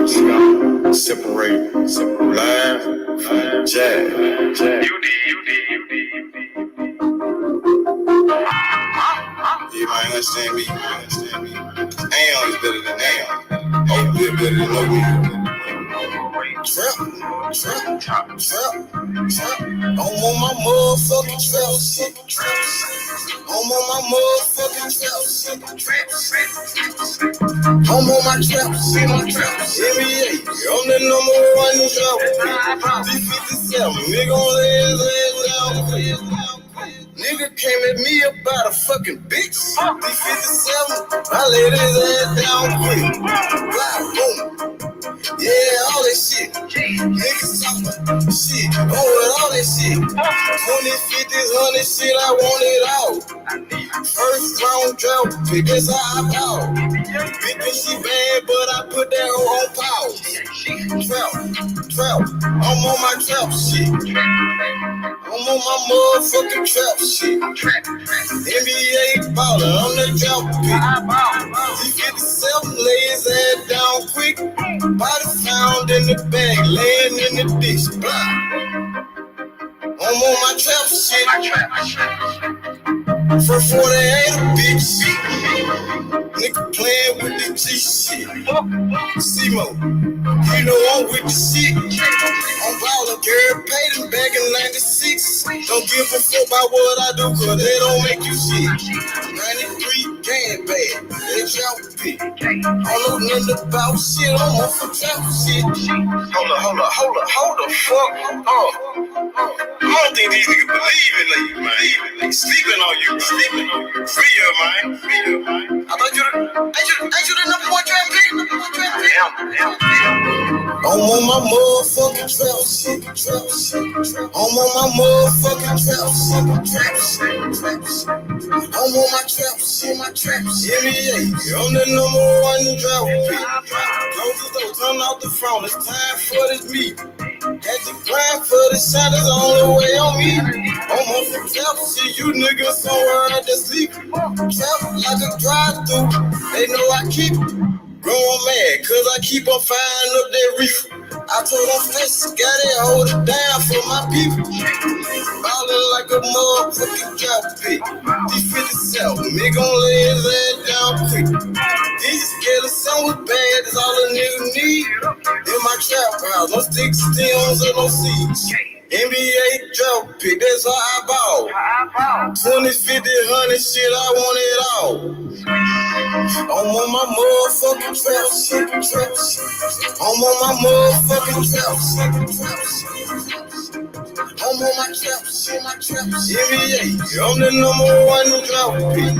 Separate live from jazz. You might understand me. Am is better than am. Old bit better than no weed. Trap. I'm on my motherfucking trap shit. I'm on my motherfucking trap shit. I'm on my trap shit. NBA, I'm the number one trap. D57, nigga on his ass down. Nigga came at me about a fucking bitch. D57, I laid his ass down quick. Blah, boom. Yeah, all that shit. Niggas talking shit. With all that shit. 20, 50s, 100 shit, I want it all. First round drought, pick that's how I ball. Bitch, she bad, but I put that hoe on pause. Trap. I'm on my trap shit. I'm on my motherfucking trap shit. NBA baller, I'm the drought pick. D57 lay his ass down quick. Body found in the bag, laying in the ditch. I'm on my trap shit. For 48 a bitch. Nigga playing with the G shit. C-Mo, you know I'm with the shit. I'm ballin', Gary Payton back in 96. Don't give a fuck about what I do, cause they don't make you shit. 93 gang bad, they drop pick. I don't know nothing about shit, I'm on for trap shit. Hold the fuck up. I don't think these niggas believe in you, man. They sleeping on you. Free her, man. I thought ain't you the number one draft pick? I'm on my motherfucking trap shit. I'm on my motherfucking trap shit. I'm on my trap shit. NBA, I'm the number one draft pick. Don't turn off the phone. It's time for this meet. Had to grind for the shot, is the only way on me. I'm on some trap shit, you niggas somewhere at the sleep. Trap like a drive-thru, they know I keep growing mad, cause I keep on firing up that reefer. I told them flex, got it, hold it down for my people. Ballin' like a motherfucking drop pick. D57, nigga gon' lay his ass down quick. These scared of something bad, that's all a nigga need. In my trap house, no sticks, stems, or no seeds. NBA drop pick, that's how I ball. 20, 50, 100 shit, I want it all. I'm on my motherfucking trap shit. I'm on my motherfucking trap shit. I'm on my trap shit. NBA, I'm the number one drop pick.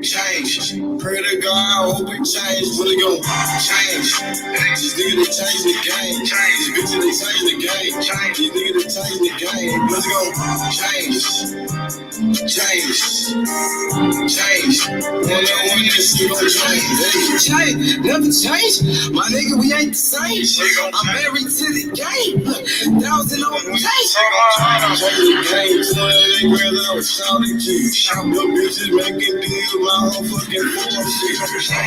Change. Pray to God, I hope it change. Really gon' change. These niggas that change the game. These bitches that change the game. These niggas that change the game. Really gon' change. One this shit gon' change. Never change. My nigga, we ain't the same. I'm married to the game. 1,000 on the change. Change the game. 28 grand, I was shouting to you. Your bitches making deals, my whole fucking phone shit.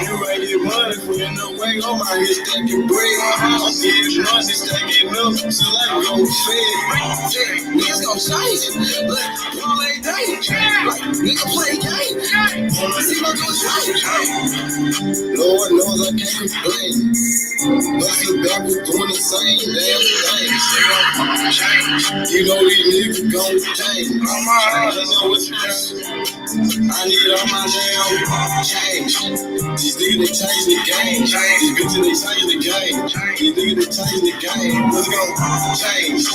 You ain't get money for in the way on my head stacking bread. I'm getting money stacking up, so I go fed. Niggas gon' change it, like parlay day. Like nigga play game. Wanna see my go change. Lord knows I can't complain. Bustin' backwards doing the same damn thing. You know these niggas gon' change. I know what's I need all my damn change. These niggas they change the game. These bitches they change the game. These niggas they change the game. What's gon' change?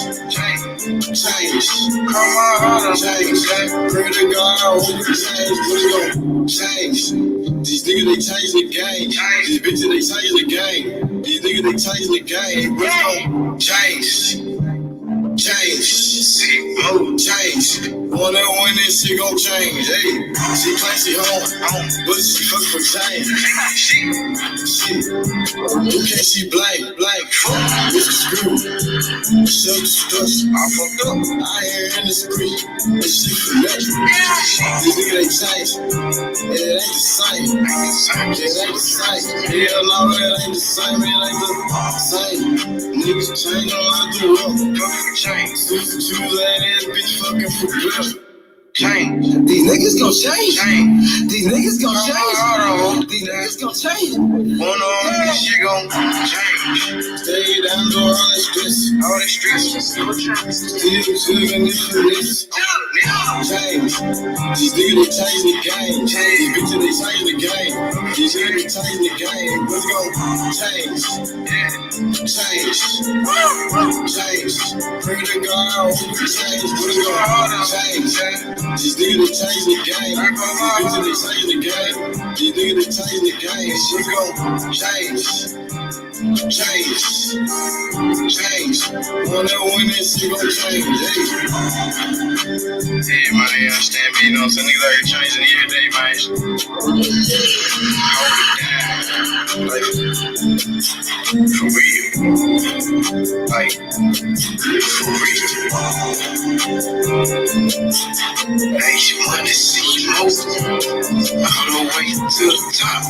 Change. Pray to God, I hope it change. What's gon' change? These niggas they change the game. These bitches they change the game. These niggas they change the game. What's gon' change? Change. Wanna win this shit gon' change. Hey, she claims she home, but she fuck for change. Who can she blame? What's the screw? Shut the stuff. I fucked up. I hear in the street. This shit for nothing. These niggas they change. It ain't the same. Hell no, it ain't the same. It ain't the same. Niggas change on out the world. Change. Super choose ass bitch fucking for real. Change. These niggas gon' change. These niggas gon' change. These niggas gon' change. One on this shit gon' change. Stay down to all that stress. Still sugar niggas. Change. These niggas they change the game. These bitches they change the game. These niggas they change the game. What's gon' change? Change. Pray to God, I hope it change. What's gon' change? These niggas they change the game. These bitches they change the game. These niggas they change the game. What's gon' change? Wanna win this shit gon' change. Hey, man, you understand me? You know what I'm saying? Niggas out here changing every day, man. Hold it down. Like, for real. Like, for real. Hey, she wanna see you all the way to the top.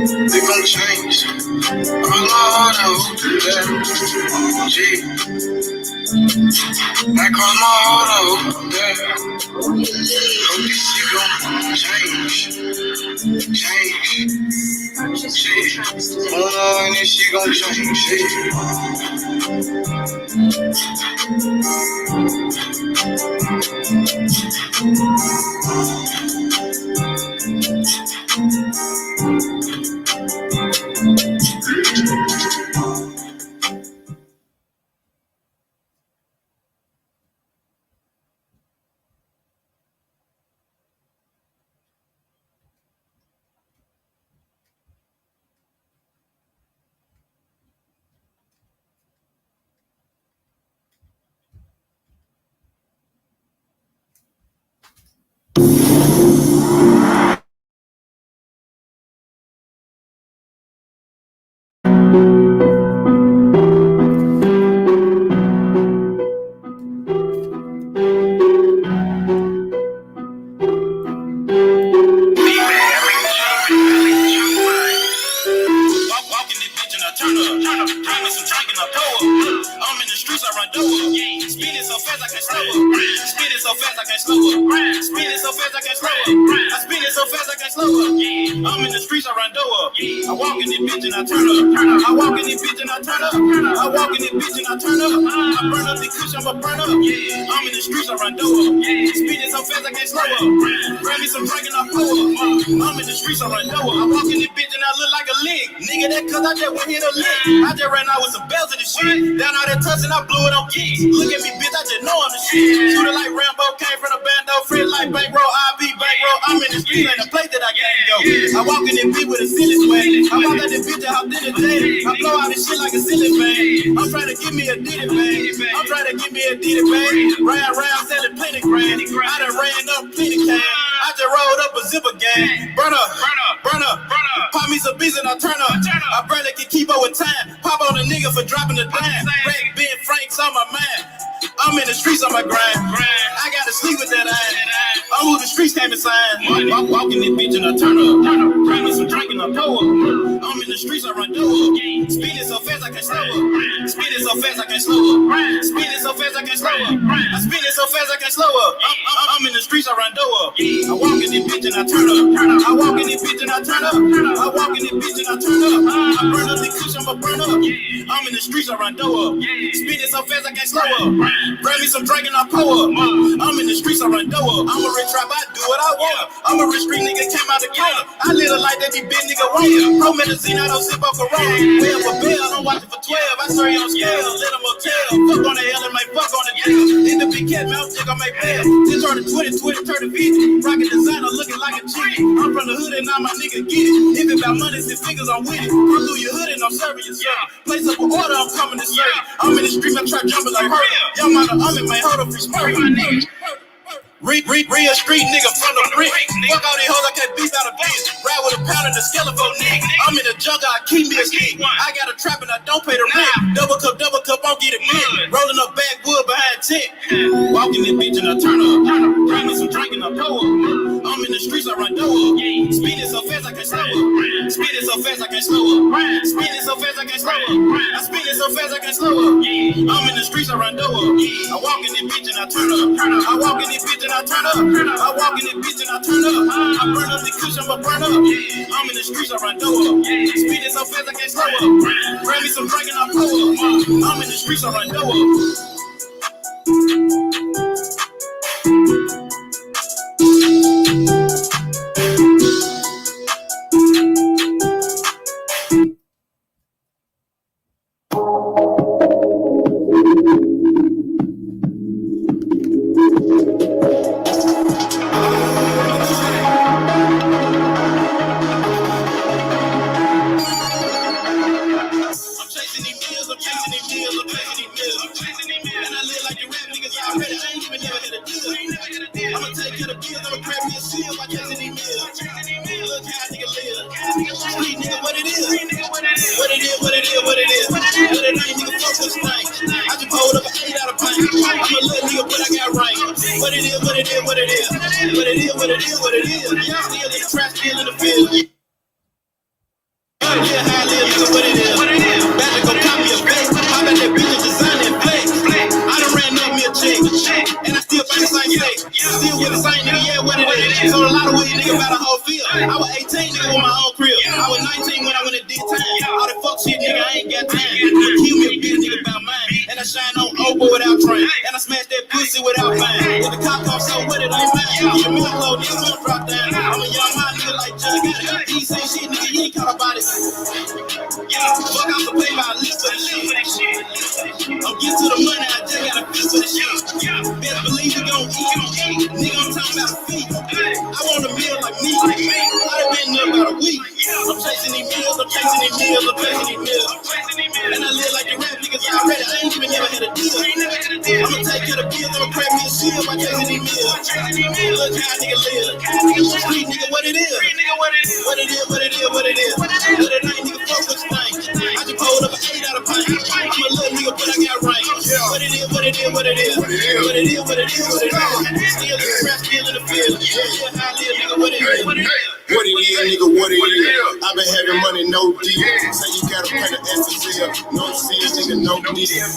They gon' change. All I hope that G. That cause my heart out that. Hope this shit gon' change. And this shit gon' change. And I blew it on keys. Look at me, bitch, I just know I'm the shit. Shooter like Rambo, came from the bando, free like bankroll, I be bankroll. I'm in the street, ain't a place that I can't go. I walk in this beat with a silly swag. I walk out this bitch and hop in the day. I blow out this shit like a silly fan. I'm trying to give me a ditty bag. Round, selling plenty grand. I done ran up plenty cash. I just rolled up a zipper gang. Burn up. Pop me some beats and I turn up. I barely can keep up with time. Pop on a nigga for dropping the dime. Red Ben Frank's on my mind. I'm in the streets on my grind. I gotta sleep with that eye. I'm who the streets came to sign. Walking this bitch and I turn up. Bring me some drink and I pour up. I'm in the streets, I run door up. Speeding so fast I can't slow up. Speeding so fast I can't slow up. Speeding so fast I can't slow up. I spin it so fast I can't slow up. I'm in the streets, I run door up. I walk in this bitch and I turn up. I walk in this bitch and I turn up. I walk in this bitch and I turn up. I burn up the kush, I'ma burn up. I'm in the streets, I run door up. Speed it so fast I can't slow up. Bring me some drink and I pour up. I'm in the streets, I run door up. I'm a rich trap, I do what I want. I'm a rich street nigga, came out the corner. I live a life that these big nigga want. Promethazine, I don't sip off Corona. Way up a bill, I don't watch it for 12. I swear you on scale, let them motel. Fuck on the hell and make fuck on the deal. In the big cat mouth, chick, I make bail. Then turn to 20, turn to 50. Rockin' designer, looking like a chick. I'm from the hood and now my nigga get it. If it about money, six fingers, I'm with it. I'm through your hood and I'm serving you, sir. Place up an order, I'm coming to serve. I'm in the street, I try jumping like her. Young mother, I'm in my hold up, free smurf. Real street nigga from the brick. Fuck all these hoes, I can't beat out a bitch. Ride with a pound and a skeleton nigga. I'm in the jungle, I keep me a stick. I got a trap and I don't pay the rent. Double cup, I'll get it big. Rolling up backwood behind tent. Walking this bitch and I turn up. Bring me some drink and I pour up. I'm in the streets, I run door up. Speeding so fast I can't slow up. Speeding so fast I can't slow up. Speeding so fast I can't slow up. I spin it so fast I can't slow up. I'm in the streets, I run door up. I walk in this bitch and I turn up. I walk in this bitch and I turn up. I walk in this bitch and I turn up. I burn up the cushion, but burn up. I'm in the streets, I run door up. Speeding so fast I can't slow up. Grab me some drink and I pour up. I'm in the streets, I run door up.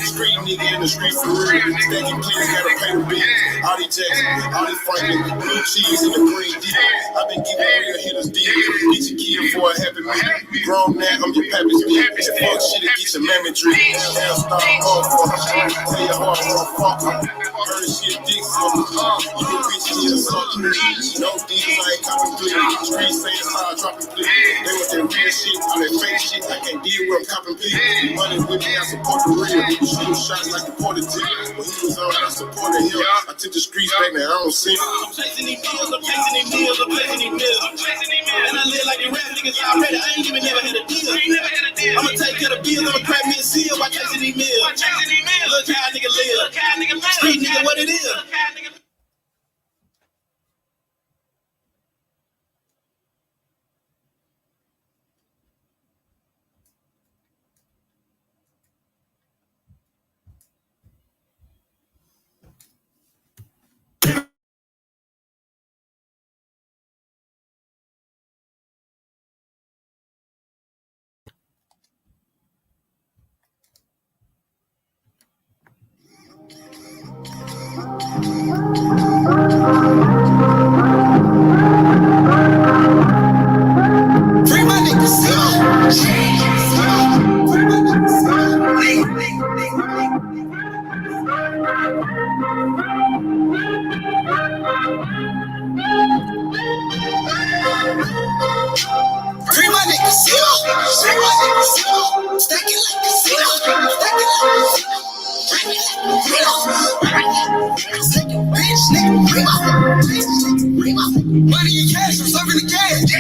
Street nigga in the street for real. Stacking kids gotta pay the bill. All these checks, all these fighting, blue cheese in the green deal. I've been giving real hitters deal. Get your kid for a happy meal. Grown now, I'm your pappy's bitch. That fuck shit and get your mammy drink. Hell start motherfucker. Tell your heart motherfucker. Heard shit dicks on the you can bitch me or something. No deals, I ain't copy clear. Street saying hard dropping clear. They want that real shit, all that fake shit. I can't deal with them copping clear. Money with me, I support the real. Shoot shots like a porta tip. When he was on, I supported him. I took the streets back, man, I don't see him. I'm chasing these meals, I'm chasing these meals, I'm chasing these meals. I'm chasing these meals. And I live like the rap niggas already. I ain't even never had a deal. I'ma take care of bills, I'ma crack me a seal by chasing these meals. Look how a nigga live. Street nigga, what it is. Take your bitch, nigga, money and cash, I'm serving the gas.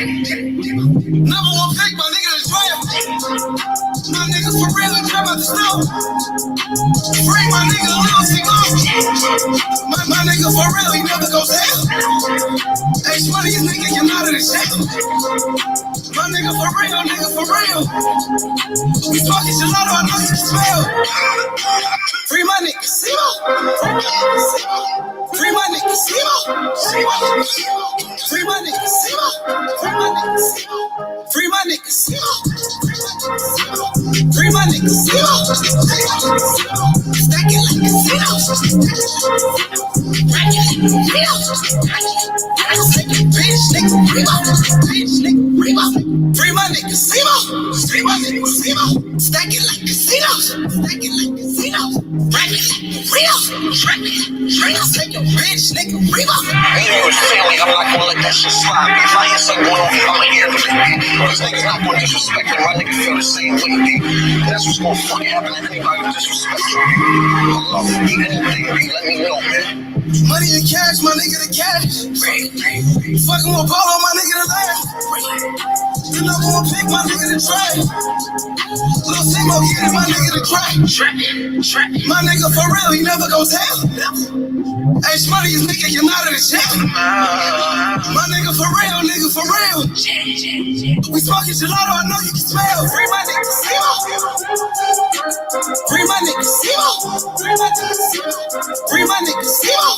Number one pick, my nigga, the draft. My niggas for real, and come out the store. Free my nigga, Lil Cigar. My nigga for real, he never goes hell. Hey, money, this nigga came out of the jail. My nigga for real, nigga for real. We talking gelato, I know you can smell. Free my nigga, Simo. Free my nigga, Simo. Free my nigga, Simo. Free my nigga, Simo. Free my nigga, Simo. Stack it like a Simo. Rack it like a bitch, nigga, Reba. Free my nigga, Simo. Free my nigga, Simo. Stack it like casinos. Rack it like Rio. Take your bitch, nigga, Reba. Me and your family, I'm not gonna let that shit slide. If I hear something going on, I'ma handle it. These niggas not gonna disrespect me. My nigga feel the same way, B. And that's what's gonna fucking happen to anybody who disrespects you. I love you. Anything, B. Let me know, man. Money and cash, my nigga, the cash. Fucking with Polo, my nigga, the laugh. The number one pick, my nigga, the track. Lil Simo, get it, my nigga, the crack. My nigga for real, he never goes hell. Hey, Shmoney, this nigga came out of the jail. My nigga for real, nigga for real. We smoking gelato, I know you can smell. Free my nigga, Simo. Free my nigga, Simo. Free my nigga, Simo.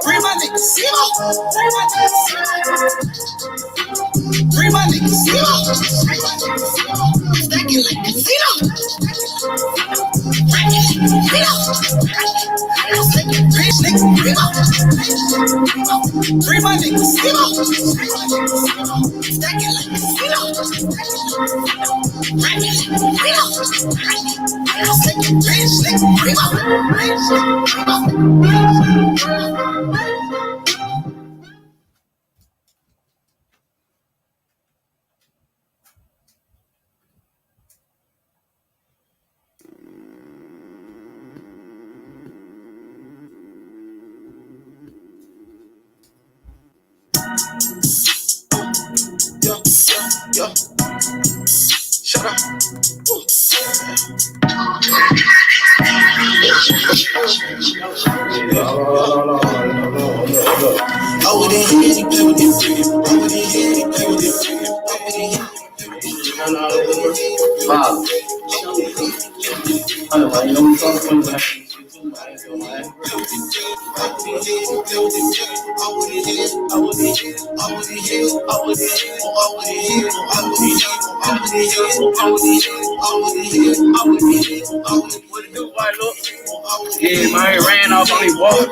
Free my nigga, Simo. Free my nigga, Simo. Stack it like casino. Rack it like Take your bitch, nigga, Reba. Free my nigga, Simo. Stack it like casino. Rack it like Take your bitch, nigga, Reba. Yo. Shut up. I wouldn't hear any play with this freedom. I wouldn't hear any play with this freedom. Yeah, man, ran off on his walk.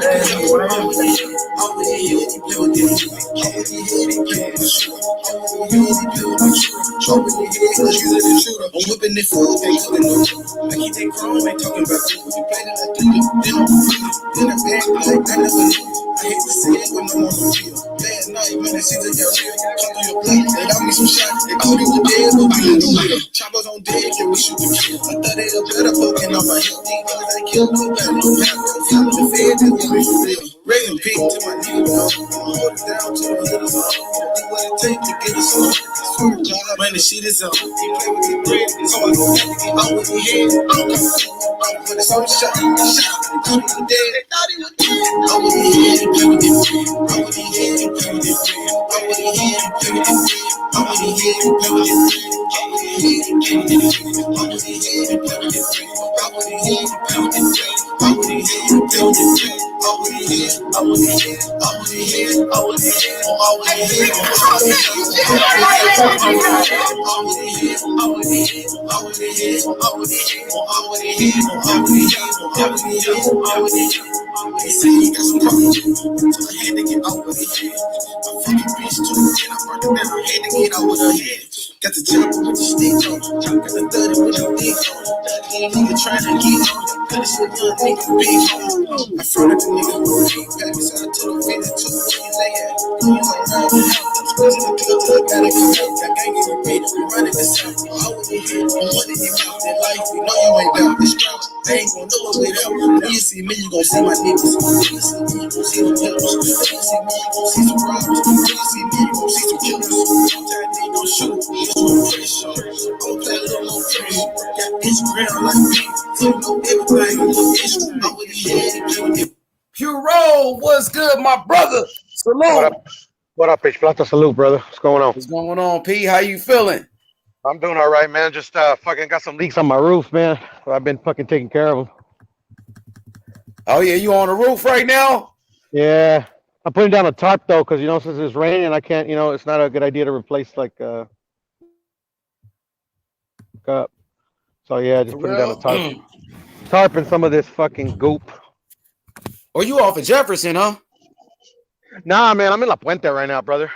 I'm whipping it full, they cooking no joke. I keep that chrome, they talking about you. You play that like you, then I'm back like I never knew. I hate to see it when I'm on the field. Last night, man, that shit just got real. Come through your plate, they got me some shots. They called it the dead, but we let them live. Choppers on deck, and we shoot the kill. I thought they were better fucking on my hip. These niggas ain't killed nobody, no half. Follow the fed, they want me for real. Raising pig to my niggas, hold it down to the hitters, do what it take to get us on. Man, the shit is on. He play with the bread, so I don't have to get out with the head. But it's all shot, they thought he was dead. I wouldn't hear any play with this bread. I wouldn't hear any play with this bread. I wouldn't hear any play with this bread. I wouldn't hear any play with this bread. I wouldn't hear any play with this bread. I wouldn't hear any play with this bread. I wouldn't hear any play with this bread. I wouldn't hear any play with this bread. I wouldn't hear, I wouldn't hear, I wouldn't hear, I wouldn't hear, I wouldn't hear, They say he got some problems, so I had to get out with it. My fucking bitch too, and I brought it down. I had to get out with her head. Got the chopper with the stick on, got the 30 with the dick on. Nigga trying to get on, cut this with young nigga big on. I fronted the nigga with a pack, so I told him 52 when they at. He was like, nah, I'm squeezing the club till I gotta come out. That gang getting paid, we running the south. I wouldn't hear, I wanted him out in life, you know you ain't down this drought. They ain't gonna know what without. When you see me, you gon' see my niggas. When you see me, you gon' see the pillars. When you see me, you gon' see some robbers. When you see me, you gon' see some killers. Sometimes they gon' shoot. Just wanna play show. I'ma play a little more free. Got Instagram like me. So you know everybody on the issue. I'm with the head. Pure Roll, what's good, my brother? Salute. What up? What up, H Plata? Salute, brother. What's going on? What's going on, P? How you feeling? I'm doing all right, man. Just fucking got some leaks on my roof, man. So I've been fucking taking care of them. Oh yeah, you on the roof right now? Yeah, I'm putting down a tarp though, because since it's raining, I can't. It's not a good idea to replace up. So yeah, just putting down a tarp and some of this fucking goop. Oh, you off of Jefferson, huh? Nah, man, I'm in La Puente right now, brother.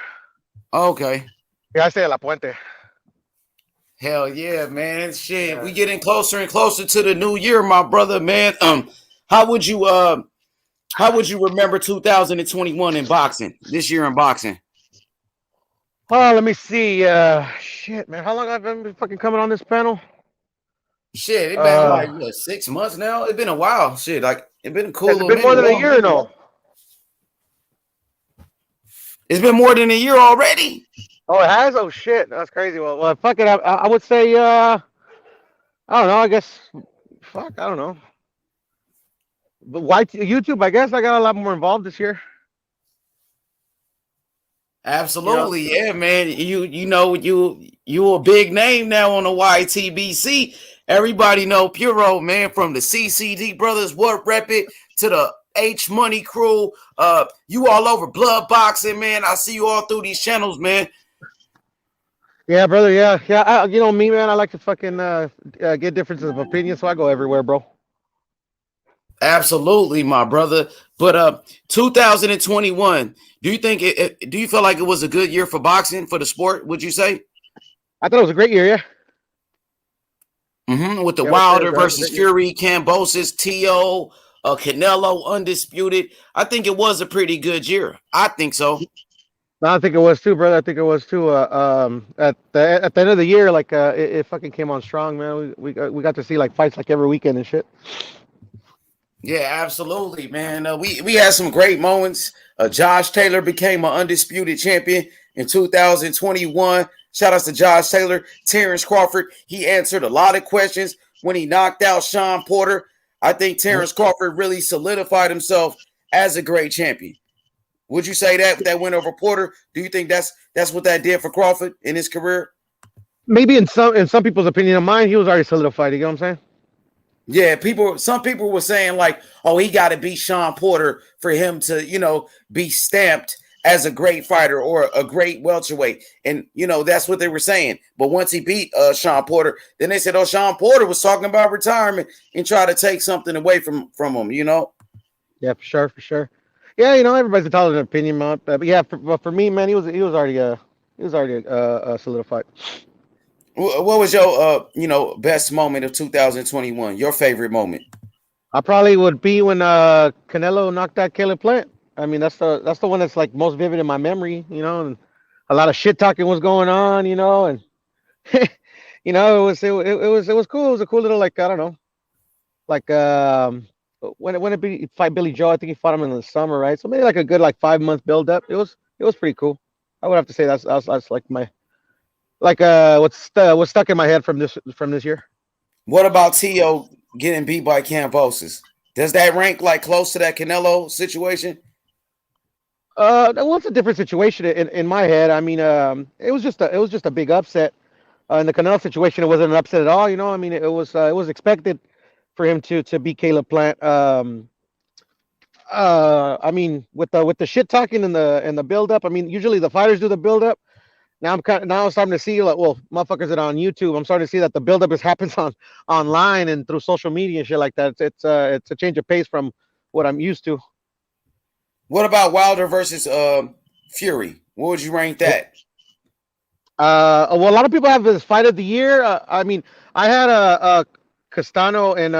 Okay. Yeah, I say La Puente. Hell yeah, man. Shit, we getting closer and closer to the new year, my brother, man. How would you remember 2021 in boxing? This year in boxing? Oh, let me see. Shit, man, how long I've been fucking coming on this panel? Shit, it been like what, 6 months now. It's been a while. Shit, like it been cool. Has it been more than a year or no? It's been more than a year already. Oh, it has? Oh, shit. That's crazy. Well fuck it. I would say, I don't know. I guess, fuck, I don't know. But why YouTube? I guess I got a lot more involved this year. Absolutely, yeah, man. You a big name now on the YTBC. Everybody know Puro, man, from the CCD brothers, what rep it to the H Money crew. You all over Blood Boxing, man. I see you all through these channels, man. Yeah, brother. Yeah. Me, man. I like to fucking get differences of opinion, so I go everywhere, bro. Absolutely, my brother. But 2021, do you think do you feel like it was a good year for boxing, for the sport? Would you say? I thought it was a great year. Yeah. With the Wilder versus Fury, Kambosos, T.O., Canelo, undisputed. I think it was a pretty good year. I think so. I think it was too, brother. I think it was too. At the end of the year, like it fucking came on strong, man. We got to see like fights like every weekend and shit. Yeah, absolutely, man. We had some great moments. Josh Taylor became an undisputed champion in 2021. Shout out to Josh Taylor. Terrence Crawford, he answered a lot of questions when he knocked out Sean Porter. I think Terrence Crawford really solidified himself as a great champion. Would you say that win over Porter? Do you think that's what that did for Crawford in his career? Maybe in some people's opinion. In mine, he was already solidified. You know what I'm saying? Yeah, some people were saying like, oh, he got to beat Sean Porter for him to, be stamped as a great fighter or a great welterweight. And, that's what they were saying. But once he beat Sean Porter, then they said, oh, Sean Porter was talking about retirement and try to take something away from him, Yeah, for sure. Yeah, everybody's entitled to an opinion, man. But yeah, for me, man, he was already solidified. What was your best moment of 2021? Your favorite moment? I probably would be when Canelo knocked out Caleb Plant. I mean, that's the one that's like most vivid in my memory, and a lot of shit talking was going on, and it was cool. It was a cool little, like, I don't know, like when it fight Billy Joe, I think he fought him in the summer, right? So maybe like a good 5-month build up. It was pretty cool. I would have to say that's like my what's stuck in my head from this year. What about T.O. getting beat by Kambosos? Does that rank like close to that Canelo situation? Well, it's a different situation in my head. I mean, it was just a big upset. In the Canelo situation, it wasn't an upset at all. I mean, it was expected for him to beat Caleb Plant. I mean, with the shit talking and the build up. I mean, usually the fighters do the build up. Now I'm starting to see, like, well, motherfuckers that are on YouTube. I'm starting to see that the build up happens online and through social media and shit like that. It's a change of pace from what I'm used to. What about Wilder versus Fury? What would you rank that? Well, a lot of people have this fight of the year. I mean, I had a Castano and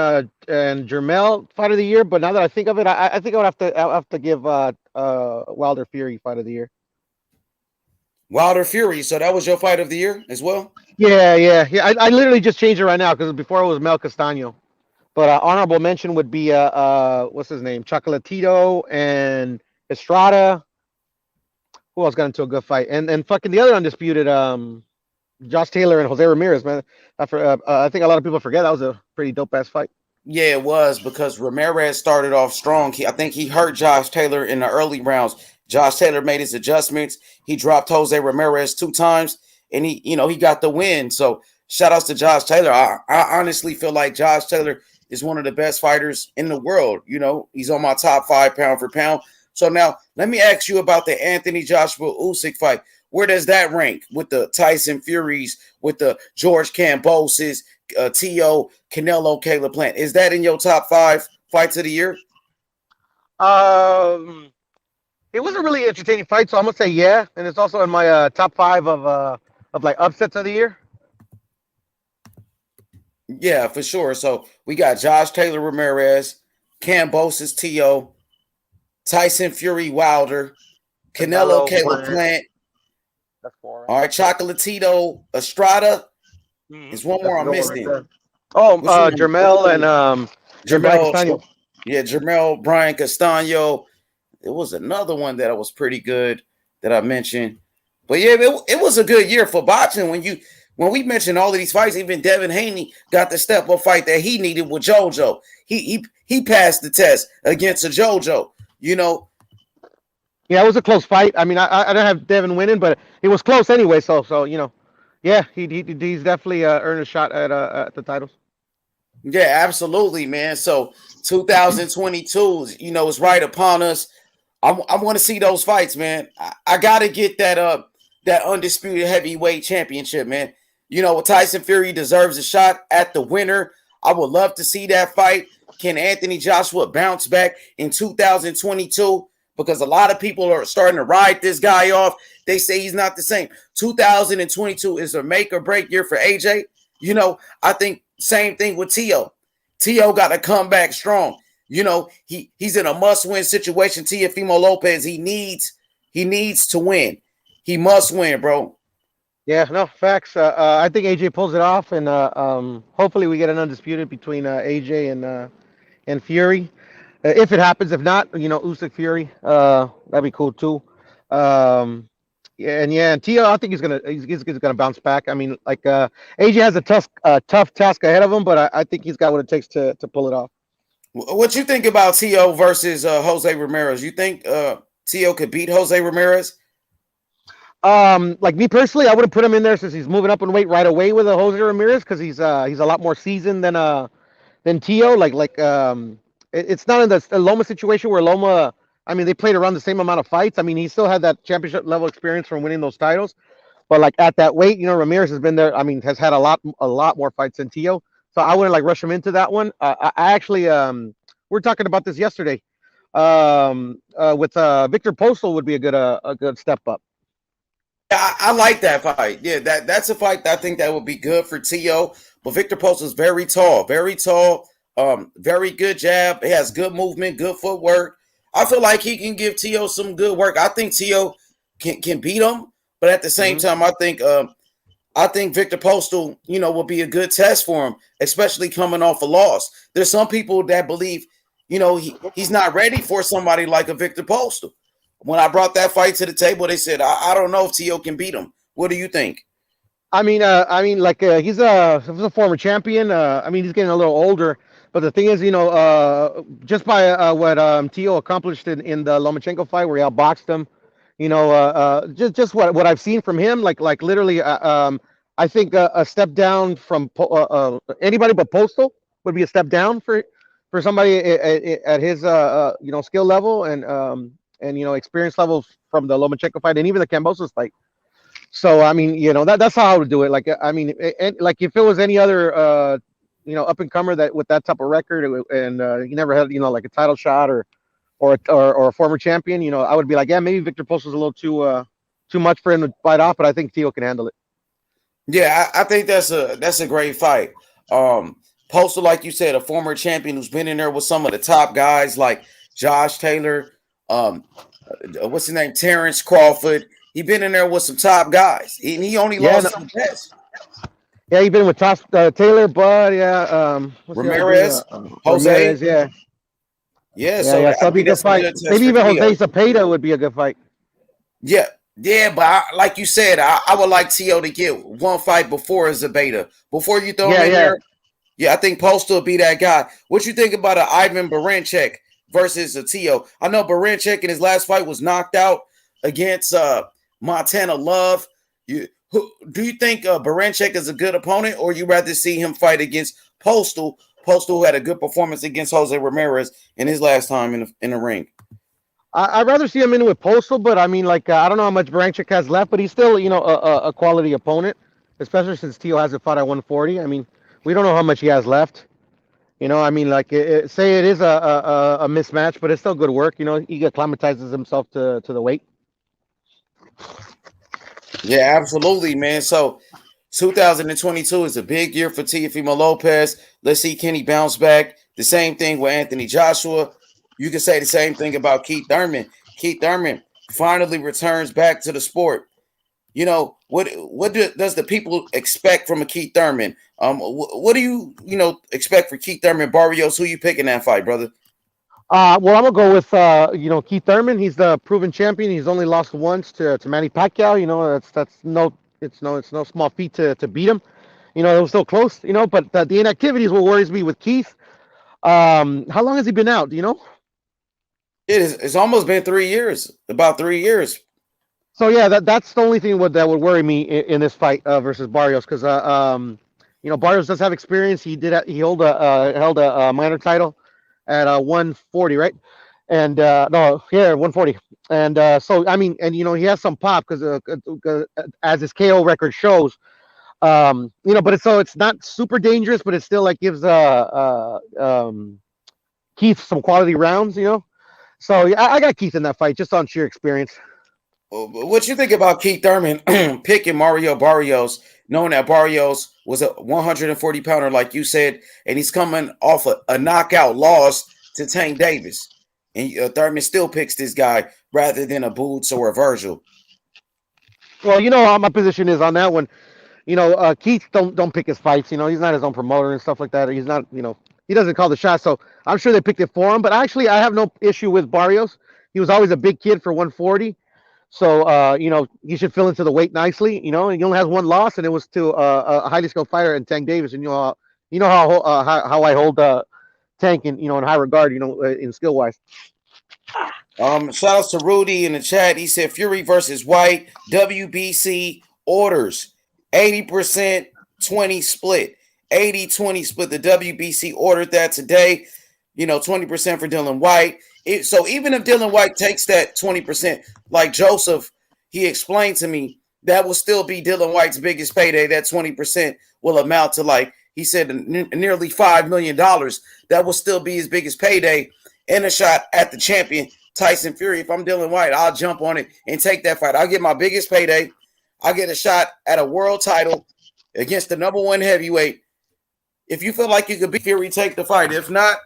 Jermel fight of the year, but now that I think of it, I think I'll have to give Wilder Fury fight of the year. Wilder Fury. So that was your fight of the year as well? Yeah. I literally just changed it right now because before it was Mel Castano. But honorable mention would be what's his name, Chocolatito and Estrada. Who else got into a good fight? And fucking the other undisputed Josh Taylor and Jose Ramirez, man. I think a lot of people forget that was a pretty dope ass fight. Yeah, it was because Ramirez started off strong. I think he hurt Josh Taylor in the early rounds. Josh Taylor made his adjustments. He dropped Jose Ramirez 2 times, and he got the win. So shout outs to Josh Taylor. I honestly feel like Josh Taylor is one of the best fighters in the world. He's on my top 5 pound for pound. So now let me ask you about the Anthony Joshua Usyk fight. Where does that rank with the Tyson Furies, with the George Kambosos, T.O., Canelo, Caleb Plant? Is that in your top 5 fights of the year? It was a really entertaining fight, so I'm gonna say yeah, and it's also in my top 5 of like upsets of the year. Yeah, for sure. So we got Josh Taylor Ramirez, Kambosos T.O., Tyson Fury Wilder, Canelo Caleb Plant. That's 4. All right, Chocolatito Estrada. There's one more I'm missing. Right Jermell and Jermell. Yeah, Jermell, Brian Castano. It was another one that was pretty good that I mentioned. But yeah, it was a good year for boxing. When we mentioned all of these fights, even Devin Haney got the step up fight that he needed with JoJo. He passed the test against a JoJo. Yeah, it was a close fight. I mean, I don't have Devin winning, but it was close anyway. So yeah, he's definitely earned a shot at the titles. Yeah, absolutely, man. So 2022, is right upon us. I want to see those fights, man. I got to get that undisputed heavyweight championship, man. Tyson Fury deserves a shot at the winner. I would love to see that fight. Can Anthony Joshua bounce back in 2022? Because a lot of people are starting to ride this guy off. They say he's not the same. 2022 is a make or break year for AJ. I think same thing with T.O. T.O. got to come back strong. He's in a must-win situation. Teofimo Lopez, he needs to win. He must win, bro. Yeah, no, facts. I think AJ pulls it off, and hopefully we get an undisputed between AJ and Fury. If it happens, if not, Usyk Fury, that'd be cool too. And Tio, I think he's gonna bounce back. I mean, like AJ has a tough task ahead of him, but I think he's got what it takes to pull it off. What you think about Tio versus Jose Ramirez? You think Tio could beat Jose Ramirez? Like me personally, I wouldn't put him in there since he's moving up in weight right away with Jose Ramirez because he's a lot more seasoned than Tio. It's not in the Loma situation where Loma, I mean, they played around the same amount of fights. I mean, he still had that championship level experience from winning those titles. But like at that weight, Ramirez has been there. I mean, has had a lot more fights than Tio. So I wouldn't rush him into that one. I actually, we were talking about this yesterday. With Victor Postal would be a good step up. I like that fight. Yeah, that's a fight that I think that would be good for Tio. But Victor Postal is very tall. Very good jab. He has good movement, good footwork. I feel like he can give Tio some good work. I think Tio can beat him, but at the same time, I think Victor Postal, will be a good test for him, especially coming off a loss. There's some people that believe, he's not ready for somebody like a Victor Postal. When I brought that fight to the table, they said, I don't know if Tio can beat him. What do you think? He's a former champion. He's getting a little older. But the thing is, just by what Tio accomplished in the Lomachenko fight where he outboxed him, just what I've seen from him, like literally, I think a step down from anybody but Postal would be a step down for somebody at his skill level and experience level from the Lomachenko fight and even the Kambosos fight. So that's how I would do it. Like if it was any other up and comer that with that type of record and he never had like a title shot or a former champion, I would be like, yeah, maybe Victor Postal's a little too much for him to bite off, but I think Tio can handle it. Yeah, I think that's a great fight. Postal, like you said, a former champion who's been in there with some of the top guys like Josh Taylor, what's his name, Terrence Crawford. He been in there with some top guys. He only lost some best. Yeah, you've been with Taylor, Bud. Yeah, what's the other dude? Ramirez, Jose. Ramirez. Yeah, Yeah, yeah, so yeah. So I that'd be a think good that's a fight. good test Maybe for even Jose Tio. Zepeda would be a good fight. Yeah, yeah, but like you said, I would like Tio to get one fight before Zabeta. Before you throw him Yeah, in yeah. there, yeah, I think Postal will be that guy. What you think about an Ivan Barancek versus a Tio? I know Barancek in his last fight was knocked out against Montana Love. Do you think Barancek is a good opponent, or you rather see him fight against Postal? Postal who had a good performance against Jose Ramirez in his last time in the ring. I'd rather see him in with Postal, but I mean, like, I don't know how much Baranchik has left, but he's still, a quality opponent, especially since Tio hasn't fought at 140. I mean, we don't know how much he has left. I mean, like, say it is a mismatch, but it's still good work. He acclimatizes himself to the weight. Yeah, absolutely, man. So 2022 is a big year for Teofimo Lopez. Let's see Kenny bounce back. The same thing with Anthony Joshua. You can say the same thing about Keith Thurman. Keith Thurman finally returns back to the sport. What does the people expect from a Keith Thurman? What do you expect for Keith Thurman? Barrios, who you picking that fight, brother? Well, I'm gonna go with Keith Thurman. He's the proven champion. He's only lost once to Manny Pacquiao. It's no small feat to beat him. It was still close. But the inactivity is what worries me with Keith. How long has he been out? Do you know? It's almost been 3 years. About 3 years. So yeah, that's the only thing that would worry me in this fight versus Barrios, because Barrios does have experience. He held a minor title at 140, right? And no, yeah, 140. And so I mean, and he has some pop because as his KO record shows, but it's not super dangerous, but it still like gives Keith some quality rounds. So yeah, I got Keith in that fight just on sheer experience. What you think about Keith Thurman picking Mario Barrios, knowing that Barrios was a 140 pounder, like you said, and he's coming off a knockout loss to Tank Davis, and Thurman still picks this guy rather than a Boots or a Virgil? Well, how my position is on that one. Keith don't pick his fights. He's not his own promoter and stuff like that. He's not. He doesn't call the shots. So I'm sure they picked it for him. But actually, I have no issue with Barrios. He was always a big kid for 140. So, he should fill into the weight nicely, and he only has one loss, and it was to a highly skilled fighter in Tank Davis. And how I hold Tank in high regard, in skill wise. Shout out to Rudy in the chat. He said Fury versus White, WBC orders 80% 20 split, 80-20 split. The WBC ordered that today. 20% for Dylan White. So even if Dylan White takes that 20%, like Joseph, he explained to me, that will still be Dylan White's biggest payday. That 20% will amount to, like he said, nearly $5 million. That will still be his biggest payday and a shot at the champion, Tyson Fury. If I'm Dylan White, I'll jump on it and take that fight. I'll get my biggest payday. I'll get a shot at a world title against the number one heavyweight. If you feel like you could beat Fury, take the fight. If not,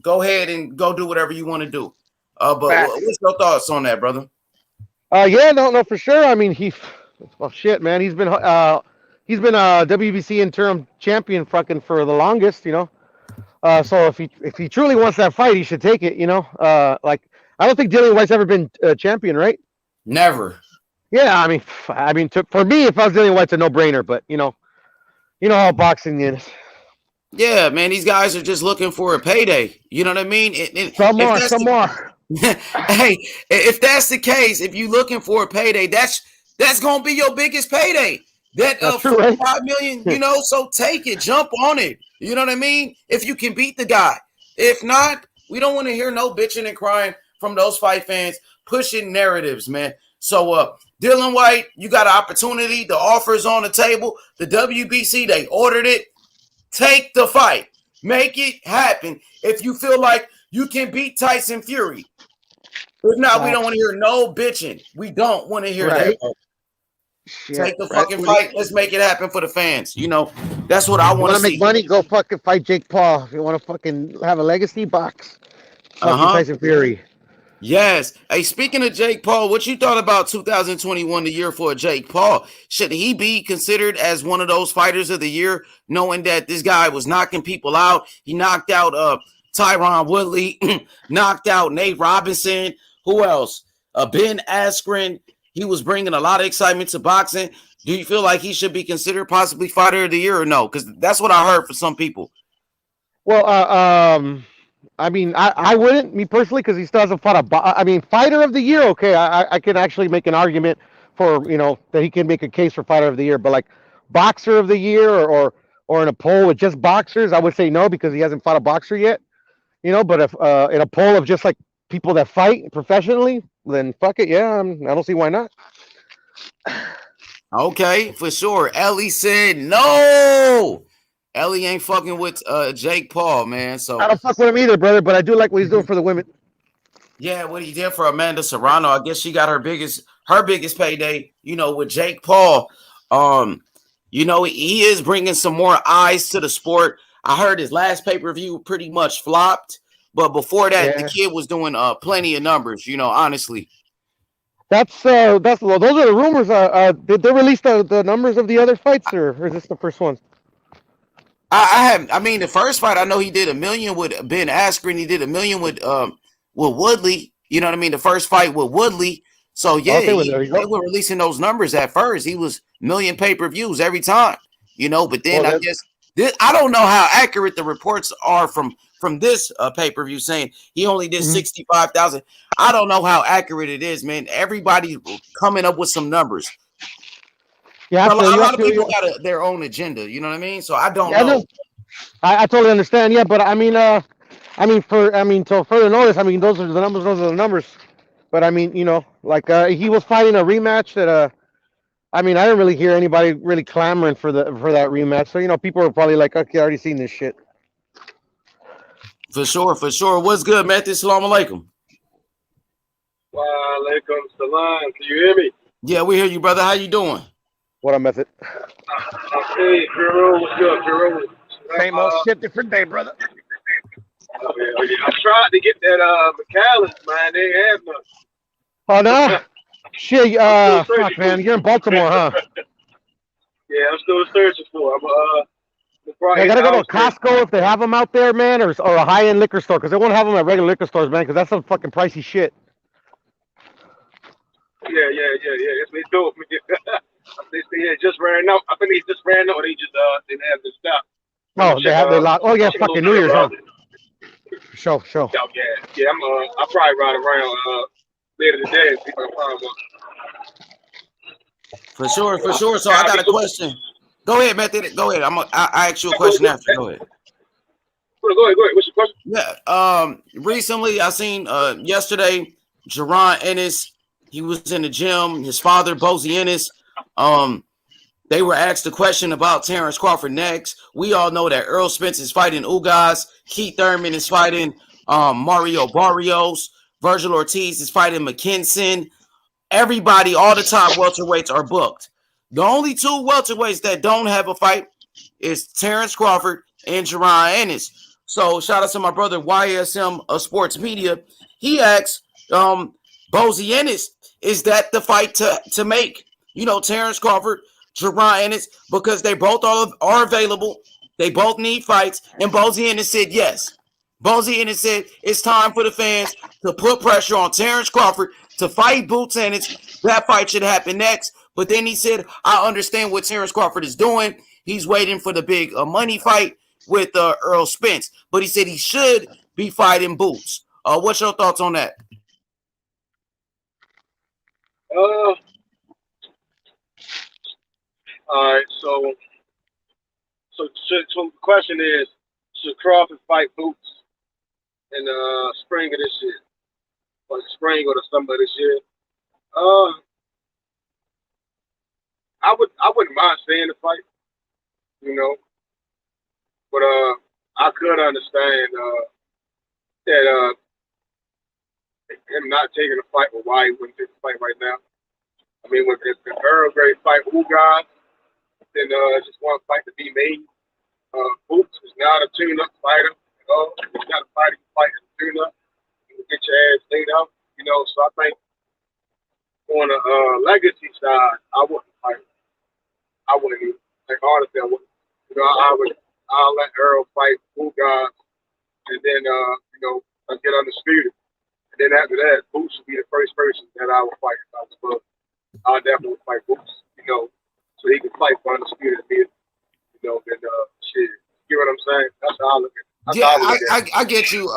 go ahead and go do whatever you want to do. But what's your thoughts on that, brother? Yeah, no, for sure. I mean, shit, man. He's been WBC interim champion fucking for the longest, So if he truly wants that fight, he should take it, Like, I don't think Dylan White's ever been champion, right? Never. Yeah, I mean, for me, if I was Dylan White, it's a no-brainer. But you know how boxing is. Yeah, man, these guys are just looking for a payday. You know what I mean? Some more. Hey, if that's the case, if you're looking for a payday, that's gonna be your biggest payday. That true, right? $5 million, so take it, jump on it. You know what I mean? If you can beat the guy. If not, we don't want to hear no bitching and crying from those fight fans pushing narratives, man. So Dylan White, you got an opportunity. The offer's on the table. The WBC, they ordered it. Take the fight. Make it happen. If you feel like you can beat Tyson Fury. If not, we don't want to hear no bitching. We don't want to hear that. Shit, take the fucking fight. Let's make it happen for the fans. That's what I want to see. Make money? Go fucking fight Jake Paul. If you want to fucking have a legacy, box. Tyson Fury. Yes. Hey, speaking of Jake Paul, what you thought about 2021, the year for Jake Paul? Should he be considered as one of those fighters of the year, knowing that this guy was knocking people out? He knocked out Tyron Woodley, knocked out Nate Robinson. Who else? Ben Askren. He was bringing a lot of excitement to boxing. Do you feel like he should be considered possibly fighter of the year or no? Because that's what I heard from some people. Well, I mean, I wouldn't, me personally, because he still hasn't fought I mean, fighter of the year, okay, I can actually make an argument for, that he can make a case for fighter of the year, but like boxer of the year or in a poll with just boxers, I would say no because he hasn't fought a boxer yet, but if in a poll of just like people that fight professionally, then fuck it, yeah, I don't see why not. Okay, for sure. Ellie said no. Ellie ain't fucking with Jake Paul, man. So I don't fuck with him either, brother, but I do like what he's doing for the women. yeah, what he did for Amanda Serrano, I guess she got her biggest payday, with Jake Paul. He is bringing some more eyes to the sport. I heard his last pay-per-view pretty much flopped, but before that, the kid was doing plenty of numbers, honestly. Those are the rumors. Did they release the numbers of the other fights, or is this the first one? I mean, the first fight, I know he did $1 million with Ben Askren. He did $1 million with Woodley. You know what I mean? The first fight with Woodley. So yeah, Okay, they were releasing those numbers at first. He was $1 million pay-per-views every time. But then I guess I don't know how accurate the reports are from this pay-per-view saying he only did 65,000. I don't know how accurate it is, man. Everybody's coming up with some numbers. Yeah, a lot of people got their own agenda. You know what I mean? So I don't know. I totally understand. Yeah, but I mean, till further notice, I mean, those are the numbers. Those are the numbers. But I mean, he was fighting a rematch that I mean, I didn't really hear anybody really clamoring for that rematch. So people are probably like, okay, I already seen this shit. For sure. What's good, Matthew? Assalamu alaikum. Wa alaikum salam. Can you hear me? Yeah, we hear you, brother. How you doing? What up, Method? Hey, Bureau. What's good, Bureau? Same old shit, different day, brother. Okay. I tried to get that McAllis, man. They ain't have none. Oh, no? Shit, fuck, man. You're in Baltimore, huh? Yeah, I'm still searching for them. I gotta go to Costco if they have them out there, man, or a high-end liquor store, because they won't have them at regular liquor stores, man, because that's some fucking pricey shit. Yeah. Yes, they told me. They just ran out. I think they just ran out. They just didn't have the stock. Oh, they lost. Oh yeah, fucking New Year's, huh? Sure. Yeah. I'll probably ride around later today and see if I can find one. For sure. So I got a question. Go ahead, Method. Go ahead. I ask you a question after. Go ahead. Go ahead. What's your question? Yeah. Recently, I seen yesterday, Jaron Ennis. He was in the gym. His father, Bozy Ennis. They were asked a question about Terrence Crawford next. We all know that Earl Spence is fighting Ugas. Keith Thurman is fighting Mario Barrios. Virgil Ortiz is fighting McKinson. Everybody, all the top welterweights are booked. The only two welterweights that don't have a fight is Terrence Crawford and Jaron Ennis. So shout out to my brother YSM Sports Media. He asked Bozy Ennis, is that the fight to make? Terrence Crawford, Jaron Ennis, because they both are available. They both need fights. And Bozy Ennis said yes. Bozy Ennis said it's time for the fans to put pressure on Terrence Crawford to fight Boots Ennis. That fight should happen next. But then he said, I understand what Terrence Crawford is doing. He's waiting for the big money fight with Earl Spence. But he said he should be fighting Boots. What's your thoughts on that? All right, so the question is, should Crawford fight Boots in the spring of this year, or the spring or the summer of this year? I wouldn't mind seeing the fight, but I could understand that him not taking a fight, or why he wouldn't take a fight right now. I mean, if the Earl Grey fight Ugas, then just one fight to be made. Boots is not a tune-up fighter at all. He's not a fighter you fight in a tune-up. You can get your ass laid out, You know, so I think on a legacy side, I wouldn't even like honestly I wouldn't. You know, I'll let Earl fight Boo guys and then I get undisputed. And then after that, Boots would be the first person that I would fight if I was Bud. I definitely would fight Boots, you know, so he could fight for undisputed me, you know, then shit. You know what I'm saying? That's how I look at it. I get you.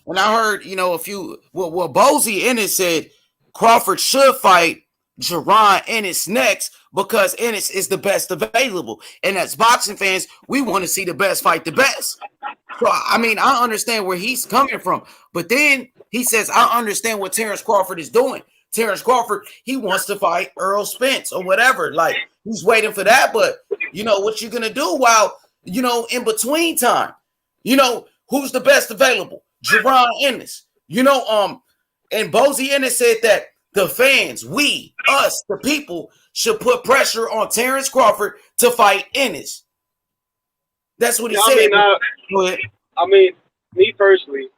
And I heard, a few. Well, Bozy Ennis said Crawford should fight Jerron Ennis next because Ennis is the best available. And as boxing fans, we want to see the best fight the best. So, I mean, I understand where he's coming from. But then he says, I understand what Terrence Crawford is doing. Terrence Crawford, he wants to fight Earl Spence or whatever. Like, he's waiting for that. But, what you going to do while, in between time? Who's the best available? Jerron Ennis. And Bozy Ennis said that the fans, we, us, the people, should put pressure on Terrence Crawford to fight Ennis. That's what he said. I mean, me personally,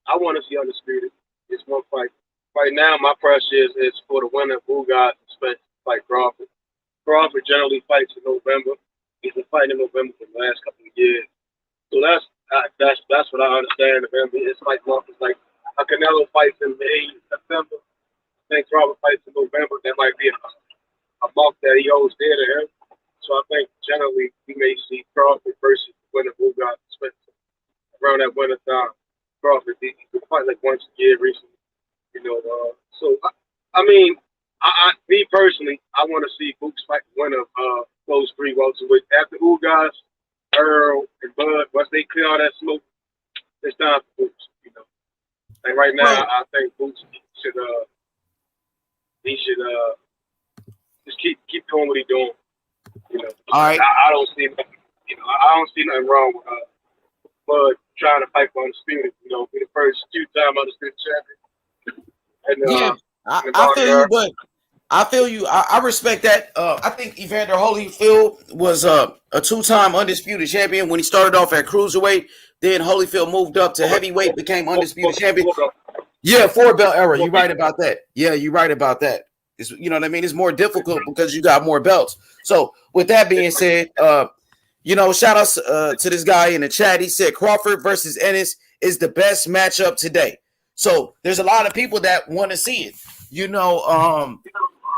I want to see undisputed. It's one fight. Right now, my pressure is for the winner of Bugatti and Spence to fight Crawford. Crawford generally fights in November. He's been fighting in November for the last couple of years. So that's what I understand of him. It's like a Canelo fights in May, September. I think Crawford fights in November. That might be a month that he owes dear to him. So I think generally we may see Crawford versus the winner of Bugatti and Spence around that winter time. Crawford, he fight like once a year recently. So I mean, me personally, I want to see Boots fight the winner of those three welterweights. After Ugas, Earl, and Bud, once they clear all that smoke, it's time for Boots. And right now, I think Boots should just keep doing what he's doing. All right. I don't see nothing wrong with Bud trying to fight for undisputed. Be the first two-time undisputed champion. And, I feel you, but I feel you. I respect that. I think Evander Holyfield was a two-time undisputed champion when he started off at cruiserweight. Then Holyfield moved up to heavyweight, became undisputed champion. Yeah, 4-belt era. You're right about that. Yeah, you're right about that. It's, you know what I mean? It's more difficult because you got more belts. So with that being said, shout outs to this guy in the chat. He said Crawford versus Ennis is the best matchup today. So there's a lot of people that want to see it.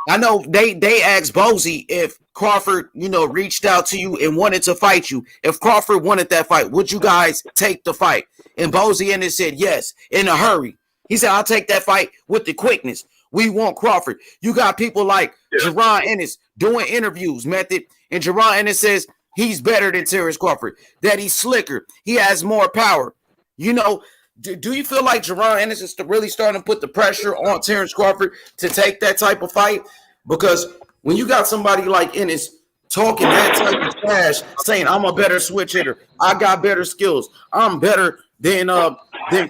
I know they asked Bozy if Crawford, reached out to you and wanted to fight you. If Crawford wanted that fight, would you guys take the fight? And Bozy Ennis said yes, in a hurry. He said, I'll take that fight with the quickness. We want Crawford. You got people like Jerron Ennis doing interviews, Method. And Jerron Ennis says he's better than Terrence Crawford, that he's slicker. He has more power. Do you feel like Jerron Ennis is really starting to put the pressure on Terrence Crawford to take that type of fight? Because when you got somebody like Ennis talking that type of trash, saying I'm a better switch hitter, I got better skills, I'm better than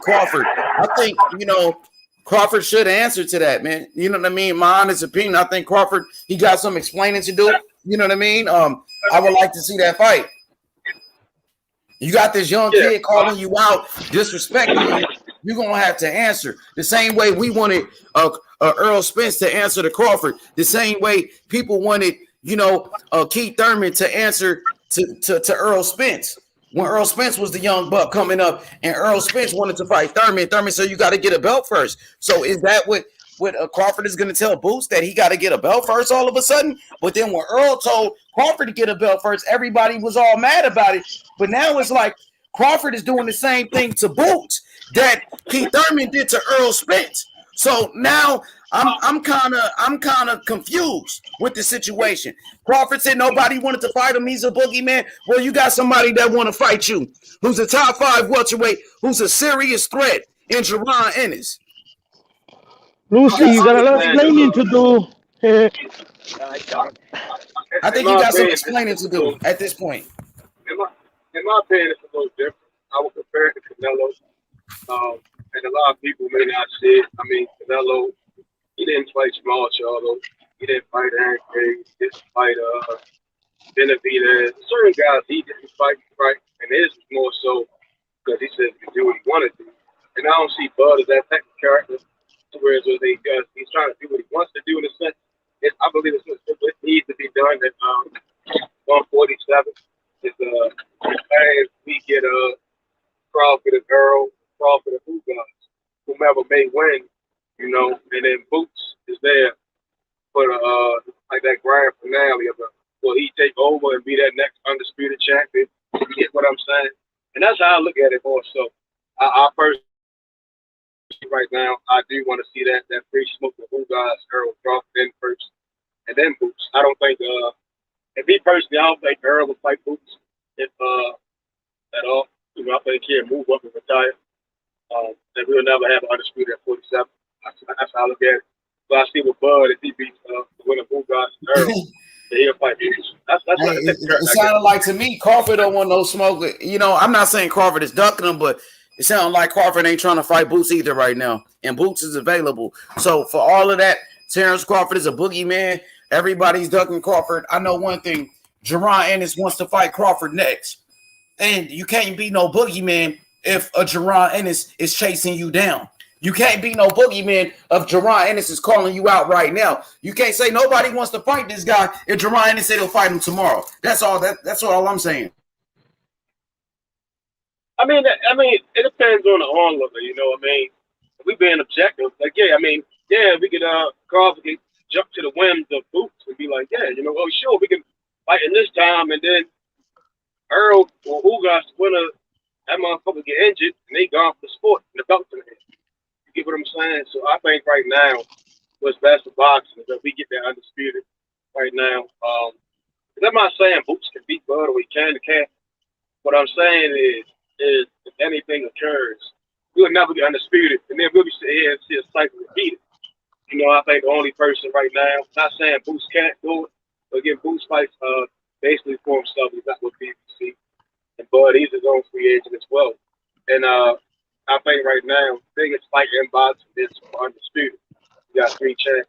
Crawford. I think Crawford should answer to that, man. You know what I mean? My honest opinion, I think Crawford, he got some explaining to do. You know what I mean? I would like to see that fight. You got this young kid calling you out, disrespecting you. You're going to have to answer. The same way we wanted Earl Spence to answer to Crawford. The same way people wanted, Keith Thurman to answer to Earl Spence. When Earl Spence was the young buck coming up and Earl Spence wanted to fight Thurman. Thurman said, you got to get a belt first. So is that what Crawford is going to tell Boots, that he got to get a belt first all of a sudden? But then when Earl told Crawford to get a belt first, everybody was all mad about it. But now it's like Crawford is doing the same thing to Boots that Keith Thurman did to Earl Spence. So now I'm kind of confused with the situation. Crawford said nobody wanted to fight him. He's a boogeyman. Well, you got somebody that want to fight you, who's a top 5 welterweight, who's a serious threat in Jerron Ennis. Lucy, you got a lot of explaining to do. I think you got some explaining to do at this point. In my opinion, it's a little different. I would compare it to Canelo. And a lot of people may not see it. I mean, Canelo, he didn't fight Jamal Charlo. He didn't fight Aaron Hayes. He didn't fight Benavidez. Certain guys he didn't fight, right? And his was more so because he said he could do what he wanted to. And I don't see Bud as that type of character. whereas he's trying to do what he wants to do in a sense. I believe it needs to be done at 147. It's as we get Crawford and Earl, Crawford and Ugas, whomever may win, and then Boots is there for like that grand finale of will he take over and be that next undisputed champion? You get what I'm saying? And that's how I look at it also. I personally right now I do want to see that free smoke with Ugas, Earl, Crawford in first, and then Boots. I don't think and me personally, I don't think Earl will fight Boots if at all. I think he'll move up and retire. And we'll never have an undisputed at 47. That's how I look at it. So I see with Bud if he beats the winner Ugas and Earl, then he'll fight Boots. That's what it sounded like to me Crawford don't want no smoke. I'm not saying Crawford is ducking him, but it sounds like Crawford ain't trying to fight Boots either right now, and Boots is available. So for all of that, Terrence Crawford is a boogeyman. Everybody's ducking Crawford. I know one thing: Jaron Ennis wants to fight Crawford next, and you can't be no boogeyman if a Jaron Ennis is chasing you down. You can't be no boogeyman if Jaron Ennis is calling you out right now. You can't say nobody wants to fight this guy if Jaron Ennis said he'll fight him tomorrow. That's all. That's all I'm saying. I mean, it depends on the onlooker. If we being objective, like we could Crawford could jump to the whims of Boots and be like, sure, we can fight in this time, and then Earl or Ugas winner, that motherfucker get injured and they gone for the sport and the belt's in the hand. You get what I'm saying? So I think right now what's best for boxing is that we get that undisputed right now. I'm not saying Boots can beat Bud or he can't. What I'm saying is if anything occurs, we'll never get undisputed, and then we'll be sitting here and see a cycle repeated. I think the only person right now, not saying Boots can't do it, but again, Boots fights basically for himself. He's not with BBC. And Bud, he's his own free agent as well. And I think right now, the biggest fight in boxing is for undisputed. You got 3 champions.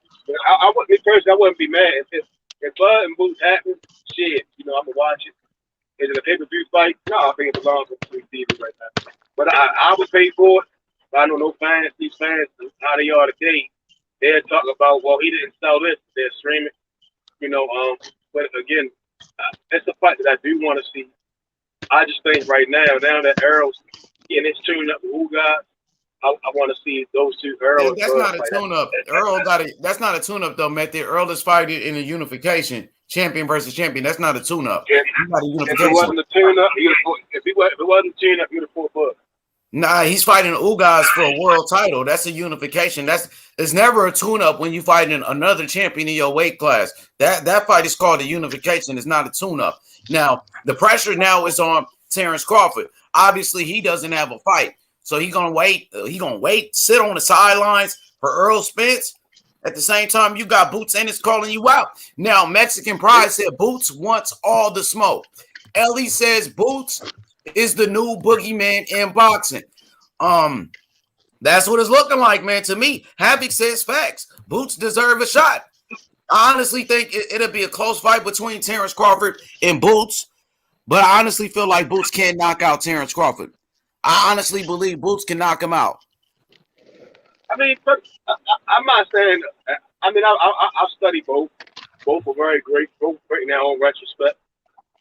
I wouldn't be mad if Bud and Boots happen. Shit, I'm gonna watch it. Is it a pay-per-view fight? No, I think it belongs on TV right now. But I would pay for it. I know no fans, these fans, how they are today. They're talking about, well, he didn't sell this. They're streaming, But again, it's a fight that I do want to see. I just think right now that Earl's getting his tune up with Ugas, I want to see those two Earl. That's not a tune-up. That's not a tune-up though, Method. Earl is fighting in a unification, champion versus champion. That's not a tune-up. Yeah. If it wasn't a tune-up, if it wasn't a tune-up, you'd have fought Bud. Nah, he's fighting Ugas for a world title. That's a unification. It's never a tune-up when you fighting another champion in your weight class. That fight is called a unification. It's not a tune-up. Now, the pressure now is on Terrence Crawford. Obviously, he doesn't have a fight. So he's gonna wait. Sit on the sidelines for Earl Spence. At the same time, you got Boots Ennis calling you out. Now, Mexican Pride said Boots wants all the smoke. Ellie says Boots is the new boogeyman in boxing. That's what it's looking like, man. To me, Havoc says facts. Boots deserve a shot. I honestly think it'll be a close fight between Terrence Crawford and Boots, but I honestly feel like Boots can't knock out Terrence Crawford. I honestly believe Boots can knock him out. I mean, I'm not saying. I mean, I study both. Both are very great. Both great in their own retrospect.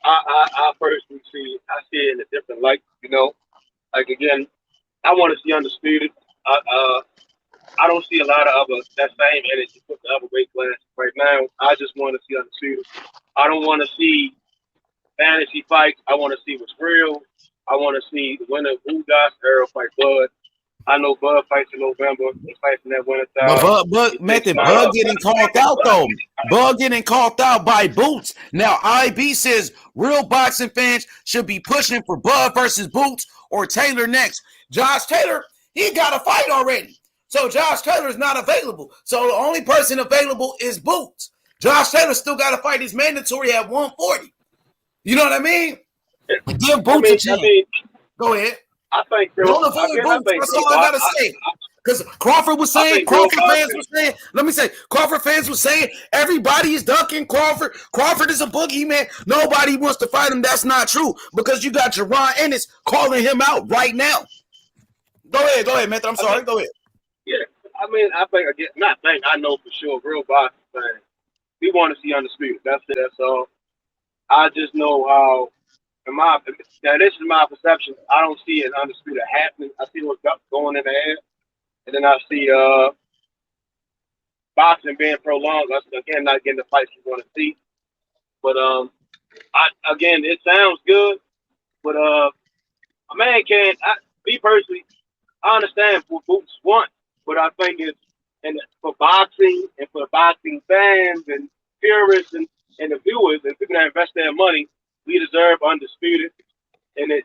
I personally see it in a different light. Like again, I want to see undisputed. I don't see a lot of that same energy put the other weight class right now. I just want to see undisputed. I don't want to see fantasy fights. I want to see what's real. I want to see the winner of Ugas, Earl fight Bud. I know Bud fights in November. He fights in that winter time. Bud getting called out though. Bud getting called out by Boots. Now IB says real boxing fans should be pushing for Bud versus Boots or Taylor next. Josh Taylor, he got a fight already. So Josh Taylor is not available. So the only person available is Boots. Josh Taylor still got to fight his mandatory at 140. You know what I mean? Give Boots a chance. Go ahead. I think that's all I gotta say. Because Crawford fans were saying everybody is ducking Crawford. Crawford is a boogeyman. Nobody wants to fight him. That's not true because you got Jaron Ennis calling him out right now. Go ahead, Method. I'm sorry. Go ahead. Yeah, I mean, I think again, not think I know for sure. Real boxing fans, we want to see undisputed. That's it. That's all. I just know how. Now this is my perception. I don't see an undisputed happening. I see what's going in the air, and then I see boxing being prolonged. Us again not getting the fights we want to see. But again, it sounds good. But a man can't. Me personally, I understand what Boots want, but I think it's for boxing and for boxing fans and purists and the viewers and people that invest their money, we deserve undisputed. And it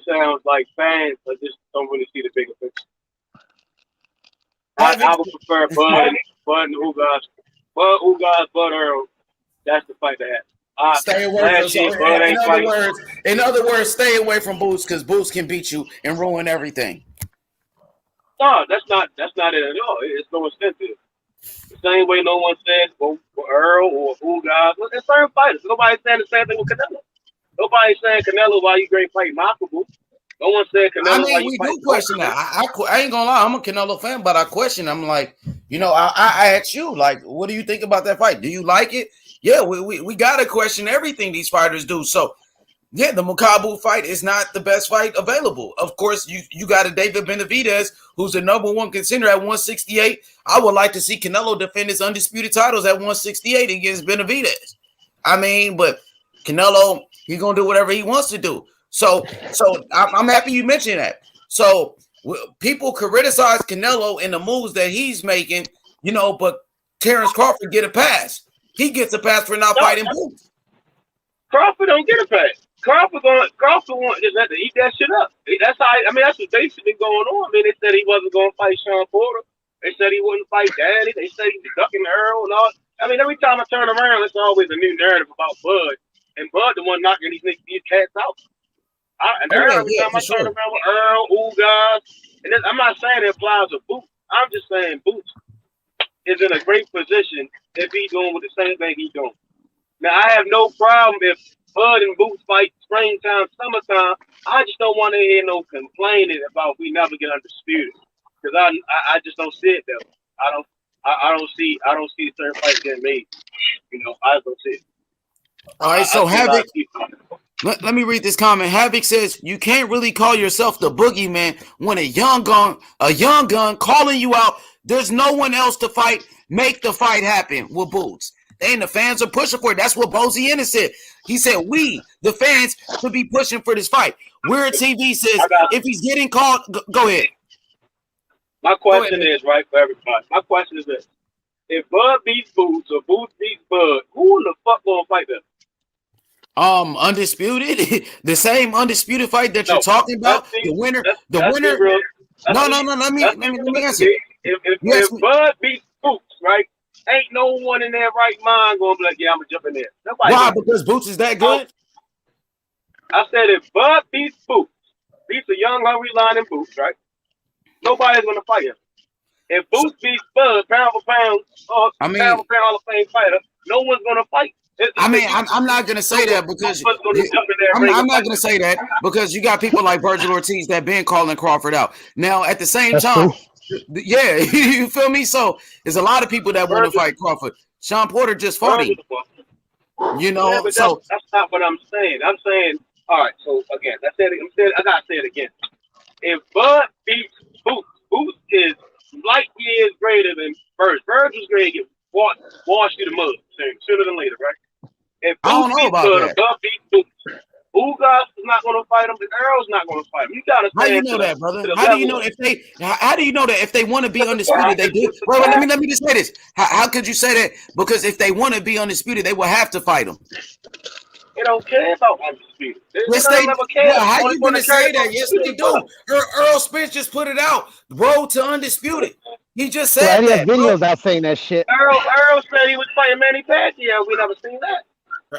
sounds like fans just don't really see the bigger picture. I would prefer Bud and Ugas, Bud Earl. That's the fight to have. Stay away from. In other words, stay away from Boots because Boots can beat you and ruin everything. No, that's not it at all. It's no incentive. The same way no one says for Earl or Ugas. It's certain fighters. Nobody's saying the same thing with Canelo. Nobody's saying Canelo why you great fight Malcolm. No one said Canelo. I mean, we do question that. I ain't gonna lie. I'm a Canelo fan, but I question. I'm like, I ask you, like, what do you think about that fight? Do you like it? Yeah, we gotta question everything these fighters do. So, yeah, the Makabu fight is not the best fight available. Of course, you got a David Benavidez, who's the number one contender at 168. I would like to see Canelo defend his undisputed titles at 168 against Benavidez. I mean, but Canelo, he's gonna do whatever he wants to do. So I'm happy you mentioned that. So people criticize Canelo in the moves that he's making, but Terrence Crawford get a pass. He gets a pass for not fighting Boots. Crawford don't get a pass. Crawford just have to eat that shit up. That's how. That's what's basically going on. They said he wasn't going to fight Sean Porter. They said he wouldn't fight Danny. They said he was ducking Earl and all. Every time I turn around, it's always a new narrative about Bud, and Bud the one knocking these cats out. Every time I turn around with Earl, Ugas, and I'm not saying it applies to Boots. I'm just saying Boots is in a great position if he's doing with the same thing he's doing. Now, I have no problem if Bud and Boots fight springtime, summertime. I just don't want to hear no complaining about we never get undisputed because I just don't see it there. I don't see certain fights getting made. I just don't see it. All right, so Havoc. Let me read this comment. Havoc says you can't really call yourself the boogeyman when a young gun calling you out. There's no one else to fight. Make the fight happen with Boots. And the fans are pushing for it. That's what Bozy Ennis said. He said, we, the fans, should be pushing for this fight. Weird TV says, if he's getting called, go ahead. My question is, right, for everybody. My question is this. If Bud beats Boots or Boots beats Bud, who in the fuck gonna fight them? Undisputed? The same undisputed fight that you're talking about? The winner? Let me answer. If Bud beats Boots, right? Ain't no one in their right mind going to be like, yeah, I'm going to jump in there. Why? Because Boots is that good? I said if Bud beats Boots, beats a young, hungry line in Boots, right? Nobody's going to fight him. If Boots beats Bud, pound for pound, Hall of Fame fighter, no one's going to fight. I'm not going to say that because I'm not going to say that because you got people like Virgil Ortiz that been calling Crawford out. Now, at the same time, yeah, you feel me? So there's a lot of people that want to fight Crawford. Sean Porter just fought him. That's not what I'm saying. I'm saying, all right. So again, I gotta say it again. If Bud beats Boots, Boots is light years greater than Virgil. Virgil's going to get washed through the mud sooner than later, right? If Boots beats Bud, Bud beats Boots. Ugas is not going to fight him. The Earl's not going to fight him. You got to. How do you know that, brother? How do you know if they want to be undisputed, they do? Bro, let me just say this. How could you say that? Because if they want to be undisputed, they will have to fight them. They don't care about undisputed. How you going to say that? Yes, they do. Earl Spence just put it out. Road to undisputed. He just said that. Videos out saying that shit. Earl said he was fighting Manny Pacquiao. We never seen that.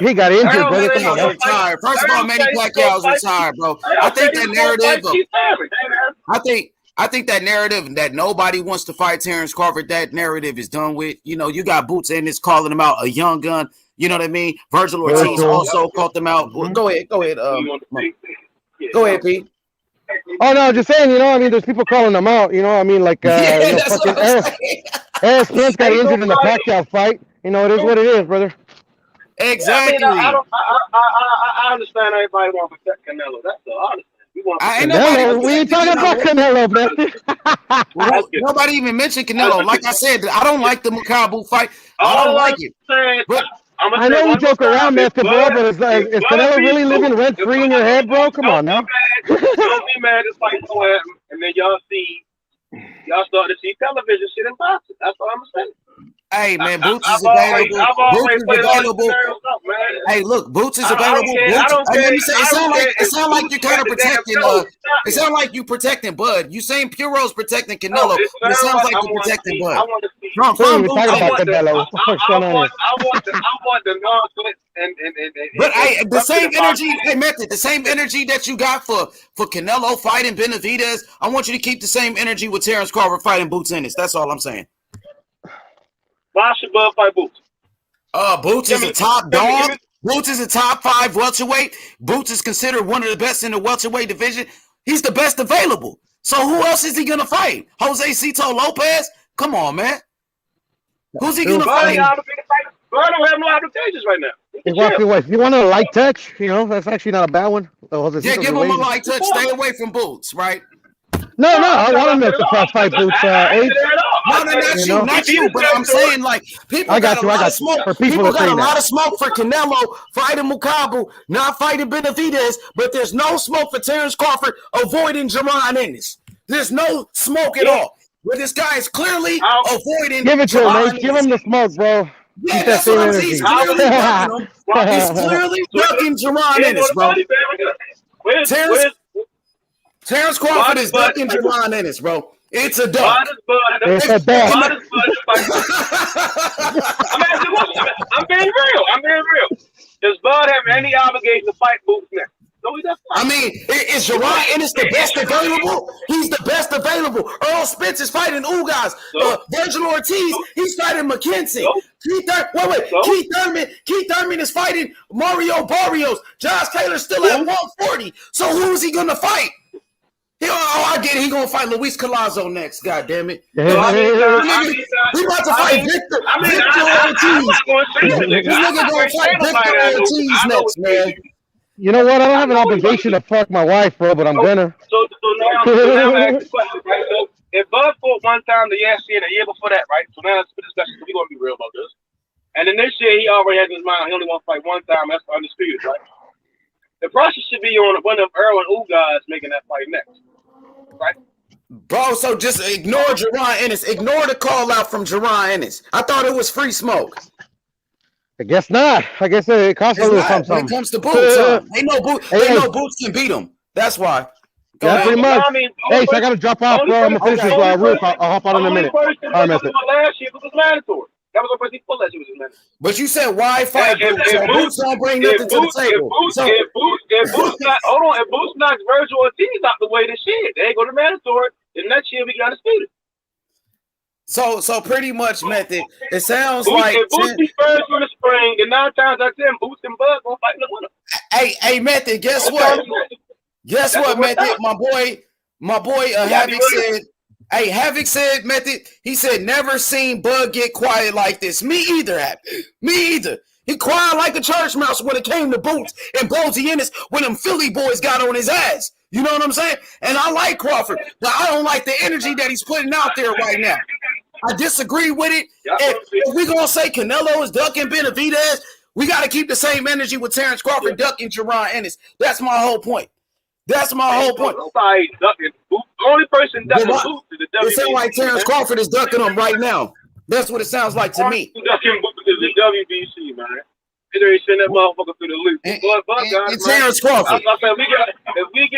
He got injured, brother. Come on, retired. First of all, Manny Pacquiao's retired, bro. I think that narrative. I think that narrative that nobody wants to fight Terrence Crawford. That narrative is done with. You got Boots in this calling him out a young gun. You know what I mean? Virgil Ortiz also called them out. Go ahead. Go ahead, Pete. Oh no, just saying, I mean, there's people calling them out, I mean, like, Yeah, that's fucking what I'm saying. Harris Spence got Ain't injured in the nobody. Pacquiao fight. It is what it is, brother. Yeah, I mean, I Exactly. don't. I understand everybody want to protect Canelo. That's the honest. We want to I ain't protect nobody Canelo, we ain't protecting talking about Canelo. Canelo, man. That's good. Nobody even mentioned That's Canelo. good. Like I said, I don't like the Makabu fight. I don't All like I'm it. saying, But I'm gonna I say know we one more joke time. around, Master, bro, but If is Bud Canelo beat really living Boots, rent if free in Bud your beat head, bro? Boots, Come on now. don't be mad. This fight gonna happen, and then y'all start to see television shit in boxing. That's all I'm saying. hey, man, Boots is I've always, available. I've Boots always is played all the available. scenarios up, man. Hey, look, Boots is I don't available. care. I Boots. don't Hey, let care. me say, I don't care it if sound like Boots you're got kind of the damn protecting. belt. Stop It me. sound like you protecting Bud. You saying Puro's protecting No, Canelo, it but it sounds sounds like like I you're want to protecting see. Bud. I want to see. We ain't From even talking Boots I about in it. want the. Canelo. What the fuck's going on here? I want the nonsense But and the something same about energy, hey, Method, the same energy that you got for Canelo fighting Benavidez, I want you to keep the same energy with Terrence Crawford fighting Boots Ennis. That's all I'm saying. why should Bud fight Boots? Boots Give is me, a top give me, give dog. me. Boots is a top 5 welterweight. Boots is considered one of the best in the welterweight division. He's the best available. So who else is he gonna fight? Jose Cito Lopez? Come on, man. Who's he True. gonna Bud I ain't fight? mean, obligated to fight. Bud don't have no obligations right now. He can if what chill. if you want a light touch, that's actually not a bad one. Yeah, Josecito's give your him a ways. light touch. Stay away from Boots, right? No, no, I'm I not want gonna him say to no. fight Boots. I ain't say H, that at all. I No, said you know, he not beat you. his But man I'm to it. saying, like, people I got got a you. I lot of got you. smoke. For people People got a agreeing that. lot of smoke for Canelo fighting Mukabu, not fighting Benavidez, but there's no smoke for Terrence Crawford avoiding Jaron Ennis. There's no smoke at Yeah. all. Where this guy is clearly How avoiding Give it to him, Jaron H. Give Ennis. him the smoke, bro. Yeah, Keep that that's what same I'm saying. He's energy. how was clearly ducking him. why? He's clearly So ducking Jaron here go Ennis, the bro. money, baby. Terrence Where's Terrence why Crawford does is Bud ducking fight Boots? Jaron Ennis, bro. It's a Why duck. does Bud It's a duck. why does Bud fight Boots? I'm asking a question. I'm being real. I'm being real. Does Bud have any obligation to fight Boots next? No, he doesn't. I mean, is Jaron Ennis the best available? He's the best available. Earl Spence is fighting Ugas. So, Virgil Ortiz, he's fighting McKenzie. so, so, Keith Thurman is fighting Mario Barrios. Josh Taylor's still at who? 140. So who's he gonna fight? I get it. He gonna fight Luis Collazo next. God damn it. So how many times? We about to I fight mean, Victor I'm Ortiz. not going to say that, nigga. This I'm nigga not gonna going to say fight nobody Victor that Ortiz I know next, it's crazy. man. You know what? I don't I have an know what he about to obligation do. to fuck my wife, bro, but I'm gonna. So now I'm asking the question, right? So if Bud fought one time the last year and the year before that, right? So now let's put this discussion. We're gonna be real about this. And then this year he already has in his mind he only wants to fight one time. That's undisputed, right? The process should be on one of Earl and U guys making that fight next, right? Bro, so just ignore Jaron Ennis. Ignore the call out from Jaron Ennis. I thought it was free smoke. I guess not. I guess it costs a It's little not when it something. comes to Boots, huh? They know Hey, Boots can beat him. That's why. Go yeah, ahead. pretty much. I mean, Hey, so I gotta drop off, bro. I'm gonna finish this roof. I'll hop on in a only minute. person All right, that was method. last year was mandatory. That was the person he pulled last year was mandatory. But you said why fight If Boots? So Boots don't bring nothing to the table. If Boots not hold on, if Boots knocks Virgil Ortiz out the way this year, they ain't go to mandatory. Then next year we got to speed it. So pretty much, Method. It sounds Boots, like if Boots be first in the spring, then 9 times out of 10, Boots and Bud gonna fight in the winter. hey, Method. Guess That's what, what's Method? up. My boy, Havoc said. Hey, Havoc said, Method. He said, never seen Bud get quiet like this. Me either, Havoc. Me either. He cried like a church mouse when it came to Boots and Bozy Ennis when them Philly boys got on his ass. You know what I'm saying? And I like Crawford, but I don't like the energy that he's putting out there right now. I disagree with it. If we're going to say Canelo is ducking Benavidez, we got to keep the same energy with Terrence Crawford ducking Jaron Ennis. That's my whole point. That's my whole point. Nobody ducking Boots. The only person ducking Boots is the WBC. It sounds like Terrence Crawford is ducking him right now. That's what it sounds like to me. Ducking Boots is the WBC, man. They already send that motherfucker through the loop. And Guys, Terrence Crawford. If we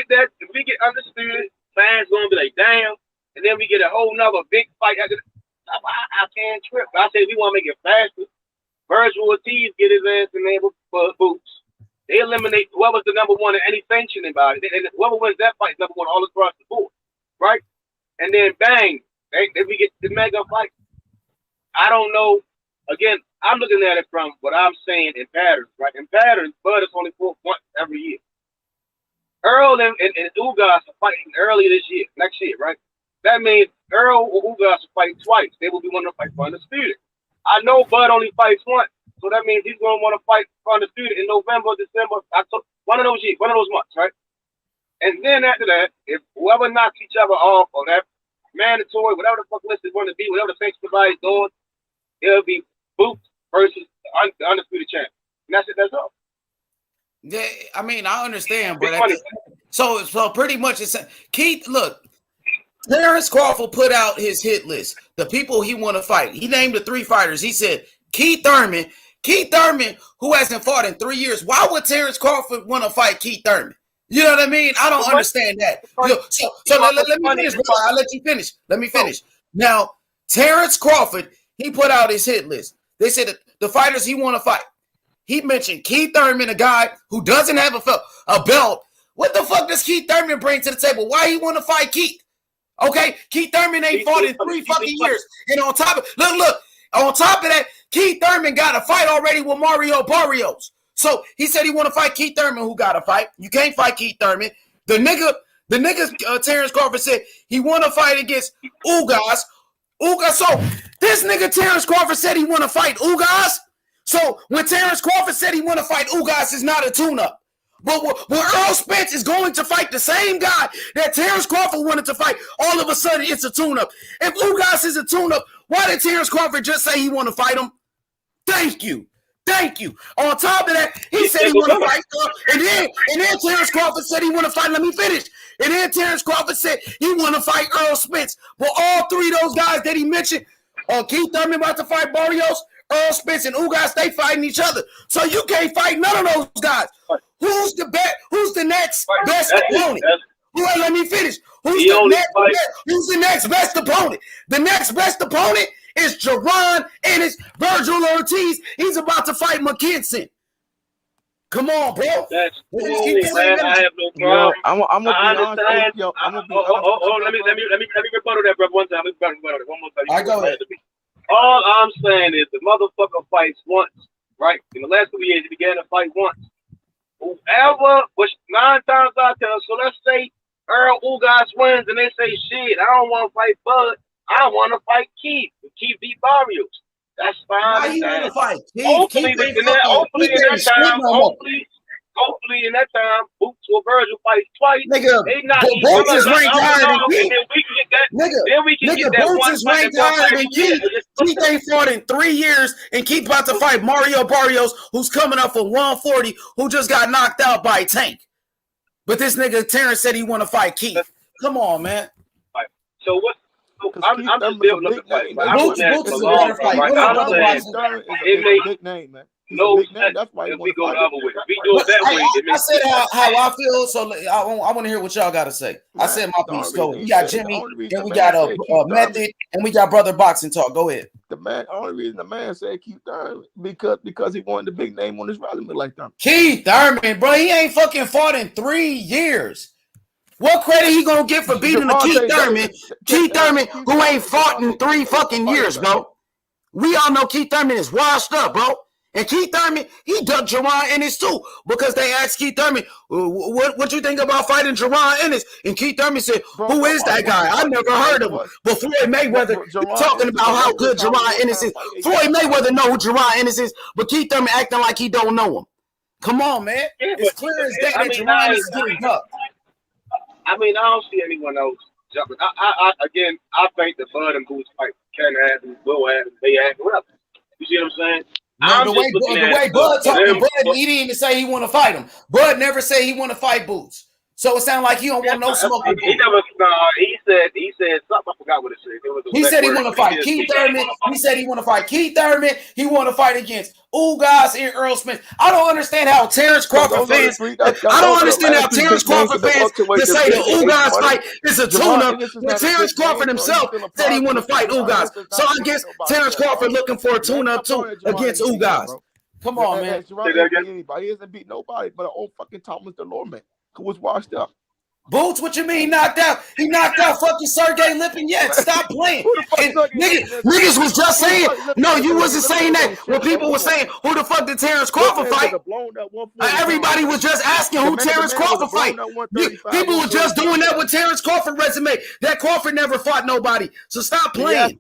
get undisputed, fans gonna be like, damn. And then we get a whole nother big fight. I can't trip. I say we want to make it faster. Virgil Ortiz get his ass in there for Boots. They eliminate whoever's the number one in any sanctioning body. Whoever wins that fight is number one all across the board, right? And then bang, we get the mega fight. I don't know. Again, I'm looking at it from what I'm saying in patterns, right? In patterns, Bud is only fought once every year. Earl and Ugas are fighting early next year, right? That means Earl or Ugas will fight twice. They will be wanting to fight for undisputed. I know Bud only fights once, so that means he's going to want to fight for undisputed in November, December, October, one of those months, right? And then after that, if whoever knocks each other off on that mandatory, whatever the fuck list is going to be, whatever the sanctions provides doing, it'll be Boots versus the undisputed champ. And that's it. That's all. Yeah, I mean, I understand, but so pretty much it's Keith. Look, Terrence Crawford put out his hit list, the people he want to fight. He named the 3 fighters. He said Keith Thurman, who hasn't fought in 3 years. Why would Terrence Crawford want to fight Keith Thurman? You know what I mean? I don't understand that. So let me finish, bro. I'll let you finish. Let me finish. Now, Terrence Crawford, he put out his hit list. They said the fighters he want to fight. He mentioned Keith Thurman, a guy who doesn't have a belt. What the fuck does Keith Thurman bring to the table? Why he want to fight Keith? Okay, Keith Thurman ain't fought in 3 fucking years. And on top of that, Keith Thurman got a fight already with Mario Barrios. So he said he want to fight Keith Thurman, who got a fight. You can't fight Keith Thurman. The nigga Terrence Crawford said he want to fight against Ugas. So this nigga Terrence Crawford said he want to fight Ugas. So when Terrence Crawford said he want to fight Ugas, is not a tune-up. But when Earl Spence is going to fight the same guy that Terrence Crawford wanted to fight, all of a sudden it's a tune-up. If Ugas is a tune-up, why did Terrence Crawford just say he want to fight him? Thank you. On top of that, he said he want to fight, and then Terrence Crawford said he want to fight. Let me finish. And then Terrence Crawford said he want to fight Earl Spence. But all 3 of those guys that he mentioned, Keith Thurman about to fight Barrios, Earl Spence and Ugas, they fighting each other. So you can't fight none of those guys. Who's the next best opponent? Let me finish. Who's the next best opponent? The next best opponent is Jerron Ennis, Virgil Ortiz. He's about to fight McKinson. Come on, bro. That's cool, man. I have no problem. I'm gonna be honest. Let me rebuttal that, brother. One time. One more time. I go ahead. All I'm saying is the motherfucker fights once, right? In the last 2 years, he began to fight once. Whoever, which 9 times out of 10, so let's say Earl Ugas wins and they say, shit, I don't want to fight Bud. I want to fight Keith. Keith beat Barrios. That's fine. Why he want to fight Keith? Hopefully in that time, Boots or Virgil fight twice. Nigga, Boots is ranked higher than Keith. Nigga, Boots is ranked higher than Keith. Keith ain't fought in 3 years, and Keith about to fight Mario Barrios, who's coming up for 140, who just got knocked out by Tank. But this nigga Terrence said he want to fight Keith. Come on, man. So what? I'm just building up the fight. Boots is a better fight. It makes big name, man. No sense. That's why we go the other way. We do it that way. I said how I feel, so I want to hear what y'all got to say. I said my piece. Go ahead. We got Jimmy, then we got a Method, and we got Brother Boxing Talk. Go ahead. The only reason the man said Keith Thurman because he wanted the big name on his resume like that. Keith Thurman, bro, he ain't fucking fought in 3 years. What credit he gonna get for beating the Keith Thurman? Keith Thurman, who ain't fought in 3 fucking years, bro. We all know Keith Thurman is washed up, bro. And Keith Thurman, he ducked Jerron Ennis too, because they asked Keith Thurman, what you think about fighting Jerron Ennis? And Keith Thurman said, who is that guy? I never heard of him. But Floyd Mayweather talking about how good Jerron Ennis is. Floyd Mayweather know who Jerron Ennis is, but Keith Thurman acting like he don't know him. Come on, man. It's clear as day that Jerron is getting ducked. I mean, I don't see anyone else jumping. I think the Bud and Boots fight can happen, will happen, may happen, whatever. You see what I'm saying? No, the way Bud talking, Bud, he didn't even say he want to fight him. Bud never said he want to fight Boots. So it sounds like he don't want no smoke with Boots. He said something. I forgot what it said. He said he want to fight Keith Thurman. He said he want to fight Keith Thurman. He want to fight against Ugas and Earl Smith. I don't understand how Terrence Crawford fans. I don't understand how Terrence Crawford fans to say the Ugas fight is a tune-up. But Terrence Crawford himself said he want to fight Ugas. So I guess Terrence Crawford looking for a tune-up too against Ugas. Come on, man. He hasn't beat nobody but an old fucking Thomas DeLore man who was washed up. Boots, what you mean knocked out? He knocked out fucking Sergey Lipinets. Stop playing. Niggas was just saying. No, you wasn't saying that. When people were saying, who the fuck did Terrence Crawford fight? Everybody was just asking who Terrence Crawford fight. People were just doing that with Terrence Crawford resume. That Crawford never fought nobody. So stop playing. I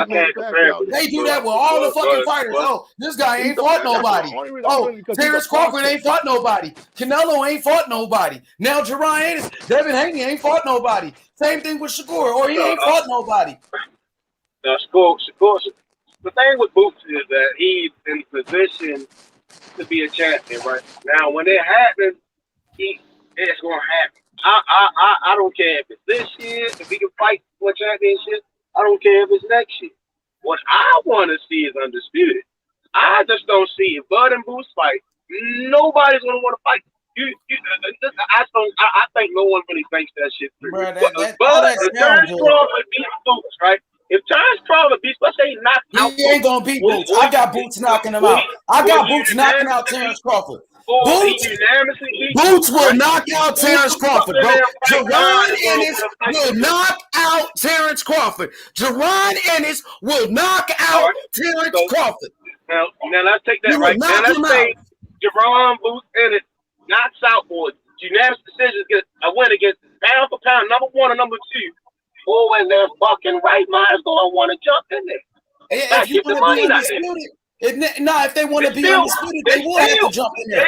can't compare. They do that with all the fucking fighters. Oh, this guy ain't fought nobody. Oh, Terrence Crawford ain't fought nobody. Canelo ain't fought nobody. Now Jerron Ennis, Devin Haney ain't fought nobody. Same thing with Shakur, or he ain't fought nobody. Now, Shakur, the thing with Boots is that he's in position to be a champion, right? Now, when it happens, it's gonna happen. I don't care if it's this year, if he can fight for a championship. I don't care if it's next year. What I want to see is undisputed. I just don't see if Bud and Boots fight. Nobody's gonna want to fight. I think no one really thinks that shit through. Bro, But if Terrence Crawford beats Boots, right? If Terrence Crawford beats, let's say he knocks out, he ain't gonna beat Boots. I got Boots knocking him out. I got Boots knocking out Terrence Crawford. Boots will knock out Terrence Crawford, bro. Jerron Ennis will knock out Terrence Crawford. Jerron Ennis will knock out Terrence Crawford. Now let's take that right. Now let's say Jerron Boots Ennis knocks out or unanimous decisions get a win against pound for pound number 1 or number 2. Oh, and they're fucking right minds going to want to jump in there. If you want to be undisputed, if they want to be undisputed, they will have to jump in there.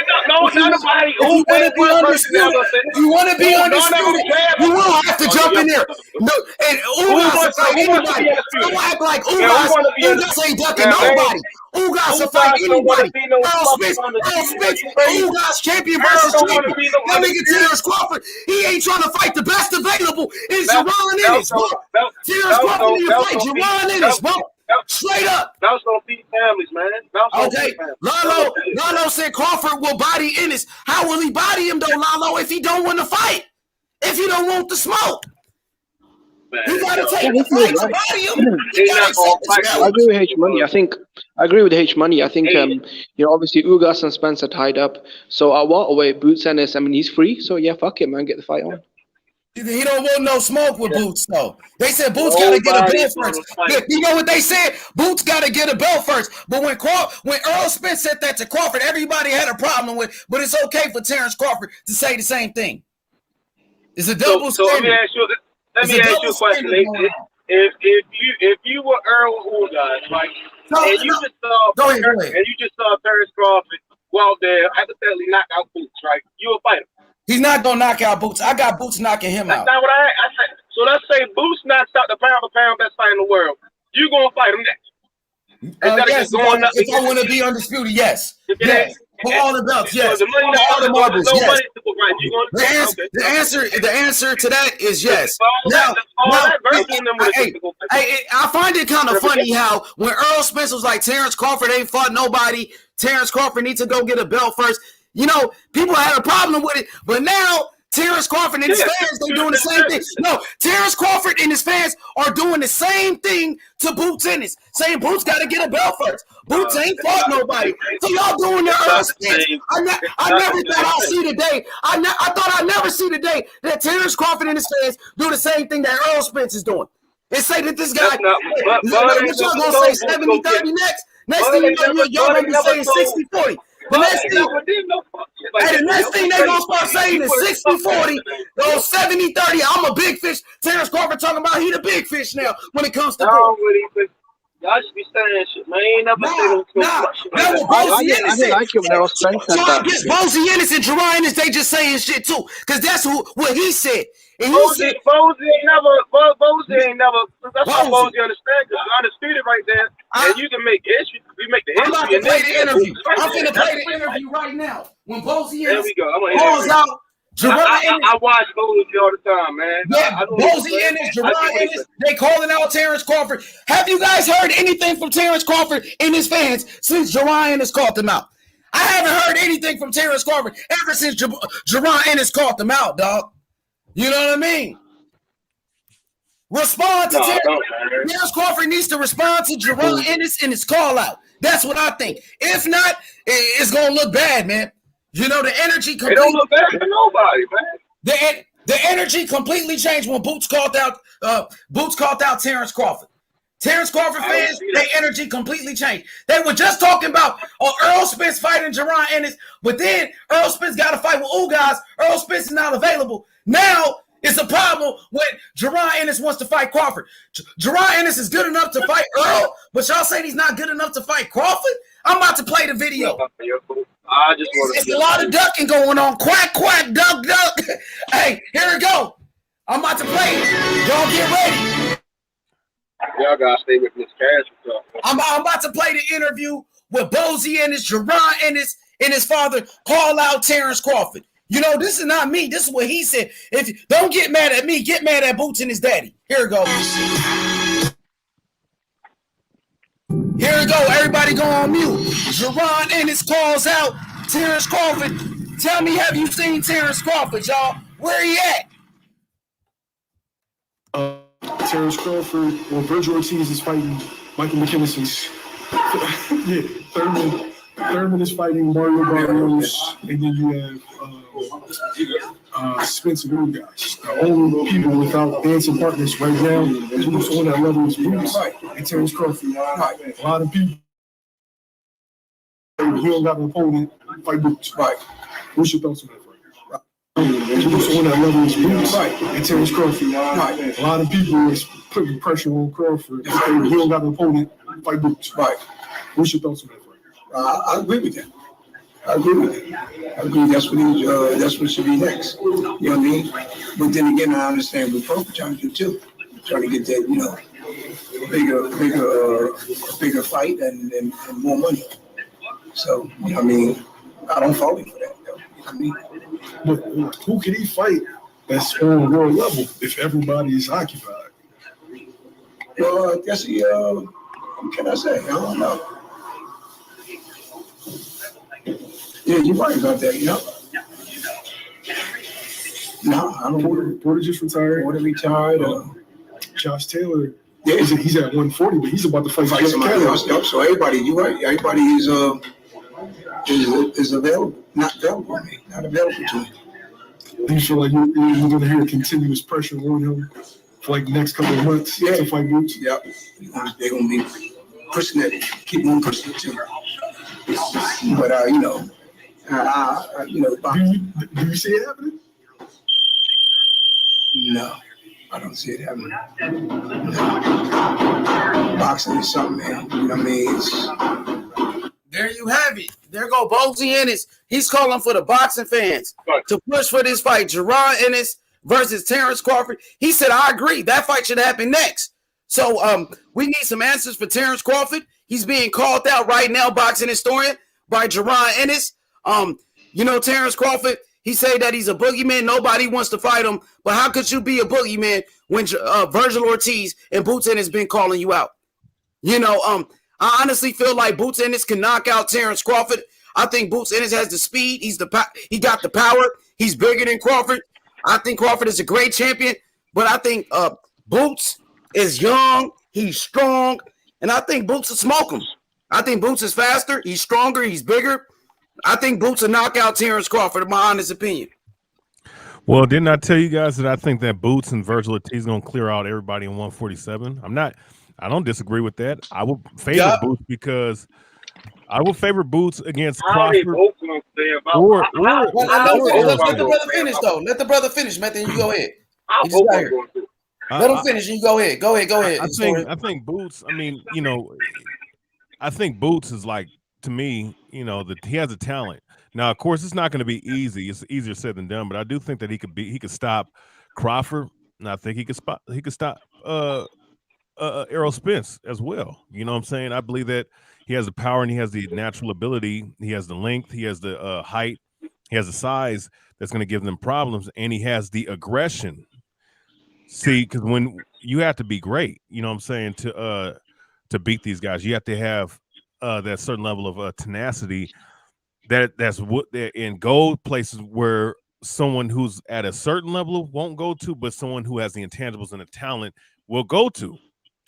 You want to be undisputed, you will have to jump in there. No, and Ugas fight anybody. Don't act like Ugas ain't ducking nobody. Ugas will fight anybody. Earl Spence, Ugas champion versus champion. That nigga Terrence Crawford, he ain't trying to fight the best available. It's Jerron Ennis, bro. Terrence Crawford need to fight Jerron Ennis, bro. Straight up. That's gonna feed families, man. Okay. Lalo said Crawford will body Ennis. How will he body him though, Lalo, if he don't want to fight? If he don't want the smoke? He gotta take the fight to body him. I agree with H Money. I agree with H Money. I think obviously Ugas and Spence are tied up. So I walk away. Boots Ennis, I mean he's free. So yeah, fuck it, man. Get the fight on. He don't want no smoke with Boots, though. They said Boots got to get a belt first. You know what they said? Boots got to get a belt first. But when Earl Spence said that to Crawford, everybody had a problem with. But it's okay for Terrence Crawford to say the same thing. It's a double standard. Let me ask you a question. If you were Earl Ugas, right, and you just saw Terrence Crawford go out there hypothetically knock out Boots, right? You would fight him. He's not gonna knock out Boots. I got Boots knocking him out. That's not what I said. So let's say Boots knocks out the pound for pound best fight in the world. You gonna fight him next? Yes. If I want to be undisputed, yes. Yes. For all the belts, yes. For all the marbles, yes. The answer to that is yes. Now, I find it kind of funny how when Earl Spence was like, Terrence Crawford ain't fought nobody. Terrence Crawford needs to go get a belt first. You know, people had a problem with it, but now Terrence Crawford and his fans, they're doing the same thing. No, Terrence Crawford and his fans are doing the same thing to Boots Ennis, saying Boots got to get a belt first. Boots ain't fought nobody. So y'all doing the Earl Spence. I never thought I'd see the day. I thought I'd never see the day that Terrence Crawford and his fans do the same thing that Earl Spence is doing. And say that this guy, y'all going to say 70-30 next? Next thing you know, y'all going to be saying 60-40. The next thing they're going to start saying is 60-40, or 70-30. I'm a big fish. Terrence Crawford talking about he the big fish now when it comes to y'all should be saying shit, man. Ain't never That's what Bozy Ennis said. Bozy Ennis and Jerron Ennis, they just saying shit too. Because that's what he said. And Bozy ain't never. That's why Bozy understand, because undisputed right there. And you can make history. You make the history. I'm about to play the interview. I'm going to play the interview right now. When Bozy Ennis calls out Jerron Ennis. I watch Bozy all the time, man. Yeah, Bozy Ennis, Jerron Ennis, they calling out Terrence Crawford. Have you guys heard anything from Terrence Crawford and his fans since Jerron Ennis called them out? I haven't heard anything from Terrence Crawford ever since Jerron Ennis called them out, dog. You know what I mean? Respond to Terrence Crawford needs to respond to Jerron Ennis and his call out. That's what I think. If not, it's gonna look bad, man. You know, the energy They don't look better than nobody, man. The energy completely changed when Boots called out Terrence Crawford. Terrence Crawford fans, their energy completely changed. They were just talking about Earl Spence fighting Jerron Ennis, but then Earl Spence got to fight with Ugas. Earl Spence is not available. Now it's a problem when Jerron Ennis wants to fight Crawford. Jerron Ennis is good enough to fight Earl, but y'all saying he's not good enough to fight Crawford? I'm about to play the video. I just want to. It's a lot of ducking going on. Quack, quack, duck, duck. Hey, here we go. I'm about to play it. Y'all get ready. Y'all gotta stay with Miss Cash. I'm about to play the interview with Bozy Ennis, Jerron Ennis, and his father call out Terrence Crawford. You know, this is not me. This is what he said. If don't get mad at me, get mad at Boots and his daddy. Here we go. Here we go. Everybody go on mute. Jerron Ennis calls out Terrence Crawford. Tell me, have you seen Terrence Crawford, y'all? Where he at? Terrence Crawford, well, Virgil Ortiz is fighting Michael McKinnison. Yeah, Thurman is fighting Mario Barrios, and then you have Spencer Ugas. The only people without dancing partners right now who's on that level is Boots and Terrence Crawford. A lot of people. He don't got an opponent, fight Boots. Right. What's your thoughts on that? Who's on that level is Boots and Terrence Crawford. A lot of people is putting pressure on Crawford. He don't got an opponent, fight Boots. Right. What's your thoughts on that? I agree with that. I agree that's what should be next. You know what I mean? But then again, I understand what Crawford trying to do too. Trying to get that, you know, bigger fight and more money. So, you know what I mean? I don't fault him for that, though. You know what I mean? But who can he fight that's on world level if everybody is occupied? Well, I guess what can I say? I don't know. Yeah, you're right about that, you know? No, I don't. Porter just retired. Porter retired. Josh Taylor, yeah, he's at 140, but he's about to fight somebody else. So everybody, you're right. Everybody is available. Not available to me. Not available to me. Do you feel like you're going to hear continuous pressure on him for like the next couple of months to fight Boots? Yeah, they're going to be pushing it, keep on pushing it too. But you know, do you see it happening? No, I don't see it happening. No. Boxing is something, man. You know what I mean? There you have it. There go Bozy Ennis. He's calling for the boxing fans to push for this fight. Jerron Ennis versus Terrence Crawford. He said, I agree. That fight should happen next. So we need some answers for Terrence Crawford. He's being called out right now, boxing historian, by Jerron Ennis. You know, Terrence Crawford, he said that he's a boogeyman. Nobody wants to fight him. But how could you be a boogeyman when Virgil Ortiz and Boots Ennis been calling you out? You know, I honestly feel like Boots Ennis can knock out Terrence Crawford. I think Boots Ennis has the speed. He got the power. He's bigger than Crawford. I think Crawford is a great champion, but I think Boots is young. He's strong, and I think Boots will smoke him. I think Boots is faster. He's stronger. He's bigger. I think Boots will knock out Terrence Crawford, in my honest opinion. Well, didn't I tell you guys that I think that Boots and Virgil Ortiz going to clear out everybody in 147? I don't disagree with that. I would favor Boots because I would favor Boots against Crawford. Let the brother finish, though. Let the brother finish, man. Then you go ahead. Let him finish. You go ahead. Go ahead. I think Boots. I mean, you know, I think Boots is like, to me, you know, that he has a talent. Now, of course, it's not going to be easy. It's easier said than done. But I do think that he could stop Crawford, and I think he could stop Errol Spence as well. You know what I'm saying? I believe that he has the power and he has the natural ability. He has the length. He has the height. He has the size that's going to give them problems, and he has the aggression. See, because when you have to be great, you know what I'm saying, to beat these guys, you have to have that certain level of tenacity. That's what they're in gold places where someone who's at a certain level won't go to, but someone who has the intangibles and the talent will go to.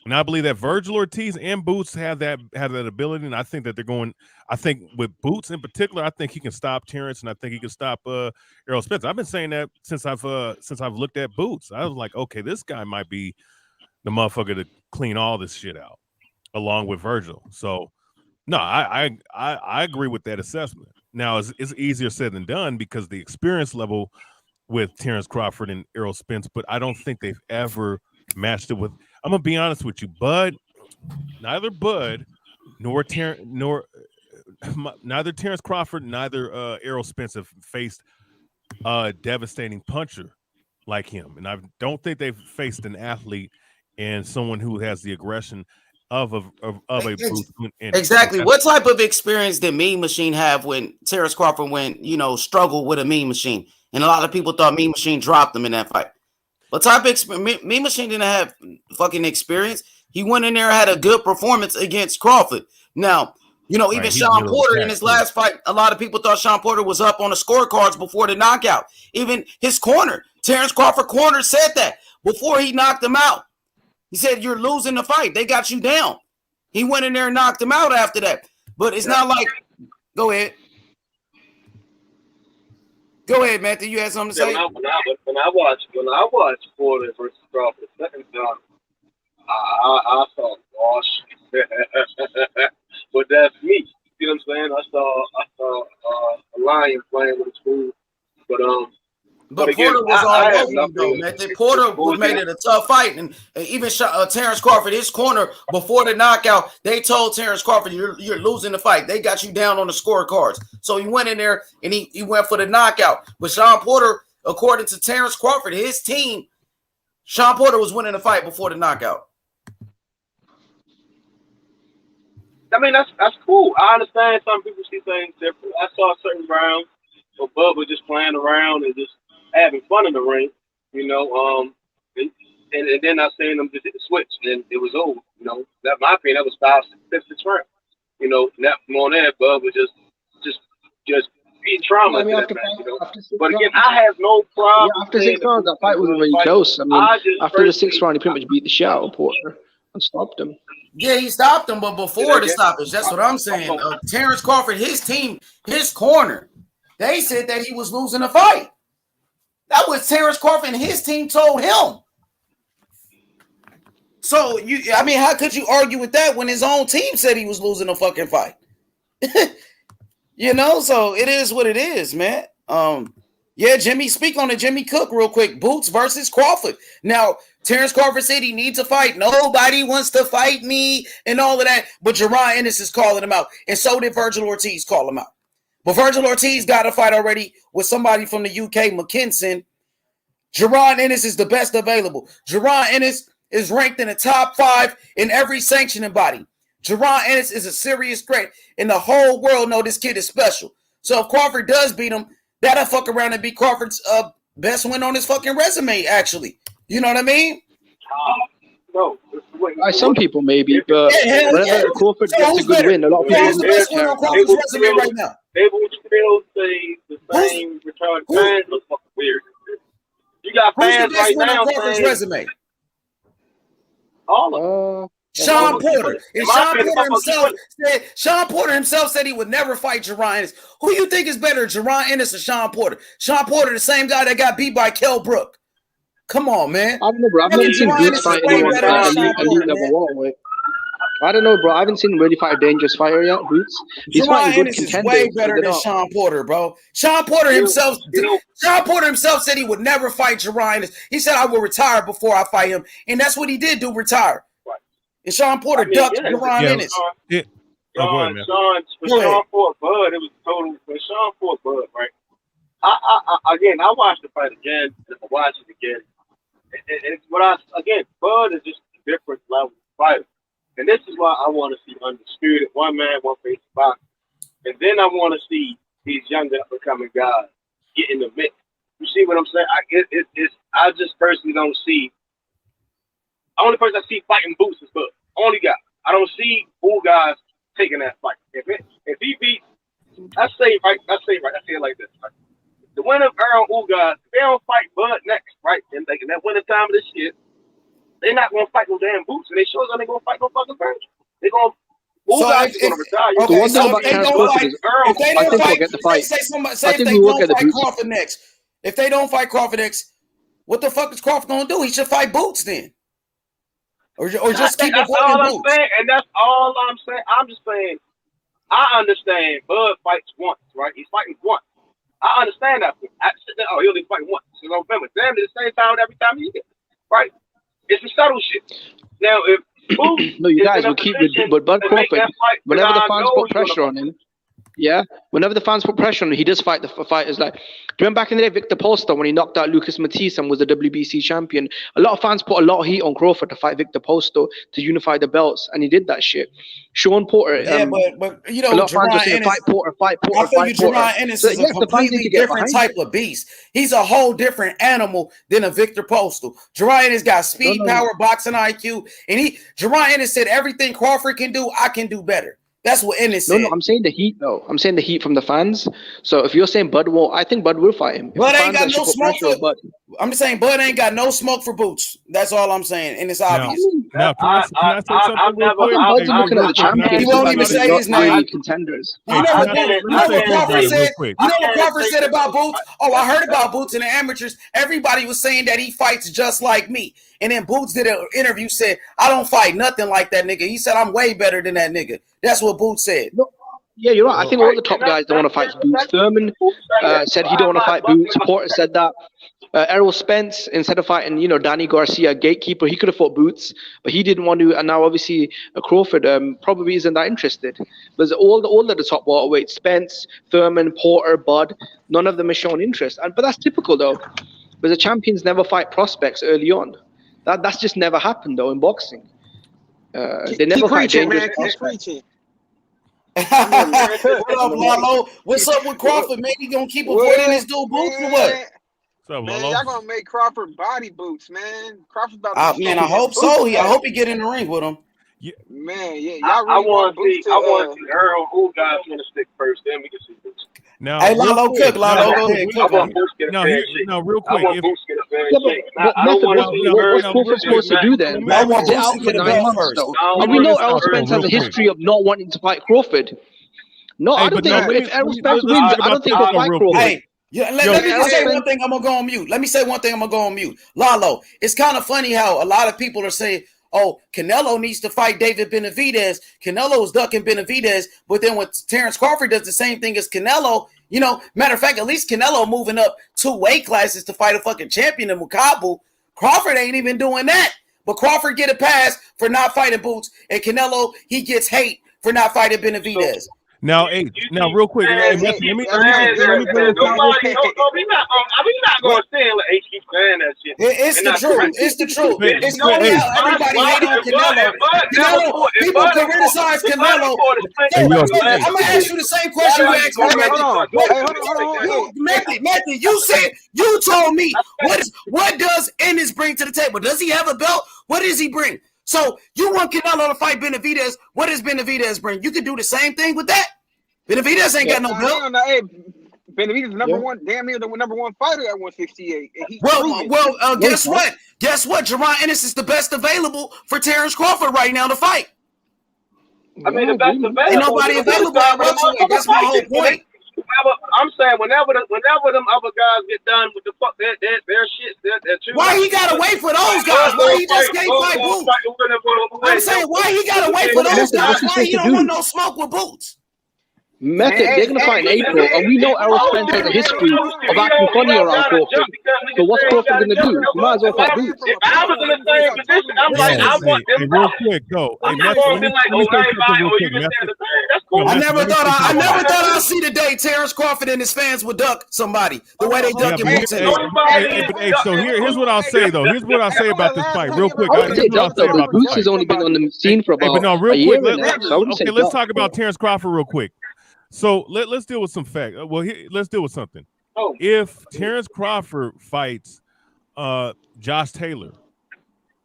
And I believe that Virgil Ortiz and Boots have that ability, and I think that they're going. I think with Boots in particular, I think he can stop Terrence, and I think he can stop Errol Spence. I've been saying that since I've looked at Boots. I was like, okay, this guy might be the motherfucker to clean all this shit out, along with Virgil. So, no, I agree with that assessment. Now, it's easier said than done because the experience level with Terrence Crawford and Errol Spence, but I don't think they've ever matched it with. I'm gonna be honest with you, neither Bud nor neither Terrence Crawford, neither Errol Spence have faced a devastating puncher like him, and I don't think they've faced an athlete and someone who has the aggression of a Boots. Exactly. What type of experience did Mean Machine have when Terrence Crawford struggled with a Mean Machine, and a lot of people thought Mean Machine dropped him in that fight? What type of Mean Machine didn't have fucking experience. He went in there and had a good performance against Crawford. Now, even Sean Porter in his last fight, a lot of people thought Sean Porter was up on the scorecards before the knockout. Even his corner, Terrence Crawford corner, said that before he knocked him out. He said, "You're losing the fight. They got you down." He went in there and knocked him out after that. But it's not like – go ahead. Go ahead, Matthew. You had something to say? When I watched Porter versus Crawford the second time, I thought, oh shit. But that's me. You know what I'm saying? I saw a lion playing with his food. But again, Porter was all over him, though, man. Porter made it a tough fight, and even Terrence Crawford, his corner before the knockout, they told Terrence Crawford, "You're losing the fight. They got you down on the scorecards." So he went in there and he went for the knockout. But Sean Porter, according to Terrence Crawford, his team, Sean Porter was winning the fight before the knockout. I mean, that's cool. I understand some people see things different. I saw certain rounds where Bud was just playing around and just having fun in the ring, and then I seen them just hit the switch, and it was over. That my opinion, that was 5, 6, 6 rounds. That from on there, Bud was just being trauma. I mean, But again, I have no problem. Yeah, after 6 rounds, that fight wasn't really close. I mean, after the 6th round, he pretty much beat the shit out of Porter and stopped him. Yeah, he stopped him, but before the stoppage, that's what I'm saying. Terrence Crawford, his team, his corner, they said that he was losing the fight. That was Terrence Crawford and his team told him. So, how could you argue with that when his own team said he was losing a fucking fight? So it is what it is, man. Jimmy, speak on it. Jimmy Cook real quick. Boots versus Crawford. Now, Terrence Crawford said he needs to fight. Nobody wants to fight me and all of that. But Jerron Ennis is calling him out. And so did Virgil Ortiz call him out. But Virgil Ortiz got a fight already with somebody from the UK, McKinson. Jerron Ennis is the best available. Jerron Ennis is ranked in the top 5 in every sanctioning body. Jerron Ennis is a serious threat, and the whole world know this kid is special. So if Crawford does beat him, that'll fuck around and be Crawford's best win on his fucking resume, actually. You know what I mean? No. By some people, maybe, but whenever Crawford gets a good win, a lot of people who's the best win on Crawford's resume right now? They will still say the same retarded fans look fucking weird. You got fans right now on Crawford's resume? All of them. Sean Porter. And Sean Porter himself said he would never fight Jerron Ennis. Who you think is better, Jerron Ennis or Sean Porter? Sean Porter, the same guy that got beat by Kell Brook. Come on, man. I don't know, bro. I've never seen Boots fight anyone at elite level welterweight. I don't know, bro. I haven't seen him really fight a dangerous fighter yet, Boots. He's fighting good contenders. Way better than Sean Porter, bro. Sean Porter himself said he would never fight Jerron Ennis. He said, I will retire before I fight him. And that's what he did do, retire. Right. And Sean Porter ducked Jerron Ennis. Sean fought Bud. It was total. When Sean fought Bud, right? I watched the fight again. I watched it again. Bud is just a different level fighter. And this is why I want to see undisputed, one man, one face boxing. And then I want to see these younger up-and-coming guys get in the mix. You see what I'm saying? I just personally don't see. The only person I see fighting Boots is Bud. Only guy. I don't see all guys taking that fight. If he beats, I say it like this. Right? The winner of Earl Ugas, if they don't fight Bud next, right? And that winter time of this shit, They're not gonna fight no damn Boots, and they sure they're gonna fight no fucking Virgil. They're gonna. So Ugas is gonna retire. okay, The one so thing about if they Terence don't Crawford fight, is, if they I don't think we'll fight, get the fight. say I if think they we will don't get the fight Boots. Crawford next, if they don't fight Crawford next, what the fuck is Crawford gonna do? He should fight Boots then, or just keep That's avoiding all I'm Boots. saying, and that's all I'm saying. I'm just saying. I understand Bud fights once, right? He's fighting once. I understand that. Oh, he only fight once. It's on family. Damn, at the same time every time he gets, right? It's the subtle shit. Now, if Boots No, you is guys in a will keep position with Bud to make Crawford. that fight, Whenever the I fans know put he's gonna pressure on him, yeah. Whenever the fans put pressure on him, he does fight the fighters. Like, do you remember back in the day, Victor Polster, when he knocked out Lucas Matisse and was the WBC champion? A lot of fans put a lot of heat on Crawford to fight Victor Polster to unify the belts, and he did that shit. Sean Porter, Yeah, but you a know, lot of fans were Jerron saying Ennis. fight Porter, fight I Porter, feel fight you, Porter. Jerron Ennis So is a yes, the fans need completely to get different behind type of beast. He's a whole different animal than a Victor Postal. Jerron Ennis got speed, power, boxing IQ, and Jerron Ennis said everything Crawford can do, I can do better. That's what Ennis said. No, I'm saying the heat though. I'm saying the heat from the fans. So if you're saying Bud will, I think Bud will fight him. If Bud the ain't fans got actually no put smoke pressure on for. Bud. I'm just saying Bud ain't got no smoke for Boots. That's all I'm saying, and it's obvious. Now, can I say something I've real never. quick? Bud's looking at the champions. He won't even say his name. Really contenders. You know what Crawford said? Quick. You know what Crawford said about Boots? Oh, I heard about Boots in the amateurs. Everybody was saying that he fights just like me. And then Boots did an interview, said, I don't fight nothing like that nigga. He said, I'm way better than that nigga. That's what Boots said. No, yeah, you're right. I think all the top guys don't want to fight Boots. Thurman said he don't want to fight Boots. Porter said that. Errol Spence, instead of fighting, Danny Garcia, gatekeeper, he could have fought Boots, but he didn't want to. And now, obviously, Crawford probably isn't that interested. But all of the top welterweights, Spence, Thurman, Porter, Bud, none of them are showing interest. But that's typical, though, because the champions never fight prospects early on. That's just never happened, though, in boxing. They never fight dangerous prospects. What up, Lalo? What's up with Crawford, man? He gonna keep avoiding his dude Boots or what? Man, y'all gonna make Crawford body Boots, man. Crawford's about to man, I hope so. I hope he get in the ring with him. Yeah. Man, yeah, y'all I really want to see. Boots I want to see Earl Ugas in the stick first, then we can see Boots. Now, hey, Lalo, cook, Lalo, go ahead. I want Boots to get a fair shake. No, real quick. I want Boots to get a fair shake. But I don't want to see what's Crawford supposed to do then? I want Sit Boots out to for get a 9 belt months, first. though. And we know Errol Spence has a history of not wanting to fight Crawford. No, I don't think if Errol Spence wins, I don't think he'll fight Crawford. Hey, let me just say one thing. I'm gonna go on mute. Let me say one thing. I'm gonna go on mute. Lalo, it's kind of funny how a lot of people are saying, "Oh, Canelo needs to fight David Benavidez." Canelo's ducking Benavidez, but then when Terence Crawford does the same thing as Canelo, matter of fact, at least Canelo moving up 2 weight classes to fight a fucking champion in Mukabu. Crawford ain't even doing that. But Crawford get a pass for not fighting Boots, and Canelo he gets hate for not fighting Benavidez. Now, real quick, let me Nobody, we not going to stand like H keep saying that shit. It's the truth. It's the truth. It's funny how everybody hate on Canelo. People criticize Canelo. I'm gonna ask you the same question you asked me. Method, you told me what does Ennis bring to the table? Does he have a belt? What does he bring? So you want Canelo to fight Benavidez. What does Benavidez bring? You could do the same thing with that. Benavidez ain't got no belt. Benavidez number one, damn near the number one fighter at 168. Guess what? Guess what? Jerron Ennis is the best available for Terence Crawford right now to fight. I mean, the best available. Ain't nobody available at welterweight. That's my whole point. I'm saying whenever them other guys get done with their shit, why he gotta wait for those guys? Why he just can't fight Boots? I'm saying why he gotta wait for those guys? Why he don't want no smoke with Boots? Method, they're going to fight in April, and we know Errol Spence has a history of acting funny around Crawford. So what's Crawford going to do? He might as well fight Boots. If I was in the same position, I'm like, I want them. Real quick, go. I'm not going to be like, oh, everybody, or you can stand the thing. That's cool. I never thought I'd see the day Terence Crawford and his fans would duck somebody the way they duck him. So here's what I'll say though. Here's what I'll say about this fight, real quick. Boots has only been on the scene for about a year. Okay, let's talk about Terence Crawford real quick. So let's deal with some facts. Let's deal with something. If Terence Crawford fights Josh Taylor,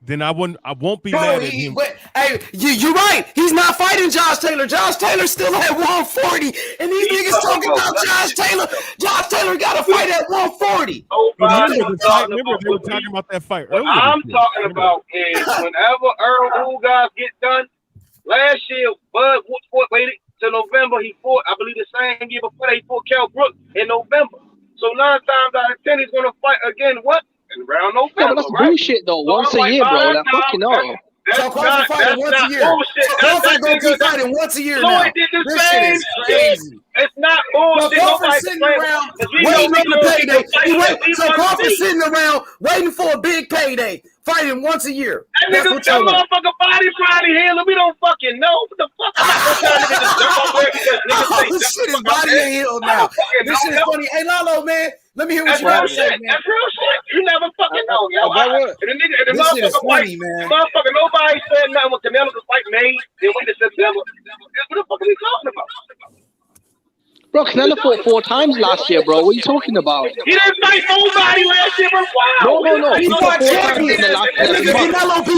then I won't be Bro, mad at him. hey, you're right. He's not fighting Josh Taylor. Josh Taylor still at 140, and these niggas talking about Josh Taylor. Josh Taylor got to fight at 140. Remember they were talking about that fight earlier. What I'm talking about is whenever Earl Ugas get done. Last year, Bud waited till November. He fought, I believe, the same year before he fought Kell Brook in November. So 9 times out of 10, he's gonna fight again. What? In around November, yeah, but that's bullshit though. Once a year, bro. Like, fucking hell. So Crawford fighting once a year. Crawford gonna keep fighting once a year now. This shit is crazy. It's not bullshit. Crawford's sitting around waiting on the payday. So Crawford's sitting around waiting for a big payday, fighting once a year. That nigga, that motherfucker body probably healing. We don't fucking know. What the fuck? Oh, this shit is body healed now. This shit is funny. Hey, Lalo, man, let me hear what you got to say, man. That's real shit. You never fucking know, yo. This shit is funny, man. Motherfucker, nobody said nothing when Canelo was fight May. Then wait to September. What the fuck are we talking about? Bro, Canelo fought 4 times last year, bro. What are you talking about? He didn't fight nobody last year, bro. Wow. No. He fought 4 times in the last year. Canelo beat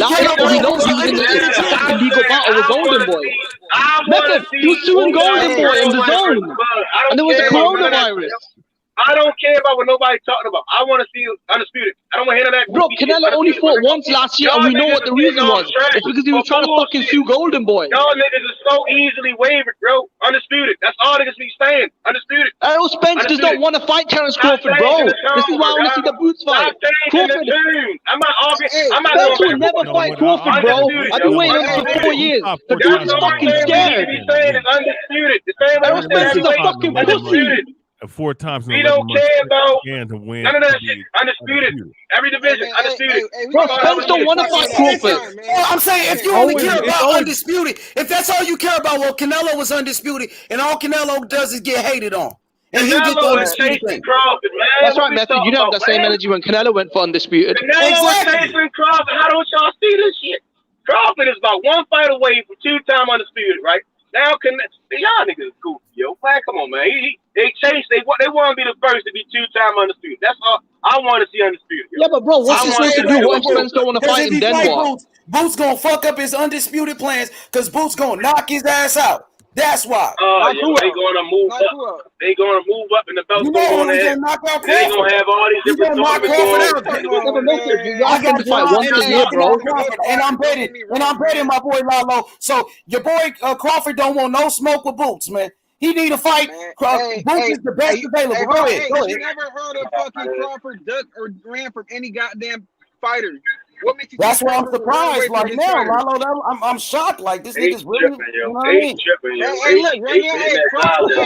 He knows he was in the fucking legal battle with Golden Boy. Remember, he was suing Golden Boy in the zone. And there was a coronavirus. I don't care about what nobody's talking about. I want to see Undisputed. I don't want to hear that. Bro, Canelo only fought once last year, and we know what the reason was. It's because he was trying to fucking sue Golden Boy. Y'all niggas are so easily wavered, bro. Undisputed. That's all niggas be saying. Undisputed. Errol Spence does not want to fight Terence Crawford, bro. This is why I want to see the Boots fight. Crawford. I'm not arguing. I'm not Spence will never fight Crawford, bro. I've been waiting for 4 years. The dude is fucking scared. Undisputed. Errol Spence is a fucking pussy. 4 times. We don't care about to win. None of that shit. Undisputed. Every division, undisputed. Bro, Spence don't want to fight Crawford. I'm saying if you only care about undisputed, if that's all you care about, well, Canelo was undisputed, and all Canelo does is get hated on. And he get the undisputed thing. That's right, Matthew. You didn't have that same energy when Canelo went for undisputed. Canelo was chasing Crawford. How don't y'all see this shit? Crawford is about 1 fight away from 2-time undisputed, right? Now, y'all niggas is goofy, yo. Man, come on, man. They changed. They want to be the first to be 2-time undisputed. That's all I want to see undisputed. Yo. Yeah, but bro, what's he supposed to do? What if Spence don't want to fight him? Then what? Boots gonna fuck up his undisputed plans because Boots gonna knock his ass out. That's why. They gonna move up. They gonna move up in the belt. You know who's gonna knock out Crawford? They gonna have all these different Crawford out. I got fight once a year, bro. And I'm betting my boy Lalo. So your boy Crawford don't want no smoke with Boots, man. He need a fight. Boots is the best available. Go ahead. You never heard of fucking Crawford duck or ran from any goddamn fighter. That's why I'm surprised. Like now, Lalo, I'm shocked. Like this nigga's really. You know what I mean? Hey, look, right now, hey, Crawford.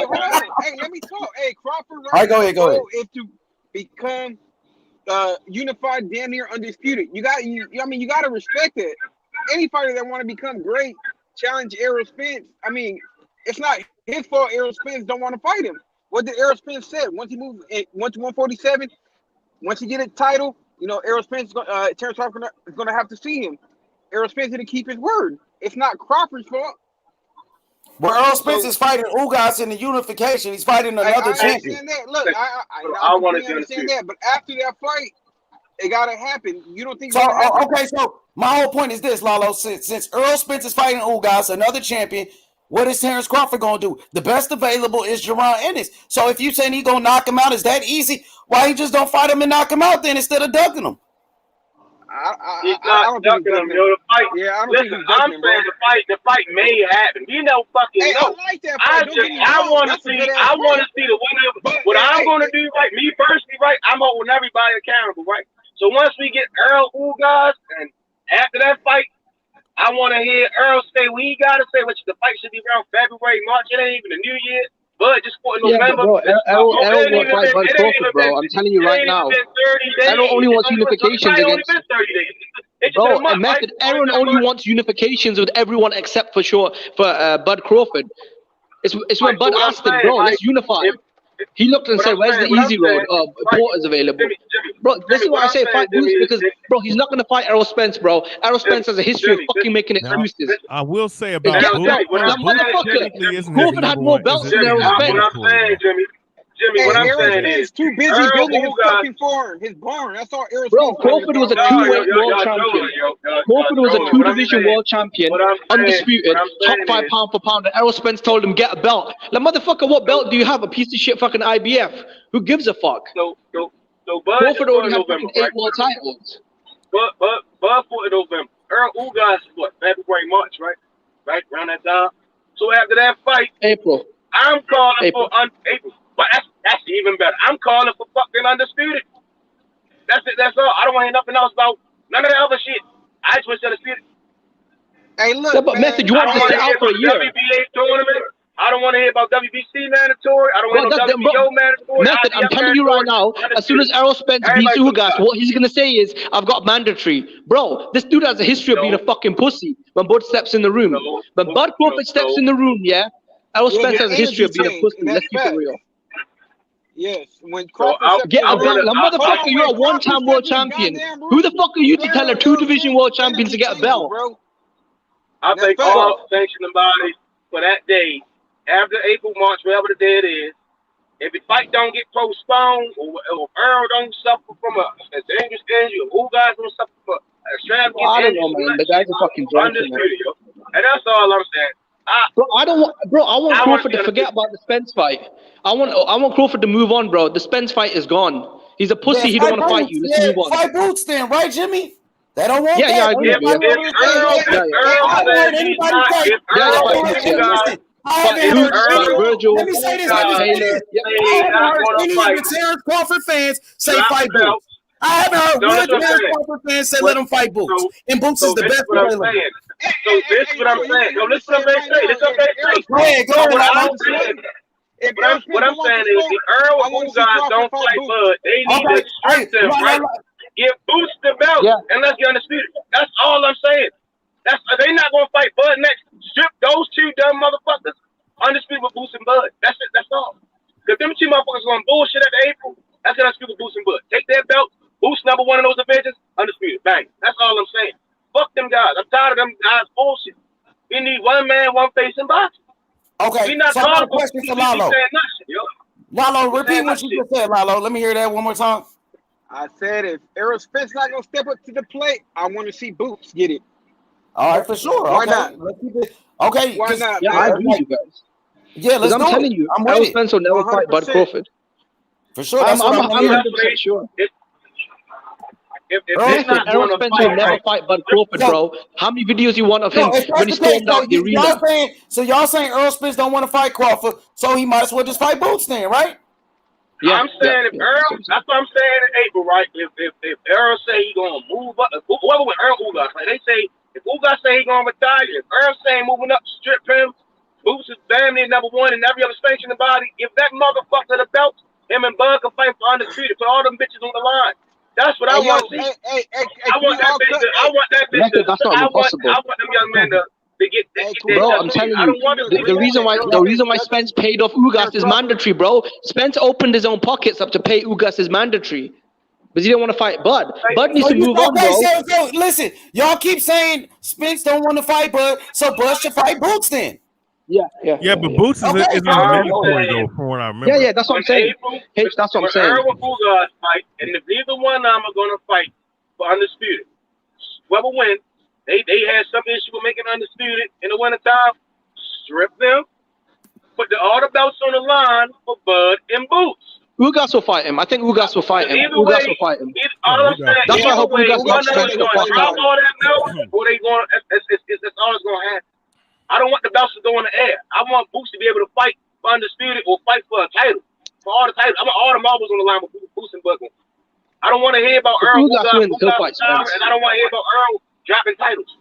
Hey, let me talk. Hey, Crawford. All right, go ahead. Is to become unified, damn near undisputed. You got to respect it. Any fighter that want to become great, challenge Errol Spence. I mean, it's not his fault. Errol Spence don't want to fight him. What did Errol Spence say? Once he moved, went to 147. Once he get a title. You know, Errol Spence, Terence Crawford is going to have to see him. Errol Spence didn't keep his word. It's not Crawford's fault. Well, Errol Spence is fighting Ugas in the unification. He's fighting another champion. Understand that. Look, I want to understand that. But after that fight, it got to happen. You don't think so? Okay, so my whole point is this, Lalo. Since Errol Spence is fighting Ugas, another champion, what is Terence Crawford going to do? The best available is Jaron Ennis. So if you saying he going to knock him out, is that easy? Why he just don't fight him and knock him out then instead of ducking him? He's not ducking him, yo. The fight. Yeah, I don't think he's ducking him, bro. The fight may happen. You know, fucking know. I like that fight. I want to see the winner. What I'm going to do, right? Me personally, right? I'm holding everybody accountable, right? So once we get Earl Ugas, and after that fight, I want to hear Earl say what he got to say, which the fight should be around February, March. It ain't even the New Year. But just for November. Bro, Errol won't fight Bud Crawford, bro. I'm telling you right now. Errol only wants unifications against. Bro, and Method, Aaron only wants unifications with everyone except for Bud Crawford. It's when Bud asked him, bro, let's unify. He looked and said, where's the easy road? Porter's available. Bro, this is why I say fight Boots, because, bro, he's not going to fight Errol Spence, bro. Errol Spence has a history of fucking making excuses. I will say about Boots, that motherfucker, Crawford had more belts than Errol Spence. Jimmy, what I'm Errol saying Spence is, too busy Earl building his Ugas. fucking farm, his barn. That's all Errol Bro, Spence worried Crawford was a about, bro. two-weight world champion. Crawford was a two-division world champion, undisputed, top 5 pound for pound. And Errol Spence told him, get a belt. Like, motherfucker, what belt do you have? A piece of shit fucking IBF. Who gives a fuck? So Bud Crawford already had November, fucking 8 right? world titles. Bud fought in November. Earl Ugas is what, February, March, right? Right around that time. So after that fight, April. I'm calling for April. But that's even better. I'm calling for fucking undisputed. That's it. That's all. I don't want to hear nothing else about none of that other shit. I just want to undisputed. Hey, look, yeah, but man, Method, you want to sit out for a year. WBA tournament. I don't want to hear about WBC mandatory. I don't want to hear WBO mandatory. Method, I'm telling you right now, as soon as Errol Spence beats Ugas, what he's going to say is, I've got mandatory. Bro, this dude has a history of being a fucking pussy when Bud steps in the room. When Bud Crawford steps in the room, yeah, Errol Spence has a history of being a pussy. Let's keep it real. Yes, when Crawford get a belt. Like, motherfucker, you're a one-time world champion. Who the fuck are you to tell a two-division world champion to get a belt? I think all sanctioning bodies for that day, after April, March, whatever the day it is, if the fight don't get postponed, or Earl don't suffer from a dangerous injury, or who guys don't suffer from a extravagant injury, I don't know, man. The guy's a fucking drunk. And that's all I'm saying. I want Crawford to forget about the Spence fight. I want Crawford to move on, bro. The Spence fight is gone. He's a pussy. He don't want to fight you. Let's move on. Fight Boots then, right, Jimmy? They don't want that. Yeah, I agree. I haven't heard anybody Virgil, let me say this. I haven't heard any of the Terrence Crawford fans say fight Boots. I haven't heard one Terrence Crawford fan say let him fight Boots. And Boots is the best player. So this is what I'm saying. Yo, listen to what they say. This is what they say. Go ahead. What I'm saying is, if Earl Ugas don't fight Bud, they need to strip him, right? Give Boots the belt, and let's get undisputed. That's all I'm saying. They not gonna fight Bud next. Strip those two dumb motherfuckers, undisputed with Boots and Bud. That's it. That's all. Because them two motherfuckers going bullshit at the April. That's undisputed with Boots and Bud. Take their belt. Boots number 1 in those divisions. Undisputed. Bang. That's all I'm saying. Fuck them guys. I'm tired of them guys bullshit. We need one man, one face in boxing. Okay. We not so I got a question for Lalo. Lalo, repeat what you just said, Lalo. Let me hear that one more time. I said if Errol Spence not gonna step up to the plate, I want to see Boots get it. All right, for sure. Why okay. not? Let's keep it. Okay. Why not? Yeah, I agree with you guys. Yeah, let's I'm do telling it. you, I'm Errol with it. Spence will never fight Bud Crawford. For sure. I'm That's 100% sure. Errol Spence will never fight Bud Crawford, bro. How many videos you want of him when he stormed out the arena? Y'all saying Errol Spence don't want to fight Crawford, so he might as well just fight Boots then, right? Yeah, I'm saying if Earl, that's what I'm saying in April, right? If Earl say he gonna move up, whoever with Earl Ugas, like they say, if Ugas say he gonna retire, if Earl saying moving up, strip him, Boots is damn near number 1 in every other station in the body. If that motherfucker the belt, him and Bud can fight for undisputed, put all them bitches on the line. That's what I want to see. I want that bitch. I want that bitch. That's not impossible. I want them young men to get. Bro, I'm telling you, the reason why Spence paid off Ugas is mandatory, bro. Spence opened his own pockets up to pay Ugas is mandatory, but he didn't want to fight Bud. Bud needs to move on, bro. So listen, y'all keep saying Spence don't want to fight Bud, so Bud should fight Boots then. Yeah, but Boots is in the mandatory though, from what I remember. Yeah, that's what I'm saying. That's what I'm saying. Earl and Ugas fight, and if neither one of them are gonna fight for undisputed, whoever wins, they had some issue with making undisputed in the wintertime. Strip them, put all the belts on the line for Bud and Boots. Ugas will fight him. I think Ugas will fight him. Ugas will fight him. That's why I hope Ugas knocks Spence the fuck out. All that belt, or they going? That's all that's gonna happen. I don't want the belts to go in the air. I want Boots to be able to fight for undisputed or fight for a title, for all the titles. I want all the marbles on the line with Boots and Bud. I don't want to hear about Earl Ugas, and I don't want to hear about Earl dropping titles.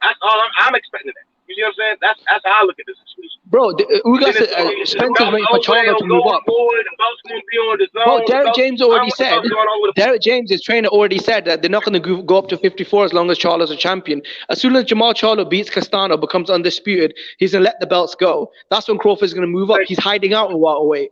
That's all I'm expecting. That. You see what I'm saying? That's how I look at this situation. Bro, Ugas, Spence is waiting for Charlo to move up. Bro, Derek James already said. Derek James, his trainer, already said that they're not going to go up to 54 as long as Charlo's a champion. As soon as Jamal Charlo beats Castano, becomes undisputed, he's going to let the belts go. That's when Crawford's going to move up. He's hiding out in welterweight.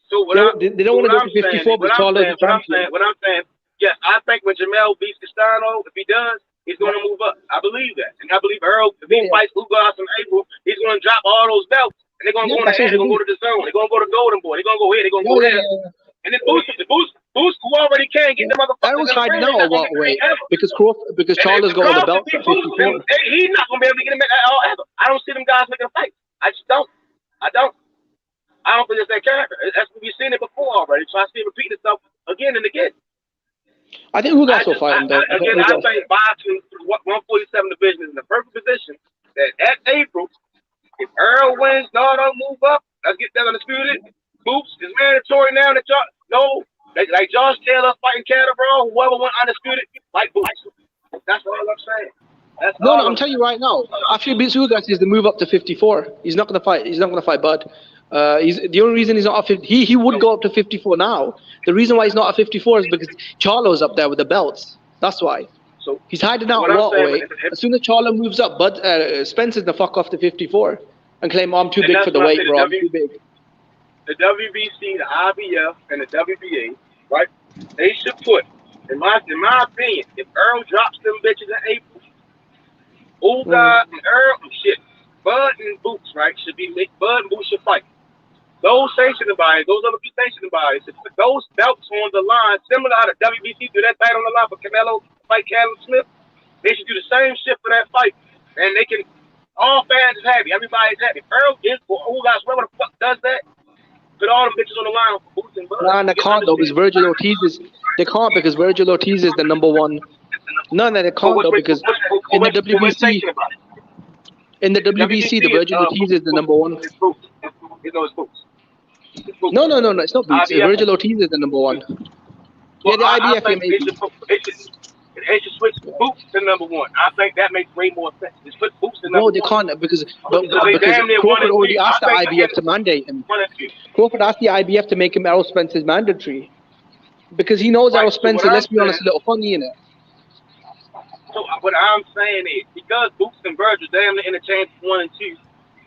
So they don't want to go to 54, but Charlo's a champion. What I'm saying, yes, I think when Jamel beats Castano, if he does, he's going to move up. I believe that. And I believe Earl, if he fights Ugas in April, he's going to drop all those belts and they're gonna go on the head. They're gonna go to the zone. They're gonna go to Golden Boy. They're gonna go here. They're gonna go there. And then Boots, who already can get the motherfucker. Errol's hiding out a lot away because Charlo's got all the belts at 54. He's not gonna be able to get him at all ever. I don't see them guys making a fight. I just don't. I don't think it's that character. That's we've seen it before already. So I see it repeat itself again and again. I think Ugas will fight him though. I think boxing 147 division is in the perfect position that April, if Earl wins, don't move up. Let's get that undisputed. Boots is mandatory now that y'all know. Like Josh Taylor fighting Catterall, whoever went undisputed, like Boots. That's all I'm saying. I'm telling you right now. After he beats Ugas, he's to move up to 54. He's not gonna fight. He's not gonna fight Bud. He's the only reason he's not at 50. He would go up to 54 now. The reason why he's not at 54 is because Charlo's up there with the belts. That's why. So he's hiding out a lot away. As soon as Charlo moves up, Bud Spencer's the fuck off to 54 and claim, I'm too big for the weight, bro. I'm too big. The WBC, the IBF, and the WBA, right? They should put, in my opinion, if Earl drops them bitches in April, Ugas and Earl, Bud and Boots, right? Bud and Boots should fight. Those sanctioning bodies, those other sanctioning bodies, put those belts on the line, similar to how the WBC do that fight on the line for Canelo, fight Callum Smith. They should do the same shit for that fight, and they can. All fans is happy. Everybody's happy. Earl is or Ugas, whoever the fuck does that. Put all the bitches on the line for Boots and Bud. Nah, they can't though because Virgil Ortiz is. They can't because Virgil Ortiz is the number one. No, they can't though because in the WBC. In the WBC, the Virgil Ortiz is the number one. No, it's not Boots. Virgil Ortiz is the number one. Yeah, the IBF maybe. They should switch Boots to number one. I think that makes way more sense. Just put Boots to number one. No, they can't because Crawford already asked the IBF to mandate him. Crawford asked the IBF to make him Errol Spence's mandatory because he knows Errol Spencer. Let's be honest, a little funny, innit? So what I'm saying is, because Boots and Virgil damn near interchange 1 and 2,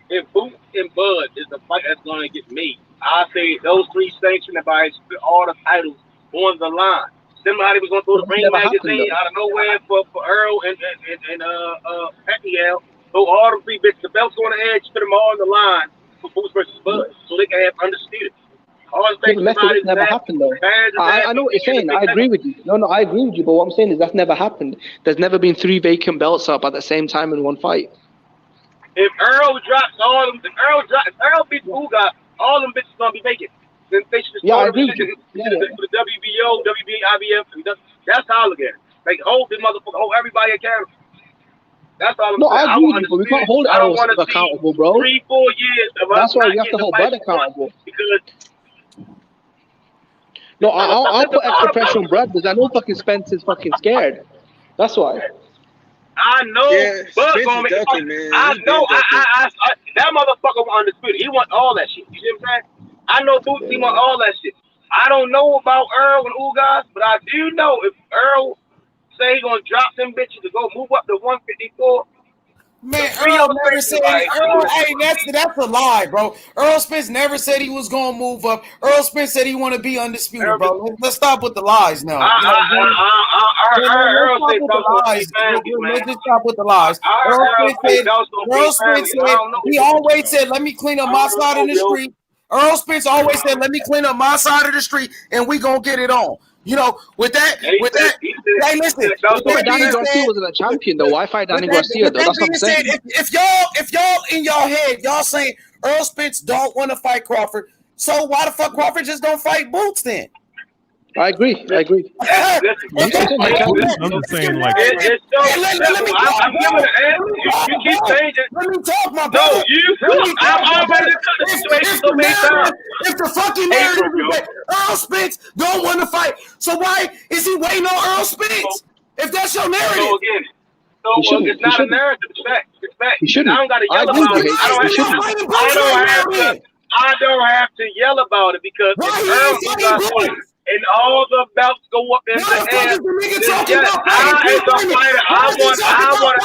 if Boots and Bud is the fight that's going to get made, I say those three sanctioning bodies put all the titles on the line. Somebody was going to throw the Ring magazine out of nowhere for Earl and Pacquiao. Throw all the three bits, the belts on the edge, put them all on the line for Boots versus Bud, so they can have undisputed. That's never happened though. I know what you're saying. I agree with you. No, I agree with you. But what I'm saying is that's never happened. There's never been 3 vacant belts up at the same time in one fight. If Earl drops all them, if Earl beats Ugas, all them bitches gonna be vacant. Then they should just I agree with you. The WBO, WBA, IBF, and that's how I look at it. Like hold the motherfucker, hold everybody accountable. That's all I'm saying. I agree with you, but we can't hold Errol accountable, bro. 3-4 years of that's why we have to hold Bud accountable. Because I'll put extra pressure on Brad because I know fucking Spencer's fucking scared. That's why. I know, Bud gonna make ducking, man. I know, I that motherfucker was undisputed. He want all that shit. You see what I'm saying? I know Boots, he want all that shit. I don't know about Earl and Ugas, but I do know if Earl say he gonna drop them bitches to go move up to 154. Man, Earl never said. That's a lie, bro. Earl Spence never said he was gonna move up. Earl Spence said he want to be undisputed, bro. Let's stop with the lies now. Let's just stop with the lies. Earl Spence said he always said, "Let me clean up my side of the street." Earl Spence always said, "Let me clean up my side of the street, and we gonna get it on." You know, with that, hey, listen. Danny Garcia wasn't a champion, though. Why fight Danny Garcia, though? That's what I'm saying. If y'all in your head, y'all saying Earl Spence don't want to fight Crawford, so why the fuck Crawford just don't fight Boots then? I agree. I'm just saying, like, let me talk, my brother. If the fucking narrative is that Earl Spence don't want to fight, so why is he waiting on Earl Spence? If that's your narrative. It's not a narrative. It's fact. It's fact. I don't got to yell about it. I don't have to yell about it because Earl and all the belts go up in the air. I want to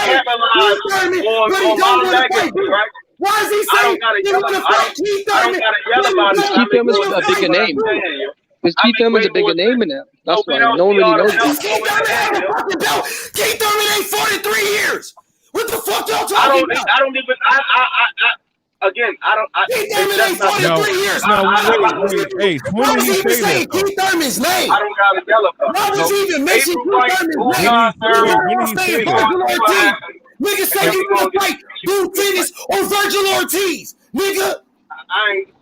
capitalize on my legacy, right? Why is he saying he want to fight Keith Thurman? I don't got to yell about it. Keith Thurman's a bigger name. Because Keith Thurman's a bigger name in it. That's why no one really knows Keith. Keith Thurman ain't 43 years. What the fuck y'all talking about? again, I don't. Keith Thurman ain't fought in 3 years. Hey, when did he say that? Keith Thurman's name. I don't got a yellow. Why was he even mentioning Keith Thurman's name? Nigga say you gonna fight Dude Fitness or Virgil Ortiz, nigga.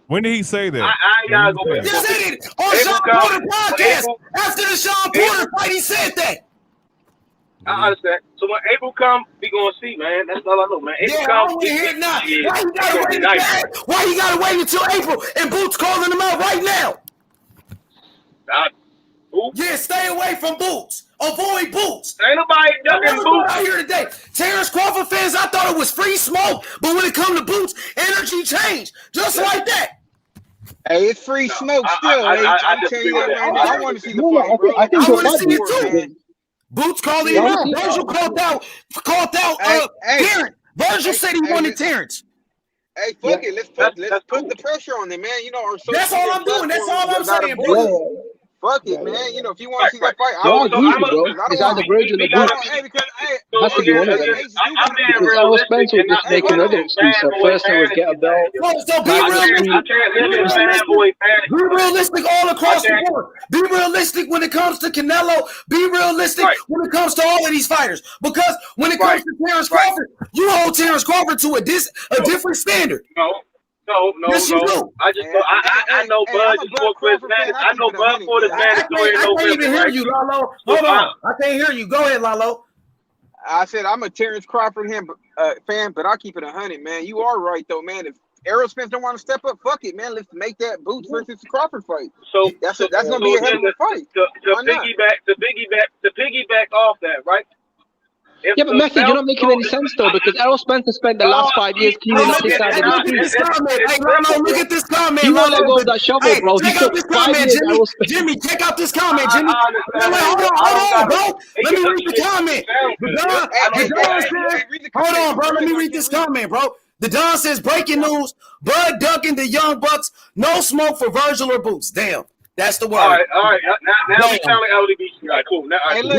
When did he say that? I ain't gotta go back. He said it on Sean Porter podcast. After the Sean Porter fight, he said that. I understand. So when April come, we gonna see, man. That's all I know, man. April I come. don't want to hear it now. Why you gotta wait until April and Boots calling him out right now? Yeah, stay away from Boots. Avoid Boots. Ain't nobody ducking Boots out here today. Terrence Crawford fans, I thought it was free smoke, but when it comes to Boots, energy changed just like that. Hey, it's free smoke still. I'm telling you that right now. I want to see the fight, bro. I want to see it too. Boots called him out. Virgil called out Terrence. Virgil said he wanted Terrence. Hey, fuck it. Let's put the pressure on him, man. You know, that's all I'm doing. That's all I'm saying, bro. Fuck it, man. You know, if you want to see that fight, I agree with you, bro. It's either Virgil or Boots. Has to be one of them. Because Errol Spence was just making another excuse. First it was get a belt. So be realistic all across the board. Be realistic when it comes to Canelo. Be realistic when it comes to all of these fighters. Because when it comes to Terrence Crawford, you hold Terrence Crawford to a different standard. No. Yes, you do. I know Bud just for Chris Madden. I know Bud for this mandatory in November. I can't even hear you, Lalo. Hold on. I can't hear you. Go ahead, Lalo. I said I'm a Terrence Crawford fan, but I'll keep it 100, man. You are right, though, man. If Errol Spence don't want to step up, fuck it, man. Let's make that Boots versus Crawford fight. So that's gonna be a hell of a fight. To piggyback off that, right? Yeah, but Matthew, you're not making any sense though, because Errol Spence has spent the last 5 years cleaning up his side of the street. Hey, Lalo, look at this comment. He won't let go of that shovel, bro. Check out this comment, Jimmy. Check out this comment, Jimmy. Hold on, bro. Let me read the comment. Hold on, bro. Let me read this comment, bro. The Don says, breaking news, Bud Duncan, the Young Bucks, no smoke for Virgil or Boots. Damn. That's the word. All right. Now we sound like LDBC. All right, cool. Now, so now,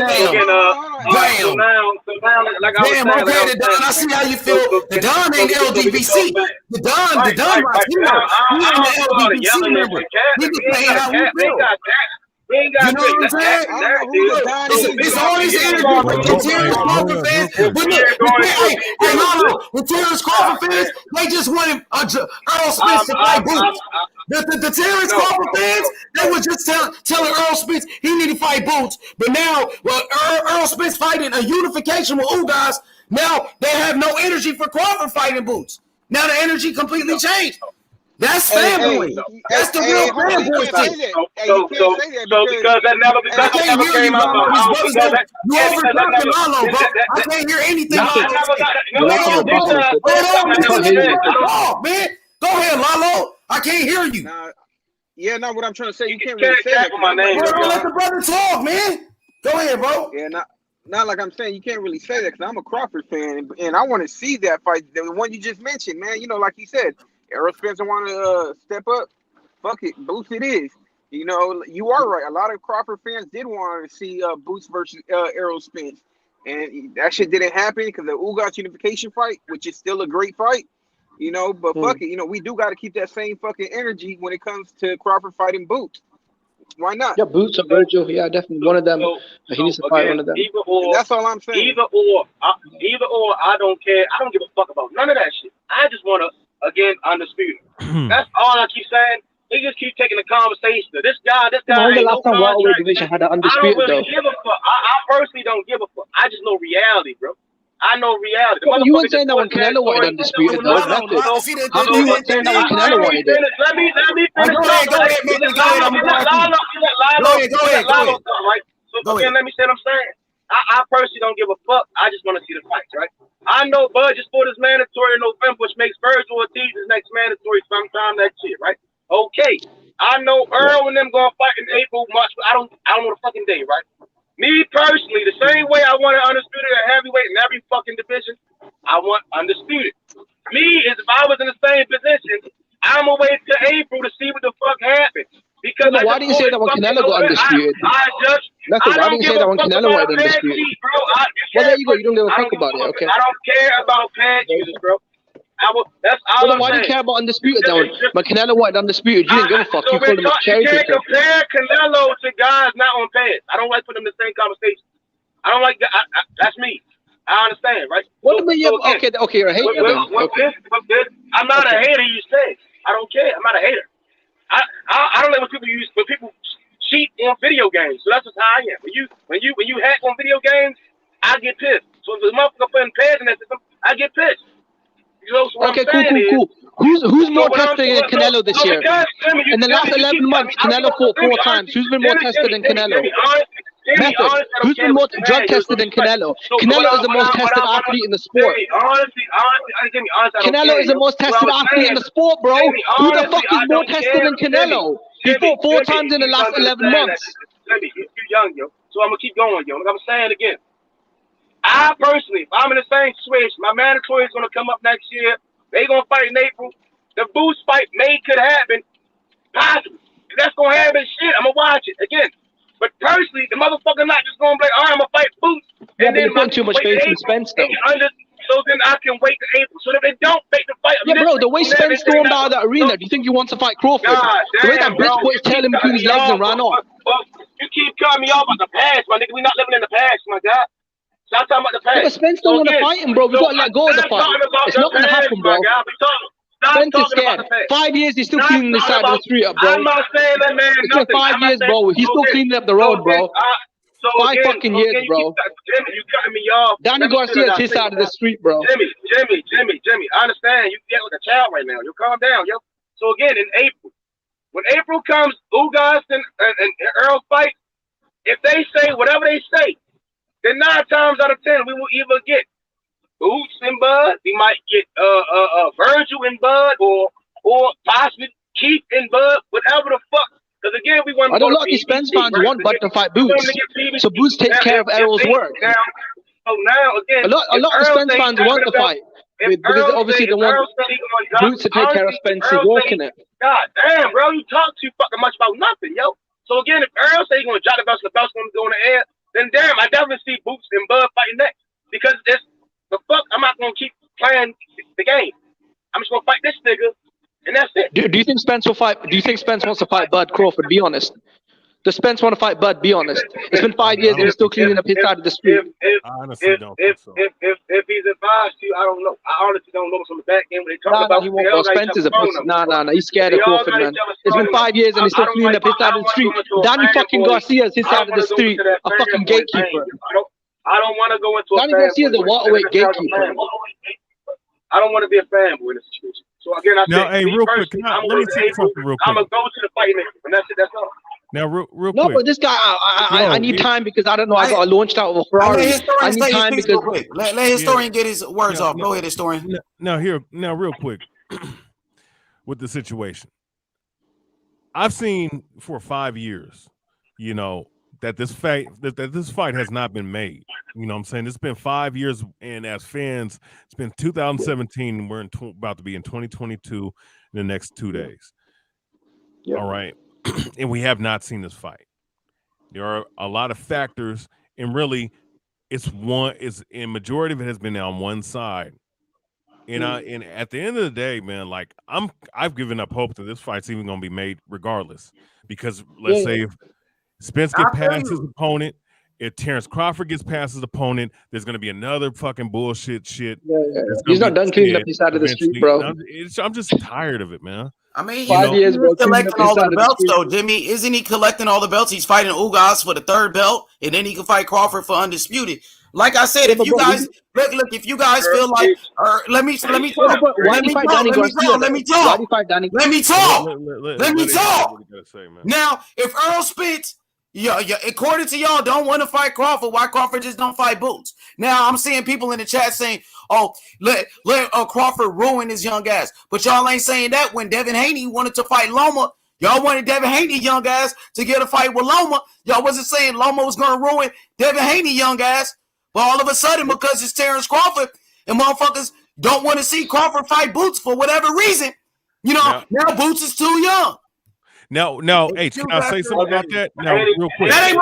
like I was saying, okay, the Don, I see how you feel. The Don ain't LDBC. The Don, Latino. He ain't an LDBC member. He can say how he feel. You know what I'm saying? It's always the Terrence Crawford fans. But look, the Terrence Crawford fans, they just wanted Earl Spence to fight Boots. The Terrence Crawford fans, they were just telling Earl Spence he needed to fight Boots. But now, Earl Spence fighting a unification with Ugas, now they have no energy for Crawford fighting Boots. Now the energy completely changed. That's fanboy. That's the real fanboy thing. So because that never came out of my mouth. You overtalking Lalo, bro. I can't hear anything. Hold on, man. Go ahead, Lalo. I can't hear you. What I'm trying to say, you can't really say that. Let the brother talk, man. Go ahead, bro. Yeah, not like I'm saying, you can't really say that because I'm a Crawford fan, and I want to see that fight, the one you just mentioned, man. You know, like you said, Errol Spence want to step up. Fuck it, Boots it is. You know, you are right. A lot of Crawford fans did want to see Boots versus Errol Spence, and that shit didn't happen because the Ugas unification fight, which is still a great fight. You know, but fuck it. You know, we do got to keep that same fucking energy when it comes to Crawford fighting Boots. Why not? Yeah, Boots or Virgil. Yeah, definitely one of them. He needs to fight one of them. That's all I'm saying. Either or, I don't care. I don't give a fuck about none of that shit. I just want to, again, undisputed. That's all I keep saying. They just keep taking the conversation. This guy. When the last time welterweight division had an undisputed, I don't really give a fuck. I personally don't give a fuck. I just know reality, bro. I know reality. You weren't saying that when Canelo wanted undisputed, though. How come you weren't saying that when Canelo wanted it? Let me finish. Go ahead. So again, let me say what I'm saying. I personally don't give a fuck. I just want to see the fights, right? I know Bud just fought his mandatory in November, which makes Virgil Ortiz's next mandatory sometime next year, right? Okay. I know Earl and them going to fight in April, March. I don't know the fucking day, right? Me personally, the same way I want undisputed at heavyweight in every fucking division, I want undisputed. Me is if I was in the same position, I'm gonna wait till April to see what the fuck happens. Because why do you say that when Canelo got undisputed? Why do you say that when Canelo got undisputed? Well, there you go. You don't give a fuck about it, okay? I don't care about pad users, bro. That's all Well, I'm why do saying. you care about Undisputed then? But Canelo wanted Undisputed. You didn't give a fuck. You called him a You cherry can't picker. compare Canelo to guys not on pads. I don't like putting them in the same conversation. I don't like that. That's me. I understand, right? What about you? Okay, you're a hater then. Okay. I'm not a hater. You say I don't care. I'm not a hater. I don't like when people cheat on video games. So that's just how I am. When you hack on video games, I get pissed. So if the motherfucker putting pads in that system, I get pissed. You know, so okay, cool. Who's more tested than Canelo this year? In the last 11 months, Canelo fought 4 times. Who's been more tested than Canelo? Method. Who's been more drug tested than Canelo? Canelo is the most tested athlete in the sport. Canelo is the most tested athlete in the sport, bro. Who the fuck is more tested than Canelo? He fought 4 times in the last 11 months. You're young, yo. So I'm gonna keep going, yo. Like I'm saying again. I personally, if I'm in the same situation, my mandatory is gonna come up next year. They gonna fight in April. The Boots fight could happen. Possibly. If that's gonna happen, shit, I'm gonna watch it again. But personally, the motherfucker not just gonna be like, all right, I'm gonna fight Boots. Yeah, and then putting too much faith in Spence though. So then I can wait to April. So if they don't make the fight, yeah, bro, the way Spence stormed out of that arena, do you think he wants to fight Crawford? The way that bitch put his tail in between his legs and ran off. You keep cutting me off about the past, my nigga. We not living in the past, my God. So I'm talking about the past. Yeah, but Spence don't want to fight him, bro. We gotta let go of the fight. It's not gonna happen, bro. Spence is scared. 5 years, he's still cleaning the side of the street up, bro. I'm not saying that, man. It's been 5 years, bro. He's still cleaning up the road, bro. 5 fucking years, bro. Jimmy, you cutting me off. Danny Garcia's his side of the street, bro. Jimmy. I understand. You get like a child right now. You calm down, yo. So again, in April, when April comes, Ugas and Earl fight. If they say whatever they say, then 9 times out of 10 we will either get Boots and Bud, we might get Virgil and Bud, or possibly Keith and Bud, whatever the fuck. Because again, we want. I don't like Spence fans want Bud to fight Boots, so Boots takes care of Errol's work. So now again, a lot of Spence fans want to fight because obviously they want Boots to take care of Spence's work in it. God damn, bro, you talk too fucking much about nothing, yo. So again, if Earl say he's gonna drop the belts, gonna go in the air, then damn, I definitely see Boots and Bud fighting next. Because it's the fuck, I'm not gonna keep playing the game. I'm just gonna fight this nigga, and that's it. Do you think Spence will fight? Do you think Spence wants to fight Bud Crawford? Be honest. Does Spence want to fight Bud? Be honest. It's been 5 years and he's still cleaning up his side of the street. If he's advised to, I don't know. I honestly don't know from the back end when they talk about. He won't go. Spence is a pussy. Nah. He's scared of Crawford, man. It's been 5 years and he's still cleaning up his side of the street. Danny fucking Garcia is his side of the street, a fucking gatekeeper. I don't want to go into Danny Garcia is a welterweight gatekeeper. I don't want to be a fanboy in this situation. So again, hey, real quick, let me say something real quick. I'm gonna go to the fight, and that's it. That's all. Now, real quick. No, but this guy, I need time because I don't know. I got launched out of a Ferrari. I need time because let historian get his words off. Go ahead, historian. Now, real quick, with the situation, I've seen for 5 years, that this fight has not been made. You know what I'm saying? It's been 5 years, and as fans, it's been 2017, and we're about to be in 2022 in the next 2 days. Yep. All right. And we have not seen this fight. There are a lot of factors, and really, majority of it has been on one side. And at the end of the day, man, like I've given up hope that this fight's even gonna be made regardless. Because let's say if Spence gets past his opponent, if Terrence Crawford gets past his opponent, there's gonna be another fucking bullshit shit. Yeah. He's not done cleaning up his side of the street, bro. I'm just tired of it, man. I mean, 5 years, bro. Collecting all the belts, though, Jimmy. Isn't he collecting all the belts? He's fighting Ugas for the 3rd belt, and then he can fight Crawford for undisputed. Like I said, if you guys look, if you guys feel like, let me talk. Now, if Earl Spence, according to y'all, don't want to fight Crawford, why Crawford just don't fight Boots? Now I'm seeing people in the chat saying, "Oh, let Crawford ruin his young ass," but y'all ain't saying that when Devin Haney wanted to fight Loma. Y'all wanted Devin Haney young ass to get a fight with Loma. Y'all wasn't saying Loma was gonna ruin Devin Haney young ass. But all of a sudden, because it's Terrence Crawford, and motherfuckers don't want to see Crawford fight Boots for whatever reason, now Boots is too young. No, hey, can I say something about that? Now, real quick. Let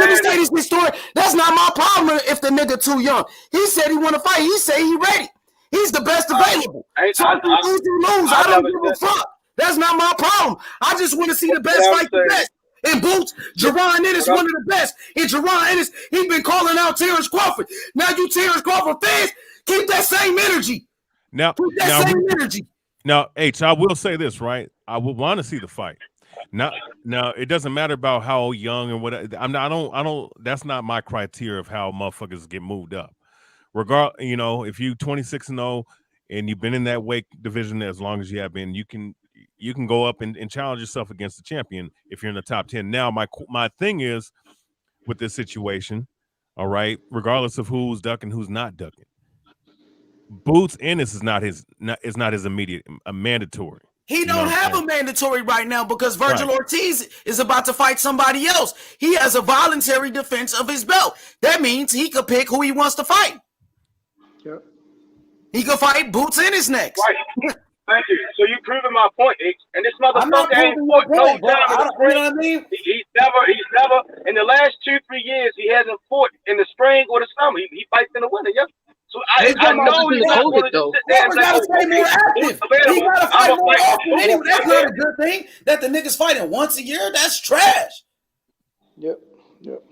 me say this story. That's not my problem if the nigga too young. He said he want to fight. He said he ready. He's the best available. I don't give a fuck. That's not my problem. I just want to see the best fight the best. And Boots, Jerron Ennis, one of the best. And Jerron Ennis, he's been calling out Terrence Crawford. Now you Terrence Crawford fans, keep that same energy. Now, H, I will say this, right? I would want to see the fight. Now, it doesn't matter about how young and what I don't. That's not my criteria of how motherfuckers get moved up. If you 26-0 and you've been in that weight division as long as you have been, you can go up and challenge yourself against the champion if you're in the top 10. Now, my thing is with this situation, all right, regardless of who's ducking, who's not ducking, Boots Ennis is not his immediate mandatory. He don't have a mandatory right now because Virgil Ortiz is about to fight somebody else. He has a voluntary defense of his belt. That means he could pick who he wants to fight. Yep. He could fight Boots Ennis next. Right. Thank you. So you proving my point, H. And this motherfucker ain't fought no time in the spring. You know what I mean? He's never in the last 2-3 years he hasn't fought in the spring or the summer. He fights in the winter, yeah. So I know he's not going to sit there and say, He got to fight more often anyway. That's not a good thing that the niggas fighting once a year. That's trash. Yep.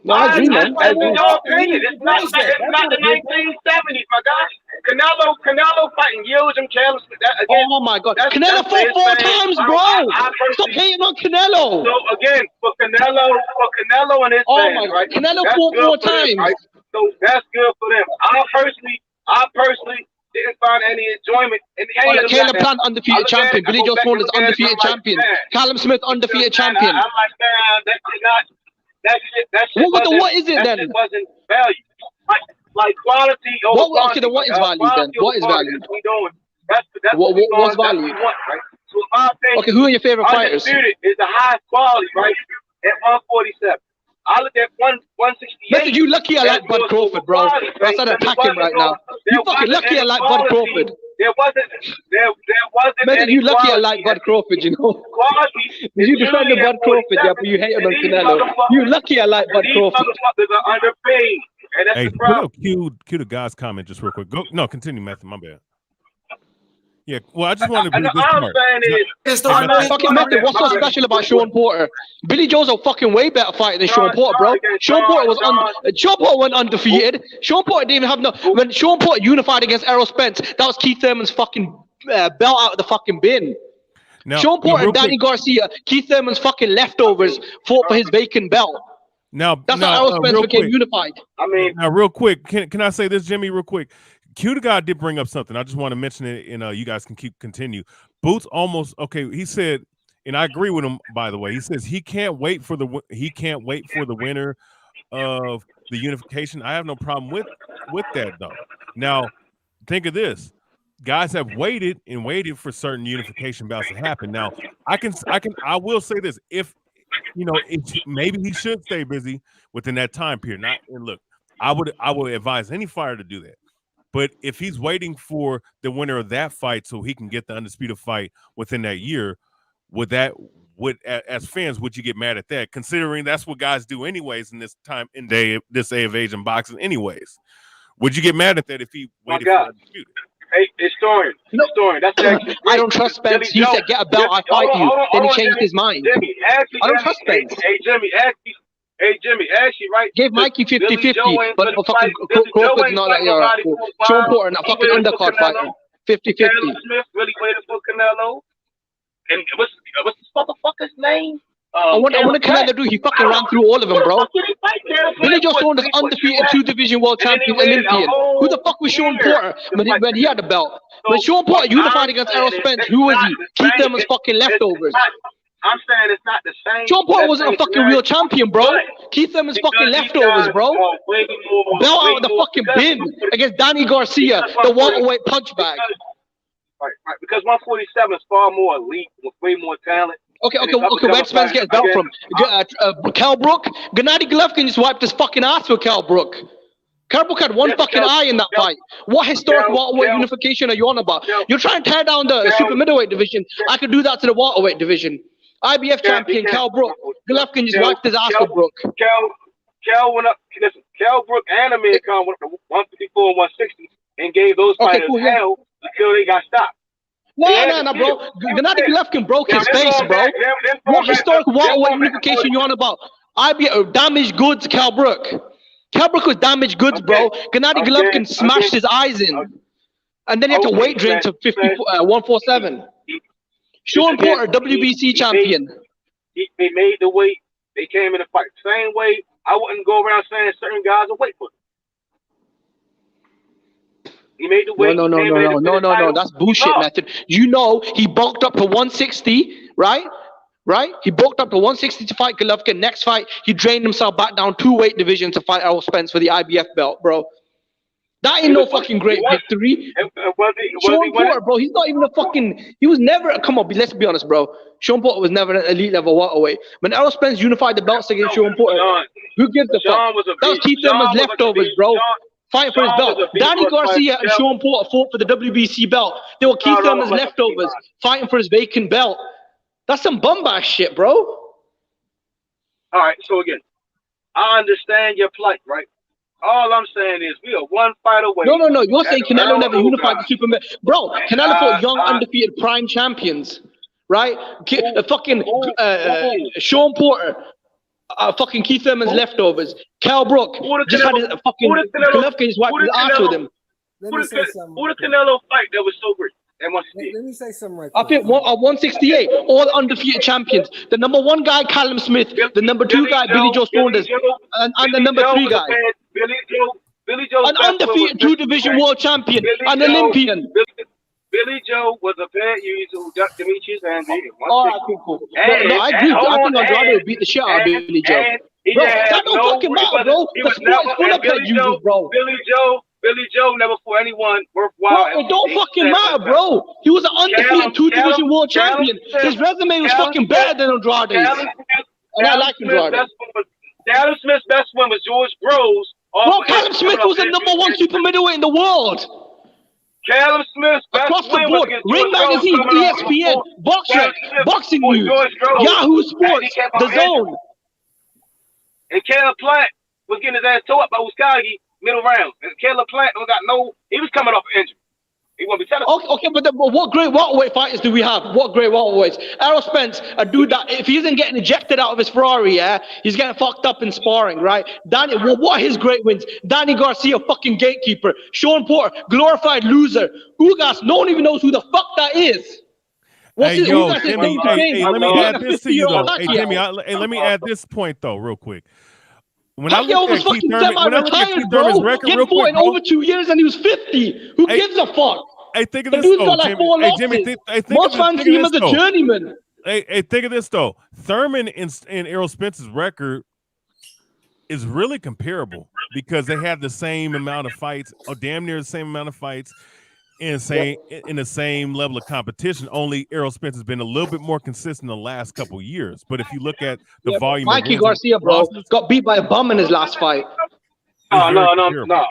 No, I agree, man. I agree. Your opinion. It's not the 1970s, my guy. Canelo fighting Yildirim Callum. Oh my God, Canelo fought 4 times, bro. Stop hating on Canelo. So again, for Canelo and his fans, right? Canelo fought 4 times. Right? So that's good for them. I personally didn't find any enjoyment in any of them. Caleb Plant, undefeated champion. Billy Joe Saunders, undefeated champion. Callum Smith, undefeated champion. I'm like, man, that shit what is it then? It wasn't value. Like quality over quantity. What is value then? What is value? That's what we doing. That's what's value? Want, right? So my opinion, okay, who are your favorite fighters? Undisputed is the highest quality, right? At 147. I look at 168. Listen, you lucky I like Bud Crawford, bro. I started attacking right now. You fucking lucky I like Bud Crawford. There wasn't. Listen, you lucky I like Bud Crawford, you know. You defended Bud Crawford, yeah, but you hated on Canelo. You lucky I like Bud Crawford. Motherfuckers are underpaid. And that's hey, the problem. Cue the guy's comment just real quick. Continue, Matthew. My bad. Yeah, well, I just wanted to bring this part. Fucking Matthew, what's so special about Sean Porter? Billy Joe's a fucking way better fighter than Sean Porter, bro. Sean Porter went undefeated. Sean Porter didn't even have when Sean Porter unified against Errol Spence, that was Keith Thurman's fucking belt out of the fucking bin. Now, Sean Porter and Danny Garcia, Keith Thurman's fucking leftovers, fought for his vacant belt. That's how Errol Spence became unified. I mean, now real quick, can I say this, Jimmy, real quick? Q the guy did bring up something. I just want to mention it, and you guys can continue. Boots almost he said, and I agree with him. By the way, he says he can't wait for the winner of the unification. I have no problem with that though. Now, think of this: guys have waited for certain unification bouts to happen. Now, I will say this: if maybe he should stay busy within that time period. And look, I would advise any fighter to do that. But if he's waiting for the winner of that fight so he can get the undisputed fight within that year, as fans, would you get mad at that? Considering that's what guys do anyways in this day of age in boxing anyways. Would you get mad at that if he waited for the undisputed? Hey, historian. That's I don't trust Spence. He said, get a belt, I fight you. Then he changed his mind. I don't trust Spence. Hey, Jimmy, actually, right? Gave Mikey 50-50, but fucking Crawford's not that year. Sean Porter, not fucking undercard fighter. 50-50. Smith really waited for Canelo. And what's this motherfucker's name? What did Canelo do? He fucking ran through all of them, bro. Billy Joe Saunders, undefeated 2-division world champion, Olympian. Who the fuck was Sean Porter when he had the belt? When Sean Porter unified against Errol Spence, who was he? Keith Thurman's fucking leftovers. I'm saying it's not the same. Sean Porter wasn't a fucking real champion, bro. Keith Thurman's fucking leftovers, bro. Belt out of the fucking bin against Danny Garcia, the welterweight punch bag. Right. Because 147 is far more elite, with way more talent. Okay. Where did Spence get his belt from? Cal Brook? Gennady Golovkin just wiped his fucking ass with Cal Brook. Cal Brook had one fucking eye in that fight. What historic welterweight unification are you on about? You're trying to tear down the super middleweight division. I could do that to the welterweight division. IBF champion Cal Brook. Golovkin just wiped his ass with Brook. Cal went up. Listen, Cal Brook and Amir Khan went up to 154 and 160 and gave those fighters hell. until they got stopped. No, bro. Gennady Golovkin broke his face, bro. What historic welterweight unification you on about? Damaged goods, Cal Brook. Cal Brook was damaged goods, bro. Gennady Golovkin smashed his eyes in. And then he had to weight drain to 147. Sean Porter, WBC champion. They made the weight. They came in the fight. Same way. I wouldn't go around saying certain guys are weight for them. He made the weight. No. That's bullshit method. You know, he bulked up to 160, right? He bulked up to 160 to fight Golovkin. Next fight, he drained himself back down 2 weight divisions to fight Errol Spence for the IBF belt, bro. That ain't no fucking great victory. Sean Porter, bro, he's not even a fucking. He was never. Come on, let's be honest, bro. Sean Porter was never an elite level welterweight. When Errol Spence unified the belts against Sean Porter, who gives a fuck? That was Keith Thurman's leftovers, bro. Fighting for his belt. Danny Garcia and Sean Porter fought for the WBC belt. They were Keith Thurman's leftovers fighting for his vacant belt. That's some bum-ass shit, bro. All right, so again, I understand your plight, right? All I'm saying is we are one fight away. No. You're saying Canelo never unified the Superman. Bro, Canelo fought young, undefeated prime champions, right? Sean Porter. Fucking Keith Thurman's leftovers. Cal Brook just had his fucking Golovkin just wiped his ass with him. Who the Canelo fight that was so great? Let me say something right quick. I think 168, all undefeated champions. The number 1 guy, Callum Smith. The number 2 guy, Billy Joe Saunders. And the number 3 guy. Billy Joe, an undefeated 2-division world champion. An Olympian. Billy Joe was a bad user who ducked Demetrius and beat him. All right, cool. No, I agree. I think Andrade would beat the shit out of Billy Joe. Bro, that don't fucking matter, bro. The sport is full of bad users, bro. Billy Joe never fought anyone worthwhile. Bro, it don't fucking matter, bro. He was an undefeated 2-division world champion. His resume was fucking better than Andrade's. And I like Andrade. Callum Smith's best one was George Groves. Bro, Callum Smith was the number 1 super middleweight in the world. Callum Smith's best across the board. Ring Magazine, ESPN, BoxRec, Boxing News, Yahoo Sports, The Zone. And Caleb Plant was getting his ass tore up by Wuskagi middle round. And Caleb Plant he was coming off an injury. He won't be telling. Okay, but what great welterweight fighters do we have? What great welterweights? Errol Spence, a dude that if he isn't getting ejected out of his Ferrari, he's getting fucked up in sparring, right? What are his great wins? Danny Garcia, fucking gatekeeper. Sean Porter, glorified loser. Ugas, no one even knows who the fuck that is. Hey, Jimmy, let me add this to you, though. Hey, Jimmy, let me add this point, though, real quick. When I look at Keith Thurman's record, real quick, in over 2 years and he was 50. Who gives a fuck? Hey, think of this, though, Jimmy. Most fans see him as a journeyman. Hey, think of this, though. Thurman and Errol Spence's record is really comparable because they have the same amount of fights, or damn near the same amount of fights, in the same level of competition. Only Errol Spence has been a little bit more consistent the last couple years. But if you look at the volume, Mikey Garcia, bro, got beat by a bum in his last fight. No.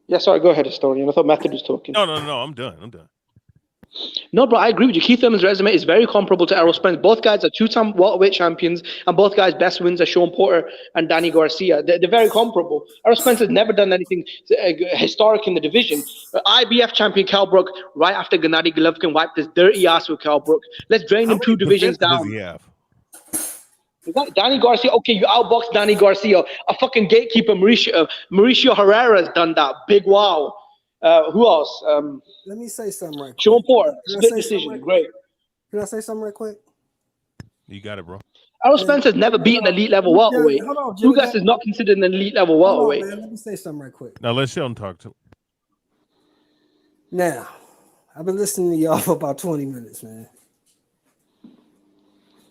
Yeah, sorry. Go ahead, historian. I thought Method was talking. No. I'm done. No, bro, I agree with you. Keith Thurman's resume is very comparable to Errol Spence. Both guys are 2-time welterweight champions, and both guys' best wins are Sean Porter and Danny Garcia. They're very comparable. Errol Spence has never done anything historic in the division. IBF champion Cal Brook, right after Gennady Golovkin wiped his dirty ass with Cal Brook. Let's drain him 2 divisions down. Does he have? Danny Garcia, okay, you outboxed Danny Garcia. A fucking gatekeeper, Mauricio Herrera has done that. Big wow. Who else? Let me say something right quick. Sean Porter, split decision, great. Can I say something right quick? You got it, bro. Errol Spence has never beaten an elite level welterweight. Ugas is not considered an elite level welterweight. Let me say something right quick. Now let Sheldon talk to him. Now, I've been listening to y'all for about 20 minutes, man.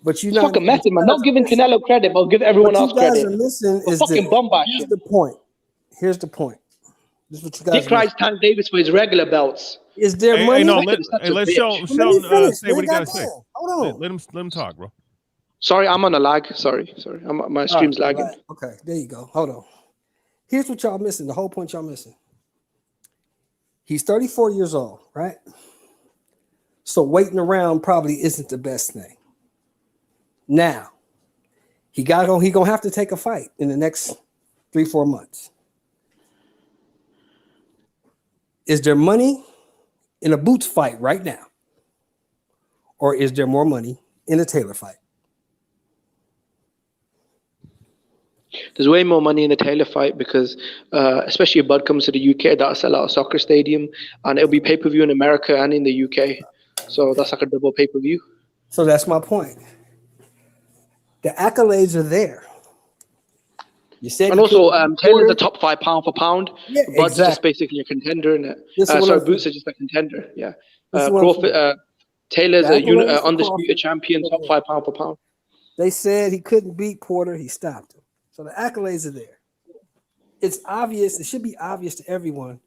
But you know, fucking method, man. Not giving Canelo credit, but give everyone else credit. Fucking bum Here's the point. This is what you guys. Dick Rice, Tank Davis for his regular belts. Is there money? Let Sheldon say what he got to say. Hold on. Let him talk, bro. Sorry, I'm on a lag. Sorry. My stream's lagging. Right. Okay, there you go. Hold on. Here's what y'all missing. The whole point y'all missing. He's 34 years old, right? So waiting around probably isn't the best thing. Now, he gonna have to take a fight in the next 3-4 months. Is there money in a Boots fight right now? Or is there more money in a Taylor fight? There's way more money in the Taylor fight because, especially if Bud comes to the UK, that'll sell out a soccer stadium, and it'll be pay-per-view in America and in the UK. So that's like a double pay-per-view. So that's my point. The accolades are there. You said, and also Taylor's the top 5 pound for pound. Yeah, Bud's exactly. just basically a contender in it. Boots is just a contender. Yeah. Taylor's a undisputed champion, top 5 pound for pound. They said he couldn't beat Porter. He stopped him. So the accolades are there. It's obvious. It should be obvious to everyone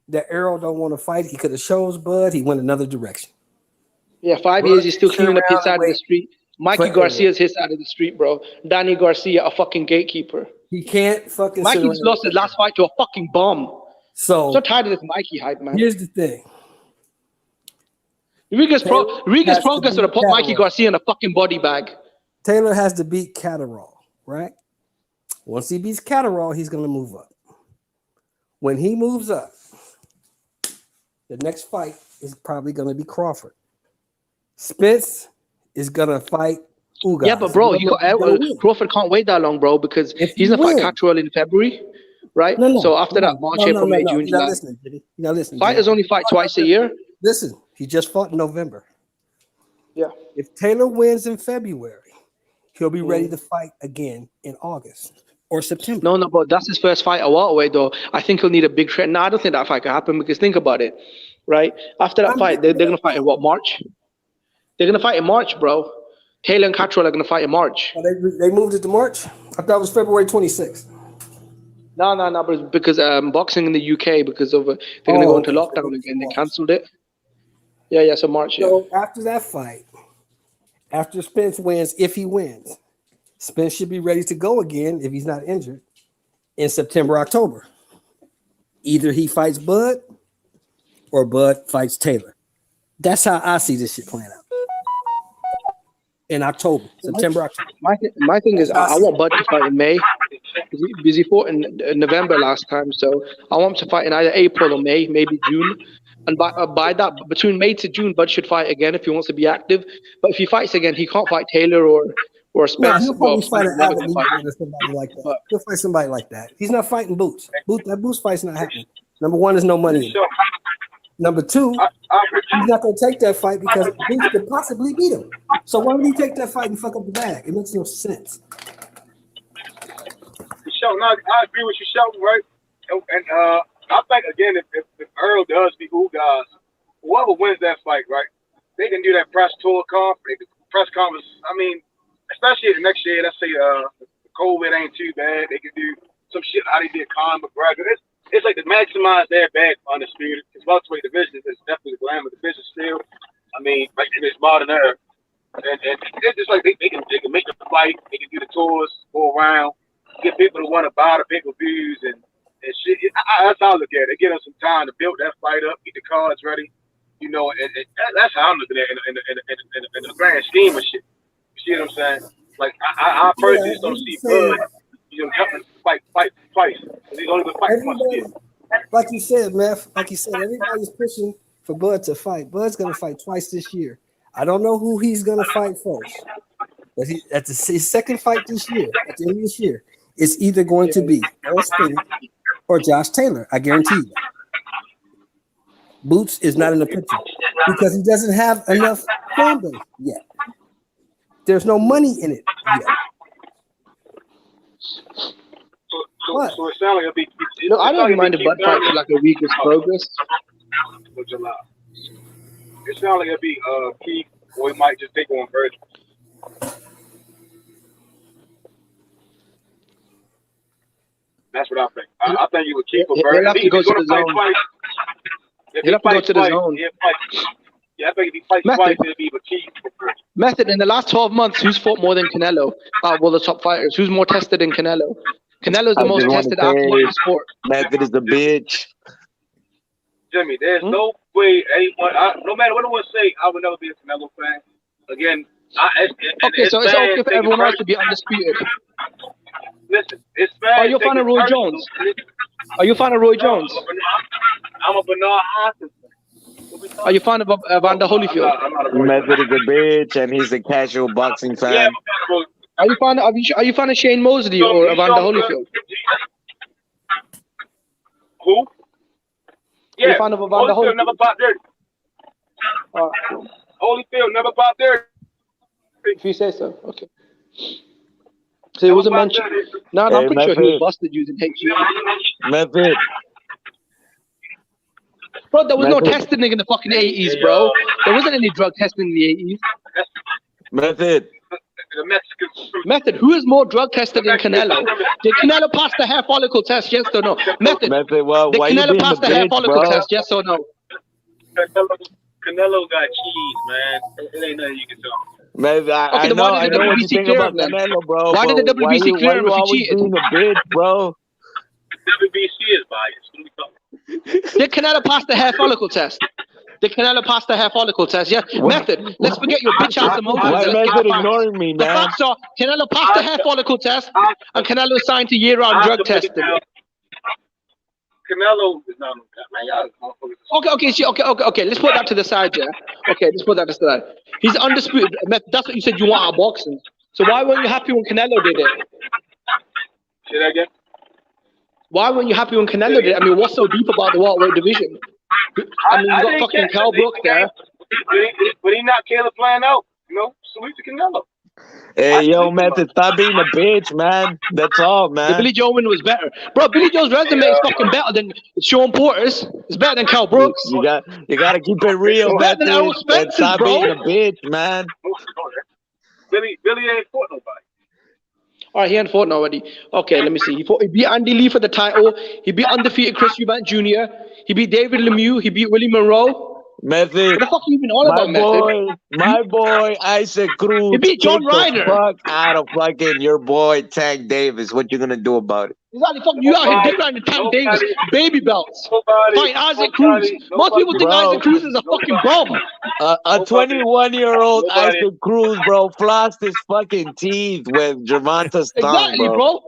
that Errol don't want to fight. He could have chose Bud. He went another direction. Yeah, 5 years. He's still cleaning up his side of the street. Mikey Garcia's his side of the street, bro. Danny Garcia, a fucking gatekeeper. He can't fucking. Mikey's lost his last fight to a fucking bum. So tired of this Mikey hype, man. Here's the thing. Regis Progress would have put Mikey Garcia in a fucking body bag. Taylor has to beat Catterall, right? Once he beats Catterall, he's going to move up. When he moves up, the next fight is probably going to be Crawford. Spence is going to fight Ugas. Yeah, but bro, Crawford can't wait that long, bro, because he's going to fight Catterall in February, right? So after that, March, April, May, June, July. You're not listening. Fighters only fight twice a year. Listen, he just fought in November. Yeah. If Taylor wins in February, he'll be ready to fight again in August or September. No, but that's his first fight a while away, though. I think he'll need a big trend. No, I don't think that fight can happen because think about it, right? After that fight, they're going to fight in what, March? They're going to fight in March, bro. Taylor and Catterall are going to fight in March. Oh, they moved it to March? I thought it was February 26th. No, but it's because boxing in the UK, because of they're going to go into lockdown again. They cancelled it. Yeah, so March. So after that fight, after Spence wins, if he wins, Spence should be ready to go again if he's not injured in September, October. Either he fights Bud or Bud fights Taylor. That's how I see this shit playing out. In October, September, October. My thing is, I want Bud to fight in May because he fought in November last time. So I want him to fight in either April or May, maybe June. And by that, between May to June, Bud should fight again if he wants to be active. But if he fights again, he can't fight Taylor or Spence. He'll probably fight an Abbott or somebody like that. He'll fight somebody like that. He's not fighting Boots. That Boots fight's not happening. Number one, there's no money in it. Number two, he's not going to take that fight because Boots could possibly beat him. So why would he take that fight and fuck up the bag? It makes no sense. Shelton, I agree with you, Shelton, right? And I think, again, if Earl does beat Ugas, whoever wins that fight, right, they can do that press conference. I mean, especially the next year, let's say COVID ain't too bad. They can do some shit how they did Conor McGregor. It's like to maximize their bag for Undisputed. Because welterweight division is definitely the glamour division still. I mean, like in this modern era. And it's just like they can make the fight, they can do the tours, go around, get people to want to buy the pay-per-views and shit. That's how I look at it. They give them some time to build that fight up, get the cards ready. You know, and that's how I'm looking at it in the grand scheme of shit. You see what I'm saying? Like, I personally just don't see Bud, fight twice. He's only been fighting once a year. Like you said, Meth, everybody's pushing for Bud to fight. Bud's going to fight twice this year. I don't know who he's going to fight first. But his second fight this year, at the end of this year, it's either going to be Errol Spence or Josh Taylor. I guarantee you. Boots is not in the picture because he doesn't have enough fan base yet. There's no money in it yet. So it sounds like it'll be. No, I don't mind if Bud fight for like a week of progress. July. It sounds like it'll be Keith, or he might just take on Virgil. That's what I think. I think you would keep a Virgil. He'll have to go to the zone. He'll have to go to the zone. Yeah, I think if he fights twice, it'll be a Keith. Method, in the last 12 months, who's fought more than Canelo? Well, the top fighters. Who's more tested than Canelo? Canelo's the most tested athlete in the sport. Method is the bitch. Jimmy, there's no way anyone, no matter what I want to say, I would never be a Canelo fan. Again, okay, so it's okay for everyone else to be undisputed. Listen, it's bad. Are you a fan of Roy Jones? Are you a fan of Roy Jones? I'm a Bernard Hopkins. Are you a fan of Evander Holyfield? Method is a bitch, and he's a casual boxing fan. Are you fan? Are you fan of Shane Mosley or Evander Holyfield? Who? Are you a fan of Evander Holyfield Holyfield? never bought dirty. Holyfield never bought dirty. If you say so, okay. So it wasn't mentioned. No, I'm pretty sure he was busted using HG. Method. Bro, there was no testing in the fucking 80s, bro. There wasn't any drug testing in the 80s. Method. Method, who is more drug tested than Canelo? Did Canelo pass the hair follicle test, yes or no? Method, well, did why you Canelo being pass a the hair bitch, follicle bro? test, yes or no? Canelo got cheese, man. It ain't nothing you can tell. Method, I know what you think about Canelo, bro. Why did the WBC why clear you him if he always cheated? being a bitch, bro? WBC is biased. What are we talking? Did Canelo pass the hair follicle test? Did Canelo pass the hair follicle test? Yes. Method, let's forget your bitch ass emotions. Why And let's get Method the facts. ignoring me, The man? facts are Canelo passed the hair follicle test and Canelo signed to year-round drug testing. Canelo is not man. Y'all Okay. Let's put that to the side, yeah. Okay, let's put that to the side. He's undisputed. That's what you said you want out of boxing. So why weren't you happy when Canelo did it? Say that again. Why weren't you happy when Canelo did it? I mean, what's so deep about the welterweight division? I mean, you got fucking Cal Brook there. But he not Caleb flying out. You know, salute to Canelo. Hey, yo, Method, stop being a bitch, man. That's all, The man. Billy Joe win was better. Bro, Billy Joe's resume is fucking better than Sean Porter's. It's better than Cal Brooks. You gotta keep it real, It's better Method. than Errol And Spence's, stop bro. being a bitch, man. Billy ain't fought nobody. All right, he hadn't fought already. Okay, let me see. He beat Andy Lee for the title. He beat undefeated Chris Eubank Jr. He beat David Lemieux. He beat Willie Monroe. Method. What the fuck are you even all about, My boy, Isaac Cruz. He beat John kicked the Ryder. fuck out of fucking your boy Tank Davis. What you gonna do about it? Exactly, fuck you out here dick riding Tank Davis, baby belts. Fighting Isaac Cruz. Most people think Isaac Cruz is a fucking bum. A 21-year-old Isaac Cruz, bro, flossed his fucking teeth with Gervonta Stung, Exactly, bro.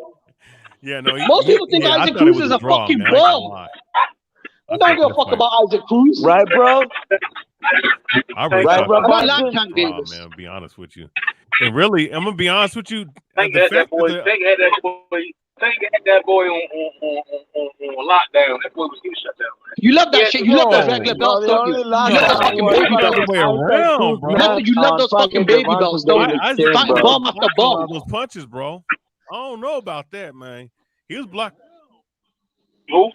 Yeah, no. Most people think I Isaac thought it Cruz was is a draw, fucking man. I ain't gonna bum. lie. I don't give a fuck about Isaac Cruz. Right, bro? I really Right, thought bro? I don't like it Tank was a draw, Davis. man. To be honest with you, and really, I'm gonna be honest with you. Tank The had that fact boy. that Tank had that boy on lockdown. That boy was getting shut down. Man. You love that shit. You love those No. regular belts, No, don't you? the You only love those lockdown fucking was baby the other belts. way around, bro. Method, you love those fucking baby belts, don't you? Isaac Fighting Cruz bomb was after blocking a lot bomb. of those punches, bro. I don't know about that, man. He was blocking. Who?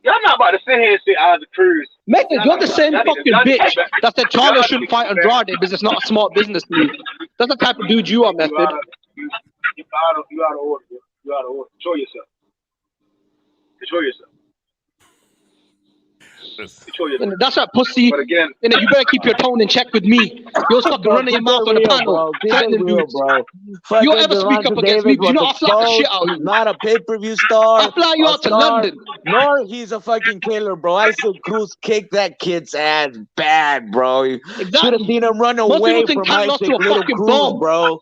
Y'all not about to sit here and say Isaac Cruz. Method, you're the same fucking bitch that said Charlo shouldn't fight Andrade because it's not a smart business move. That's the type of dude you are, Method. You out of order. You out of order. Control yourself. And that's right, pussy. But again, And then you better keep your tone in check with me. You're fucking running your mouth on the panel, threatening dudes. You don't ever speak up against me, but you know I'll slap the shit out of He's you. not a pay-per-view star. I'll fly you out to London. Nor he's a fucking killer, bro. Isaac Cruz kicked that kid's ass bad, bro. You should have seen him run Most away people think from Tank lost Isaac to a Little fucking Cruz, bomb. bro.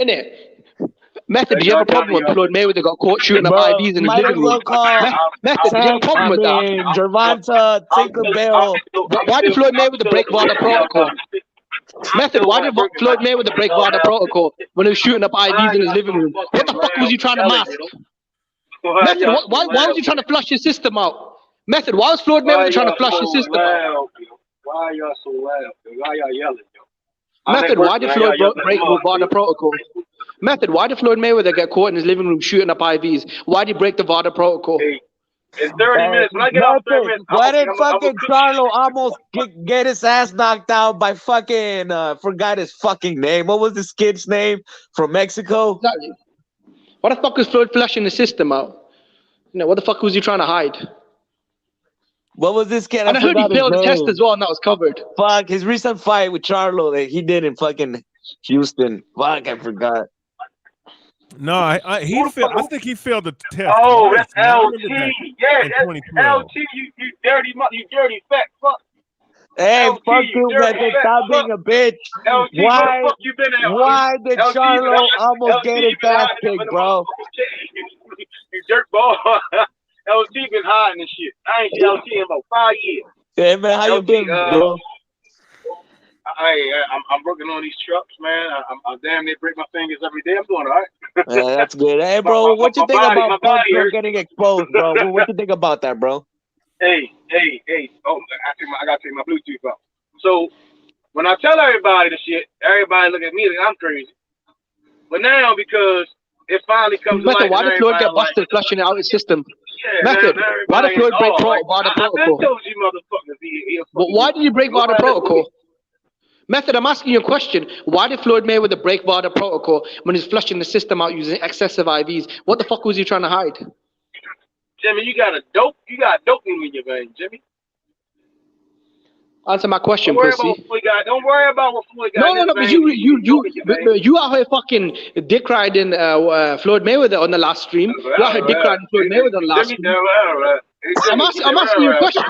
Innit? Method, do you have a problem when Floyd Mayweather got caught shooting up IVs in his living room? Method, do you have a problem with that? Gervonta, Tinkerbell. Why did Floyd Mayweather break VADA protocol? Method, why did Floyd Mayweather break VADA protocol when he was shooting up IVs in his living room? What the fuck was he trying to mask? Method, why was he trying to flush his system out? Method, why was Floyd Mayweather trying to flush his system out? Why are y'all so loud? Why y'all yelling? Method, why did Floyd break VADA protocol? Method, why did Floyd Mayweather get caught in his living room shooting up IVs? Why did he break the VADA protocol? It's 30 minutes. When I get off 30 minutes, why did fucking Charlo almost get his ass knocked out by fucking forgot his fucking name? What was this kid's name from Mexico? Exactly. What the fuck was Floyd flushing the system out? You know, what the fuck was he trying to hide? What was this kid? And I heard he failed the test as well, and that was covered. Fuck, his recent fight with Charlo that he did in fucking Houston. Fuck, I forgot. No, I think he failed the test. Oh, twice, that's man. I LT. remember that Yeah, in that's 2012. LT. You dirty fat fuck. Hey, LT, fuck you, dirty Method. fat Stop fuck. being a bitch. LT, where Why? the fuck you been at? Why did LT been Charlo hiding. almost LT get his been ass hiding in kicked, the bro? motherfucking you dirt ball. LT been hiding and shit. I ain't seen LT in about 5 years. Hey, man, how you LT, been, bro? I'm working on these trucks, man. I'm damn near break my fingers every day. I'm doing all right. Yeah, that's good. Hey, bro, what you think about Puncher getting exposed, bro? What you think about that, bro? Hey. Oh, I gotta take my Bluetooth off. So when I tell everybody the shit, everybody look at me like I'm crazy. But now because it finally comes to light, Method, why did Floyd get like, busted flushing it out his system? yeah, Method, why did Floyd break VADA I've been protocol? told you motherfuckers he a But why did he break VADA protocol? Method, I'm asking you a question. Why did Floyd Mayweather break VADA protocol when he's flushing the system out using excessive IVs? What the fuck was he trying to hide? Jimmy, you got dope in your veins, Jimmy. Answer my question, Don't worry pussy. about what Floyd got. Don't worry about what Floyd got. No, because you out here fucking dick riding Floyd Mayweather on the last stream. You out here dick riding Floyd Mayweather on the last stream. I'm asking you a question.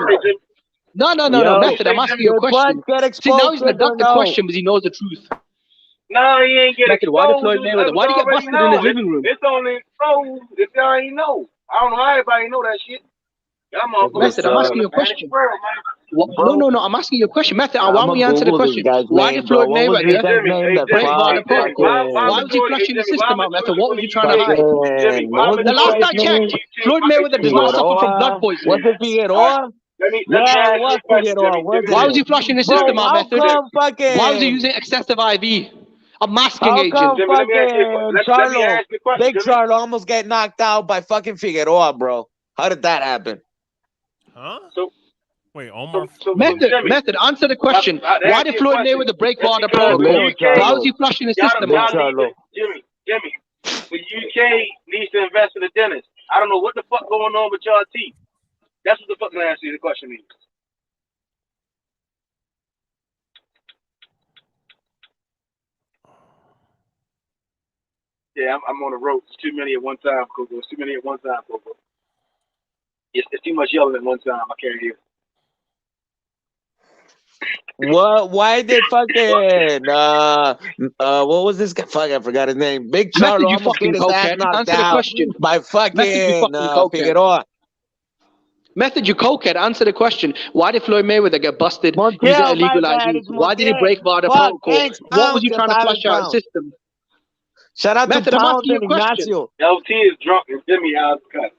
No, Method. I'm asking you a question. See, now he's gonna duck the question because he knows the truth. No, he ain't getting exposed. Why did Floyd Mayweather? Why did he get busted in his living room? It's only exposed if y'all ain't know. I don't know how everybody know that shit. Method, I'm asking you a question. No, I'm asking you a question. Method, why don't we answer the question? Why did Floyd Mayweather break VADA protocol? Why was he flushing the system out, Method? What was he trying to hide? The last I checked, Floyd Mayweather does not suffer from blood poisoning. Was it Figueroa? Yeah, it was Figueroa. Why was he flushing the system out, Method? Why was he using excessive IV? A masking agent. How come fucking Big Charlo almost get knocked out by fucking Figueroa, bro? How did that happen? Huh? So, wait, Omar. Method, answer the question. Why did Floyd Mayweather break VADA protocol? Why was he flushing the system out? Jimmy, the UK needs to invest in the dentist. I don't know what the fuck going on with y'all teeth. That's what the fucking answer to the question is. Yeah, I'm on the road. It's too many at one time, Coco. It's too many at one time, Coco. It's too much yelling at one time. I can't hear. What? Why did fucking what was this guy? Fuck, I forgot his name. Big Charlo almost get his ass knocked out by fucking Figueroa. Method, you cokehead. Answer the question. Why did Floyd Mayweather get busted using illegal IVs? Why did he break VADA protocol? What was he trying to flush out the system? Shout out Method, to I'm Pound asking you a question. Ignacio. LT is drunk and Jimmy out the cut.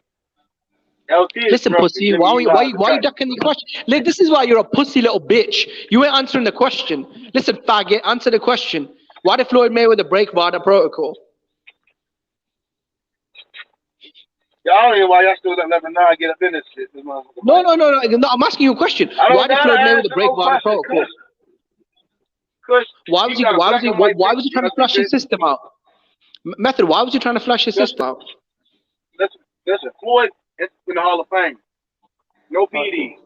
Listen, pussy, why you ducking the question? Like, this is why you're a pussy little bitch. You ain't answering the question. Listen, faggot, answer the question. Why did Floyd Mayweather break VADA protocol? Y'all don't know why y'all still let Lebanon get up in this shit. No. I'm asking you a question. Why did Floyd Mayweather break VADA protocol? Why was he trying to flush his system out? Method, why was he trying to flush his system out? Listen, Floyd is in the Hall of Fame. No PD.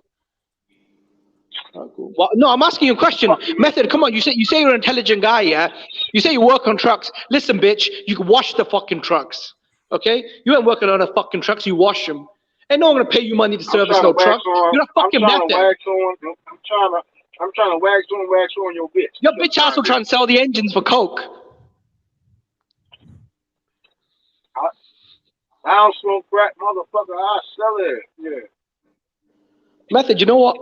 Well, no, I'm asking you a question. Method, come on. You say you're an intelligent guy, yeah? You say you work on trucks. Listen, bitch, you can wash the fucking trucks. Okay? You ain't working on the fucking trucks, you wash them. Ain't no one gonna pay you money to service no truck. You're a fucking method. I'm trying to wax on your bitch. Your bitch also trying to sell the engines for coke. I don't smoke crack, motherfucker. I sell it. Yeah. Method, you know what?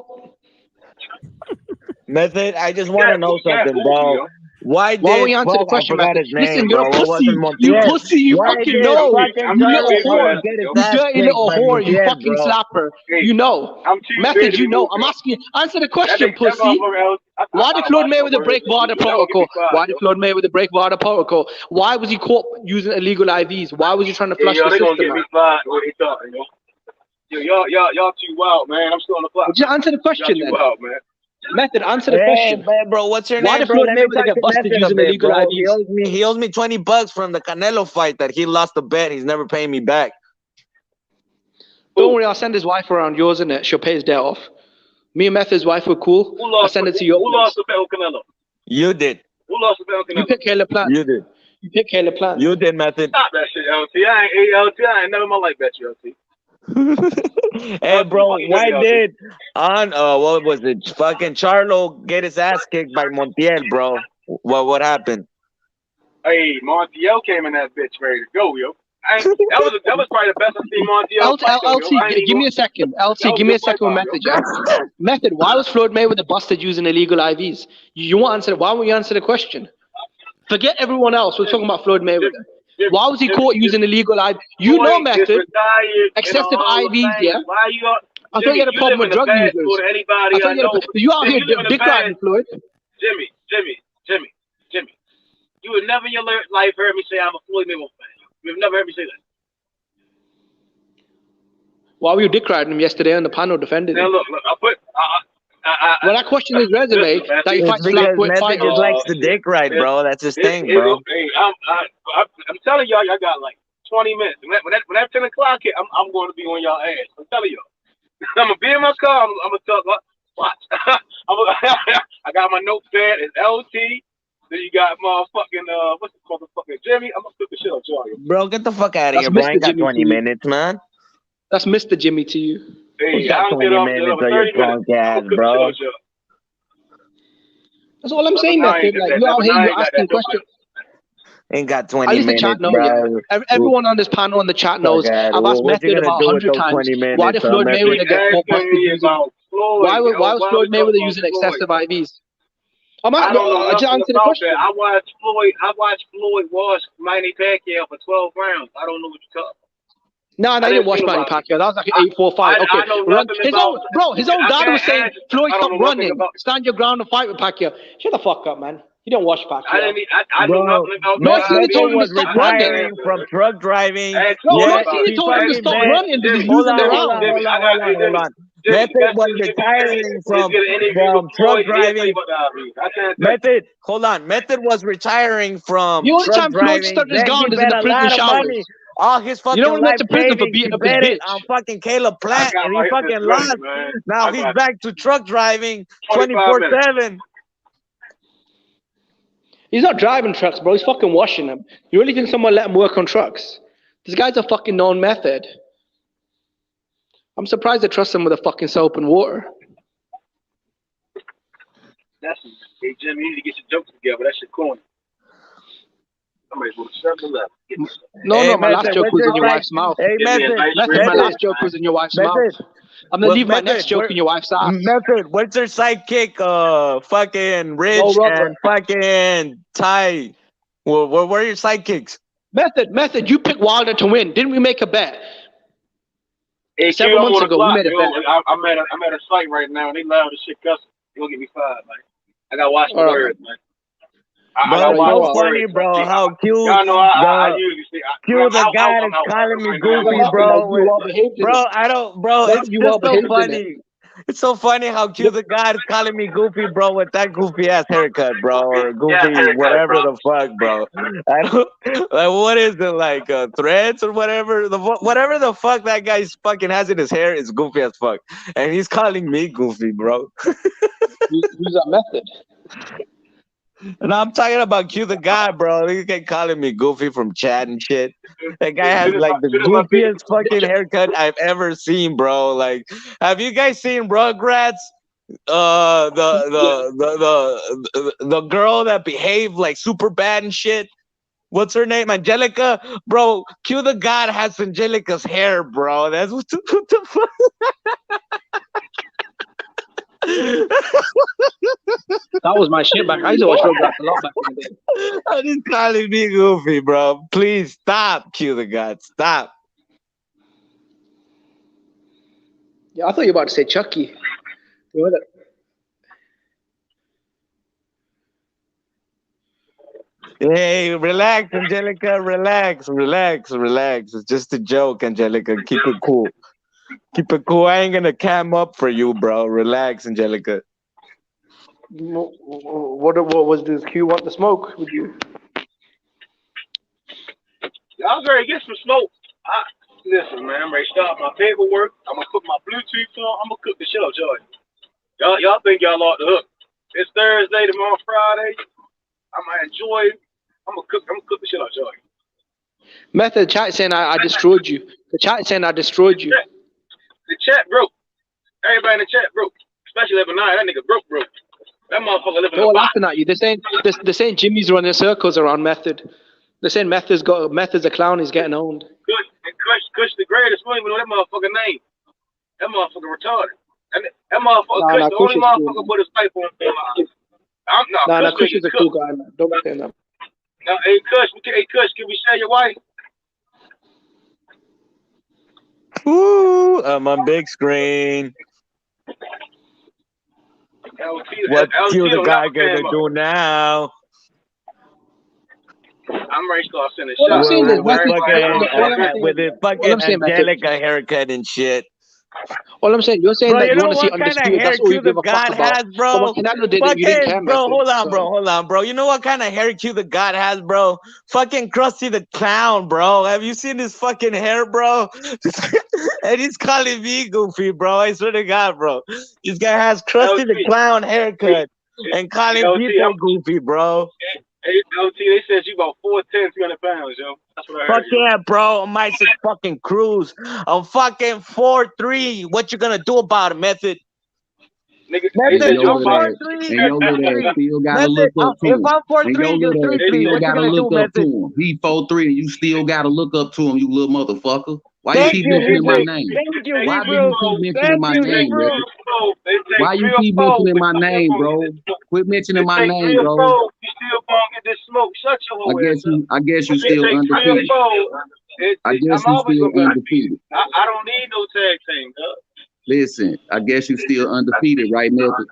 Method, I just want to know something, bro. Why don't you answer the question, Method? Listen, you're a pussy. You pussy, you fucking know. You little whore. You dirty little whore, you fucking slapper. You know. Method, you know. I'm asking you, answer the question, pussy. Why did Floyd Mayweather break VADA protocol? Why did Floyd Mayweather break VADA protocol? Why was he caught using illegal IVs? Why was he trying to flush the system out? Y'all too wild, man. I'm still on the clock. Just answer the question, then. Wild, man. Method, answer the question. Man, bro, what's your name? Why did Floyd Mayweather get busted using illegal IVs? He owes me $20 from the Canelo fight that he lost the bet. He's never paying me back. Don't worry, I'll send his wife around yours and she'll pay his debt off. Me and Method's wife were cool. I'll send it to you. Who lost the bet with Canelo? You did. Who lost the bet with Canelo? You picked Caleb Plant. You did. You picked Caleb Plant. You did, Method. Stop that shit, LT. I ain't never in my life bet you, LT. Hey, bro, why did what was it? Fucking Charlo get his ass kicked by Montiel, bro? What happened? Hey, Montiel came in that bitch ready to go, yo. That was probably the best I've seen Montiel fight, though, yo. LT, give me a second. LT, give me a second with Method, yeah? Method, why was Floyd Mayweather busted using illegal IVs? You want to answer? Why won't you answer the question? Forget everyone else. We're talking about Floyd Mayweather. Why was he caught using illegal IVs? You know, Method. Excessive IVs, yeah? I thought you had a problem with drug users. I thought you out here dick riding, Floyd. Jimmy. You would never in your life heard me say I'm a Floyd Mayweather fan. You've never heard me say that. Why were you dick riding him yesterday on the panel defending him? Now look, When I question his resume, that he fights flyweight fighters. He likes the dick ride, bro. That's his thing, bro. Hey, I'm telling y'all got like 20 minutes. When that 10 o'clock hit, I'm going to be on y'all ass. I'm telling y'all. I'm gonna be in my car. I'm gonna talk. Watch. I got my notepad. It's LT. Then you got motherfucking what's the motherfucking Jimmy? I'm gonna cook the shit out y'all. Bro, get the fuck out of here, bro. I ain't got 20 minutes, man. That's Mr. Jimmy to you. Hey, you got 20 minutes of your drunk ass, bro. That's all I'm saying, Method. Like, you out here, you're asking questions. Ain't got 20 minutes, bro. Everyone on this panel on the chat knows. I've asked Method about 100 times. Why did Floyd Mayweather get caught busted using? Why was Floyd Mayweather using excessive IVs? I just answered the question. I watched Floyd wash Manny Pacquiao for 12 rounds. I don't know what you're talking about. No, I didn't watch Manny Pacquiao. That was like an 8-4-5. Okay, his own dad was saying, Floyd, stop running. Stand your ground and fight with Pacquiao. Shut the fuck up, man. You don't watch Pacquiao. I know nothing about Method was retiring from truck driving. He told him to stop running because he's losing the round. Hold on. Method was retiring from truck driving. Method, hold on. Method was retiring from truck driving. Then he bet a lot of money. All his fucking life savings, he bet it on fucking Caleb Plant, and he fucking lost. Now he's back to truck driving 24/7. He's not driving trucks, bro. He's fucking washing them. You really think someone let him work on trucks? This guy's a fucking known method. I'm surprised they trust him with a fucking soap and water. Hey, Jim, you need to get your jokes together. That shit corny. Somebody's going to 7-Eleven. No, my last joke was in your wife's mouth. Hey, Method, my last joke was in your wife's mouth. I'm going to leave my next joke in your wife's ass. Method, what's your sidekick? Fucking Rich and fucking Ty. What were your sidekicks? Method, you picked Wilder to win. Didn't we make a bet? Hey, several months ago, we made a bet. I'm at a site right now, and they loud as shit cussing. They're going to get me fired, man. I got to watch the words, man. Bro, so funny, bro. How cute. I usually say, the guy is calling me goofy, bro. It's just so funny. It's so funny how cute the guy is calling me goofy, bro, with that goofy ass haircut, bro, or goofy whatever the fuck, bro. I don't like what is it like threads or whatever whatever the fuck that guy fucking has in his hair is goofy as fuck, and he's calling me goofy, bro. Use that method. And I'm talking about Q the guy, bro. He kept calling me goofy from chat and shit. That guy has like the goofiest fucking haircut I've ever seen, bro. Like, have you guys seen Rugrats? The girl that behaved like super bad and shit. What's her name? Angelica, bro. Q the God has Angelica's hair, bro. That's what the fuck. That was my shit back. I used to watch Rugrats a lot back in the day. I'm just calling me goofy, bro. Please stop, Q the God. Stop. Yeah, I thought you were about to say Chucky. Hey, relax, Angelica. Relax. It's just a joke, Angelica. Keep it cool. Keep it cool. I ain't gonna cam up for you, bro. Relax, Angelica. What was this? Q want the smoke with you? I was ready to get some smoke. Listen, man, I'm ready to start my paperwork. I'm gonna put my Bluetooth on. I'm gonna cook the shit out, y'all. Y'all think y'all off the hook? It's Thursday, tomorrow Friday. I'm gonna enjoy. I'm gonna cook the shit out, y'all. Method chat saying I destroyed you. The chat saying I destroyed you. The chat broke. Everybody in the chat broke. Especially Lebanon. That nigga broke. That motherfucker living in They're all a box. laughing at you. They're saying Jimmy's running circles around Method. They're saying Method's a clown. He's getting owned. Kush the greatest. We don't even know that motherfucker name. That motherfucker retarded. That motherfucker Kush, the only motherfucker with his pipe on. Kush is a cool guy, man. Don't say that. No, hey Kush, can we share your wife? Ooh, I'm on big screen. What you the guy gonna do now? I'm ready to start sending shots. With his fucking Angelica haircut and shit. All I'm saying, you're saying bro, that you want to see what kind of Undisputed. That's all you give a fuck about. Has, bro. Canelo did it, you didn't care, bro, hold on, bro. You know what kind of hair cue the God has, bro? Fucking Krusty the Clown, bro. Have you seen his fucking hair, bro? And he's calling me goofy, bro. I swear to God, bro. This guy has Krusty the Clown haircut and calling people goofy, bro. Hey, LT, they said you about 4'10", 300 pounds, yo. That's what I heard. Fuck yeah, bro. I'm Isaac fucking Cruz. I'm fucking 4'3". What you gonna do about it, Method? Nigga, Method, I'm 4'3". Still gotta look up to him. If I'm 4'3", you're 3 feet. What you gonna do, Method? He 4'3", and you still gotta look up to him, you little motherfucker. Why you keep mentioning my name? Why do you keep mentioning my name, bro? Why you keep mentioning my name, bro? Quit mentioning my name, bro. You still gonna get this smoke. Shut your whole ass up. I guess you still undefeated. I guess you still undefeated. I don't need no tag team, dog. Listen, I guess you still undefeated, right, Method?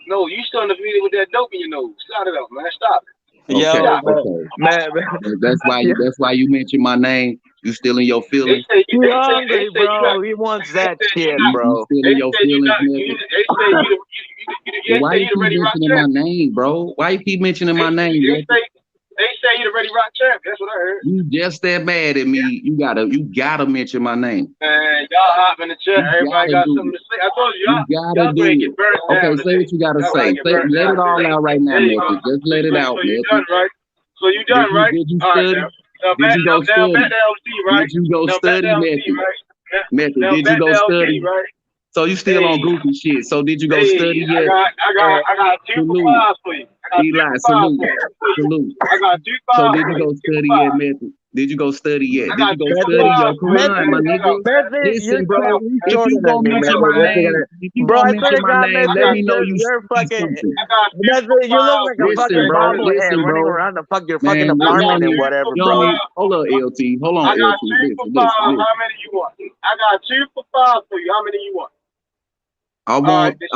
No, you still undefeated with that dope in your nose. Shut it up, man. Stop it. Okay. Man. That's why you mentioned my name. You still in your feelings? You hungry, bro. He wants that shit, bro. You still in your feelings, Method? Why you keep mentioning my name, bro? Why you keep mentioning my name, Method? They say you the Ready Rock champ. That's what I heard. You just that mad at me. You gotta mention my name. Man, y'all hop in the chat. Everybody got something to say. I told you, y'all gotta do it. Okay, say what you gotta say. Let it all out right now, Method. Just let it out, Method. So you done, right? Did you study? Did you go study? Did you go study, Method? Method, did you go study? So you still on goofy shit. So did you go study yet? I got 2 for 5 for you. Eli, salute. I got 2 for 5. So did you go study yet, Method? Did you go study yet? Did you go study your crime, my nigga? Listen, bro. If you gonna mention my name, let me know you fucking. You look like a fucking bobblehead running around the fucking apartment and whatever, bro. Hold on, LT. Hold on, I got LT. 2 for 5. How many you want? I got 2 for 5 for you. How many you want? I want 3.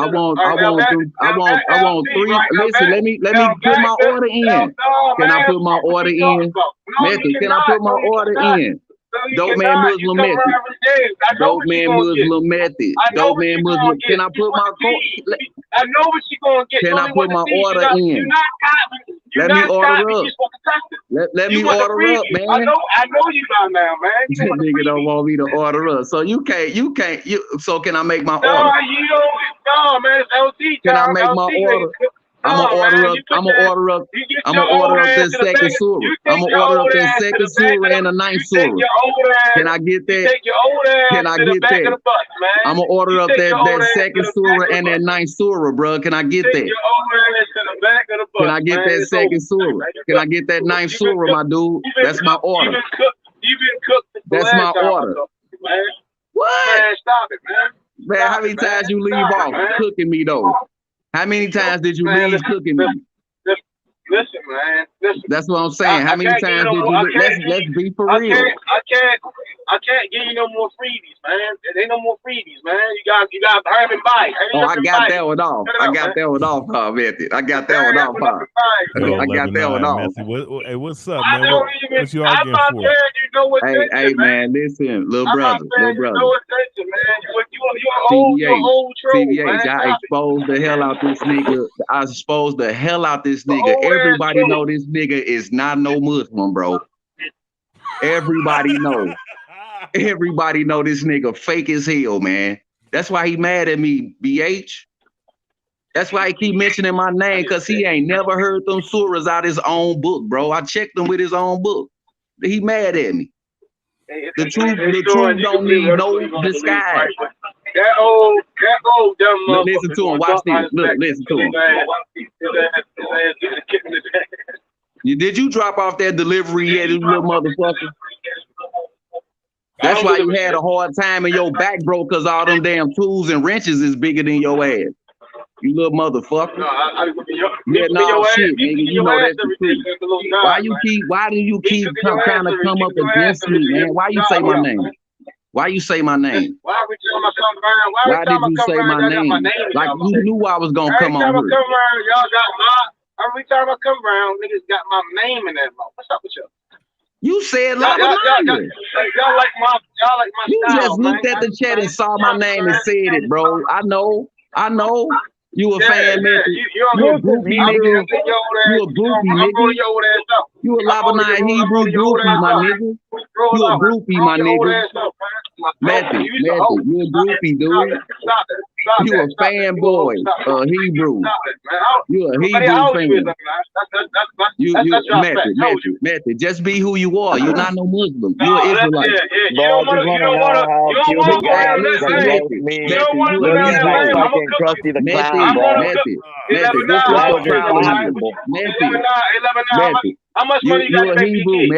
Listen, let me put my order in. Can I put my order in? Method, can I put my order in? Dope man Muslim Method. Dope man Muslim Method. Dope man Muslim. Can I put my I know what you gonna get. Can I put my order in? Let me order up. Let me order up, man. I know you not now, man. That nigga don't want me to order up. So you can't. So can I make my order? No, man. It's LT. Can I make my order? I'm gonna order up that second surah. I'm gonna order up that second surah and the 9th surah. Can I get that? Can I get that? I'm gonna order up that second surah and that 9th surah, bro. Can I get that? Can I get that second surah? Can I get that 9th surah, my dude? That's my order. That's my order. What? Man, stop it, man. Man, how many times you leave off cooking me though? How many times did you leave cooking me? Listen, man. Listen. That's what I'm saying. How many times did you? Let's be for real. I can't give you no more freebies, man. There ain't no more freebies, man. You got hurry and buy. I got that one off. I got that one off, Method. I got that one off, I got that one off. Hey, what's up, man? What you arguing for? Hey, man, listen, little brother. TBH, I exposed the hell out this nigga. I exposed the hell out this nigga. Everybody know this nigga is not no Muslim, bro. Everybody know. Everybody know this nigga fake as hell, man. That's why he mad at me, BH. That's why he keep mentioning my name, because he ain't never heard them surahs out his own book, bro. I checked him with his own book. He mad at me. The truth don't need no disguise. That old dumb motherfucker. Listen to him. Watch this. Look, listen to him. Did you drop off that delivery yet, you little motherfucker? That's why you had a hard time and your back broke because all them damn tools and wrenches is bigger than your ass. You little motherfucker. Shit, nigga. You know that's the truth. Why do you keep trying to come up against me, man? Why you say my name? Why you say my name? Why did you say my name? Like you knew I was gonna come on here. Y'all got every time I come around, niggas got my name in that mouth. What's up with you? You said y'all like my You style, just looked at the chat and saw my name and said it, bro. I know. You a fan, man. You a groupie, nigga. You a groupie, nigga. You a Lebanese Hebrew groupie, my nigga. You a groupie, my nigga. Method, you a groupie, dude. You a fanboy, Hebrew. You a Hebrew fan. You Method. Just be who you are. You're not no Muslim. You're an Israelite. How much money you got to pay me?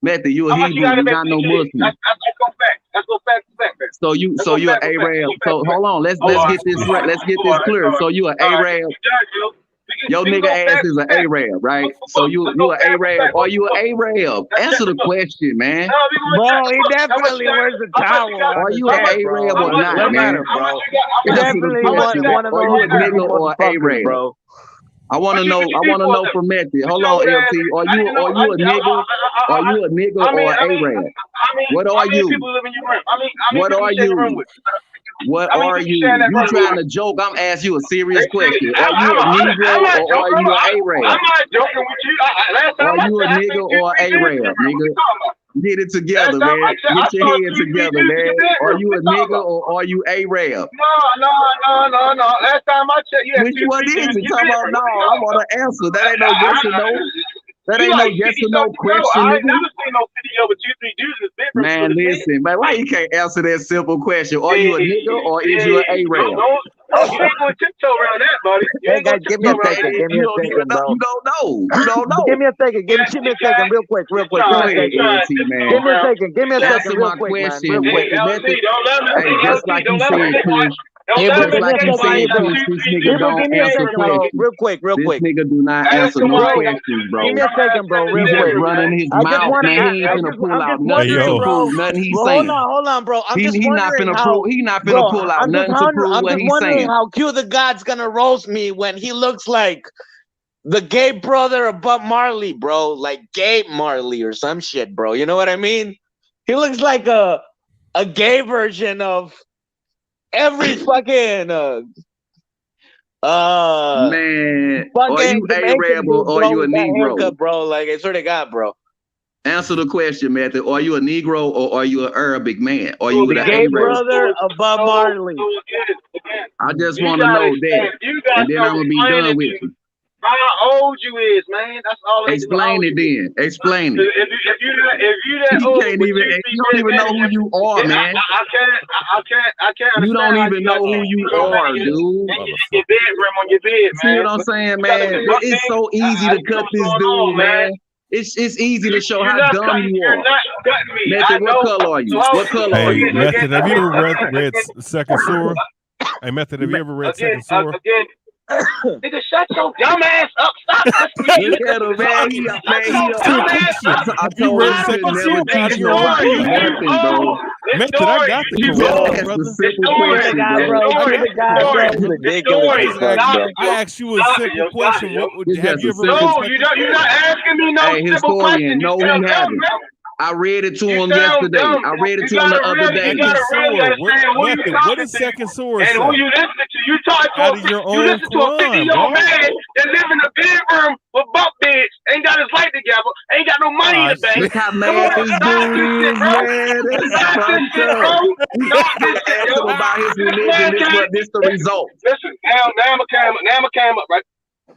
Method, you a Hebrew, you're not no Muslim. Let's go back. So you an Arab. So hold on, let's get this right. Let's get this clear. So you an Arab. Your nigga ass is an Arab, right? So you an Arab or you an Arab? Answer the question, man. Bro, he definitely wears a towel. Are you an Arab or not, man? He definitely one of those nigga or Arab, bro. I want to know from Method. Hold on, LT. Are you a nigga? Are you a nigga or an Arab? What are you? What are you? What are you? You trying to joke? I'm asking you a serious question. Are you a Negro or are you an Arab? I'm not joking with you. Are you a nigga or an Arab, nigga? Get it together, man. Get your head together, man. Are you a nigga or are you Arab? No. Last time I checked, yeah. Which one is it? Talk about no. I want to answer. That ain't no yes or no. That ain't no yes or no question, I nigga. ain't never seen no video with you three dudes in the bedroom. Man, listen, man. Why you can't answer that simple question? Are you a nigga or is you an Arab? You ain't gonna tiptoe around that, buddy. Hey guys, give me a second. Give me a second, bro. You don't know. Give me a second. Give me a second, real quick. Give me a second. Give me a second, real quick, man. Real quick. Hey, just like you said, Chris. Just like you said, Chris, this nigga don't answer questions. Real quick. This nigga do not answer no questions, bro. Give me a second, bro. Real He's quick. just running his mouth, man. He ain't finna pull out nothing to prove nothing he's saying. Hold on, bro. He not finna pull out nothing to prove what he's saying. How Q the God's gonna roast me when he looks like the gay brother of Bob Marley, bro. Like Gabe Marley or some shit, bro. You know what I mean? He looks like a gay version of every fucking man, are you Arab or are you a Negro, haircut, bro? Like I swear to God, bro. Answer the question, Method. Are you a Negro or are you an Arabic man? Are you the gay Arab? brother of Bob Marley? I just want to know that, and then I'm gonna be done with you. How old you is, man? That's all. Explain it then. Explain it. If you that old, you don't even know who you are, man. I can't. You don't even know who you are, dude. Your bedroom on your bed, man. See what I'm saying, man? It's so easy to cut this dude, man. It's easy to show how dumb you are. Method, what color are you? What color are you? Method, have you ever read Second Surah? Hey, Method, have you ever read Second Surah? Nigga, shut your dumb ass up. Stop. Look at him, man. He up. I told him to never teach nobody nothing, bro. Method, I got the correct, brother. I asked you a simple question. What would have you ever read? No, you're not asking me no simple question. No, he haven't. I read it to him yesterday. I read it to him the other day. What is Second Surah? And who you listen to? You talk to out of your own a 50-year-old man that live in a bedroom with bunk beds, ain't got his life together, ain't got no money in the bank. Look how mad this dude is, man. That's fucked up. You asked him about his religion. This the result. Listen, now I came up, right?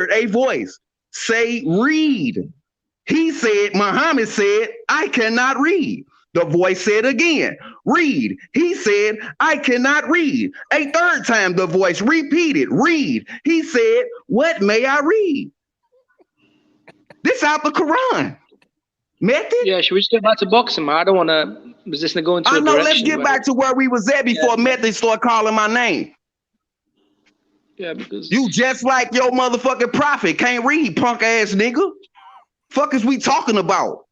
heard a voice say, read. He said, Muhammad said, I cannot read. The voice said again, read. He said, I cannot read. A third time, the voice repeated, read. He said, what may I read? This out the Quran. Method? Yeah, should we just get back to boxing, man? I don't want to resist to go into I a know, direction. let's get back to where we was at before Method started calling my name. Yeah, because you just like your motherfucking prophet. Can't read, punk ass nigga. Fuck is we talking about?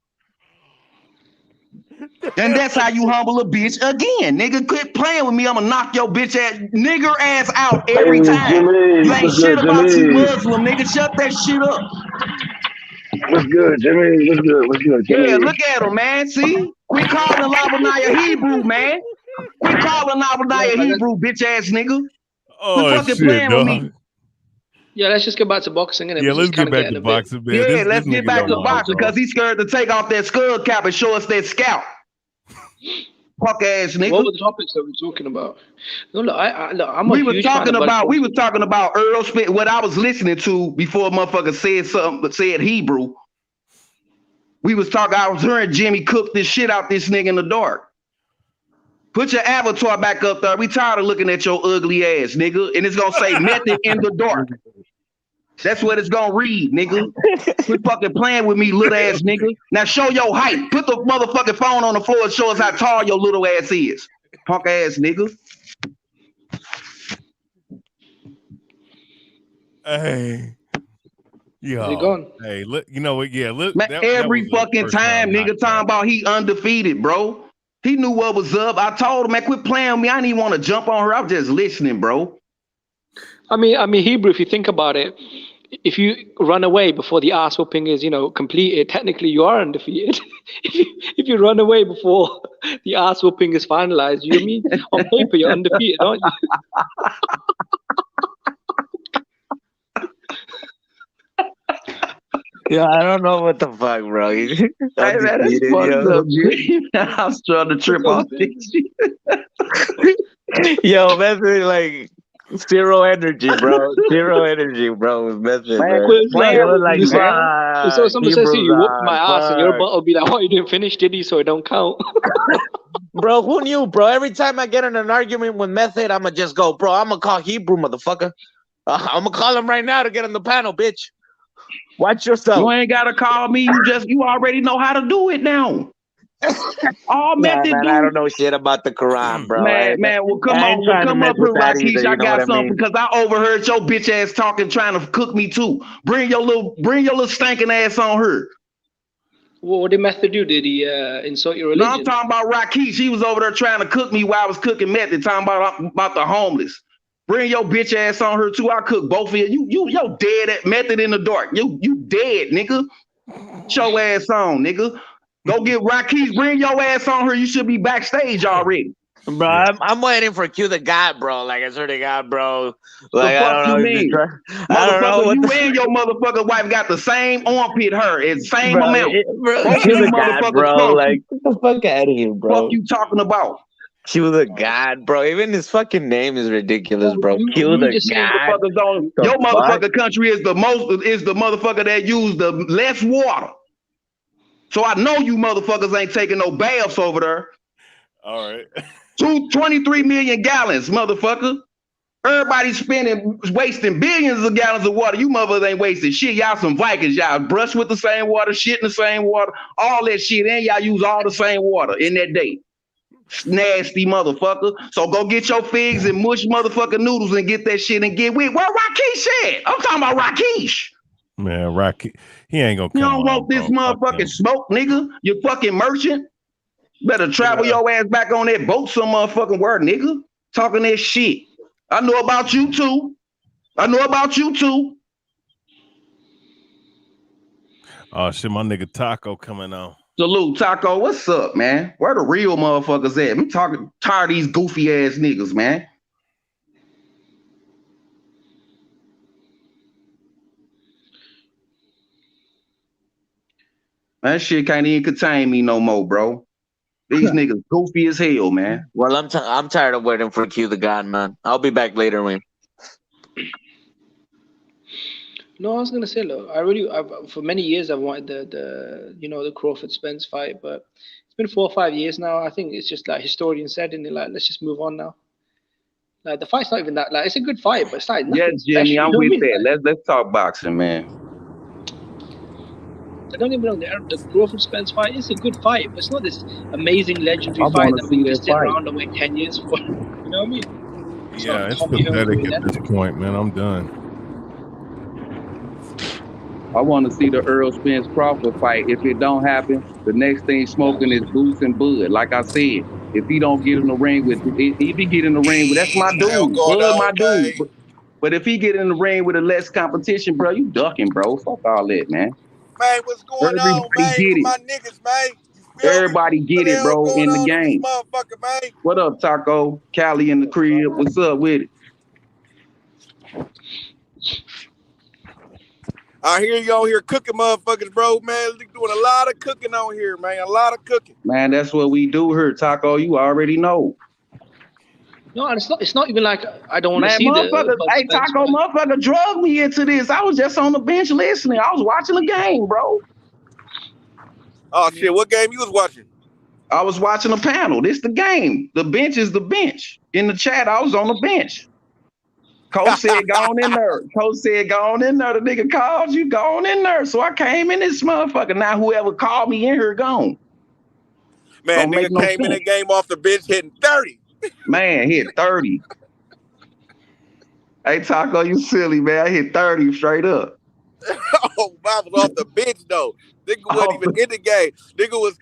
And that's how you humble a bitch again. Nigga, quit playing with me. I'm gonna knock your bitch ass nigger ass out every time. Jimmy, You ain't what's shit good, about Jimmy? you Muslim, nigga. Shut that shit up. What's good, Jimmy? What's good? What's good, Jimmy? Yeah, look at him, man. See? Quit calling Labanaya Hebrew, man. Quit calling Labanaya Hebrew, bitch ass nigga. Oh, Quit fucking shit, playing dog. with me. yeah, let's just get back to boxing. Innit? Yeah, We're let's just get kinda back getting to a bit- boxing, man. Yeah, This let's get nigga back to don't want boxing because he's scared to take off that skull cap and show us that scalp. Fuck ass nigga. What were the topics that we're talking about? No, look, I'm We a was huge talking fan about of we was talking about Earl Spence. What I was listening to before motherfucker said something but said Hebrew. We was talking. I was hearing Jimmy cook this shit out this nigga in the dark. Put your avatar back up there. We tired of looking at your ugly ass, nigga. And it's gonna say method in the dark. That's what it's gonna read, nigga. Quit fucking playing with me, little ass nigga. Now show your height. Put the motherfucking phone on the floor and show us how tall your little ass is. Punk ass nigga. Hey. Yo. gone? Hey, look, you know what? Yeah, look. Man, every fucking time, nigga, talking about he undefeated, bro. He knew what was up. I told him, man, quit playing with me. I didn't even want to jump on her. I was just listening, bro. I mean, Hebrew. If you think about it, if you run away before the ass whooping is, completed, technically you are undefeated. if you run away before the ass whooping is finalized, you know what I mean? On paper, you're undefeated, aren't you? Yeah, I don't know what the fuck, bro. Hey, man, that's fucked up, Jimmy. I'm trying to trip off this shit. Yo, that's like zero energy, bro. Zero energy, bro. Messing, man. You're like, so someone says to you, whoop my ass, and your fuck. butt will be like, oh, you didn't finish, did he? So it don't count. Bro, who knew, bro? Every time I get in an argument with Method, I'ma just go, bro, I'm gonna call Hebrew, motherfucker. I'm gonna call him right now to get on the panel, bitch. Watch yourself. You ain't gotta call me. You already know how to do it now. All Method man, do. I don't know shit about the Quran, bro. Man, well, come on, come up here, Rakesh. I got something because I overheard your bitch ass talking, trying to cook me too. Bring your little stinking ass on her. What did Method do? Did he insult your religion? No, I'm talking about Rakesh. He was over there trying to cook me while I was cooking Method, talking about the homeless. Bring your bitch ass on her too. I cook both of you. You dead at Method in the dark. You dead, nigga. Show ass on, nigga. Go get Rakesh. Bring your ass on her. You should be backstage already. Bro, I'm waiting for Q the God, bro. Like, I swear to God, bro. Like, the fuck I don't know. you mean? I don't know what you and your motherfucking wife got the same armpit hair and same bro, amount. Bro, Q the God, bro. Like, get the fuck out of here, bro. What you talking about? Q the God, bro. Even his fucking name is ridiculous, bro. Q the God. Your motherfucking country is the motherfucker that use the less water. So I know you motherfuckers ain't taking no baths over there. All right. 23 million gallons, motherfucker. Everybody's wasting billions of gallons of water. You motherfuckers ain't wasting shit. Y'all some Vikings. Y'all brush with the same water, shit in the same water, all that shit. And y'all use all the same water in that day. Nasty motherfucker. So go get your figs and mush motherfucking noodles and get that shit and get with. Where Rakesh at? I'm talking about Rakesh. Man, Rocky, he ain't gonna come. You don't want this motherfucking smoke, nigga. You fucking merchant. Better travel your ass back on that boat some motherfucking word, nigga. Talking that shit. I know about you too. Oh shit, my nigga Taco coming on. Salute, Taco. What's up, man? Where the real motherfuckers at? I'm tired of these goofy ass niggas, man. That shit can't even contain me no more, bro. These niggas goofy as hell, man. Well, I'm tired of waiting for Q the God, man. I'll be back later, man. No, I was gonna say, look, for many years I've wanted the Crawford Spence fight, but it's been 4 or 5 years now. I think it's just like historians said, and they're like, let's just move on now. Like the fight's not even that. Like it's a good fight, but it's like nothing Jimmy, special. I'm You know what I with mean? that. Let's talk boxing, man. I don't even know the Crawford Spence fight is a good fight, but it's not this amazing legendary I fight want to that we see just that sit fight. around and wait 10 years for. You know what I mean? Yeah, it's pathetic at this point, man. I'm done. I want to see the Earl Spence Crawford fight. If it don't happen, the next thing smoking is Boots and Bud. Like I said, if he don't get in the ring with, if he get in the ring with, that's my dude. Bud, my dude. But if he get in the ring with a less competition, bro, you ducking, bro. Fuck all that, man. Man, what's going on, man? Get With it. my niggas, man. You feel Everybody me? get it, bro, What's in the going on game. this motherfucker, man? What up, Taco? Cali in the crib. What's up with it? I hear you on here cooking motherfuckers, bro, man. You're doing a lot of cooking on here, man. A lot of cooking. Man, that's what we do here, Taco. You already know. No, and it's not even like I don't want to see motherfucker, the. hey, Taco, motherfucker drug me into this. I was just on the bench listening. I was watching the game, bro. Oh, shit. What game you was watching? I was watching the panel. This the game. The bench is the bench. In the chat, I was on the bench. Coach said, go on in there. Coach said, go on in there. The nigga called you, go on in there. So I came in this motherfucker. Now whoever called me in here, gone. Man, nigga came in the game off the bench hitting 30. Man, hit 30. Hey, Taco, you silly, man. I hit 30 straight up. Oh, I was off the bench, though. Nigga wasn't even in the game. Nigga was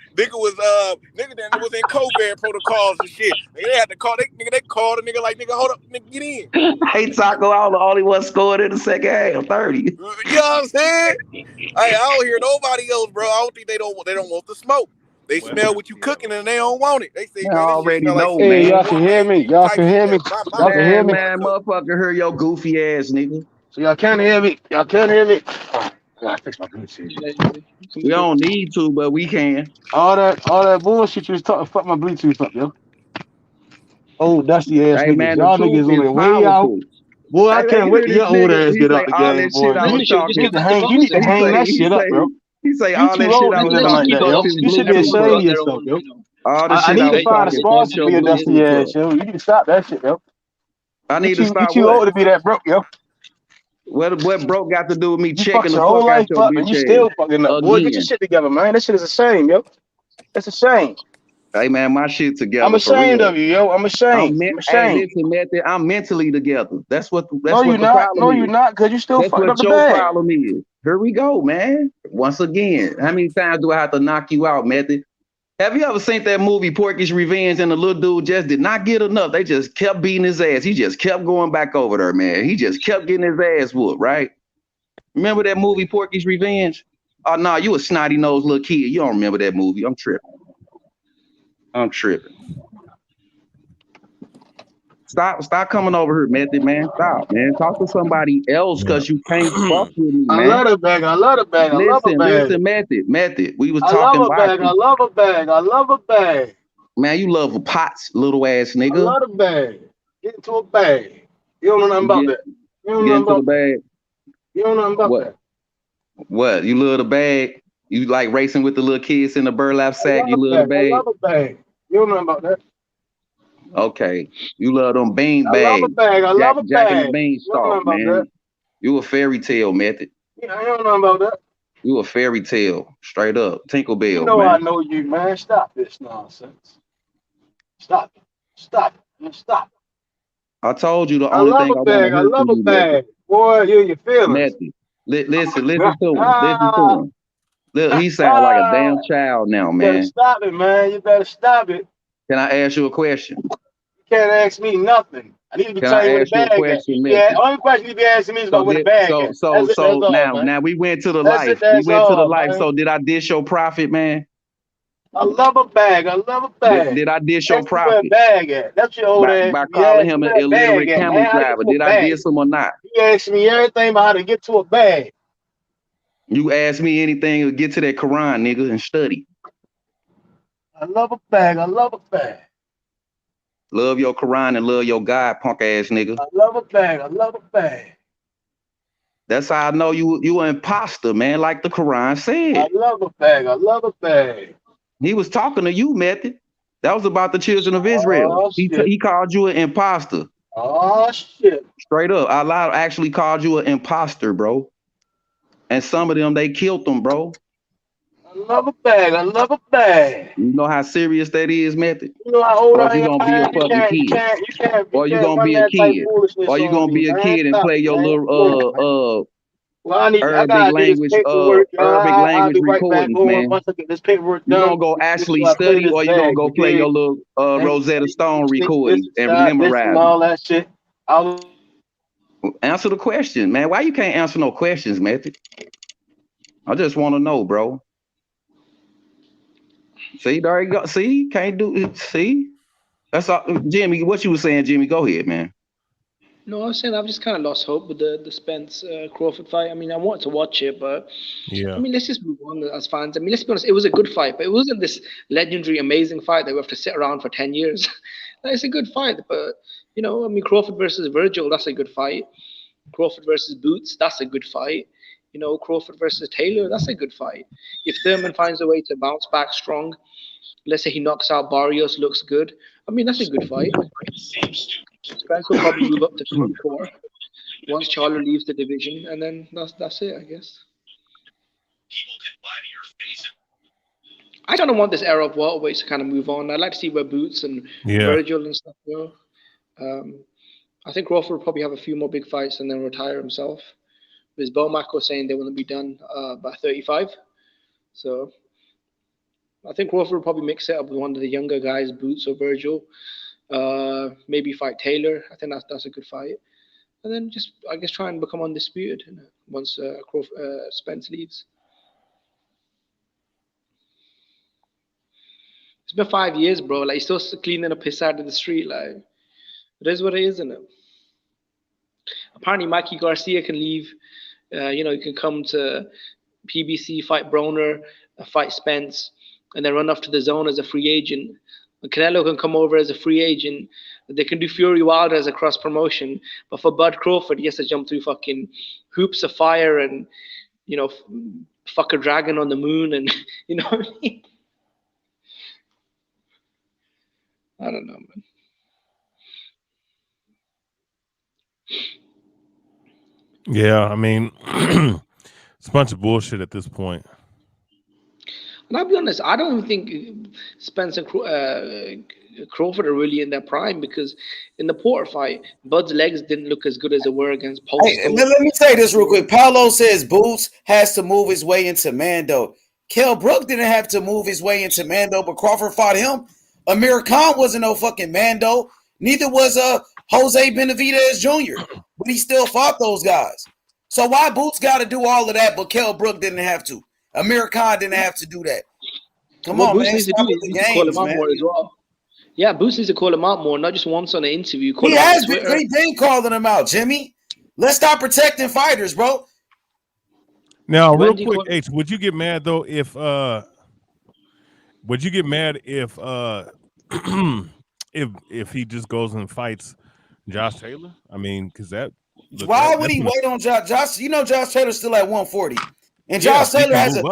in COVID protocols and shit. They had to call, they called a nigga like, nigga, hold up, nigga, get in. Hey, Taco, I was the only one scored in the second half, 30. You know what I'm saying? Hey, I don't hear nobody else, bro. I don't think they don't want the smoke. They smell what you cooking and they don't want it. They say, man, already know, like, man. Hey, y'all can hear me. Y'all can hear me. Y'all can hear me. Man, motherfucker, hear your goofy ass, nigga. So y'all can't hear me. Y'all can't hear me. I fix my Bluetooth. We don't need to, but we can. All that bullshit you was talking, fuck my Bluetooth up, yo. Oh, dusty ass hey, niggas. man, Y'all niggas on their way out. Boy, I can't wait till your old ass get out the game, boy. You need to hang that shit up, bro. He say You all too that old shit to out do like that, yo. You should be ashamed of yourself, yo. I need to find a sponsor for your dusty ass, yo. You need to stop that shit, yo. I need to stop. You too old to be that broke, yo. What broke got to do with me checking the fuck fuck out your up, bitch and you ass? still fucking up, boy. Get your shit together, man. That shit is a shame, yo. That's a shame. Hey, man, my shit together. I'm ashamed of you, yo. I'm ashamed. I'm ashamed. Hey, listen, Method, I'm mentally together. That's what the No, you're the not. problem No, is. you're not, because you still That's fucked what up the your bag. problem is. Here we go, man. Once again, how many times do I have to knock you out, Method? Have you ever seen that movie Porky's Revenge and the little dude just did not get enough? They just kept beating his ass. He just kept going back over there, man. He just kept getting his ass whooped, right? Remember that movie Porky's Revenge? Oh, no, you a snotty-nosed little kid. You don't remember that movie. I'm tripping. Stop coming over here, Method, man. Stop, man. Talk to somebody else because you can't fuck with me, man. I love the bag. I love the bag. I love a bag. Listen, Method. We was I talking love a bag. I love a bag. I love a bag. Man, you love pots, little ass nigga. I love the bag. Get into a bag. You don't know nothing about that. You don't know into the bag. You don't know nothing about that. What? You love the bag? You like racing with the little kids in the burlap sack? You love the bag? I love a bag. You don't know about that. Okay. You love them bean bags. I love a bag. I love a bag. Jack and the Beanstalk, man. You a fairy tale, Method. Yeah, I don't know about that. You a fairy tale, straight up. Tinkerbell, You know man. I know you, man. Stop this nonsense. Stop it. Stop it. Man, stop it. I told you the only thing I want to hear I love from a you, bag. Boy, your feelings. Method. Listen to him. Listen to him. Look, he sounds like a damn child now, You better man. stop it, man. You better stop it. Can I ask you a question? You can't ask me nothing. I need to be Can telling I you where ask the you a bag question, at. Method? Yeah, only question you be asking me is about where the bag at. So That's now we went to the That's life. it, that's We went to the all, life. man. So did I dish your profit, man? I love a bag. I love a bag. Did I dish your Ask me where profit? the bag at. That's your old ass. By You calling ask him me an where the bag illiterate at, camel man. How to driver. get to a Did I bag. diss him or not? You ask me everything about how to get to a bag. You ask me anything to get to that Quran, nigga, and study. I love a bag. I love a bag. Love your Quran and love your God, punk ass nigga. I love a bag. I love a bag. That's how I know you an imposter, man, like the Quran I said. love a bag. I love a bag. He was talking to you, Method. That was about the children of Israel. He called you an imposter. Oh shit! Straight up, Allah actually called you an imposter, bro. And some of them, they killed them, bro. I love a bag. I love a bag. You know how serious that is, Method? You know how old Or I you am, gonna be a man. fucking kid? Or you gonna run be a that type kid? foolishness Or you on gonna me, be a man. kid and Stop play it, your man. little Well, I Arabic gotta do this language paperwork, Arabic I'll be right back recordings, over man? once I get this paperwork You done. gonna go actually So I clear study, this or you gonna bag. go You play your dig? little Rosetta Stone This recordings and shot, this and memorize them? all that shit. Answer the question, man. Why you can't answer no questions, Method? I just want to know, bro. See, there you go. See, can't do it. See, that's all. Jimmy, what you was saying, Jimmy? Go ahead, man. No, I was saying I've just kind of lost hope with the Spence Crawford fight. I mean, I wanted to watch it, but I mean, let's just move on as fans. I mean, let's be honest, it was a good fight, but it wasn't this legendary, amazing fight that we have to sit around for 10 years. It's a good fight, but you know, I mean, Crawford versus Virgil, that's a good fight. Crawford versus Boots, that's a good fight. You know, Crawford versus Taylor, that's a good fight. If Thurman finds a way to bounce back strong, let's say he knocks out Barrios, looks good. I mean, that's a good fight. Spence will probably move up to front four once Charlo leaves the division, and then that's it, I guess. I kind of want this era of welterweights to kind of move on. I'd like to see where Boots and Virgil and stuff go. I think Crawford will probably have a few more big fights and then retire himself. With Bomako saying they want to be done by 35. So I think Crawford will probably mix it up with one of the younger guys, Boots or Virgil. Maybe fight Taylor. I think that's a good fight. And then just, I guess, try and become undisputed once Spence leaves. It's been 5 years, bro. Like, he's still cleaning up his side of the street. Like, it is what it is, isn't it? Apparently, Mikey Garcia can leave. He can come to PBC, fight Broner, fight Spence, and then run off to the zone as a free agent. And Canelo can come over as a free agent. They can do Fury Wilder as a cross promotion. But for Bud Crawford, he has to jump through fucking hoops of fire and, fuck a dragon on the moon. And, you know what I mean? I don't know, man. Yeah, I mean, it's a bunch of bullshit at this point. And I'll be honest, I don't even think Spence and Crawford are really in their prime, because in the Porter fight, Bud's legs didn't look as good as they were against Post. Hey, let me say this real quick. Paulo says Boots has to move his way into Mando. Kell Brook didn't have to move his way into Mando, but Crawford fought him. Amir Khan wasn't no fucking Mando. Neither was Jose Benavidez Jr., but he still fought those guys. So why Boots got to do all of that, but Kell Brook didn't have to? Amir Khan didn't have to do that. Come on, Boots man. needs to Stop do with the is call him games, out man. more as well. Yeah, Boots needs to call him out more, not just once on an interview. He has been calling him out, Jimmy. Let's stop protecting fighters, bro. Now, real quick, H, would you get mad though if if he just goes and fights Josh Taylor? I mean, because why would he wait on Josh? You know, Josh Taylor's still at 140, and Josh Taylor has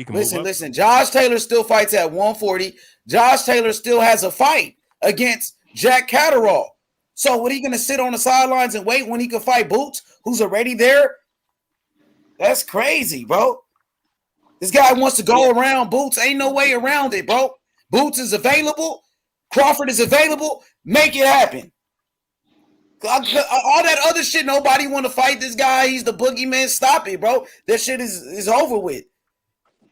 listen. Josh Taylor still fights at 140. Josh Taylor still has a fight against Jack Catterall. So, what, he gonna sit on the sidelines and wait when he can fight Boots, who's already there? That's crazy, bro. This guy wants to go around Boots. Ain't no way around it, bro. Boots is available. Crawford is available. Make it happen. All that other shit, nobody want to fight this guy. He's the boogeyman. Stop it, bro. That shit is over with.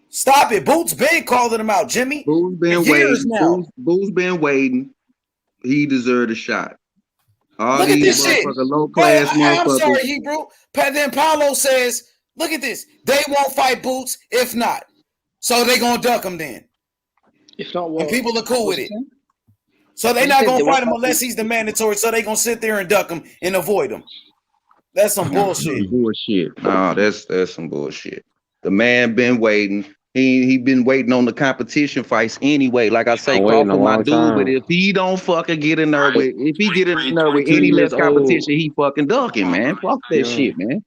Stop it. Boots been calling him out, Jimmy. Boots been waiting. Boots been waiting. He deserved a shot. Look at this shit. Low class I'm sorry, Hebrew. Then Paulo says, look at this. They won't fight Boots if not. So they gonna duck him then. If not, what? And people are cool with it. So they're not gonna fight him unless he's the mandatory. So they gonna sit there and duck him and avoid him. That's some bullshit. No, that's some bullshit. The man been waiting. He been waiting on the competition fights anyway. Like I say, Crawford my dude, but if he don't fucking get in there with, any less competition, he fucking ducking, man. Fuck that shit, man.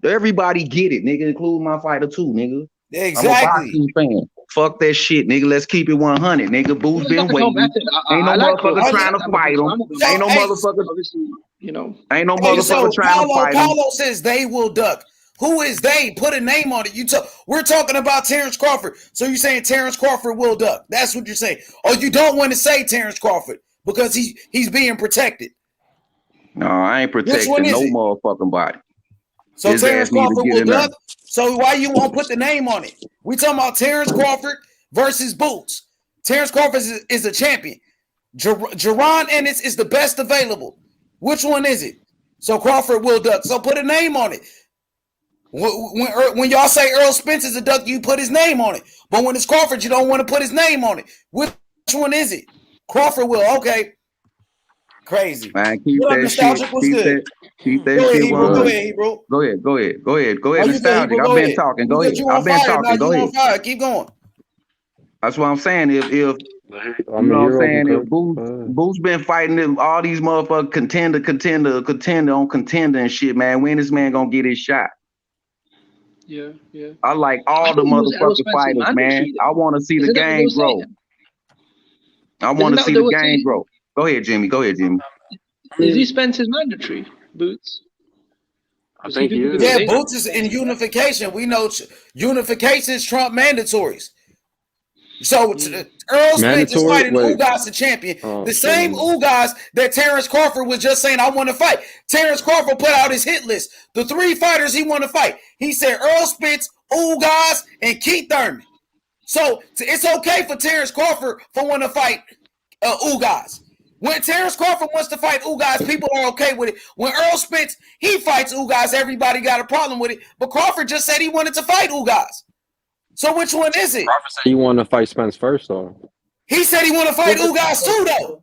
Everybody get it, nigga, including my fighter too, nigga. Exactly. I'm a boxing fan. Fuck that shit, nigga. Let's keep it 100, nigga. Boo's been waiting. Ain't no motherfucker trying to fight him. Ain't no motherfucker. You know. Ain't no motherfucker trying to fight him. Paulo says they will duck. Who is they? Put a name on it. We're talking about Terrence Crawford. So you're saying Terrence Crawford will duck. That's what you're saying. Or you don't want to say Terrence Crawford because he's being protected. No, I ain't protecting no motherfucking body. So Terrence Crawford will duck. So why you won't put the name on it? We talking about Terrence Crawford versus Boots. Terrence Crawford is a champion. Jaron Ennis is the best available. Which one is it? So Crawford will duck. So put a name on it. When y'all say Earl Spence is a duck, you put his name on it. But when it's Crawford, you don't want to put his name on it. Which one is it? Crawford will. Okay. Crazy. Man, keep that shit. Keep that shit. Go ahead, Hebrew. Go ahead. Nostalgic. I've been talking. Go ahead. I've been talking. Go ahead. Keep going. That's what I'm saying. If you know what I'm saying, if Boo's been fighting all these motherfuckers contender and shit, man, when this man gonna get his shot? Yeah. I like all the motherfucking fighters, man. I want to see the game grow. I want to see the game grow. Go ahead, Jimmy. Is he Spence's mandatory, Boots? I think he is. Yeah, Boots is in unification. We know unifications trump mandatories. So Earl Spence is fighting Ugas the champion. The same Ugas that Terrence Crawford was just saying, I want to fight. Terrence Crawford put out his hit list. The 3 fighters he want to fight. He said Earl Spence, Ugas, and Keith Thurman. So it's okay for Terrence Crawford for want to fight Ugas. When Terrence Crawford wants to fight Ugas, people are okay with it. When Earl Spence, he fights Ugas, everybody got a problem with it. But Crawford just said he wanted to fight Ugas. So which one is it? Crawford said he wanted to fight Spence first, though. He said he want to fight Ugas too, though.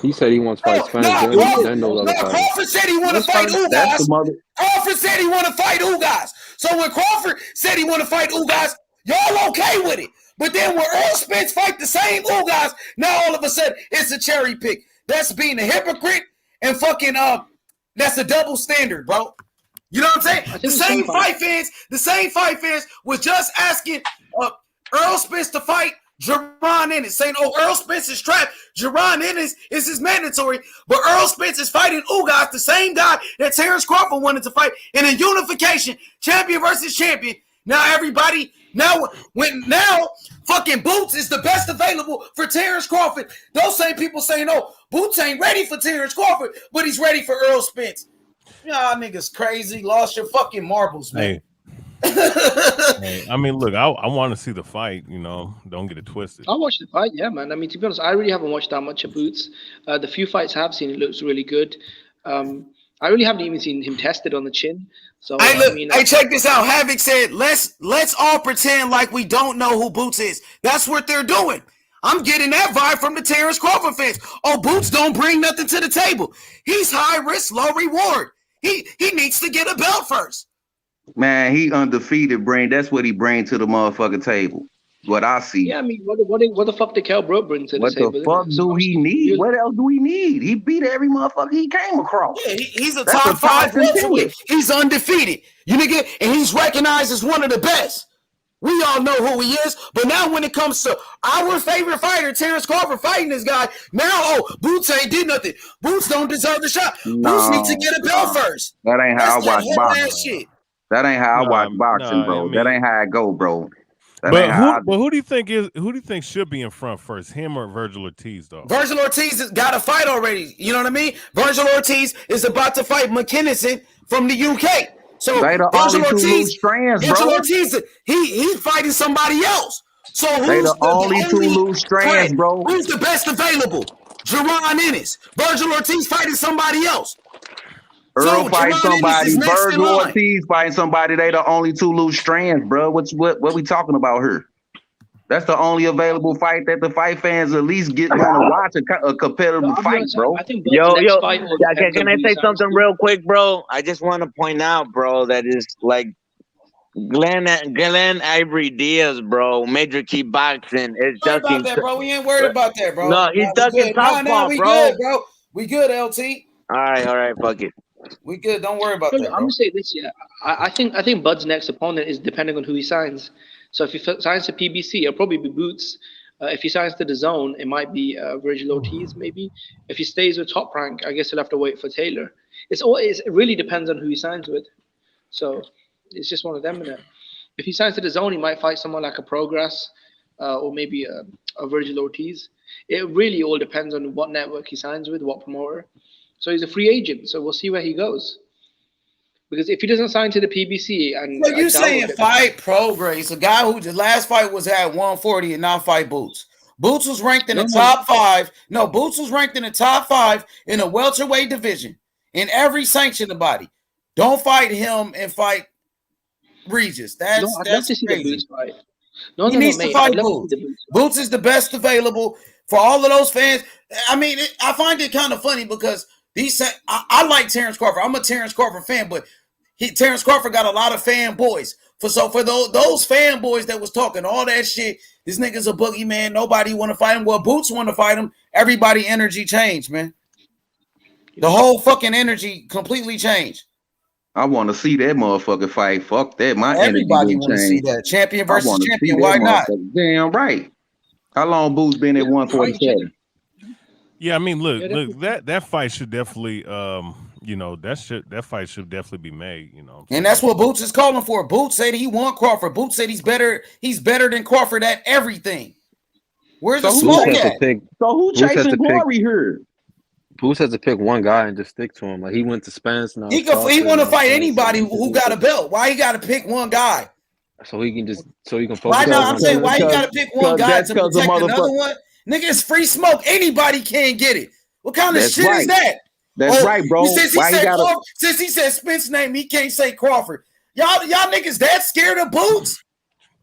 He said he wants to fight Spence. Crawford said he want to fight Ugas. Crawford said he want to fight Ugas. So when Crawford said he want to fight Ugas, y'all okay with it. But then when Earl Spence fight the same Ugas, now all of a sudden it's a cherry pick. That's being a hypocrite and fucking that's a double standard, bro. You know what I'm saying? The same fight fans was just asking Earl Spence to fight Jaron Ennis, saying, "Oh, Earl Spence is trapped. Jaron Ennis is his mandatory." But Earl Spence is fighting Ugas, the same guy that Terrence Crawford wanted to fight in a unification, champion versus champion. Now everybody, now fucking Boots is the best available for Terrence Crawford. Those same people saying, "Oh, Boots ain't ready for Terrence Crawford, but he's ready for Earl Spence." Y'all niggas crazy. Lost your fucking marbles, man. Hey, I mean, look, I want to see the fight. You know, don't get it twisted. I'll watch the fight, yeah, man. I mean, to be honest, I really haven't watched that much of Boots. The few fights I have seen, it looks really good. I really haven't even seen him tested on the chin. So hey, check this out. Havoc said, let's all pretend like we don't know who Boots is. That's what they're doing. I'm getting that vibe from the Terrence Crawford fans. Oh, Boots don't bring nothing to the table. He's high risk, low reward. He needs to get a belt first. Man, he undefeated, brain. That's what he brings to the motherfucking table. What I see. Yeah, I mean, what the fuck did Kell Brook bring to the table? What the fuck do he need? What else do he need? He beat every motherfucker he came across. Yeah, he's a top 5 welterweight. He's undefeated. You nigga, and he's recognized as one of the best. We all know who he is, but now when it comes to our favorite fighter, Terrence Crawford, fighting this guy, now, Boots ain't did nothing. Boots don't deserve the shot. Boots needs to get a belt first. That ain't how I watch boxing. That ain't how I watch boxing, bro. I mean, that ain't how I go, bro. But who do you think should be in front first, him or Virgil Ortiz, though? Virgil Ortiz has got a fight already. You know what I mean? Virgil Ortiz is about to fight McKinnison from the UK. So Virgil Ortiz, he's fighting somebody else. So who's the only 2 loose strands, bro? Who's the best available? Jaron Ennis. Virgil Ortiz fighting somebody else. Earl fighting somebody. Virgil Ortiz fighting somebody. They the only 2 loose strands, bro. What we talking about here? That's the only available fight that the fight fans at least get want to watch a competitive fight, bro. Yo, can I say something real quick, bro? I just want to point out, bro, that is like Glenn Ivory Diaz, bro. Major Key Boxing. It's just about that, bro. We ain't worried about that, bro. No, he's ducking southpaw, we bro. Good, bro. We good, LT. All right, fuck it. We good. Don't worry about that. I'm gonna say this, yeah. I think Bud's next opponent is depending on who he signs. So if he signs to PBC, it'll probably be Boots. If he signs to the Zone, it might be Virgil Ortiz, maybe. If he stays with Top Rank, I guess he'll have to wait for Taylor. It really depends on who he signs with. So it's just one of them. If he signs to the Zone, he might fight someone like a Progress or maybe a Virgil Ortiz. It really all depends on what network he signs with, what promoter. So he's a free agent, so we'll see where he goes. Because if he doesn't sign to the PBC, and so you saying fight Progress, a guy who the last fight was at 140 and not fight Boots. Boots was ranked in the top 5. No, Boots was ranked in the top 5 in the welterweight division in every sanctioned body. Don't fight him and fight Regis. That's crazy. He needs to fight Boots. Boots is the best available for all of those fans. I mean, I find it kind of funny because I like Terrence Crawford. I'm a Terrence Crawford fan, but Terrence Crawford got a lot of fanboys. For those fanboys that was talking all that shit, this nigga's a boogeyman. Nobody want to fight him. Well, Boots want to fight him. Everybody energy changed, man. The whole fucking energy completely changed. I want to see that motherfucker fight. Fuck that. Everybody want to see that. Champion versus champion. Why not? Damn right. How long Boots been at 147? Yeah, I mean, look, that fight should definitely, that fight should definitely be made, And that's what Boots is calling for. Boots said he want Crawford. Boots said he's better than Crawford at everything. Where's the smoke at? So who chasing glory here? Boots has to pick one guy and just stick to him. Like he went to Spence. Now he want to fight anybody who got a belt. Why he got to pick one guy? So he can focus. Why not? I'm saying why you got to pick one guy to protect another one? Nigga, it's free smoke. Anybody can get it. What kind of shit is that? That's right, bro. Since he said Spence's name, he can't say Crawford. Y'all niggas that scared of Boots?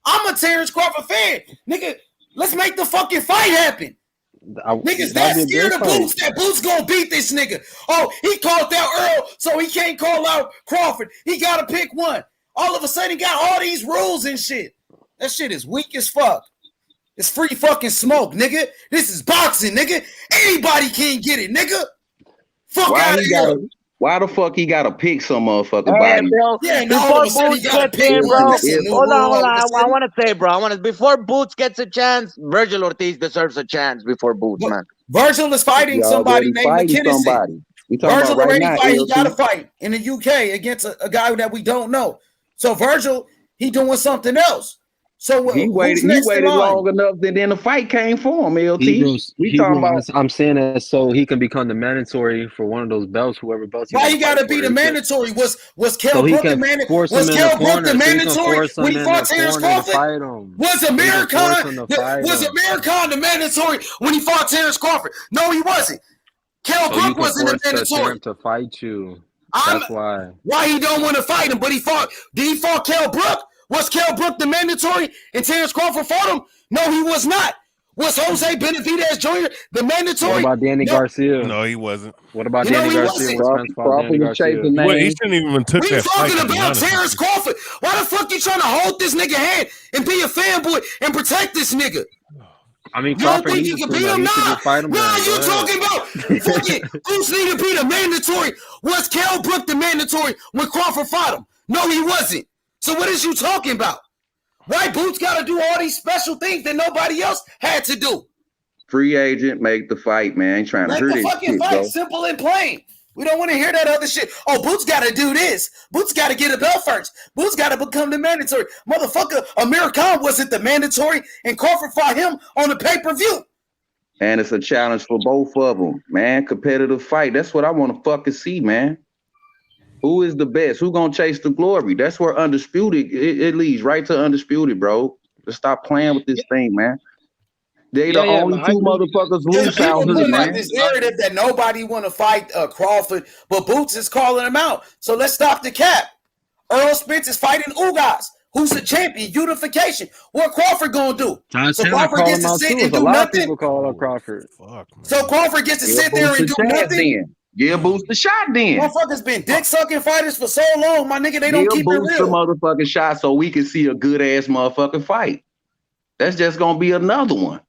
I'm a Terrence Crawford fan. Nigga, let's make the fucking fight happen. Niggas that scared of Boots that Boots gonna beat this nigga. Oh, he called out Earl, so he can't call out Crawford. He gotta pick one. All of a sudden, he got all these rules and shit. That shit is weak as fuck. It's free fucking smoke, nigga. This is boxing, nigga. Anybody can get it, nigga. Fuck out of here. Why the fuck he gotta pick some motherfucking body? Bro, yeah, before Boots gets in, bro. Hold on. I want to say, bro. Before Boots gets a chance, Virgil Ortiz deserves a chance before Boots, man. Virgil is fighting somebody named McKinney. Virgil already fight. He got to fight in the UK against a guy that we don't know. So Virgil, he doing something else. So he waited long enough, and then the fight came for him. LT. I'm saying that so he can become the mandatory for one of those belts, whoever belts. Why he got to be the mandatory? Was Kell Brook the mandatory? Was Kell Brook the mandatory when he fought Terrence Crawford? Was Amir Khan the mandatory when he fought Terrence Crawford? No, he wasn't. Kell Brook wasn't the mandatory to fight you. That's why. Why he don't want to fight him? But he fought. Did he fought Kell Brook? Was Kell Brook the mandatory and Terrence Crawford fought him? No, he was not. Was Jose Benavidez Jr. the mandatory? What about Danny Garcia? No, he wasn't. What about Danny Garcia? Well, he shouldn't even took that fight. We talking about Terrence Crawford. Why the fuck you trying to hold this nigga hand and be a fanboy and protect this nigga? I mean, you don't think you can beat him? Nah, you talking about fucking Boots need to be the mandatory. Was Kell Brook the mandatory when Crawford fought him? No, he wasn't. So what is you talking about? Why Boots got to do all these special things that nobody else had to do? Free agent, make the fight, man. Ain't trying to hurt it. Make the fucking fight, simple and plain. We don't want to hear that other shit. Oh, Boots got to do this. Boots got to get a belt first. Boots got to become the mandatory. Motherfucker, Amir Khan wasn't the mandatory, and Crawford fought him on the pay-per-view. And it's a challenge for both of them, man. Competitive fight. That's what I want to fucking see, man. Who is the best? Who gonna chase the glory? That's where Undisputed, it leads right to Undisputed, bro. Just stop playing with this thing, man. They the only two motherfuckers loose out here, man. This narrative that nobody want to fight Crawford, but Boots is calling him out. So let's stop the cap. Earl Spence is fighting Ugas, who's a champion, unification. What Crawford gonna do? So Crawford gets to sit and do nothing. People call out Crawford. So Crawford gets to sit there and do nothing. Give Boots the shot then. Motherfuckers been dick sucking fighters for so long, my nigga. They don't keep it real. Give Boots the motherfucking shot so we can see a good ass motherfucking fight. That's just gonna be another one.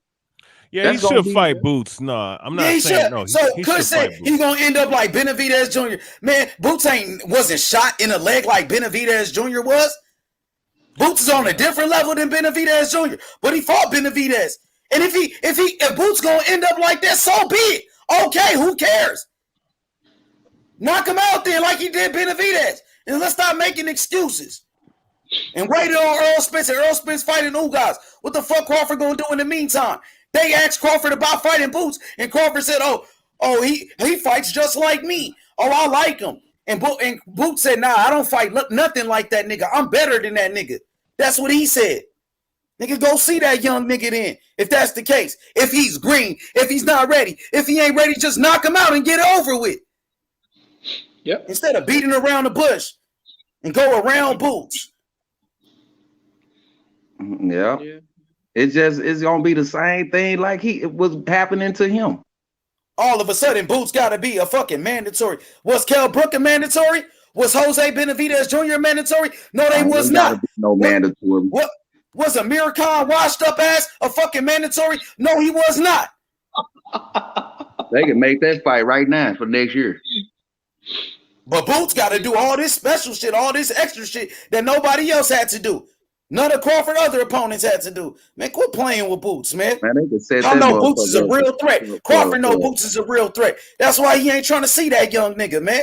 Yeah, he should fight Boots. No, I'm not saying no. So Chris said he's gonna end up like Benavidez Jr. Man, Boots wasn't shot in the leg like Benavidez Jr. was. Boots is on a different level than Benavidez Jr., but he fought Benavidez. And if Boots gonna end up like that, so be it. Okay, who cares? Knock him out then like he did Benavidez. And let's stop making excuses. And waited on Earl Spence, and Earl Spence fighting Ugas. What the fuck Crawford gonna do in the meantime? They asked Crawford about fighting Boots, and Crawford said, he fights just like me. Oh, I like him. And Boots said, nah, I don't fight nothing like that nigga. I'm better than that nigga. That's what he said. Nigga, go see that young nigga then, if that's the case. If he's green, if he's not ready. If he ain't ready, just knock him out and get it over with. Yep. Instead of beating around the bush and go around Boots. Yeah. It's gonna be the same thing like it was happening to him. All of a sudden, Boots gotta be a fucking mandatory. Was Kell Brook a mandatory? Was Jose Benavidez Jr. mandatory? No, they was not. No mandatory. What was Amir Khan washed up ass a fucking mandatory? No, he was not. They can make that fight right now for next year. But Boots got to do all this special shit, all this extra shit that nobody else had to do. None of Crawford other opponents had to do. Man, quit playing with Boots, man. They can set Y'all that know Boots is a real threat. Crawford know Boots is a real threat. That's why he ain't trying to see that young nigga, man.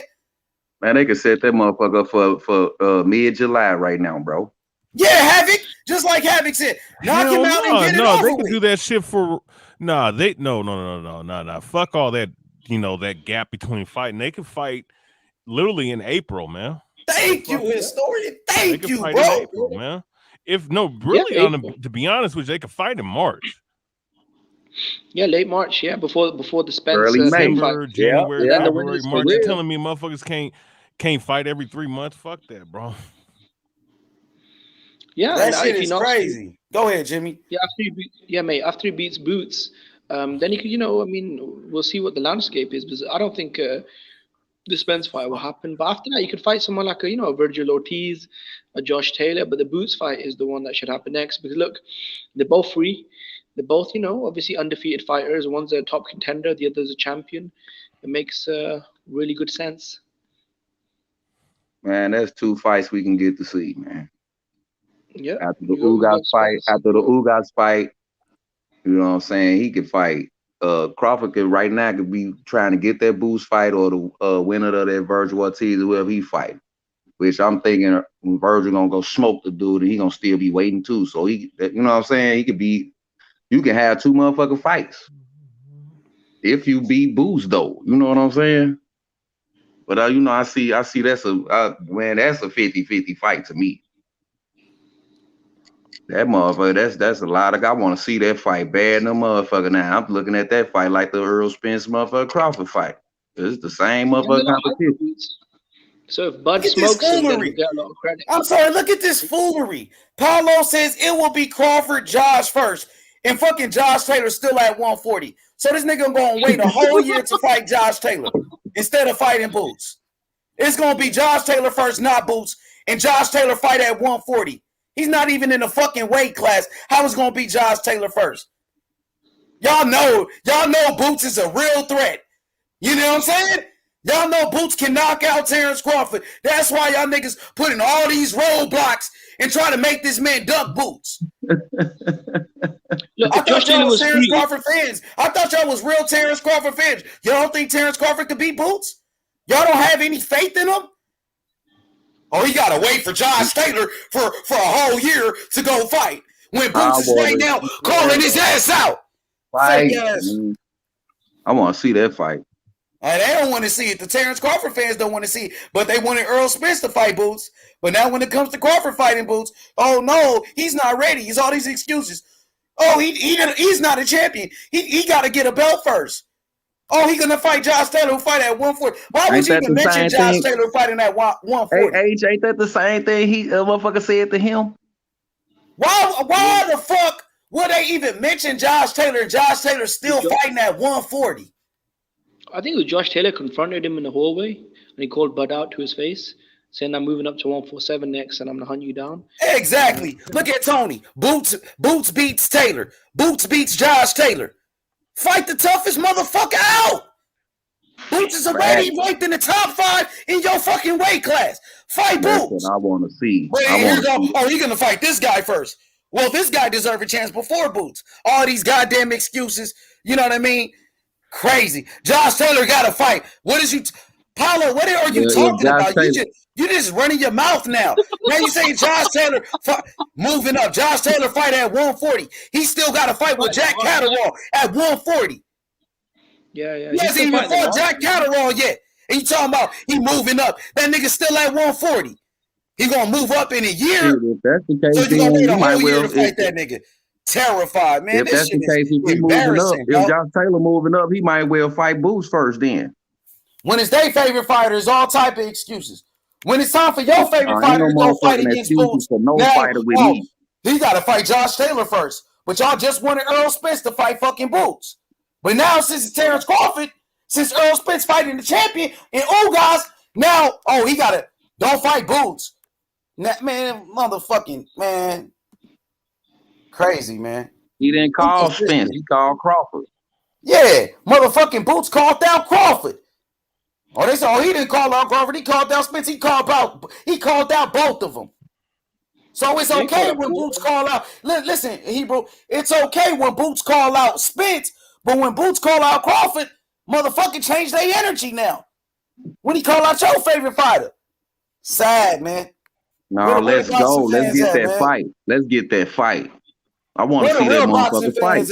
Man, they can set that motherfucker for mid-July right now, bro. Yeah, Havoc. Just like Havoc said. Knock him out and get it over they can with. do that shit for no. Fuck all that, that gap between fighting. They can fight literally in April, man. Thank you, historian. Thank you, fight bro. in April, man. To be honest with you, they could fight in March. Yeah, late March. Yeah, before the Spence December, January, yeah. February, March. You're telling me motherfuckers can't fight every 3 months? Fuck that, bro. Yeah, that shit is crazy. Go ahead, Jimmy. Yeah, mate. After he beats Boots, then he could, we'll see what the landscape is. Because I don't think the Spence fight will happen. But after that, you could fight someone like a Virgil Ortiz, a Josh Taylor. But the Boots fight is the one that should happen next. Because look, they're both free. They're both, obviously undefeated fighters. One's a top contender, the other's a champion. It makes really good sense. Man, that's 2 fights we can get to see, man. Yeah. After the Ugas fight, you know what I'm saying? He could fight. Crawford could right now could be trying to get that Boots fight or the winner of that Virgil Ortiz or whoever he fight. Which I'm thinking Virgil gonna go smoke the dude and he gonna still be waiting too. So you know what I'm saying? He could be. You can have 2 motherfucking fights if you beat Boots, though. You know what I'm saying? But I see that's a 50-50 fight to me. That motherfucker, that's a lot of. I want to see that fight bad, no motherfucker. Now I'm looking at that fight like the Earl Spence motherfucker Crawford fight. It's the same motherfucker competition. So if Bud smokes him, then we get a lot of credit. I'm sorry, look at this foolery. Paulo says it will be Crawford, Josh first. And fucking Josh Taylor still at 140. So this nigga gonna wait a whole year to fight Josh Taylor instead of fighting Boots. It's gonna be Josh Taylor first, not Boots, and Josh Taylor fight at 140. He's not even in the fucking weight class. How is gonna be Josh Taylor first? Y'all know Boots is a real threat. You know what I'm saying? Y'all know Boots can knock out Terrence Crawford. That's why y'all niggas put in all these roadblocks and try to make this man duck Boots. Look, I thought y'all was Terrence Crawford fans. I thought y'all was real Terrence Crawford fans. Y'all don't think Terrence Crawford could beat Boots? Y'all don't have any faith in him? Oh, he gotta wait for Josh Taylor for a whole year to go fight. When Boots is right now calling his ass out. Fight. I want to see that fight. And they don't want to see it. The Terrence Crawford fans don't want to see it. But they wanted Earl Spence to fight Boots. But now when it comes to Crawford fighting Boots, oh no, he's not ready. He's all these excuses. Oh, he's not a champion. He got to get a belt first. Oh, he's gonna fight Josh Taylor who fight at 140. Why would you even mention Josh Taylor fighting at 140? Hey, ain't that the same thing he motherfucker said to him? Why the fuck would they even mention Josh Taylor and Josh Taylor still fighting at 140? I think it was Josh Taylor confronted him in the hallway and he called Bud out to his face, saying I'm moving up to 147 next and I'm gonna hunt you down. Exactly. Look at Tony. Boots beats Taylor. Boots beats Josh Taylor. Fight the toughest motherfucker out. Boots is already ranked in the top 5 in your fucking weight class. Fight That's Boots. what I want to see. But here you go. Oh, he's gonna fight this guy first. Well, this guy deserved a chance before Boots. All these goddamn excuses. You know what I mean? Crazy. Josh Taylor got to fight. What is you, Paulo? What are you talking about? You just running your mouth now. Now you saying Josh Taylor moving up. Josh Taylor fight at 140. He still got to fight with Jack Catterall at 140. Yeah. He hasn't even fought Jack Catterall yet. And you talking about he moving up. That nigga still at 140. He gonna move up in a year. Dude, if that's the case, So you gonna wait a whole year well, to fight that nigga. Terrified, man. If that's the case, if he moving up, if Josh Taylor moving up, he might well fight Boots first then. When it's their favorite fighters, all type of excuses. When it's time for your favorite fighter to go fight against Boots, he got to fight Josh Taylor first. But y'all just wanted Earl Spence to fight fucking Boots. But now since it's Terrence Crawford, since Earl Spence fighting the champion and guys, now, he got to, don't fight Boots. Now, man, motherfucking, man. Crazy, man. He didn't call Spence. He called Crawford. Yeah, motherfucking Boots called out Crawford. Oh, they said, he didn't call out Crawford. He called out Spence. He called out both of them. So it's okay when Boots call out. Listen, Hebrew, it's okay when Boots call out Spence, but when Boots call out Crawford, motherfucking change their energy now. When he call out your favorite fighter. Sad, man. No, let's go. Let's get that fight. Let's get that fight. I want to see that motherfucker fight.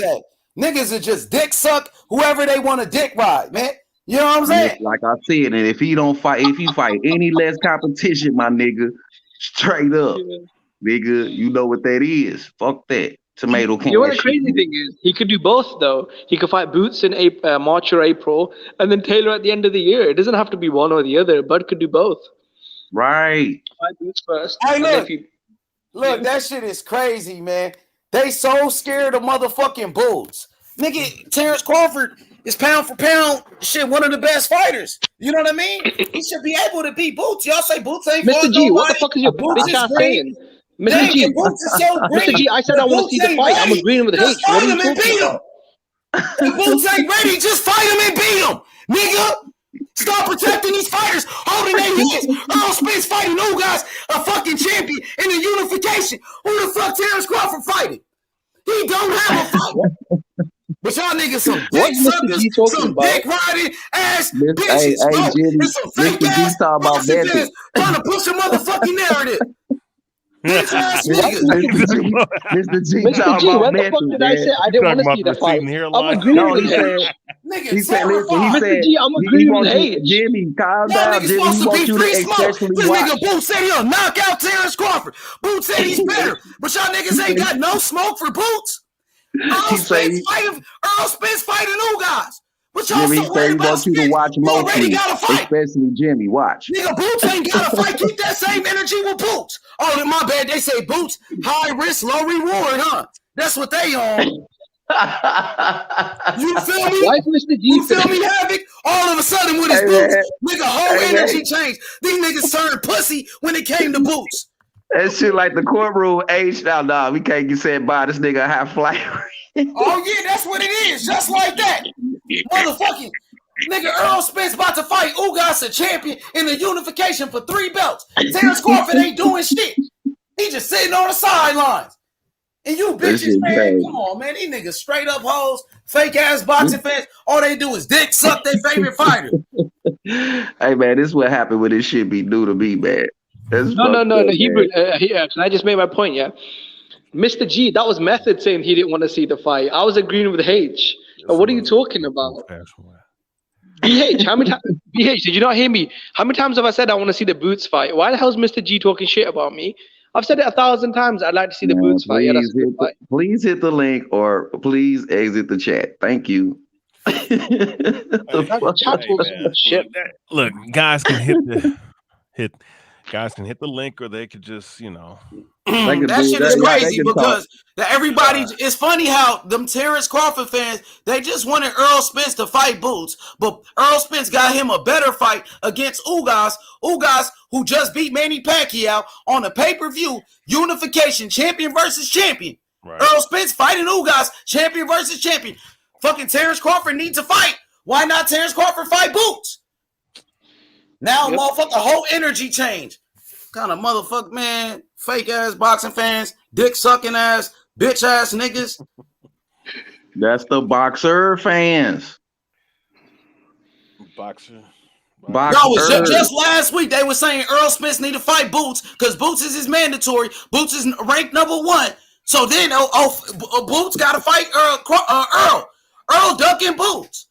Niggas are just dick suck whoever they want to dick ride, man. You know what I'm saying? Like I said, and if he fight any less competition, my nigga, straight up, nigga, you know what that is. Fuck that. Tomato can. You know what the crazy thing is? He could do both, though. He could fight Boots in March or April, and then Taylor at the end of the year. It doesn't have to be one or the other. Bud could do both. Right. Fight Boots first. Hey, look, that shit is crazy, man. They so scared of motherfucking Boots. Nigga, Terrence Crawford is pound for pound, one of the best fighters. You know what I mean? He should be able to beat Boots. Y'all say Boots ain't Mr. G, what the fuck is your bitch ass saying? Mr. G, Boots is so great. Mr. G, I said I want to see the fight. I'm agreeing with H. What are you talking about? If Boots ain't ready, just fight him and beat him, nigga. Stop protecting these fighters, holding their hands. Earl Spence fighting guys, a fucking champion in the unification. Who the fuck Terrence Crawford fighting? He don't have a fight. But y'all niggas some dick suckers, some dick riding ass bitches, bro. It's some fake ass bitches trying to push a motherfucking narrative. Bitch ass niggas. Mr. G, what the fuck did I say? I didn't want to see the fight. I'm agreeing with him. He said, Mr. G, I'm agreeing with H. Jimmy, calm down, Jimmy. He wants you to especially this watch. nigga Boots said he'll knock out Terrence Crawford. Boots said he's better. But y'all niggas ain't got no smoke for Boots. Earl Spence fighting guys. But y'all Jimmy so worried about wants you to watch mostly, got to fight. especially Jimmy. Watch. Nigga, Boots ain't got to fight. Keep that same energy with Boots. Oh, my bad. They say Boots, high risk, low reward, huh? That's what they on. You feel me? You feel me, Havoc? All of a sudden with his Boots, nigga, whole energy changed. These niggas turned pussy when it came to Boots. That shit like the courtroom age now. Nah, we can't get said by this nigga high flight. Oh yeah, that's what it is. Just like that. Motherfucking nigga Earl Spence about to fight Ugas, a champion in the unification for 3 belts. Terrence Crawford ain't doing shit. He just sitting on the sidelines. And you bitches, man, come on, man. These niggas straight up hoes, fake ass boxing fans. All they do is dick suck their favorite fighter. Hey man, this is what happened when this shit be new to me, man. No. Hebrew, can I just make my point, yeah? Mr. G, that was Method saying he didn't want to see the fight. I was agreeing with H. What are you talking about? BH, how many times? BH, did you not hear me? How many times have I said I want to see the Boots fight? Why the hell is Mr. G talking shit about me? I've said it 1,000 times. I'd like to see the Boots fight. Yeah, that's a good fight. Please hit the link or please exit the chat. Thank you. Look, guys can hit the link, or they could just, that shit is crazy because everybody. It's funny how them Terrence Crawford fans, they just wanted Earl Spence to fight Boots, but Earl Spence got him a better fight against Ugas, who just beat Manny Pacquiao on a pay-per-view unification, champion versus champion. Right. Earl Spence fighting Ugas, champion versus champion. Fucking Terrence Crawford needs to fight. Why not Terrence Crawford fight Boots? Now, motherfucker, whole energy change. Kind of motherfucker, man. Fake ass boxing fans, dick sucking ass, bitch ass niggas. That's the boxer fans. Boxer. No, just last week they were saying Earl Spence need to fight Boots because Boots is his mandatory. Boots is ranked #1. So then Boots got to fight Earl. Earl ducking Boots.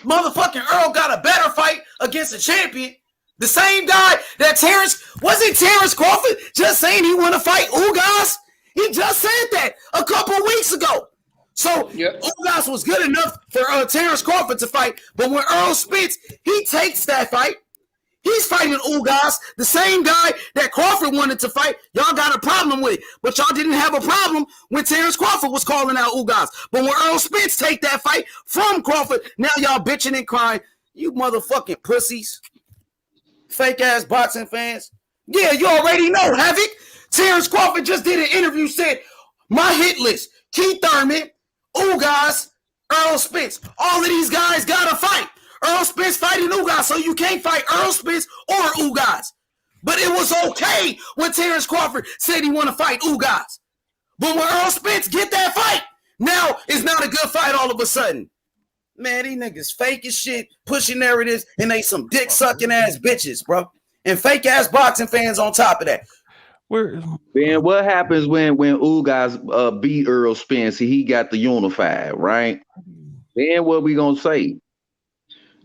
Motherfucking Earl got a better fight against a champion. The same guy that Terrence Crawford just saying he want to fight Ugas? He just said that a couple weeks ago. So Ugas was good enough for Terrence Crawford to fight, but when Earl Spence, he takes that fight. He's fighting Ugas, the same guy that Crawford wanted to fight. Y'all got a problem with it, but y'all didn't have a problem when Terrence Crawford was calling out Ugas. But when Earl Spence take that fight from Crawford, now y'all bitching and crying. You motherfucking pussies. Fake ass boxing fans. Yeah, you already know, Havoc. Terrence Crawford just did an interview, said, my hit list, Keith Thurman, Ugas, Earl Spence. All of these guys got to fight. Earl Spence fighting Ugas, so you can't fight Earl Spence or Ugas. But it was okay when Terrence Crawford said he want to fight Ugas. But when Earl Spence get that fight, now it's not a good fight all of a sudden. Man, these niggas fake as shit, pushing narratives, and they some dick-sucking ass bitches, bro. And fake-ass boxing fans on top of that. Man, what happens when Ugas beat Earl Spence? He got the unified, right? Then what we gonna say?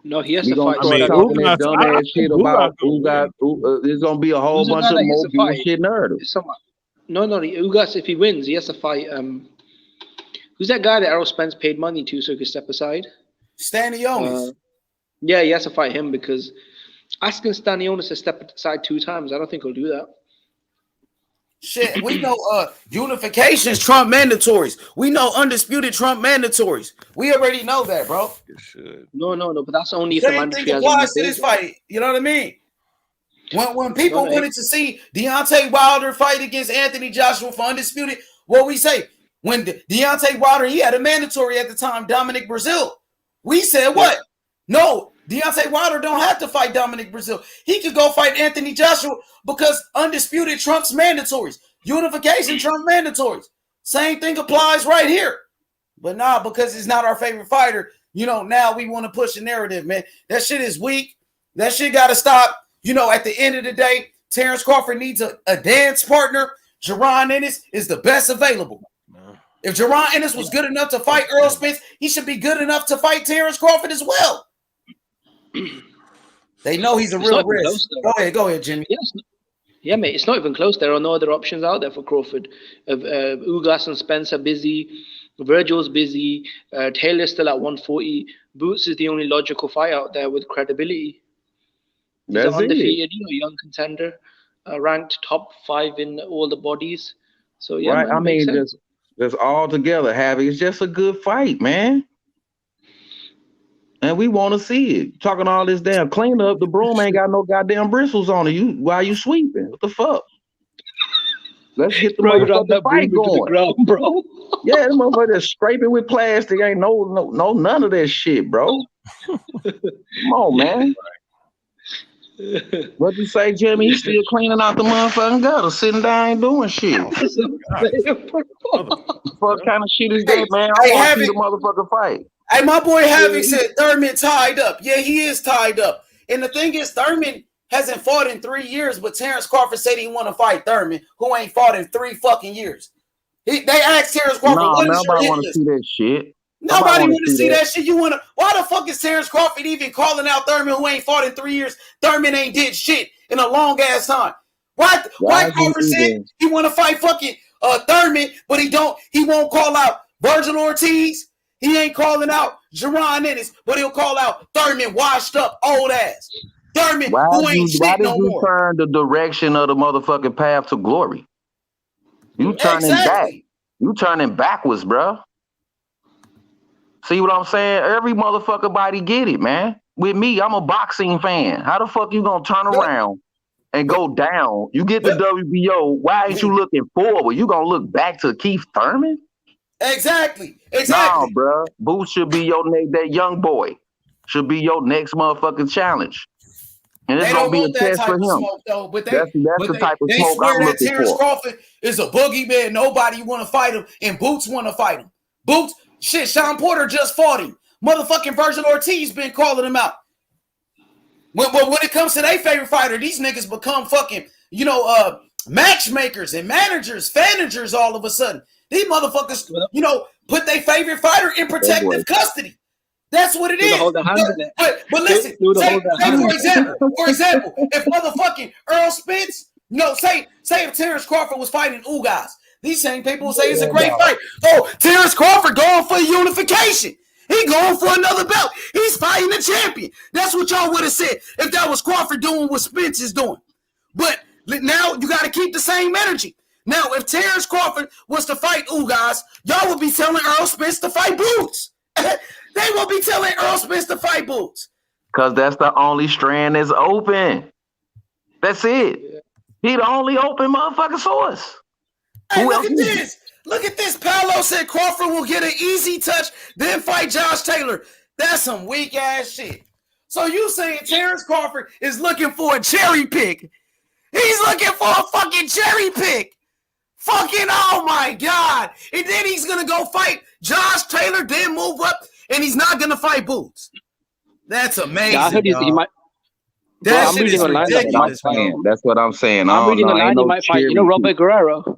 No, he has to fight. Talking that dumbass shit about Ugas. There's gonna be a whole bunch of more bullshit narratives. No, Ugas, if he wins, he has to fight. Who's that guy that Errol Spence paid money to so he could step aside? Stanionis. Yeah, he has to fight him because asking Stanionis to step aside 2 times, I don't think he'll do that. Shit, we know unifications trump mandatories. We know undisputed trump mandatories. We already know that, bro. No, but that's only if the mandatory has applies to this fight. You know what I mean? When people wanted to see Deontay Wilder fight against Anthony Joshua for undisputed, what we say? When Deontay Wilder, he had a mandatory at the time, Dominic Brazil. We said what? No, Deontay Wilder don't have to fight Dominic Brazil. He could go fight Anthony Joshua because undisputed trumps mandatories. Unification trumps mandatories. Same thing applies right here. But nah, because it's not our favorite fighter, now we want to push a narrative, man. That shit is weak. That shit got to stop. At the end of the day, Terrence Crawford needs a dance partner. Jaron Ennis is the best available. If Jaron Ennis was good enough to fight Earl Spence, he should be good enough to fight Terrence Crawford as well. They know he's a real risk. Go ahead, Jimmy. Yeah, mate, it's not even close. There are no other options out there for Crawford. Ugas and Spence are busy. Virgil's busy. Taylor's still at 140. Boots is the only logical fight out there with credibility. He's an undefeated, young contender, ranked top 5 in all the bodies. So yeah, right. Man, just all together, Havoc. It's just a good fight, man. And we want to see it. Talking all this damn cleanup, the broom ain't got no goddamn bristles on it. Why you sweeping? What the fuck? Let's get the motherfucking fight going, the ground, bro. Yeah, the motherfucker scraping with plastic. Ain't no none of that shit, bro. Come on, man. What you say, Jimmy? He's still cleaning out the motherfucking gutter, sitting down and doing shit. What kind of shit is that, man? I want to see the motherfucker fight. Hey, my boy Havoc said Thurman tied up. Yeah, he is tied up. And the thing is, Thurman hasn't fought in 3 years, but Terrence Crawford said he want to fight Thurman, who ain't fought in 3 fucking years. They asked Terrence Crawford, what is your hit list? Nobody want to see that shit. Nobody want to see that shit. Why the fuck is Terrence Crawford even calling out Thurman, who ain't fought in 3 years? Thurman ain't did shit in a long ass time. Why Crawford said he want to fight fucking Thurman, but he won't call out Virgil Ortiz. He ain't calling out Jaron Ennis, but he'll call out Thurman, washed up, old ass. Thurman, who ain't shit no more. Why did you turn the direction of the motherfucking path to glory? You turning back. You turning backwards, bro. See what I'm saying? Every motherfucker body get it, man. With me, I'm a boxing fan. How the fuck you gonna turn around and go down? You get the WBO. Why ain't you looking forward? You gonna look back to Keith Thurman? Exactly. Nah, bro. Boots should be your that young boy. Should be your next motherfucking challenge. And it's They gonna don't be a want that test type for of him. smoke though. But That's the type of they smoke swear I'm that looking Terrence for. Crawford is a boogeyman. Nobody want to fight him, and Boots want to fight him. Boots, shit. Sean Porter just fought him. Motherfucking Virgil Ortiz been calling him out. When it comes to their favorite fighter, these niggas become fucking, matchmakers and managers all of a sudden. These motherfuckers, put their favorite fighter in protective custody. That's what it is. But listen, say for example, if motherfucking Earl Spence, say if Terrence Crawford was fighting Ugas, these same people will say it's a great fight. Oh, Terrence Crawford going for unification. He going for another belt. He's fighting the champion. That's what y'all would have said if that was Crawford doing what Spence is doing. But now you got to keep the same energy. Now, if Terrence Crawford was to fight Ugas, y'all would be telling Earl Spence to fight Boots. They will be telling Earl Spence to fight Boots. Because that's the only strand that's open. That's it. He the only open motherfucking source. Hey, look at this. Look at this. Paolo said Crawford will get an easy touch, then fight Josh Taylor. That's some weak ass shit. So you saying Terrence Crawford is looking for a cherry pick? He's looking for a fucking cherry pick. Fucking oh my God. And then he's gonna go fight Josh Taylor, then move up, and he's not gonna fight Boots. That's amazing. Yeah, I heard he might. That shit is ridiculous. That's what I'm saying. I'm reading the line. He might fight, Robert Guerrero.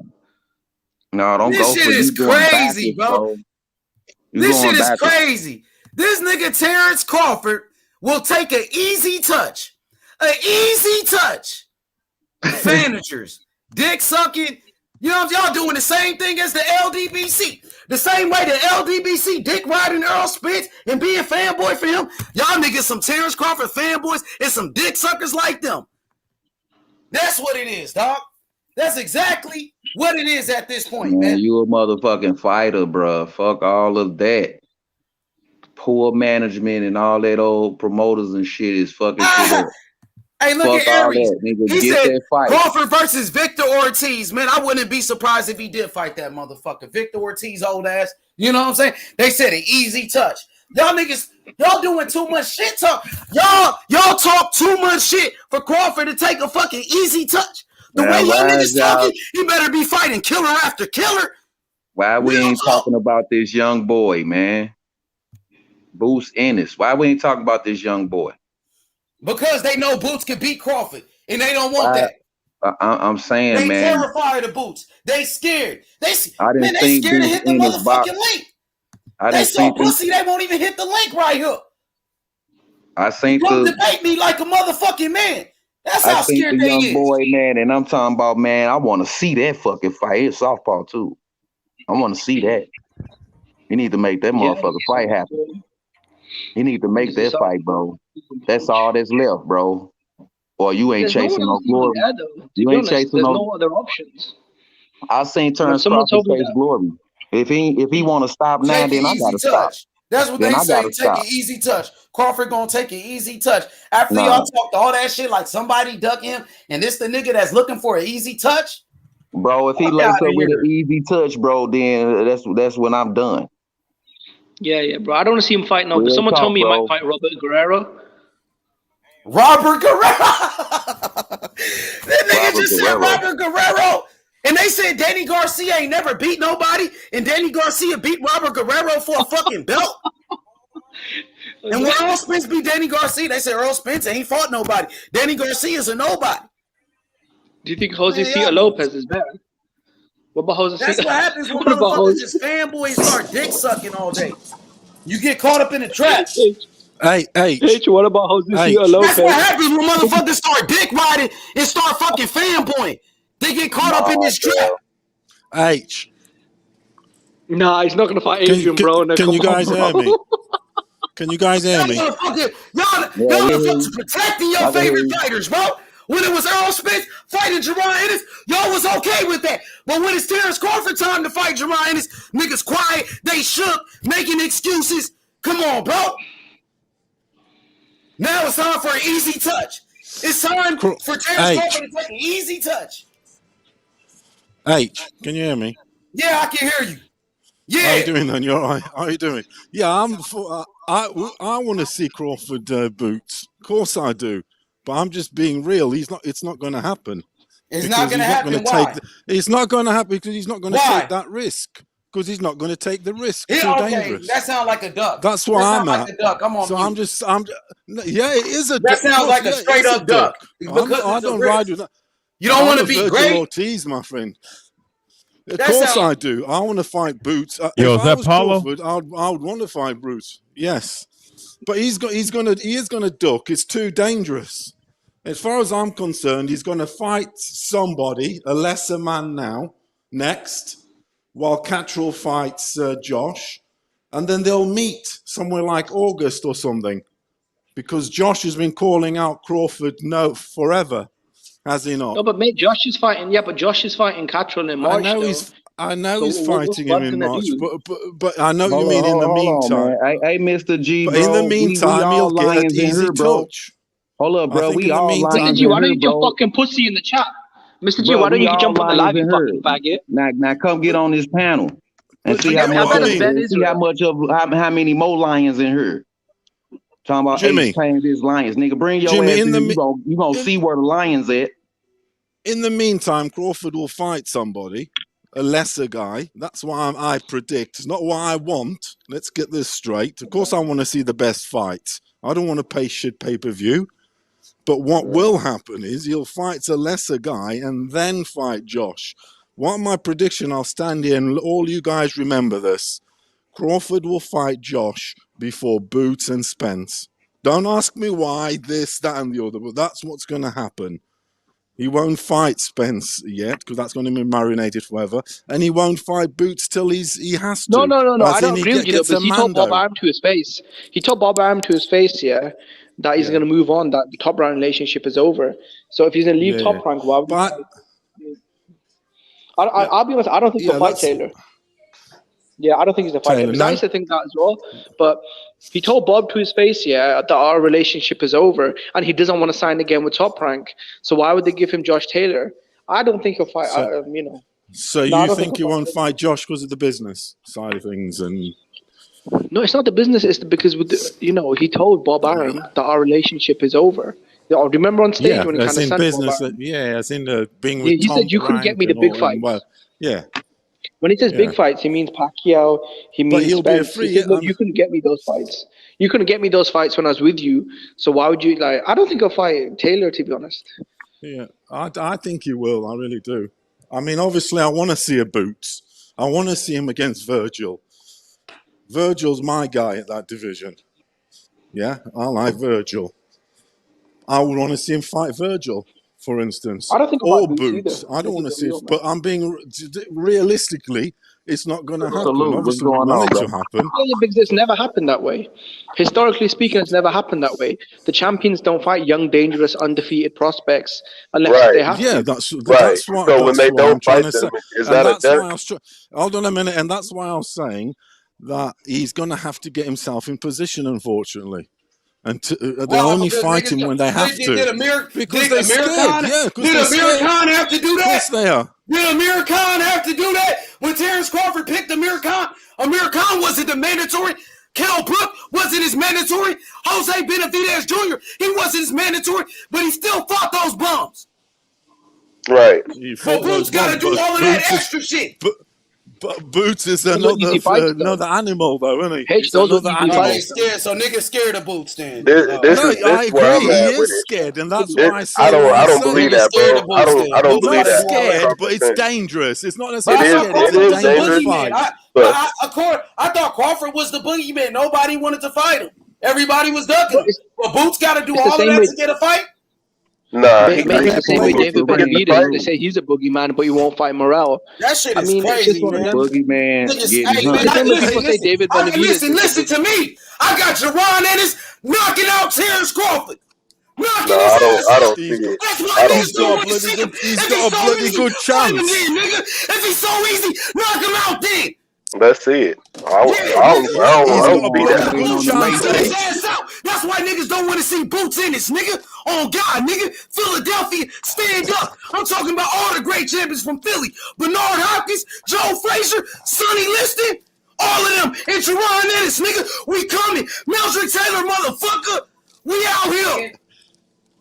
No, don't this go shit for is crazy, bro. This shit is crazy. This nigga Terrence Crawford will take an easy touch. An easy touch. Fanatures. Dick sucking. You know, y'all doing the same thing as the LDBC. The same way the LDBC dick riding Earl Spence and being fanboy for him. Y'all niggas some Terrence Crawford fanboys and some dick suckers like them. That's what it is, dog. That's exactly what it is at this point, man. You a motherfucking fighter, bro. Fuck all of that. Poor management and all that old promoters and shit is fucking shit up. Hey, look Fuck at Aries. He get said that fight. Crawford versus Victor Ortiz. Man, I wouldn't be surprised if he did fight that motherfucker. Victor Ortiz, old ass. You know what I'm saying? They said an easy touch. Y'all niggas, y'all doing too much shit talk. Y'all talk too much shit for Crawford to take a fucking easy touch. The way y'all niggas talking, he better be fighting killer after killer. Why we ain't talking about this young boy, man? Boots Ennis. Why we ain't talking about this young boy? Because they know Boots can beat Crawford, and they don't want that. I'm saying, they man. They terrified of Boots. They scared. They scared Boots to hit the motherfucking link. They so pussy they won't even hit the link right here. I seen Don't debate me like a motherfucking man. That's how scared they is. Young boy, man, and I'm talking about, man, I want to see that fucking fight. It's softball too. I want to see that. You need to make that motherfucker fight happen. You need to make that fight, bro. That's all that's left, bro. Or you ain't chasing no glory. You ain't chasing no. There's no other options. I seen Terrence Crawford chase glory. If he want to stop now, then I gotta stop. That's what they say. Take an easy touch. Crawford gonna take an easy touch. After y'all talked all that shit like somebody duck him, and this the nigga that's looking for an easy touch. Bro, if he lays up with an easy touch, bro, then that's when I'm done. Yeah, bro. I don't want to see him fight now. But someone told me he might fight Robert Guerrero. Robert Guerrero. That nigga just said Robert Guerrero. And they said Danny Garcia ain't never beat nobody, and Danny Garcia beat Robert Guerrero for a fucking belt. And when Earl Spence beat Danny Garcia, they said Earl Spence ain't fought nobody. Danny Garcia's a nobody. Do you think Jose Cita Lopez is better? What about Jose Cita? That's what happens when motherfuckers just fanboys start dick sucking all day. You get caught up in the trap. Hey, what about Jose Cita Lopez? That's what happens when motherfuckers start dick riding and start fucking fanboying. They get caught up in this trap. H. Nah, he's not gonna fight Adrian, bro. Can you guys hear me? Can you guys hear me? Y'all motherfuckers protecting your favorite fighters, bro. When it was Earl Spence fighting Jerron Ennis, y'all was okay with that. But when it's Terrence Crawford time to fight Jerron Ennis, niggas quiet, they shook, making excuses. Come on, bro. Now it's time for an easy touch. It's time for Terrence Crawford to take an easy touch. H, can you hear me? Yeah, I can hear you. Yeah. How you doing then? You're all right. How you doing? Yeah, I want to see Crawford boots. Of course I do. But I'm just being real. It's not going to happen. It's not going to happen. Why? It's not going to happen because he's not going to Why? take that risk. Because he's not going to take the risk. Too Okay, dangerous. that sounds like a duck. That's why I'm at. Like a duck. I'm on so mute. Yeah, it is a duck. That sounds like a straight up duck. I don't ride with that. You don't want to be great. Ortiz, my friend. Of course I do. I want to fight Boots. Yo, is that Paulo? Crawford, I would want to fight Bruce. Yes, but he is gonna duck. It's too dangerous. As far as I'm concerned, he's going to fight somebody, a lesser man next, while Catterall fights Josh, and then they'll meet somewhere like August or something, because Josh has been calling out Crawford forever. Has he not? No, but mate, Josh is fighting. Yeah, but Josh is fighting Catterall in March. I know he's fighting him in March, but I know what you mean in the meantime. Hey, Mr. G, but bro, in the meantime, he'll get an easy touch. Hold up, bro. We all lions Mr. G, why don't you get fucking pussy in the chat? Mr. G, why don't you jump on the live, you fucking faggot? Now come get on this panel and see how many more lions in here. Talking about Jimmy, this lions, nigga. Bring your ass in. You gonna see where the lions at. In the meantime, Crawford will fight somebody, a lesser guy. That's what I predict. It's not what I want. Let's get this straight. Of course, I want to see the best fights. I don't want to pay shit pay-per-view. But what will happen is he'll fight a lesser guy and then fight Josh. What my prediction, I'll stand here and all you guys remember this. Crawford will fight Josh before Boots and Spence. Don't ask me why, this, that, and the other, but that's what's going to happen. He won't fight Spence yet, because that's going to be marinated forever. And he won't fight Boots till he has to. No. I don't agree with you, though, because he told Bob Arum to his face. He told Bob Arum to his face, that he's going to move on, that the Top Rank relationship is over. So if he's going to leave Top Rank, why would I'll be honest, I don't think he'll fight Taylor. Yeah, I don't think he's a fighter. I used to think that as well. But he told Bob to his face, that our relationship is over, and he doesn't want to sign again with Top Rank. So why would they give him Josh Taylor? I don't think he'll fight. So you think he won't fight Josh because of the business side of things? And no, it's not the business. It's because he told Bob Arum that our relationship is over. Remember on stage when he kind of said business. As in being with he Tom said you couldn't get me the big fights. When he says big fights, he means Pacquiao. He means Spence. He said, you couldn't get me those fights. You couldn't get me those fights when I was with you. So why would you I don't think I'll fight Taylor, to be honest. Yeah, I think he will. I really do. I mean, obviously, I want to see a Boots. I want to see him against Virgil. Virgil's my guy at that division. Yeah, I like Virgil. I would want to see him fight Virgil, for instance. I don't think or Boots. I don't want to see it, but I'm being realistically, it's not going to happen. Obviously, we want it to happen. Because it's never happened that way. Historically speaking, it's never happened that way. The champions don't fight young, dangerous, undefeated prospects unless they have to. Yeah, that's right. So when they don't fight them, is that a death? Hold on a minute, and that's why I was saying that he's going to have to get himself in position, unfortunately. And they only fight him when they have to. Because they're scared. Did Amir Khan have to do that? Yes, they are. Did Amir Khan have to do that? When Terrence Crawford picked Amir Khan wasn't the mandatory. Kell Brook wasn't his mandatory. Jose Benavidez Jr., he wasn't his mandatory, but he still fought those bums. Right. So Boots got to do all of that extra shit. But Boots is another animal, though, isn't he? He's another animal. Scared, so niggas scared of Boots then. I agree. He is scared, and that's why I say I don't believe that, bro. I don't believe that. Scared, but it's dangerous. It's not necessarily scared. It's a dangerous fight. I thought Crawford was the boogeyman. Nobody wanted to fight him. Everybody was ducking him. But Boots got to do all of that to get a fight? Nah, it's the same way David Benavidez. They say he's a boogeyman, but you won't fight Morrell. That shit is crazy, man. Boogeyman. Listen to me. I got Jerron Ennis knocking out Terrence Crawford. I don't see it. He's got a bloody good chance. If he's so easy, knock him out then. Let's see it. I don't see that. That's why niggas don't want to see Boots in this, nigga. Oh, God, nigga. Philadelphia, stand up. I'm talking about all the great champions from Philly. Bernard Hopkins, Joe Frazier, Sonny Liston, all of them. And Jerron Ennis, nigga. We coming. Meldrick Taylor, motherfucker. We out here.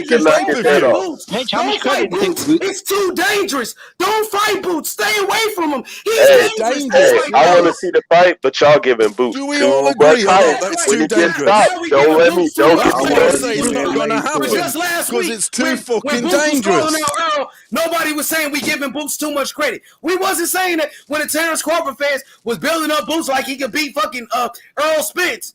take his knock pay his per head view. off. Don't fight Boots. It's too dangerous. Don't fight Boots. Stay away from him. He's Hey, dangerous. hey, I want to see the fight, but y'all giving Boots Do we too all much agree or hype. not? That's When too it gets dangerous. stopped, don't let me. Don't That's get what me I ready. say. It's not going to happen Just last because week, it's too when fucking Boots was calling dangerous. out Earl, nobody was saying we giving Boots too much credit. We wasn't saying that when the Terrence Crawford fans was building up Boots like he could beat fucking Earl Spence.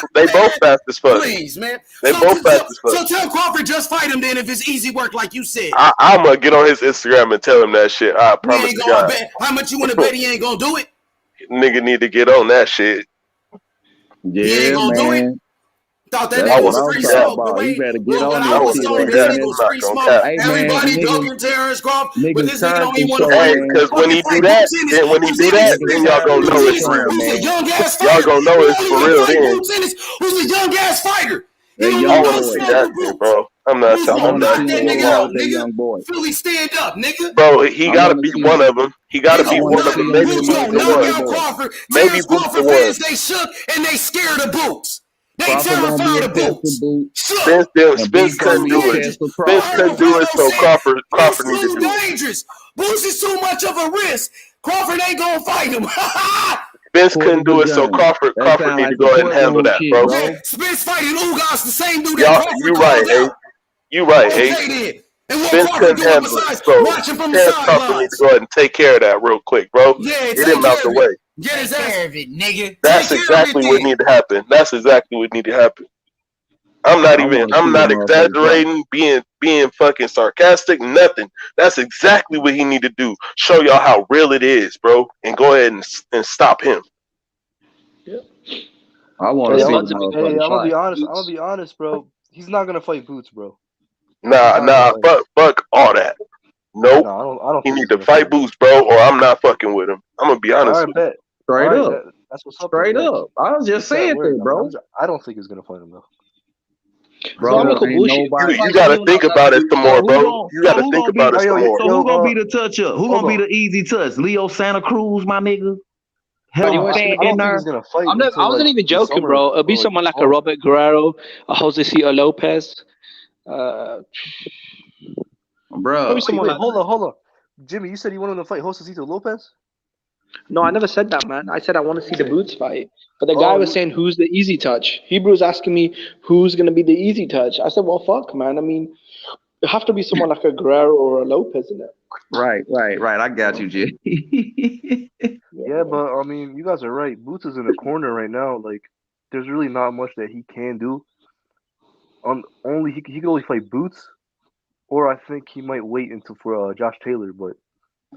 They both fast as fuck. Please, man. They both fast as fuck. So tell Crawford just fight him then if it's easy work like you said. I'm gonna get on his Instagram and tell him that shit. I promise you God. Bet. How much you want to bet he ain't gonna do it? Nigga need to get on that shit. Yeah, he ain't gonna do it. Thought that nigga was free smoke. You better get on I was told this nigga was free smoke. Everybody ducking Terrence Crawford, but this nigga don't even want to fight. Because when he do that, then y'all gonna know it's real. Who's a young ass fighter? Y'all gonna know it's for real then. Who's a young ass fighter? I want to see that shit, bro. I'm not telling that young boy. Philly stand up, nigga. Bro, he gotta beat one of them. He gotta beat one of them. Maybe Boots the one. Maybe Boots the one. They shook and they scared of Boots. They terrified of Boots. Spence couldn't do it. Spence couldn't do it, so Crawford needed to do it. Dangerous. Boots is too much of a risk. Crawford ain't gonna fight him. Spence couldn't do it, so Crawford need to go ahead and handle that, bro. Yeah, Spence fighting Ugas, the same dude Y'all, that Crawford you called right, out. You right, Okay, Ace. then. And what Spence Crawford couldn't doing handle it, besides so watching from the Terrence Crawford need to sidelines? go ahead and take care of that real quick, bro. Yeah, Get him out the way. Get his ass. Take care of it, nigga. That's exactly what need to happen. That's exactly what need to happen. I'm not exaggerating, being fucking sarcastic, nothing. That's exactly what he need to do. Show y'all how real it is, bro, and go ahead and stop him. I want to see the I'm motherfucker gonna fight. be honest. I'm gonna be honest, bro. He's not gonna fight Boots, bro. Nah, fuck all that. Nope. No, I don't He think need he's to gonna fight Boots, bro, or I'm not fucking with him. I'm gonna be honest All right, with you. bet. Straight All right, up. that's what's up. Straight then, up. I was just saying that, bro. I don't think he's gonna fight him though. Bro, ain't nobody. You gotta think about it some more, bro. You gotta think about it some more. So who gonna be the touch up? Who gonna be the easy touch? Leo Santa Cruz, my nigga. Hell, I don't think he's gonna fight. I wasn't even joking, bro. It'll be someone like a Robert Guerrero, a Josecito Lopez. Bro, hold on. Jimmy, you said you wanted to fight Josecito Lopez? No, I never said that, man. I said I want to see the Boots fight. But the guy was saying, who's the easy touch? Hebrew was asking me, who's going to be the easy touch? I said, well, fuck, man. I mean, it have to be someone like a Guerrero or a Lopez, isn't it? Right. I got you, Jay. Yeah, but I mean, you guys are right. Boots is in the corner right now. Like, there's really not much that he can do. He can only fight Boots, or I think he might wait until for Josh Taylor. But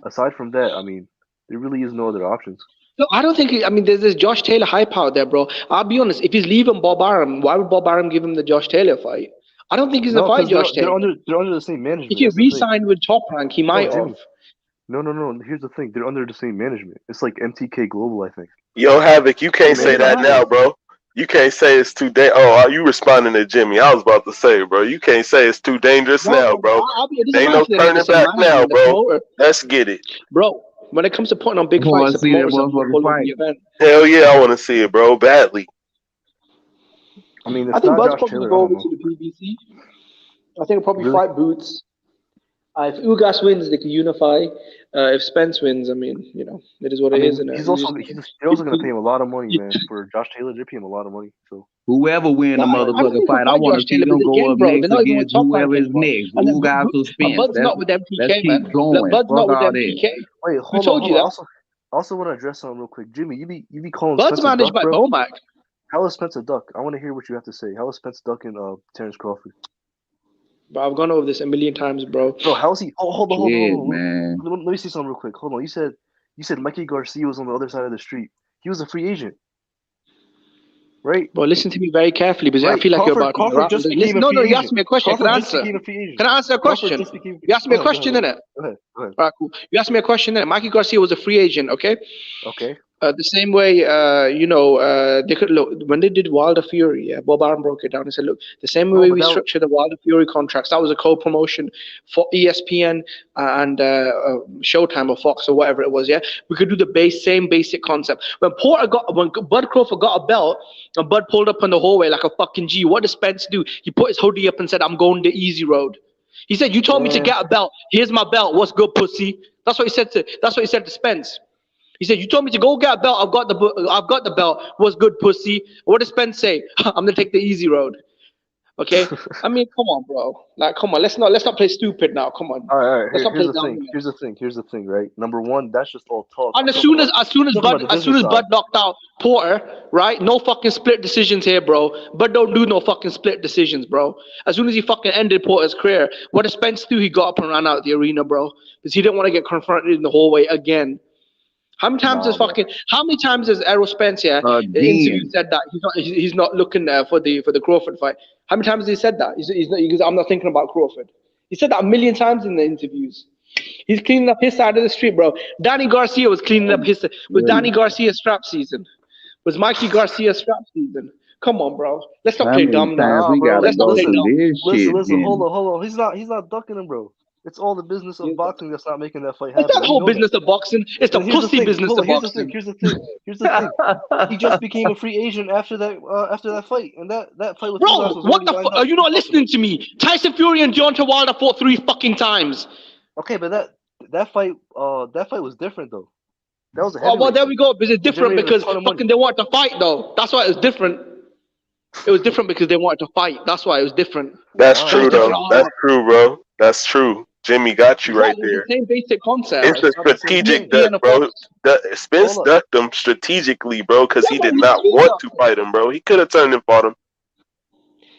aside from that, I mean, there really is no other options. No, I don't think. There's this Josh Taylor hype out there, bro. I'll be honest. If he's leaving Bob Arum, why would Bob Arum give him the Josh Taylor fight? I don't think he's gonna fight Josh Taylor. They're under the same management. If he re-signed with Top Rank, he might have. No. Here's the thing. They're under the same management. It's like MTK Global, I think. Yo, Havoc, you can't say that now, bro. You can't say it's too dangerous. Oh, are you responding to Jimmy? I was about to say, bro. You can't say it's too dangerous now, bro. Ain't no turning back now, bro. Let's get it. Bro, when it comes to putting on big fights, the event. Hell yeah, I want to see it, bro. Badly. I mean, I think Bud's probably go over to the PBC. I think he'll probably fight Boots. If Ugas wins, they can unify. If Spence wins, I mean, you know, it is what it is. They're also going to pay him a lot of money, man. For Josh Taylor, they're paying him a lot of money. So whoever win the motherfucking fight, I want to see them go up next against whoever is next. Ugas or Spence. Bud's not with MPK, let's keep man. going. Bud's not with MPK. Wait, Who told you that? I also want to address something real quick. Jimmy, you be calling Bud's Spence managed by Bomac. How is Spence a duck? I want to hear what you have to say. How is Spence ducking Terrence Crawford? Bro, I've gone over this a million times, bro. Bro, how is he? Oh, hold on. Man. Let me see something real quick. Hold on. You said Mikey Garcia was on the other side of the street. He was a free agent, right? Bro, listen to me very carefully because I feel like you're about Crawford to. Listen, no, you asked me a question. Can I answer? Can I answer a question? You asked me a question, innit? Go ahead. All right, cool. You asked me a question, innit? Mikey Garcia was a free agent, okay? Okay. The same way, they could look when they did Wilder Fury. Yeah, Bob Arum broke it down and said, "Look, the same way we structured the Wilder Fury contracts, that was a co-promotion for ESPN and Showtime or Fox or whatever it was. Yeah, we could do the same basic concept. When Bud Crawford got a belt and Bud pulled up in the hallway like a fucking G, what did Spence do? He put his hoodie up and said, "I'm going the easy road." He said, "You told me to get a belt. Here's my belt. What's good, pussy?" That's what he said to Spence. He said, "You told me to go get a belt. I've got the belt. What's good, pussy?" What does Spence say? "I'm gonna take the easy road." Okay. I mean, come on, bro. Like, come on. Let's not play stupid now. Come on. All right. Let's not play Here's the thing. Right. Number one, that's just all talk. And as soon as Bud knocked out Porter, right? No fucking split decisions here, bro. Bud don't do no fucking split decisions, bro. As soon as he fucking ended Porter's career, what did Spence do? He got up and ran out of the arena, bro, because he didn't want to get confronted in the hallway again. How many times has Errol Spence in the interview said that he's not looking for the Crawford fight? How many times has he said that? He's I'm not thinking about Crawford. He said that a million times in the interviews. He's cleaning up his side of the street, bro. Danny Garcia was cleaning up his. Was Danny Garcia's strap season? Was Mikey Garcia's strap season? Come on, bro. Let's not play dumb now. Let's not play dumb. Listen. Hold on. He's not ducking him, bro. It's all the business of boxing that's not making that fight happen. It's that whole business of boxing. It's the pussy business of boxing. Here's the thing. He just became a free agent after that fight, and that fight with bro. What the fuck? Are you not listening to me? Tyson Fury and Deontay Wilder fought 3 fucking times. Okay, but that fight was different though. That was a Oh, well, heavyweight. there we go. Because it's different Generated a because ton of money. fucking they wanted to fight though. That's why it was different. It was different because they wanted to fight. That's why it was different. That's It true was different. though. That's true, bro. That's true. Jimmy got you right Exactly the there. same basic concept. It's a strategic UFC duck, and a bro. Fox. Spence Hold up. ducked him strategically, bro, because Yeah, he but did he not tuned want up. to fight him, bro. He could have turned and fought him.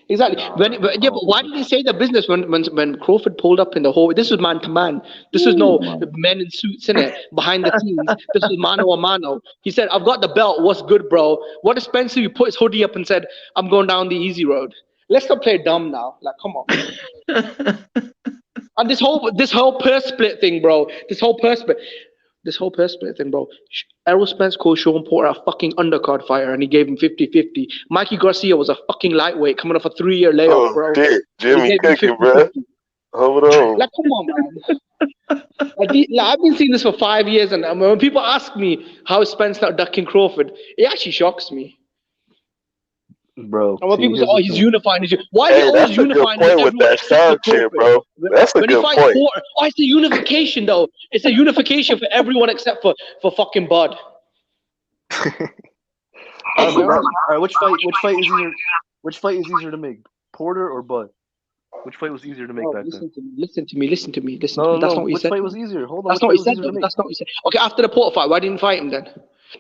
Exactly. But why did he say the business when Crawford pulled up in the hallway? This was man to man. This was no men in suits in it behind the scenes. This was mano a mano. He said, "I've got the belt. What's good, bro?" What if Spencer? You put his hoodie up and said, "I'm going down the easy road." Let's not play dumb now. Like, come on. And this whole purse split thing, bro. This whole purse split thing, bro. Errol Spence called Sean Porter a fucking undercard fighter and he gave him 50-50. Mikey Garcia was a fucking lightweight coming off a 3-year layoff, bro. Shit. Jimmy He gave him cooking, bro. Hold on. Like, come on, man. I've been seeing this for 5 years, and when people ask me how is Spence not ducking Crawford, it actually shocks me. Bro, And when people say, "Oh, he's unifying," why is he always That's a good unifying point with with that everyone Sean except for shit, Crawford? bro. That's a When he good fights point. Porter, oh, it's a unification though. It's a unification for everyone except for fucking Bud. All right, which fight is easier to make? Porter or Bud? Which fight was easier to make back then? Listen to me. That's No, not what he which said. fight was easier? Hold on. That's not what he said. That's not what he said. Okay, after the Porter fight, why didn't he fight him then?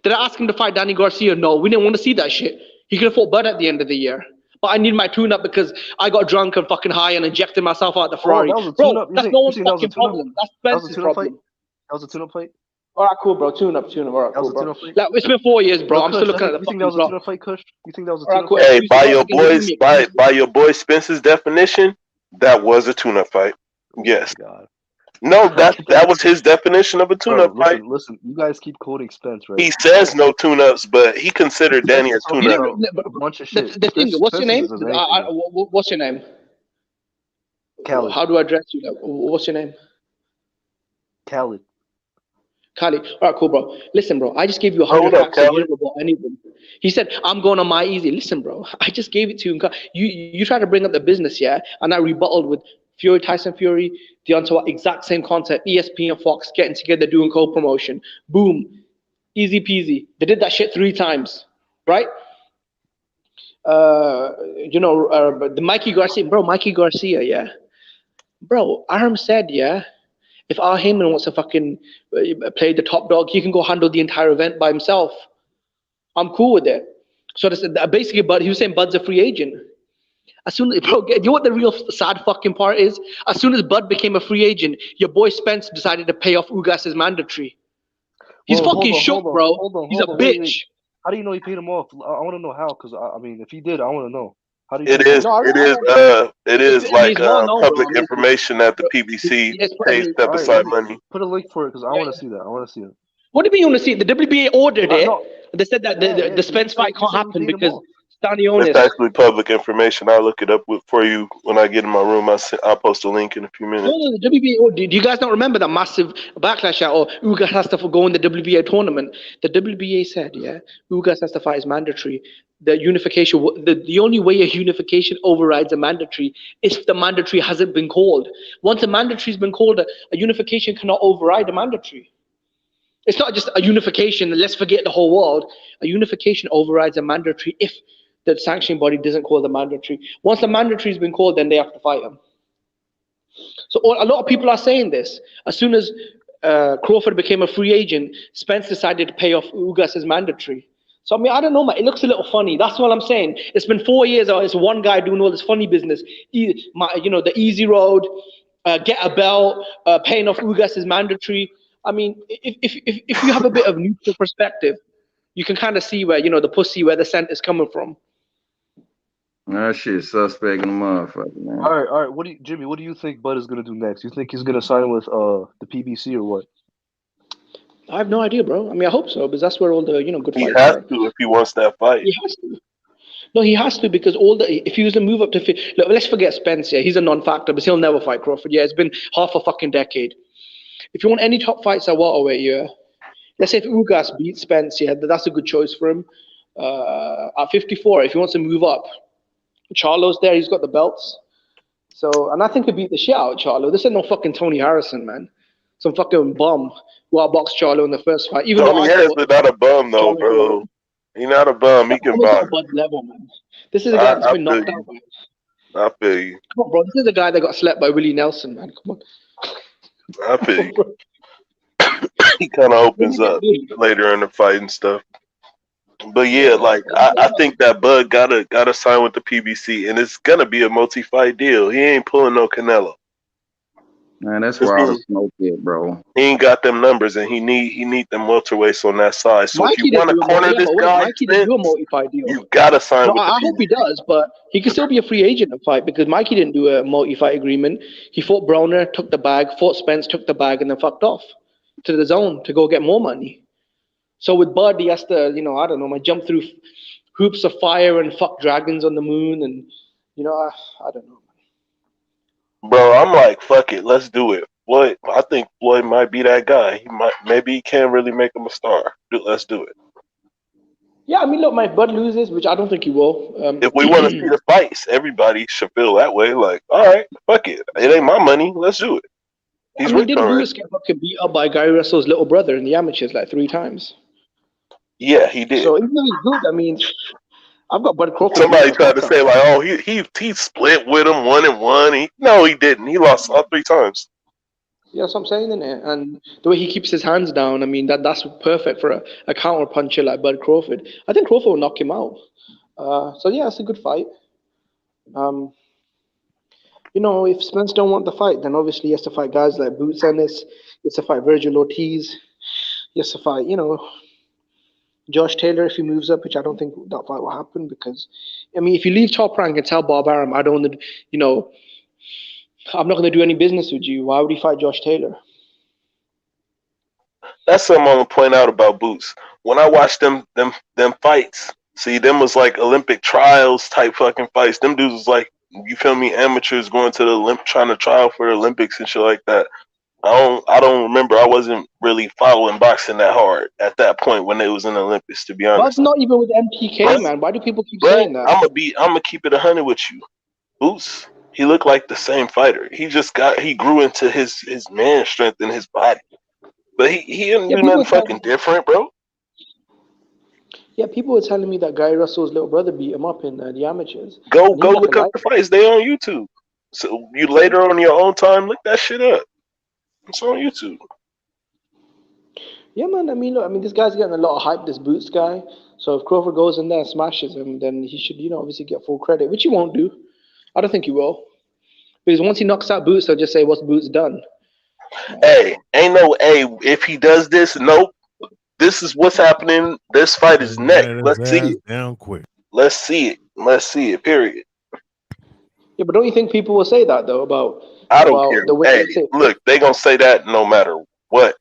Did I ask him to fight Danny Garcia? No, we didn't want to see that shit. He could have fought Bud at the end of the year. But I need my tune-up because I got drunk and fucking high and injected myself out the Ferrari. that was a Bro, tune-up. that's no one's fucking problem. That's Spence's problem. That was a tune-up fight? All right, cool, bro. Tune up. All right, cool, bro. Fight? Like, it's been 4 years, bro. No, I'm still looking at the you fucking think that was a clock. tune-up fight, Kush? You think that was a All right, tune-up cool. fight? Hey, by your boy Spence's definition, that was a tune-up fight. Yes. God. No, that was his definition of a tune-up fight. Listen, you guys keep quoting Spence, right? He says no tune-ups, but he considered Danny a tune-up. A bunch of shit. The thing, what's your name? What's your name? Khaled. How do I address you? What's your name? Khaled. Khaled. All right, cool, bro. Listen, bro. I just gave you 100 facts a year about anything. He said, "I'm going on my easy." Listen, bro. I just gave it to you. You try to bring up the business, yeah, and I rebutted with Tyson Fury, Deontay, exact same concept. ESPN, Fox getting together, doing co-promotion. Boom, easy peasy. They did that shit 3 times, right? The Mikey Garcia, yeah, bro. Aram said, yeah, if Al Heyman wants to fucking play the top dog, he can go handle the entire event by himself. I'm cool with it. So basically, Bud, he was saying Bud's a free agent. As soon as, bro, you know what the real sad fucking part is? As soon as Bud became a free agent, your boy Spence decided to pay off Ugas's mandatory. He's fucking shook, bro. He's a bitch. Wait. How do you know he paid him off? I want to know how, because I mean, if he did, I want to know. How do you? It is like public information that the PBC pays step aside money. Put a link for it because I want to see that. What do you mean you want to see it? The WBA ordered it. They said that the Spence fight can't happen because It's actually public information. I'll look it up for you when I get in my room. I'll post a link in a few minutes. No, the WBA. Do you guys not remember that massive backlash out? Or Ugas has to go in the WBA tournament. The WBA said, yeah, Ugas has to fight is mandatory. The unification, the only way a unification overrides a mandatory is if the mandatory hasn't been called. Once a mandatory has been called, a unification cannot override a mandatory. It's not just a unification, let's forget the whole world. A unification overrides a mandatory if the sanctioning body doesn't call the mandatory. Once the mandatory has been called, then they have to fight him. So a lot of people are saying this. As soon as Crawford became a free agent, Spence decided to pay off Ugas as mandatory. So I mean, I don't know, man. It looks a little funny. That's what I'm saying. It's been 4 years. It's one guy doing all this funny business. The easy road, get a belt, paying off Ugas as mandatory. I mean, if you have a bit of neutral perspective, you can kind of see where where the scent is coming from. That shit suspect in the motherfucker, man. All right. Jimmy, what do you think Bud is gonna do next? You think he's gonna sign with the PBC or what? I have no idea, bro. I mean, I hope so, because that's where all the good fights are. He has to if he wants that fight. He has to. No, he has to, because if he was to move up to look, let's forget Spence. Yeah, he's a non-factor, but he'll never fight Crawford. Yeah, it's been half a fucking decade. If you want any top fights at welterweight, yeah, let's say if Ugas beats Spence, yeah, that's a good choice for him. At 54, if he wants to move up, Charlo's there. He's got the belts. So, and I think he beat the shit out of Charlo. This is no fucking Tony Harrison, man. some fucking bum who outboxed Charlo in the first fight. Even though Tony I Harris thought is not a bum though, Charlo could bro. He's not a bum. He can Bum is not box. Bud's level, man. This is a guy that's I been feel knocked you. out, man. I feel you. Come on, bro. This is the guy that got slept by Willie Nelson, man. Come on. I feel you. He kind of opens up later in the fight and stuff. But yeah, like I think that Bud gotta sign with the PBC, and it's gonna be a multi-fight deal. He ain't pulling no Canelo. Man, that's where all the smoke is, bro. He ain't got them numbers, and he need them welterweights on that side. So Mikey if you want to corner this guy, Mikey didn't do a multi-fight deal. you gotta sign No, with the I hope he does, but he could still be a free agent to fight because Mikey didn't do a multi-fight agreement. He fought Broner, took the bag, fought Spence, took the bag, and then fucked off to the zone to go get more money. So with Bud, he has to, I don't know, man, jump through hoops of fire and fuck dragons on the moon, and I don't know. Bro, I'm like, fuck it, let's do it. Floyd, I think Floyd might be that guy. Maybe he can really make him a star. Let's do it. Yeah, I mean, look, my Bud loses, which I don't think he will. If we want to see the fights, everybody should feel that way. Like, all right, fuck it. It ain't my money. Let's do it. He's didn't Lewis get fucking beat up by Gary Russell's little brother in the amateurs like 3 times? Yeah, he did. So even though he's good, I mean, I've got Bud Crawford. Somebody tried to say like, oh, he split with him 1-1. No, he didn't. He lost all 3 times. Yeah, that's what I'm saying, innit? And the way he keeps his hands down, I mean, that's perfect for a counter puncher like Bud Crawford. I think Crawford will knock him out. So yeah, it's a good fight. If Spence don't want the fight, then obviously he has to fight guys like Boots Ennis. He has to fight Virgil Ortiz. He has to fight, Josh Taylor if he moves up, which I don't think that fight will happen because, I mean, if you leave Top Rank and tell Bob Arum, I don't want to, I'm not going to do any business with you. Why would he fight Josh Taylor? That's something I'm gonna point out about Boots. When I watched them fights, see, them was like Olympic trials type fucking fights. Them dudes was like, you feel me, amateurs going to the trying to try out for the Olympics and shit like that. I don't remember. I wasn't really following boxing that hard at that point when they was in the Olympics, to be honest. That's not even with MPK, man. Why do people keep saying that? I'm gonna keep it 100 with you. Boots, he looked like the same fighter. He grew into his man strength in his body. But he didn't do nothing fucking different, bro. Yeah, people were telling me that Gary Russell's little brother beat him up in the amateurs. Go look up the fights. They on YouTube. So you later on your own time, look that shit up. It's on YouTube. Yeah, man. I mean, this guy's getting a lot of hype, this Boots guy. So if Crawford goes in there and smashes him, then he should, obviously get full credit, which he won't do. I don't think he will. Because once he knocks out Boots, they'll just say, what's Boots done? Hey, if he does this, nope. This is what's happening. This fight is next. Let's see it. Down quick. Let's see it. Period. Yeah, but don't you think people will say that though about? I don't care. Hey, look, they gonna say that no matter what.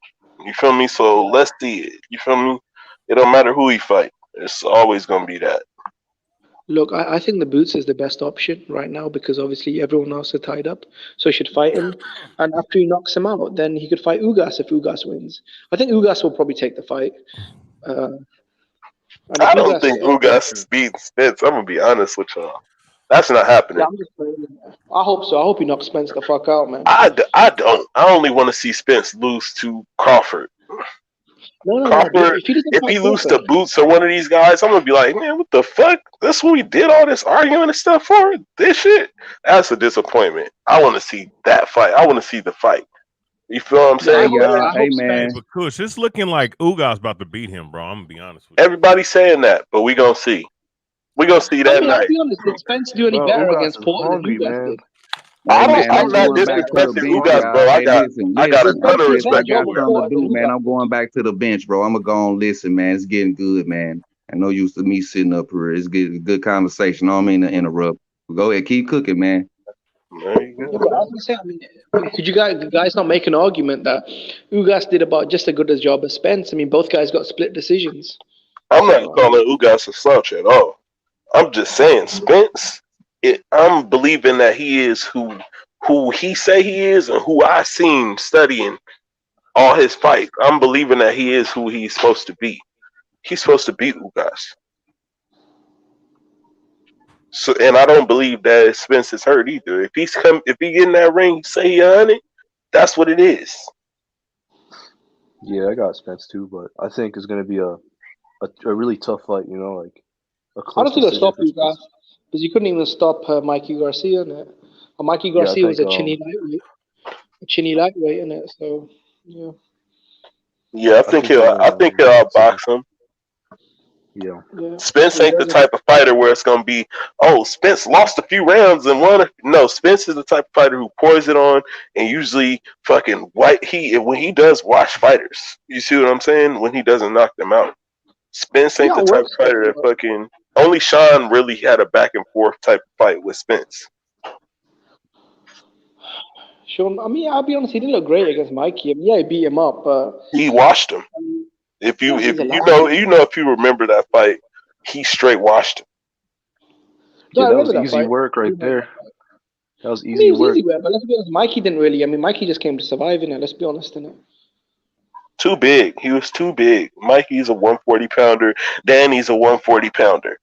You feel me? So let's see it. You feel me? It don't matter who he fight. It's always gonna be that. Look, I think the Boots is the best option right now because obviously everyone else is tied up. So he should fight him. And after he knocks him out, then he could fight Ugas if Ugas wins. I think Ugas will probably take the fight. I don't think Ugas is beating Spence. I'm going to be honest with y'all. That's not happening. Yeah, I'm just saying, I hope so. I hope he knocks Spence the fuck out, man. I don't. I only want to see Spence lose to Crawford. No, Crawford, if he loses to Boots or one of these guys, I'm gonna be like, man, what the fuck? That's what we did all this arguing and stuff for? This shit? That's a disappointment. I want to see that fight. I want to see the fight. You feel what I'm saying? Hey, man. But Kush, it's looking like Ugas about to beat him, bro. I'm gonna be honest with you. Everybody's saying that, but we gonna see. We gonna see that night. I'll be honest, did Spence do any better against Portland than Ugas did? I'm not disrespecting Ugas, bro. I got a ton of respect for Ugas. Man, I'm going back to the bench, bro. I'm gonna go on listen, man. It's getting good, man. I know used to me sitting up here. It's getting good conversation. I don't mean to interrupt. Go ahead, keep cooking, man. There you go. Yeah, but I was gonna say, could you guys not make an argument that Ugas did about just as good a job as Spence? I mean, both guys got split decisions. I'm not calling Ugas a slouch at all. I'm just saying Spence. I'm believing that he is who he say he is and who I seen studying all his fights. I'm believing that he is who he's supposed to be. He's supposed to beat Ugas. So, and I don't believe that Spence is hurt either. If he get in that ring, say he 100, that's what it is. Yeah, I got Spence too, but I think it's gonna be a really tough fight. You know, like a I close don't think they'll decision stop for you guys Spence. because you couldn't even stop Mikey Garcia, innit? Mikey Yeah, I Garcia was think a chinny lightweight, innit? So yeah. Yeah, I think I think he'll outbox him. Yeah. Spence ain't the type of fighter where it's gonna be, oh, Spence lost a few rounds and won. No, Spence is the type of fighter who pours it on and usually fucking when he does wash fighters. You see what I'm saying? When he doesn't knock them out. Spence ain't the type of fighter that fucking only Sean really had a back and forth type of fight with Spence. Sean, I mean, I'll be honest, he didn't look great against Mikey. I mean, yeah, he beat him up, but He washed him. If you remember that fight, he straight washed him. Yeah, that was easy work right there. That was easy it was work. easy work, but let's be honest, Mikey didn't really. I mean, Mikey just came to survive in it. Let's be honest, innit? Too big. He was too big. Mikey's a 140 pounder. Danny's a 140 pounder.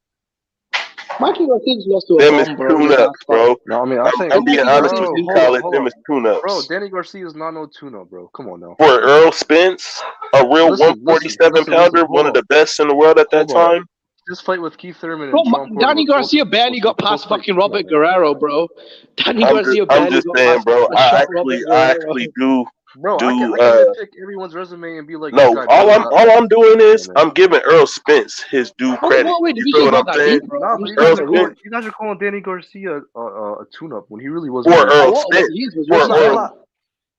Mikey Garcia's lost to a Them is bomb, bro. tune-ups, bro. No, I mean, I think I'm being honest with you, Khaled. Them is tune-ups. Bro, Danny Garcia's not no tune-up, bro. Come on now. For Earl Spence, a real 147 pounder, one of the best in the world at that time. This fight with Keith Thurman Bro, and Sean Porter Danny Garcia barely got past fucking Robert Guerrero, bro. Danny Garcia barely got past I actually do. Bro, I can nitpick everyone's resume and be like, no, all I'm doing is I'm giving Earl Spence his due credit. You feel what I'm saying? You guys are calling Danny Garcia a tune-up when he really wasn't. For Earl Spence.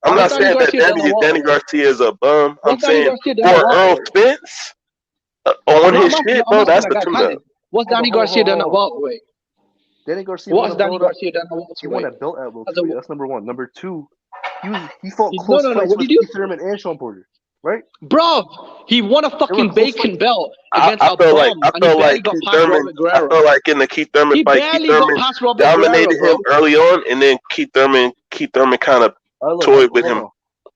I'm not saying that Danny Garcia is a bum. I'm saying for Earl Spence on his shit, bro, that's the tune-up. What's Danny Garcia done at welterweight? Danny Garcia. What's Danny Garcia done at welterweight? He won a belt at welterweight. That's number one. Number two, he fought close fights with Keith Thurman and Sean Porter, right? Bro, he won a fucking bacon belt against I feel like in the Keith Thurman fight, Keith Thurman dominated him early on, and then Keith Thurman kind of toyed with him.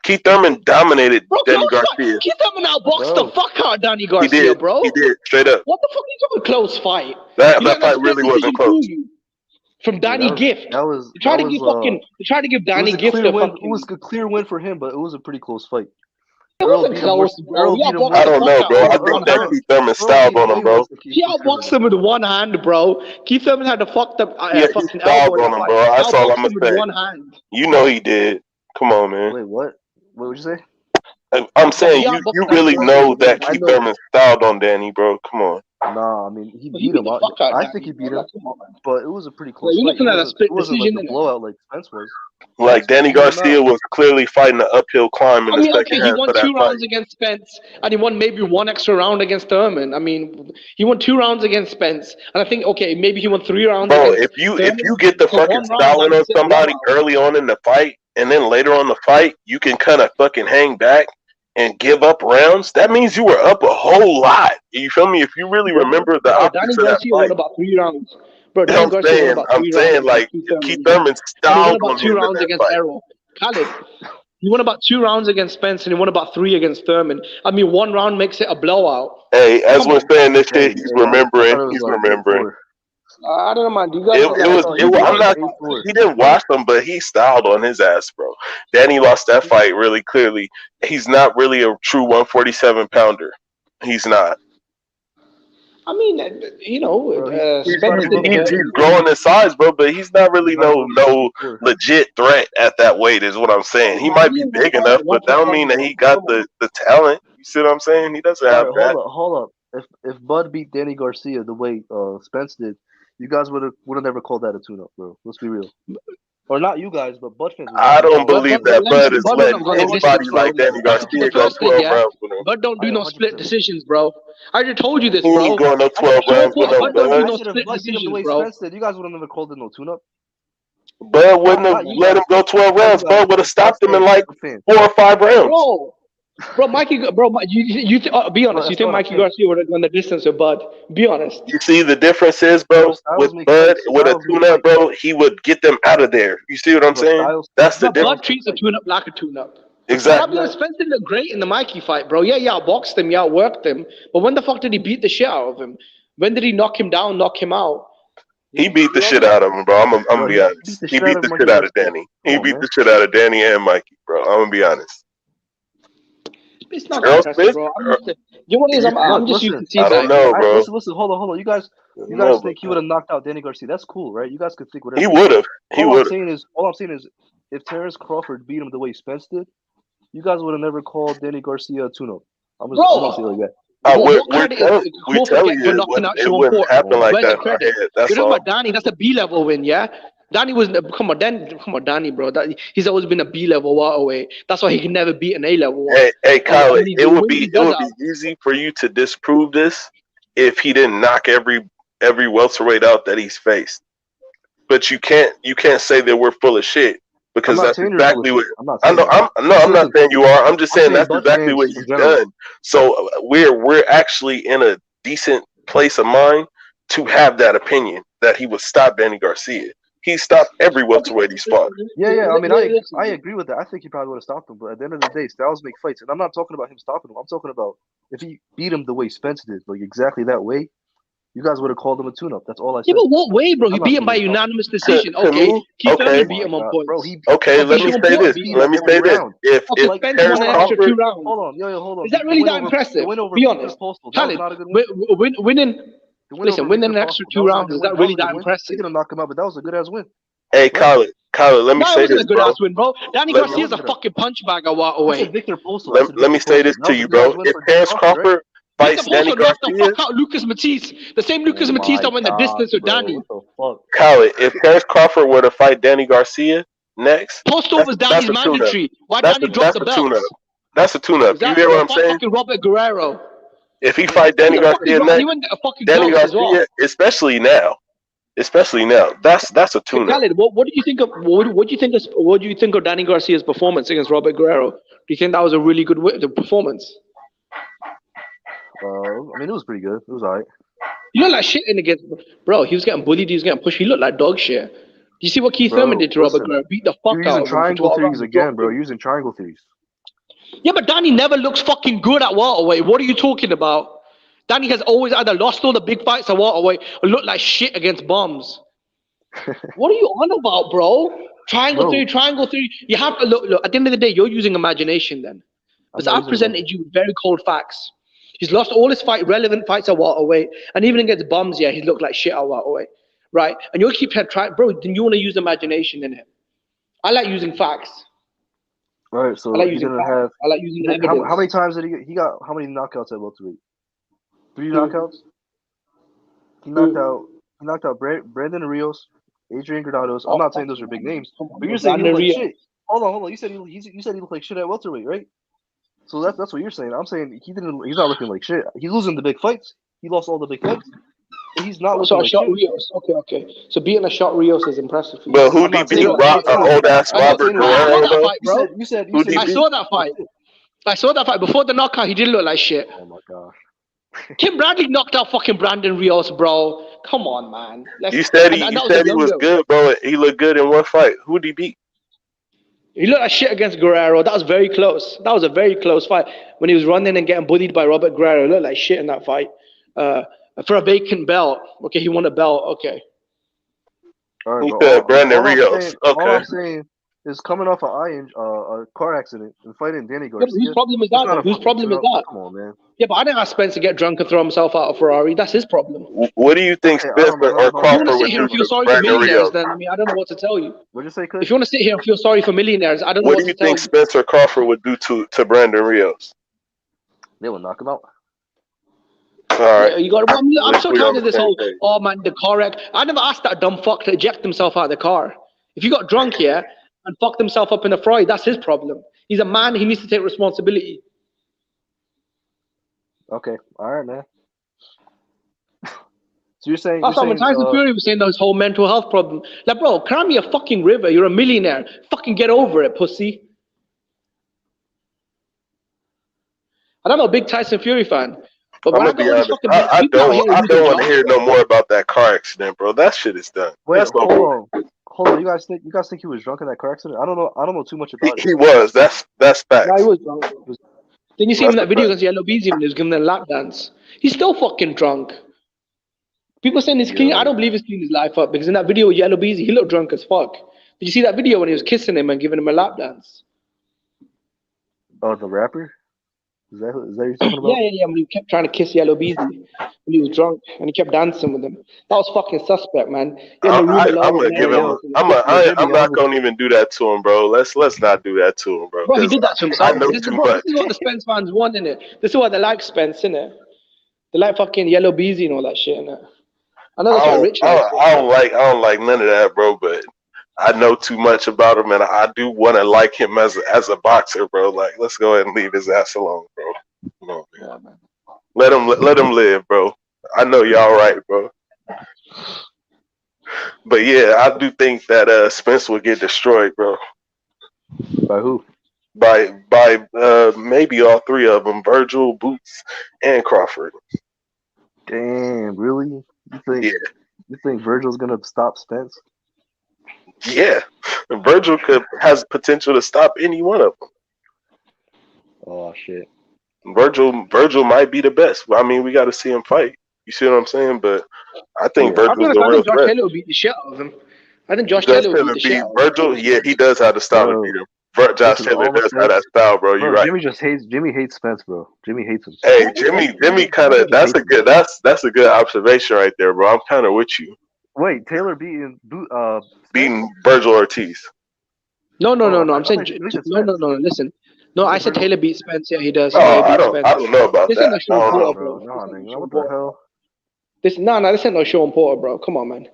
Keith Thurman dominated Danny Garcia. Keith Thurman outboxed the fuck out of Danny Garcia, bro. He did, straight up. What the fuck are you talking close fight? That fight really wasn't close. From Danny Gift. They tried to give Danny Gift a fucking... It was a clear win for him, but it was a pretty close fight. It wasn't close, bro. I don't know, bro. I think that Keith Thurman styled on him, bro. He outboxed him with one hand, bro. Keith Thurman had a fucked up fucking elbow on him, bro. That's all I'm gonna say. One hand. You know he did. Come on, man. Wait, what? What would you say? I'm saying you really know that Keith Thurman styled on Danny, bro. Come on. Nah, I mean he beat him. I think he beat him, but it was a pretty close fight. You're looking at a split It decision. wasn't like a blowout like Spence was. Like Danny Garcia was clearly fighting an uphill climb in the second half. He won 2 rounds against Spence, and he won maybe 1 extra round against Thurman. I mean, he won 2 rounds against Spence, and I think maybe he won 3 rounds. Bro, if you get the fucking styling on somebody early on in the fight, and then later on the fight, you can kind of fucking hang back and give up rounds, that means you were up a whole lot. You feel me? If you really remember the optics of that fight. Won about 3 rounds. Bro, Danny Garcia won about 3 rounds. I'm saying, like, Keith Thurman styled on him. He won about 2 rounds against Errol. Khaled. He won about 2 rounds against Spence, and he won about 3 against Thurman. I mean, 1 round makes it a blowout. Hey, as we're saying this shit, he's remembering. He's remembering. I don't know, man. Do you guys he didn't watch them, but he styled on his ass, bro. Danny lost that fight really clearly. He's not really a true 147 pounder. He's not. I mean, he's growing in size, bro, but he's not really no legit threat at that weight, is what I'm saying. He might be big enough, but that don't mean that he got the talent. You see what I'm saying? He doesn't have that. Hold up. If Bud beat Danny Garcia the way Spence did, you guys would have never called that a tune-up, bro. Let's be real. Or not you guys, but Bud fans. I don't believe that Bud is letting anybody like Danny Garcia go 12 rounds with him. Bud don't do no split decisions, bro. I just told you this, He bro. ain't going no 12 rounds with him, Bud don't do no Bud. split decisions, bro. You guys would have never called it no tune-up. Bud wouldn't have let him go 12 rounds. Bud would have stopped him in like 4 or 5 rounds. Bro, Mikey, you be honest. You think Mikey Garcia would have done the distance with Bud? Be honest. You see the difference is, bro, with Bud, with a tune-up, bro, he would get them out of there. You see what I'm saying? That's the difference. Bud treats a tune-up like a tune-up. Exactly. Spencer looked great in the Mikey fight, bro. Yeah, boxed him, worked him. But when the fuck did he beat the shit out of him? When did he knock him down, knock him out? He beat the shit out of him, bro. I'm gonna be honest. He beat the shit out of Danny. He beat the shit out of Danny and Mikey, bro. I'm gonna be honest. It's not that impressive, bro. You know what it is? I'm just used to seeing that. Listen, hold on. You guys think he would have knocked out Danny Garcia? That's cool, right? You guys could think whatever. He would have. All I'm saying is, if Terrence Crawford beat him the way Spence did, you guys would have never called Danny Garcia a tune-up. I'm gonna say it like that. We tell you it wouldn't happen like that. That's You're talking all. about Danny. That's a B-level win, yeah. Danny was come on, Danny, bro. He's always been a B-level away. That's why he can never beat an A-level. Hey, Kyle, it would be easy for you to disprove this if he didn't knock every welterweight out that he's faced. But you can't say that we're full of shit because that's exactly what I'm not saying you are. I'm just saying that's exactly what he's done. So we're actually in a decent place of mind to have that opinion that he would stop Danny Garcia. He stopped every welterweight he fought. Yeah. I mean, I agree with that. I think he probably would have stopped him. But at the end of the day, styles make fights, and I'm not talking about him stopping him. I'm talking about if he beat him the way Spence did, like exactly that way. You guys would have called him a tune-up. That's all I said. Yeah, but what way, bro? He beat him by unanimous decision. Keith Thurman beat him on points. Bro, let me say this. If Spence won an extra 2 rounds. Hold on. Is that really that impressive? Be honest. Khalid, winning an extra 2 rounds, is that really that impressive? He didn't knock him out, but that was a good-ass win. Hey, Khalid, let me say this, a good ass win, bro. Danny Garcia's a fucking punch bag a walk away. Let me say this to you, bro. If Terrence Crawford fights Danny Garcia, the fuck out Lucas Matisse, the same Lucas Matisse that went the distance with Danny. Khalid, if Terrence Crawford were to fight Danny Garcia next, post was Danny's mandatory. Why Danny dropped the belt? That's a tune-up. You hear what I'm saying? Fucking Robert Guerrero. If he fight Danny Garcia next, Danny Garcia, especially now, that's a tune-up. Khalid, what do you think of what do you think of Danny Garcia's performance against Robert Guerrero? Do you think that was a really good performance? I mean, it was pretty good. It was alright. You look like shit in against, bro. He was getting bullied. He was getting pushed. He looked like dog shit. Do you see what Keith Thurman did to Robert Guerrero? Beat the fuck out of him. You're using triangle theories again, bro. You're using triangle theories. Yeah, but Danny never looks fucking good at welterweight. What are you talking about? Danny has always either lost all the big fights at welterweight or looked like shit against bombs. What are you on about, bro? Triangle theory. You have to look. At the end of the day, you're using imagination then. Because I've presented you with very cold facts. He's lost all his relevant fights at welterweight, and even against bombs, he looked like shit at welterweight, right? And you'll keep trying, bro. Then you want to use imagination in it. I like using facts. All right, so I like using evidence. How many times did he got? How many knockouts at welterweight? 3 knockouts. He knocked out Brandon Rios, Adrian Granados. I'm not saying those are big names, but you're saying he looked like shit. Hold on. You said he looked like shit at welterweight, right? So that's what you're saying. I'm saying he's not looking like shit. He's losing the big fights. He lost all the big fights. He's not looking like shit. Rios. Okay. So beating a shot Rios is impressive for you. Well, who did beat old ass Robert Guerrero? I saw that fight. I saw that fight. Before the knockout, he didn't look like shit. Oh my gosh. Tim Bradley knocked out fucking Brandon Rios, bro. Come on, man. You said he was good, bro. He looked good in one fight. Who did he beat? He looked like shit against Guerrero. That was very close. That was a very close fight. When he was running and getting bullied by Robert Guerrero, he looked like shit in that fight. For a vacant belt. Okay, he won a belt. Okay. All right, who said Brandon Rios? All I'm saying is coming off a car accident and fighting Danny Garcia. Yeah, whose problem is that? Whose problem is that? Come on, man. Yeah, but I didn't ask Spence to get drunk and throw himself out of Ferrari. That's his problem. What do you think Spencer or Crawford would do to Brandon Rios? Then I don't know what to tell you. What'd you say, Chris? If you want to sit here and feel sorry for millionaires, I don't know what to tell you. What do you think Spencer Crawford would do to Brandon Rios? They will knock him out. All right. I'm so tired of this whole, oh man, the car wreck. I never asked that dumb fuck to eject himself out of the car. If he got drunk here and fucked himself up in a fry, that's his problem. He's a man. He needs to take responsibility. Okay. All right, man. So you're saying... That's when Tyson Fury was saying those whole mental health problem. Like, bro, cry me a fucking river. You're a millionaire. Fucking get over it, pussy. And I'm a big Tyson Fury fan. But I'm gonna be honest. I don't want to hear no more about that car accident, bro. That shit is done. Wait, hold on. You guys think he was drunk in that car accident? I don't know too much about it. He was. That's facts. Yeah, he was drunk. Then you see him in that video against Yellow Beezy when he was giving them a lap dance. He's still fucking drunk. People saying he's clean. I don't believe he's cleaned his life up because in that video with Yellow Beezy, he looked drunk as fuck. Did you see that video when he was kissing him and giving him a lap dance? Oh, the rapper? Is that what you're talking about? Yeah. When he kept trying to kiss Yellow Beezy when he was drunk, and he kept dancing with him. That was fucking suspect, man. I'm gonna give him. I'm not gonna even do that to him, bro. Let's not do that to him, bro. Bro, he did that to himself. I know This too is much. what the Spence fans want, innit? This is what they like, Spence, innit? They like fucking Yellow Beezy and all that shit, innit? I know that's what Rich likes. I don't like none of that, bro. But I know too much about him, and I do want to like him as a boxer, bro. Like, let's go ahead and leave his ass alone, bro. Come on, man. Yeah, man. Let him live, bro. I know y'all right, bro. But yeah, I do think that Spence will get destroyed, bro. By who? By maybe all three of them: Virgil, Boots, and Crawford. Damn, really? You think Virgil's gonna stop Spence? Yeah, Virgil has potential to stop any one of them. Oh shit. Virgil might be the best. I mean, we got to see him fight. You see what I'm saying? But I think Virgil's the real Josh threat. Taylor will beat the shit out of him. I think Josh Taylor will beat the shit out of him. Virgil, yeah, he does have the style to beat him. Josh Taylor does have that style, bro. You're right. Jimmy hates Spence, bro. Jimmy hates him. Hey, Jimmy kind of that's a good observation right there, bro. I'm kind of with you. Wait, Taylor beating Virgil Ortiz. No. I'm saying no. Listen. No, I said Taylor beats Spence. Yeah, he does. I don't know about this that. Ain't no Sean Porter, bro. What the hell? This ain't no Sean Porter, bro. Come on, man.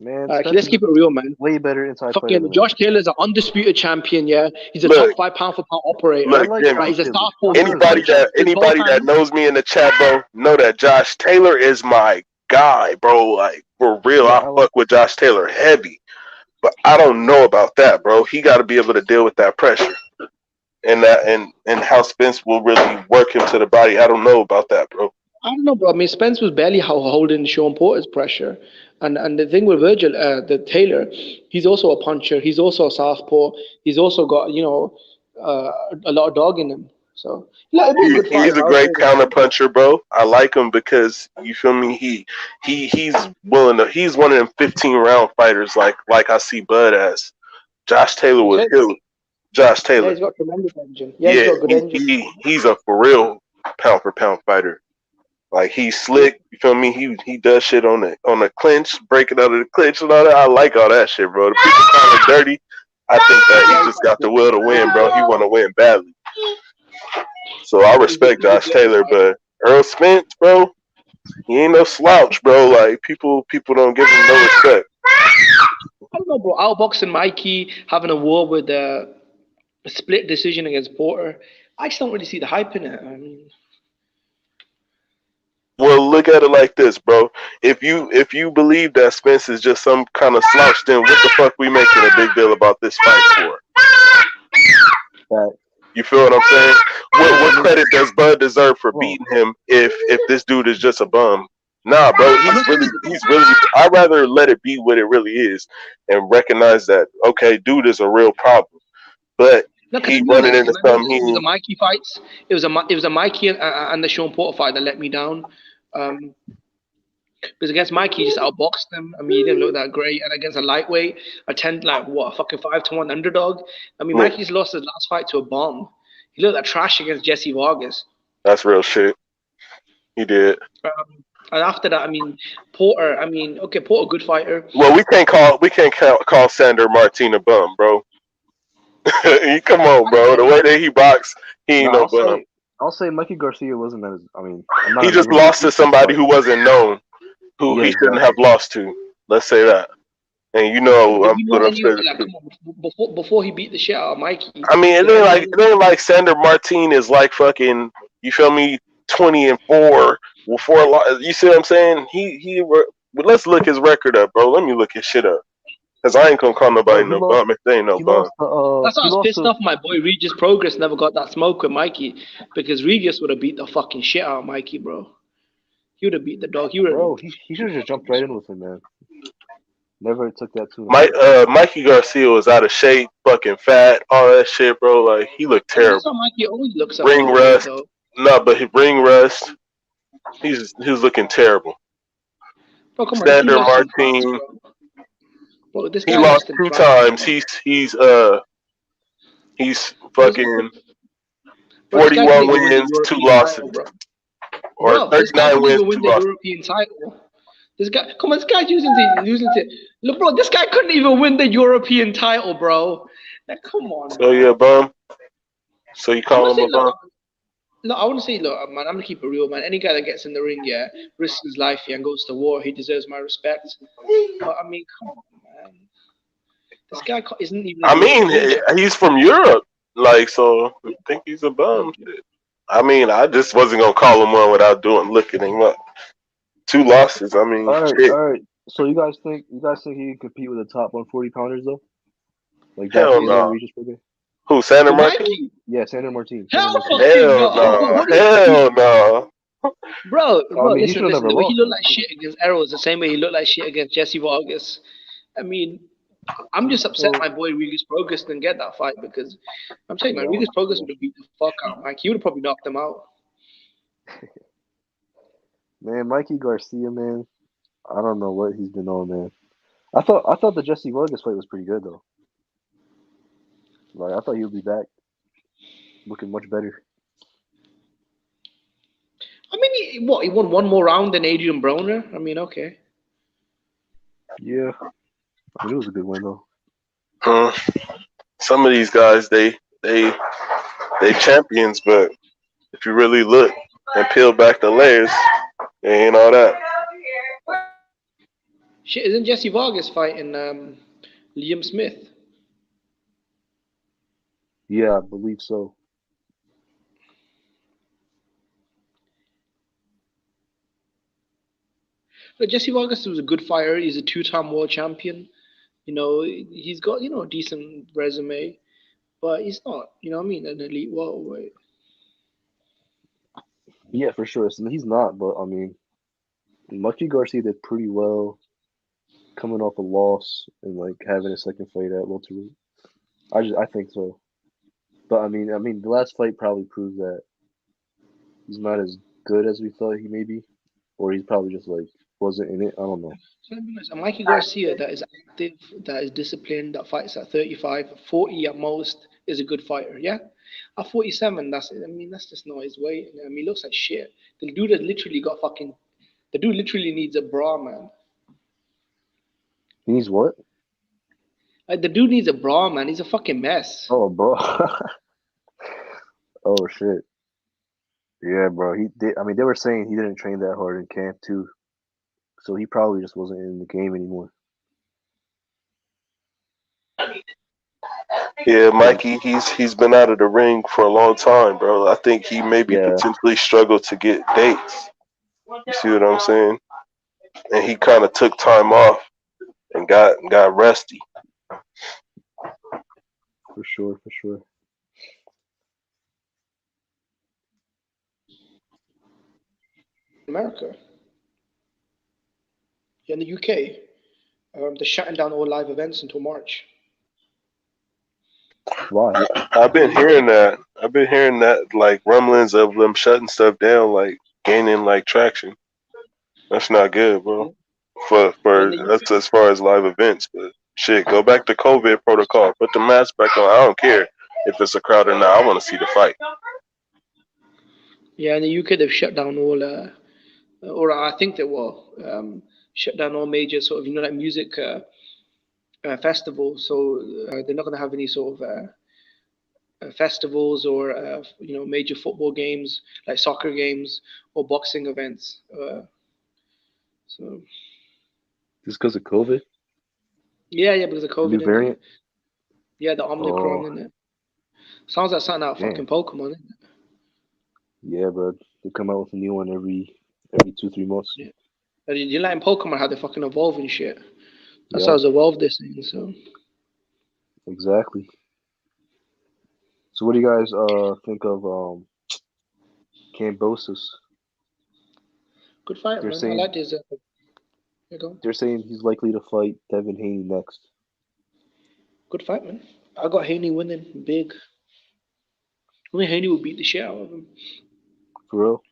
Man, let's keep it real, man. Way better inside player. Josh Taylor's an undisputed champion. Yeah, he's a top 5 pound for pound operator. He's a southpaw. Anybody that knows me in the chat, bro, know that Josh Taylor is my guy, bro. Like, for real, I fuck with Josh Taylor heavy. But I don't know about that, bro. He got to be able to deal with that pressure, and how Spence will really work him to the body. I don't know about that, bro. I don't know, bro. I mean, Spence was barely holding Sean Porter's pressure, and the thing with Virgil, the Taylor, he's also a puncher. He's also a southpaw. He's also got a lot of dog in him. So he's a great counter puncher, bro. I like him because you feel me. He's willing to. He's one of them 15-round fighters, like I see Bud as. Josh Taylor was killed. Josh Taylor. Yeah, he's got tremendous engine. Yeah, he's got good engine. He's a for real pound for pound fighter. Like, he's slick. You feel me? He does shit on the clinch, breaking out of the clinch and all that. I like all that shit, bro. The people call him dirty. I think that he just got the will to win, bro. He want to win badly. So I respect Josh Taylor, but Earl Spence, bro, he ain't no slouch, bro. Like, people don't give him no respect. I don't know, bro. Outboxing Mikey, having a war with a split decision against Porter. I just don't really see the hype in it. I mean, well, look at it like this, bro. If you believe that Spence is just some kind of slouch, then what the fuck we making a big deal about this fight for? You feel what I'm saying? What credit does Bud deserve for beating him if this dude is just a bum? Nah, bro. He's really. I'd rather let it be what it really is and recognize that, okay, dude is a real problem, but he running into something. It was a Mikey fights. It was a Mikey and the Sean Porter fight that let me down. Because against Mikey, he just outboxed him. I mean, he didn't look that great. And against a lightweight, a fucking 5-1 underdog. I mean, Mikey's lost his last fight to a bomb. He looked like trash against Jesse Vargas. That's real shit. He did. And after that, I mean, Porter. Porter, good fighter. Well, we can't call Sander Martin a bum, bro. Come on, bro. The way that he boxed, he ain't no bum. I'll say Mikey Garcia wasn't as. I mean, he just lost to somebody who wasn't known, who he shouldn't have lost to. Let's say that. And before he beat the shit out of Mikey. I mean, it ain't like Sander Martin is like fucking. You feel me? 20-4 with 4. You see what I'm saying? Let's look his record up, bro. Let me look his shit up. Because I ain't gonna call nobody no bum if they ain't no bum. That's why I was pissed off. My boy Regis Progress never got that smoke with Mikey, because Regis would have beat the fucking shit out of Mikey, bro. He would have beat the dog. He should have just jumped right in with him, man. Never took that too much. Mikey Garcia was out of shape, fucking fat, all that shit, bro. Like, he looked terrible. That's how Mikey always looks. Ring rust. No, but his ring rust. He's looking terrible. Bro, Sander Martin. Bro, he lost 2 times. He's fucking. Bro, this guy 41 couldn't even win the wins, 2 European losses, title, bro. or Bro, this guy 39 couldn't wins, even 2 win the losses. European title. This guy, come on, this guy's losing to. Look, bro, this guy couldn't even win the European title, bro. Like, come on, So bro. you a bum? So you I'm call gonna him say, a bum? look, I want to say, look, man, I'm gonna keep it real, man. Any guy that gets in the ring, yeah, risks his life, yeah, and goes to war, he deserves my respect. But I mean, come on, man. This guy isn't even. I mean, he's from Europe, like, so I think he's a bum. Shit. I mean, I just wasn't gonna call him one without looking him up. 2 losses. I mean, shit. All right. So you guys think he can compete with the top 140 pounders though? Like Josh Hell Taylor no. and Regis Prograis? Who? Sandra Who, Martin? Mikey? Yeah, Sandra Martin. Hell Hell no. no. Hell no. Bro, I mean, he listen. should have never The way he lost. looked like shit against Arrow is the same way he looked like shit against Jesse Vargas. I mean, I'm just upset my boy Regis Prograis didn't get that fight because I'm telling you, man, Regis Prograis would have beat the fuck out Mike. He would have probably knocked him out. Man, Mikey Garcia, man. I don't know what he's been on, man. I thought the Jesse Vargas fight was pretty good though. Like I thought he would be back, looking much better. I mean, he won one more round than Adrian Broner. I mean, okay. Yeah, I mean, it was a good win though. Some of these guys, they champions, but if you really look and peel back the layers, they ain't all that. Shit, isn't Jesse Vargas fighting Liam Smith? Yeah, I believe so. But Jesse Vargas was a good fighter. He's a 2-time world champion. You know, he's got, a decent resume, but he's not, an elite welterweight. Yeah, for sure. So he's not, but I mean, Mikey Garcia did pretty well coming off a loss and like having a second fight at welterweight. I think so. But I mean, the last fight probably proved that he's not as good as we thought he may be, or he's probably just like wasn't in it. I don't know. A Mikey Garcia that is active, that is disciplined, that fights at 35, 40 at most, is a good fighter. Yeah, at 47, that's just not his weight. I mean, he looks like shit. The dude literally needs a bra, man. He needs what? Like the dude needs a bra, man. He's a fucking mess. Oh, bro. Oh shit. Yeah, bro. He did. I mean, they were saying he didn't train that hard in camp too, so he probably just wasn't in the game anymore. Yeah, Mikey, he's been out of the ring for a long time, bro. I think he maybe potentially struggled to get dates. You see what I'm saying? And he kind of took time off and got rusty. For sure. America. Here in the UK, they're shutting down all live events until March. Why? I've been hearing that, like rumblings of them shutting stuff down, like gaining like traction. That's not good, bro. For that's as far as live events, but shit, go back to COVID protocol. Put the mask back on. I don't care if it's a crowd or not. I want to see the fight. Yeah, in the UK they've shut down all, or I think they will shut down all major sort of like music festivals. So they're not going to have any sort of festivals or major football games like soccer games or boxing events. So just because of COVID? Yeah, because of COVID. The new variant? Yeah, the Omicron in it. Sounds like something out fucking Pokemon, isn't it? Yeah, bro. They come out with a new one every 2-3 months. Yeah. You like in Pokemon how they fucking evolve and shit. That's how it's evolved this thing, so. Exactly. So what do you guys think of Kambosos? Good fight, man. I like his. They're saying he's likely to fight Devin Haney next. Good fight, man. I got Haney winning big. I mean, Haney will beat the shit out of him. For real?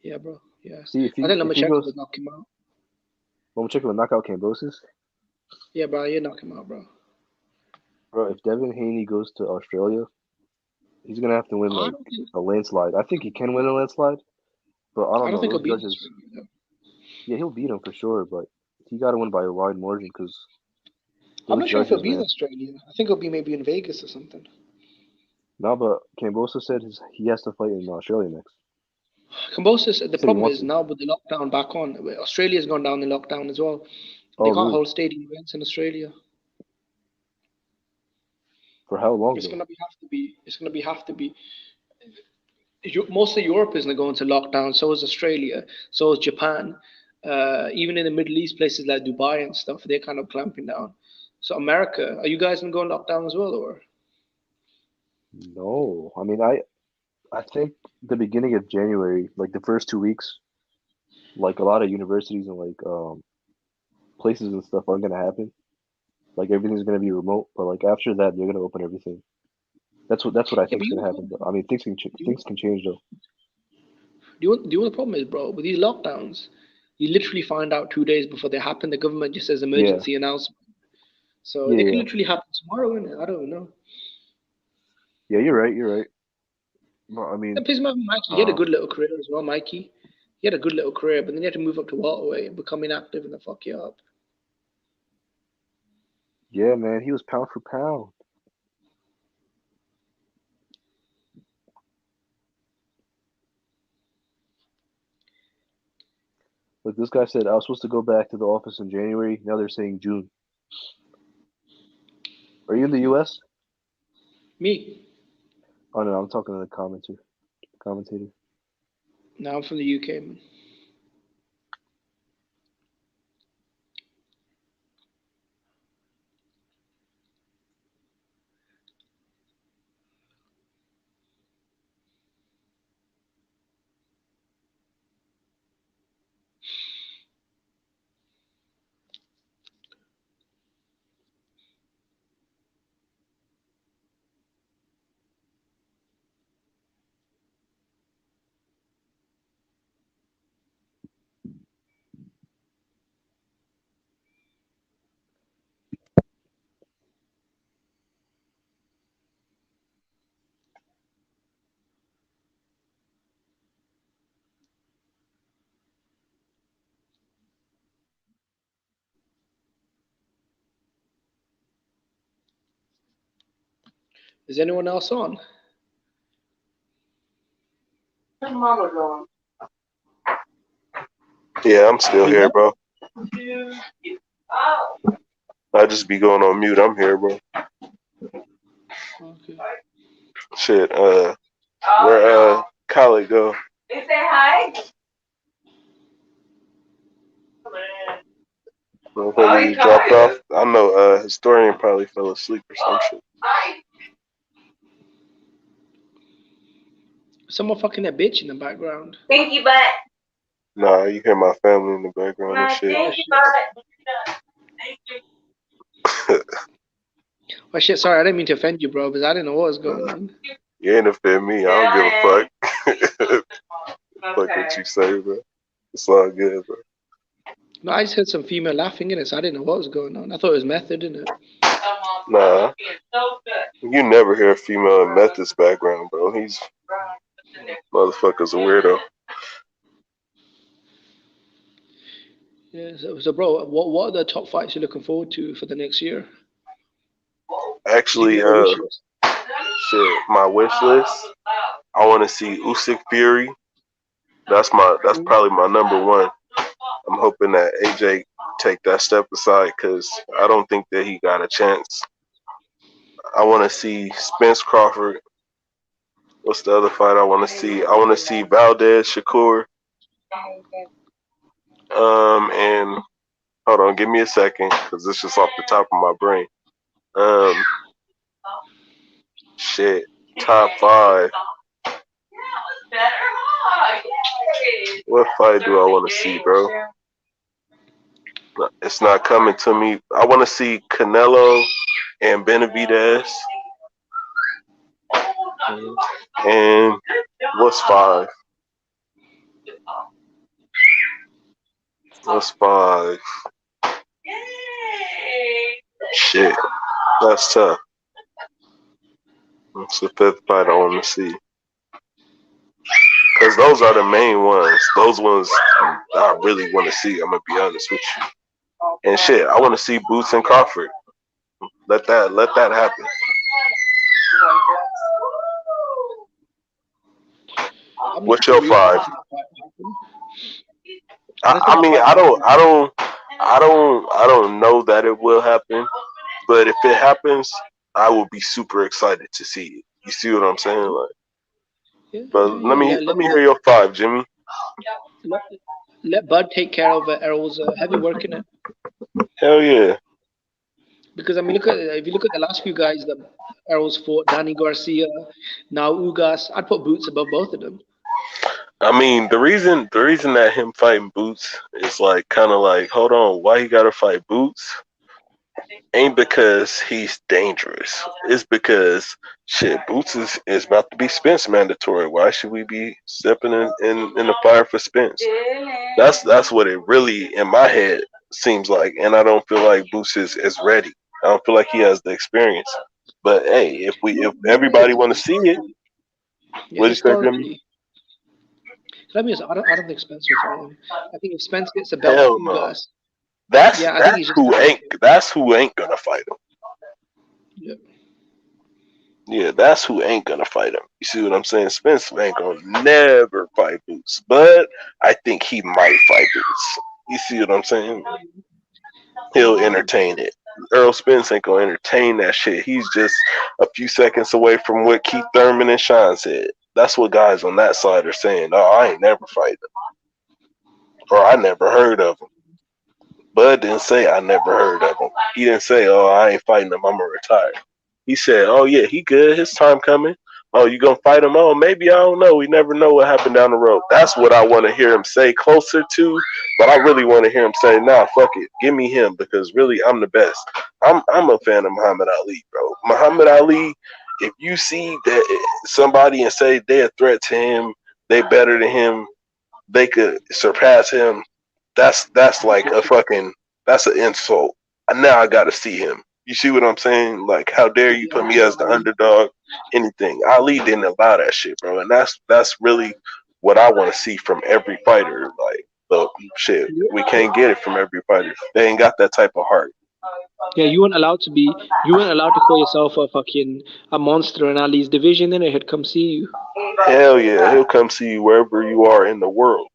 Yeah, bro. Yeah. See, I think Lomachenko would knock him out. Lomachenko would knock out Kambosos? Yeah, bro. You knock him out, bro. Bro, if Devin Haney goes to Australia, He's gonna have to win like a landslide. I think he can win a landslide, but I don't know. think he'll Those beat judges. Yeah, he'll beat him for sure, but he got to win by a wide margin because I'm those not sure if he'll judges, be in man. Australia. I think he'll be maybe in Vegas or something. No, but Kambosos said he has to fight in Australia next. Kambosos, the Said he problem wants is to. now with the lockdown back on, Australia's gone down in lockdown as well. Oh, They can't really? hold stadium events in Australia. For how long It's though? gonna have to be. Most of Europe isn't going to lockdown. So is Australia. So is Japan. Even in the Middle East, places like Dubai and stuff, they're kind of clamping down. So America, are you guys gonna go on lockdown as well, or? No, I mean I think the beginning of January, like the first 2 weeks, like a lot of universities and like places and stuff aren't gonna happen. Like everything's gonna be remote, but like after that, they're gonna open everything. That's what I Yeah, think but is gonna happen. But I mean, things can change though. do you know what the problem is, bro? With these lockdowns, you literally find out 2 days before they happen. The government just says Yeah, emergency announcement. So they could yeah, literally happen tomorrow, innit? I don't know. yeah. You're right. You're right. No, I mean, That pisses me off, Mikey. He had a good little career as well, Mikey. He had a good little career, but then he had to move up to welterweight and become inactive and then fuck you up. yeah, man. He was pound for pound. Like this guy said, I was supposed to go back to the office in January. Now they're saying June. Are you in the U.S.? Me? Oh no, I'm talking to the commentator. No, I'm from the UK, man. Is anyone else on? Yeah, I'm still here, bro. I just be going on mute. I'm here, bro. Okay. Shit, where Khaled go? They say hi. Motherfucker, he dropped off. I know historian probably fell asleep or some shit. Someone fucking that bitch in the background. Thank you, but. Nah, you hear my family in the background and shit. Thank you, but. Thank you. Oh shit, sorry, I didn't mean to offend you, bro, because I didn't know what was going on. You ain't offend me. I don't give a fuck. Fuck what you say, bro. It's all good, bro. No, I just heard some female laughing in it, so I didn't know what was going on. I thought it was method, innit? Nah. You never hear a female in Method's background, bro. He's motherfucker's a weirdo. Yeah, so bro, what are the top fights you're looking forward to for the next year? Actually, shit, my wish list. I want to see Usyk Fury. That's probably my number one. I'm hoping that AJ take that step aside because I don't think that he got a chance. I want to see Spence Crawford. What's the other fight I want to see? I want to see Valdez Shakur. And hold on, give me a second because it's just off the top of my brain. Shit, top 5. What fight do I want to see, bro? It's not coming to me. I want to see Canelo and Benavidez. And what's 5? What's 5? Shit, that's tough. It's the fifth fight I want to see. Because those are the main ones. Those ones I really want to see. I'm going to be honest with you. And shit, I want to see Boots and Crawford. Let that happen. What's your 5? I mean, I don't know that it will happen, but if it happens, I will be super excited to see it. You see what I'm saying? Like, but let me hear your 5, Jimmy. Let Bud take care of Errol's heavy work in it. Hell yeah. Because I mean, if you look at the last few guys that Errol's fought, Danny Garcia, now Ugas, I'd put Boots above both of them. I mean, the reason that him fighting Boots is like kind of like, hold on, why he gotta fight Boots? Ain't because he's dangerous. It's because shit, Boots is about to be Spence mandatory. Why should we be stepping in the fire for Spence? That's what it really in my head seems like, and I don't feel like Boots is ready. I don't feel like he has the experience. But hey, if everybody want to see it, what do you think, Jimmy? I don't think Spence will fight him. I think if Spence gets a belt Hell from no. Ugas, that's who ain't gonna fight him. Yep. Yeah, that's who ain't gonna fight him. You see what I'm saying? Spence ain't gonna never fight Boots, but I think he might fight Boots. You see what I'm saying? He'll entertain it. Earl Spence ain't gonna entertain that shit. He's just a few seconds away from what Keith Thurman and Sean said. That's what guys on that side are saying. Oh, I ain't never fight him. Or I never heard of him. Bud didn't say I never heard of him. He didn't say, oh, I ain't fighting him, I'm gonna retire. He said, oh yeah, he good, his time coming. Oh, you gonna fight him? Oh, maybe, I don't know. We never know what happened down the road. That's what I want to hear him say closer to, but I really want to hear him say, nah, fuck it, give me him, because really I'm the best. I'm a fan of Muhammad Ali, bro. Muhammad Ali, if you see that somebody and say they're a threat to him, they better than him, they could surpass him, that's like a fucking, that's an insult. Now I gotta see him. You see what I'm saying? Like, how dare you put me as the underdog? Anything. Ali didn't allow that shit, bro. And that's really what I want to see from every fighter. Like, look, shit, we can't get it from every fighter. They ain't got that type of heart. Yeah, you weren't allowed to call yourself a monster in Ali's division, then he'd come see you. Hell yeah, he'll come see you wherever you are in the world.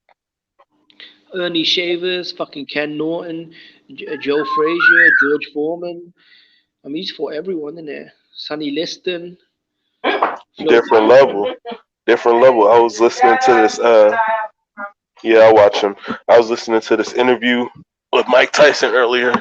Ernie Shavers, fucking Ken Norton, Joe Frazier, George Foreman. I mean, he's fought everyone in there. Sonny Liston. Different level. I was listening to this. Yeah, I watch him. I was listening to this interview with Mike Tyson earlier,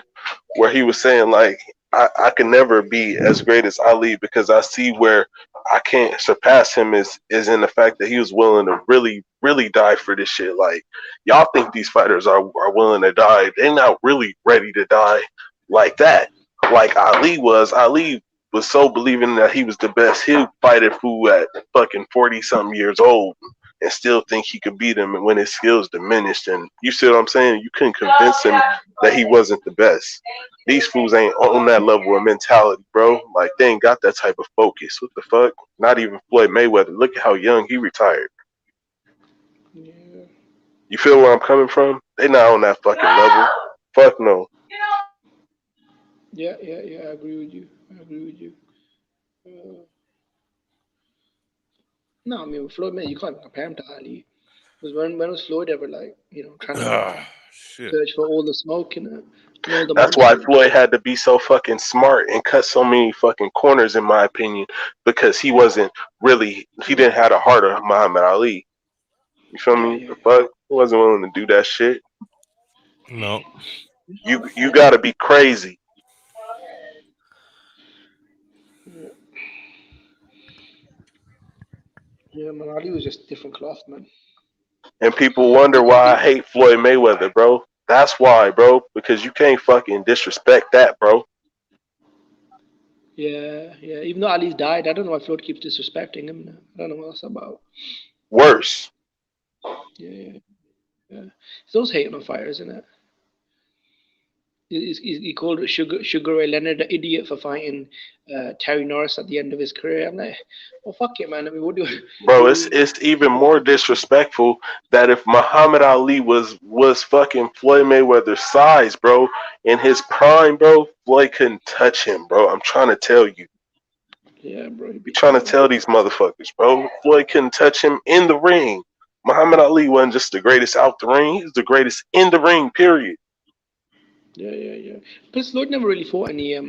where he was saying like, I can never be as great as Ali because I see where I can't surpass him is in the fact that he was willing to really, really die for this shit. Like, y'all think these fighters are willing to die. They're not really ready to die like that. Like Ali was. Ali was so believing that he was the best. He'll fight a fool at fucking 40-something years old and still think he could beat him, and when his skills diminished. And you see what I'm saying? You couldn't convince him that he wasn't the best. These fools ain't on that level of mentality, bro. Like, they ain't got that type of focus. What the fuck? Not even Floyd Mayweather. Look at how young he retired. Yeah. You feel where I'm coming from? They not on that fucking level. Fuck no. Yeah, I agree with you. No, I mean, Floyd, man, you can't compare him to Ali. Because when was Floyd ever like, trying to search for all the smoke and all the That's why Floyd had to be so fucking smart and cut so many fucking corners, in my opinion, because he didn't have the heart of Muhammad Ali. You feel me? The fuck? He wasn't willing to do that shit. No. You gotta be crazy. Yeah, man, Ali was just different cloth, man. And people wonder why I hate Floyd Mayweather, bro. That's why, bro. Because you can't fucking disrespect that, bro. Yeah. Even though Ali's died, I don't know why Floyd keeps disrespecting him. I don't know what that's about. Worse. Yeah. It's those hating on fighters, isn't it? He called Sugar Ray Leonard an idiot for fighting Terry Norris at the end of his career. I'm like, well, fuck it, man. I mean, what do? Bro, it's even more disrespectful that if Muhammad Ali was fucking Floyd Mayweather's size, bro, in his prime, bro, Floyd couldn't touch him, bro. I'm trying to tell you. Yeah, bro. You're trying to tell these motherfuckers, bro. Floyd couldn't touch him in the ring. Muhammad Ali wasn't just the greatest out the ring; he was the greatest in the ring. Period. Yeah. Plus, Floyd never really fought any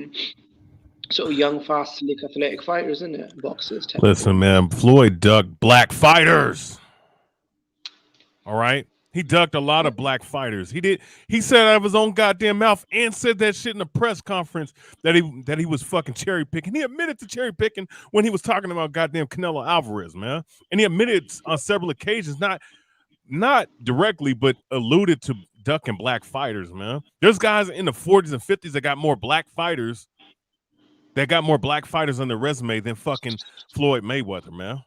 sort of young, fast, slick, athletic fighters, isn't it? Boxers. Listen, man, Floyd ducked black fighters. All right, he ducked a lot of black fighters. He said out of his own goddamn mouth and said that shit in a press conference that he was fucking cherry picking. He admitted to cherry picking when he was talking about goddamn Canelo Alvarez, man, and he admitted on several occasions, not directly, but alluded to ducking black fighters, man. There's guys in the 40s and 50s that got more black fighters on their resume than fucking Floyd Mayweather, man.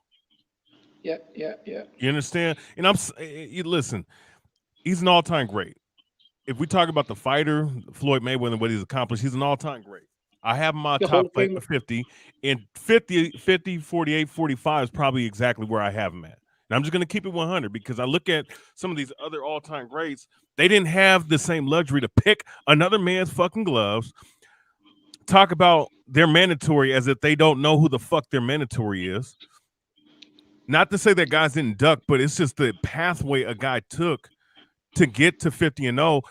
Yeah. You understand? And listen, he's an all-time great. If we talk about the fighter, Floyd Mayweather, and what he's accomplished, he's an all-time great. I have him on top 50, and 50, 48, 45 is probably exactly where I have him at. And I'm just going to keep it 100 because I look at some of these other all-time greats. They didn't have the same luxury to pick another man's fucking gloves, talk about their mandatory as if they don't know who the fuck their mandatory is. Not to say that guys didn't duck, but it's just the pathway a guy took to get to 50-0.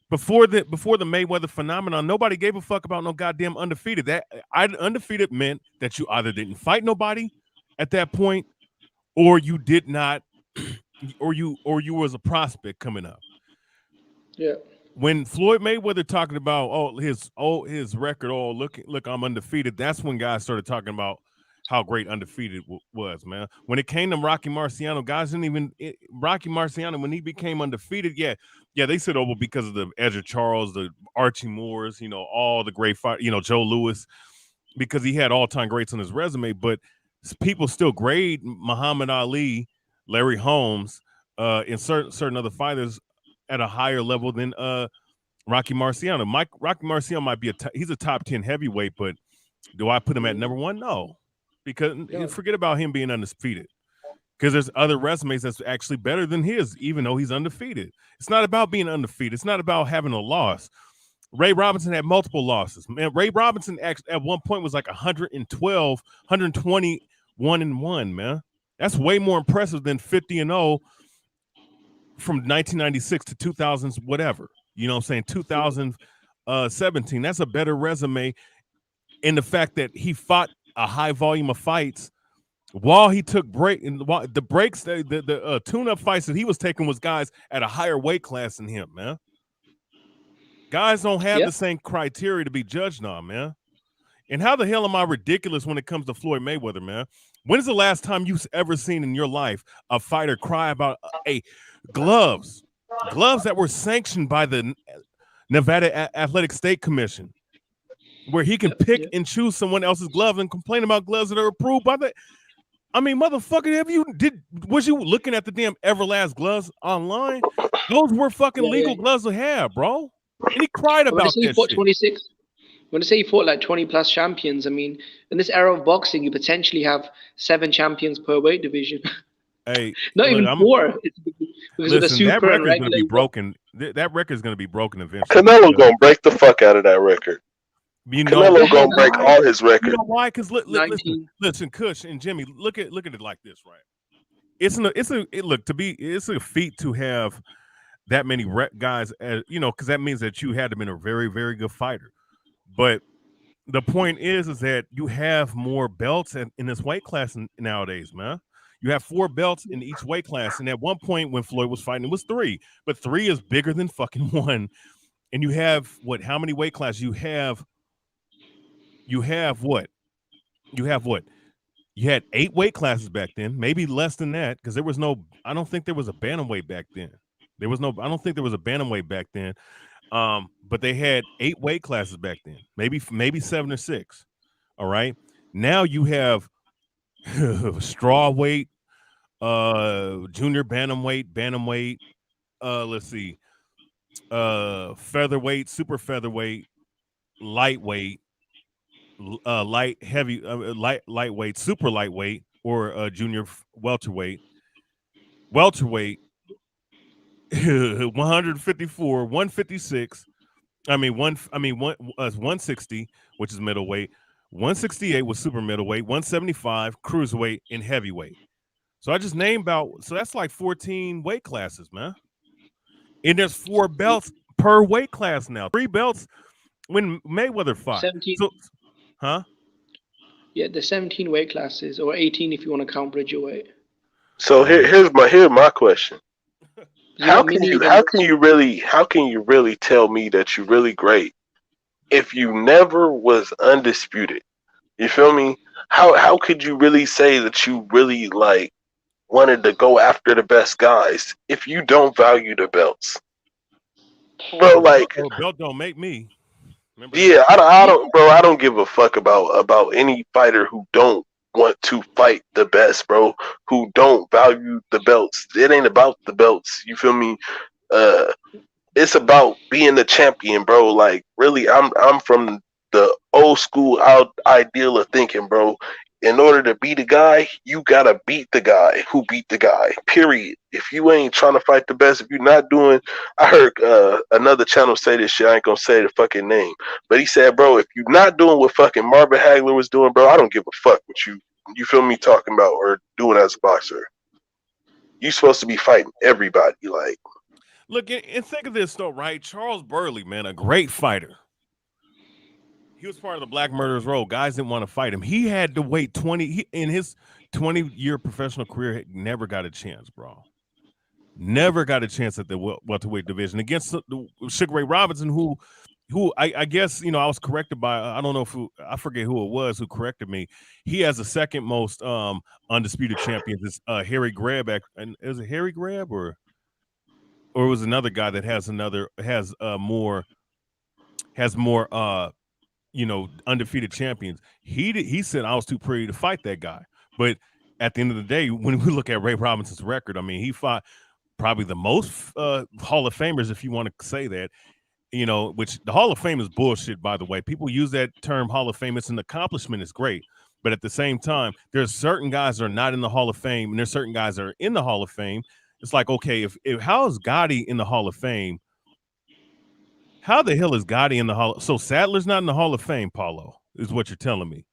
Before the Mayweather phenomenon, nobody gave a fuck about no goddamn undefeated. That undefeated meant that you either didn't fight nobody at that point, or you did not, or you was a prospect coming up. Yeah. When Floyd Mayweather talking about his record, look, I'm undefeated. That's when guys started talking about how great undefeated was, man. When it came to Rocky Marciano, guys didn't even Rocky Marciano when he became undefeated. Yeah, they said, well, because of the Edgar Charles, the Archie Moores, all the great fight, Joe Louis, because he had all-time greats on his resume. But people still grade Muhammad Ali, Larry Holmes, and certain other fighters at a higher level than Rocky Marciano. Rocky Marciano might be he's a top 10 heavyweight, but do I put him at number one? No. Because forget about him being undefeated. Because there's other resumes that's actually better than his, even though he's undefeated. It's not about being undefeated. It's not about having a loss. Ray Robinson had multiple losses. Man, Ray Robinson actually at one point was like 112, 121-1, man. That's way more impressive than 50-0 from 1996 to 2000s, whatever. You know what I'm saying? 2017. That's a better resume in the fact that he fought a high volume of fights while he took break, and the breaks, the tune-up fights that he was taking was guys at a higher weight class than him, man. Guys don't have the same criteria to be judged on, man. And how the hell am I ridiculous when it comes to Floyd Mayweather, man? When is the last time you've ever seen in your life a fighter cry about gloves that were sanctioned by the Nevada Athletic State Commission, where he can pick and choose someone else's glove and complain about gloves that are approved by the? I mean, motherfucker, was you looking at the damn Everlast gloves online? Those were fucking legal gloves to have, bro. And he cried about that shit. 26. When I say he fought like 20 plus champions, I mean, in this era of boxing, you potentially have 7 champions per weight division. Hey, not even 4. Because of the super that record's and going to be broken. That record's going to be broken eventually. Canelo's going to break the fuck out of that record. Canelo's going to break all his records. You know why? Because listen, Kush and Jimmy, look at it like this, right? It's a feat to have that many guys, because that means that you had to been a very, very good fighter. But the point is that you have more belts in this weight class nowadays, man. You have 4 belts in each weight class, and at one point when Floyd was fighting, it was 3. But 3 is bigger than fucking 1. And you have what? How many weight classes you have? You have what? You had 8 weight classes back then, maybe less than that, because I don't think there was a bantamweight back then. I don't think there was a bantamweight back then. But they had 8 weight classes back then, maybe 7 or 6. All right. Now you have straw weight, junior bantamweight, let's see, featherweight, super featherweight, lightweight, lightweight, super lightweight, or junior welterweight. Welterweight, 154, 156. 160, which is middleweight. 168 was super middleweight. 175 cruiserweight and heavyweight. So I just named so that's like 14 weight classes, man. And there's 4 belts per weight class now. 3 belts when Mayweather fought. 17. So, huh? Yeah, the 17 weight classes, or 18 if you want to count Bridger weight. So here's my question. How can you really tell me that you're really great if you never was undisputed? You feel me? How could you really say that you really like wanted to go after the best guys if you don't value the belts? Bro, like belt don't make me. Remember yeah, I don't give a fuck about any fighter who don't want to fight the best, bro, who don't value the belts. It ain't about the belts. You feel me? It's about being the champion, bro. Like really, I'm from the old school ideal of thinking, bro. In order to be the guy, you gotta beat the guy who beat the guy. Period. If you ain't trying to fight the best, if you're not doing, I heard another channel say this shit. I ain't gonna say the fucking name, but he said, bro, if you're not doing what fucking Marvin Hagler was doing, bro, I don't give a fuck what you feel me talking about or doing as a boxer. You supposed to be fighting everybody, like. Look, and think of this though, right? Charles Burley, man, a great fighter. He was part of the Black Murderers Row. Guys didn't want to fight him. He had to wait 20 in his 20-year professional career. Never got a chance, bro. Never got a chance at the welterweight division against Sugar Ray Robinson, who I guess I was corrected by. I don't know I forget who it was who corrected me. He has the second most undisputed champions. It's Harry Greb. And is it Harry Greb or it was another guy that has more undefeated champions. He said I was too pretty to fight that guy. But at the end of the day, when we look at Ray Robinson's record, I mean, he fought probably the most Hall of Famers, if you want to say that, which the Hall of Fame is bullshit, by the way. People use that term Hall of Fame. It's an accomplishment. It's great. But at the same time, there's certain guys that are not in the Hall of Fame, and there's certain guys that are in the Hall of Fame. It's like, okay, if how is Gotti in the Hall of Fame? How the hell is Gotti in the Hall? So Sadler's not in the Hall of Fame, Paulo, is what you're telling me.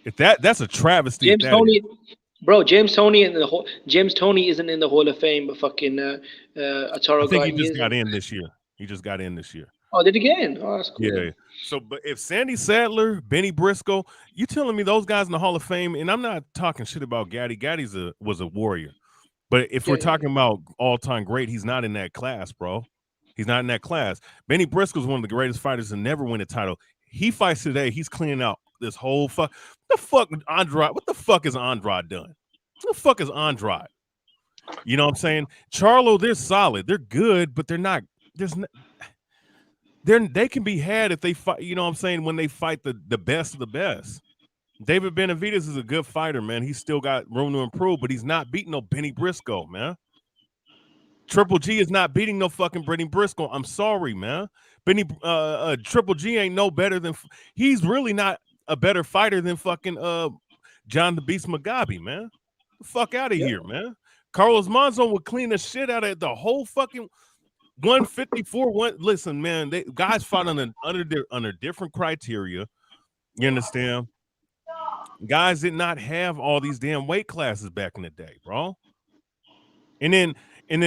If that's a travesty. James Toney isn't in the Hall of Fame, but fucking Ataro. I think he just got in this year. He just got in this year. Oh, did he again? Oh, that's cool. Yeah. So, but if Sandy Sadler, Benny Briscoe, you telling me those guys in the Hall of Fame, and I'm not talking shit about Gatti. Gatti was a warrior. But if we're talking about all-time great, he's not in that class, bro. He's not in that class. Benny Briscoe's one of the greatest fighters to never win a title. He fights today. He's cleaning out this whole What the fuck is Andrade done? What the fuck is Andrade? You know what I'm saying? Charlo, they're solid. They're good, but they're not. They can be had if they fight. You know what I'm saying? When they fight the best of the best. David Benavidez is a good fighter, man. He's still got room to improve, but he's not beating no Benny Briscoe, man. Triple G is not beating no fucking Benny Briscoe. I'm sorry, man. Triple G ain't no better than. He's really not a better fighter than fucking John the Beast Mugabe, man. The fuck out of here, man. Carlos Monzon would clean the shit out of the whole fucking 154. Listen, man, guys fought under different criteria. You understand? Guys did not have all these damn weight classes back in the day, bro. And then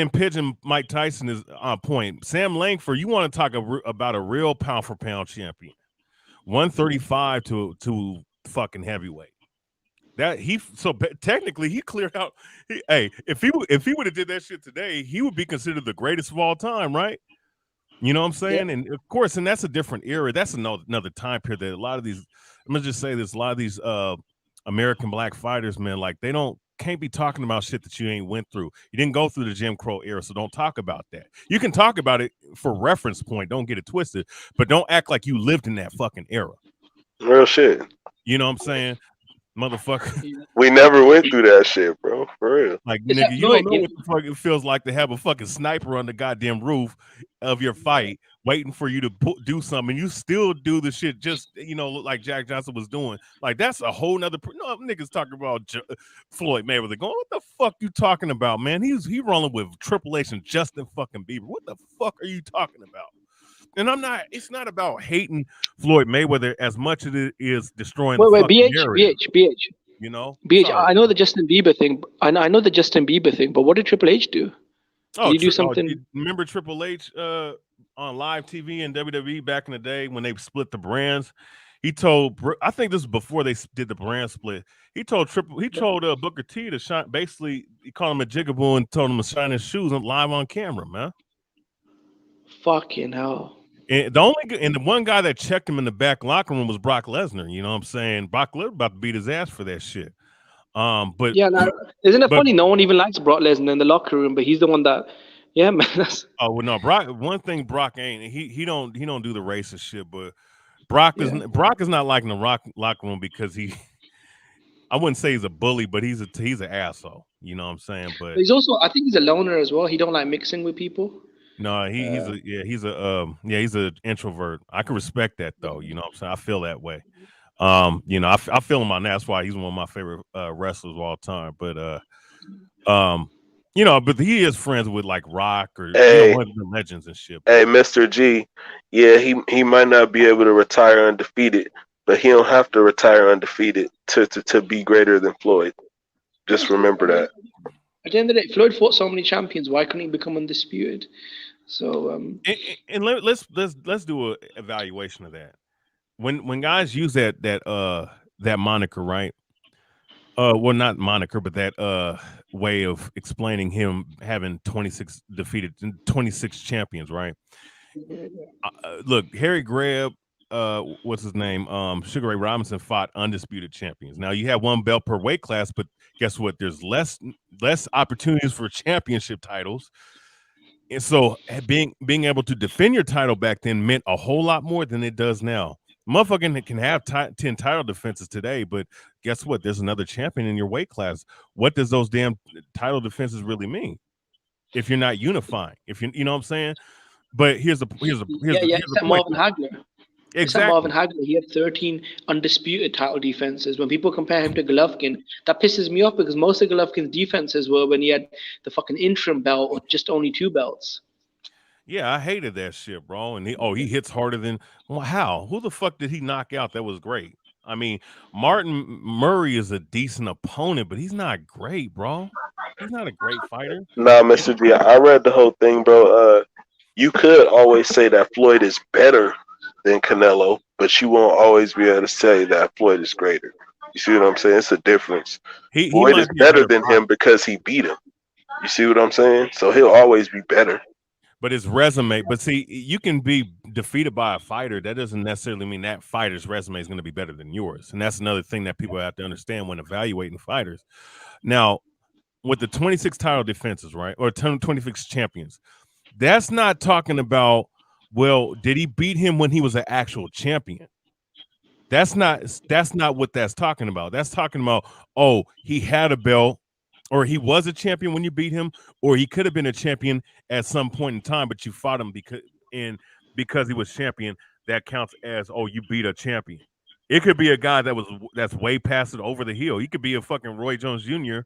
Pigeon Mike Tyson is on point. Sam Langford, you want to talk about a real pound for pound champion? 135 to fucking heavyweight. Technically he cleared out. If he would have did that shit today, he would be considered the greatest of all time, right? You know what I'm saying? Yeah. And of course, and that's a different era. That's another time period that a lot of these. I'm gonna just say this: a lot of these American black fighters, man, like can't be talking about shit that you ain't went through. You didn't go through the Jim Crow era, so don't talk about that. You can talk about it for reference point. Don't get it twisted, but don't act like you lived in that fucking era. Real shit. You know what I'm saying? Motherfucker. We never went through that shit, bro. For real. Like, nigga, you don't know what the fuck it feels like to have a fucking sniper on the goddamn roof of your fight, waiting for you to do something. You still do the shit just, like Jack Johnson was doing. Like, that's a whole nother. No, niggas talking about Floyd Mayweather going, what the fuck you talking about, man? He rolling with Triple H and Justin fucking Bieber. What the fuck are you talking about? And it's not about hating Floyd Mayweather as much as it is destroying the fucking narrative. BH. I know the Justin Bieber thing. I know the Justin Bieber thing, but what did Triple H do? Did he do something? Remember Triple H on live TV in WWE back in the day when they split the brands? He told, I think this is before they did the brand split. He told Booker T to shine. Basically, he called him a jigaboo and told him to shine his shoes live on camera, man. Fucking hell. And the one guy that checked him in the back locker room was Brock Lesnar. You know what I'm saying? Brock Lesnar about to beat his ass for that shit. But yeah, isn't it funny? No one even likes Brock Lesnar in the locker room, but he's the one that, yeah, man. Oh well, no, Brock. One thing Brock ain't. He don't do the racist shit. But Brock is not liking the locker room because I wouldn't say he's a bully, but he's an asshole. You know what I'm saying? But he's also, I think he's a loner as well. He don't like mixing with people. No, he's an introvert. I can respect that though. You know what I'm saying? I feel that way. I feel him on that. That's why he's one of my favorite wrestlers of all time. But but he is friends with like Rock or one of the legends and shit. Hey, Mr. G, yeah, he might not be able to retire undefeated, but he don't have to retire undefeated to be greater than Floyd. Just remember that. At the end of the day, Floyd fought so many champions. Why couldn't he become undisputed? So and let's do an evaluation of that. When guys use that moniker, right? Well, not moniker, but that way of explaining him having 26 champions, right? Look, Harry Greb, what's his name? Sugar Ray Robinson fought undisputed champions. Now you have one belt per weight class, but guess what? There's less opportunities for championship titles. And so being able to defend your title back then meant a whole lot more than it does now. Motherfucking can have 10 title defenses today, but guess what? There's another champion in your weight class. What does those damn title defenses really mean if you're not unifying? If you know what I'm saying? But here's the Marvin Hagler. Exactly. Marvin Hagler, he had 13 undisputed title defenses. When people compare him to Golovkin, that pisses me off because most of Golovkin's defenses were when he had the fucking interim belt or just only 2 belts. Yeah, I hated that shit, bro. And he hits harder than how? Who the fuck did he knock out? That was great. I mean, Martin Murray is a decent opponent, but he's not great, bro. He's not a great fighter. Nah, Mr. G, I read the whole thing, bro. You could always say that Floyd is better than Canelo, but you won't always be able to say that Floyd is greater. You see what I'm saying? It's a difference. Floyd is better than him because he beat him. You see what I'm saying? So he'll always be better. But his resume, see, you can be defeated by a fighter. That doesn't necessarily mean that fighter's resume is going to be better than yours. And that's another thing that people have to understand when evaluating fighters. Now, with the 26 title defenses, right, or 26 champions, that's not talking about, well, did he beat him when he was an actual champion? That's not what that's talking about. That's talking about, oh, he had a belt, or he was a champion when you beat him, or he could have been a champion at some point in time, but you fought him because he was champion. That counts as, oh, you beat a champion. It could be a guy that's way past it over the hill. He could be a fucking Roy Jones Jr.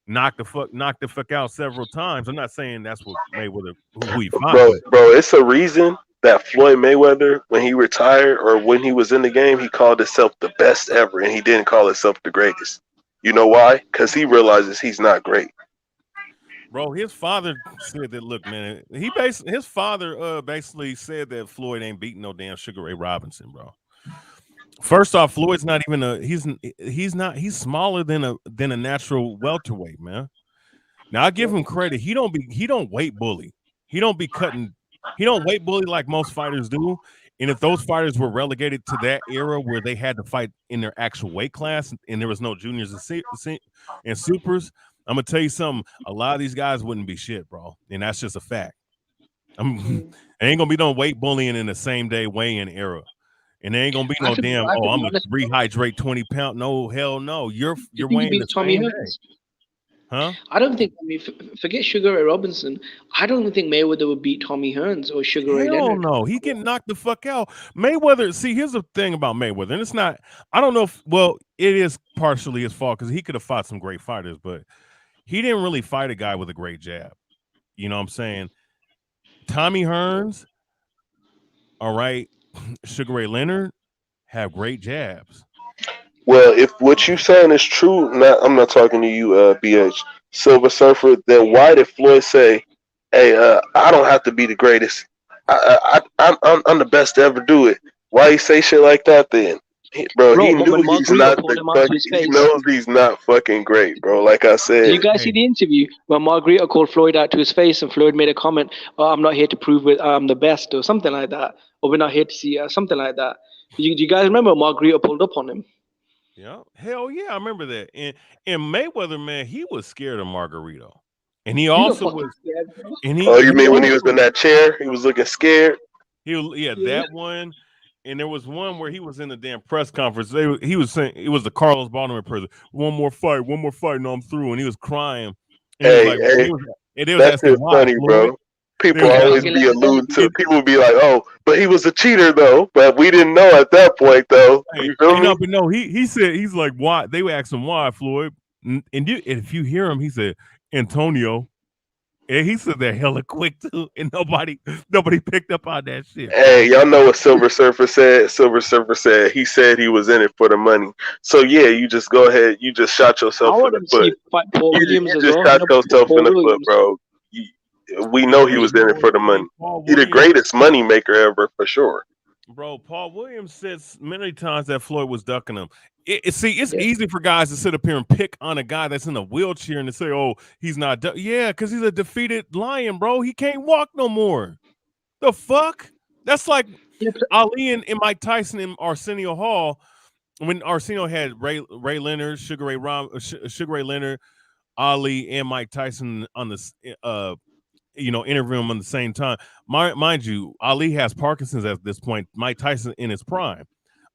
knocked the fuck out several times. I'm not saying that's what Mayweather who he fought. Bro, it's a reason that Floyd Mayweather, when he retired or when he was in the game, he called himself the best ever, and he didn't call himself the greatest. You know why? Because he realizes he's not great. Bro, his father said that, look, man, his father basically said that Floyd ain't beating no damn Sugar Ray Robinson, bro. First off, Floyd's not even he's smaller than a natural welterweight, man. Now I give him credit. He don't weight bully. He don't weight bully like most fighters do. And if those fighters were relegated to that era where they had to fight in their actual weight class and there was no juniors and supers, I'm gonna tell you something. A lot of these guys wouldn't be shit, bro, and that's just a fact. Ain't gonna be no weight bullying in the same day weigh-in era, and there ain't gonna be no damn. I'm gonna rehydrate 20 pounds. No, hell no. You're weighing the same day. Huh? I don't think. I mean, forget Sugar Ray Robinson. I don't think Mayweather would beat Tommy Hearns or Sugar Ray Hell Leonard. no, he get knocked the fuck out. Mayweather. See, here's the thing about Mayweather, and it's not. I don't know if. Well, it is partially his fault because he could have fought some great fighters, but he didn't really fight a guy with a great jab. You know what I'm saying? Tommy Hearns, all right. Sugar Ray Leonard have great jabs. Well, if what you saying is true, I'm not talking to you, BH Silver Surfer. Then why did Floyd say, "Hey, I don't have to be the greatest. I'm the best to ever do it"? Why he say shit like that then? Bro, he knew he's not he knows he's not fucking great, bro. Like I said. Did you guys see the interview where Margarita called Floyd out to his face and Floyd made a comment, "Oh, I'm not here to prove I'm the best," or something like that, or "We're not here to see," something like that. Do you guys remember Margarita pulled up on him? Yeah, hell yeah, I remember that. And Mayweather, man, he was scared of Margarito, and he also was. And you mean when he was in that chair, he was looking scared? That one. And there was one where he was in the damn press conference. He was saying it was the Carlos Baltimore person. One more fight, no, I'm through. And he was crying. And That's just funny, bro. People always be alluding to. People be like, "Oh, but he was a cheater, though." But we didn't know at that point, though. You feel me? But no, he said he's like, "Why?" They were asking why, Floyd. And if you hear him, he said Antonio. And he said that hella quick too, and nobody picked up on that shit. Hey, y'all know what Silver Surfer said? Silver Surfer said he said he was in it for the money. So yeah, you just go ahead. You just shot yourself in the foot. You just shot yourself in the foot, bro. We know he was in it for the money. He's the greatest money maker ever, for sure. Bro, Paul Williams said many times that Floyd was ducking him. It's easy for guys to sit up here and pick on a guy that's in a wheelchair and to say, "Oh, he's not." Yeah, because he's a defeated lion, bro. He can't walk no more. The fuck? That's like Ali and Mike Tyson and Arsenio Hall. When Arsenio had Ray Leonard, Sugar Ray Leonard, Ali, and Mike Tyson on the interview him on the same time. Mind you, Ali has Parkinson's at this point. Mike Tyson in his prime.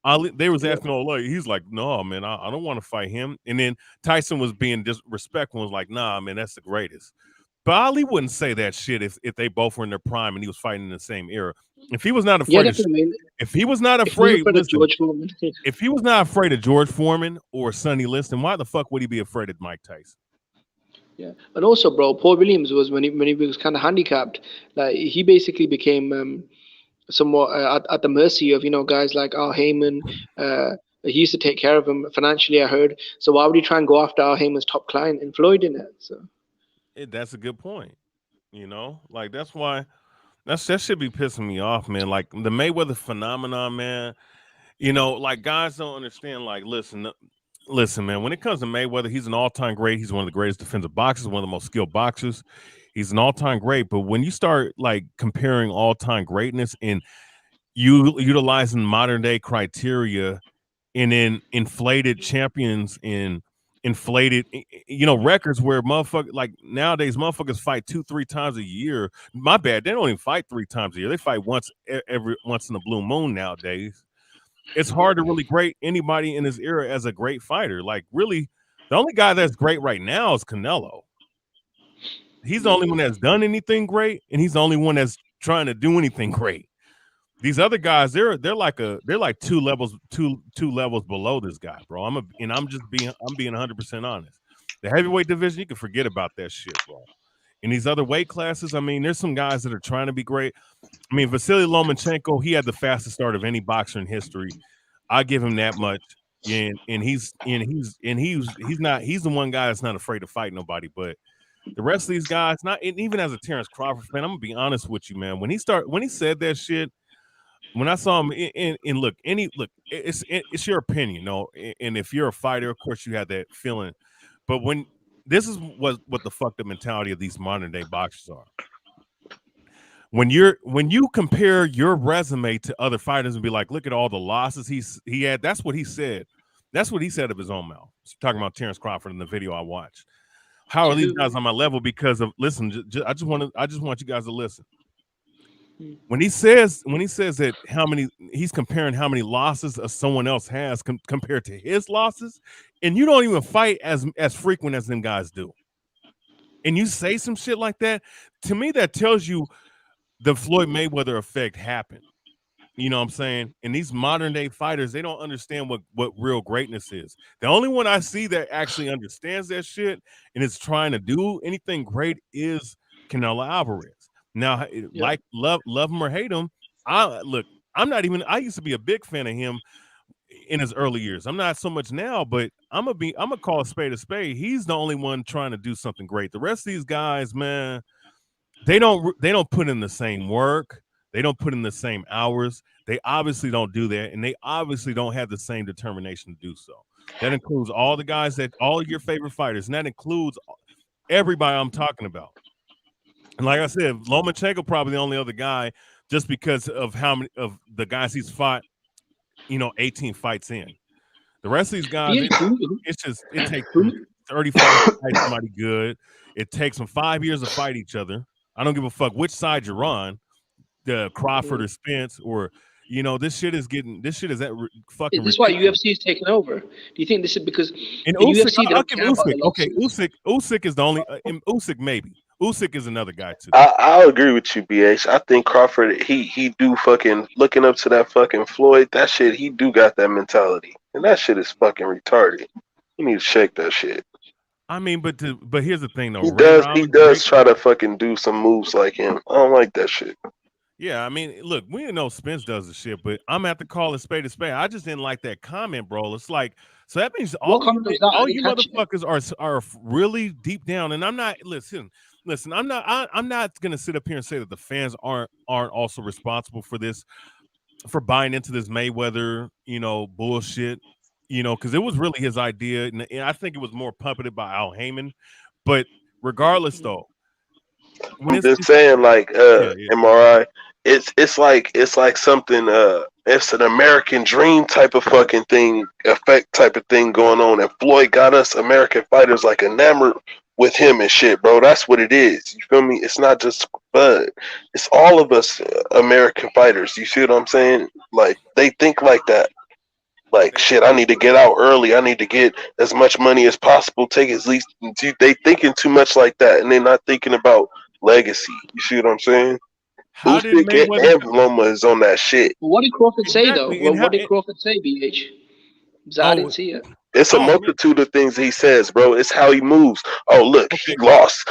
Ali, they was asking, he's like, "No, man, I don't want to fight him." And then Tyson was being disrespectful, was like, "Nah, man, that's the greatest." But Ali wouldn't say that shit if they both were in their prime and he was fighting in the same era. If he was not afraid, if he was not afraid of George Foreman or Sonny Liston, why the fuck would he be afraid of Mike Tyson? Yeah, and also, bro, Paul Williams was when he was kind of handicapped. Like he basically became somewhat at the mercy of guys like Al Heyman. He used to take care of him financially, I heard. So why would he try and go after Al Heyman's top client and Floyd in it? So that's a good point. Like that's why that should be pissing me off, man. Like the Mayweather phenomenon, man. Like guys don't understand. Like listen, man. When it comes to Mayweather, he's an all-time great. He's one of the greatest defensive boxers, one of the most skilled boxers. He's an all-time great. But when you start like comparing all-time greatness and you utilizing modern-day criteria and then inflated champions and inflated records where nowadays motherfuckers fight 2-3 times a year. My bad, they don't even fight 3 times a year. They fight once in a blue moon nowadays. It's hard to really grade anybody in this era as a great fighter. Like really, the only guy that's great right now is Canelo. He's the only one that's done anything great, and he's the only one that's trying to do anything great. These other guys, they're like 2 levels below this guy, bro. I'm being 100% honest. The heavyweight division, you can forget about that shit, bro. In these other weight classes, I mean, there's some guys that are trying to be great. I mean, Vasily Lomachenko, he had the fastest start of any boxer in history. I give him that much. And he's the one guy that's not afraid to fight nobody. But the rest of these guys, even as a Terrence Crawford fan, I'm gonna be honest with you, man. When he said that shit, when I saw him, it's your opinion, and if you're a fighter, of course you have that feeling. But when this is what the fucked up mentality of these modern day boxers are. When you compare your resume to other fighters and be like, look at all the losses he had. That's what he said. That's what he said of his own mouth. Talking about Terrence Crawford in the video I watched. How are these guys on my level? Because of listen, I just want you guys to listen. When he says that he's comparing how many losses someone else has compared to his losses, and you don't even fight as frequent as them guys do. and you say some shit like that, to me that tells you the Floyd Mayweather effect happened. You know what I'm saying? And these modern day fighters, they don't understand what real greatness is. The only one I see that actually understands that shit and is trying to do anything great is Canelo Alvarez. Now, like love him or hate him, I used to be a big fan of him in his early years. I'm not so much now, but I'm gonna call a spade a spade. He's the only one trying to do something great. The rest of these guys, man, they don't put in the same work. They don't put in the same hours. They obviously don't do that, and they obviously don't have the same determination to do so. That includes all the guys all of your favorite fighters, and that includes everybody I'm talking about. And like I said, Lomachenko probably the only other guy, just because of how many of the guys he's fought, 18 fights in. The rest of these guys, it takes 30 fights to fight somebody good. It takes them 5 years to fight each other. I don't give a fuck which side you're on, the Crawford or Spence, or this shit is fucking. This is ridiculous. why UFC is taking over. Do you think this is because in the Usyk, UFC? I'll give Usyk. Okay, Usyk is the only. Usyk maybe. Usyk is another guy too. I'll agree with you, BH. I think Crawford, he do fucking looking up to that fucking Floyd. That shit, he do got that mentality, and that shit is fucking retarded. You need to shake that shit. I mean, but here's the thing though. He does try to fucking do some moves like him. I don't like that shit. Yeah, I mean, look, we didn't know Spence does the shit, but I'm at to call a spade a spade. I just didn't like that comment, bro. It's like, so that means all you motherfuckers are really deep down. And I'm not listen. I'm not gonna sit up here and say that the fans aren't also responsible for this, for buying into this Mayweather, bullshit, because it was really his idea, and I think it was more puppeted by Al Heyman. But regardless, though, I'm just saying, like, MRI, it's like something. It's an American dream type of fucking thing, effect type of thing going on, and Floyd got us American fighters like enamored with him and shit, bro. That's what it is. You feel me? It's not just Bud. It's all of us American fighters. You see what I'm saying? Like, they think like that. Like, shit, I need to get out early. I need to get as much money as possible. Take at least. They thinking too much like that, and they're not thinking about legacy. You see what I'm saying? Usyk and Loma is on that shit. What did Crawford say though? What did Crawford say, BH? I didn't see it. It's a multitude of things he says, bro. It's how he moves. Oh, look, he lost.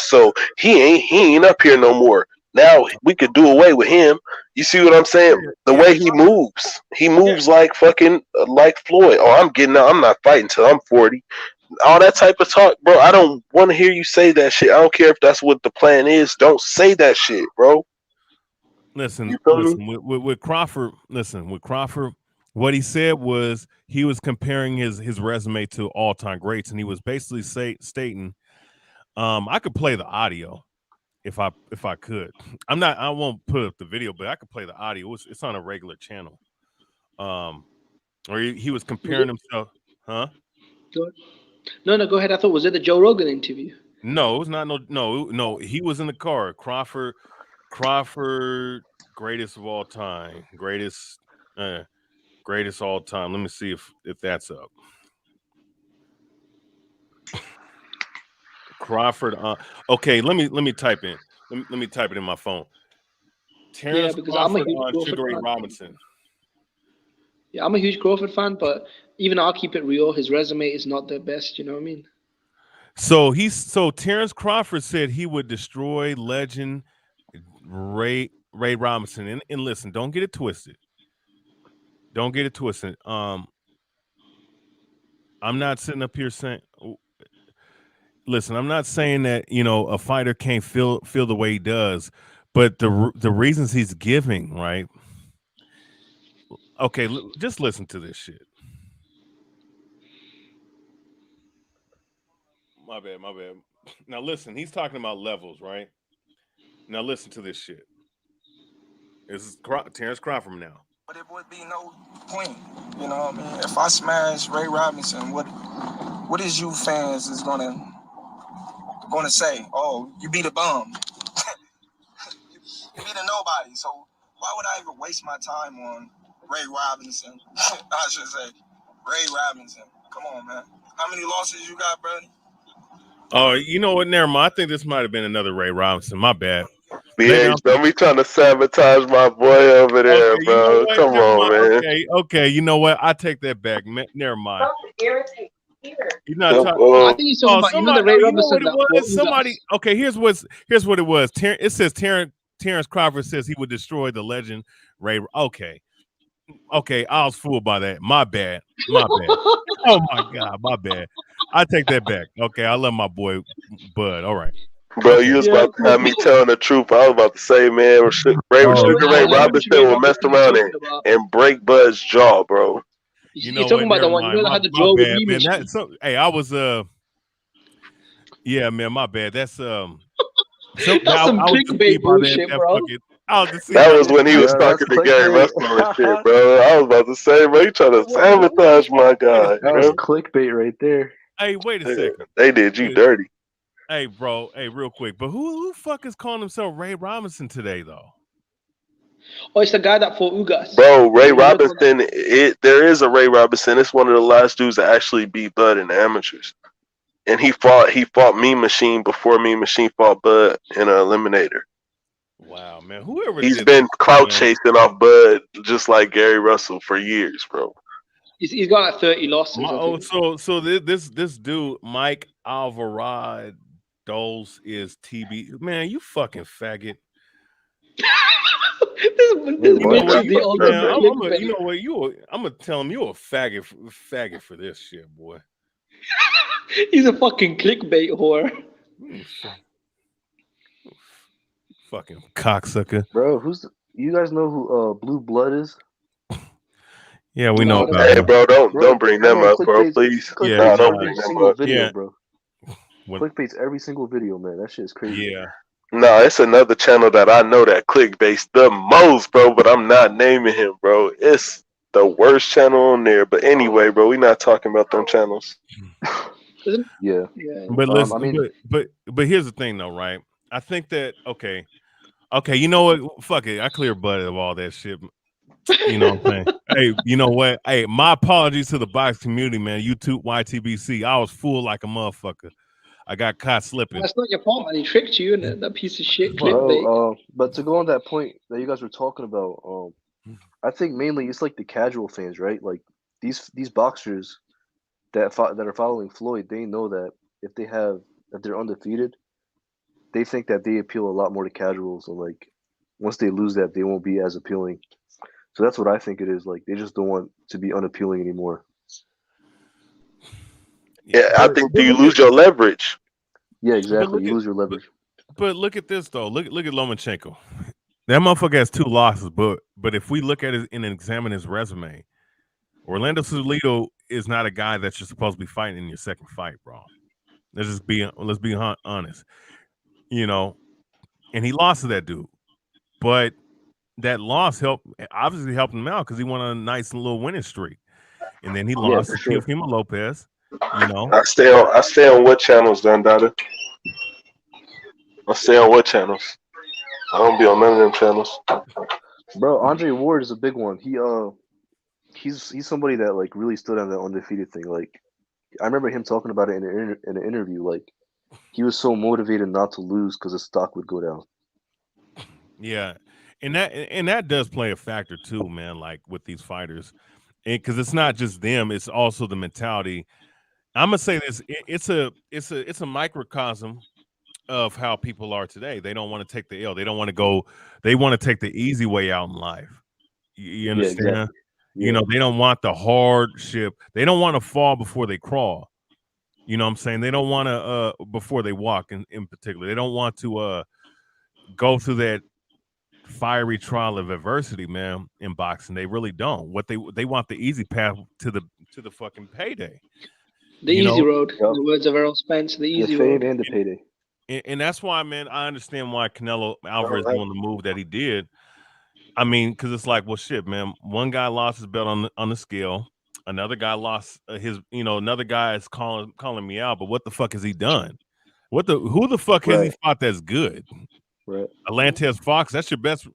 So he ain't up here no more. Now we could do away with him. You see what I'm saying? The way he moves like fucking like Floyd. Oh, I'm getting out. I'm not fighting till I'm 40. All that type of talk, bro. I don't want to hear you say that shit. I don't care if that's what the plan is. Don't say that shit, bro. Listen, with Crawford. Listen, with Crawford. What he said was he was comparing his resume to all-time greats, and he was basically stating, I could play the audio if I could. I won't put up the video, but I could play the audio. It's on a regular channel. Or he was comparing himself, huh? No, go ahead. I thought, was it the Joe Rogan interview? No, it was not. No. He was in the car. Crawford, greatest of all time, greatest all time. Let me see if that's up. Crawford. Okay, let me type in. Let me type it in my phone. Terrence Crawford on Sugar Ray Robinson. Yeah, I'm a huge Crawford fan, but even I'll keep it real. His resume is not the best. You know what I mean? So Terrence Crawford said he would destroy legend Ray Robinson. And listen, don't get it twisted. Don't get it twisted. I'm not sitting up here saying. Listen, I'm not saying that a fighter can't feel the way he does, but the reasons he's giving, right? Okay, just listen to this shit. My bad. Now listen, he's talking about levels, right? Now listen to this shit. This is Terrence Crawford now. But it would be no point, you know what I mean? If I smash Ray Robinson, what is you fans is gonna say? Oh, you beat a bum. You beat a nobody. So why would I even waste my time on Ray Robinson? I should say Ray Robinson. Come on, man. How many losses you got, brother? Oh, you know what? Never mind. I think this might have been another Ray Robinson. My bad. BH, don't be trying to sabotage my boy over there, Okay, bro. you know what? Come Never on, mind. man. Okay. You know what? I take that back. Never mind. He's not Come talking. on. I think he's talking about Somebody. the Ray You know Robinson what it that fought was? Somebody. Ugas. Okay. Here's what it was. It says Terrence Crawford says he would destroy the legend Ray. Okay. I was fooled by that. My bad. Oh my God. My bad. I take that back. Okay. I love my boy Bud. All right. Bro, you was about to have me telling the truth. I was about to say, man, Sugar Ray Robinson will mess around and break Bud's jaw, bro. You know You're talking what? about the Never one mind. you know that had the My draw with bad, man. rematch. Hey, I was yeah, man. My bad. That's That's some clickbait bullshit, bro. That was when he was talking to Gary Russell and shit, bro. I was about to say, bro, you trying to sabotage my guy. That was clickbait right there. Hey, wait a second. They did you dirty. Hey, bro. Hey, real quick. But who fuck is calling himself Ray Robinson today, though? Oh, it's the guy that fought Ugas. Bro, Ray Robinson, there is a Ray Robinson. It's one of the last dudes that actually beat Bud in the amateurs. And he fought Mean Machine before Mean Machine fought Bud in an eliminator. Wow, man. Whoever He's been clout chasing off Bud just like Gary Russell for years, bro. He's got like 30 losses. So this dude, Mike Alvarez is TB. Man, you fucking faggot. I'm gonna tell him you're a faggot for this shit, boy. He's a fucking clickbait whore. Fucking cocksucker. Bro, you guys know who Blue Blood is? Yeah, we know about Hey, him. bro, don't bring them up, bro, please. Yeah, don't bring them up. Video, bro. Clickbait's every single video, man. That shit is crazy. Yeah. No, it's another channel that I know that clickbaits the most, bro, but I'm not naming him, bro. It's the worst channel on there. But anyway, bro, we not talking about them channels. Yeah. But listen, but here's the thing though, right? I think that okay, you know what? Fuck it. I clear Bud of all that shit. You know what I'm saying? Hey, you know what? Hey, my apologies to the box community, man. YouTube YTBC. I was fooled like a motherfucker. I got caught slipping. That's not your fault, man. He tricked you, and that piece of shit clickbait. Bro, but to go on that point that you guys were talking about, I think mainly it's like the casual fans, right? Like these boxers that are following Floyd, they know that if they're undefeated, they think that they appeal a lot more to casuals, and like once they lose that, they won't be as appealing. So that's what I think it is. Like they just don't want to be unappealing anymore. Yeah, I think do you lose your leverage? Yeah, exactly. You lose your leverage. But look at this though. Look at Lomachenko. That motherfucker has 2 losses, but if we look at it and examine his resume, Orlando Salido is not a guy that you're supposed to be fighting in your second fight, bro. Let's be honest. You know, and he lost to that dude, but that loss obviously helped him out because he went on a nice little winning streak, and then he lost to Teofimo Lopez. You know, I stay on what channels, Dundada? I stay on what channels? I don't be on none of them channels. Bro, Andre Ward is a big one. He's somebody that like really stood on that undefeated thing. Like I remember him talking about it in an interview. Like he was so motivated not to lose because his stock would go down. Yeah, and that does play a factor too, man. Like with these fighters, because it's not just them; it's also the mentality. I'm gonna say this: it's a microcosm of how people are today. They don't want to take the L. They don't want to go. They want to take the easy way out in life. You understand? Yeah, exactly. Yeah. You know, they don't want the hardship. They don't want to fall before they crawl. You know what I'm saying? They don't want to before they walk in particular. They don't want to go through that fiery trial of adversity, man, in boxing. They really don't. What they want the easy path to the fucking payday. The easy road. In the words of Errol Spence, the easy road. And the payday. And that's why, man, I understand why Canelo Alvarez doing the move that he did. I mean, because it's like, well, shit, man. One guy lost his belt on the scale. Another guy lost his. You know, another guy is calling me out. But what the fuck has he done? Who the fuck has he fought that's good? Right. Atlantes Fox. That's your best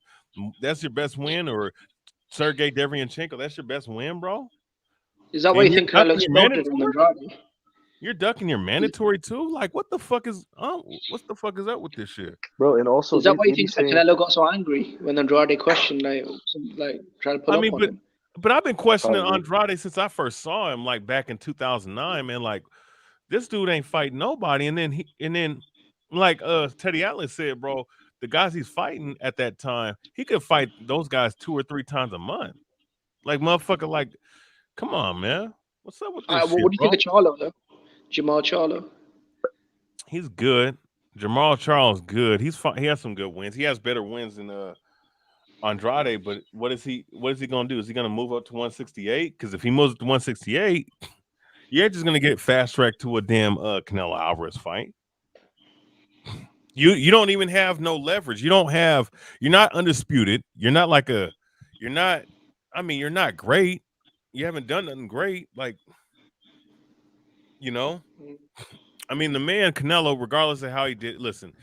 win, or Sergey Devryanchenko. That's your best win, bro. Is that why you think Canelo's melted in Andrade? You're ducking your mandatory too. Like, what the fuck is up with this shit, bro. And also, Is that why you they be think that saying, Canelo got so angry when Andrade questioned, like trying to pull I up mean, on him? but I've been questioning Probably. Andrade since I first saw him, like back in 2009, man. Like, this dude ain't fighting nobody, and then like Teddy Atlas said, bro, the guys he's fighting at that time, he could fight those guys 2 or 3 times a month. Like, motherfucker, like, come on, man. What's up with this Well, shit, what do you bro? think of Charlo though? Jamal Charlo. He's good. Jamal Charles good. He has some good wins. He has better wins than Andrade, but what is he gonna do? Is he gonna move up to 168? Because if he moves to 168, you're just gonna get fast tracked to a damn Canelo Alvarez fight. You don't even have no leverage. You're not undisputed. You're not great. You haven't done nothing great. Like, I mean, the man Canelo, regardless of how he did, listen,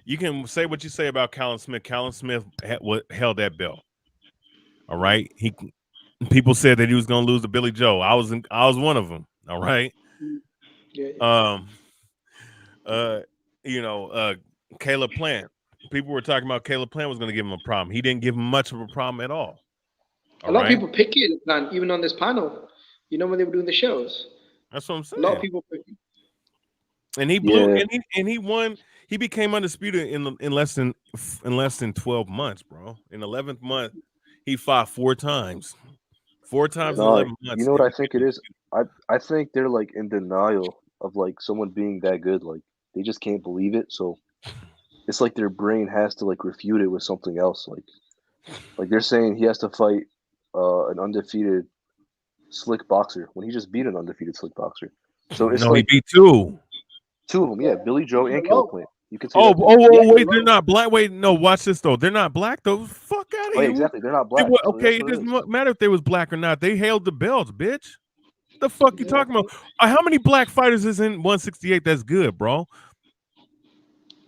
you can say what you say about Callum Smith. Callum Smith held that belt. All right. People said that he was going to lose to Billy Joe. I was one of them. All right. Yeah. Caleb Plant. People were talking about Caleb Plant was going to give him a problem. He didn't give him much of a problem at all. A lot of people pick it, man, even on this panel. When they were doing the shows. That's what I'm saying. A lot of people pick it. And he blew, and he won. He became undisputed in less than 12 months, bro. In 11th month, he fought 4 times. 4 times in 11 months. You know what I think it is? I think they're like in denial of like someone being that good. Like they just can't believe it. So it's like their brain has to like refute it with something else. Like they're saying he has to fight an undefeated slick boxer when he just beat an undefeated slick boxer. So it's he beat 2. 2 of them, yeah, Billy Joe and Caleb Plant. You can say wait, they're not black. Wait, no, watch this though. They're not black though. Fuck out of here. Exactly, they're not black. Okay, it doesn't matter if they was black or not. They held the belts, bitch. What the fuck you talking about? How many black fighters is in 168? That's good, bro.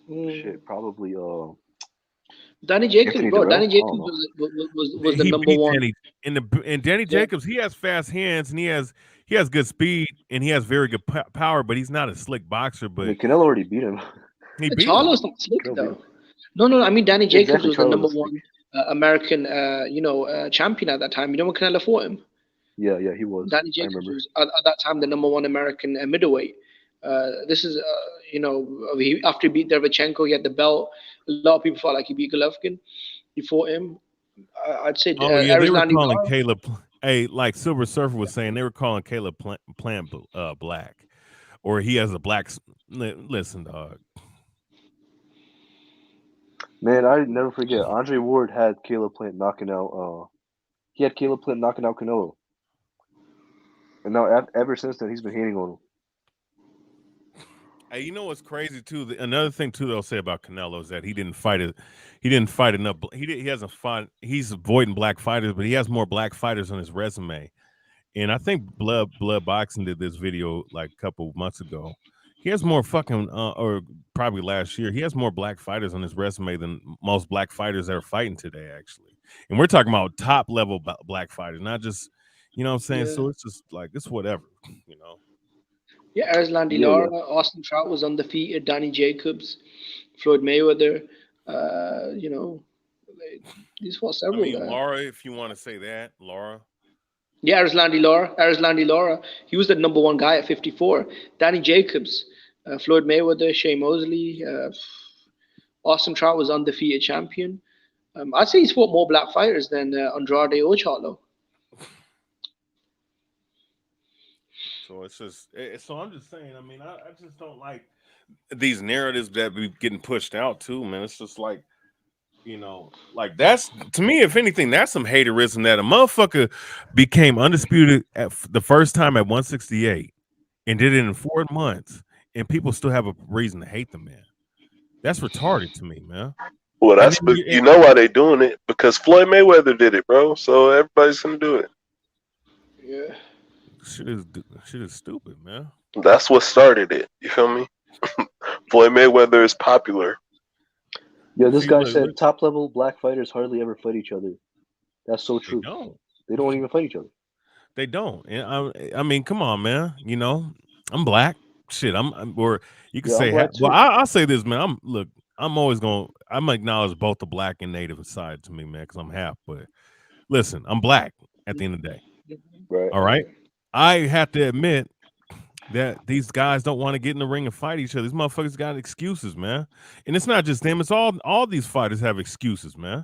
Shit, probably. Danny Jacobs, bro. Danny Jacobs was the number one. And Danny Jacobs, he has fast hands and he has good speed and he has very good power, but he's not a slick boxer. But Canelo already beat him. Charlo's not slick though. No. I mean, Danny Jacobs was the number one American, champion at that time. You know when Canelo fought him? Yeah, he was. Danny Jacobs was at that time the number one American middleweight. This is, after he beat Derevchenko, he had the belt. A lot of people felt like he beat Golovkin. He fought him. I'd say. They were calling Caleb. Hey, like Silver Surfer was saying, they were calling Caleb Plant black, or he has a black. Listen, dog. Man, I never forget. Andre Ward had Caleb Plant knocking out. He had Caleb Plant knocking out Canelo, and now ever since then he's been hating on him. Hey, you know what's crazy too? Another thing too they'll say about Canelo is that he didn't fight enough. He hasn't fought. He's avoiding black fighters, but he has more black fighters on his resume. And I think Blood Boxing did this video like a couple months ago. He has more fucking, or probably last year. He has more black fighters on his resume than most black fighters that are fighting today, actually. And we're talking about top level black fighters, not just, you know what I'm saying. Yeah. So it's just like it's whatever, Yeah, Arslan Lara, Austin Trout was undefeated. Danny Jacobs, Floyd Mayweather. These fought several. Lara, if you want to say that, Lara. Yeah, Arslan Lara. He was the number one guy at 54. Danny Jacobs, Floyd Mayweather, Shea Mosley, Austin Trout was undefeated champion. I'd say he's fought more black fighters than Andrade or Charlo. So it's just, so I'm just saying, I mean, I just don't like these narratives that be getting pushed out too, man. It's just like, like that's, to me, if anything, that's some haterism that a motherfucker became undisputed at the first time at 168 and did it in 4 months, and people still have a reason to hate the man. That's retarded to me, man. Well, that's, you know why they doing it? Because Floyd Mayweather did it, bro. So everybody's gonna do it. Yeah. Shit is stupid, man. That's what started it. You feel me? Floyd Mayweather is popular. Yeah, this guy said top level black fighters hardly ever fight each other. That's so true. They don't even fight each other. They don't. And I mean, come on, man. I'm black. shit. Or you can Yeah, I'm say, black well, too. I'll say this, man. I'm always going. I'm acknowledge both the black and native side to me, man, because I'm half. But listen, I'm black at the end of the day. Right. All right. I have to admit that these guys don't want to get in the ring and fight each other. These motherfuckers got excuses, man. And it's not just them. It's all these fighters have excuses, man.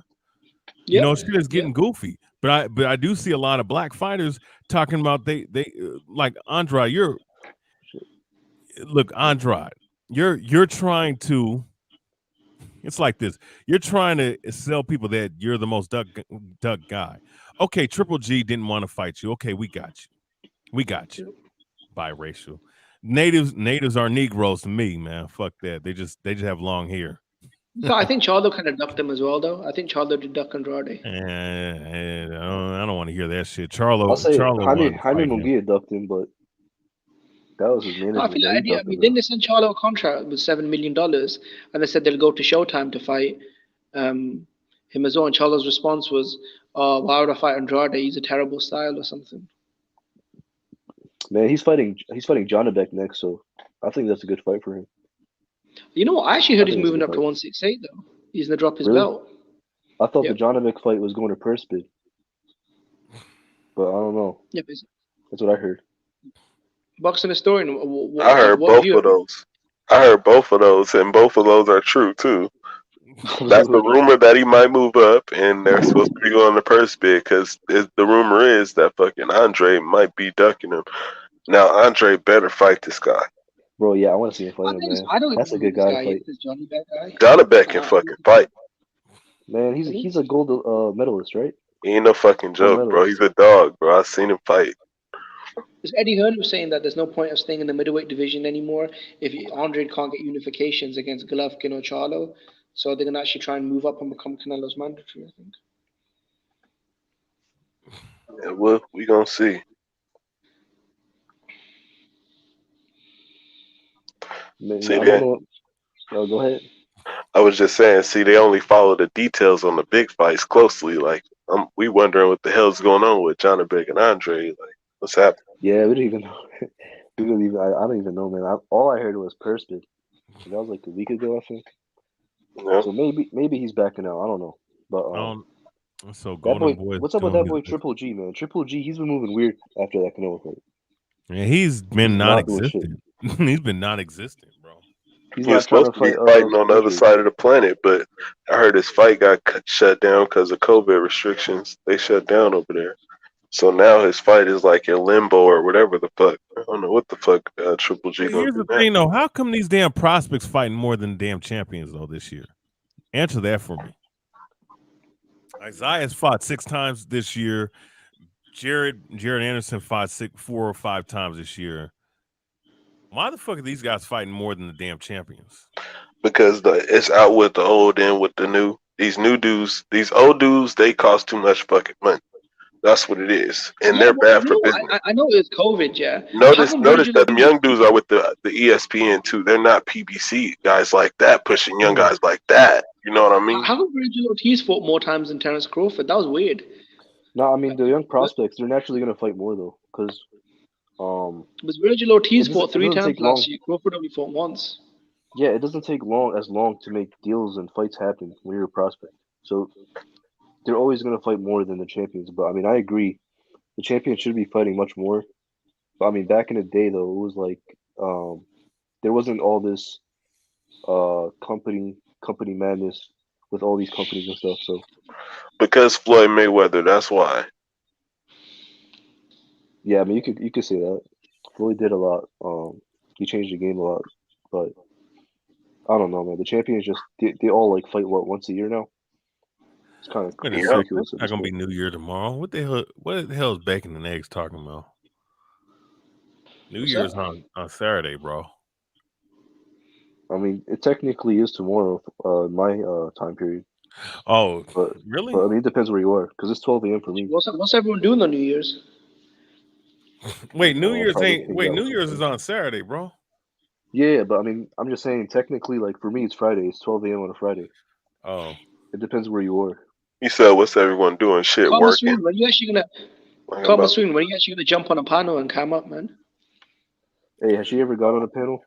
You know, shit is getting goofy. But I do see a lot of black fighters talking about they like Andrade. Andrade. You're trying to. It's like this. You're trying to sell people that you're the most duck guy. Okay, Triple G didn't want to fight you. Okay, we got you. We got you. Biracial. Natives are Negroes to me, man. Fuck that. They just have long hair. So I think Charlo kind of ducked him as well, though. I think Charlo did duck Andrade. And I don't want to hear that shit. Charlo. I'll say Charlo Jaime Munguia ducked him, but that was his manager. No, I feel like Eddie, didn't they send Charlo a contract with $7 million, and they said they'll go to Showtime to fight him as well. And Charlo's response was, "Oh, why would I fight Andrade? He's a terrible style or something." Man, he's fighting Jonabek next, so I think that's a good fight for him. You know what? I actually heard he's moving up to 168 though. He's gonna drop his belt. I thought the Jonabek fight was going to purse bid, but I don't know. Yeah, that's what I heard. Boxing historian. I heard both of those. And both of those are true too. That's the rumor that he might move up, and they're supposed to be going to purse bid because the rumor is that fucking Andre might be ducking him. Now Andre better fight this guy. Bro, yeah, I want to see him fight him, man. That's a good guy to fight. Jonabek can fucking fight. Man, he's a gold medalist, right? He ain't no fucking joke, bro. He's a dog, bro. I seen him fight. Because Eddie Hearn was saying that there's no point of staying in the middleweight division anymore if Andre can't get unifications against Golovkin or Charlo. So they're gonna actually try and move up and become Canelo's mandatory, I think. Yeah, well, we gonna see. See that? Go ahead. I was just saying, see, they only follow the details on the big fights closely. Like, we wondering what the hell's going on with Jonabek and Andre. Like, what's happening? Yeah, we don't even know. I don't even know, man. All I heard was purse bid. That was like a week ago, I think. Yeah. So maybe he's backing out. I don't know. But so Golden Boy, what's up with that boy Triple G, man? Triple G, he's been moving weird after that Canelo fight. Yeah, he's been non-existent. He's been non-existent, bro. He was supposed to be fighting on the other side of the planet, but I heard his fight got shut down because of COVID restrictions. They shut down over there. So now his fight is like in limbo or whatever the fuck. I don't know what the fuck Triple G gonna do. Here's the thing, though. How come these damn prospects fighting more than damn champions, though, this year? Answer that for me. Isaiah's fought 6 times this year. Jared Anderson fought 4 or 5 times this year. Why the fuck are these guys fighting more than the damn champions? Because it's out with the old and with the new. These new dudes, these old dudes, they cost too much fucking money. That's what it is, and they're bad for business. I know it's COVID, yeah. Notice that them young dudes are with the ESPN too. They're not PBC guys like that pushing young guys like that. You know what I mean? How come Virgil Ortiz fought more times than Terence Crawford? That was weird. No, I mean the young prospects, they're naturally gonna fight more though, because Virgil Ortiz fought 3 times last year. Crawford only fought once. Yeah, it doesn't take as long to make deals and fights happen when you're a prospect. So they're always going to fight more than the champions. But, I mean, I agree. The champions should be fighting much more. But, I mean, back in the day, though, it was like there wasn't all this company madness with all these companies and stuff. So because Floyd Mayweather, that's why. Yeah, I mean, you could say that. Floyd did a lot. He changed the game a lot. But I don't know, man. The champions they all like fight once a year now. It's kind of ridiculous. It's not gonna be New Year tomorrow. What the hell is bacon and eggs talking about? New Year's on Saturday, bro. I mean, it technically is tomorrow, my time period. Oh, but really? But, I mean, it depends where you are, because it's 12 a.m. for me. What's everyone doing on New Year's? Wait, New Year's is on Saturday, bro. Yeah, but I mean, I'm just saying, technically, like for me, it's Friday. It's 12 a.m. on a Friday. Oh, it depends where you are. You said, "What's everyone doing? Shit, working." When are you actually gonna jump on a panel and come up, man? Hey, has she ever got on a panel?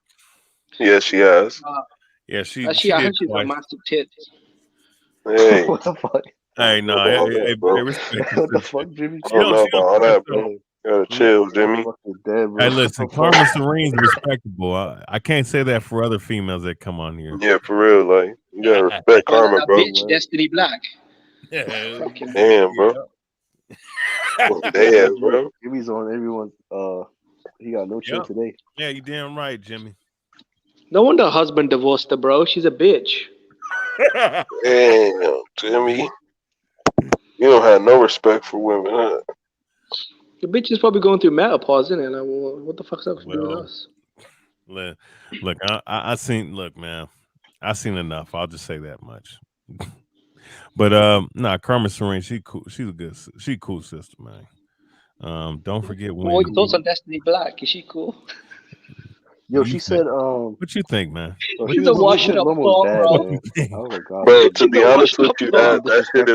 Yeah, she has. Yeah, she I did heard she's got twice. massive tits. Hey, What the fuck? Hey, no, I don't know about all that, bro. respect What the this. fuck, Jimmy? I don't know about all that, bro. Gotta chill, Jimmy. Fucking dead, bro. Hey, listen, Karma Serene's respectable. I can't say that for other females that come on here. Yeah, for real. Like, you gotta respect Karma, That bro. bitch, Destiny Black. Fucking Damn, bro. Damn, bro. Jimmy's on everyone. He got no chill today. Yeah, you damn right, Jimmy. No wonder her husband divorced her, bro. She's a bitch. Damn, Jimmy. You don't have no respect for women, huh? The bitch is probably going through menopause, isn't it? Like, well, what the fuck's up to do with us? Look, I seen. Look, man, I seen enough. I'll just say that much. But nah, Karma Serene, she cool. She's a good. She cool sister, man. Don't forget when. What your thoughts on Destiny Black? Is she cool? Yo, she said, what you think, man? She's a washed up thought, bro. Oh my god. Bro, to be honest with you, that shit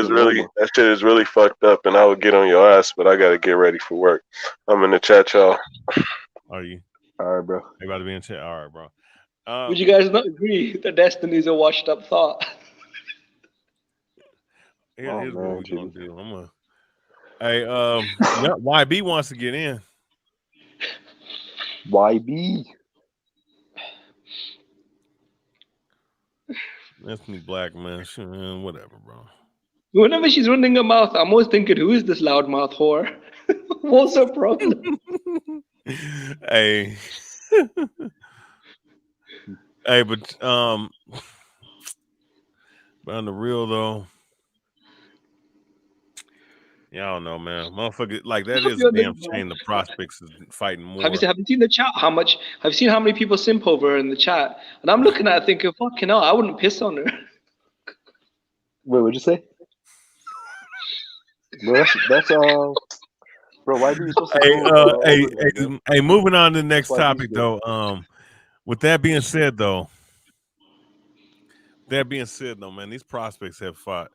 is really fucked up, and I would get on your ass, but I gotta get ready for work. I'm in the chat, y'all. Are you? All right, bro. You about to be in chat? All right, bro. Would you guys not agree that Destiny's a washed up thought? Here's what we're gonna do. I'm gonna. Hey, yeah, YB wants to get in. YB. Destiny Black, man. Shit, man, whatever, bro. Whenever she's running her mouth, I'm always thinking, who is this loudmouth whore? What's her problem? Hey. Hey, but on the real though, yeah, I don't know, man. Motherfucker, like that is a damn shame. The prospects is fighting more. Have you seen the chat? Have you seen how many people simp over her in the chat? And I'm looking at it thinking, fucking hell, I wouldn't piss on her. Wait, what'd you say? Bro, that's bro, why do you supposed to hey, moving on to the next topic though. With that being said though, man, these prospects have fought.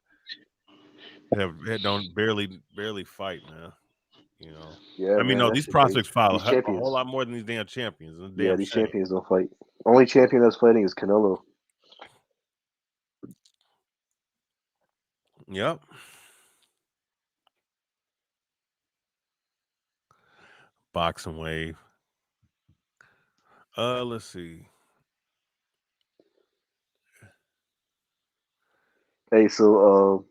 Don't barely fight, man. You know. Yeah, I mean, man, no, these prospects fight a champions. whole lot more than these damn champions. These champions don't fight. Only champion that's fighting is Canelo. Yep. Boxing wave. Let's see. Hey, so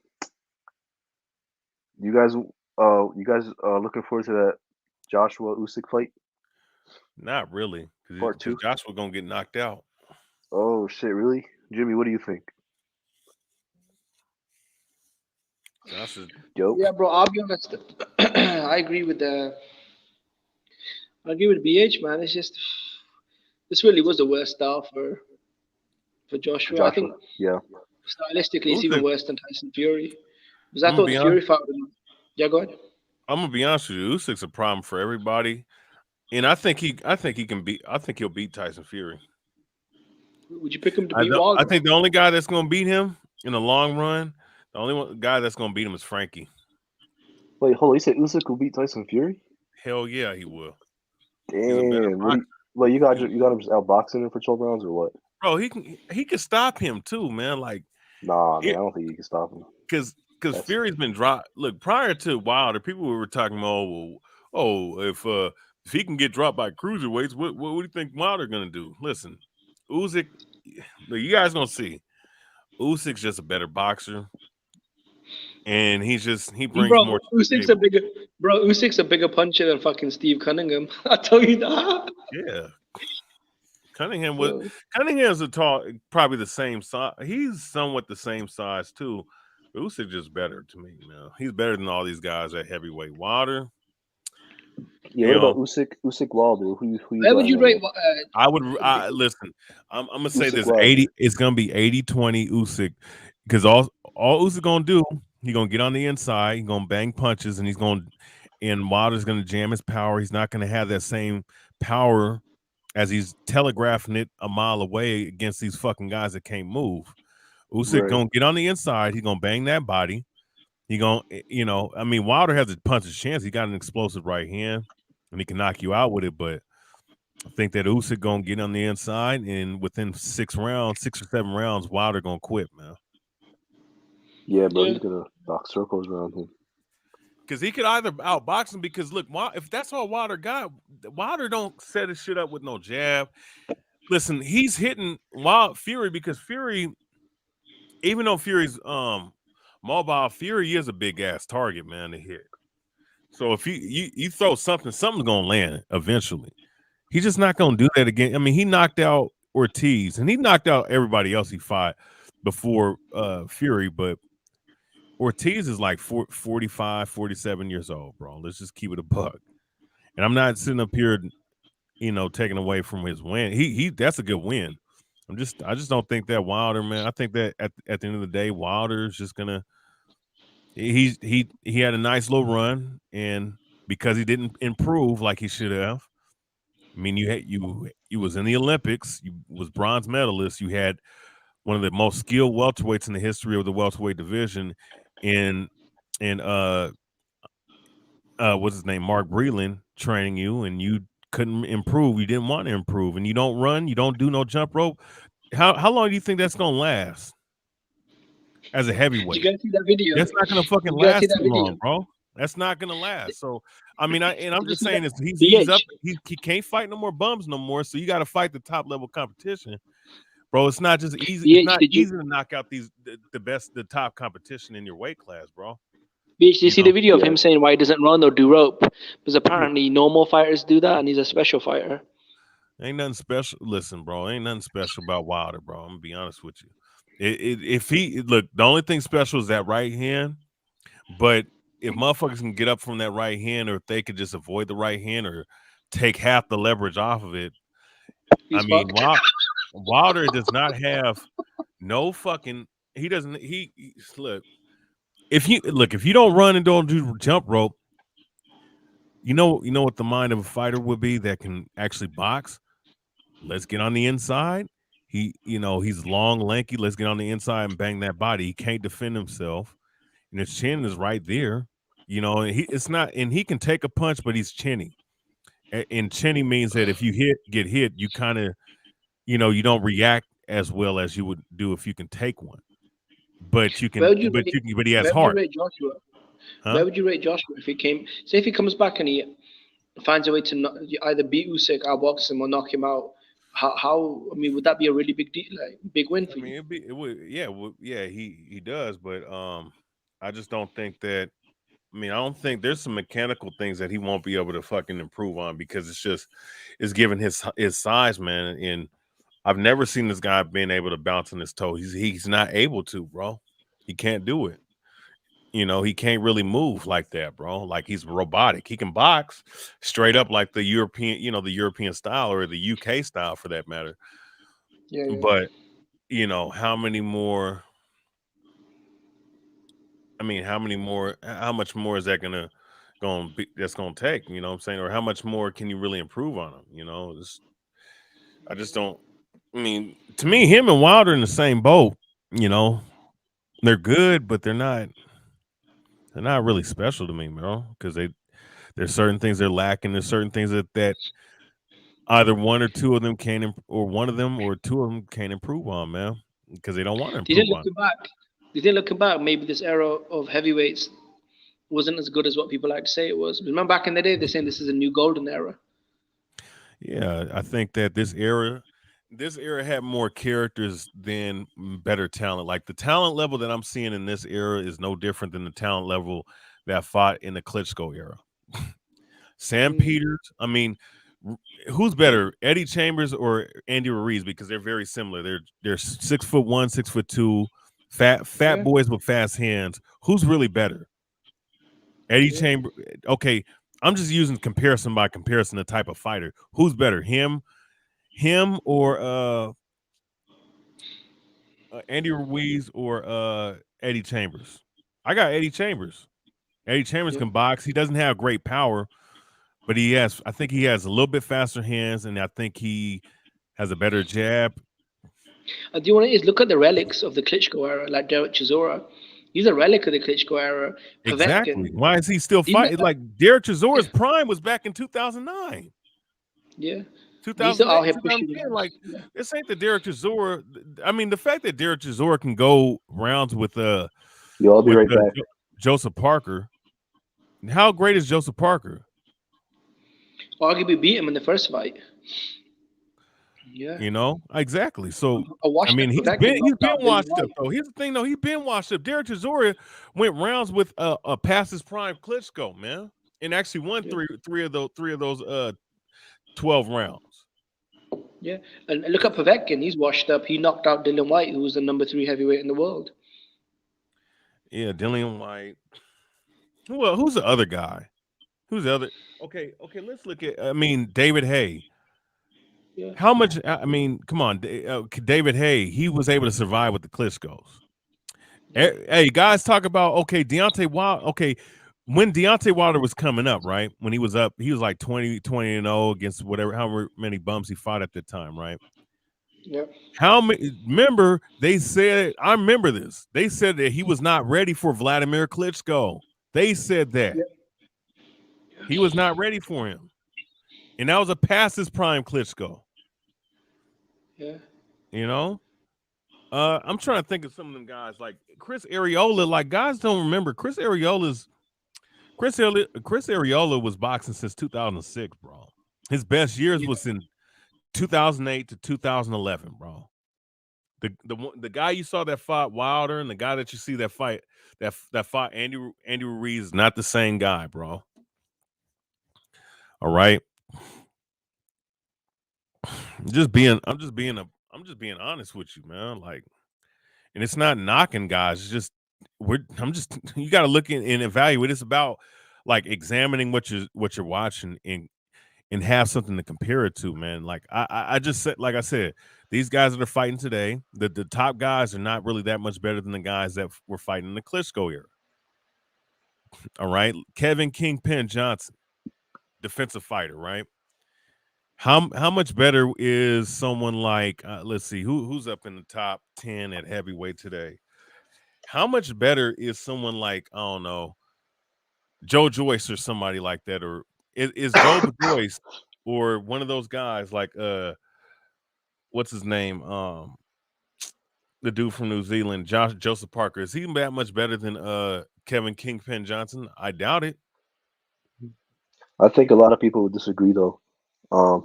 you guys looking forward to that Joshua Usyk fight? Not really, because Joshua gonna get knocked out. Oh shit, really? Jimmy, what do you think? Yeah, bro, I'll be honest. I agree with BH, man. It's just this really was the worst style for Joshua. I think stylistically it's even worse than Tyson Fury. Because I thought the Fury fight would. Yeah, go ahead. I'm gonna be honest with you. Usyk's a problem for everybody, and I think he'll beat Tyson Fury. Would you pick him to beat Wilder? I think the only guy that's gonna beat him in the long run, the only guy that's gonna beat him is Frankie. Wait, hold on. You said Usyk will beat Tyson Fury? Hell yeah, he will. Damn. Well, you got him just outboxing him for 12 rounds or what? Bro, he can stop him too, man. Like, nah, man, I don't think he can stop him. Because Fury's been dropped. Look, prior to Wilder, people were talking about, if he can get dropped by cruiserweights, what do you think Wilder gonna do? Listen, Usyk, you guys gonna see. Usyk's just a better boxer, and he brings more. Usyk's a bigger puncher than fucking Steve Cunningham. I tell you that. Yeah. Cunningham's probably the same size. He's somewhat the same size too. Usyk just better to me, man. He's better than all these guys at heavyweight. Wilder. Yeah, what about Usyk Wilder? Who Where would you rate? Listen. I'm gonna say this: 80. It's gonna be 80-20 Usyk, because all Usyk gonna do, he's gonna get on the inside, he's gonna bang punches, and Wilder's gonna jam his power. He's not gonna have that same power as he's telegraphing it a mile away against these fucking guys that can't move. Usyk gonna get on the inside. He's gonna bang that body. He gonna, Wilder has a puncher's chance. He got an explosive right hand, and he can knock you out with it. But I think that Usyk gonna get on the inside, and within 6 or 7 rounds, Wilder gonna quit, man. Yeah, bro, he's gonna box circles around him. Because he could either outbox him. Because look, if that's all Wilder got, Wilder don't set his shit up with no jab. Listen, he's hitting Fury because Fury, even though Fury's mobile, Fury is a big ass target, man, to hit. So if you throw something's gonna land eventually. He's just not gonna do that again. I mean, he knocked out Ortiz and he knocked out everybody else he fought before Fury, but Ortiz is like 45, 47 years old, bro. Let's just keep it a buck. And I'm not sitting up here, taking away from his win. He that's a good win. I just don't think that Wilder, man. I think that at the end of the day, Wilder is just gonna. He had a nice little run, and because he didn't improve like he should have. I mean, you was in the Olympics. You was bronze medalist. You had one of the most skilled welterweights in the history of the welterweight division, and what's his name, Mark Breland, training you, and you couldn't improve. You didn't want to improve, and you don't run. You don't do no jump rope. How long do you think that's gonna last? As a heavyweight, you guys see that video? That's not gonna fucking last too long, bro. That's not gonna last. So I mean, I'm just saying, he's up. He can't fight no more bums no more. So you got to fight the top level competition, bro. It's not just easy. It's not easy to knock out the top competition in your weight class, bro. Did you see the video of him saying why he doesn't run or do rope? Because apparently normal fighters do that, and he's a special fighter. Ain't nothing special. Listen, bro, ain't nothing special about Wilder, bro. I'm gonna be honest with you. The only thing special is that right hand. But if motherfuckers can get up from that right hand, or if they could just avoid the right hand or take half the leverage off of it, Wilder does not have no fucking. He doesn't. If you don't run and don't do jump rope, you know what the mind of a fighter would be that can actually box. Let's get on the inside. He's long, lanky. Let's get on the inside and bang that body. He can't defend himself, and his chin is right there. And he can take a punch, but he's chinny. And chinny means that if you get hit, you kind of, you don't react as well as you would do if you can take one. But you can, but he has heart. Where would you rate Joshua if he comes back and he finds a way to either beat Usyk, outbox him, or knock him out? Would that be a really big deal, big win for you? He does, but I just don't think that. I don't think there's some mechanical things that he won't be able to fucking improve on because it's given his size, man. And I've never seen this guy being able to bounce on his toe. He's not able to, bro. He can't do it. He can't really move like that, bro. Like he's robotic. He can box straight up like the European, the European style or the UK style for that matter. Yeah. But how many more? How much more is that gonna take? You know what I'm saying? Or how much more can you really improve on him? I just don't. To me, him and Wilder in the same boat. They're good, but they're not really special to me, bro. Because there's certain things they're lacking. There's certain things that either one or two of them one of them or two of them can't improve on, man. Because they don't want to improve on. Looking back, maybe this era of heavyweights wasn't as good as what people like to say it was. Remember back in the day, they're saying this is a new golden era. Yeah, I think that this era had more characters than better talent. Like the talent level that I'm seeing in this era is no different than the talent level that fought in the Klitschko era. Sam Peters, who's better, Eddie Chambers or Andy Ruiz? Because they're very similar. They're 6'1", 6'2", fat boys with fast hands. Who's really better? Eddie Chambers. Okay, I'm just using comparison by comparison, the type of fighter. Who's better, him or Andy Ruiz or Eddie Chambers? I got Eddie Chambers. Eddie Chambers can box. He doesn't have great power, but I think he has a little bit faster hands, and I think he has a better jab. Do you want to look at the relics of the Klitschko era, like Derek Chisora? He's a relic of the Klitschko era. Exactly. Why is he still fighting? Like Derek Chisora's prime was back in 2009. Yeah. 2008, 2010. Like this ain't the Derek Chisora. I mean, the fact that Derek Chisora can go rounds with Yo, I'll be right back. Joseph Parker. How great is Joseph Parker? Arguably beat him in the first fight. Yeah. You know, exactly. So I mean, he's been washed up though. Here's the thing though, he's been washed up. Derek Chisora went rounds with a past his prime Klitschko, man, and actually won three of those 12 rounds. Yeah, and look at Povetkin. He's washed up. He knocked out Dillian White, who was the number 3 heavyweight in the world. Yeah, Dillian White. Who's the other guy? Who's the other? Okay. Let's look at. I mean, David Hay. Yeah. How much? I mean, come on, David Hay. He was able to survive with the Klitschkos. Hey, guys, talk about Deontay Wilder. Okay, when Deontay Wilder was coming up, right? When he was up, he was like 20-0 against however many bums he fought at the time, right? Yep. How many? Remember, they said. I remember this. They said that he was not ready for Vladimir Klitschko. They said that he was not ready for him, and that was a past his prime Klitschko. Yeah. You know, I'm trying to think of some of them guys like Chris Areola. Like guys don't remember Chris Areola was boxing since 2006, bro. His best years was in 2008 to 2011, bro. The guy you saw that fought Wilder and the guy that you see that fight that fought Andy Ruiz is not the same guy, bro. All right. I'm just being honest with you, man. Like, and it's not knocking guys. It's just you got to look and evaluate. It's about like examining what you're watching and have something to compare it to, man. Like I just said, like I said, these guys that are fighting today, the top guys are not really that much better than the guys that were fighting in the Klitschko era. All right, Kevin Kingpin Johnson, defensive fighter, right? How much better is someone like let's see who's up in the top 10 at heavyweight today? How much better is someone like, I don't know, Joe Joyce or somebody like that, or is Joe Joyce or one of those guys like what's his name, the dude from New Zealand, Joseph Parker, is he that much better than Kevin Kingpin Johnson? I doubt it. I think a lot of people would disagree though. I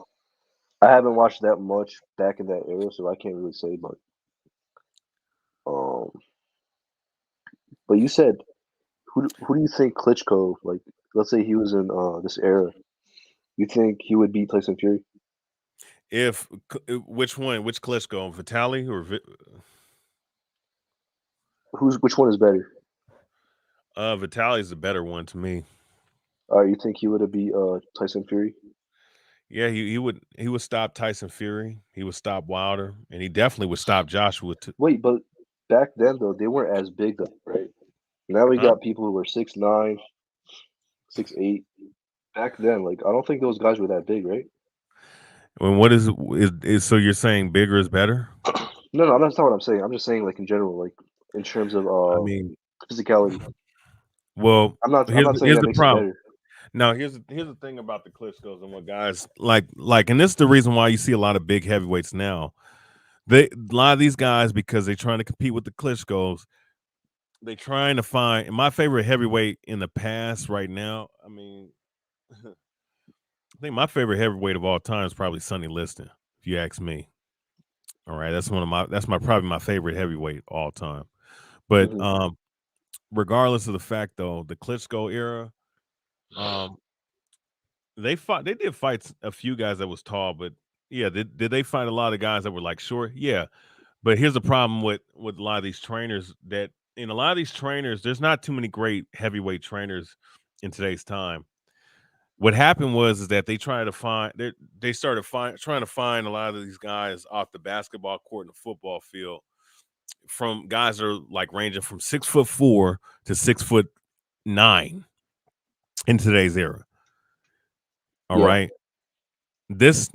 haven't watched that much back in that era, so I can't really say. But you said, who do you think Klitschko? Like, let's say he was in this era, you think he would beat Tyson Fury? Which Klitschko, Vitaly or which one is better? Vitaly's the better one to me. You think he would have beat Tyson Fury? Yeah, he would stop Tyson Fury. He would stop Wilder, and he definitely would stop Joshua. Wait, but back then though, they weren't as big though, right? Now we got people who were 6'9", 6'8". Back then, like I don't think those guys were that big, right? When what is so you're saying bigger is better? No, that's not what I'm saying. I'm just saying like in general, like in terms of physicality. Well, I'm not saying here's that the makes problem. it better. Now, here's the thing about the Klitschkos and what guys like, and this is the reason why you see a lot of big heavyweights now. A lot of these guys, because they're trying to compete with the Klitschkos, they're trying to find. And my favorite heavyweight in the past right now, I mean, I think my favorite heavyweight of all time is probably Sonny Liston, if you ask me. All right, that's probably my favorite heavyweight all time. But regardless of the fact, though, the Klitschko era. They did fight a few guys that was tall, but yeah, did they fight a lot of guys that were like short? Yeah, but here's the problem with a lot of these trainers, that in a lot of these trainers, there's not too many great heavyweight trainers in today's time. What happened is that they started trying to find a lot of these guys off the basketball court and the football field, from guys that are like ranging from 6'4" to 6'9" in today's era. All right. This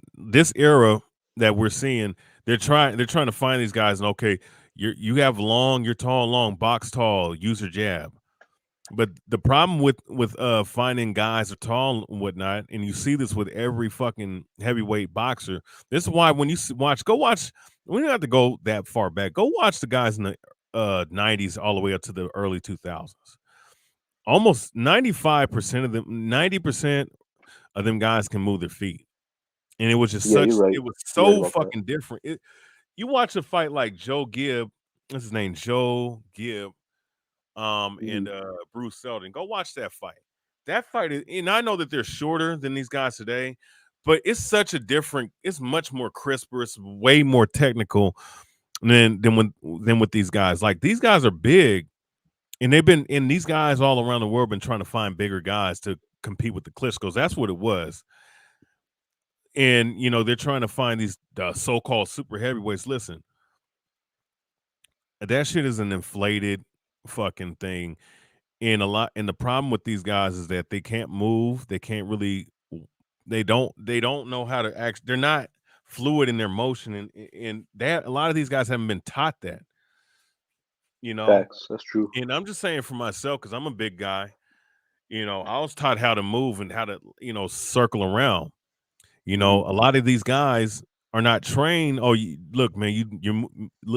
era that we're seeing, they're trying to find these guys, and okay, you're tall, long, box tall, use your jab. But the problem with finding guys are tall and whatnot, and you see this with every fucking heavyweight boxer. This is why when you go watch. We don't have to go that far back. Go watch the guys in the 90s all the way up to the early 2000s. Almost 95% of them, 90% of them guys can move their feet, and it was just Yeah, you're right. It was You're right so about that. fucking different. You watch a fight like Joe Gibb. What's his name? Joe Gibb. And Bruce Seldon. Go watch that fight. That fight is, and I know that they're shorter than these guys today, but it's such a different. It's much more crisper. It's way more technical than with these guys. Like these guys are big, and these guys all around the world been trying to find bigger guys to compete with the Klitschko's. That's what it was. And they're trying to find these so-called super heavyweights. Listen, that shit is an inflated fucking thing. And the problem with these guys is that they can't move. They can't really. They don't know how to act. They're not fluid in their motion, and that a lot of these guys haven't been taught that. Facts. That's true. And I'm just saying for myself because I'm a big guy. I was taught how to move and how to circle around. A lot of these guys are not trained. Oh, look, man, you're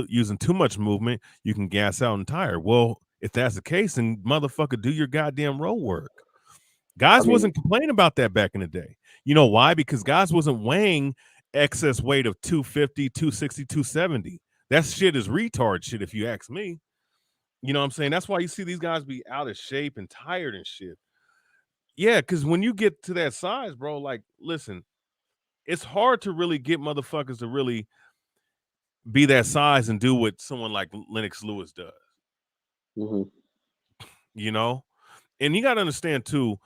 using too much movement. You can gas out and tire. Well, if that's the case, then motherfucker, do your goddamn road work. Guys wasn't complaining about that back in the day. You know why? Because guys wasn't weighing excess weight of 250, 260, 270. That shit is retard shit if you ask me. You know what I'm saying? That's why you see these guys be out of shape and tired and shit. Yeah, because when you get to that size, bro, like, listen, it's hard to really get motherfuckers to really be that size and do what someone like Lennox Lewis does. And you got to understand too,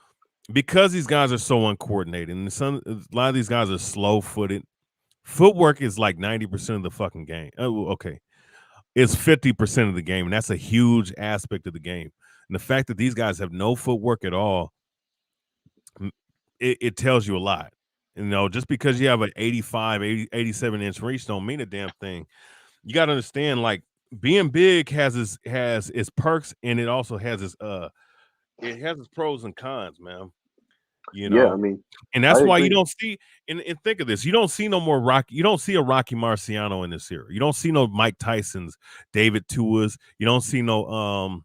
because these guys are so uncoordinated, and a lot of these guys are slow-footed. Footwork is like 90% of the fucking game. Oh, okay, it's 50% of the game, and that's a huge aspect of the game. And the fact that these guys have no footwork at all, it tells you a lot. Just because you have an 85, 87-inch reach don't mean a damn thing. You got to understand, like, being big has its perks, and it also has its pros and cons, man. Yeah, I mean, and that's I why agree. you don't see and think of this. You don't see no more Rocky. You don't see a Rocky Marciano in this era. You don't see no Mike Tyson's, David Tua's. You don't see no I'm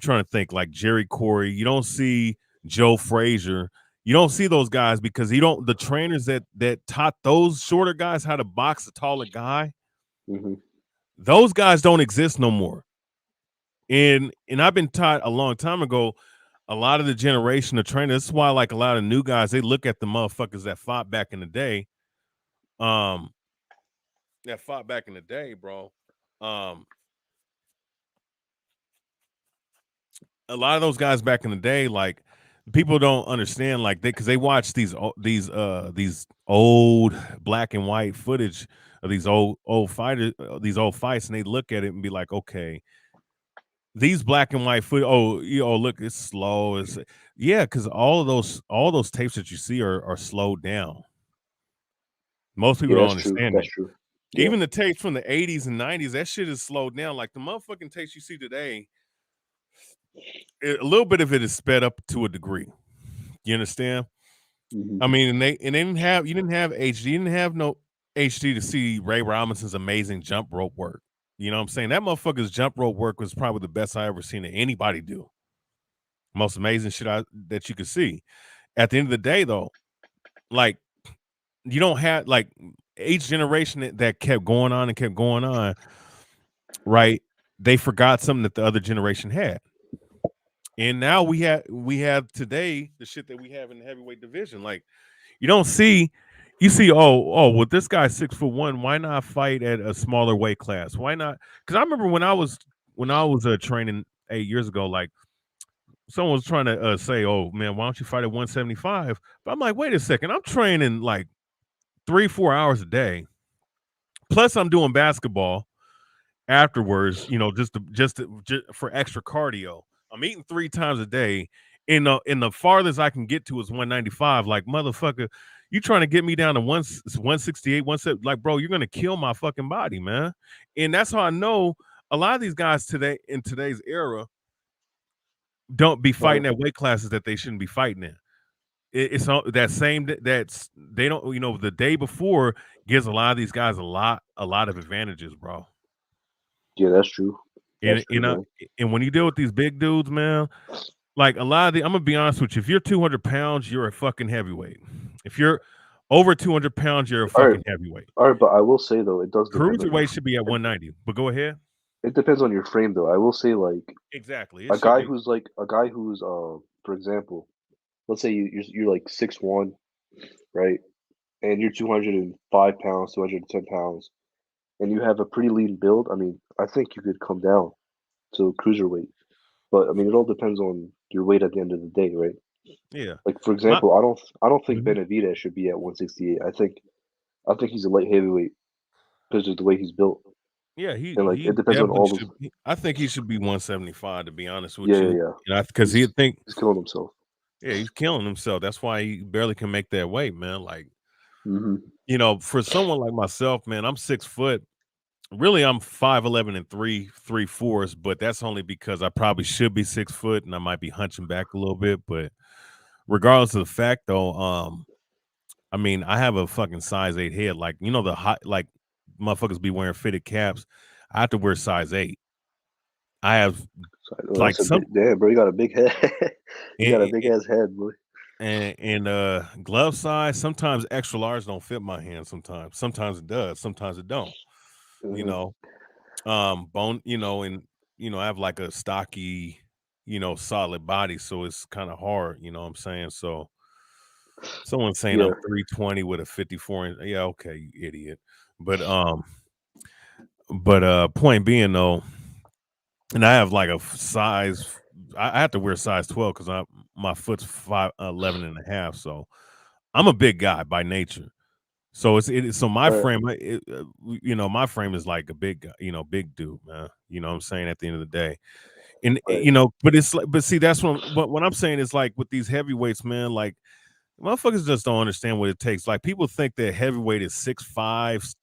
trying to think, like Jerry Corey. You don't see Joe Frazier. You don't see those guys because the trainers that taught those shorter guys how to box a taller guy. Those guys don't exist no more. And I've been taught a long time ago, a lot of the generation of trainers, that's why like a lot of new guys, they look at the motherfuckers that fought back in the day. Bro. A lot of those guys back in the day, like, people don't understand, like, because they watch these old black and white footage of these old fighters, these old fights, and they look at it and be like, okay, these black and white foot. Look, it's slow. Because all those tapes that you see are slowed down. Most people don't understand That's that. true. Yeah. Even the tapes from the 80s and 90s, that shit is slowed down. Like the motherfucking tapes you see today, a little bit of it is sped up to a degree. You understand? I mean, you didn't have HD, you didn't have no HD to see Ray Robinson's amazing jump rope work. You know what I'm saying? That motherfucker's jump rope work was probably the best I ever seen anybody do. Most amazing shit that you could see. At the end of the day, though, like, you don't have, like, each generation that kept going on, right? They forgot something that the other generation had. And now we have today the shit that we have in the heavyweight division. Like, you see, well, this guy's 6'1", why not fight at a smaller weight class? Why not? Because I remember when I was training 8 years ago, like, someone was trying to say, oh man, why don't you fight at 175? But I'm like, wait a second, I'm training like 3-4 hours a day. Plus I'm doing basketball afterwards, just for extra cardio. I'm eating 3 times a day. In the farthest I can get to is 195. Like, motherfucker, you trying to get me down to 168, 170? Like, bro, you're gonna kill my fucking body, man. And that's how I know a lot of these guys today in today's era, don't be fighting at weight classes that they shouldn't be fighting in. It's that same that's they don't the day before gives a lot of these guys a lot of advantages, bro. Yeah, that's true. That's true, man. And when you deal with these big dudes, man, like a lot of I'm gonna be honest with you. If you're 200 pounds, you're a fucking heavyweight. If you're over 200 pounds, you're a fucking heavyweight. All right, but I will say though, it does depend. Cruiserweight should be at 190. But go ahead. It depends on your frame, though. I will say, like, exactly, a guy who's for example, let's say you're like 6'1", right, and you're 205 pounds, 210 pounds, and you have a pretty lean build. I mean, I think you could come down to cruiserweight, but I mean, it all depends on your weight at the end of the day, right? Yeah. Like for example, I don't think Benavidez should be at 168. I think he's a light heavyweight because of the way he's built. Yeah, and like it depends on all of. I think he should be 175 to be honest with you. Yeah. Because he's killing himself. Yeah, he's killing himself. That's why he barely can make that weight, man. Like, for someone like myself, man, I'm 6 foot. Really, I'm 5'11" and 3/4, but that's only because I probably should be 6 foot and I might be hunching back a little bit. But regardless of the fact, though, I mean, I have a fucking size 8 head. Like, the hot, like, motherfuckers be wearing fitted caps. I have to wear size 8. I have like damn, bro, you got a big head. You got a big ass head, boy. And glove size. Sometimes extra large don't fit my hand. Sometimes it does. Sometimes it don't. Bone. And I have like a stocky, solid body, so it's kind of hard. You know what I'm saying? So. Someone's saying I'm 320 with a 54 inch. Yeah, okay, you idiot. But point being though, and I have like a size. I have to wear size 12 because my foot's 5'11" and a half. So I'm a big guy by nature. So so my frame, my frame is like a big guy, big dude, man. You know what I'm saying? At the end of the day, and but it's like, but see, that's what I'm saying is like with these heavyweights, man, like. Motherfuckers just don't understand what it takes. Like people think that heavyweight is 6'5",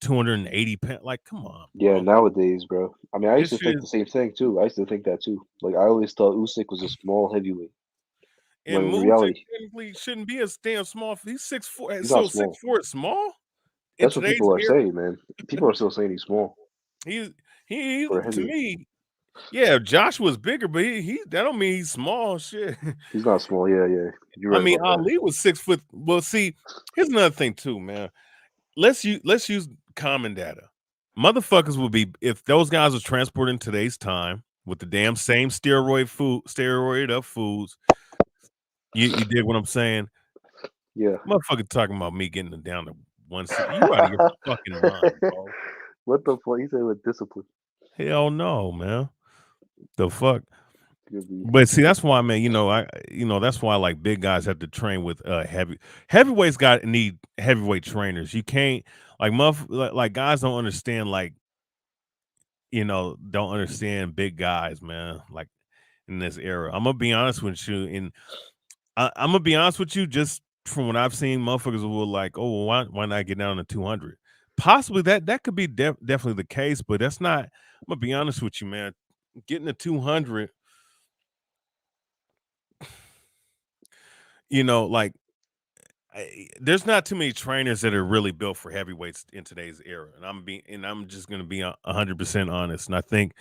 280 pounds. Like, come on. Bro. Yeah, nowadays, bro. I mean, I used to think the same thing too. I used to think that too. Like, I always thought Usyk was a small heavyweight. And in reality, technically shouldn't be a damn small. He's 6'4". He's so not small. 6'4" is small. That's what people are saying, man. People are still saying he's small. He to me. Yeah, Josh was bigger, but he that don't mean he's small. Shit, he's not small. Yeah. You're right. I mean, Ali was 6 foot. Well, see, here's another thing too, man. Let's use common data. Motherfuckers would be if those guys were transported in today's time with the damn same steroid up foods. You dig what I'm saying? Yeah. Motherfucker talking about me getting them down to 160. You out of your fucking mind, bro. What the fuck? He said with discipline. Hell no, man. The fuck. But see, that's why, man. That's why like big guys have to train with heavyweights. Need heavyweight trainers. You can't like guys don't understand don't understand big guys, man. Like in this era, I'm gonna be honest with you, and I'm gonna be honest with you. Just from what I've seen, motherfuckers will like, oh, why not get down to 200? Possibly that could be definitely the case, but that's not. I'm gonna be honest with you, man. Getting to 200, there's not too many trainers that are really built for heavyweights in today's era, and I'm just gonna be 100% honest. And I think,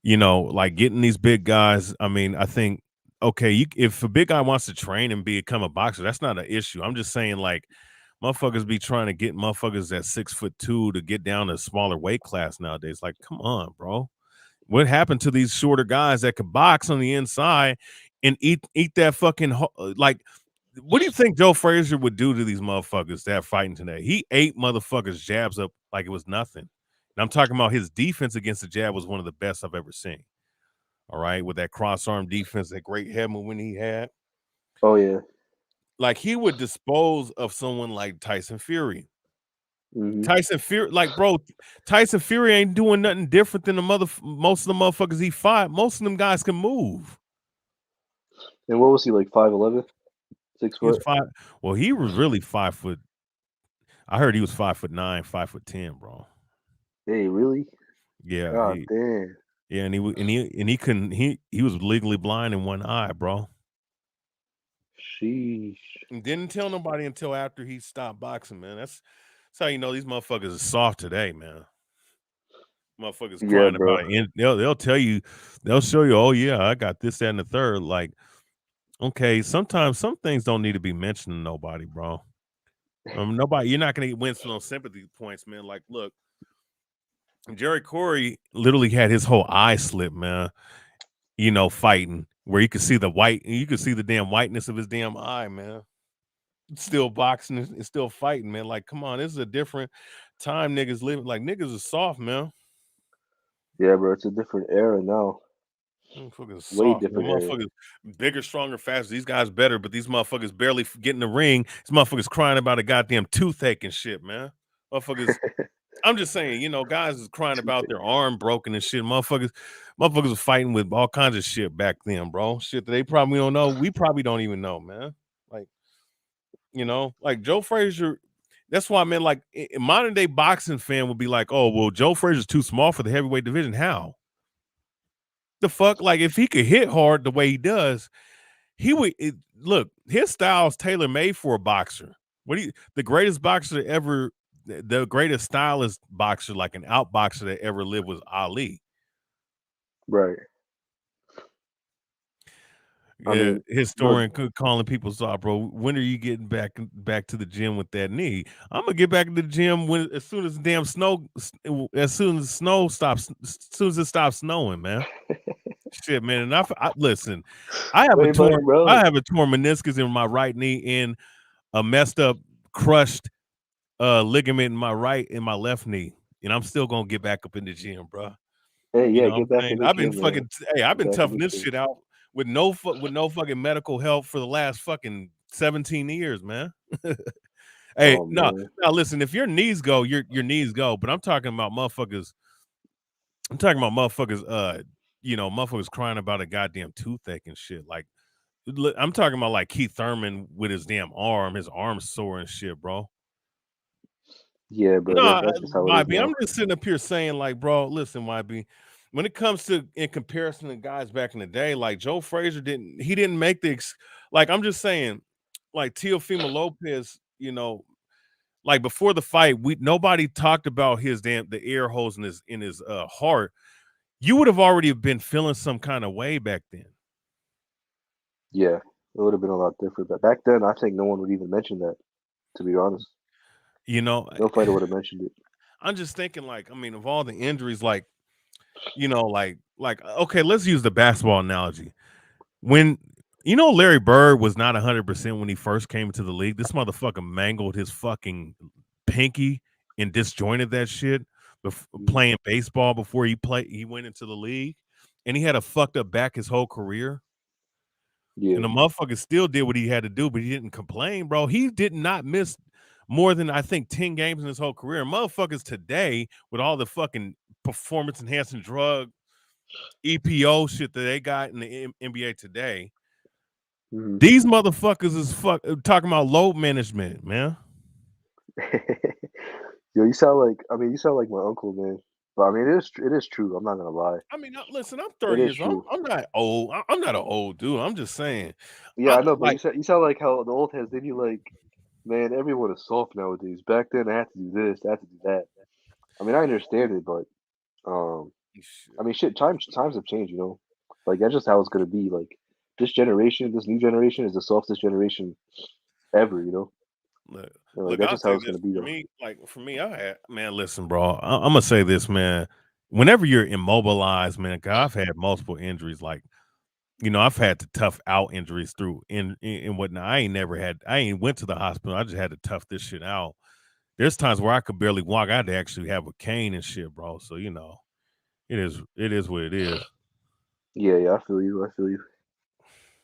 like getting these big guys. I mean, I think okay, if a big guy wants to train and become a boxer, that's not an issue. I'm just saying like. Motherfuckers be trying to get motherfuckers at 6'2" to get down to a smaller weight class nowadays. Like, come on, bro. What happened to these shorter guys that could box on the inside and eat that fucking like? What do you think Joe Frazier would do to these motherfuckers that are fighting today? He ate motherfuckers' jabs up like it was nothing. And I'm talking about his defense against the jab was one of the best I've ever seen. All right, with that cross arm defense, that great head movement he had. Oh yeah. Like he would dispose of someone like Tyson Fury. Tyson Fury, like bro, Tyson Fury ain't doing nothing different than most of the motherfuckers he fought. Most of them guys can move. And what was he like? 5'11", 6 foot? Well, he was really 5 foot. I heard he was 5'9", 5'10", bro. Hey, really? Yeah. God damn. Yeah, and he couldn't he was legally blind in one eye, bro. Sheesh. And didn't tell nobody until after he stopped boxing, man. That's how you know these motherfuckers are soft today, man. Motherfuckers Yeah, crying bro. about it. And they'll tell you, they'll show you, oh yeah, I got this, that, and the third. Like, okay, sometimes some things don't need to be mentioned to nobody, bro. Nobody, you're not gonna win no sympathy points, man. Like, look, Jerry Corey literally had his whole eye slip, man. You know, fighting where you could see the white, you could see the damn whiteness of his damn eye, man. Still boxing and still fighting, man. Like, come on, this is a different time niggas living. Like, niggas are soft, man. Yeah, bro. It's a different era now. Motherfuckers Way soft, man. different era. Motherfuckers bigger, stronger, faster. These guys better, but these motherfuckers barely get in the ring. These motherfuckers crying about a goddamn toothache and shit, man. Motherfuckers. I'm just saying, you know, guys is crying about their arm broken and shit. Motherfuckers were fighting with all kinds of shit back then, bro. Shit that they probably don't know. We probably don't even know, man. Like, you know, like Joe Frazier. That's why, man, like a modern day boxing fan would be like, oh, well, Joe Frazier's too small for the heavyweight division. How? The fuck? Like, if he could hit hard the way he does, he would look, his style is tailor-made for a boxer. The greatest boxer ever, the greatest stylist boxer, like an outboxer that ever lived, was Ali. Right. Yeah, I mean, historian calling people, bro, when are you getting back to the gym with that knee? I'm gonna get back to the gym as soon as the snow stops, as soon as it stops snowing, man. Shit, man. And I listen, I have a torn meniscus in my right knee and a messed up, crushed ligament in my left knee, and I'm still gonna get back up in the gym, bro. Hey, You yeah, know get what I'm back saying? in the I've been gym, fucking, man. I've been Get back in toughing the this gym. shit out with no fucking medical help for the last fucking 17 years, man. Hey, no, listen, if your knees go, your knees go, but I'm talking about motherfuckers. You know, motherfuckers crying about a goddamn toothache and shit. Like, I'm talking about like Keith Thurman with his damn arm, his arm sore and shit, bro. Yeah, bro. No, That's just how it is YB, now. I'm just sitting up here saying, like, bro, listen, YB, when it comes to in comparison to guys back in the day, like Joe Frazier didn't make like, I'm just saying, like Teofimo Lopez, you know, like before the fight, nobody talked about the air holes in his heart. You would have already been feeling some kind of way back then. Yeah, it would have been a lot different. But back then, I think no one would even mention that, to be honest. You know, no fighter would have mentioned it. I'm just thinking, like, I mean, of all the injuries, like, you know, like, okay, let's use the basketball analogy. When, you know, Larry Bird was not 100% when he first came into the league. This motherfucker mangled his fucking pinky and disjointed that shit playing baseball before he went into the league, and he had a fucked up back his whole career. Yeah. And the motherfucker still did what he had to do, but he didn't complain, bro. He did not miss more than, I think, 10 games in his whole career. Motherfuckers today, with all the fucking performance enhancing drug EPO shit that they got in the NBA today, these motherfuckers is talking about load management, man. Yo, you sound like my uncle, man. But I mean, it is true. I'm not gonna lie. I mean, listen, I'm 30 years old. I'm not old. I'm not an old dude. I'm just saying. Yeah, I know, but you sound like how the old heads. Then you like, man, everyone is soft nowadays. Back then, I had to do this, I had to do that. I mean, I understand it, but I mean, shit, times have changed. You know, like that's just how it's gonna be. Like this new generation, is the softest generation ever. You know. Look, that's just how it's gonna be. For me, man, listen, bro. I'm gonna say this, man. Whenever you're immobilized, man, cause I've had multiple injuries. Like, you know, I've had to tough out injuries through and whatnot. I ain't went to the hospital. I just had to tough this shit out. There's times where I could barely walk. I had to actually have a cane and shit, bro. So, you know, it is what it is. Yeah, I feel you.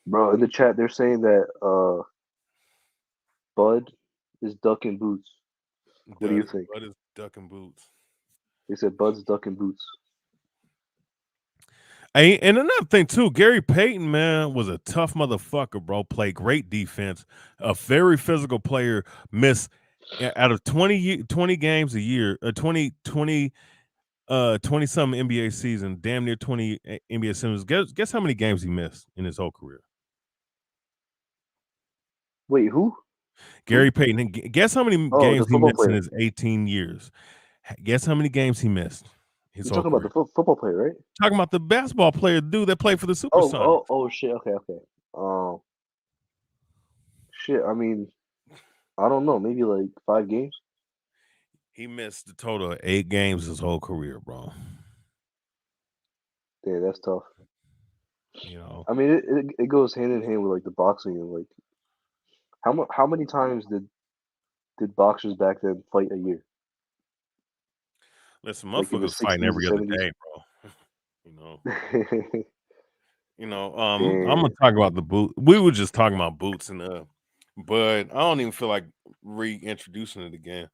Bro, in the chat they're saying that Bud is ducking boots. What do you think? Bud is ducking boots. They said Bud's ducking boots. Hey, and another thing too, Gary Payton, man, was a tough motherfucker, bro. Played great defense, a very physical player. Missed out of 20 games a year, 20 20-something NBA season, damn near 20 NBA seasons. Guess how many games he missed in his whole career? Wait, who? Gary Payton. Guess how many games he missed in his 18 years? Guess how many games he missed? You're talking about the football player, right? Talking about the basketball player, dude that played for the Supersonics. Oh, shit. Okay. Shit. I mean, I don't know. Maybe like 5 games. He missed a total of 8 games his whole career, bro. Yeah, that's tough. You know, I mean, it goes hand in hand with like the boxing and like how many times did boxers back then fight a year? Listen, motherfuckers fighting every other day, bro. I'm gonna talk about the boot. We were just talking about boots but I don't even feel like reintroducing it again.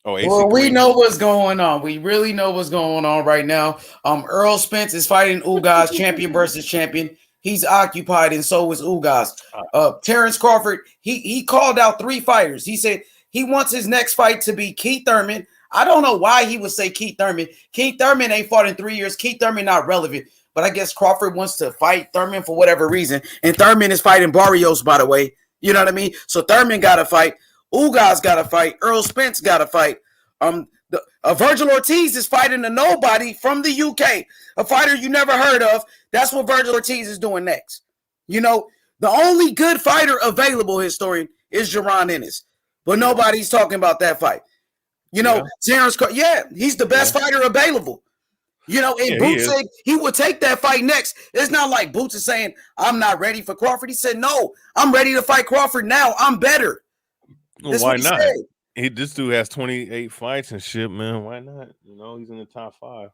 Oh, well, we know what's going on. We really know what's going on right now. Earl Spence is fighting Ugas, champion versus champion. He's occupied, and so is Ugas. Terrence Crawford, he called out 3 fighters. He said he wants his next fight to be Keith Thurman. I don't know why he would say Keith Thurman. Keith Thurman ain't fought in 3 years. Keith Thurman not relevant. But I guess Crawford wants to fight Thurman for whatever reason. And Thurman is fighting Barrios, by the way. You know what I mean? So Thurman got to fight. Ugas got to fight. Earl Spence got to fight. Virgil Ortiz is fighting a nobody from the UK, a fighter you never heard of. That's what Virgil Ortiz is doing next. You know, the only good fighter available, historian, is Jaron Ennis. But nobody's talking about that fight. You know, Terrence, he's the best fighter available. You know, and Boots said he would take that fight next. It's not like Boots is saying, I'm not ready for Crawford. He said, no, I'm ready to fight Crawford now. I'm better. Well, why not? This dude has 28 fights and shit, man. Why not? You know, he's in the top 5.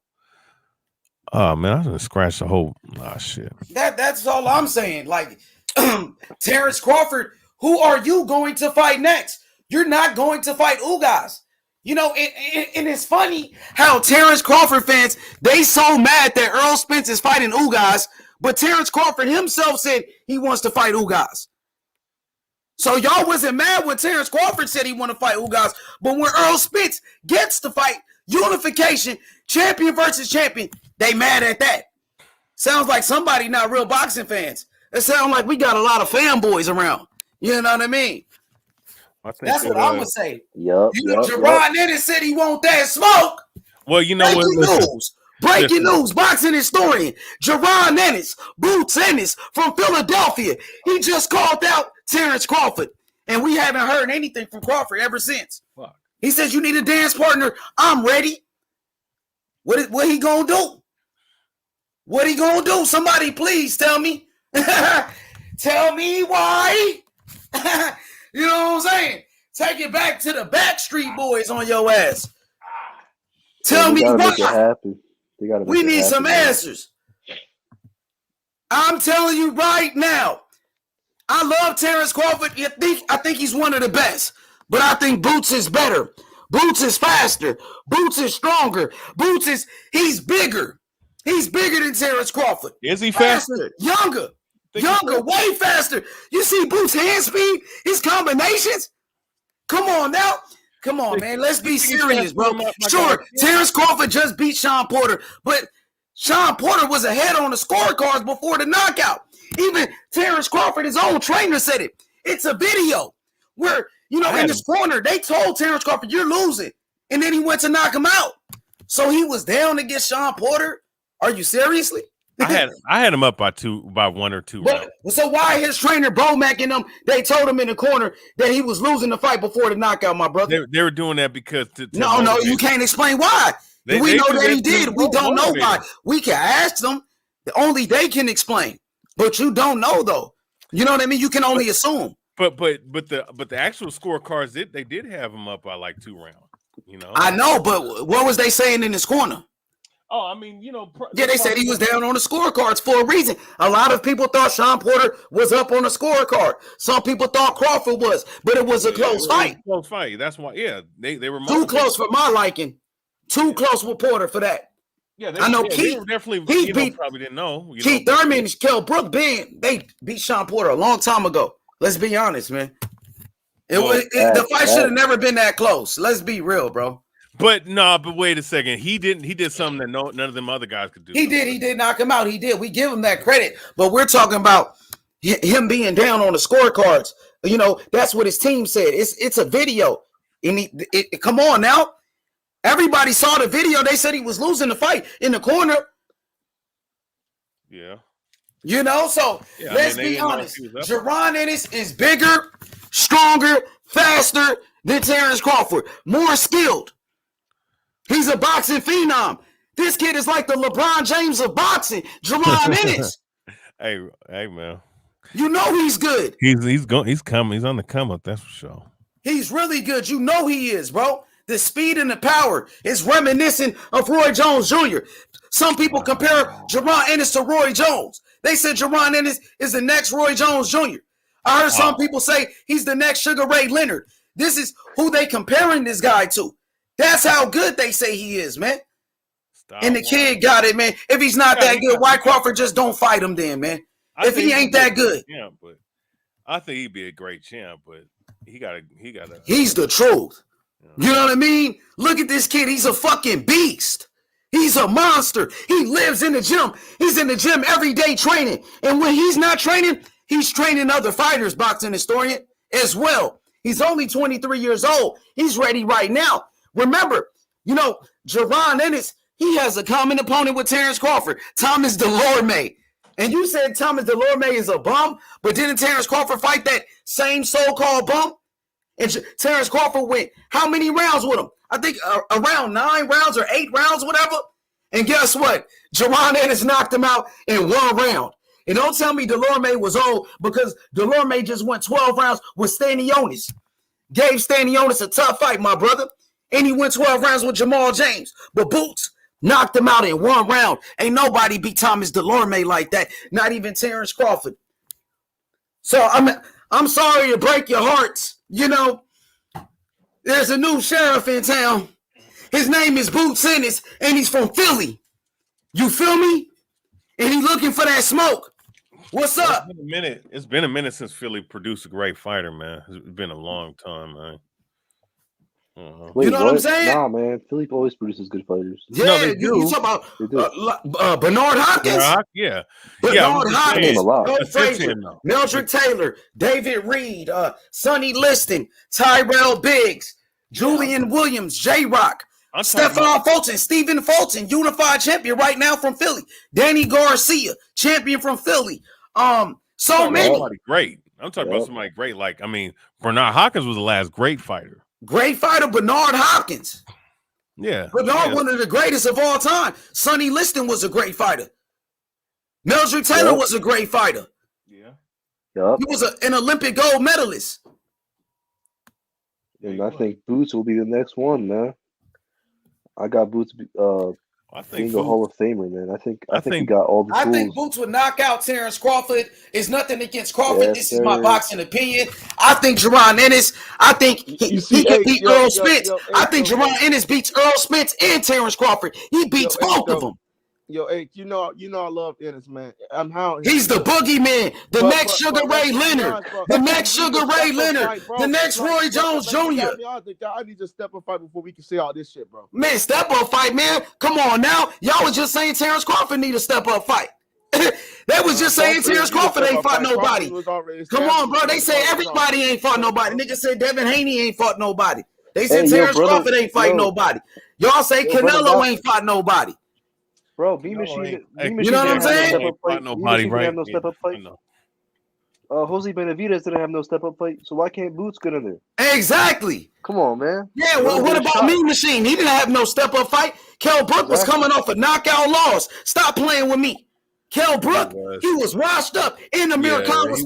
Oh, man, I done scratched the whole shit. That's all I'm saying. Like, Terrence Crawford, who are you going to fight next? You're not going to fight Ugas. You know, and it's funny how Terrence Crawford fans, they so mad that Earl Spence is fighting Ugas, but Terrence Crawford himself said he wants to fight Ugas. So y'all wasn't mad when Terrence Crawford said he want to fight Ugas, but when Earl Spence gets to fight unification, champion versus champion, they mad at that. Sounds like somebody not real boxing fans. It sounds like we got a lot of fanboys around. You know what I mean? That's what I'm gonna say. Jaron Ennis said he want that smoke. Well, you know what? Breaking news, boxing historian Jaron Ennis, Boots Ennis from Philadelphia. He just called out Terrence Crawford, and we haven't heard anything from Crawford ever since. Fuck. He says you need a dance partner. I'm ready. What he gonna do? What he gonna do? Somebody please tell me. Tell me why. You know what I'm saying? Take it back to the Backstreet Boys on your ass. Tell me why. We need some answers. I'm telling you right now. I love Terrence Crawford. I think he's one of the best. But I think Boots is better. Boots is faster. Boots is stronger. He's bigger. He's bigger than Terrence Crawford. Is he faster? Younger, way faster. You see Boots' hand speed, his combinations? Come on now. Come on, man. Let's be serious, bro. Sure, Terrence Crawford just beat Sean Porter, but Sean Porter was ahead on the scorecards before the knockout. Even Terrence Crawford, his own trainer, said it. It's a video where, you know, in this corner, they told Terrence Crawford, you're losing. And then he went to knock him out. So he was down against Sean Porter? Are you seriously? I had him up by 1 or 2 rounds. So why his trainer Bomac and them, they told him in the corner that he was losing the fight before the knockout, my brother? They were doing that because no, you can't explain why. We know that he did. We don't know why. We can ask them. Only they can explain. But you don't know though. You know what I mean? You can only assume. But the actual scorecards, they did have him up by like 2 rounds. You know. I know, but what was they saying in his corner? Oh, I mean, you know. They said he was down on the scorecards for a reason. A lot of people thought Sean Porter was up on the scorecard. Some people thought Crawford was, but it was a close fight. Close fight. That's why, they were too close for my liking. Too close with Porter for that. Yeah, I know Keith. Keith probably didn't know. Keith Thurman and Kell Brook they beat Sean Porter a long time ago. Let's be honest, man. The fight should have never been that close. Let's be real, bro. But wait a second. He did something that none of them other guys could do. He did knock him out. He did. We give him that credit. But we're talking about him being down on the scorecards. You know, that's what his team said. It's a video. And come on now. Everybody saw the video. They said he was losing the fight in the corner. Yeah. You know, so let's be honest. Jaron Ennis is bigger, stronger, faster than Terrence Crawford. More skilled. He's a boxing phenom. This kid is like the LeBron James of boxing. Jaron Ennis. Hey, man. You know he's good. He's coming. He's on the come up. That's for sure. He's really good. You know he is, bro. The speed and the power is reminiscent of Roy Jones Jr. Some people compare Jaron Ennis to Roy Jones. They said Jaron Ennis is the next Roy Jones Jr. I heard some people say he's the next Sugar Ray Leonard. This is who they comparing this guy to. That's how good they say he is, man. And the kid got it, man. If he's not that good, why Crawford just don't fight him then, man? If he ain't that good. Yeah, but I think he'd be a great champ, but he got. He's the truth. You know what I mean? Look at this kid. He's a fucking beast. He's a monster. He lives in the gym. He's in the gym every day training. And when he's not training, he's training other fighters, boxing historian, as well. He's only 23 years old. He's ready right now. Remember, you know, Jaron Ennis, he has a common opponent with Terrence Crawford, Thomas Delorme. And you said Thomas Delorme is a bum, but didn't Terrence Crawford fight that same so-called bum? And Terrence Crawford went how many rounds with him? I think around 9 rounds or 8 rounds, whatever. And guess what? Jaron Ennis knocked him out in 1 round. And don't tell me Delorme was old, because Delorme just went 12 rounds with Stanionis. Gave Stanionis a tough fight, my brother. And he went 12 rounds with Jamal James. But Boots knocked him out in 1 round. Ain't nobody beat Thomas Delorme like that. Not even Terrence Crawford. So I'm sorry to break your hearts. You know, there's a new sheriff in town. His name is Boots Ennis, and he's from Philly. You feel me? And he's looking for that smoke. What's up? It's been a minute since Philly produced a great fighter, man. It's been a long time, man. Wait, you know what I'm saying? Nah, man. Philly always produces good fighters. Yeah, no, you talk about Bernard Hopkins? Yeah. Bernard Hopkins, Joe Frazier, Mildred Taylor, David Reed, Sonny Liston, Tyrell Biggs, Julian Williams, J-Rock, Stephon Fulton, Stephen Fulton, unified champion right now from Philly. Danny Garcia, champion from Philly. So many. Great. I'm talking about somebody great. Like, I mean, Bernard Hopkins was the last great fighter. Great fighter, Bernard Hopkins. Yeah. Bernard, one of the greatest of all time. Sonny Liston was a great fighter. Mildred Taylor was a great fighter. Yeah. Yep. He was an Olympic gold medalist. And I think Boots will be the next one, man. I got Boots being a Hall of Famer, man. I think he got all the tools. I think Boots would knock out Terrence Crawford. It's nothing against Crawford. Yes, this is my boxing opinion. I think Jaron Ennis, I think he can beat Earl Spence. I think Jaron Ennis beats Earl Spence and Terrence Crawford. He beats both of them. Yo, hey, you know I love Ennis, man. He's the boogeyman, the next Sugar Ray Leonard, the next Sugar Ray Leonard, the next Roy Jones Jr. I need to step up fight before we can see all this shit, bro. Man, step up fight, man. Come on now. Y'all was just saying Terrence Crawford need a step up fight. They was just saying Terrence Crawford ain't fought nobody. Come on, bro. They say everybody ain't fought nobody. Niggas said Devin Haney ain't fought nobody. They said Terrence Crawford ain't fight nobody. Y'all say Canelo ain't fought nobody. Bro, B-Machine. You know what I'm saying? Nobody, right? Have no step up fight. Jose Benavidez didn't have no step up fight, so why can't Boots get in there? Exactly. Come on, man. Yeah, well, what about Mean Machine? He didn't have no step up fight. Kell Brook was coming off a knockout loss. Stop playing with me. Kell Brook, he was washed up. And Amir Khan was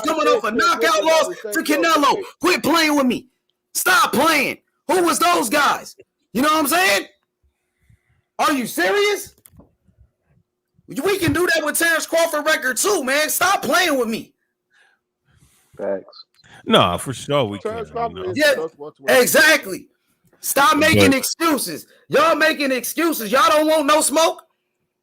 coming off a knockout loss to Canelo. Quit playing with me. Stop playing. Who was those guys? You know what I'm saying? Are you serious? We can do that with Terrence Crawford record too, man. Stop playing with me. Facts. No, for sure we can. Yeah, exactly. Stop making excuses. Y'all making excuses. Y'all don't want no smoke.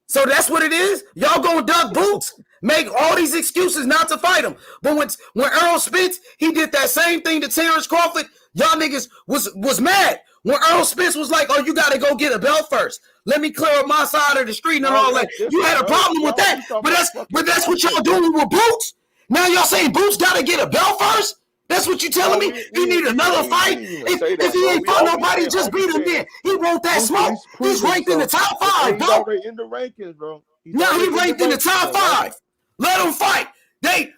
So that's what it is. Y'all gonna duck Boots, make all these excuses not to fight him. But when Earl Spence, he did that same thing to Terrence Crawford. Y'all niggas was mad. When Earl Spence was like, "Oh, you got to go get a belt first. Let me clear up my side of the street and all that." You had a problem with that, but that's what y'all doing with Boots. Now y'all saying Boots got to get a belt first. That's what you telling me? He need another fight. If he ain't fought nobody, just beat him. Then he want that smoke. He's ranked in the top 5, He's bro. already in the rankings, bro. Now he ranked in the top 5. Let him fight. They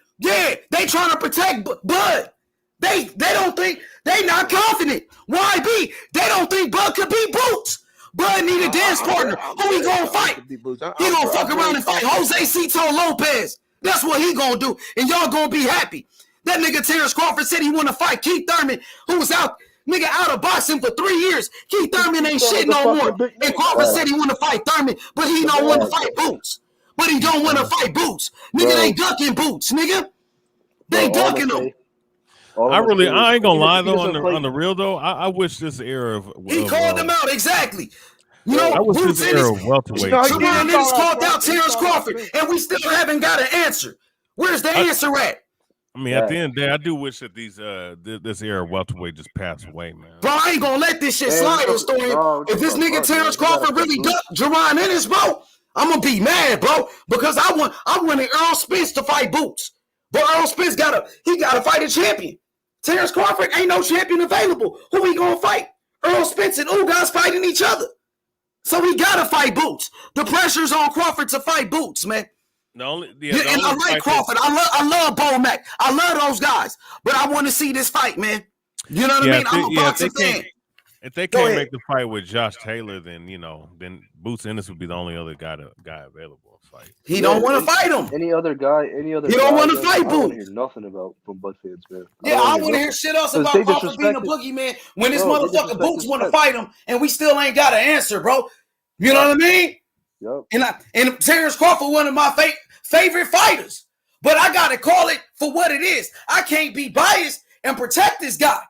trying to protect Bud. They don't think, they not confident. YB, they don't think Bud could beat Boots. Bud need a dance partner. Who he gonna fight? He gonna fuck around and fight Jose Cito Lopez. That's what he gonna do, and y'all gonna be happy. That nigga Terrence Crawford said he want to fight Keith Thurman, who was out of boxing for 3 years. Keith Thurman ain't shit no more. And Crawford said he want to fight Thurman, but he don't want to fight Boots. But he don't want to fight Boots. Nigga, they ducking Boots, nigga. They ducking them. I ain't gonna lie though. On the real though, I wish this era of he called them out exactly. You know, I wish this era of welterweight. Jerron Ennis called out Terrence Crawford, and we still haven't got an answer. Where's the answer at? I mean, at the end of the day, I do wish that this era of welterweight just passed away, man. Bro, I ain't gonna let this shit slide, Historian. If this nigga Terrence Crawford really ducked Jerron Ennis, bro, I'm gonna be mad, bro, because I wanted Earl Spence to fight Boots, but Earl Spence gotta fight a champion. Terrence Crawford ain't no champion available. Who he gonna fight? Earl Spence and Ugas fighting each other, so he gotta fight Boots. The pressure's on Crawford to fight Boots, man. I like Crawford. I love Bo Mack. I love those guys, but I want to see this fight, man. You know what I mean? I'm a boxing fan. If they can't make the fight with Josh Taylor, then then Boots Ennis would be the only other guy available to fight. He don't want to fight him. Any other guy? He don't want to fight Boots. I don't hear nothing about from Butt fans, man. Yeah, I want to hear shit else about Crawford being a boogeyman when this motherfucker Boots want to fight him, and we still ain't got an answer, bro. You know what I mean? Yep. And Terrence Crawford, one of my favorite fighters, but I gotta call it for what it is. I can't be biased and protect this guy.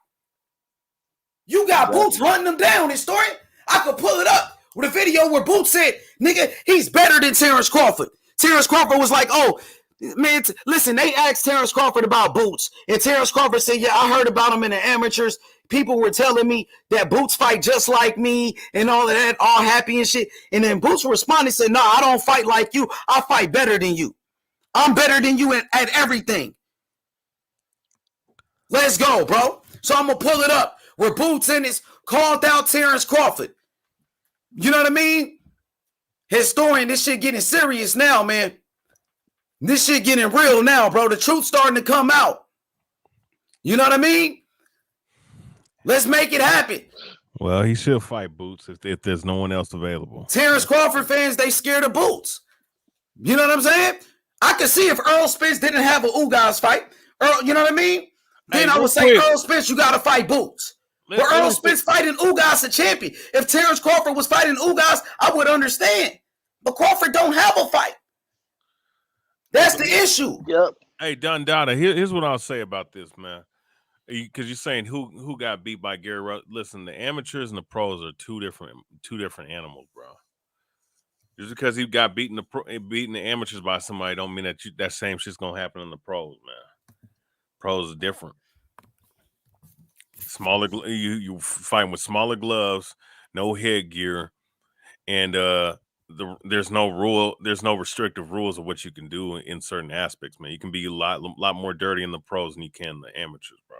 You got Boots hunting him down, Historian. I could pull it up with a video where Boots said, "Nigga, he's better than Terrence Crawford." Terrence Crawford was like, "Oh, man, listen." They asked Terrence Crawford about Boots, and Terrence Crawford said, "Yeah, I heard about him in the amateurs. People were telling me that Boots fight just like me and all of that, all happy and shit." And then Boots responded and said, "No, I don't fight like you. I fight better than you. I'm better than you at everything." Let's go, bro. So I'm going to pull it up where Boots Ennis called out Terrence Crawford. You know what I mean? Historian, this shit getting serious now, man. This shit getting real now, bro. The truth's starting to come out. You know what I mean? Let's make it happen. Well, he should fight Boots if there's no one else available. Terrence Crawford fans, they scared of Boots. You know what I'm saying? I could see if Earl Spence didn't have a Ugas fight. You know what I mean? Then I would say, Earl Spence, you got to fight Boots. But Earl Spence fighting Ugas a champion. If Terrence Crawford was fighting Ugas, I would understand. But Crawford don't have a fight. That's the issue. Yep. Hey, Don Dada, here's what I'll say about this, man. Because you're saying who got beat by Gary Rush. Listen, the amateurs and the pros are two different animals, bro. Just because he got beating the amateurs by somebody don't mean that same shit's gonna happen in the pros, man. Pros are different. Smaller, you fighting with smaller gloves, no headgear, and there's no restrictive rules of what you can do in certain aspects, man. You can be a lot more dirty in the pros than you can in the amateurs, bro.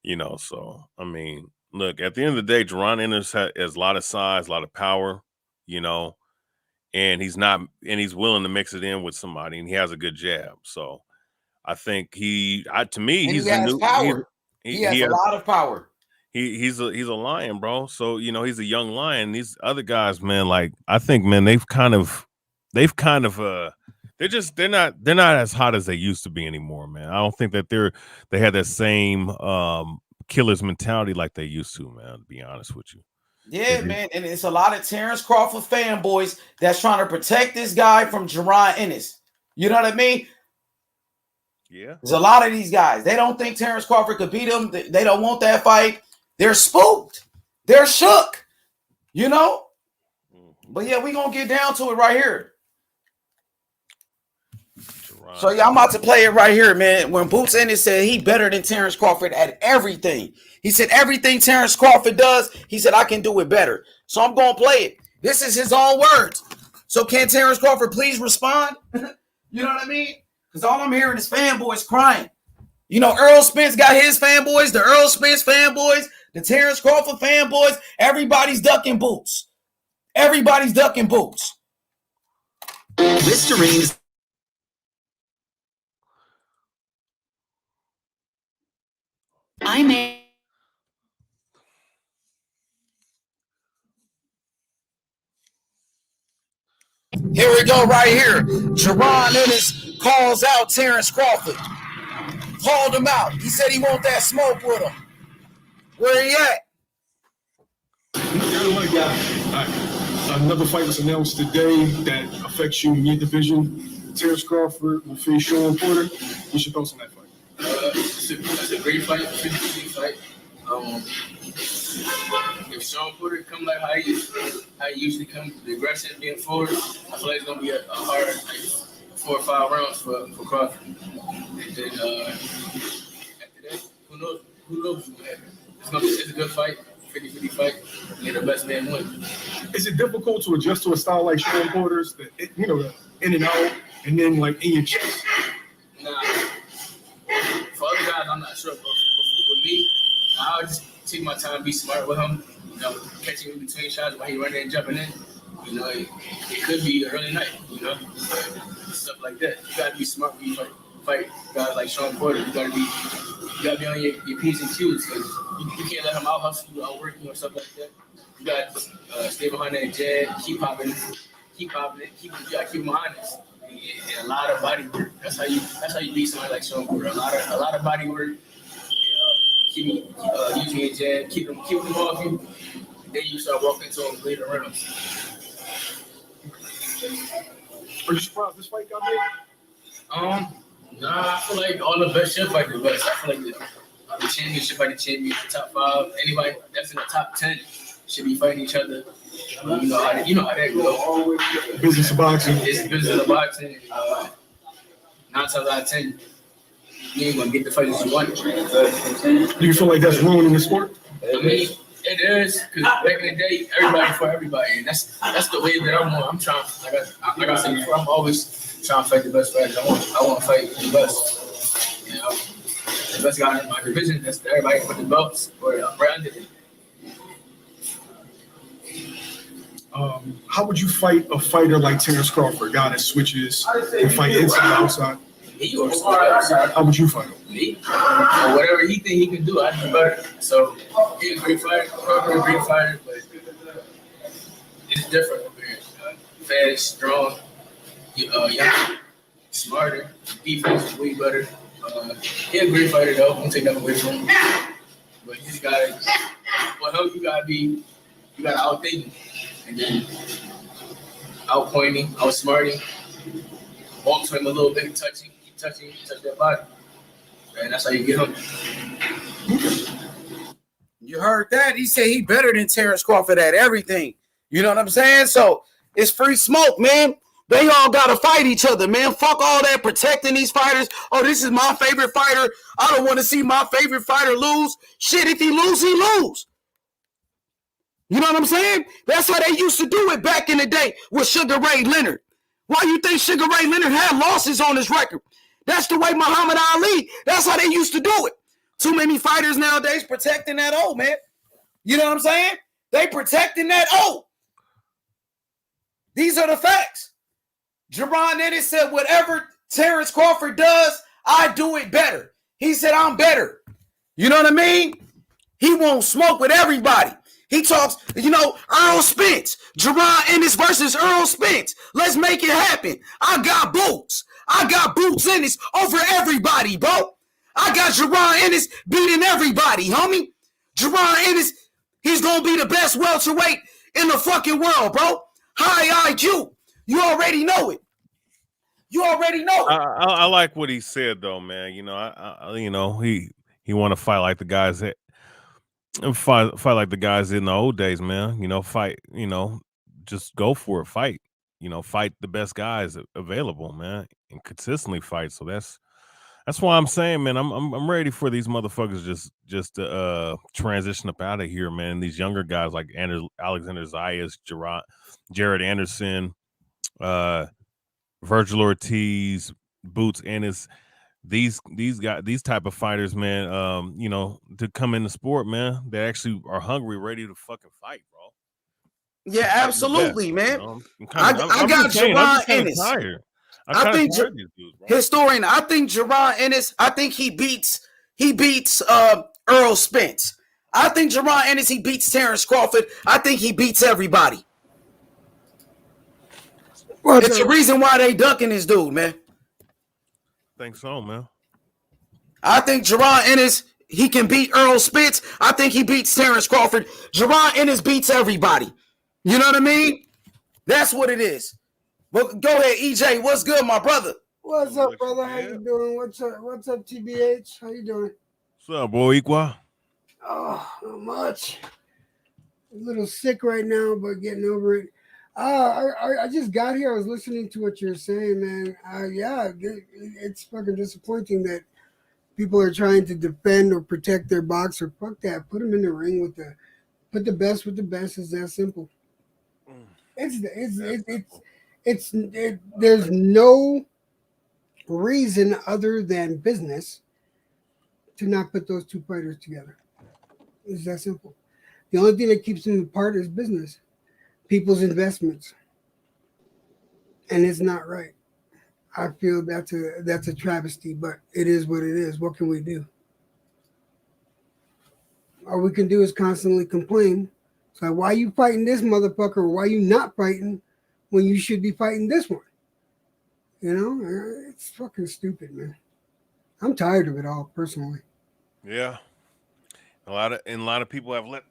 You know, so I mean, look, at the end of the day, Jerron Ennis has a lot of size, a lot of power, you know, and he's willing to mix it in with somebody, and he has a good jab. So I think he's power. He has a lot of power. He's a lion, bro. So you know he's a young lion. These other guys, man, like I think, man, they're not as hot as they used to be anymore, man. I don't think that they had that same killer's mentality like they used to, man. To be honest with you. Yeah, man, and it's a lot of Terrence Crawford fanboys that's trying to protect this guy from Jerron Ennis. You know what I mean? Yeah. There's a lot of these guys. They don't think Terrence Crawford could beat him. They don't want that fight. They're spooked. They're shook. You know? But yeah, we're going to get down to it right here. So yeah, I'm about to play it right here, man. When Boots Ennis said he better than Terrence Crawford at everything. He said everything Terrence Crawford does, he said I can do it better. So I'm gonna play it. This is his own words. So can Terrence Crawford please respond? You know what I mean? Because all I'm hearing is fanboys crying. You know, Earl Spence got his fanboys, the Earl Spence fanboys, the Terrence Crawford fanboys. Everybody's ducking Boots. Everybody's ducking Boots. Listerines. I may. Here we go right here. Jerron Ennis calls out Terrence Crawford. Called him out. He said he want that smoke with him. Where he at? Another fight was announced today that affects you in your division. Terrence Crawford will face Sean Porter. What's your thoughts on that fight? That's a great fight, 50-50 fight. If Sean Porter come like how he usually come, the aggression being forward, I feel like it's gonna be a hard like 4 or 5 rounds for Crawford. And then after that, who knows what's gonna happen? It's a good fight, 50-50 fight. And the best man win. Is it difficult to adjust to a style like Sean Porter's, the in and out, and then like in your chest? Nah. For other guys, I'm not sure, but with me, I'll just take my time, be smart with him. You know, catching in between shots while he running and jumping in. You know, it could be an early night. You know, stuff like that. You gotta be smart when you fight guys like Sean Porter. You gotta be on your P's and Q's because you can't let him out hustle you, outwork you, or stuff like that. You gotta stay behind that jab, keep popping it. You gotta keep him honest. And a lot of body work. That's how you beat somebody like Sean Porter. A lot of body work. Keep using your jab, keep them off you. Then you start walking to them later rounds. Are you surprised this fight got made? Nah, I feel like all the best should fight the best. I feel like the champion should fight the champion. The top 5, anybody that's in the top 10 should be fighting each other. You know how that goes. Business of boxing. It's business of boxing. 9 times out of 10, you ain't gonna get the fighters you want. Do you feel like that's ruining the sport? I mean, it is, because back in the day, everybody for everybody, and that's the way that I'm on. I'm trying, like I said before, I'm always trying to fight the best fighters. I want to fight the best. You know, the best guy in my division. That's everybody for the belts or right under it. How would you fight a fighter like Terrence Crawford, a guy that switches and fight inside outside? How would you fight him? Me? Or whatever he think he can do, I do better. So he's a great fighter, Crawford a great fighter, but it's different. Fast, strong, young, smarter, defense is way better. He's a great fighter though. Don't take that away from him. But you just gotta, you gotta outthink him. And then outpoint him, outsmart him, walk to him a little bit, touch that body. And that's how you get him. You heard that? He said he better than Terrence Crawford at everything. You know what I'm saying? So it's free smoke, man. They all gotta fight each other, man. Fuck all that protecting these fighters. Oh, this is my favorite fighter. I don't want to see my favorite fighter lose. Shit, if he lose, he lose. You know what I'm saying? That's how they used to do it back in the day with Sugar Ray Leonard. Why you think Sugar Ray Leonard had losses on his record? That's the way Muhammad Ali, that's how they used to do it. Too many fighters nowadays protecting that O, man. You know what I'm saying? They protecting that O. These are the facts. Jerron Ennis said, whatever Terrence Crawford does, I do it better. He said, I'm better. You know what I mean? He won't smoke with everybody. He talks, Earl Spence. Jerron Ennis versus Earl Spence. Let's make it happen. I got Boots. I got Boots Ennis over everybody, bro. I got Jerron Ennis beating everybody, homie. Jerron Ennis, he's going to be the best welterweight in the fucking world, bro. High IQ. You already know it. You already know it. I like what he said, though, man. He want to fight like the guys that fight like the guys in the old days, man. Fight. Just go for it, fight. fight the best guys available, man, and consistently fight. So that's why I'm saying, man, I'm ready for these motherfuckers just to transition up out of here, man. These younger guys like Alexander Zayas, Jared Anderson, Virgil Ortiz, Boots Ennis, these guys, these type of fighters, man, to come in the sport, man, they actually are hungry, ready to fucking fight, bro. Yeah, absolutely, man. I'm got Jaron Ennis. Tired. I think historian. I think Jaron Ennis. I think he beats Earl Spence. I think Jaron Ennis. He beats Terrence Crawford. I think he beats everybody. It's the reason why they ducking this dude, man. Think so, man. I think Jaron Ennis, he can beat Earl Spence. I think he beats Terrence Crawford. Jaron Ennis beats everybody. You know what I mean? That's what it is. But go ahead, EJ. What's good, my brother? What's up, brother? How you doing? What's up, TBH? How you doing? What's up, boy? Equa? Oh, not much. A little sick right now, but getting over it. I just got here. I was listening to what you're saying, man. Yeah, it's fucking disappointing that people are trying to defend or protect their boxer. Fuck that. Put them in the ring put the best with the best. It's that simple. There's no reason other than business to not put those two fighters together. It's that simple. The only thing that keeps them apart is business, people's investments, and it's not right. I feel that's a travesty, but it is what it is. What can we do? All we can do is constantly complain. It's like, why are you fighting this motherfucker? Or why are you not fighting when you should be fighting this one? You know, it's fucking stupid, man. I'm tired of it all, personally. Yeah, a lot of people have let,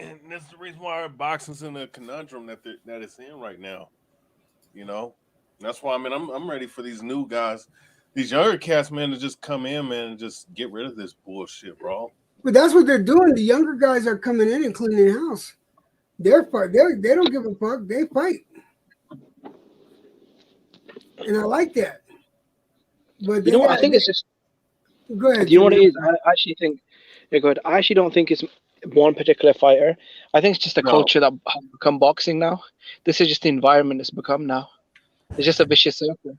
and this is the reason why boxing's in a conundrum that it's in right now. You know, that's why I'm ready for these new guys, these younger cats, man, to just come in, man, and just get rid of this bullshit, bro. But that's what they're doing. The younger guys are coming in and cleaning house. They don't give a fuck. They fight. And I like that. But you know what? I think it's just. Go ahead. You know what it is? I actually think. Yeah, go ahead. I actually don't think it's one particular fighter. I think it's just a culture that has become boxing now. This is just the environment it's become now. It's just a vicious circle.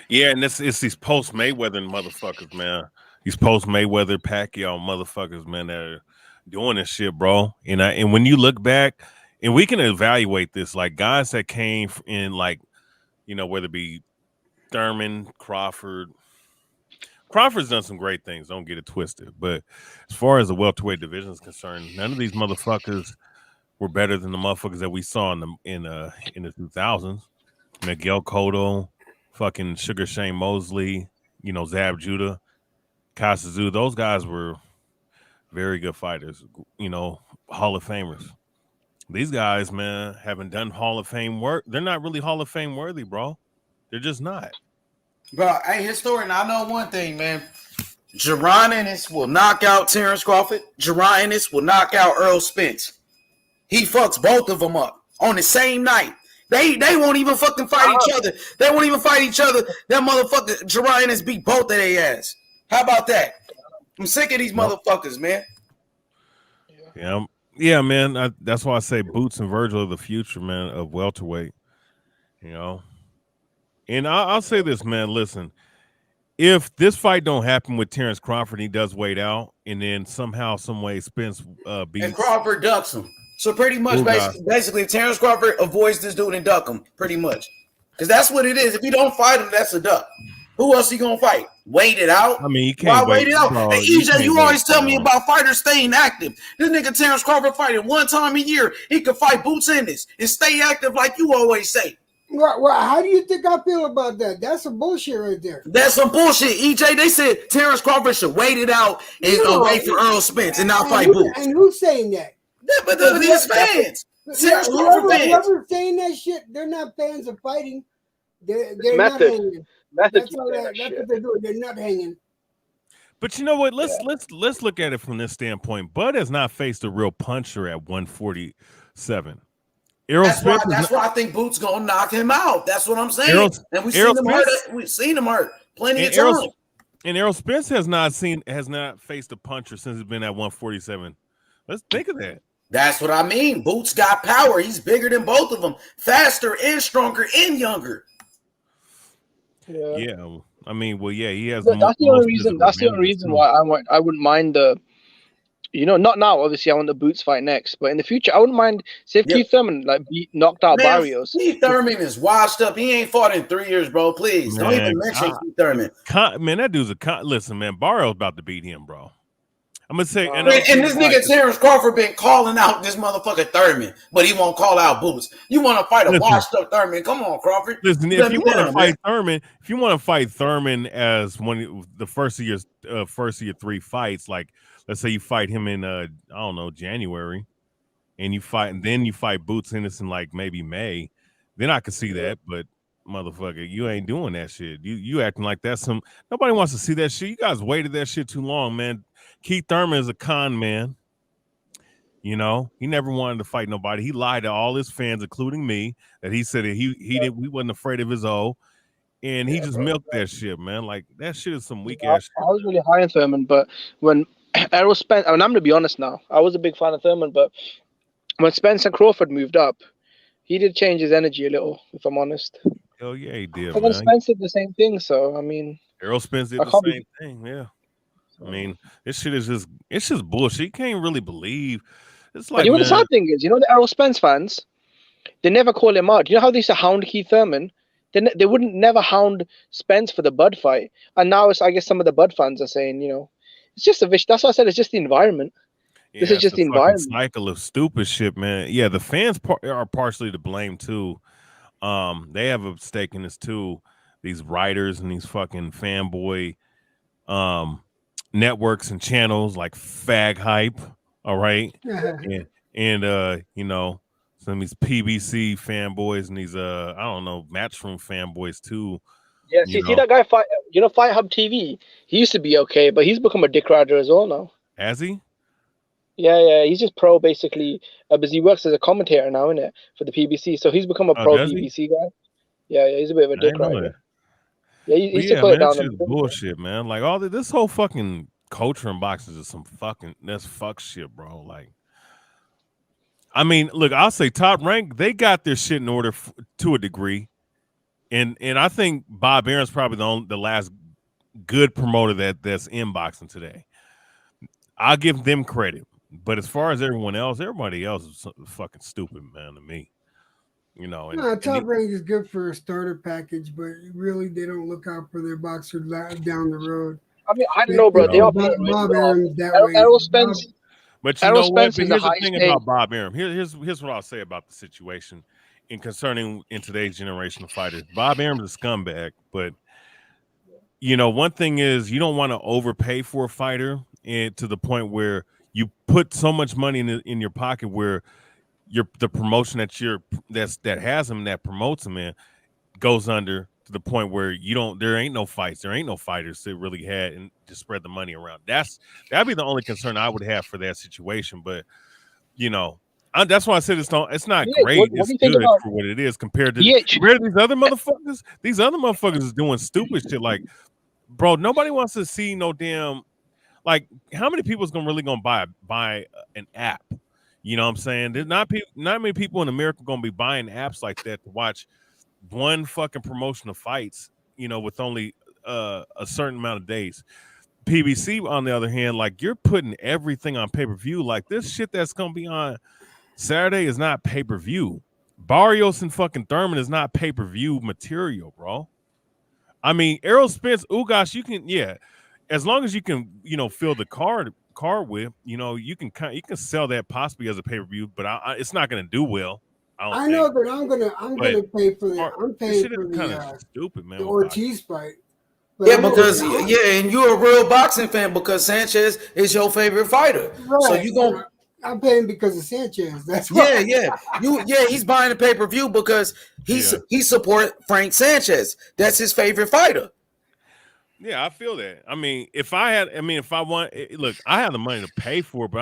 Yeah, and it's these post Mayweather motherfuckers, man. These post Mayweather Pacquiao motherfuckers, man, that are doing this shit, bro. And when you look back, and we can evaluate this, like guys that came in, like, whether it be Thurman, Crawford's done some great things. Don't get it twisted. But as far as the welterweight division is concerned, none of these motherfuckers were better than the motherfuckers that we saw in the 2000s. Miguel Cotto, fucking Sugar Shane Mosley, Zab Judah, Kasazu. Those guys were very good fighters, Hall of Famers. These guys, man, haven't done Hall of Fame work. They're not really Hall of Fame worthy, bro. They're just not. Bro, hey, historian, I know one thing, man. Jaron Ennis will knock out Terrence Crawford. Jaron Ennis will knock out Earl Spence. He fucks both of them up on the same night. They won't even fucking fight each other. They won't even fight each other. That motherfucker, Jaron Ennis beat both of their ass. How about that? I'm sick of these motherfuckers, man. Yeah, man. That's why I say Boots and Virgil are the future, man, of welterweight. And I'll say this, man. Listen, if this fight don't happen with Terrence Crawford, he does wait out, and then somehow, some way, Spence beats. And Crawford ducks him. So pretty much, basically, Terrence Crawford avoids this dude and duck him, pretty much. Because that's what it is. If you don't fight him, that's a duck. Who else he gonna fight? Wait it out? I mean, you can't wait it out. Bro, hey, EJ, you always tell me about fighters staying active. This nigga Terrence Crawford fighting one time a year. He could fight Boots Ennis and stay active like you always say. Well, how do you think I feel about that? That's some bullshit right there. That's some bullshit, EJ. They said Terrence Crawford should wait it out and wait for Earl Spence and not fight Boots. And who's saying that? But these fans. Terrence Crawford fans. Whoever's saying that shit, they're not fans of fighting. They're not hanging. That's what they're doing. They're not hanging. But you know what? Let's look at it from this standpoint. Bud has not faced a real puncher at 147. Errol That's why. Spence. That's why I think Boots gonna knock him out. That's what I'm saying. Errol, And we've Errol seen him hurt. Spence, We've seen him hurt plenty of Errol, times. and Errol Spence has not faced a puncher since he's been at 147. Let's think of that. That's what I mean. Boots got power. He's bigger than both of them, faster and stronger and younger. Yeah. I mean, well, yeah, he has. That's the only reason. That's the only reason why I wouldn't mind the. Not now. Obviously, I want the Boots fight next, but in the future, I wouldn't mind. Say if Keith Thurman knocked out Barrios. Keith Thurman is washed up. He ain't fought in 3 years, bro. Please don't even mention Keith Thurman. Man, that dude's listen, man. Barrios about to beat him, bro. I'm gonna say, and this nigga Terrence Crawford been calling out this motherfucker Thurman, but he won't call out Boots. You want to fight a washed up Thurman? Come on, Crawford. Listen, if you want to fight Thurman, as the first of your 3 fights, like let's say you fight him in I don't know, January, and you fight Boots Henderson like maybe May, then I could see that. But motherfucker, you ain't doing that shit. You acting like that's nobody wants to see that shit. You guys waited that shit too long, man. Keith Thurman is a con man. He never wanted to fight nobody. He lied to all his fans, including me, that he said that he wasn't afraid of his O, and he just milked that shit, man. Like that shit is some weak ass shit. I was really high on Thurman, but when Errol Spence, I'm gonna be honest now, I was a big fan of Thurman, but when Spence and Crawford moved up, he did change his energy a little, if I'm honest. Hell yeah, he did. But then Spence did the same thing, so I mean, Errol Spence did the same thing, yeah. I mean, this shit is just bullshit. You can't really believe. It's like, the sad thing is, the Errol Spence fans, they never call him out. You know how they used to hound Keith Thurman? They wouldn't never hound Spence for the Bud fight, and now I guess some of the Bud fans are saying, it's just a vicious. That's why I said it's just the environment. This is just the environment. Cycle of stupid shit, man. Yeah, the fans are partially to blame too. They have a stake in this too. These writers and these fucking fanboy networks and channels like Fag Hype, all right, and some of these PBC fanboys and these I don't know, Matchroom fanboys too. Yeah, see that guy Fight Hub TV. He used to be okay, but he's become a dick rider as well now. Has he? Yeah, he's just pro basically, because he works as a commentator now, innit, for the PBC. So he's become a pro PBC guy. Yeah, he's a bit of a dick rider. Yeah, he used to put it down. That's bullshit, man. Like this whole fucking culture in boxing is some that's fuck shit, bro. Like, I mean, look, I'll say Top Rank, they got their shit in order to a degree, and I think Bob Aaron's probably the last good promoter that's in boxing today. I'll give them credit, but as far as everybody else is fucking stupid, man, to me. Top Rank is good for a starter package, but really they don't look out for their boxers down the road. I mean, I don't know, bro. They are Bob Aaron's that way. Errol Spence. But you know what? But here's the thing about Bob Arum. Here's what I'll say about the situation concerning today's generation of fighters. Bob Arum's a scumbag, but one thing is you don't want to overpay for a fighter and to the point where you put so much money in your pocket where the promotion that has him, that promotes him, goes under to the point where there ain't no fights, there ain't no fighters that really had and to spread the money around. That'd be the only concern I would have for that situation. But that's why I said it's not great. It's good for what it is compared to these other motherfuckers. These other motherfuckers is doing stupid shit. Like, bro, nobody wants to see no damn. Like, how many people is really gonna buy an app? You know what I'm saying? There's not many people in America gonna be buying apps like that to watch one fucking promotion of fights, with only a certain amount of days. PBC, on the other hand, like, you're putting everything on pay-per-view. Like, this shit that's gonna be on Saturday is not pay-per-view. Barrios and fucking Thurman is not pay-per-view material, bro. I mean, Errol Spence, Ugas, you can, as long as you can, fill the card with, you can sell that possibly as a pay-per-view, but it's not gonna do well. I know, but I'm gonna pay for that. I'm paying for the stupid, man, the Ortiz fight. But and you're a real boxing fan because Sanchez is your favorite fighter. Right. So you gonna. I'm paying because of Sanchez. That's why. He's buying a pay-per-view because he support Frank Sanchez. That's his favorite fighter. Yeah, I feel that. I mean, if I want, look, I have the money to pay for it, but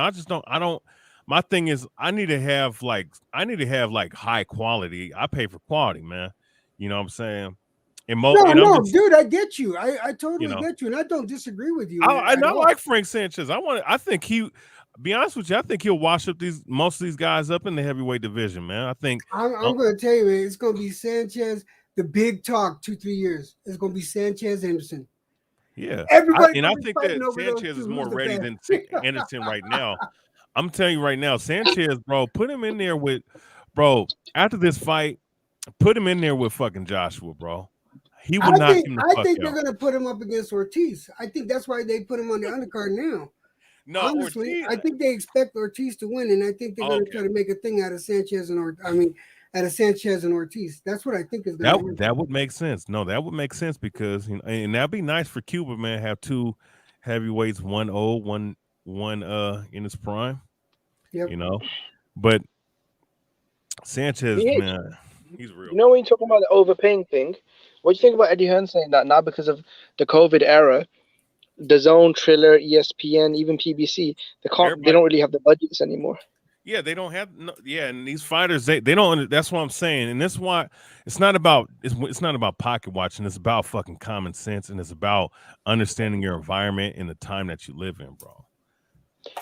I don't my thing is I need to have like high quality. I pay for quality, man. You know what I'm saying? And I'm No, just, dude, I get you. I you totally know, get you, and I don't disagree with you I at all. like Frank Sanchez. I think be honest with you, I think he'll wash up most of these guys up in the heavyweight division, man. I think I'm going to tell you, man, it's going to be Sanchez. The big talk 2-3 years. It's going to be Sanchez Anderson. yeah. Everybody I be think fighting that over those Sanchez two. is Who's more the ready best? than Anderson right now. I'm telling you right now, Sanchez, bro, put him in there with, bro, after this fight, put him in there with fucking Joshua, bro. He will knock him the I fuck think they're out. going to put him up against Ortiz. I think that's why they put him on the undercard now. No, honestly, Ortiz. I think they expect Ortiz to win, and I think they're going to try to make a thing out of Sanchez and Sanchez and Ortiz. That's what I think is going to happen. That would make sense. No, that would make sense because and that'd be nice for Cuba, man. Have two heavyweights, one old, one in his prime. Yep. You know, but Sanchez, man, he's real. You know, when you're talking about the overpaying thing, what do you think about Eddie Hearn saying that now because of the COVID era, the Zone, Triller, ESPN, even PBC, they don't really have the budgets anymore. Yeah, they don't have and these fighters they don't. That's what I'm saying, and that's why it's not about pocket watching. It's about fucking common sense, and it's about understanding your environment and the time that you live in, bro.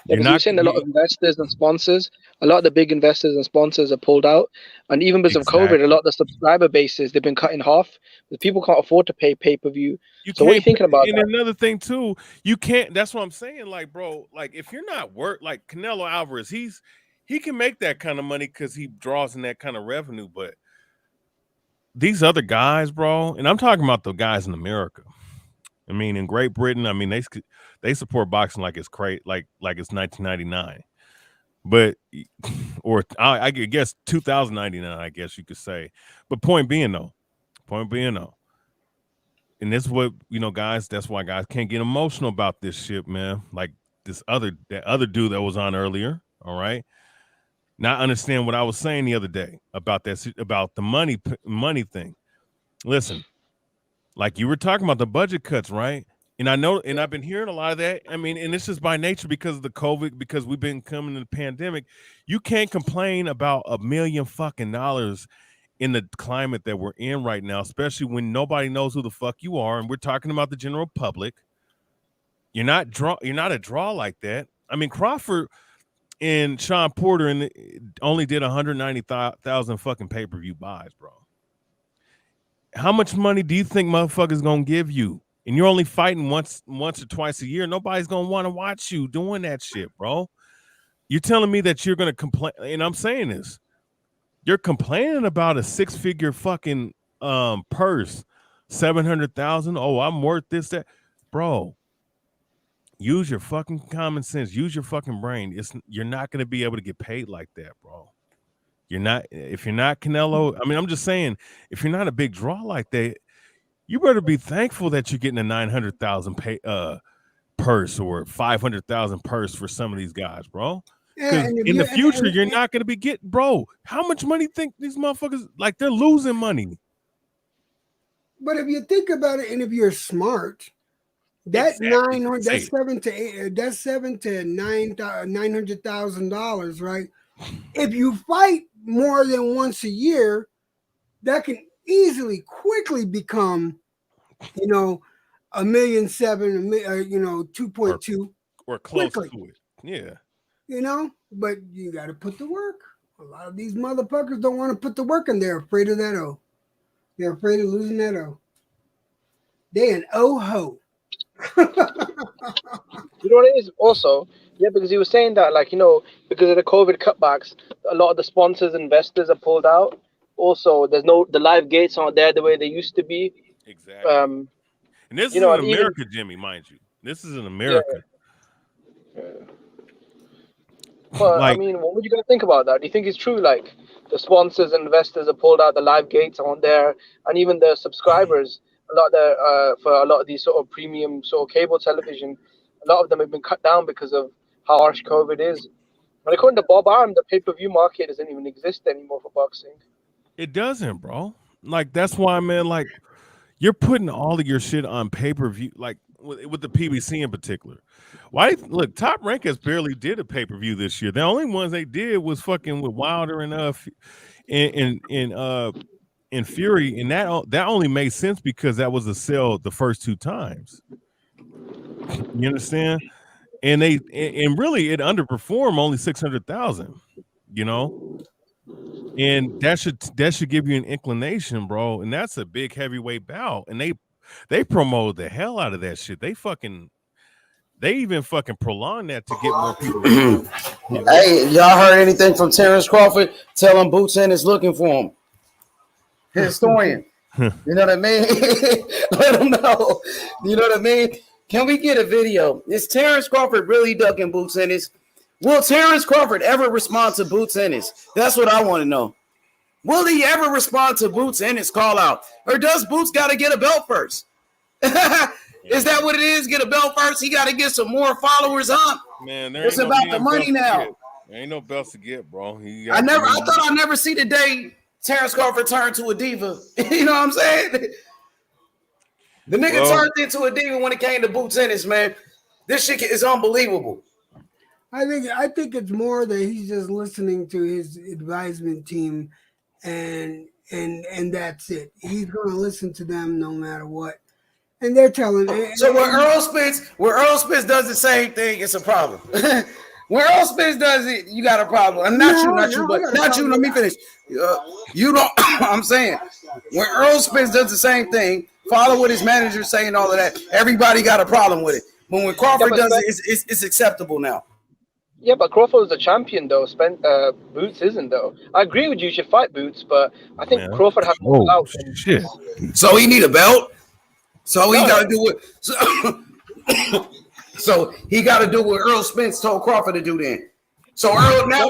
Yeah, because you're saying a lot of investors and sponsors, a lot of the big investors and sponsors are pulled out, and even because of COVID, a lot of the subscriber bases they've been cut in half. The people can't afford to pay pay-per-view. So what are you thinking about? And another thing too, you can't. That's what I'm saying. Like, bro, like if you're not like Canelo Alvarez, he can make that kind of money because he draws in that kind of revenue. But these other guys, bro, and I'm talking about the guys in America. I mean, in Great Britain, I mean they support boxing like it's like it's 1999, but or I guess 2099, I guess you could say. But point being though, and this is what guys. That's why guys can't get emotional about this shit, man. Like that other dude that was on earlier. All right. Not understand what I was saying the other day about the money thing. Listen, like you were talking about the budget cuts, right? And I know, and I've been hearing a lot of that. I mean, and this is by nature because of the COVID, because we've been coming in the pandemic. You can't complain about $1 million fucking dollars in the climate that we're in right now, especially when nobody knows who the fuck you are, and we're talking about the general public. You're not a draw like that. I mean, Crawford and Sean Porter only did 190,000 fucking pay-per-view buys, bro. How much money do you think motherfuckers gonna give you? And you're only fighting once or twice a year. Nobody's gonna want to watch you doing that shit, bro. You're telling me that you're gonna complain, and I'm saying this. You're complaining about a 6-figure fucking purse, 700,000. Oh, I'm worth this, that, bro. Use your fucking common sense. Use your fucking brain. You're not gonna be able to get paid like that, bro. If you're not Canelo. I mean, I'm just saying, if you're not a big draw like that, you better be thankful that you're getting a 900,000 purse or 500,000 purse for some of these guys, bro. Because in the future, you're not going to be getting, bro. How much money think these motherfuckers like they're losing money? But if you think about it, and if you're smart, that's $700,000 to $900,000, right? If you fight more than once a year, that can quickly become, $1.7 million, 2.2, or close to it. Yeah. But you got to put the work. A lot of these motherfuckers don't want to put the work in. They're afraid of that O. They're afraid of losing that O. They an O-ho. You know what it is also? Yeah, because he was saying that, because of the COVID cutbacks, a lot of the sponsors, investors are pulled out. Also, the live gates aren't there the way they used to be. Exactly. And this is in America, Jimmy, mind you. This is in America. Yeah. But I mean, what would you guys think about that? Do you think it's true? Like the sponsors, investors are pulled out, the live gates aren't there, and even the subscribers, for a lot of these sort of premium sort of cable television, a lot of them have been cut down because of how harsh COVID is. And according to Bob Arum, the pay-per-view market doesn't even exist anymore for boxing. It doesn't, bro. Like that's why, man. Like you're putting all of your shit on pay-per-view. Like with the PBC in particular. Why? Look, Top Rank has barely did a pay-per-view this year. The only ones they did was fucking with Wilder and Fury, and that only made sense because that was a sell the first 2 times. You understand? And really it underperformed only 600,000. You know, and that should give you an inclination, bro. And that's a big heavyweight bout, and they promoted the hell out of that shit. They even fucking prolonged that to get more people. Hey, y'all heard anything from Terrence Crawford? Tell him Boots Ennis looking for him. Historian. You know what I mean? Let him know. You know what I mean? Can we get a video? Is Terrence Crawford really ducking Boots Ennis? Will Terrence Crawford ever respond to Boots Ennis? That's what I want to know. Will he ever respond to Boots Ennis call out? Or does Boots got to get a belt first? Is that what it is? Get a belt first? He got to get some more followers up. Man, it's about the money now. There ain't no belts to get, bro. I thought I'd never see the day Terrence Crawford turned to a diva. You know what I'm saying? The nigga turned into a diva when it came to Boots Ennis, man. This shit is unbelievable. I think it's more that he's just listening to his advisement team, and that's it. He's gonna listen to them no matter what. And they're telling. So when Earl Spence does the same thing, it's a problem. When Earl Spence does it, you got a problem. And not you. Let me finish. You don't. I'm saying when Earl Spence does the same thing, follow what his manager's saying, all of that. Everybody got a problem with it. But when Crawford does it, it's acceptable now. Yeah, but Crawford was the champion, though. Boots isn't, though. I agree with you. You should fight Boots, but I think Crawford has more clout. Shit. So he need a belt. So he got to do what. So he got to do what Earl Spence told Crawford to do. Then. So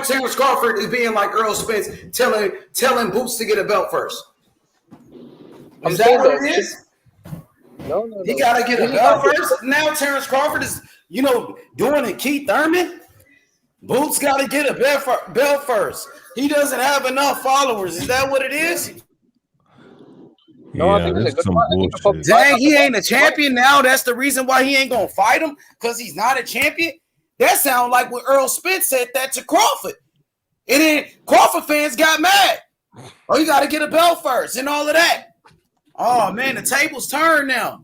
Terrence Crawford is being like Earl Spence, telling Boots to get a belt first. Is that what it is? No. He got to get a belt first. Now Terrence Crawford is, doing it. Keith Thurman. Boots got to get a belt first. He doesn't have enough followers. Is that what it is? No, I think it's some bullshit. Dang, he ain't a champion now. That's the reason why he ain't gonna fight him, because he's not a champion. That sounds like what Earl Spence said that to Crawford. And then Crawford fans got mad. Oh, you got to get a belt first and all of that. Oh man, the tables turn now.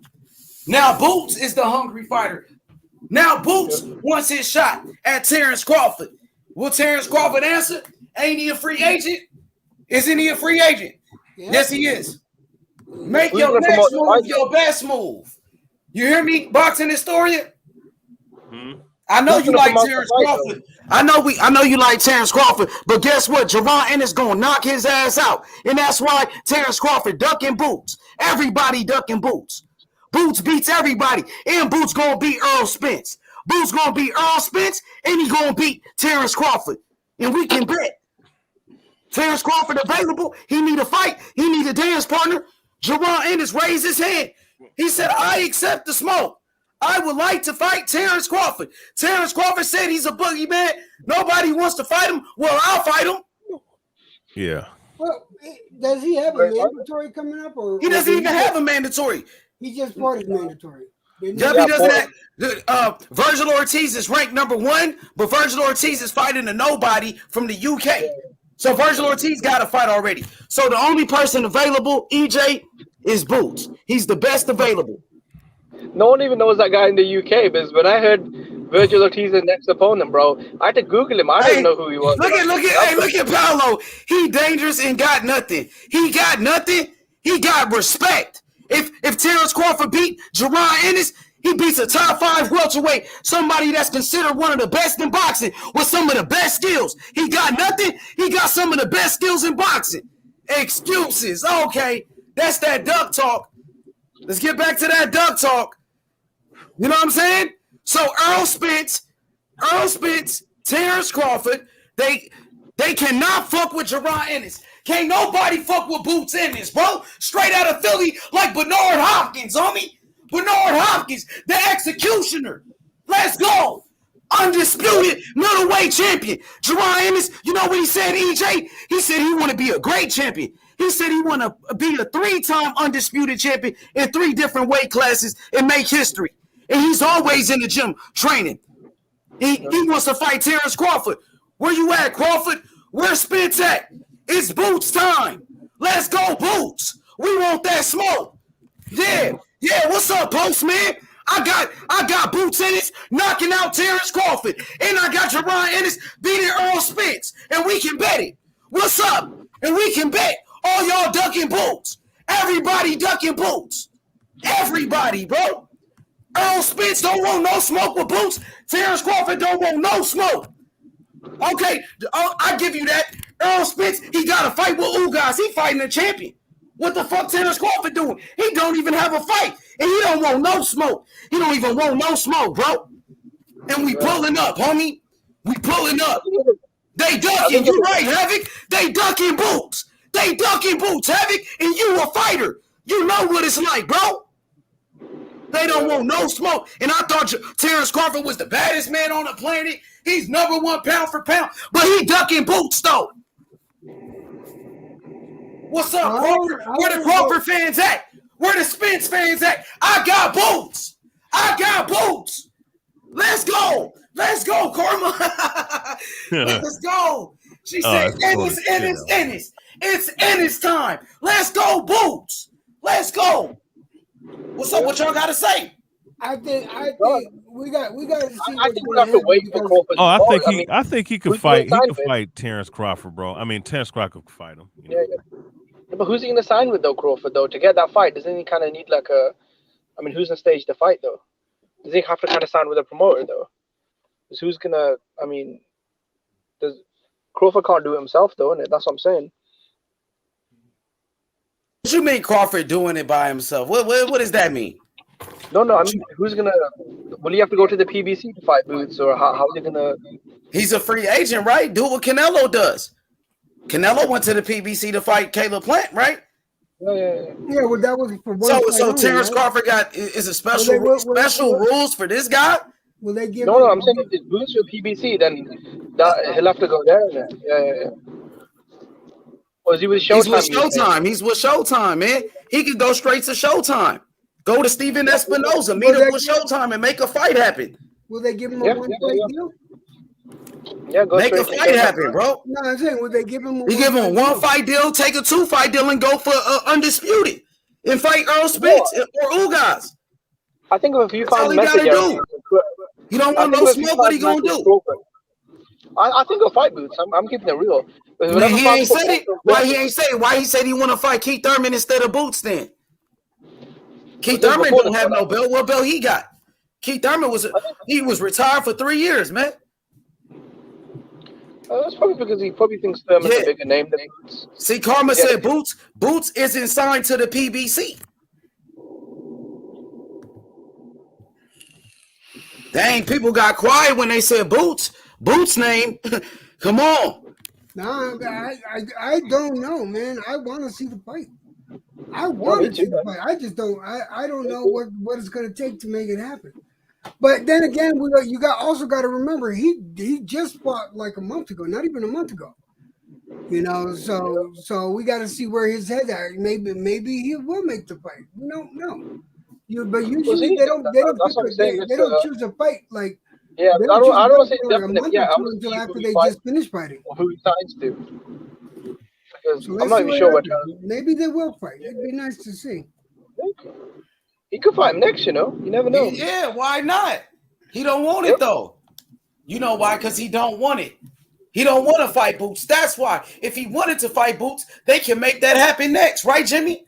Now Boots is the hungry fighter. Now Boots wants his shot at Terrence Crawford. Will Terrence Crawford answer? Ain't he a free agent? Isn't he a free agent? Yeah. Yes, he is. Make your next move your best move. You hear me, boxing historian? I know you like Terrence Crawford. I know you like Terrence Crawford, but guess what? Javon Ennis gonna knock his ass out. And that's why Terrence Crawford ducking Boots. Everybody ducking Boots. Boots beats everybody, and Boots gonna beat Earl Spence. Boots gonna beat Earl Spence, and he gonna beat Terrence Crawford. And we can bet. Terrence Crawford available. He need a fight. He need a dance partner. Javon Ennis raised his hand. He said, I accept the smoke. I would like to fight Terrence Crawford. Terrence Crawford said he's a boogeyman. Nobody wants to fight him. Well, I'll fight him. Yeah. Well, does he have a mandatory coming up? Or he doesn't even have a mandatory. He just bought his mandatory. Virgil Ortiz is ranked number 1, but Virgil Ortiz is fighting a nobody from the UK. So Virgil Ortiz got a fight already. So the only person available, EJ, is Boots. He's the best available. No one even knows that guy in the UK, because when I heard Virgil Ortiz's next opponent, bro, I had to Google him. I didn't know who he was. Look at Paolo. He dangerous and got nothing. He got nothing. He got respect. If Terrence Crawford beat Javon Ennis, he beats a top 5 welterweight, somebody that's considered one of the best in boxing with some of the best skills. He got nothing. He got some of the best skills in boxing. Excuses. Okay, that's that duck talk. Let's get back to that duck talk. You know what I'm saying? So Earl Spence, Terrence Crawford, they cannot fuck with Javon Ennis. Can't nobody fuck with Boots Ennis, bro. Straight out of Philly like Bernard Hopkins, homie. Bernard Hopkins, the executioner. Let's go. Undisputed middleweight champion. Javon Ennis, you know what he said, EJ? He said he want to be a great champion. He said he want to be a 3-time undisputed champion in 3 different weight classes and make history. And he's always in the gym training. He wants to fight Terrence Crawford. Where you at, Crawford? Where's Spence at? It's Boots time. Let's go, Boots. We want that smoke. Yeah. What's up, Postman? I got Boots Ennis knocking out Terrence Crawford. And I got Jerron Ennis beating Earl Spence. And we can bet it. What's up? And we can bet all y'all ducking Boots. Everybody ducking Boots. Everybody, bro. Earl Spence don't want no smoke with Boots. Terrence Crawford don't want no smoke. Okay, I give you that. Earl Spence, he got to fight with Ugas. He fighting a champion. What the fuck Terrence Crawford doing? He don't even have a fight. And he don't want no smoke. He don't even want no smoke, bro. And we pulling up, homie. We pulling up. They ducking. You right, Havoc. They ducking Boots. They ducking Boots, Havoc. And you a fighter. You know what it's like, bro. They don't want no smoke. And I thought Terrence Crawford was the baddest man on the planet. He's number one pound for pound. But he ducking Boots, though. What's up, Crawford? Where the Crawford fans at? Where the Spence fans at? I got Boots. I got Boots. Let's go. Let's go, Karma. Let's go. She said, Ennis. It's Ennis time. Let's go, Boots. Let's go. What's up? What y'all got to say? I think we got to see. I think we have to wait for Crawford. Oh, I think he could fight. He could fight Terrence Crawford, bro. I mean, Terrence Crawford could fight him. Yeah. But who's he gonna sign with though, Crawford? Though to get that fight, doesn't he kind of need like a? I mean, who's gonna stage the fight though? Does he have to kind of sign with a promoter though? Because who's gonna? I mean, Crawford can't do it himself though, innit? That's what I'm saying. What you mean Crawford doing it by himself? What does that mean? No. I mean, who's gonna? Will he have to go to the PBC to fight Boots, or how's he gonna? He's a free agent, right? Do what Canelo does. Canelo went to the PBC to fight Caleb Plant, right? Yeah. Well, that was for one. So Terrence Crawford is a special rules for this guy. Will they give? No. I'm saying if it's Boots for PBC, then he'll have to go there. Yeah. Or is he with Showtime? He's with Showtime, man. He could go straight to Showtime. Go to Steven Espinoza, meet up with Showtime, and make a fight happen. Will they give him a one-fight deal? Yeah, make a fight happen, bro. No, I'm saying, would they give him? You give him a one-fight deal, take a two-fight deal, and go for undisputed, and fight Earl Spence or Ugas. I think if you find That's all he gotta do. You don't want no smoke. What he gonna do? I think he'll fight Boots. I'm keeping it real. He ain't said it. Why he ain't say it? Why he said he want to fight Keith Thurman instead of Boots then? Keith Thurman don't have no belt. What belt he got? Keith Thurman was retired for 3 years, man. That's probably because he probably thinks Thurman's a bigger name than Boots. See, Karma said Boots isn't signed to the PBC. Dang, people got quiet when they said Boots. Boots' name. Come on. No, I don't know, man. I want to see the fight. I want to see the fight. I just don't. I don't know what it's going to take to make it happen. But then again, you also got to remember he just fought like a month ago, not even a month ago. You know, so we got to see where his head's at. Maybe he will make the fight. No. But usually they don't choose a fight like. Yeah, I don't say definitely. Yeah, until after they just finish fighting. Or who he signs to. Because So I'm not even sure what. Maybe they will fight. It'd be nice to see. He could fight him next, you know. You never know. Yeah, why not? He don't want it though. You know why? Because he don't want it. He don't want to fight Boots. That's why. If he wanted to fight Boots, they can make that happen next, right, Jimmy?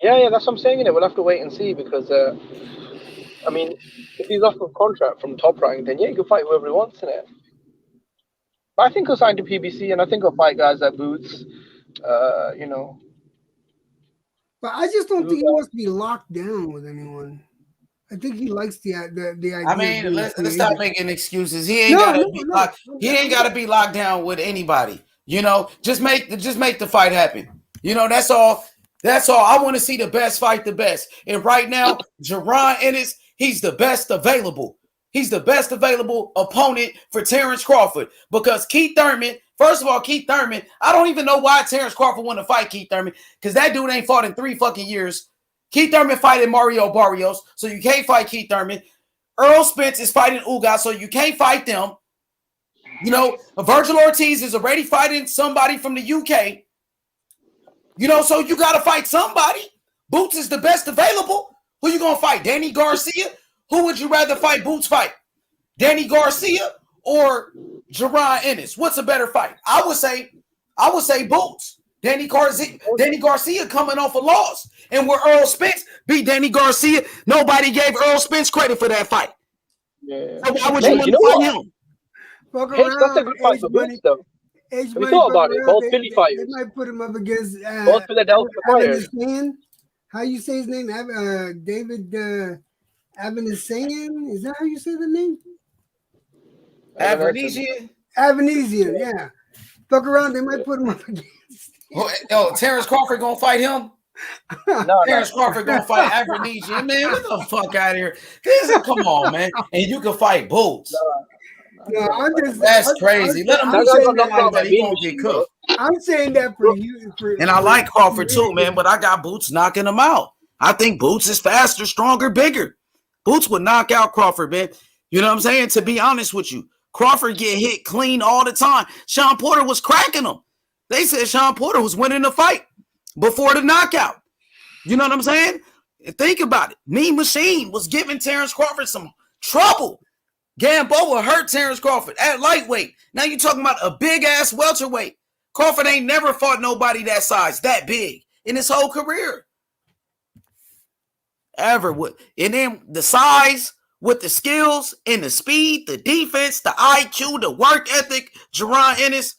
Yeah, that's what I'm saying. We'll have to wait and see because, I mean, if he's off of contract from Top Rank, then yeah, he can fight whoever he wants in it. But I think he'll sign to PBC, and I think he'll fight guys like Boots. You know. But I just don't think he wants to be locked down with anyone. I think he likes the idea. I mean, let's stop making excuses. He ain't gotta be locked down with anybody. You know, just make the fight happen. You know, that's all. That's all. I want to see the best fight the best. And right now, Jerron Ennis, he's the best available. He's the best available opponent for Terrence Crawford because Keith Thurman. First of all, Keith Thurman. I don't even know why Terrence Crawford want to fight Keith Thurman because that dude ain't fought in 3 fucking years. Keith Thurman fighting Mario Barrios, so you can't fight Keith Thurman. Earl Spence is fighting Ugas, so you can't fight them. You know, Virgil Ortiz is already fighting somebody from the UK. You know, so you got to fight somebody. Boots is the best available. Who you going to fight? Danny Garcia? Who would you rather fight Boots fight? Danny Garcia or Jerron Ennis? What's a better fight? I would say Boots. Danny Garcia coming off a loss. And where Earl Spence beat Danny Garcia, nobody gave Earl Spence credit for that fight. Yeah. So why would you want to fight him? That's a good fight for Boots, though. We thought about it. Both Philly fighters. They might put him up against both Philadelphia fighters. How you say his name? David Avanesyan? Is that how you say the name? Avanesyan? Avanesyan, yeah. Fuck around, they might put him up against. Oh, Terrence Crawford gonna fight him? Terrence Crawford gonna fight Avanesyan, man. Get the fuck out of here. Come on, man. And you can fight Boots. No, that's crazy. Let him he gonna get cooked. I'm saying that for you. And I like Crawford too, man, but I got Boots knocking him out. I think Boots is faster, stronger, bigger. Boots would knock out Crawford, man. You know what I'm saying? To be honest with you, Crawford get hit clean all the time. Sean Porter was cracking him. They said Sean Porter was winning the fight before the knockout. You know what I'm saying? And think about it. Mean Machine was giving Terrence Crawford some trouble. Gamboa hurt Terrence Crawford at lightweight. Now you're talking about a big-ass welterweight. Crawford ain't never fought nobody that size, that big, in his whole career. Ever. And then the size with the skills and the speed, the defense, the IQ, the work ethic, Jerron Ennis,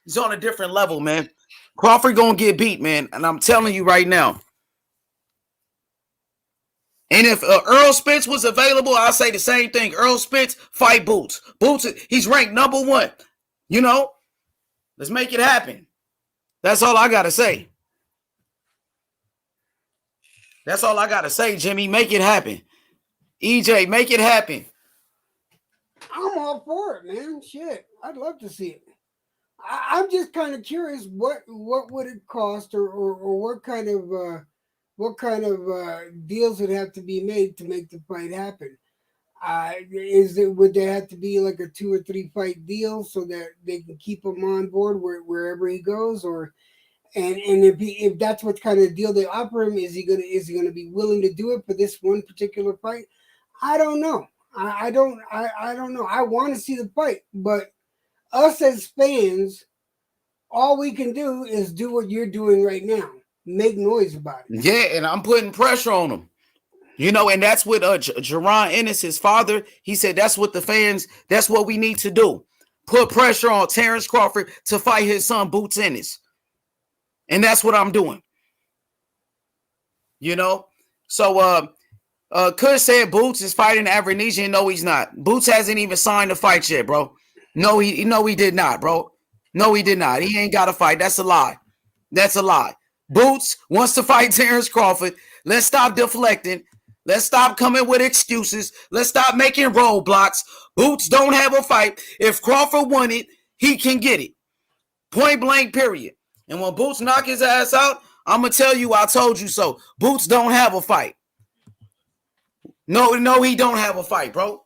he's on a different level, man. Crawford gonna get beat, man. And I'm telling you right now. And if Earl Spence was available, I'll say the same thing. Earl Spence, fight Boots. Boots, he's ranked number 1. You know, let's make it happen. That's all I got to say. That's all I got to say, Jimmy. Make it happen. EJ, make it happen. I'm all for it, man. Shit, I'd love to see it. I'm just kind of curious what would it cost or what kind of deals would have to be made to make the fight happen. Would there have to be like a 2 or 3 fight deal so that they can keep him on board wherever he goes, and if that's what kind of deal they offer him, is he gonna be willing to do it for this one particular fight? I don't know. I don't know. I want to see the fight, but us as fans, all we can do is do what you're doing right now. Make noise about it. Yeah, and I'm putting pressure on him. You know, and that's what Jerron Ennis, his father, he said that's what we need to do. Put pressure on Terrence Crawford to fight his son, Boots Ennis. And that's what I'm doing. You know? So, Kush said Boots is fighting Avanesyan. No, he's not. Boots hasn't even signed the fight yet, bro. No, he did not, bro. No, he did not. He ain't got to fight. That's a lie. That's a lie. Boots wants to fight Terrence Crawford. Let's stop deflecting. Let's stop coming with excuses. Let's stop making roadblocks. Boots don't have a fight. If Crawford won it, he can get it. Point blank, period. And when Boots knock his ass out, I'm going to tell you I told you so. Boots don't have a fight. No, he don't have a fight, bro.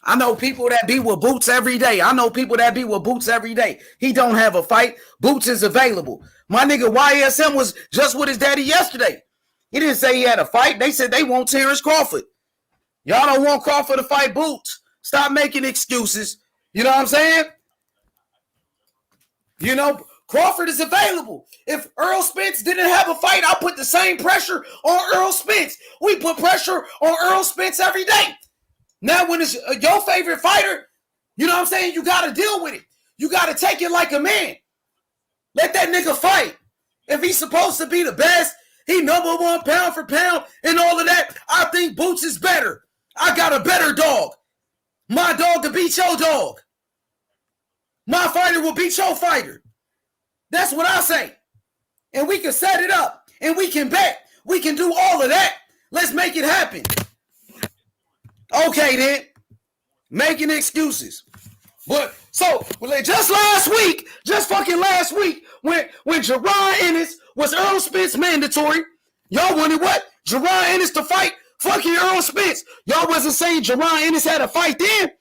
I know people that be with Boots every day. He don't have a fight. Boots is available. My nigga YSM was just with his daddy yesterday. He didn't say he had a fight. They said they want Terrence Crawford. Y'all don't want Crawford to fight Boots. Stop making excuses. You know what I'm saying? You know, Crawford is available. If Earl Spence didn't have a fight, I'll put the same pressure on Earl Spence. We put pressure on Earl Spence every day. Now, when it's your favorite fighter, you know what I'm saying? You got to deal with it. You got to take it like a man. Let that nigga fight. If he's supposed to be the best, he number 1 pound for pound and all of that, I think Boots is better. I got a better dog. My dog will beat your dog. My fighter will beat your fighter. That's what I say. And we can set it up. And we can bet. We can do all of that. Let's make it happen. Okay, then. Making excuses. But so just fucking last week, when Jerron Ennis was Earl Spence mandatory, Y'all wanted what? Jerron Ennis to fight fucking Earl Spence. Y'all wasn't saying Jerron Ennis had a fight then?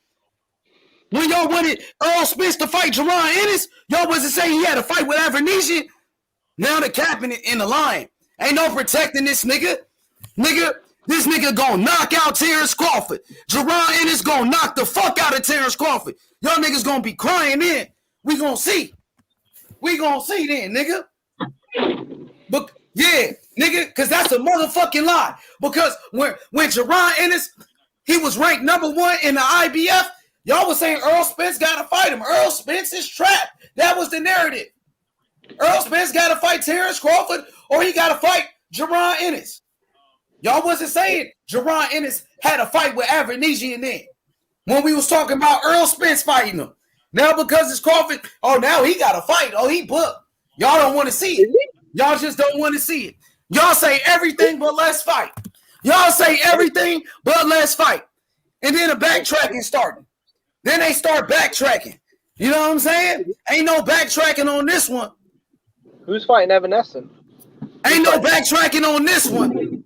When y'all wanted Earl Spence to fight Jerron Ennis, y'all wasn't saying he had a fight with Avenesian? Now the captain in the line. Ain't no protecting this nigga. Nigga, this nigga gonna knock out Terrence Crawford. Jerron Ennis gonna knock the fuck out of Terrence Crawford. Y'all niggas gonna be crying then. We gonna see. We gonna see then, nigga. But yeah, nigga, because that's a motherfucking lie. Because when Jerron Ennis, he was ranked #1 in the IBF, y'all was saying Earl Spence gotta fight him. Earl Spence is trapped. That was the narrative. Earl Spence gotta fight Terrence Crawford or he gotta fight Jerron Ennis. Y'all wasn't saying Jerron Ennis had a fight with Avenesian then. When we was talking about Earl Spence fighting him. Now because it's Crawford, oh, now he got a fight. Oh, he booked. Y'all don't want to see it. Y'all just don't want to see it. Y'all say everything but let's fight. Y'all say everything but let's fight. And then the backtracking started. Then they start backtracking. You know what I'm saying? Ain't no backtracking on this one. Who's fighting Evanescence? Ain't no backtracking on this one.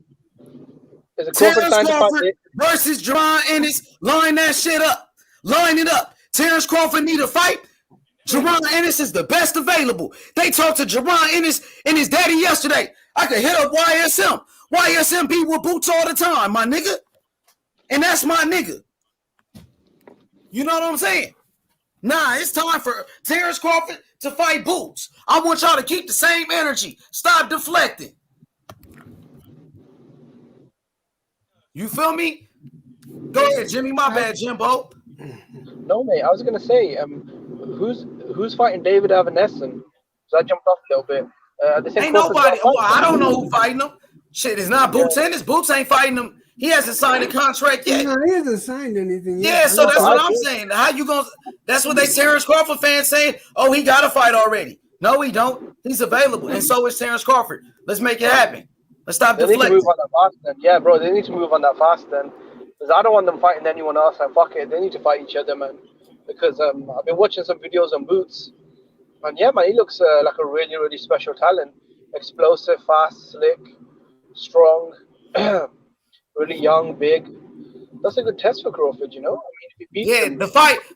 Is it Crawford versus Jerron Ennis. Line that shit up. Line it up. Terrence Crawford need a fight. Jerron Ennis is the best available. They talked to Jerron Ennis and his daddy yesterday. I could hit up YSM. YSM be with Boots all the time, my nigga. And that's my nigga. You know what I'm saying? Nah, it's time for Terrence Crawford to fight Boots. I want y'all to keep the same energy. Stop deflecting. You feel me? Go ahead, Jimmy. My bad, Jimbo. No, mate. I was gonna say, who's fighting David Evanescence? So I jumped off a little bit. Ain't nobody. Well, I don't know who fighting him. Shit, it's not Boots Ennis. Boots ain't fighting him. He hasn't signed a contract yet. No, he hasn't signed anything yet. Yeah, so that's what I'm saying. How you gonna? That's what they Terrence Crawford fans saying. Oh, he got a fight already. No, he don't. He's available, and so is Terrence Crawford. Let's make it happen. Let's stop deflecting. They need to move on that fast then. Yeah, bro, they need to move on that fast then. Because I don't want them fighting anyone else. And fuck it, they need to fight each other, man. Because I've been watching some videos on Boots, and yeah, man, he looks like a really, really special talent. Explosive, fast, slick, strong, really young, big. That's a good test for Crawford, you know. I mean, if he beats him,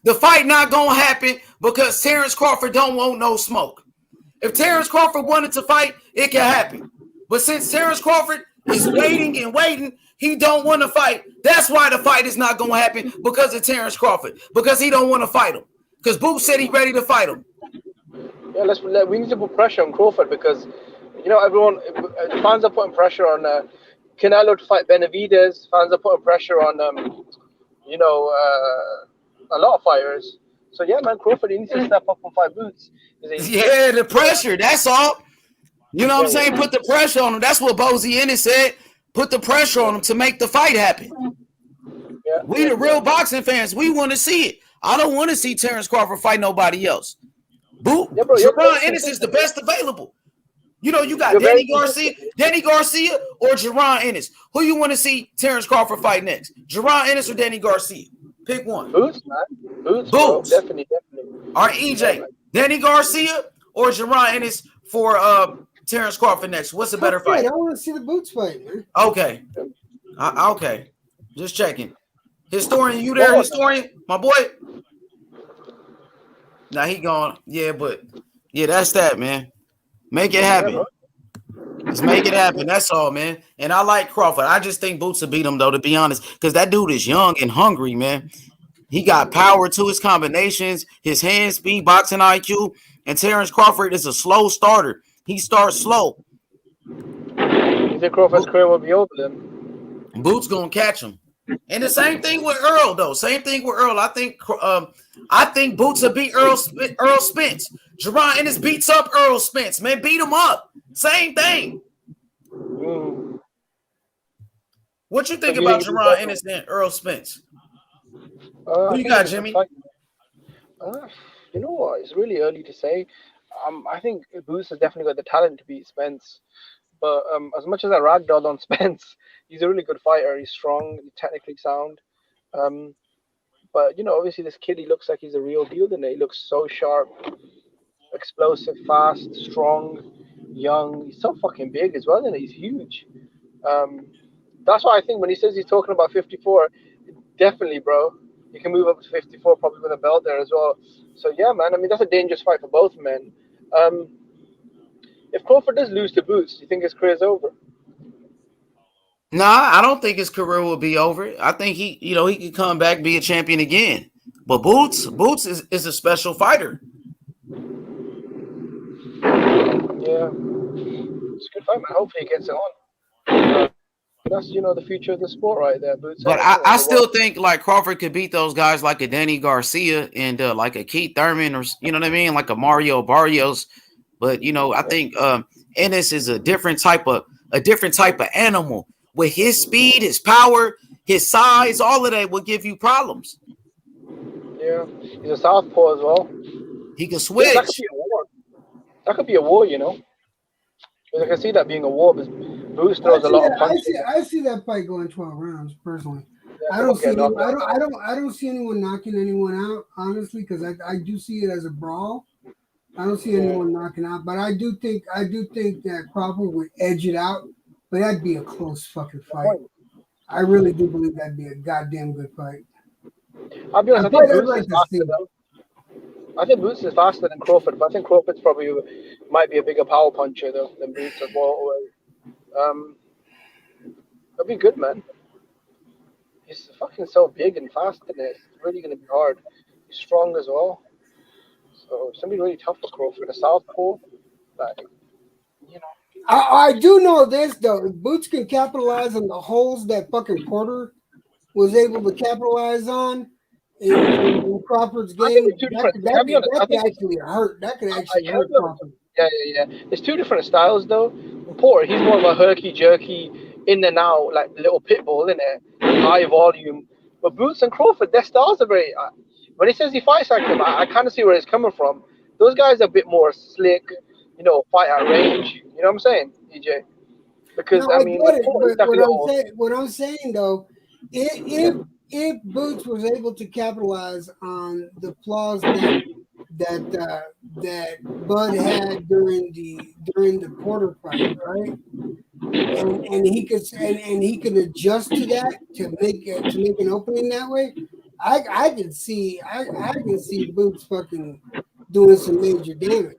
the fight not gonna happen because Terrence Crawford don't want no smoke. If Terrence Crawford wanted to fight, it can happen. But since Terrence Crawford is waiting and waiting, he don't want to fight. That's why the fight is not going to happen because of Terrence Crawford. Because he don't want to fight him. Because Boots said he's ready to fight him. Yeah, we need to put pressure on Crawford because, you know, everyone, fans are putting pressure on Canelo to fight Benavidez. Fans are putting pressure on, you know, a lot of fighters. So, yeah, man, Crawford, he needs to step up and fight Boots. Yeah, the pressure, that's all. You know what I'm saying? Put the pressure on him. That's what Bozy Ennis said. Put the pressure on him to make the fight happen. Yeah, we the real boxing fans. We want to see it. I don't want to see Terrence Crawford fight nobody else. Jerron Ennis is the best available. You know, you got Danny Garcia or Jerron Ennis. Who you want to see Terrence Crawford fight next? Jerron Ennis or Danny Garcia? Pick one. Boots, man. Boots. Bro, definitely. All right, EJ. Danny Garcia or Jerron Ennis for Terrence Crawford next. What's a better fight? I want to see the Boots fight, man. Okay. Okay. Just checking. Historian, you there, Historian? My boy? Nah, he gone. Yeah, but yeah, that's that, man. Make it happen. Let's make it happen. That's all, man. And I like Crawford. I just think Boots will beat him, though, to be honest, because that dude is young and hungry, man. He got power to his combinations, his hand speed, boxing IQ, and Terrence Crawford is a slow starter. He starts slow. You think Crawford's career will be over then? Boots gonna catch him. And the same thing with Earl, though. Same thing with Earl. I think Boots will beat Earl Spence. Jerron Ennis beats up Earl Spence. Man, beat him up. Same thing. What you think about Jerron Ennis and Earl Spence? Who you got, Jimmy? You know what? It's really early to say. I think Boots has definitely got the talent to beat Spence. But as much as I ragdolled on Spence, he's a really good fighter. He's strong, he's technically sound. But, you know, obviously this kid, he looks like he's a real deal, doesn't he? He looks so sharp, explosive, fast, strong. young. He's so fucking big as well, and he's huge. That's why I think when he says he's talking about 54, definitely, bro. He can move up to 54, probably with a belt there as well. So yeah, man. I mean, that's a dangerous fight for both men. If Crawford does lose to Boots, do you think his career's over? Nah, I don't think his career will be over. I think he could come back, be a champion again. But Boots is a special fighter. Yeah, it's a good fight, man. Hopefully he gets it on. That's the future of the sport right there, Boots. But I still think like Crawford could beat those guys like a Danny Garcia and like a Keith Thurman, or you know what I mean, like a Mario Barrios. But I think Ennis is a different type of animal. With his speed, his power, his size, all of that will give you problems. Yeah, he's a southpaw as well. He can switch. Yeah, that could be a war, Because I can see that being a war. Because Boots throws a lot of punches. I see that fight going 12 rounds personally. Yeah, I don't see anyone knocking anyone out, honestly, because I do see it as a brawl. I don't see anyone knocking out, but I do think that Crawford would edge it out, but that'd be a close fucking fight. I really do believe that'd be a goddamn good fight. I'll be honest, I think Boots is faster though. I think Boots is faster than Crawford, but I think Crawford's probably might be a bigger power puncher though than Boots as well. That'd be good, man. He's fucking so big and fast in it. It's really gonna be hard. He's strong as well. So it's gonna be really tough for Crawford. A southpaw, like, I do know this though. If Boots can capitalize on the holes that fucking Porter was able to capitalize on in Crawford's game, that could actually hurt. That could actually hurt Crawford. Yeah. There's two different styles though. Porter, he's more of a herky jerky, in and out, like little pit bull, isn't it? High volume. But Boots and Crawford, their styles are very. When he says he fights like them, I kind of see where he's coming from. Those guys are a bit more slick, fight at range. You know what I'm saying, EJ? Because no, I mean, what I'm saying though, if Boots was able to capitalize on the flaws that Bud had during the Porter fight, right? And he could adjust to that to make an opening that way. I can see Boots fucking doing some major damage.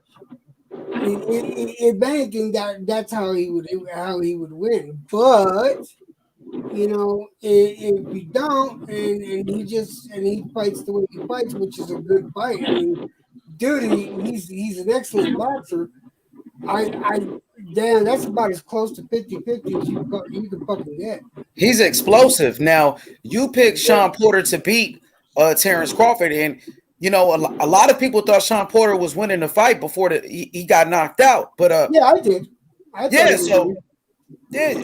If anything, that's how he would win. But if you don't, and he fights the way he fights, which is a good fight. I mean, dude, he's an excellent boxer. Damn, that's about as close to 50-50 as you can fucking get. He's explosive. Now, you picked Sean Porter to beat Terrence Crawford, and a lot of people thought Sean Porter was winning the fight before he got knocked out. But yeah, I did.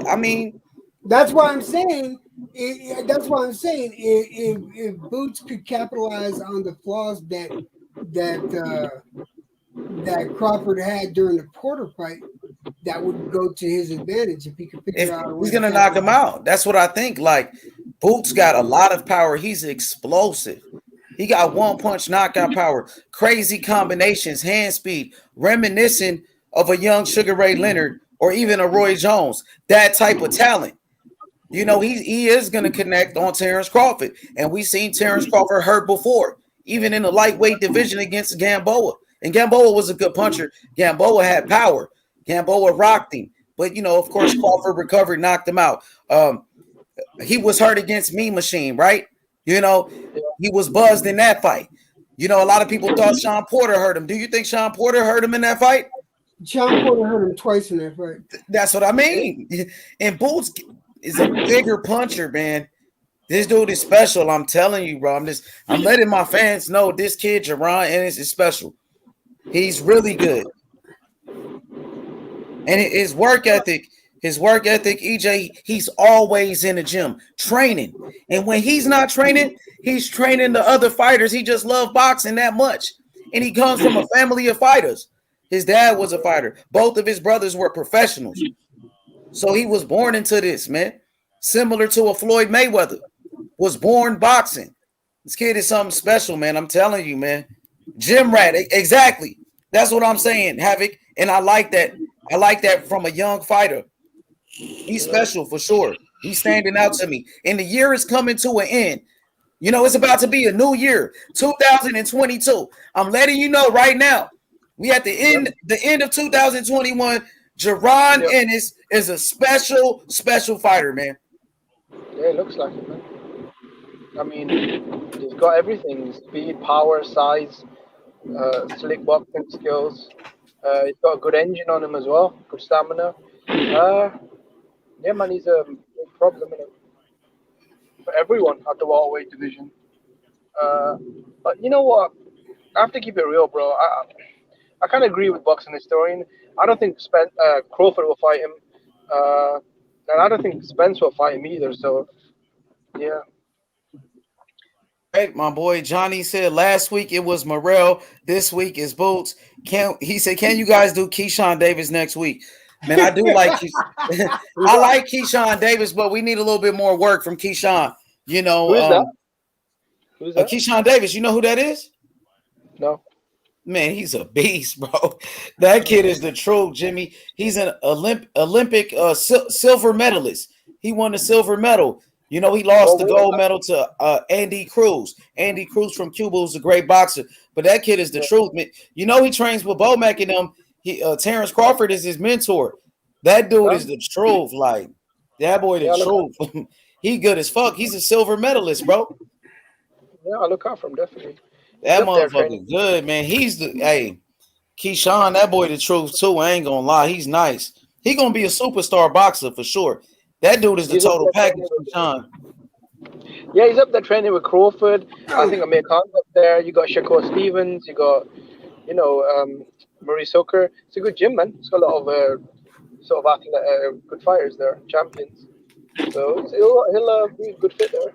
I mean, that's why I'm saying. If Boots could capitalize on the flaws that Crawford had during the Porter fight, that would go to his advantage if he could figure out a way. He's gonna knock him out. That's what I think. Like, Boots got a lot of power. He's explosive. He got one punch knockout power, crazy combinations, hand speed, reminiscent of a young Sugar Ray Leonard or even a Roy Jones. That type of talent. He is gonna connect on Terrence Crawford, and we've seen Terrence Crawford hurt before, even in the lightweight division against Gamboa. And Gamboa was a good puncher. Gamboa had power. Gamboa rocked him. But, of course, Crawford recovered, knocked him out. He was hurt against Mean Machine, right? He was buzzed in that fight. A lot of people thought Sean Porter hurt him. Do you think Sean Porter hurt him in that fight? Sean Porter hurt him twice in that fight. That's what I mean. And Boots is a bigger puncher, man. This dude is special. I'm telling you, bro. I'm letting my fans know this kid, Jerron Ennis, is special. He's really good. And his work ethic, EJ, he's always in the gym training. And when he's not training, he's training the other fighters. He just loves boxing that much. And he comes from a family of fighters. His dad was a fighter. Both of his brothers were professionals. So he was born into this, man. Similar to a Floyd Mayweather. Was born boxing. This kid is something special, man. I'm telling you, man. Gym rat, exactly. That's what I'm saying, Havoc. And I like that. I like that from a young fighter. He's special for sure. He's standing out to me. And the year is coming to an end. You know, it's about to be a new year, 2022. I'm letting you know right now. We at the end of 2021. Jerron Ennis is a special fighter, man. Yeah, it looks like it, man. I mean, he's got everything: speed, power, size, slick boxing skills. He's got a good engine on him as well, good stamina. Yeah, man, he's a big problem in it for everyone at the welterweight division. But you know what? I have to keep it real, bro. I kind of agree with boxing historian. I don't think Crawford will fight him, and I don't think Spence will fight him either. So, yeah. Hey, my boy Johnny said last week it was Morrell. This week is Boots. He said, can you guys do Keyshawn Davis next week? Man, I do like I like Keyshawn Davis, but we need a little bit more work from Keyshawn. You know, Who's that? Keyshawn Davis. You know who that is? No. Man, he's a beast, bro. That kid is the truth, Jimmy. He's an Olympic silver medalist. He won the silver medal. You know, he lost the gold medal to Andy Cruz. Andy Cruz from Cuba was a great boxer, but that kid is the truth, man. You know, he trains with Bomac and them. Terrence Crawford is his mentor. That dude is the truth. Like, that boy, the truth. He good as fuck. He's a silver medalist, bro. Yeah, I look out for him, definitely. That motherfucker good, man. He's Keyshawn, that boy the truth too. I ain't gonna lie. He's nice. He gonna be a superstar boxer for sure. That dude is the total package, Keyshawn. Yeah, he's up there training with Crawford. I think Amir Khan's up there. You got Shakur Stevens. You got, Murray Soker. It's a good gym, man. It's got a lot of sort of good fighters there, champions. So he'll be a good fit there.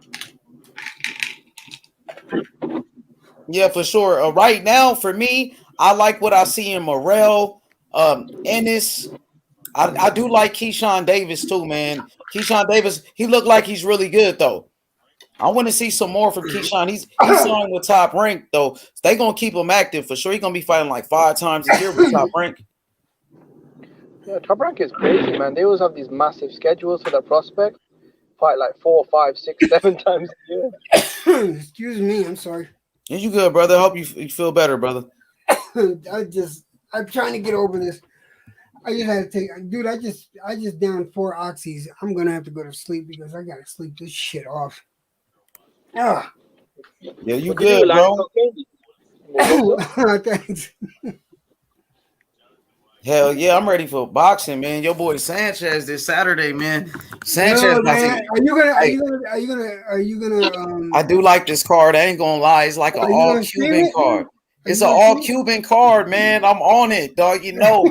Yeah, for sure. Right now, for me, I like what I see in Morrell, Ennis. I do like Keyshawn Davis too, man. Keyshawn Davis, he looked like he's really good though. I want to see some more from Keyshawn. He's signed with Top Rank though. So they gonna keep him active for sure. He's gonna be fighting like 5 times a year with Top Rank. Yeah, Top Rank is crazy, man. They always have these massive schedules for their prospects. Fight like 4, 5, 6, 7 times a year. Excuse me, I'm sorry. Yeah, you good, brother? I hope you feel better, brother. I'm trying to get over this. I just had to take, dude. I just downed 4 oxys. I'm gonna have to go to sleep because I gotta sleep this shit off. Yeah, you good, bro? Thanks. Hell yeah, I'm ready for boxing, man. Your boy Sanchez this Saturday, man. Sanchez, man. Are you gonna? I do like this card. I ain't gonna lie. It's like an all Cuban card. It's an all Cuban card, man. I'm on it, dog. You know,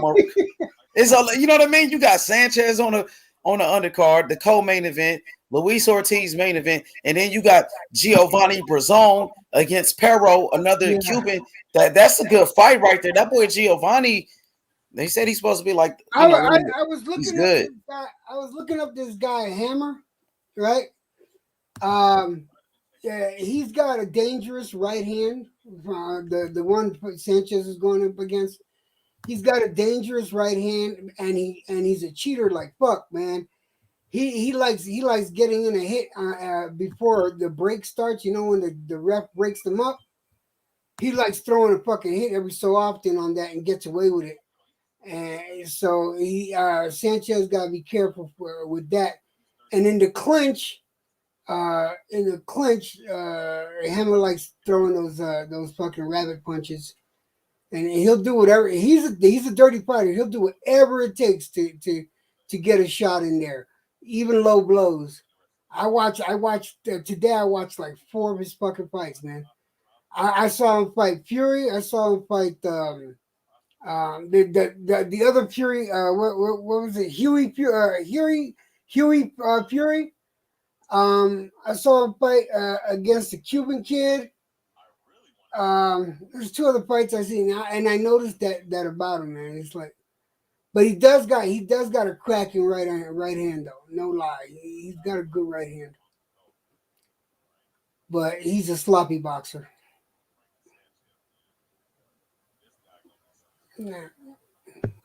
you know what I mean. You got Sanchez on the undercard, the co-main event, Luis Ortiz main event, and then you got Giovanni Brazon against Perro, another Cuban. That's a good fight right there. That boy Giovanni. They said he's supposed to be like. I was looking up this guy. I was looking up this guy Hammer, right? Yeah, he's got a dangerous right hand. The one Sanchez is going up against. He's got a dangerous right hand, and he's a cheater like fuck, man. He likes getting in a hit before the break starts. You know, when the ref breaks them up, he likes throwing a fucking hit every so often on that and gets away with it. And so Sanchez got to be careful with that. And in the clinch, Hammer likes throwing those fucking rabbit punches, and he'll do whatever. He's a dirty fighter. He'll do whatever it takes to get a shot in there, even low blows. I watched today. I watched like 4 of his fucking fights, man. I saw him fight Fury. I saw him fight the other Fury, what was it? Huey Fury. I saw him fight against the Cuban kid. There's 2 other fights I seen, and I noticed that about him, man. It's like, but he does got a cracking right hand though. No lie, he's got a good right hand. But he's a sloppy boxer. Nah.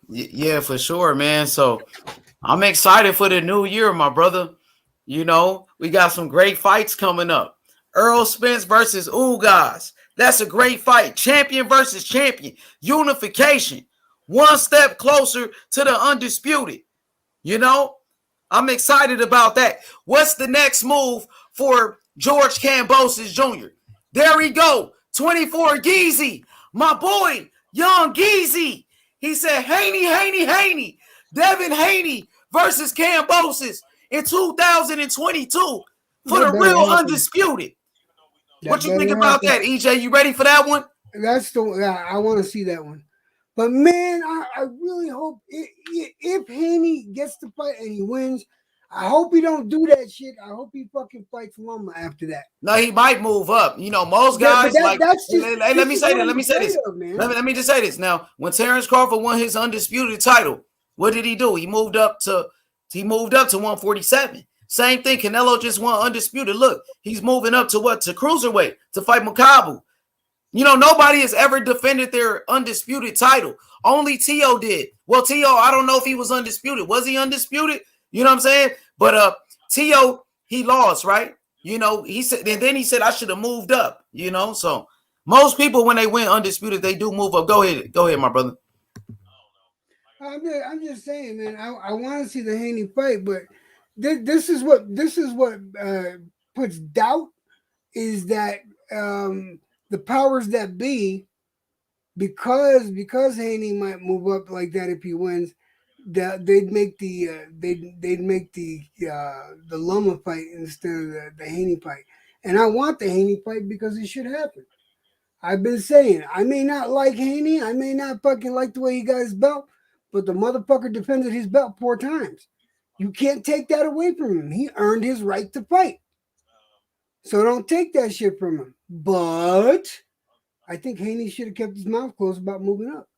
Yeah, for sure, man. So I'm excited for the new year, my brother. You know, we got some great fights coming up. Errol Spence versus Ugas. That's a great fight. Champion versus champion. Unification. One step closer to the undisputed. You know, I'm excited about that. What's the next move for George Kambosos Jr.? There we go. 24 Geezy. My boy, young Geezy. He said, Haney. Devin Haney versus Kambosos in 2022 for the real undisputed. What you think about that, EJ? You ready for that one? That's I want to see that one. But man, I really hope if Haney gets the fight and he wins, I hope he don't do that shit. I hope he fucking fights Loma after that. No, he might move up. You know, most guys that's just, let me say this. Let me just say this. Now, when Terrence Crawford won his undisputed title, what did he do? He moved up to 147. Same thing. Canelo just won undisputed. Look, he's moving up to what? To cruiserweight to fight Makabu. You know, nobody has ever defended their undisputed title. Only T.O. did. Well, T.O., I don't know if he was undisputed. Was he undisputed? You know what I'm saying? But T.O., he lost, right? You know, he said, and then he said, I should have moved up, you know? So most people, when they win undisputed, they do move up. Go ahead, my brother. I'm just saying, man, I want to see the Haney fight, but this is what puts doubt is that the powers that be, because Haney might move up like that if he wins, that they'd make the Loma fight instead of the Haney fight. And I want the Haney fight because it should happen. I've been saying I may not like Haney, I may not fucking like the way he got his belt, but the motherfucker defended his belt 4 times. You can't take that away from him. He earned his right to fight. So don't take that shit from him. But I think Haney should have kept his mouth closed about moving up.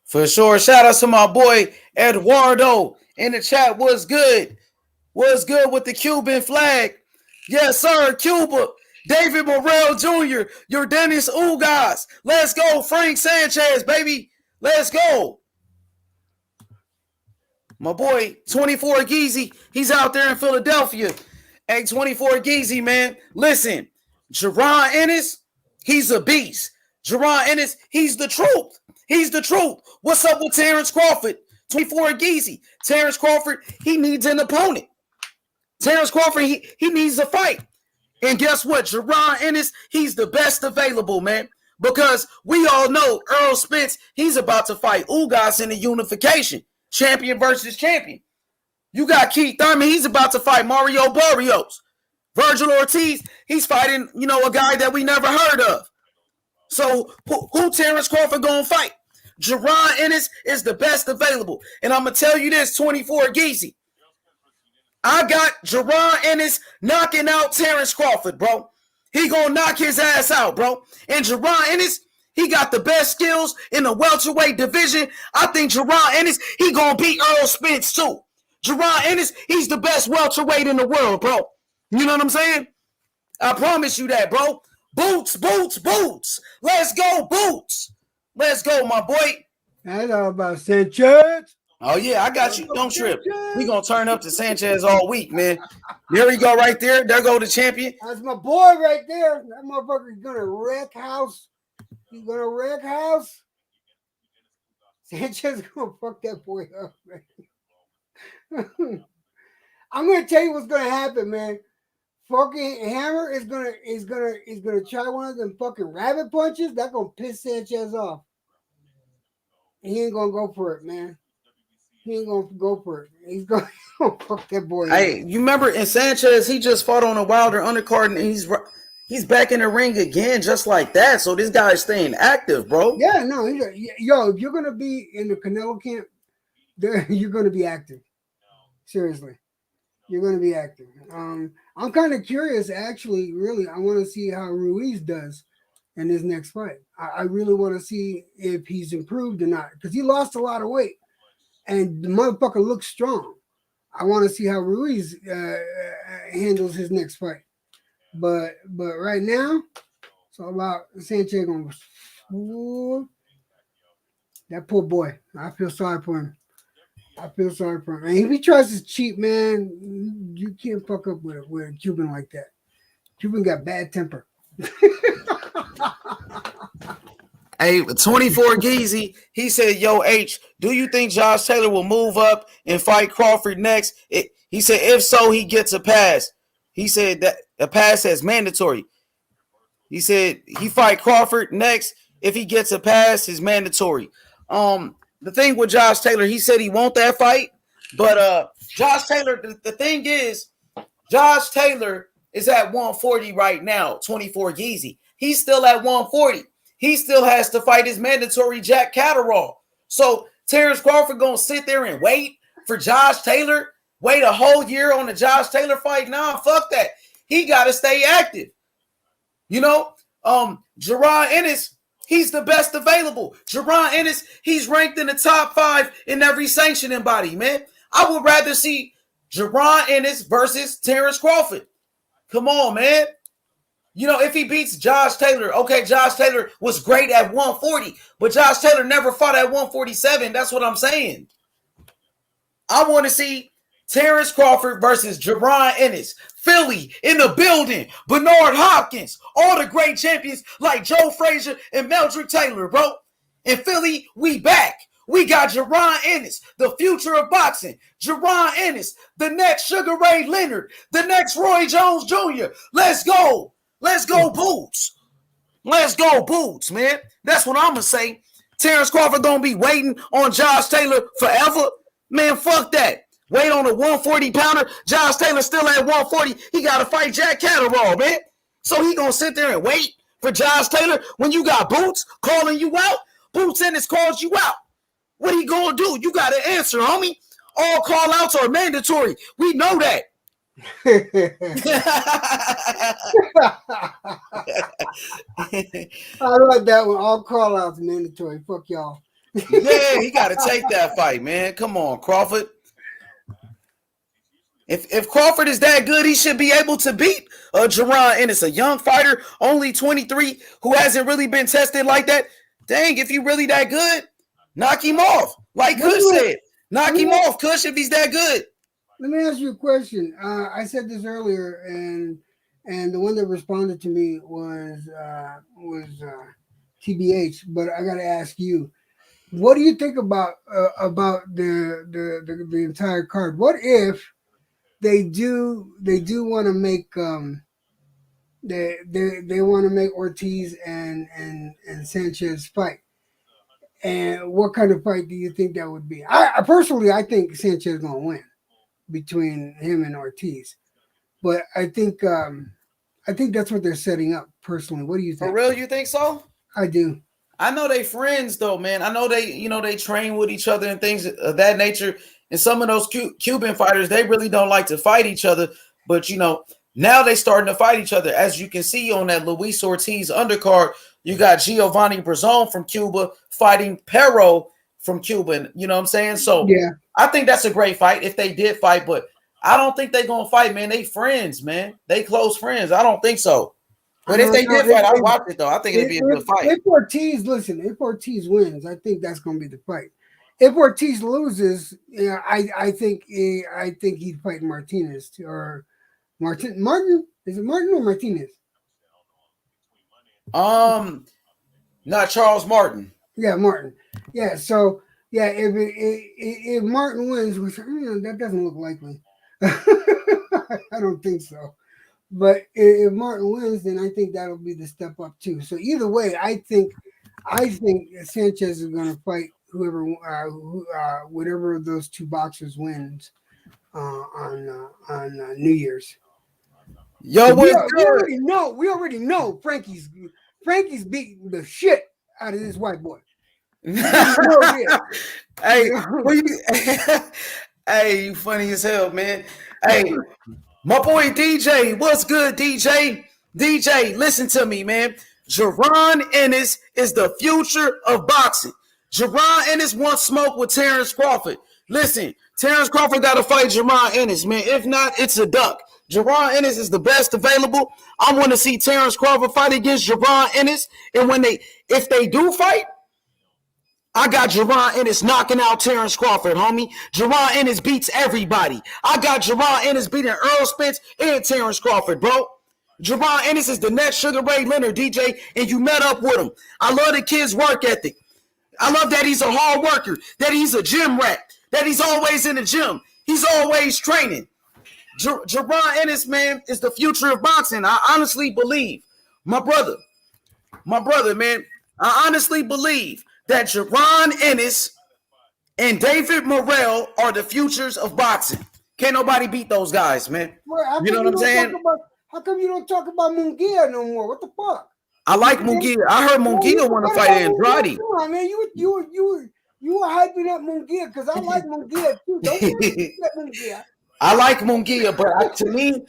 For sure. Shout out to my boy Eduardo in the chat. What's good? What's good with the Cuban flag? Yes, sir. Cuba. David Morrell Jr. Your Dennis Ugas. Let's go. Frank Sanchez, baby. Let's go. My boy, 24 Geezy. He's out there in Philadelphia. Hey, 24 Geezy, man. Listen, Jerron Ennis, he's a beast. Jerron Ennis, he's the truth. He's the truth. What's up with Terrence Crawford? 24 Geezy. Terrence Crawford, he needs an opponent. Terrence Crawford, he needs a fight. And guess what? Jerron Ennis, he's the best available, man. Because we all know Errol Spence, he's about to fight Ugas in the unification. Champion versus champion. You got Keith Thurman, he's about to fight Mario Barrios. Virgil Ortiz, he's fighting, you know, a guy that we never heard of. So who Terrence Crawford gonna fight? Jerron Ennis is the best available. And I'm going to tell you this, 24 Geezy. I got Jerron Ennis knocking out Terrence Crawford, bro. He gonna knock his ass out, bro. And Jerron Ennis, he got the best skills in the welterweight division. I think Jerron Ennis, he gonna beat Errol Spence too. Jerron Ennis, he's the best welterweight in the world, bro. You know what I'm saying? I promise you that, bro. Boots. Let's go, Boots. Let's go, my boy. That's all about Sanchez. Oh, yeah, I got you. Don't trip. We going to turn up to Sanchez all week, man. There we go right there. There go the champion. That's my boy right there. That motherfucker's going to wreck house. He's going to wreck house. Sanchez is going to fuck that boy up, man. I'm going to tell you what's going to happen, man. Fucking Hammer is gonna try one of them fucking rabbit punches. That's gonna piss Sanchez off. And he ain't gonna go for it, man. He ain't gonna go for it. He's gonna fuck that boy. Hey, you remember in Sanchez, he just fought on a Wilder undercard, and he's back in the ring again, just like that. So this guy's staying active, bro. Yeah, no, if you're gonna be in the Canelo camp, you're gonna be active. Seriously, you're gonna be active. I'm kind of curious, actually. Really, I want to see how Ruiz does in his next fight. I really want to see if he's improved or not, because he lost a lot of weight, and the motherfucker looks strong. I want to see how Ruiz handles his next fight. But right now, it's all about Sanchez going. That poor boy. I feel sorry for him. And if he tries to cheat, man, you can't fuck up with a Cuban like that. Cuban got bad temper. Hey, 24 Geezy, he said, yo, H, do you think Josh Taylor will move up and fight Crawford next? He said, if so, he gets a pass. He said that a pass is mandatory. He said he fight Crawford next. If he gets a pass, is mandatory. The thing with Josh Taylor, he said he want that fight. But Josh Taylor, the thing is, Josh Taylor is at 140 right now, 24 Geezy. He's still at 140. He still has to fight his mandatory Jack Catterall. So Terrence Crawford going to sit there and wait for Josh Taylor? Wait a whole year on the Josh Taylor fight? Nah, fuck that. He got to stay active. You know, Jerron Ennis, he's the best available. Jerron Ennis, he's ranked in the top 5 in every sanctioning body, man. I would rather see Jerron Ennis versus Terrence Crawford. Come on, man. You know, if he beats Josh Taylor, okay, Josh Taylor was great at 140, but Josh Taylor never fought at 147. That's what I'm saying. I want to see Terrence Crawford versus Jerron Ennis. Philly in the building. Bernard Hopkins. All the great champions like Joe Frazier and Meldrick Taylor, bro. In Philly, we back. We got Jerron Ennis, the future of boxing. Jerron Ennis, the next Sugar Ray Leonard, the next Roy Jones Jr. Let's go. Let's go, Boots. Let's go, Boots, man. That's what I'm going to say. Terrence Crawford going to be waiting on Josh Taylor forever? Man, fuck that. Wait on a 140-pounder. Josh Taylor still at 140. He got to fight Jack Catterall, man. So he going to sit there and wait for Josh Taylor when you got Boots calling you out? Boots Ennis calls you out. What he going to do? You got to answer, homie. All call-outs are mandatory. We know that. I like that one. All call outs mandatory. Fuck y'all. Yeah, he got to take that fight, man. Come on, Crawford. If Crawford is that good, he should be able to beat Jerron Ennis, a young fighter, only 23, who hasn't really been tested like that. Dang, if he really that good, knock him off. Like Kush said, knock him off, Kush, if he's that good. Let me ask you a question. I said this earlier, and the one that responded to me was TBH. But I got to ask you, what do you think about the entire card? What if they do want to make they want to make Ortiz and Sanchez fight? And what kind of fight do you think that would be? I personally think Sanchez is gonna win between him and Ortiz, but I think that's what they're setting up. Personally, what do you think? For real, you think so? I do. I know they friends though, man. I know they train with each other and things of that nature. And some of those Cuban fighters, they really don't like to fight each other. But now they starting to fight each other. As you can see on that Luis Ortiz undercard, you got Giovanni Brazon from Cuba fighting Pero from Cuba. You know what I'm saying? So yeah. I think that's a great fight if they did fight, but I don't think they're going to fight, man. They friends, man. They close friends. I don't think so. But if they did fight, I'd watch it, though. I think it'd be a good fight. If Ortiz wins, I think that's going to be the fight. If Ortiz loses, I think he'd fight Martinez or Martin. Is it Martin or Martinez? Not Charles Martin. Yeah, Martin. Yeah, so yeah, if Martin wins, which that doesn't look likely. I don't think so. But if Martin wins, then I think that'll be the step up too. So either way, I think Sanchez is going to fight whatever of those two boxers wins on New Year's. Yo, we already know Frankie's beating the shit out of this white boy. Hey, hey, you funny as hell, man. Hey, my boy DJ, what's good, DJ? DJ, listen to me, man. Jerron Ennis is the future of boxing. Jerron Ennis wants smoke with Terrence Crawford. Listen, Terrence Crawford got to fight Jerron Ennis, man. If not, it's a duck. Jerron Ennis is the best available. I want to see Terrence Crawford fight against Jerron Ennis. And if they do fight, I got Jerron Ennis knocking out Terrence Crawford, homie. Jerron Ennis beats everybody. I got Jerron Ennis beating Earl Spence and Terrence Crawford, bro. Jerron Ennis is the next Sugar Ray Leonard, DJ, and you met up with him. I love the kid's work ethic. I love that he's a hard worker, that he's a gym rat, that he's always in the gym. He's always training. Jerron Ennis, man, is the future of boxing. I honestly believe, my brother, man, I honestly believe that Jerron Ennis and David Morrell are the futures of boxing. Can't nobody beat those guys, man. Well, you know what I'm saying? How come you don't talk about Munguia no more? What the fuck? I like Munguia. I heard Munguia want to fight Andrade. Come on, man. You were hyping up Munguia because I like Munguia too. Don't forget Munguia. I like Munguia, but to me,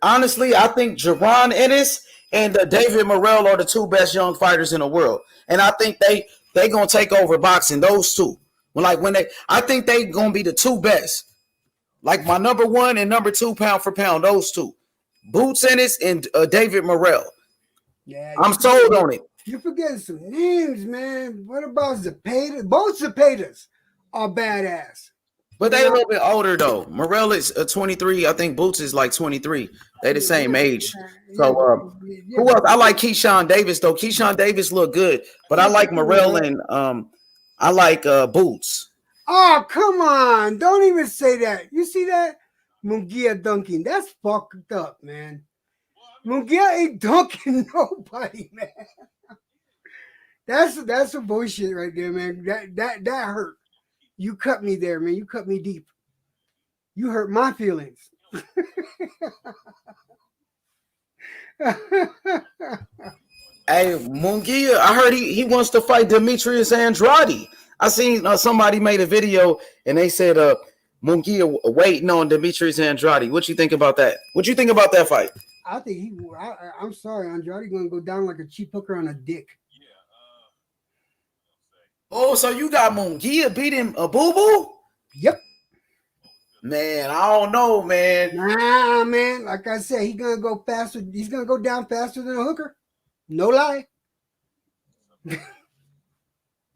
honestly, I think Jerron Ennis and David Morrell are the two best young fighters in the world, and I think they gonna take over boxing. Those two, I think they gonna be the two best. Like my number 1 and number 2 pound for pound. Those two, Boots Ennis and David Morrell. Yeah, I'm sold on it. You're forgetting some names, man. What about Zepeda? Both Zepedas are badass. But they a little bit older though. Morrell is 23. I think Boots is like 23. They the same age. So who else? I like Keyshawn Davis though. Keyshawn Davis look good, but I like Morrell and I like Boots. Oh, come on. Don't even say that. You see that? Munguia dunking. That's fucked up, man. Munguia ain't dunking nobody, man. That's some bullshit right there, man. That hurt. You cut me there, man. You cut me deep. You hurt my feelings. Hey, Munguia, I heard he wants to fight Demetrius Andrade. I seen somebody made a video and they said Munguia waiting on Demetrius Andrade. What you think about that? What you think about that fight? I think I'm sorry, Andrade gonna go down like a cheap hooker on a dick. Oh, so you got Munguia beating a Boo Boo? Yep. Man, I don't know, man. Nah, man. Like I said, he's gonna go faster. He's gonna go down faster than a hooker. No lie.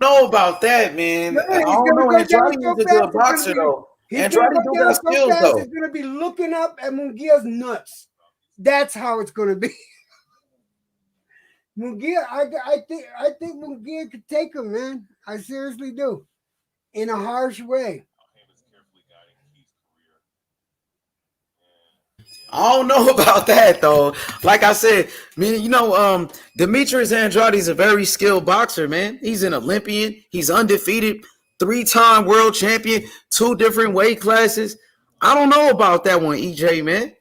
Know about that, man. I don't know. Andrade is a good boxer, though. Andrade do got skills, though. He's gonna be looking up at Munguia's nuts. That's how it's gonna be. Munguia, I think Munguia could take him, man. I seriously do. In a harsh way. I don't know about that though. Like I said, Demetrius Andrade is a very skilled boxer, man. He's an Olympian. He's undefeated, 3-time world champion, 2 different weight classes. I don't know about that one, EJ, man.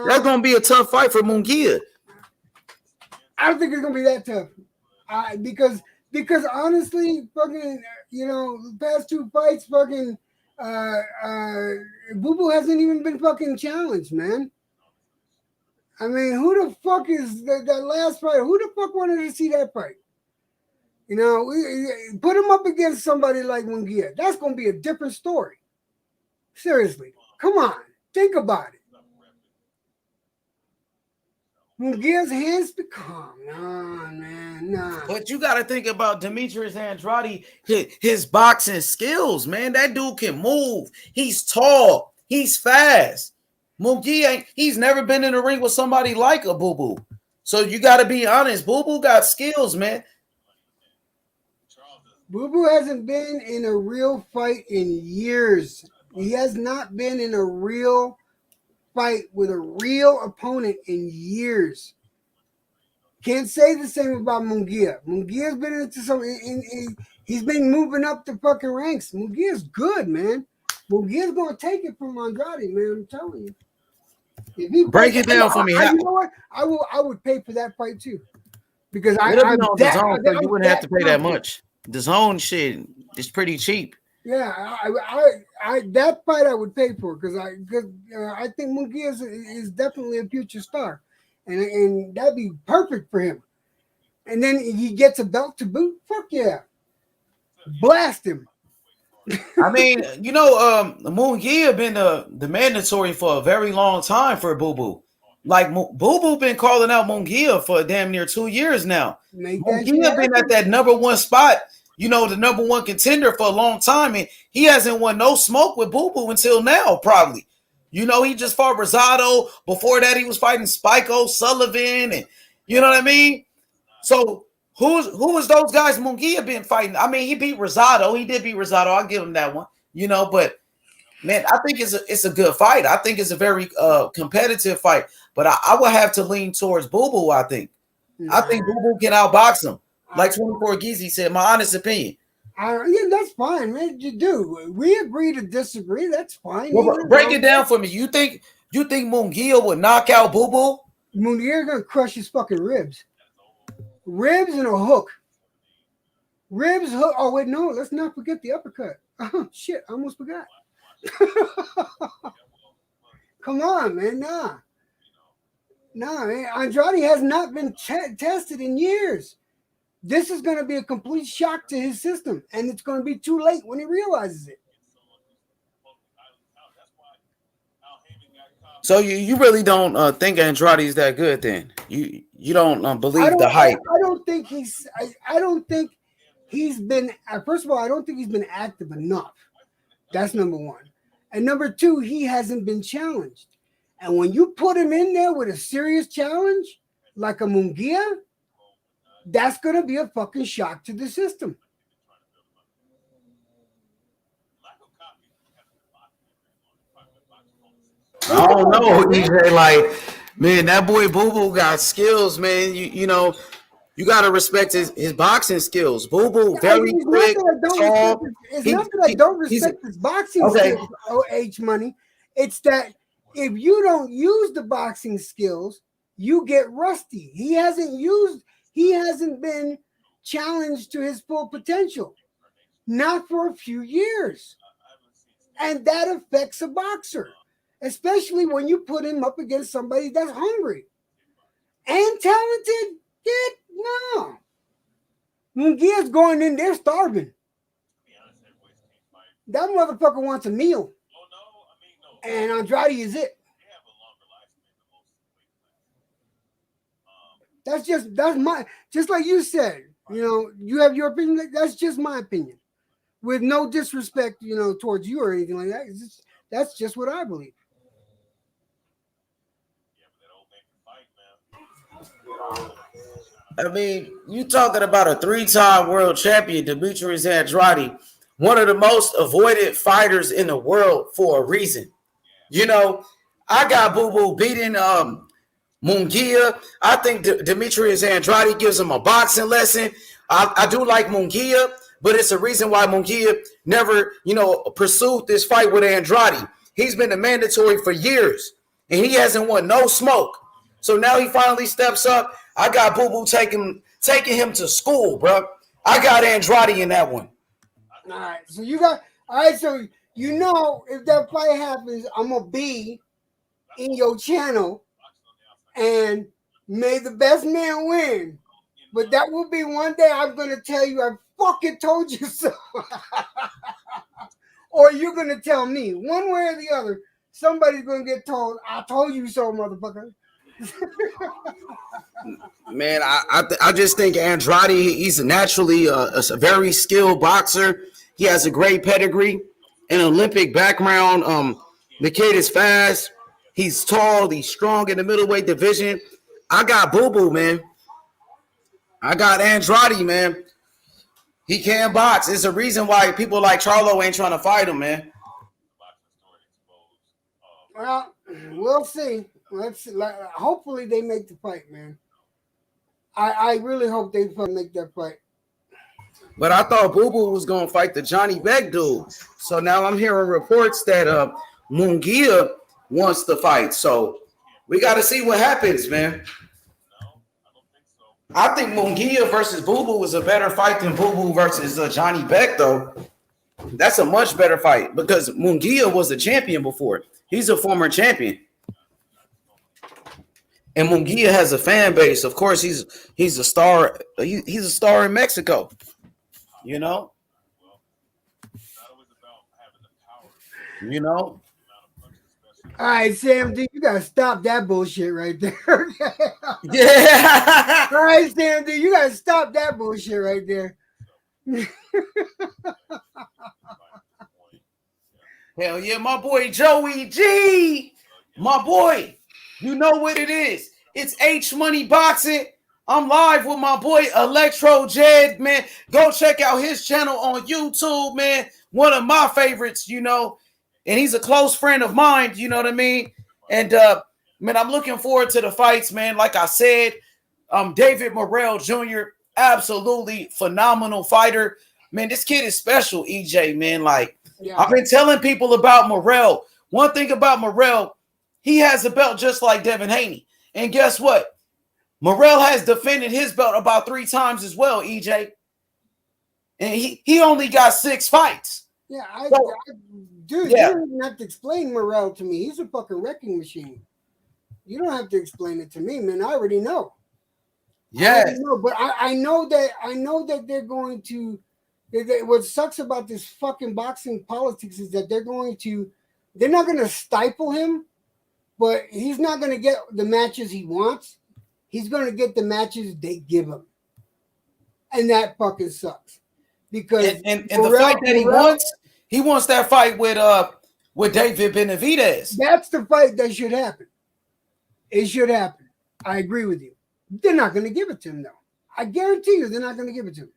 That's gonna be a tough fight for Munguia. I don't think it's gonna be that tough. Because honestly, fucking, the past 2 fights, fucking, Boo Boo hasn't even been fucking challenged, man. I mean, who the fuck is that last fight? Who the fuck wanted to see that fight? Put him up against somebody like Munguia. That's gonna be a different story. Seriously, come on, think about it. Munguia's hands become nah. But you got to think about Demetrius Andrade, his boxing skills, man. That dude can move. He's tall. He's fast. Munguia, he's never been in the ring with somebody like a Boo Boo. So you got to be honest. Boo Boo got skills, man. Boo Boo hasn't been in a real fight in years. He has not been in a real fight with a real opponent in years. Can't say the same about Munguia. Munguia's been into he's been moving up the fucking ranks. Munguia's good, man. Munguia's gonna take it from Andrade, man. I'm telling you. If he break it down for me. You know what? I would pay for that fight too. Because I'm on the zone, so you wouldn't have to pay that much. The zone shit is pretty cheap. Yeah, I that fight I would pay for because I think Munguia is definitely a future star, and that'd be perfect for him. And then he gets a belt to boot. Fuck yeah, blast him. I mean, Munguia been the mandatory for a very long time for Boo Boo. Like Boo Boo been calling out Munguia for damn near 2 years now. Munguia been at that number 1 spot the #1 contender for a long time, and he hasn't won no smoke with Boo Boo until now, probably. He just fought Rosado. Before that, he was fighting Spike O'Sullivan, and you know what I mean? So who was those guys Munguia been fighting? I mean, he beat Rosado. He did beat Rosado. I'll give him that one. But man, I think it's a good fight. I think it's a very competitive fight. But I would have to lean towards Boo Boo, I think. I think Boo Boo can outbox him. Like 24 Geezy said, my honest opinion. Yeah, that's fine, man. You do. We agree to disagree. That's fine. Well, break it down for me. You think Munguia would knock out Boo Boo? Munguia gonna crush his fucking ribs. Ribs and a hook. Ribs, hook. Oh, wait, no. Let's not forget the uppercut. Shit, I almost forgot. Come on, man. Nah, man. Andrade has not been tested in years. This is going to be a complete shock to his system, and it's going to be too late when he realizes it. So you really don't think Andrade is that good, then? You don't believe the hype? I don't think he's. I don't think he's been. First of all, I don't think he's been active enough. That's number one. And number two, he hasn't been challenged. And when you put him in there with a serious challenge, like a Munguia, that's going to be a fucking shock to the system. I don't know, DJ. Like, man, that boy Boo Boo got skills, man. You got to respect his boxing skills. Boo Boo, very quick, tall. It's not that I don't respect his boxing skills, OH Money. It's that if you don't use the boxing skills, you get rusty. He hasn't been challenged to his full potential, not for a few years. And that affects a boxer, especially when you put him up against somebody that's hungry and talented. No. Munguia's going in there starving. That motherfucker wants a meal. And Andrade is it. That's just like you said, you have your opinion. That's just my opinion. With no disrespect, towards you or anything like that. That's just what I believe. I mean, you talking about a 3-time world champion, Demetrius Andrade, one of the most avoided fighters in the world for a reason. I got Boo Boo beating Munguia. I think Demetrius Andrade gives him a boxing lesson. I do like Munguia, but it's a reason why Munguia never, pursued this fight with Andrade. He's been a mandatory for years, and he hasn't won no smoke. So now he finally steps up. I got Boo Boo taking him to school, bro. I got Andrade in that one. All right. So if that fight happens, I'm gonna be in your channel, and may the best man win. But that will be one day I'm gonna tell you I fucking told you so, or you're gonna tell me one way or the other. Somebody's gonna get told I told you so, motherfucker. Man, I just think Andrade, he's naturally a very skilled boxer. He has a great pedigree, an Olympic background. The kid is fast. He's tall. He's strong in the middleweight division. I got Boo Boo, man. I got Andrade, man. He can box. It's a reason why people like Charlo ain't trying to fight him, man. Well, we'll see. Hopefully they make the fight, man. I really hope they make that fight. But I thought Boo Boo was going to fight the Johnny Beck dude. So now I'm hearing reports that Munguia wants to fight. So we got to see what happens, man. I think Munguia versus Boo Boo is a better fight than Boo Boo versus Johnny Beck, though. That's a much better fight because Munguia was a champion before. He's a former champion. And Munguia has a fan base. Of course, he's a star. He's a star in Mexico. All right, Sam D, you gotta stop that bullshit right there. Yeah. All right, Sam D, you gotta stop that bullshit right there. Hell yeah, my boy Joey G. My boy, you know what it is. It's H Money Boxing. I'm live with my boy Electro Jed, man. Go check out his channel on YouTube, man. One of my favorites, you know. And he's a close friend of mine, you know what I mean? And man, I'm looking forward to the fights, man. Like I said, David Morrell Jr., absolutely phenomenal fighter. Man, this kid is special, EJ, man. Like, yeah. I've been telling people about Morrell. One thing about Morrell, he has a belt just like Devin Haney. And guess what? Morrell has defended his belt about 3 times as well, EJ. And he only got 6 fights. Yeah, yeah. You don't even have to explain Morrell to me. He's a fucking wrecking machine. You don't have to explain it to me, man. I already know. Yeah. But I know that they're going to. What sucks about this fucking boxing politics is that they're not going to stifle him, but he's not going to get the matches he wants. He's going to get the matches they give him. And that fucking sucks. Because and the fight that he wants that fight with David Benavidez. That's the fight that should happen. It should happen. I agree with you. They're not going to give it to him, though. I guarantee you they're not going to give it to him.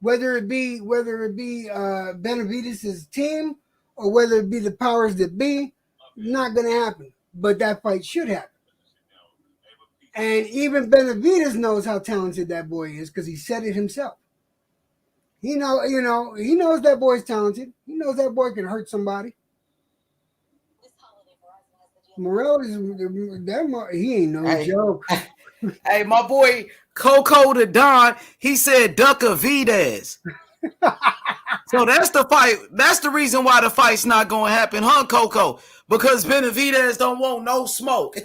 Whether it be Benavidez' team or whether it be the powers that be, not going to happen. But that fight should happen. And even Benavidez knows how talented that boy is because he said it himself. He knows that boy's talented. He knows that boy can hurt somebody. Morrell he ain't no joke. Hey, my boy Coco the Don, he said Duckavidez. So that's the fight. That's the reason why the fight's not going to happen, huh, Coco? Because Benavidez don't want no smoke.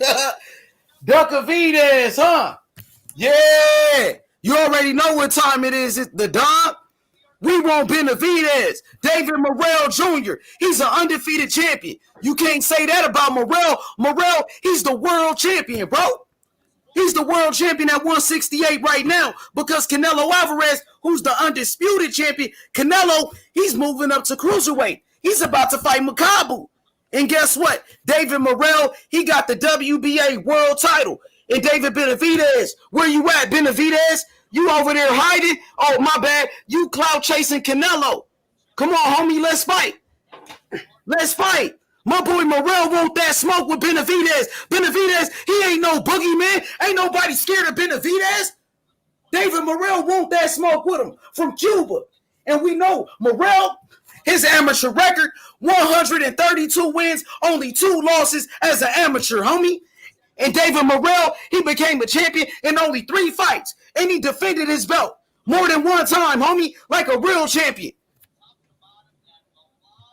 Duckavidez, huh? Yeah. You already know what time it is. It's the Don. We want Benavidez. David Morrell Jr. He's an undefeated champion. You can't say that about Morrell. Morrell, he's the world champion, bro. He's the world champion at 168 right now because Canelo Alvarez, who's the undisputed champion, Canelo, he's moving up to cruiserweight. He's about to fight Makabu. And guess what? David Morrell, he got the WBA world title. And David Benavidez, where you at, Benavidez? You over there hiding? Oh, my bad. You clout chasing Canelo. Come on, homie, let's fight. Let's fight. My boy Morrell want that smoke with Benavidez. Benavidez, he ain't no boogeyman. Ain't nobody scared of Benavidez. David Morrell want that smoke with him from Cuba. And we know Morrell, his amateur record, 132 wins, only 2 losses as an amateur, homie. And David Morrell, he became a champion in only 3 fights. And he defended his belt more than 1 time, homie, like a real champion.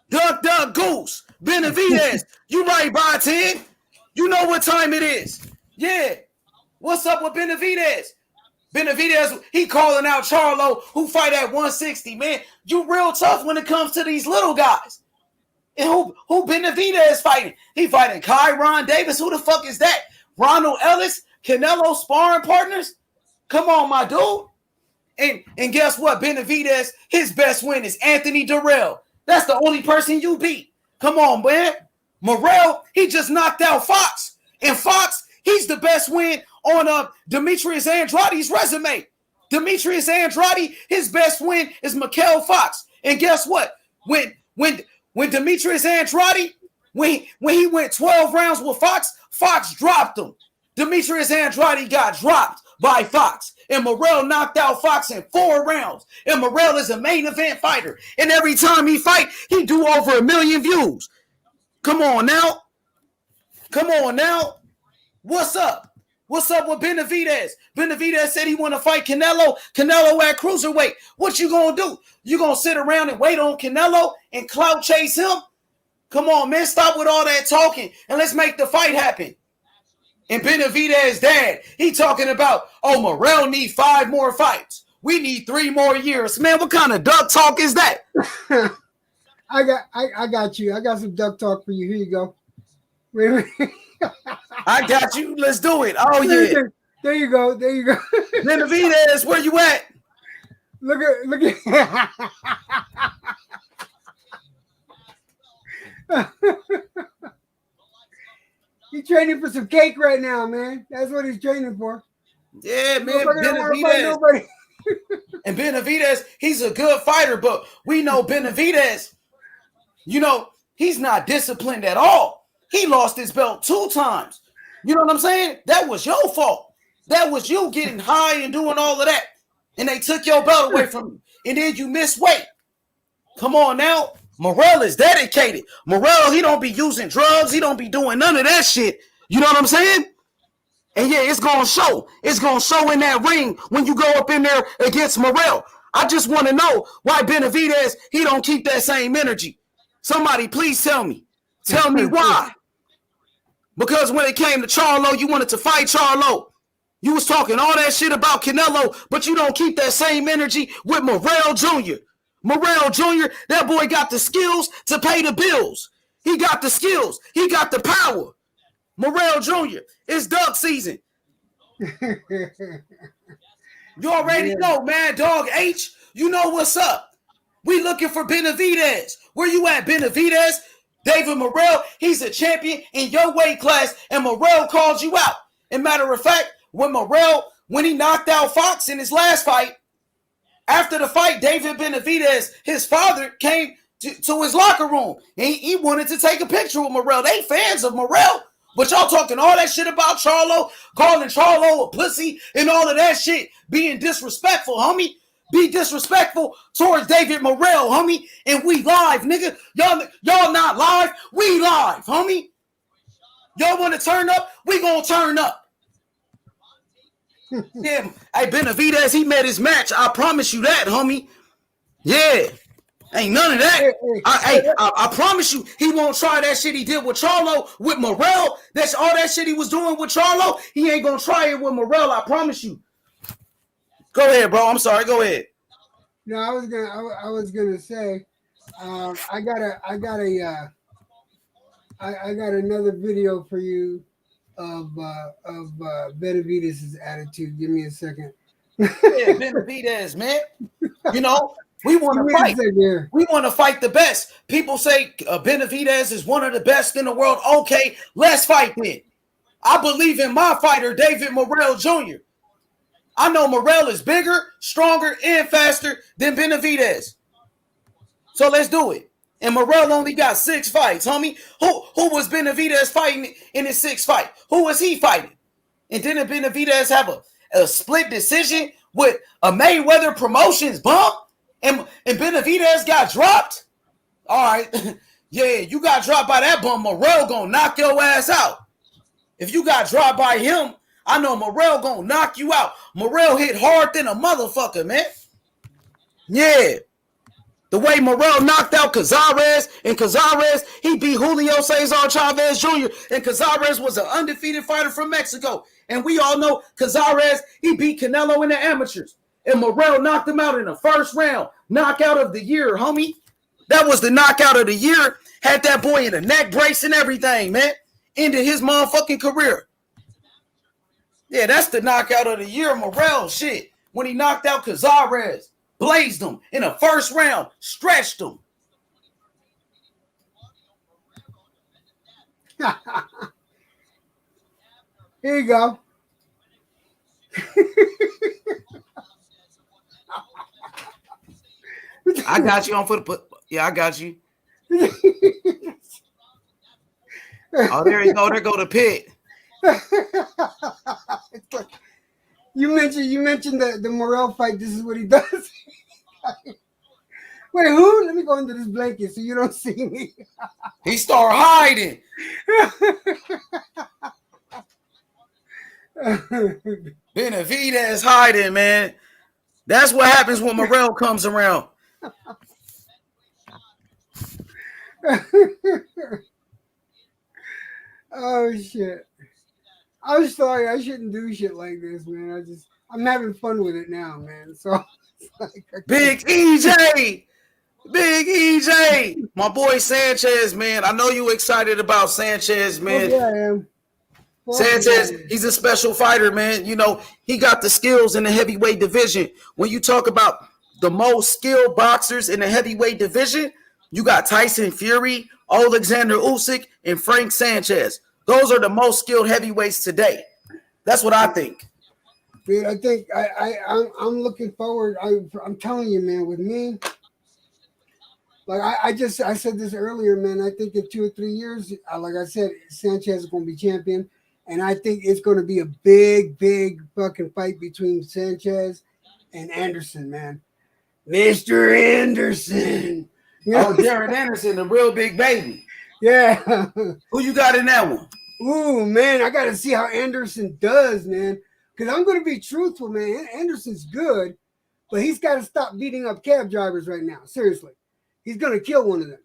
Duck, goose. Benavidez, you right by 10. You know what time it is. Yeah. What's up with Benavidez? Benavidez, he calling out Charlo, who fight at 160, man. You real tough when it comes to these little guys. And who Benavidez fighting? He fighting Kyron Davis. Who the fuck is that? Ronald Ellis? Canelo sparring partners? Come on, my dude. And guess what? Benavidez, his best win is Anthony Durrell. That's the only person you beat. Come on, man. Morrell, he just knocked out Fox. And Fox, he's the best win on Demetrius Andrade's resume. Demetrius Andrade, his best win is Mikhail Fox. And guess what? When Demetrius Andrade, when he went 12 rounds with Fox, Fox dropped him. Demetrius Andrade got dropped by Fox. And Morrell knocked out Fox in 4 rounds. And Morrell is a main event fighter. And every time he fight, he do over 1 million views. Come on now. Come on now. What's up? What's up with Benavidez? Benavidez said he want to fight Canelo. Canelo at cruiserweight. What you going to do? You going to sit around and wait on Canelo and clout chase him? Come on, man. Stop with all that talking and let's make the fight happen. And Benavidez dad, he talking about, oh, Morrell need 5 more fights. We need 3 more years. Man, what kind of duck talk is that? I got you. I got some duck talk for you. Here you go. Wait. I got you. Let's do it. Oh, yeah. There you go. Benavidez, where you at? Look at. He's training for some cake right now, man. That's what he's training for. Yeah, man. Nobody don't want to fight Benavidez. nobody. And Benavidez, he's a good fighter, but we know Benavidez, you know, he's not disciplined at all. He lost his belt 2 times. You know what I'm saying? That was your fault. That was you getting high and doing all of that. And they took your belt away from you. And then you missed weight. Come on now. Morrell is dedicated. Morrell, he don't be using drugs. He don't be doing none of that shit. You know what I'm saying? And yeah, it's going to show. It's going to show in that ring when you go up in there against Morrell. I just want to know why Benavidez, he don't keep that same energy. Somebody please tell me. Tell me why. Because when it came to Charlo, you wanted to fight Charlo. You was talking all that shit about Canelo, but you don't keep that same energy with Morrell Jr. Morrell Jr., that boy got the skills to pay the bills. He got the skills. He got the power. Morrell Jr., it's duck season. You already know, Mad Dog H. You know what's up. We looking for Benavidez. Where you at, Benavidez? David Morrell, he's a champion in your weight class, and Morrell called you out. And matter of fact, when he knocked out Fox in his last fight, after the fight, David Benavidez, his father, came to his locker room. And he wanted to take a picture with Morrell. They fans of Morrell. But y'all talking all that shit about Charlo, calling Charlo a pussy and all of that shit, being disrespectful, homie. Be disrespectful towards David Morrell, homie. And we live, nigga. Y'all not live. We live, homie. Y'all want to turn up? We gonna turn up. Yeah, hey, Benavidez, he met his match. I promise you that, homie. Yeah. Ain't none of that. I promise you, he won't try that shit he did with Charlo, with Morrell. That's all that shit he was doing with Charlo. He ain't gonna try it with Morrell. I promise you. Go ahead, bro. I'm sorry. Go ahead. No, I was gonna say, I got another video for you of Benavidez's attitude. Give me a second. Yeah, Benavidez, man. You know. We want to fight. We want to fight the best. People say Benavidez is one of the best in the world. Okay, let's fight then. I believe in my fighter, David Morrell Jr. I know Morrell is bigger, stronger, and faster than Benavidez. So let's do it. And Morrell only got 6 fights, homie. Who was Benavidez fighting in his 6th fight? Who was he fighting? And didn't Benavidez have a split decision with a Mayweather Promotions bump? And Benavidez got dropped? All right. Yeah, you got dropped by that bum. Morrell gonna knock your ass out. If you got dropped by him, I know Morrell gonna knock you out. Morrell hit hard than a motherfucker, man. Yeah. The way Morrell knocked out Cazares, and Cazares, he beat Julio Cesar Chavez Jr., and Cazares was an undefeated fighter from Mexico. And we all know Cazares, he beat Canelo in the amateurs. And Morrell knocked him out in the 1st round. Knockout of the year, homie. That was the knockout of the year. Had that boy in a neck brace and everything, man. Ended his motherfucking career. Yeah, that's the knockout of the year, Morrell shit. When he knocked out Cazares. Blazed him in the 1st round. Stretched him. Here you go. I got you on foot. Yeah, I got you. Oh, there you go. There go the pit. You mentioned the Morrell fight. This is what he does. Wait, who? Let me go into this blanket so you don't see me. He start hiding. Benavidez hiding, man. That's what happens when Morrell comes around. Oh shit! I'm sorry. I shouldn't do shit like this, man. I'm having fun with it now, man. So, Big EJ, my boy Sanchez, man. I know you excited about Sanchez, man. Oh, yeah, I am. Sanchez, he's a special fighter, man. You know, he got the skills in the heavyweight division. When you talk about the most skilled boxers in the heavyweight division, you got Tyson Fury, Alexander Usyk, and Frank Sanchez. Those are the most skilled heavyweights today. That's what I think. Dude, I think I'm looking forward. I'm telling you, man, with me, like I said this earlier, man. I think in 2 or 3 years, like I said, Sanchez is going to be champion, and I think it's going to be a big fucking fight between Sanchez and Anderson, man. Mr. Anderson. Oh, Jared Anderson, the real big baby. Yeah. Who you got in that one? Ooh, man, I got to see how Anderson does, man. Because I'm going to be truthful, man. Anderson's good, but he's got to stop beating up cab drivers right now. Seriously. He's going to kill one of them.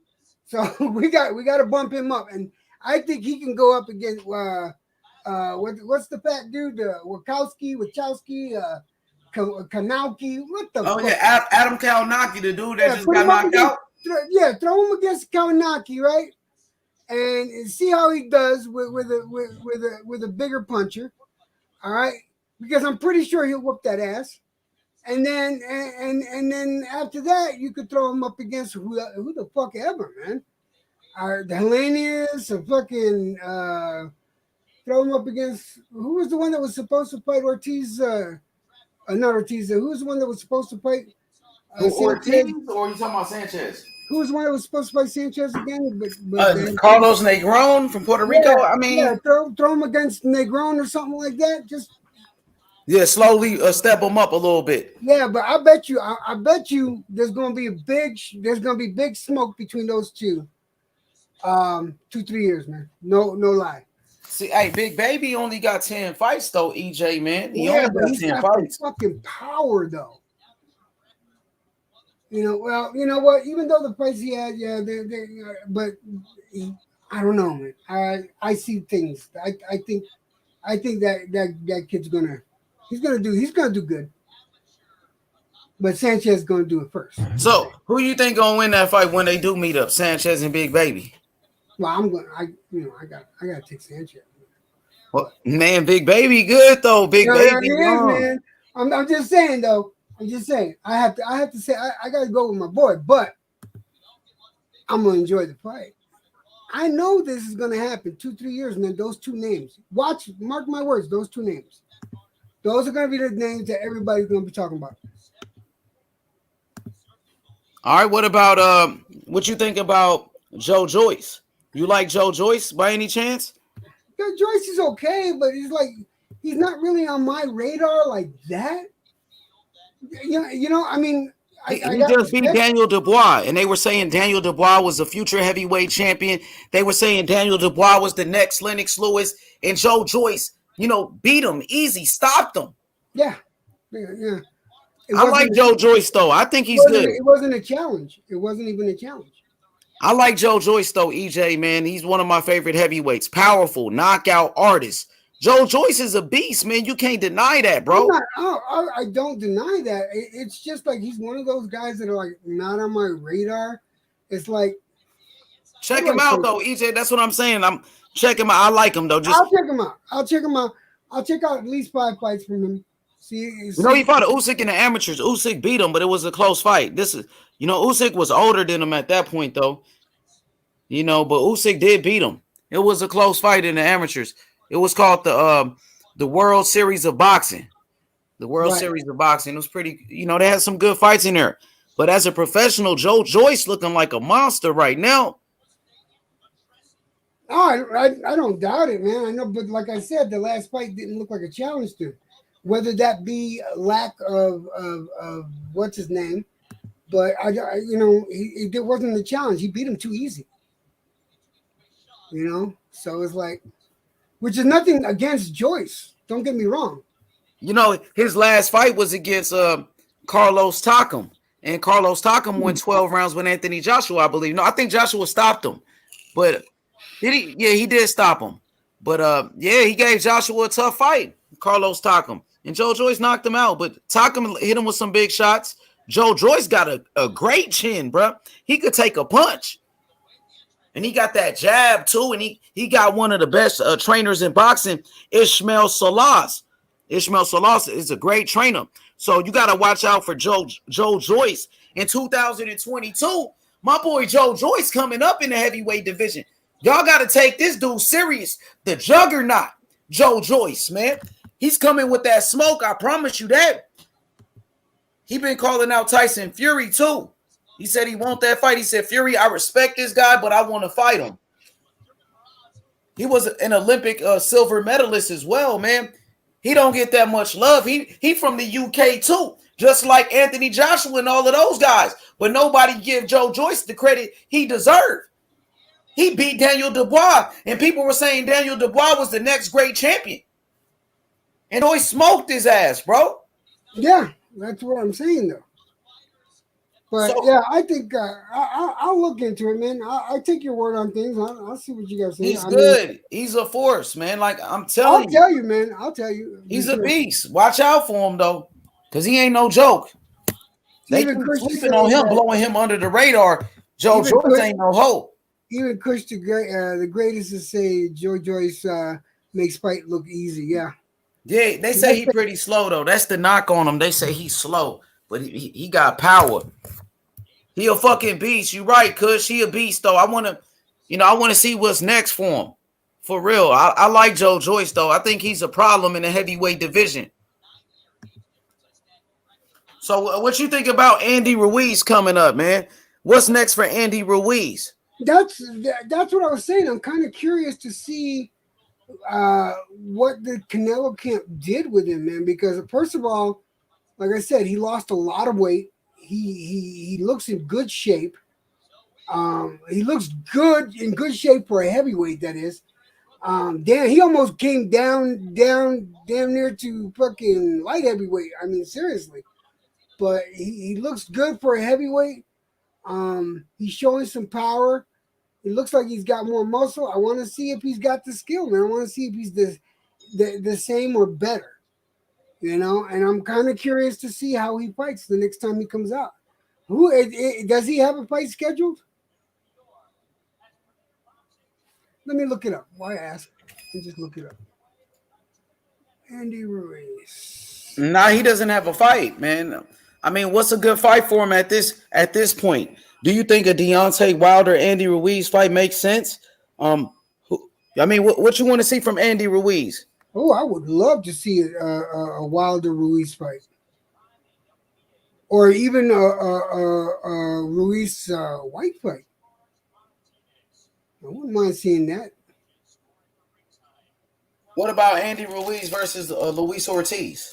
So we got to bump him up. And I think he can go up against, what's the fat dude? Wachowski, Kanauki. What the fuck? Yeah, Adam Kalinowski, the dude that just got knocked out. Throw him against Kalinowski, right? And see how he does with a bigger puncher. All right, because I'm pretty sure he'll whoop that ass. And then after that, you could throw him up against who the fuck ever, man. The Hellenius, or fucking throw him up against who was the one that was supposed to fight Ortiz? Not Ortiz. Who was the one that was supposed to fight? Ortiz, or are you talking about Sanchez? Who was the one that was supposed to fight Sanchez again? But Carlos Negron from Puerto Rico. I mean, throw him against Negron or something like that. Just slowly step him up a little bit. Yeah, but I bet you there's gonna be big smoke between those two. 2-3 years, man. No lie. See, hey, Big Baby only got 10 fights though, EJ, man. He Yeah, only but got he's 10 got fights. fucking power though. You know what? Even though the fights he had, but I don't know, man. I see things. I think that kid's he's gonna do good. But Sanchez is gonna do it first. So, who you think gonna win that fight when they do meet up, Sanchez and Big Baby? Well, I gotta take Sanchez. Well, man, Big Baby good though. Big Baby, man. I'm just saying though. I'm just saying. I have to say I gotta go with my boy, but I'm gonna enjoy the fight. I know this is gonna happen 2-3 years, and then those two names. Mark my words. Those two names. Those are gonna be the names that everybody's gonna be talking about. All right, what about what you think about Joe Joyce? You like Joe Joyce by any chance? Joe Joyce is okay, but he's not really on my radar like that. You know, I mean, he just beat Daniel Dubois, and they were saying Daniel Dubois was a future heavyweight champion. They were saying Daniel Dubois was the next Lennox Lewis, and Joe Joyce, beat him easy, stopped him. Yeah. I like Joe Joyce though. I think he's good. It wasn't a challenge. It wasn't even a challenge. I like Joe Joyce though, EJ, man. He's one of my favorite heavyweights. Powerful, knockout artist. Joe Joyce is a beast, man. You can't deny that, bro. I don't deny that. It's just like he's one of those guys that are like not on my radar. It's like check him out though, EJ. That's what I'm saying. I'm checking him out. I like him though. I'll check him out. I'll check out at least 5 fights from him. See, he fought Usyk in the amateurs. Usyk beat him, but it was a close fight. Usyk was older than him at that point though. But Usyk did beat him. It was a close fight in the amateurs. It was called the World Series of Boxing. The World Series of Boxing. It was pretty, they had some good fights in there. But as a professional, Joe Joyce looking like a monster right now. Oh, I don't doubt it, man. I know, but like I said, the last fight didn't look like a challenge to him. Whether that be a lack of what's his name, but it wasn't a challenge. He beat him too easy. So it's like, which is nothing against Joyce. Don't get me wrong. His last fight was against Carlos Takam, and Carlos Takam went 12 rounds with Anthony Joshua, I believe. No, I think Joshua stopped him, but did he? Yeah, he did stop him. But he gave Joshua a tough fight, Carlos Takam. And Joe Joyce knocked him out, but Takam hit him with some big shots. Joe Joyce got a great chin, bro. He could take a punch. And he got that jab, too. And he got one of the best trainers in boxing, Ishmael Salas. Ishmael Salas is a great trainer. So you got to watch out for Joe Joyce in 2022. My boy Joe Joyce coming up in the heavyweight division. Y'all got to take this dude serious. The juggernaut, Joe Joyce, man. He's coming with that smoke. I promise you that. He been calling out Tyson Fury too. He said he want that fight. He said, Fury, I respect this guy, but I want to fight him. He was an Olympic silver medalist as well, man. He don't get that much love. He from the UK too, just like Anthony Joshua and all of those guys. But nobody give Joe Joyce the credit he deserved. He beat Daniel Dubois, and people were saying Daniel Dubois was the next great champion. And Joyce smoked his ass, bro. Yeah, that's what I'm saying, though. But so, yeah, I think I'll look into it, man. I take your word on things. I'll see what you guys say. He's good. He's a force, man. Like I'm telling you. I'll tell you, man. I'll tell you. He's a beast. Watch out for him, though, because he ain't no joke. They keep sleeping on him, blowing him under the radar. Joe Joyce ain't no hope. Even Kush, the greatest to say Joe Joyce makes fight look easy. Yeah. Yeah, they say he's pretty slow, though. That's the knock on him. They say he's slow, but he got power. He a fucking beast. You right, Kush. He a beast, though. I want to see what's next for him. For real. I like Joe Joyce, though. I think he's a problem in the heavyweight division. So what you think about Andy Ruiz coming up, man? What's next for Andy Ruiz? That's what I was saying. I'm kind of curious to see what the Canelo camp did with him, man. Because first of all, like I said, he lost a lot of weight. He looks in good shape. He looks in good shape for a heavyweight, that is. Damn, he almost came down damn near to fucking light heavyweight. I mean, seriously. But he looks good for a heavyweight. He's showing some power. It looks like he's got more muscle. I want to see if he's got the skill, man. I want to see if he's the same or better. And I'm kind of curious to see how he fights the next time he comes out. Does he have a fight scheduled? Let me look it up. Why ask? Let me just look it up. Andy Ruiz. Nah, he doesn't have a fight, man. I mean, what's a good fight for him at this point? Do you think a Deontay Wilder Andy Ruiz fight makes sense? I mean, what you want to see from Andy Ruiz? Oh, I would love to see a Wilder Ruiz fight, or even a Ruiz White fight. I wouldn't mind seeing that. What about Andy Ruiz versus Luis Ortiz?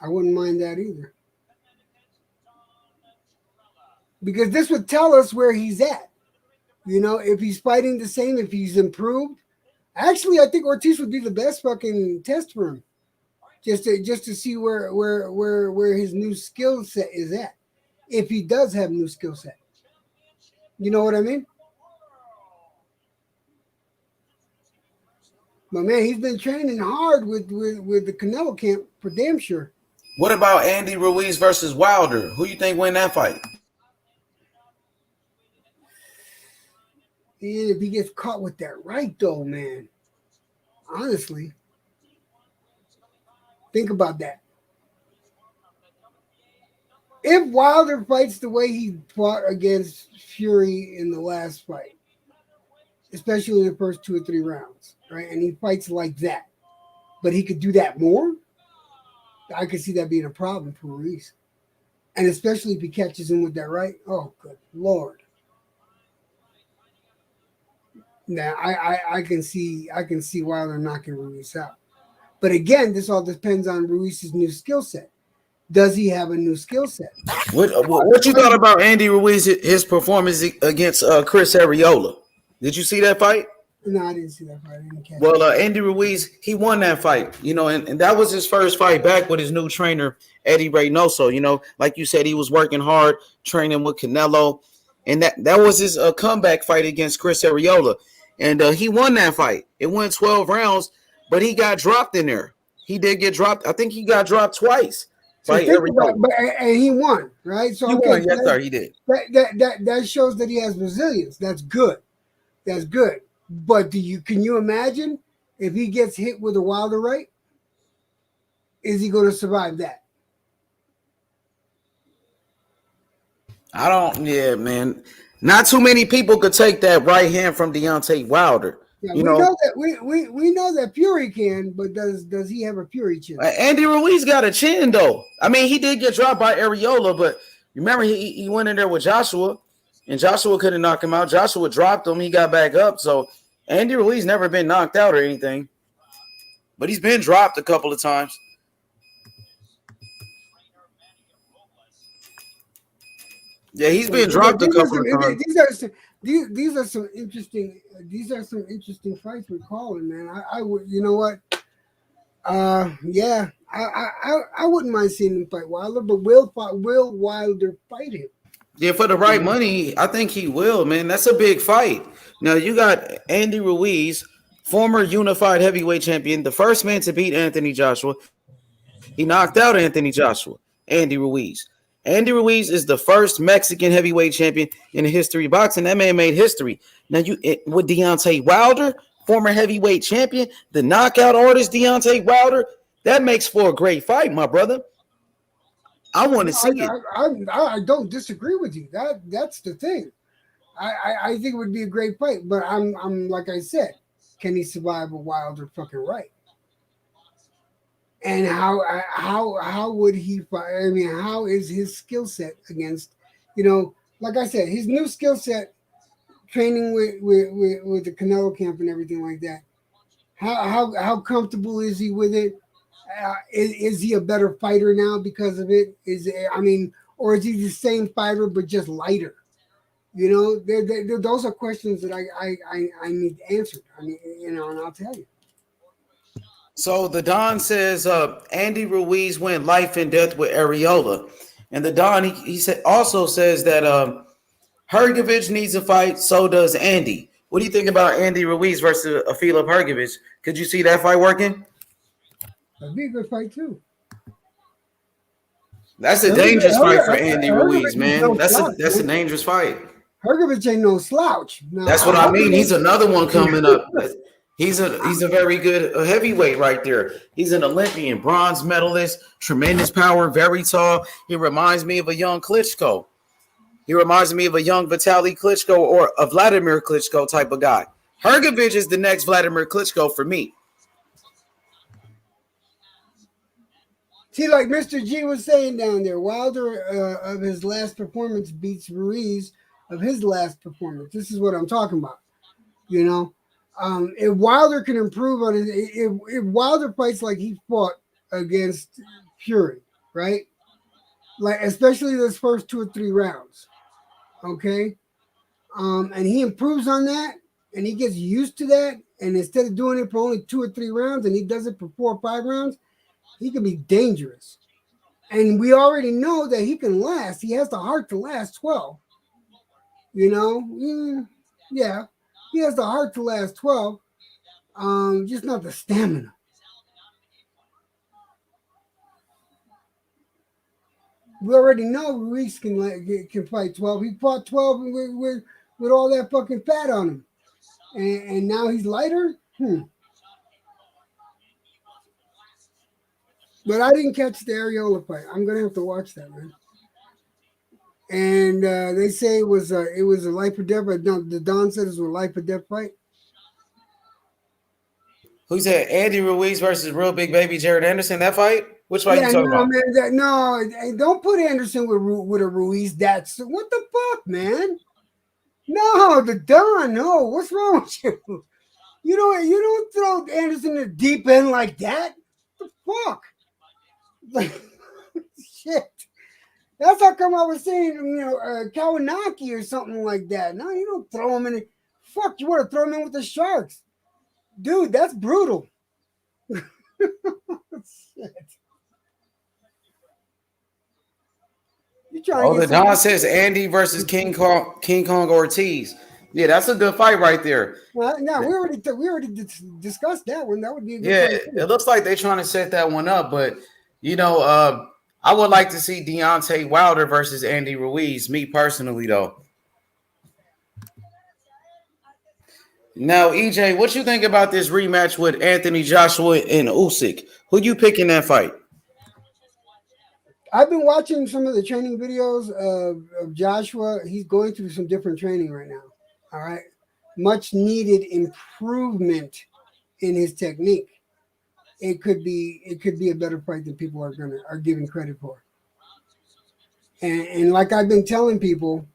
I wouldn't mind that either. Because this would tell us where he's at. If he's fighting the same, if he's improved. Actually, I think Ortiz would be the best fucking test for him. Just to see where his new skill set is at. If he does have new skill set. You know what I mean? But man, he's been training hard with the Canelo camp for damn sure. What about Andy Ruiz versus Wilder? Who you think win that fight? And if he gets caught with that right, though, man, honestly, think about that. If Wilder fights the way he fought against Fury in the last fight, especially in the first 2 or 3 rounds, right, and he fights like that, but he could do that more, I could see that being a problem for Ruiz. And especially if he catches him with that right. Oh, good Lord. Now I can see Wilder knocking Ruiz out. But again, this all depends on Ruiz's new skill set. Does he have a new skill set? What you thought about Andy Ruiz, his performance against Chris Arreola? Did you see that fight? No, I didn't see that fight. I didn't catch Well, Andy Ruiz, he won that fight, and that was his first fight back with his new trainer, Eddie Reynoso. Like you said, he was working hard, training with Canelo, and that was his comeback fight against Chris Arreola. And he won that fight. It went 12 rounds, but he got dropped in there. He did get dropped. I think he got dropped twice. And he won, right? So he won, yes, sir, he did. That shows that he has resilience. That's good. That's good. But can you imagine if he gets hit with a Wilder right? is he going to survive that? I don't. Yeah, man. Not too many people could take that right hand from Deontay Wilder. Yeah, you we know, know that we know that Fury can, but does he have a Fury chin? Andy Ruiz got a chin though. I mean, he did get dropped by Areola, but remember he went in there with Joshua, and Joshua couldn't knock him out. Joshua dropped him. He got back up. So Andy Ruiz never been knocked out or anything, but he's been dropped a couple of times. Yeah, he's been dropped a couple of times. These are some interesting fights we're calling, man. I would, you know what? Yeah, I wouldn't mind seeing him fight Wilder, but will Wilder fight him? Yeah, for the right money, I think he will, man. That's a big fight. Now you got Andy Ruiz, former unified heavyweight champion, the first man to beat Anthony Joshua. He knocked out Anthony Joshua. Andy Ruiz. Andy Ruiz is the first Mexican heavyweight champion in the history of boxing. That man made history. Now with Deontay Wilder, former heavyweight champion, the knockout artist Deontay Wilder, that makes for a great fight, my brother. I want to see it. I don't disagree with you. That's the thing. I think it would be a great fight, but I'm like I said, can he survive a Wilder fucking right? And how would he fight? I mean, how is his skill set against, like I said, his new skill set, training with the Canelo camp and everything like that. How comfortable is he with it? Is he a better fighter now because of it? Or is he the same fighter but just lighter? Those are questions that I need answered. And I'll tell you. So the Don says Andy Ruiz went life and death with Areola, and the Don he also says that Hrgovic needs a fight. So does Andy. What do you think about Andy Ruiz versus Filip Hrgovic? Could you see that fight working? That'd be a good fight too. That's a dangerous fight for Andy Ruiz, man. That's a dangerous fight. Hrgovic ain't no slouch. Now, that's what I mean. He's another one coming up. He's a very good heavyweight right there. He's an Olympian, bronze medalist, tremendous power, very tall. He reminds me of a young Klitschko. He reminds me of a young Vitaly Klitschko or a Vladimir Klitschko type of guy. Hrgovic is the next Vladimir Klitschko for me. See, like Mr. G was saying down there, Wilder of his last performance beats Ruiz of his last performance. This is what I'm talking about. If Wilder can improve on it, if Wilder fights like he fought against Fury, right? Like especially those first 2 or 3 rounds, okay? And he improves on that, and he gets used to that, and instead of doing it for only 2 or 3 rounds, and he does it for 4 or 5 rounds, he can be dangerous. And we already know that he can last. He has the heart to last 12. Yeah. He has the heart to last 12, just not the stamina. We already know Ruiz can fight 12. He fought 12 with all that fucking fat on him. And now he's lighter? But I didn't catch the Areola fight. I'm going to have to watch that, man. And they say it was a life or death. But no, the Don said it was a life or death fight. Who said Andy Ruiz versus real big baby Jared Anderson? That fight? Which fight you talking about? Man, don't put Anderson with a Ruiz. That's what the fuck, man. No, the Don. No, what's wrong with you? You don't throw Anderson in the deep end like that. What the fuck? Like shit. That's how come I was saying, Kawanaki or something like that. No, you don't throw him in it. Fuck, you want to throw him in with the Sharks. Dude, that's brutal. Shit. The Don says Andy versus King Kong Ortiz. Yeah, that's a good fight right there. Well, no, we already discussed that one. That would be a good fight. It looks like they're trying to set that one up, but I would like to see Deontay Wilder versus Andy Ruiz, me personally, though. Now, EJ, what you think about this rematch with Anthony Joshua and Usyk? Who you picking that fight? I've been watching some of the training videos of Joshua. He's going through some different training right now. All right. Much needed improvement in his technique. It could be a better fight than people are giving credit for. And like I've been telling people,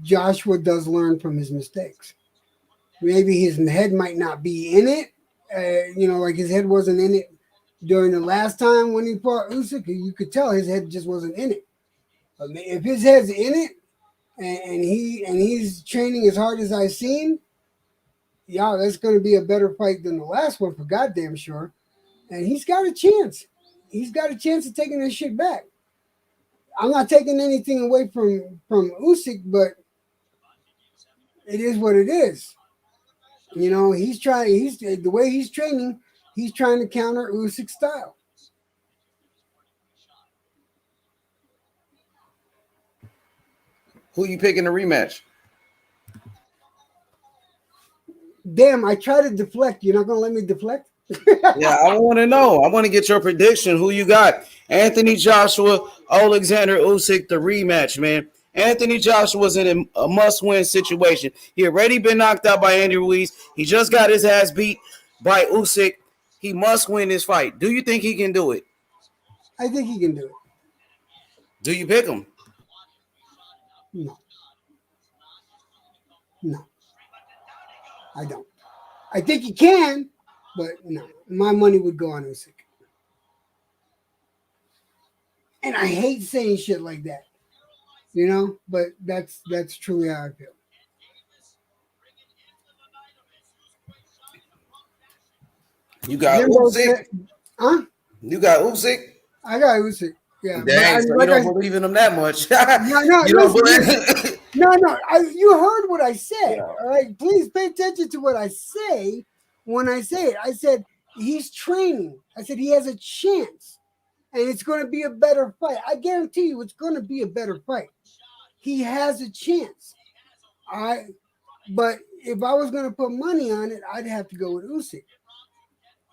Joshua does learn from his mistakes. Maybe his head might not be in it. Like his head wasn't in it during the last time when he fought Usyk. You could tell his head just wasn't in it. But if his head's in it and he's training as hard as I've seen, yeah, that's going to be a better fight than the last one for goddamn sure. And he's got a chance. He's got a chance of taking this shit back. I'm not taking anything away from Usyk, but it is what it is. He's the way he's training, he's trying to counter Usyk's style. Who you picking the rematch? Damn, I try to deflect. You're not going to let me deflect? Yeah, I want to know. I want to get your prediction. Who you got? Anthony Joshua, Alexander Usyk, the rematch, man. Anthony Joshua's in a must-win situation. He already been knocked out by Andy Ruiz. He just got his ass beat by Usyk. He must win this fight. Do you think he can do it? I think he can do it. Do you pick him? No, I don't. I think he can, but no. My money would go on Usyk. And I hate saying shit like that, but that's truly how I feel. You got Usyk? Huh? You got Usyk? I got Usyk. Yeah. Dang, so you don't believe in him that much. No. You don't believe. No. You heard what I said. Yeah. All right. Please pay attention to what I say when I say it. I said he's training. I said he has a chance, and it's going to be a better fight. I guarantee you, it's going to be a better fight. He has a chance. All right. But if I was going to put money on it, I'd have to go with Usyk.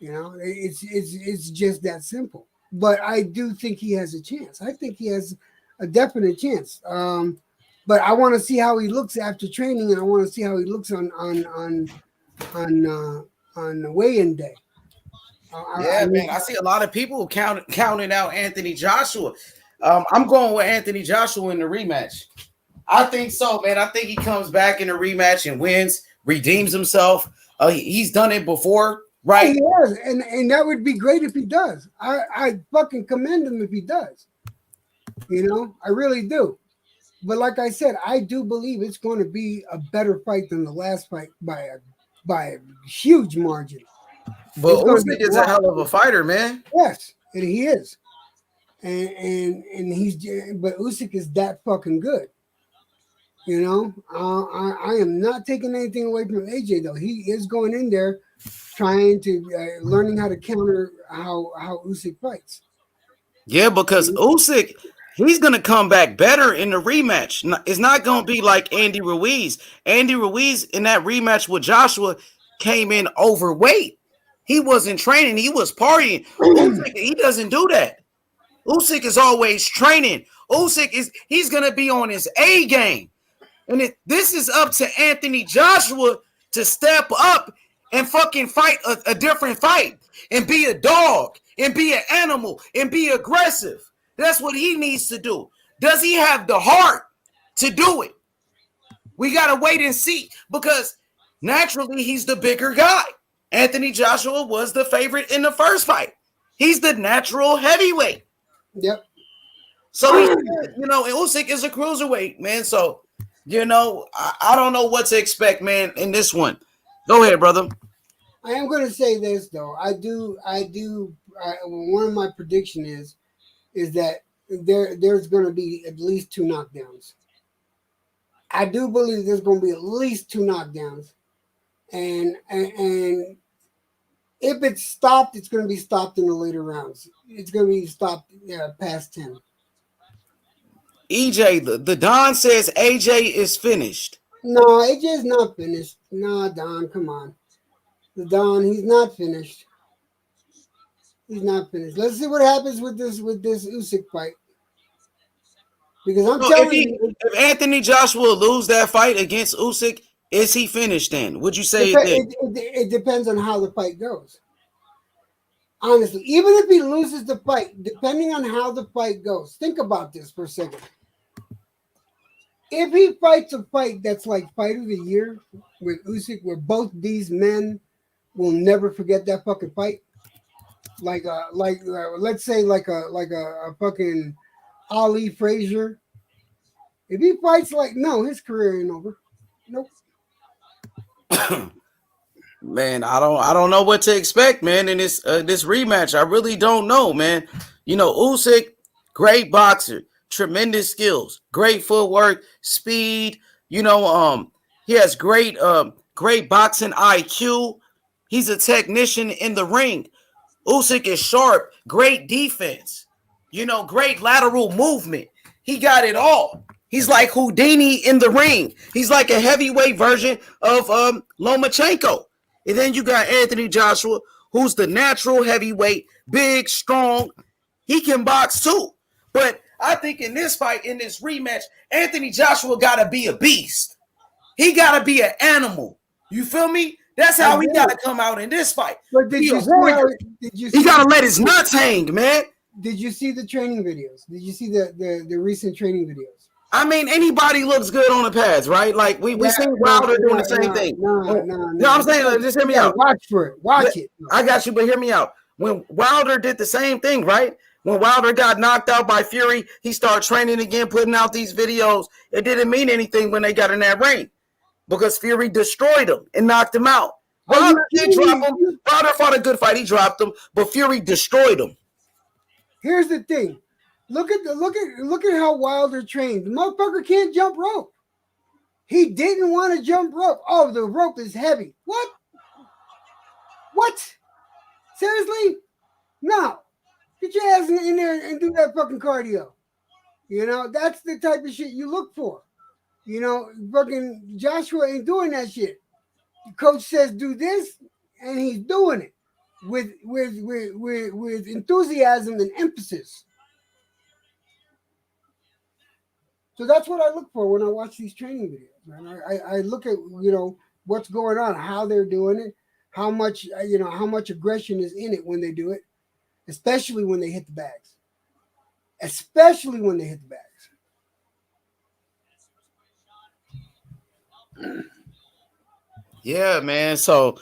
It's just that simple. But I do think he has a chance. I think he has a definite chance. But I want to see how he looks after training, and I want to see how he looks on the weigh-in day. Man, I see a lot of people counting out Anthony Joshua. I'm going with Anthony Joshua in the rematch. I think so, man. I think he comes back in the rematch and wins, redeems himself. He's done it before. Right. He has, and that would be great if he does. I fucking commend him if he does. I really do. But like I said, I do believe it's going to be a better fight than the last fight by a huge margin. But Usyk is a hell of a fighter, man. Yes, and he is. And but Usyk is that fucking good. I am not taking anything away from AJ though. He is going in there trying to learning how to counter how Usyk fights. Yeah, because Usyk, he's gonna come back better in the rematch. It's not gonna be like Andy Ruiz. Andy Ruiz in that rematch with Joshua came in overweight. He wasn't training. He was partying. Usyk, he doesn't do that. Usyk is always training. He's gonna be on his A game, and this is up to Anthony Joshua to step up and fucking fight a different fight and be a dog and be an animal and be aggressive. That's what he needs to do. Does he have the heart to do it? We got to wait and see because naturally he's the bigger guy. Anthony Joshua was the favorite in the first fight. He's the natural heavyweight. Yep. So, Usyk is a cruiserweight, man. So, I don't know what to expect, man, in this one. Go ahead, brother. I am going to say this though. One of my prediction is that there's going to be at least 2 knockdowns. I do believe there's going to be at least 2 knockdowns, and if it's stopped, it's going to be stopped in the later rounds. It's going to be stopped past 10. EJ, the Don says AJ is finished. No, AJ is not finished. No, Don, come on. The Don, he's not finished. He's not finished. Let's see what happens with this Usyk fight. Because I'm So telling you, if Anthony Joshua lose that fight against Usyk, is he finished then? Would you say it then? it depends on how the fight goes. Honestly, even if he loses the fight, depending on how the fight goes, think about this for a second. If he fights a fight that's like fight of the year with Usyk, where both these men will never forget that fucking fight, let's say like a fucking Ali Frazier. If he fights his career ain't over. Nope. Man, I don't know what to expect, man, in this rematch. I really don't know, man. You know, Usyk, great boxer, tremendous skills, great footwork, speed. You know, he has great boxing IQ. He's a technician in the ring. Usyk is sharp, great defense. You know, great lateral movement. He got it all. He's like Houdini in the ring. He's like a heavyweight version of Lomachenko. And then you got Anthony Joshua, who's the natural heavyweight, big, strong. He can box too. But I think in this fight, in this rematch, Anthony Joshua got to be a beast. He got to be an animal. You feel me? That's how he got to come out in this fight. But he got to let his nuts hang, man. Did you see the training videos? Did you see the recent training videos? I mean, anybody looks good on the pads, right? Like we seen Wilder doing the same thing. No, I'm saying, just hear me out. Watch for it. Watch it. I got you, but hear me out. When Wilder did the same thing, right? When Wilder got knocked out by Fury, he started training again, putting out these videos. It didn't mean anything when they got in that ring because Fury destroyed him and knocked him out. Wilder did drop him. Wilder fought a good fight. He dropped him, but Fury destroyed him. Here's the thing. Look at how Wilder trained. The motherfucker can't jump rope. He didn't want to jump rope. Oh, the rope is heavy. What? Seriously? No. Get your ass in there and do that fucking cardio. You know, that's the type of shit you look for. You know, fucking Joshua ain't doing that shit. The coach says do this, and he's doing it with enthusiasm and emphasis. So that's what I look for when I watch these training videos, man. I look at, you know, what's going on, how they're doing it, how much aggression is in it when they do it, especially when they hit the bags. Yeah, man. So,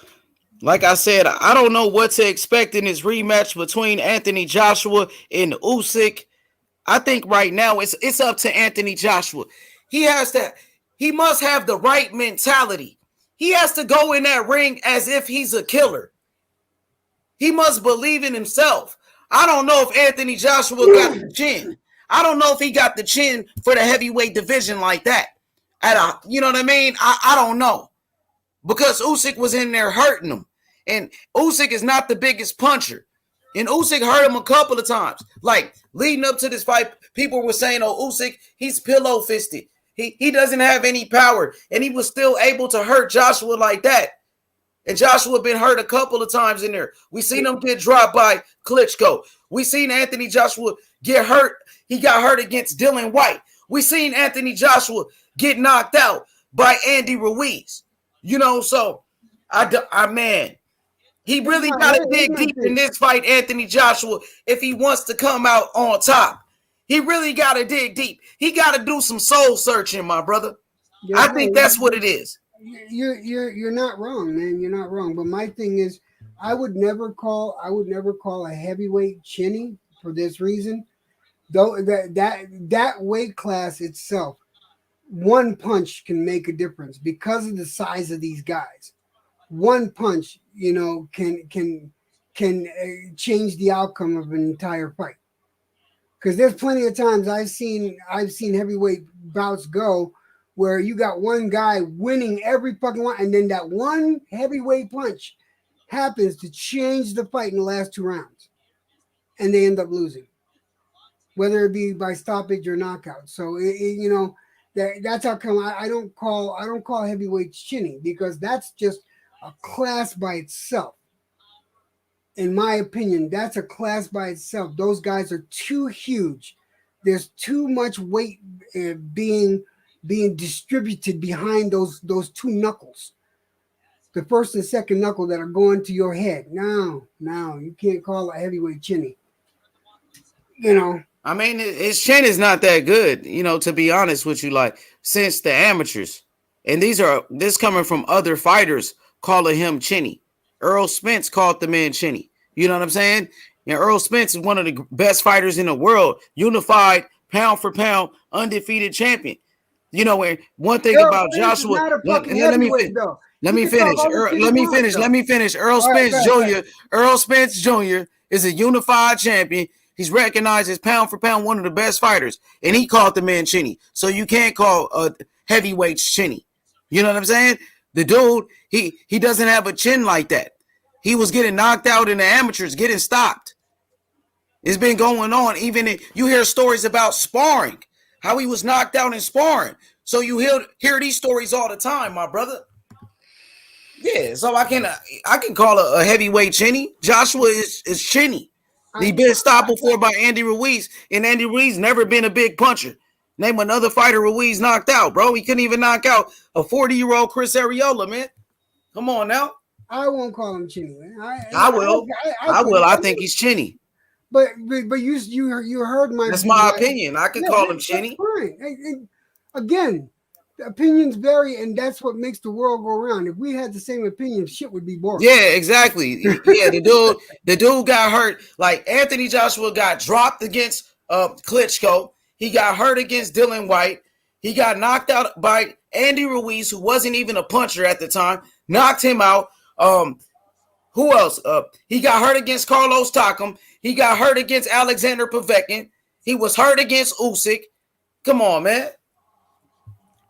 like I said, I don't know what to expect in this rematch between Anthony Joshua and Usyk. I think right now it's up to Anthony Joshua. He must have the right mentality. He has to go in that ring as if he's a killer. He must believe in himself. I don't know if Anthony Joshua got the chin. I don't know if he got the chin for the heavyweight division like that. You know what I mean? I don't know. Because Usyk was in there hurting him. And Usyk is not the biggest puncher. And Usyk hurt him a couple of times. Like, leading up to this fight, people were saying, oh, Usyk, he's pillow-fisted. He doesn't have any power. And he was still able to hurt Joshua like that. And Joshua been hurt a couple of times in there. We seen him get dropped by Klitschko. We seen Anthony Joshua get hurt. He got hurt against Dylan White. We seen Anthony Joshua get knocked out by Andy Ruiz. You know, so, man, he really got to dig deep in this fight, Anthony Joshua, if he wants to come out on top. He really got to dig deep. He got to do some soul searching, my brother. Yeah, I think that's what it is. You're not wrong, man. You're not wrong. But my thing is, I would never call a heavyweight chinny for this reason. Though that weight class itself, one punch can make a difference because of the size of these guys. One punch, you know, can change the outcome of an entire fight. Because there's plenty of times I've seen heavyweight bouts go where you got one guy winning every fucking one, and then that one heavyweight punch happens to change the fight in the last 2 rounds, and they end up losing, whether it be by stoppage or knockout. So you know, that's how come I don't call heavyweights chinny, because that's just a class by itself. In my opinion, that's a class by itself. Those guys are too huge. there's too much weight being distributed behind those two knuckles, the first and second knuckle that are going to your head. No, you can't call a heavyweight chinny. You know, I mean, his chin is not that good, you know, to be honest with you, like, since the amateurs. And this coming from other fighters calling him chinny. Earl Spence called the man chinny. You know what I'm saying? And Earl Spence is one of the best fighters in the world, unified, pound for pound, undefeated champion. You know, where one thing Earl about Spence Joshua, is not a fucking heavyweight, though. Let me finish. Let me finish. Earl Spence Jr. Earl Spence Jr. is a unified champion. He's recognized as pound for pound one of the best fighters, and he called the man chinny. So you can't call heavyweights chinny. You know what I'm saying? The dude, he doesn't have a chin like that. He was getting knocked out in the amateurs, getting stopped. It's been going on. You hear stories about sparring, how he was knocked out in sparring. So you hear these stories all the time, my brother. Yeah, so I can call a heavyweight chinny. Joshua is chinny. He been stopped before by Andy Ruiz, and Andy Ruiz never been a big puncher. Name another fighter Ruiz knocked out, bro. He couldn't even knock out a 40-year-old Chris Areola, man. Come on now. I won't call him chinny, man. I will. I think he's chinny. But you heard my. That's my opinion. I can call him chinny. Fine. Again, the opinions vary, and that's what makes the world go around. If we had the same opinion, shit would be boring. Yeah, exactly. Yeah, the dude got hurt. Like Anthony Joshua got dropped against Klitschko. He got hurt against Dylan White. He got knocked out by Andy Ruiz, who wasn't even a puncher at the time. Knocked him out. Who else? He got hurt against Carlos Takam. He got hurt against Alexander Povetkin. He was hurt against Usyk. Come on, man.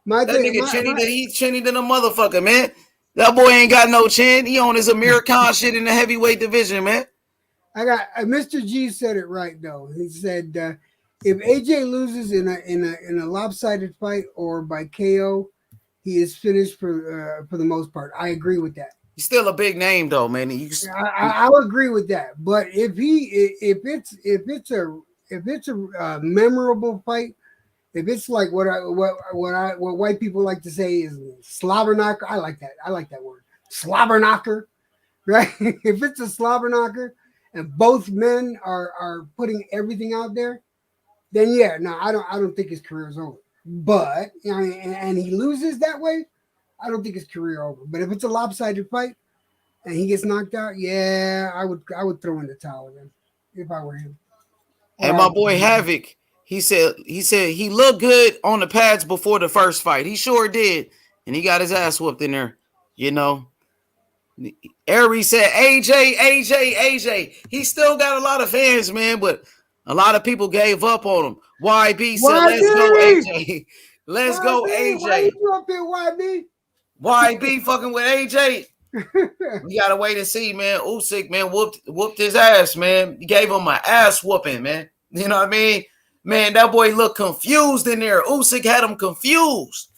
He's chinny than a motherfucker, man. That boy ain't got no chin. He on his Amir Khan shit in the heavyweight division, man. I got Mr. G said it right though. He said if AJ loses in a lopsided fight or by KO, he is finished for the most part. I agree with that. He's still a big name though, man. I'll agree with that. But if it's a memorable fight, if it's like what white people like to say is slobber knocker, I like that. I like that word, slobber knocker, right? If it's a slobber knocker and both men are putting everything out there, then yeah, no, I don't think his career is over. But you know, and he loses that way, I don't think his career over. But if it's a lopsided fight and he gets knocked out, yeah, I would throw in the towel then if I were him. And my boy Havoc. He said he looked good on the pads before the first fight. He sure did. And he got his ass whooped in there, you know. Aries said, AJ. He still got a lot of fans, man, but a lot of people gave up on him. YB said, let's go, AJ. Let's go, AJ. Why you up here, YB? YB fucking with AJ. We gotta wait and see, man. Usyk, man, whooped his ass, man. He gave him an ass whooping, man. You know what I mean? Man, that boy looked confused in there. Usyk had him confused.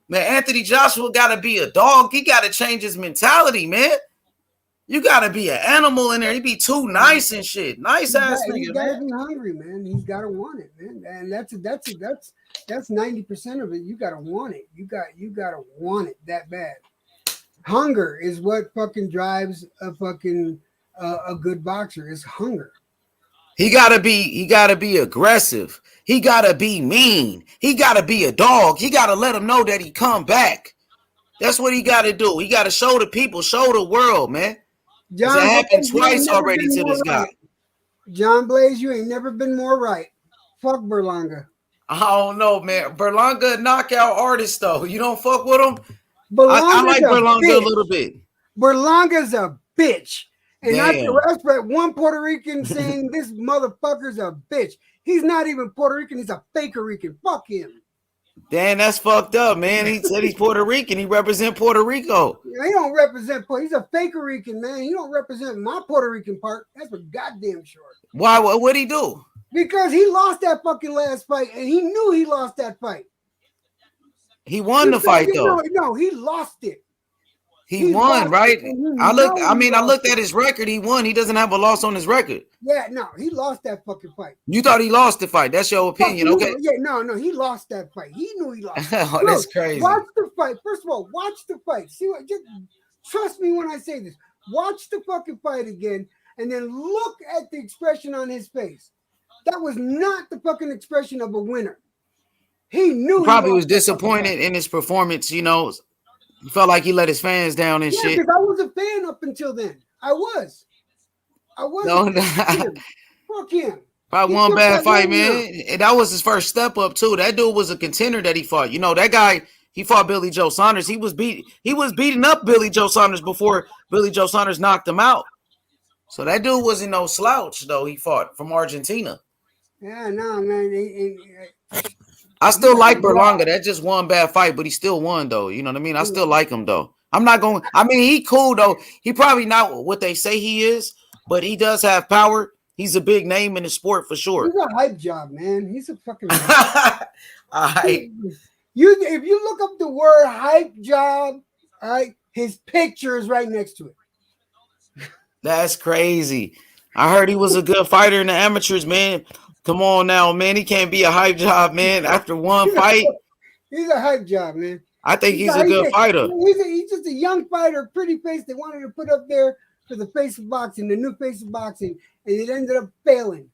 Man, Anthony Joshua got to be a dog. He got to change his mentality, man. You got to be an animal in there. He be too nice and shit. Nice ass nigga, He's got to be hungry, man. He's got to want it, man. And that's 90% of it. You got to want it. You got to want it that bad. Hunger is what fucking drives a fucking a good boxer. Is hunger. He gotta be aggressive. He gotta be mean. He gotta be a dog. He gotta let them know that he come back. That's what he gotta do. He gotta show the people, show the world, man. John, it happened twice already to this guy. John Blaze, you ain't never been more right. Fuck Berlanga. I don't know, man. Berlanga a knockout artist, though. You don't fuck with him? I like Berlanga a little bit. Berlanga's a bitch. And Damn. not the rest, but one Puerto Rican saying this motherfucker's a bitch. He's not even Puerto Rican. He's a Faker Rican. Fuck him. Damn, that's fucked up, man. He said he's Puerto Rican. He represent Puerto Rico. He don't represent. He's a Faker Rican, man. He don't represent my Puerto Rican part. That's for goddamn sure. Why? What'd he do? Because he lost that fucking last fight, and he knew he lost that fight. He won the fight, though. No, he lost it. He won, right? I looked at his record. He won. He doesn't have a loss on his record. Yeah, no, he lost that fucking fight. You thought he lost the fight? That's your opinion, okay? Yeah, no, he lost that fight. He knew he lost. Oh, that's crazy. Watch the fight. First of all, watch the fight. See what? Just trust me when I say this. Watch the fucking fight again, and then look at the expression on his face. That was not the fucking expression of a winner. He knew. He probably was disappointed in his performance. You know, he felt like he let his fans down and shit. Because I was a fan up until then. I was. No. Fuck him. Probably one bad fight, man. And that was his first step up too. That dude was a contender that he fought. You know, that guy, he fought Billy Joe Saunders. He was beating up Billy Joe Saunders before Billy Joe Saunders knocked him out. So that dude wasn't no slouch though. He fought from Argentina. Yeah, no, man. I still like Berlanga. That's just one bad fight, but he still won though. You know what I mean? I still like him though. I'm not going. I mean, he cool though. He probably not what they say he is, but he does have power. He's a big name in the sport for sure. He's a hype job, man. He's a fucking. All right. If you look up the word hype job, all right, his picture is right next to it. That's crazy. I heard he was a good fighter in the amateurs, man. Come on now, man. He can't be a hype job, man. After one fight, he's a hype job, man. I think he's a good fighter. He's just a young fighter, pretty face they wanted to put up there for the face of boxing, the new face of boxing, and it ended up failing.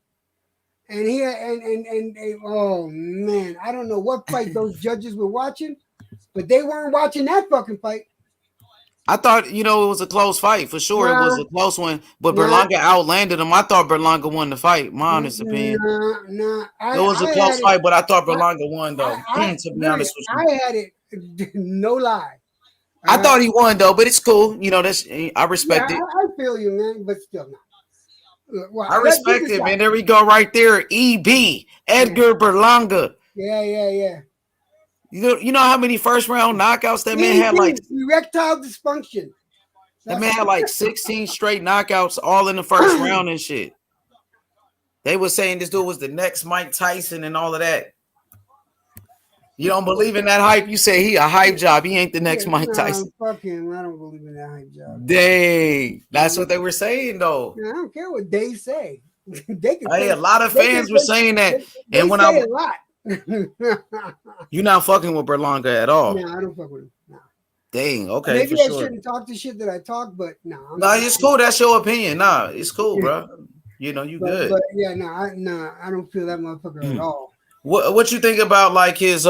And oh man, I don't know what fight those judges were watching, but they weren't watching that fucking fight. I thought, it was a close fight for sure. It was a close one, but Berlanga outlanded him. I thought Berlanga won the fight. My honest opinion. It was a close fight, but I thought Berlanga won though. To be honest with you, I had it. No lie. I thought he won though, but it's cool. That's I respect it. I feel you, man, but still not. Well, I respect it, man. There we go, right there. EB Edgar Berlanga. Yeah. You know how many first round knockouts that man had? Like erectile dysfunction. That man had like 16 straight knockouts, all in the first round and shit. They were saying this dude was the next Mike Tyson and all of that. You don't believe in that hype? You say he a hype job. He ain't the next Mike Tyson. Fuck him. I don't believe in that hype job. Dang. That's what they were saying, though. I don't care what they say. They can a lot of fans were saying that. And when say a lot. You're not fucking with Berlanga at all. No, I don't fuck with him. No. Dang, okay. Maybe I shouldn't talk the shit that I talk, but no. No, it's cool. That's your opinion. Nah, it's cool, bro. You good. But yeah, I don't feel that motherfucker at all. What you think about like his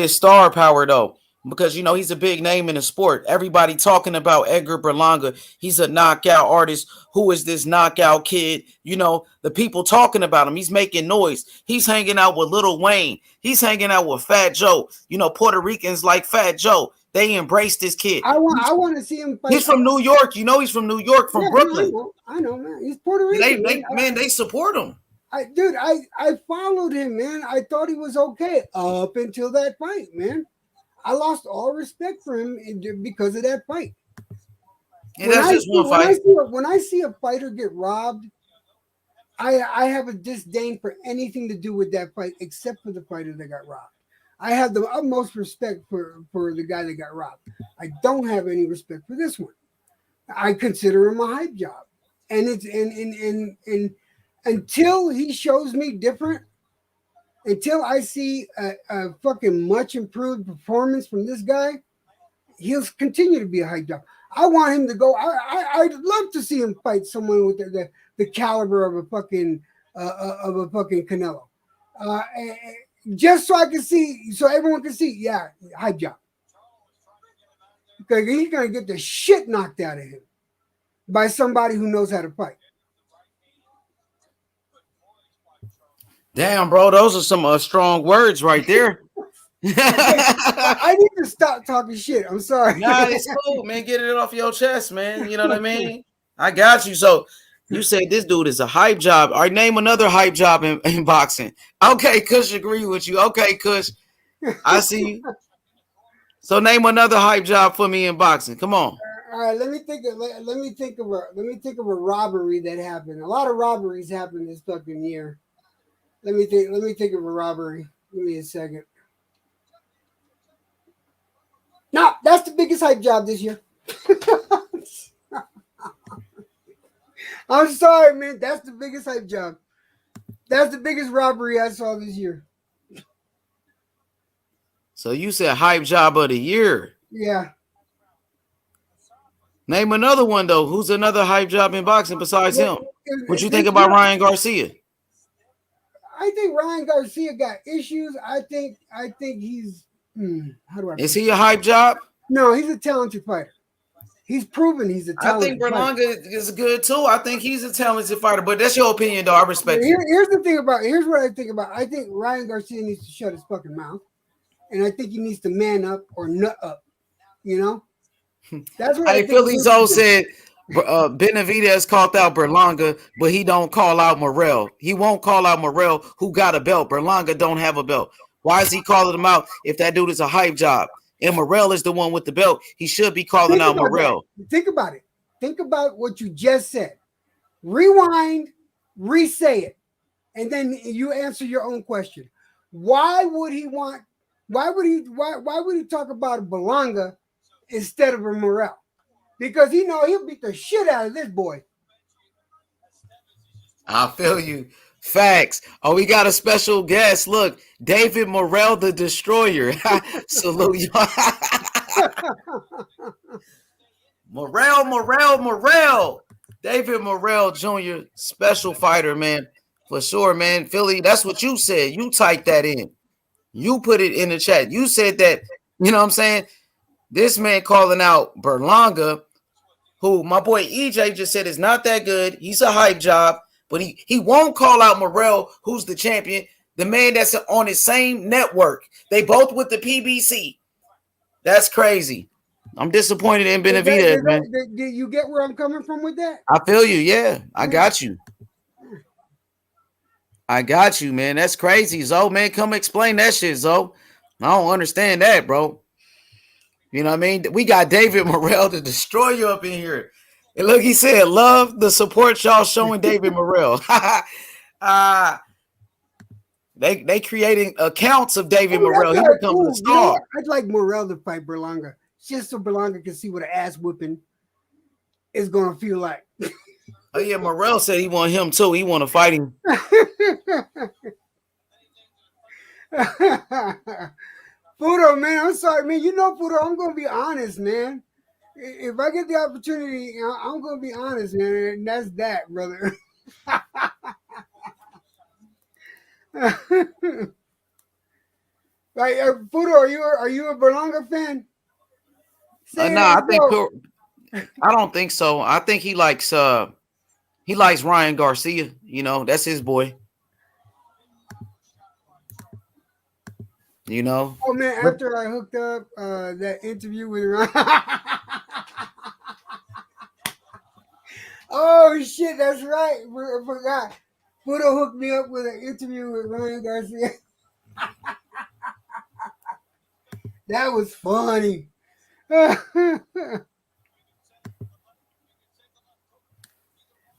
star power though? Because he's a big name in the sport. Everybody talking about Edgar Berlanga. He's a knockout artist. Who is this knockout kid? The people talking about him. He's making noise. He's hanging out with Lil Wayne. He's hanging out with Fat Joe. Puerto Ricans like Fat Joe. They embrace this kid. I want to see him fight. He's from New York. He's from New York, from Brooklyn. I know, man. He's Puerto Rican. They support him. I followed him, man. I thought he was okay up until that fight, man. I lost all respect for him because of that fight. And that's just one fight. When I see a fighter get robbed, I have a disdain for anything to do with that fight except for the fighter that got robbed. I have the utmost respect for the guy that got robbed. I don't have any respect for this one. I consider him a hype job. And it's and until he shows me different, until I see a fucking much improved performance from this guy, he'll continue to be a hype job. I want him to go. I'd love to see him fight someone with the caliber of a fucking Canelo, just so I can see, so everyone can see. Yeah, hype job. Because he's gonna get the shit knocked out of him by somebody who knows how to fight. Damn, bro, those are some strong words right there. I need to stop talking shit. I'm sorry. Nah, it's cool, man. Get it off your chest, man. You know what I mean? I got you. So you said this dude is a hype job. All right, name another hype job in boxing. Okay, Kush, agree with you. Okay, Kush, I see you. So name another hype job for me in boxing. Come on. All right, let me think of a robbery that happened. A lot of robberies happened this fucking year. Let me think of a robbery. Give me a second. No, that's the biggest hype job this year. I'm sorry, man. That's the biggest hype job. That's the biggest robbery I saw this year. So you said hype job of the year. Yeah. Name another one though. Who's another hype job in boxing besides him? What you think about Ryan Garcia? I think Ryan Garcia got issues. I think he's how do I? Is he a hype job? No, he's a talented fighter. He's proven he's a talented I think Berlanga is good too. I think he's a talented fighter, but that's your opinion, though. I respect it. Here's the thing about here's what I think about. I think Ryan Garcia needs to shut his fucking mouth, and I think he needs to man up or nut up. You know, that's what I think. Philly Zoe said Benavidez called out Berlanga, but he don't call out Morrell. He won't call out Morrell, who got a belt. Berlanga don't have a belt. Why is he calling him out if that dude is a hype job? And Morrell is the one with the belt. He should be calling out Morrell. Think about it. Think about what you just said. Rewind, re-say it, and then you answer your own question. Why would he talk about a Berlanga instead of a Morrell? Because he know he'll beat the shit out of this boy. I feel you. Facts. Oh, we got a special guest. Look, David Morrell, the Destroyer. Salute you. Morrell. David Morrell Jr., special fighter, man. For sure, man. Philly, that's what you said. You typed that in. You put it in the chat. You said that, you know what I'm saying? This man calling out Berlanga, who my boy EJ just said is not that good. He's a hype job. But he won't call out Morrell, who's the champion, the man that's on his same network. They both with the PBC. That's crazy. I'm disappointed in Benavidez, man. Do you get where I'm coming from with that? I feel you. Yeah, I got you. Man. That's crazy, Zoe. Man, come explain that shit, Zoe. I don't understand that, bro. You know what I mean? We got David Morrell, the Destroyer, up in here. And look, he said, love the support y'all showing David Morrell. They creating accounts of David Morrell. He becomes a star. You know, I'd like Morrell to fight Berlanga, just so Berlanga can see what an ass whipping is going to feel like. Oh, yeah, Morrell said he want him, too. He want to fight him. Fudo, man, I'm sorry, man. You know, Fudo, I'm going to be honest, man. If I get the opportunity, I'm going to be honest, man. And that's that, brother. Like, Fudo, are you a Berlanga fan? I don't think so. I think he likes Ryan Garcia. You know, that's his boy. You know. Oh man, after I hooked up that interview with Ryan. Oh shit, that's right. I forgot. Fudo hooked me up with an interview with Ryan Garcia. That was funny. But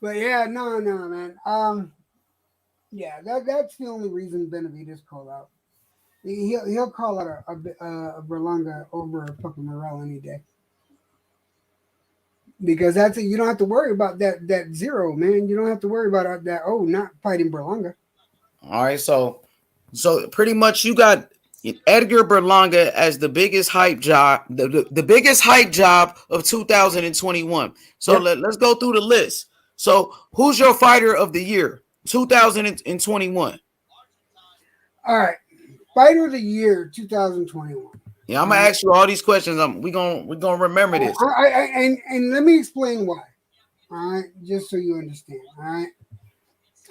yeah, no, man. Yeah, that's the only reason Benavidez called out. He'll call out a Berlanga over a fucking Morrell any day. Because you don't have to worry about that zero, man. You don't have to worry about that. Oh, not fighting Berlanga. All right, so pretty much you got Edgar Berlanga as the biggest hype job, the biggest hype job of 2021. So let's go through the list. So who's your fighter of the year, 2021? All right, fighter of the year, 2021. Yeah, I'm gonna ask you all these questions. We're gonna remember this. And let me explain why. All right, just so you understand. All right,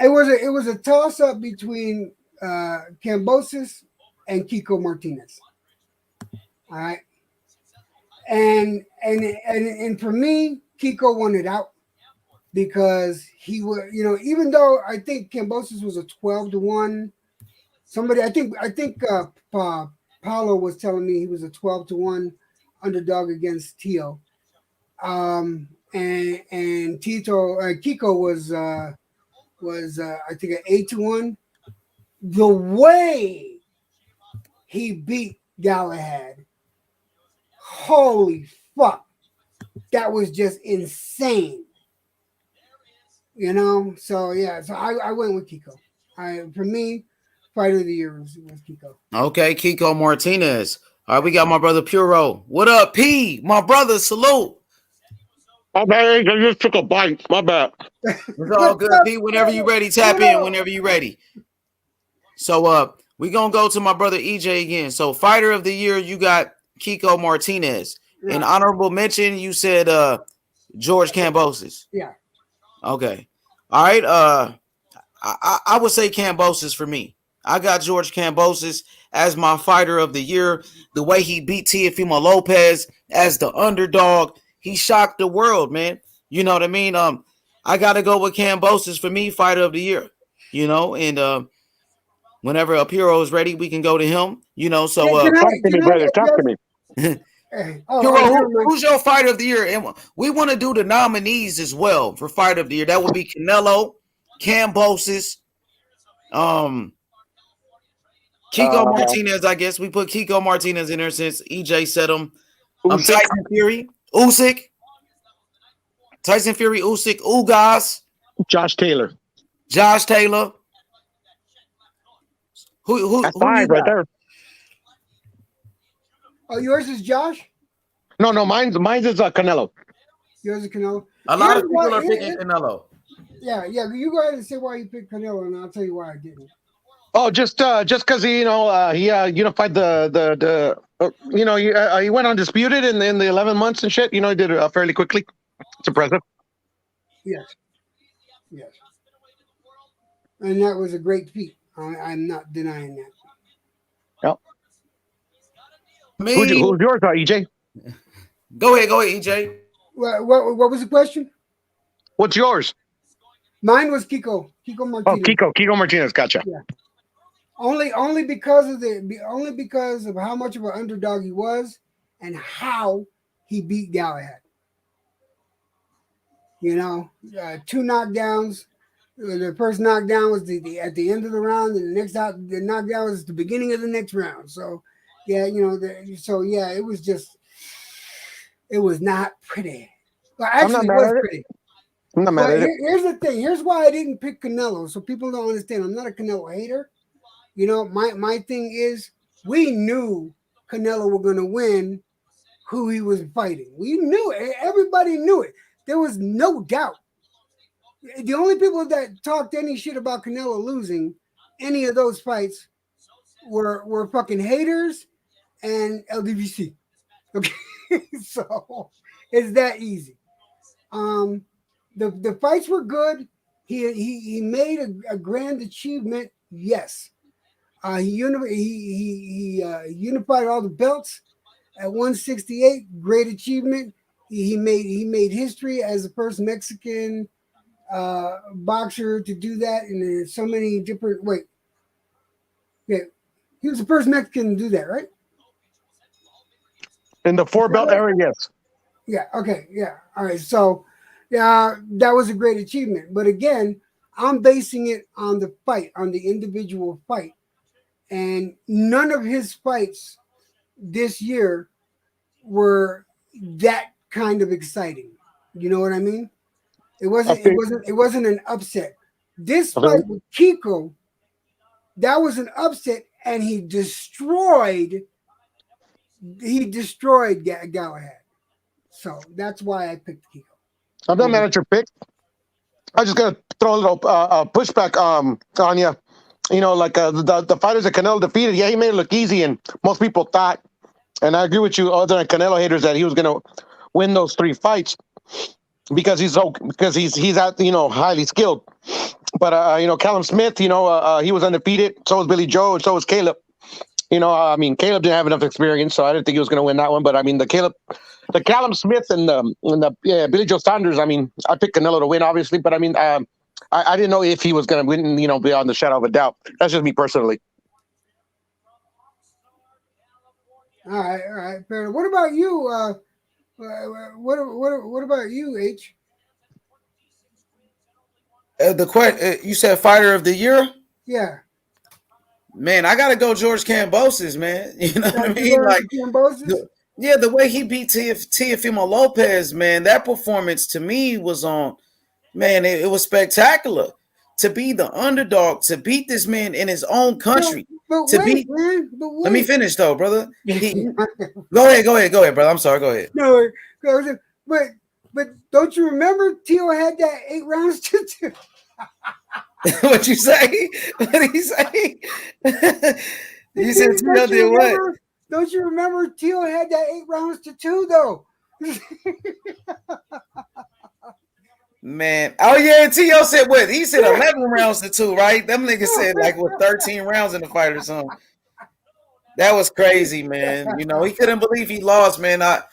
it was a toss up between Kambosos and Kiko Martinez. All right, and for me, Kiko won it out because he was, you know, even though I think Kambosos was a 12-1. Somebody, I think Paulo was telling me he was a 12-1 underdog against Tio. And Kiko was I think an 8-1. The way he beat Galahad, holy fuck. that was just insane. You know, so yeah, so I went with Kiko. For me, fighter of the year was Kiko. Okay, Kiko Martinez. All right, we got my brother Puro. What up, P? My brother, salute. My bad, I just took a bite. My bad. It's all good, P. Whenever you ready, tap in. Whenever you ready. So, we gonna go to my brother EJ again. So, fighter of the year, you got Kiko Martinez. Right. In honorable mention, you said George Kambosos. Yeah. Okay. All right. I would say Kambosos for me. I got George Kambosos as my fighter of the year. The way he beat Teofimo Lopez as the underdog, he shocked the world, man. You know what I mean? I gotta go with Kambosos for me, fighter of the year. You know, and whenever Apiro is ready, we can go to him. You know, so talk to me, brother. Talk to me. Who's your fighter of the year? And we want to do the nominees as well for fighter of the year. That would be Canelo, Kambosos, Kiko Martinez. I guess we put Kiko Martinez in there since EJ said him. Tyson Fury, Usyk, Ugas, Josh Taylor. Who? That's five right there. Oh, yours is Josh? No, mine's is Canelo. Yours is Canelo. A lot of people are picking Canelo. Yeah. You go ahead and say why you picked Canelo, and I'll tell you why I didn't. Oh, just because he unified the he went undisputed in the 11 months and shit. You know, he did it fairly quickly. It's impressive. Yes. And that was a great feat. I'm not denying that. Yep. Who's yours, EJ? Go ahead, EJ. What was the question? What's yours? Mine was Kiko Martinez. Oh, Kiko Martinez. Gotcha. Yeah. Only because of how much of an underdog he was and how he beat Galahad. You know, 2 knockdowns. The first knockdown was at the end of the round, and the knockdown was at the beginning of the next round. So, yeah, you know, it was not pretty. Well, actually, it was pretty. I'm not mad at it. Here's the thing. Here's why I didn't pick Canelo, so people don't understand. I'm not a Canelo hater. You know, my thing is we knew Canelo was going to win who he was fighting. We knew it. Everybody knew it. There was no doubt. The only people that talked any shit about Canelo losing any of those fights were fucking haters and LDVC. Okay, so it's that easy. The fights were good. He made a grand achievement. Yes. He unified all the belts at 168. Great achievement. He made history as the first Mexican boxer to do that in so many different. He was the first Mexican to do that, right? In the 4-belt era, yes. Yeah. Okay. Yeah. All right. So, yeah, that was a great achievement. But again, I'm basing it on the fight, on the individual fight. And none of his fights this year were that kind of exciting. You know what I mean? It wasn't an upset. This fight with Kiko, that was an upset, and he destroyed Galahad. So that's why I picked Kiko. I'm not mad at your pick. I'm just gonna throw a little pushback on you. You know, like the fighters that Canelo defeated, yeah, he made it look easy, and most people thought, and I agree with you, other than Canelo haters, that he was gonna win those 3 fights because he's highly skilled. But Callum Smith, he was undefeated. So was Billy Joe, and so was Caleb. Caleb didn't have enough experience, so I didn't think he was gonna win that one. But the Callum Smith and the Billy Joe Saunders. I picked Canelo to win, obviously, but I didn't know if he was going to win, beyond the shadow of a doubt. That's just me personally. All right, fair enough. What about you? What about you, H? You said fighter of the year? Yeah. Man, I gotta go George Kambosos, man. You know what I mean? Like, Yeah, the way he beat Teofimo Lopez, man, that performance to me was on. Man, it was spectacular to be the underdog, to beat this man in his own country. But To wait, beat. man. But wait. Let me finish though, brother. Go ahead, brother. I'm sorry. Go ahead. No, but don't you remember Tio had that 8 rounds to 2? What you say? What did he say? You said Tio did what? Don't you remember Tio had that 8 rounds to 2 though? Man, oh yeah, Tio said what? He said 11 rounds to 2, right? Them niggas said like with 13 rounds in the fight or something. That was crazy, man. You know, he couldn't believe he lost, man. That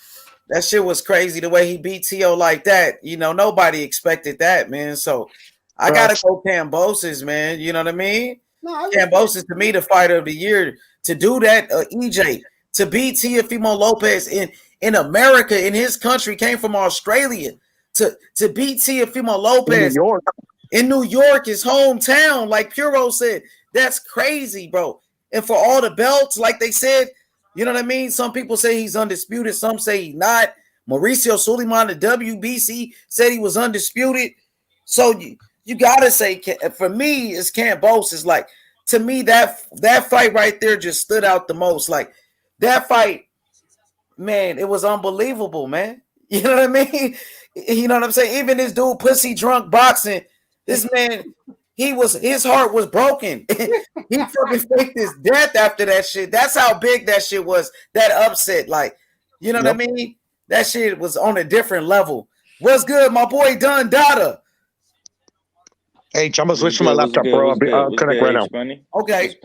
shit was crazy the way he beat Tio like that. You know, nobody expected that, man. So I gotta go Kambosos, man. You know what I mean? No, Kambosos to me the fighter of the year. To do that, EJ, to beat Teofimo Lopez in America, in his country, came from Australia. To beat Teofimo Lopez in New York, his hometown, like Puro said, that's crazy, bro. And for all the belts, like they said, you know what I mean? Some people say he's undisputed. Some say he's not. Mauricio Suleiman, the WBC, said he was undisputed. So you got to say, for me, it's Kambosos. Like, to me, that fight right there just stood out the most. Like, that fight, man, it was unbelievable, man. You know what I mean? You know what I'm saying? Even this dude, pussy drunk boxing, this man, his heart was broken. He fucking faked his death after that shit. That's how big that shit was, that upset. Like, you know what I mean? That shit was on a different level. What's good, my boy Don Dada? Hey, I'm gonna switch to my laptop, bro. I'll connect right now. Okay.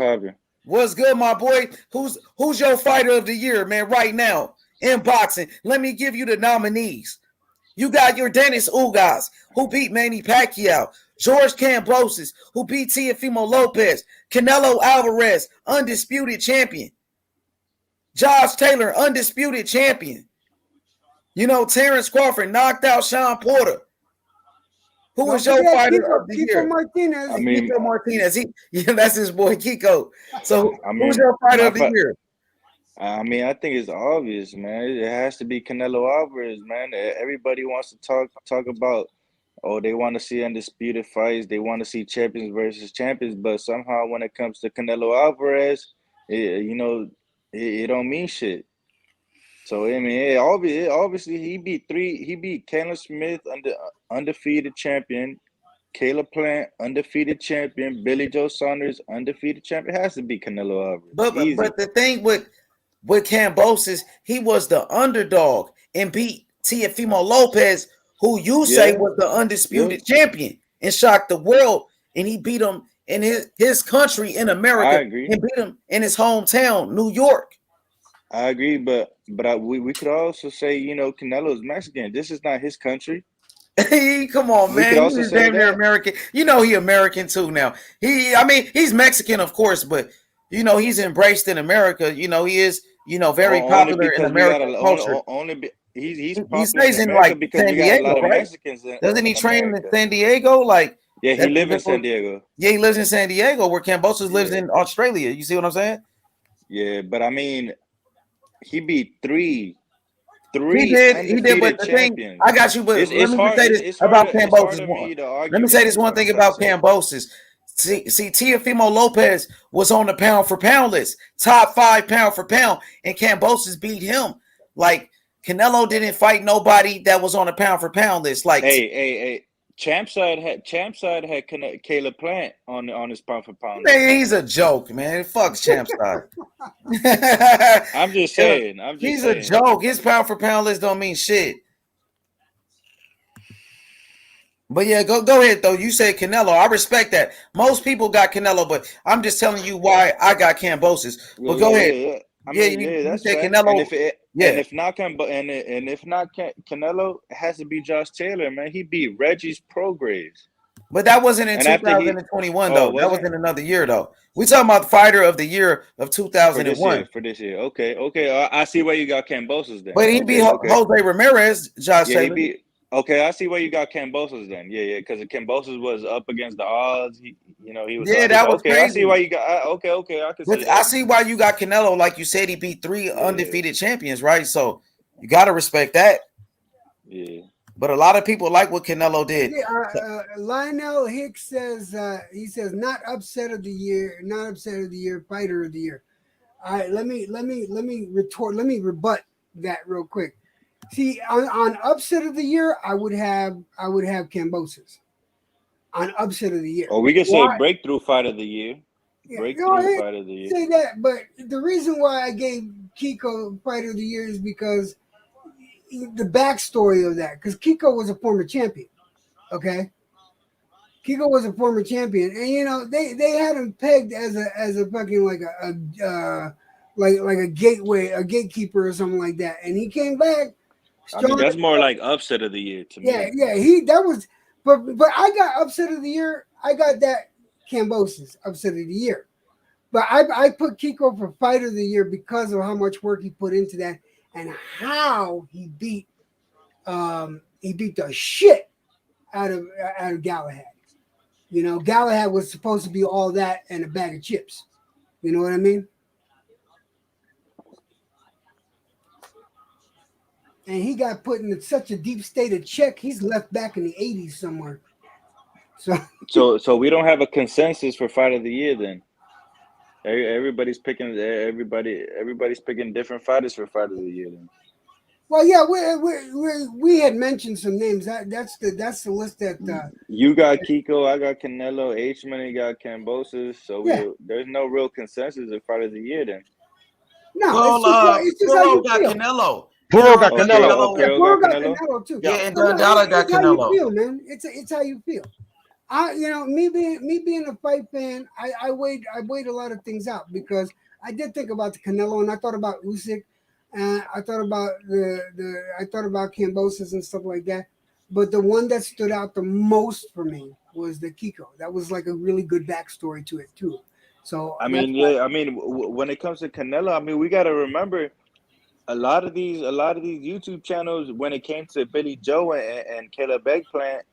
What's good, my boy? Who's your fighter of the year, man, right now in boxing? Let me give you the nominees. You got your Dennis Ugas, who beat Manny Pacquiao. George Kambosos, who beat Teofimo Lopez. Canelo Alvarez, undisputed champion. Josh Taylor, undisputed champion. You know, Terrence Crawford knocked out Sean Porter. Who was your fighter of the year? Martinez. Kiko Martinez. That's his boy Kiko. So who's your fighter of the year? I mean, I think it's obvious, man. It has to be Canelo Alvarez, man. Everybody wants to talk about, oh, they want to see undisputed fights. They want to see champions versus champions. But somehow when it comes to Canelo Alvarez, it don't mean shit. So, I mean, obviously he beat Callum Smith, undefeated champion. Caleb Plant, undefeated champion. Billy Joe Saunders, undefeated champion. It has to be Canelo Alvarez. But the thing with Kambosos, he was the underdog and beat Teofimo Lopez, who you say was the undisputed champion, and shocked the world. And he beat him in his country in America. I agree. And beat him in his hometown, New York. I agree, but we could also say, Canelo's Mexican. This is not his country. Come on, man. He's damn near American. You know he American too now. He's Mexican, of course, but he's embraced in America. He is, very popular in American culture. He stays in like San Diego, right? Doesn't he train in San Diego? Like, yeah, he lives in San Diego. Yeah, he lives in San Diego, where Kambosos lives in Australia. You see what I'm saying? Yeah, but I mean, he beat three. He did, but the thing, I got you, but let me say this about Kambosos. Let me say this one thing about Kambosos. See, Teofimo Lopez was on the pound for pound list, top 5 pound for pound, and Kambosos beat him. Like, Canelo didn't fight nobody that was on the pound for pound list. Like, hey. Champside had Caleb Plant on his pound for pound. Man, he's a joke, man. Fuck Champside. I'm just saying. He's a joke. His pound for pound list don't mean shit. But yeah, go ahead though. You say Canelo. I respect that. Most people got Canelo, but I'm just telling you why I got Kambosos. But go ahead. You say Canelo. And if not Canelo, it has to be Josh Taylor, man. He beat Reggie's Prograves. But that wasn't in 2021, though. That was in another year, though. We talking about the fighter of the year of 2001. For this year. Okay. I see where you got Kambosos then. But he beat Jose Ramirez, Josh Taylor. Okay, I see why you got Kambosos then. Yeah, because Kambosos was up against the odds. He was. Yeah, that was okay. I see crazy. why you got. Okay, I can see But that. I see why you got Canelo. Like you said, he beat 3 undefeated champions, right? So you got to respect that. Yeah. But a lot of people like what Canelo did. Lionel Hicks says he says not upset of the year, fighter of the year. All right, let me rebut that real quick. See, on upset of the year, I would have Kambosos on upset of the year. Or we can say breakthrough fight of the year. Breakthrough fight of the year. Say that, but the reason why I gave Kiko fight of the year is because the backstory of that, because Kiko was a former champion. Okay, Kiko was a former champion, and they had him pegged as a fucking like a gatekeeper or something like that, and he came back. I mean, that's more like upset of the year to me. Yeah, but I got upset of the year. I got that Kambosos upset of the year, but I put Kiko for fight of the year because of how much work he put into that and how he beat the shit out of Galahad. Galahad was supposed to be all that and a bag of chips. You know what I mean? And he got put in such a deep state of check. He's left back in the 80s somewhere. So we don't have a consensus for fight of the year then. Everybody's picking different fighters for fight of the year then. Well, yeah, we had mentioned some names. That's the list that you got Kiko, I got Canelo, H-Money got Kambosos. So there's no real consensus of fight of the year then. No, it's just Puro got Canelo. Puro got Canelo. Yeah, Puro got Canelo too. Yeah, and Dundada got Canelo. How you feel, man? It's how you feel. Me being a fight fan, I weighed a lot of things out because I did think about the Canelo and I thought about Usyk. I thought about I thought about Kambosos and stuff like that, but the one that stood out the most for me was the Kiko. That was like a really good backstory to it too. So when it comes to Canelo, we got to remember a lot of these YouTube channels when it came to Billy Joe and Caleb Eggplant,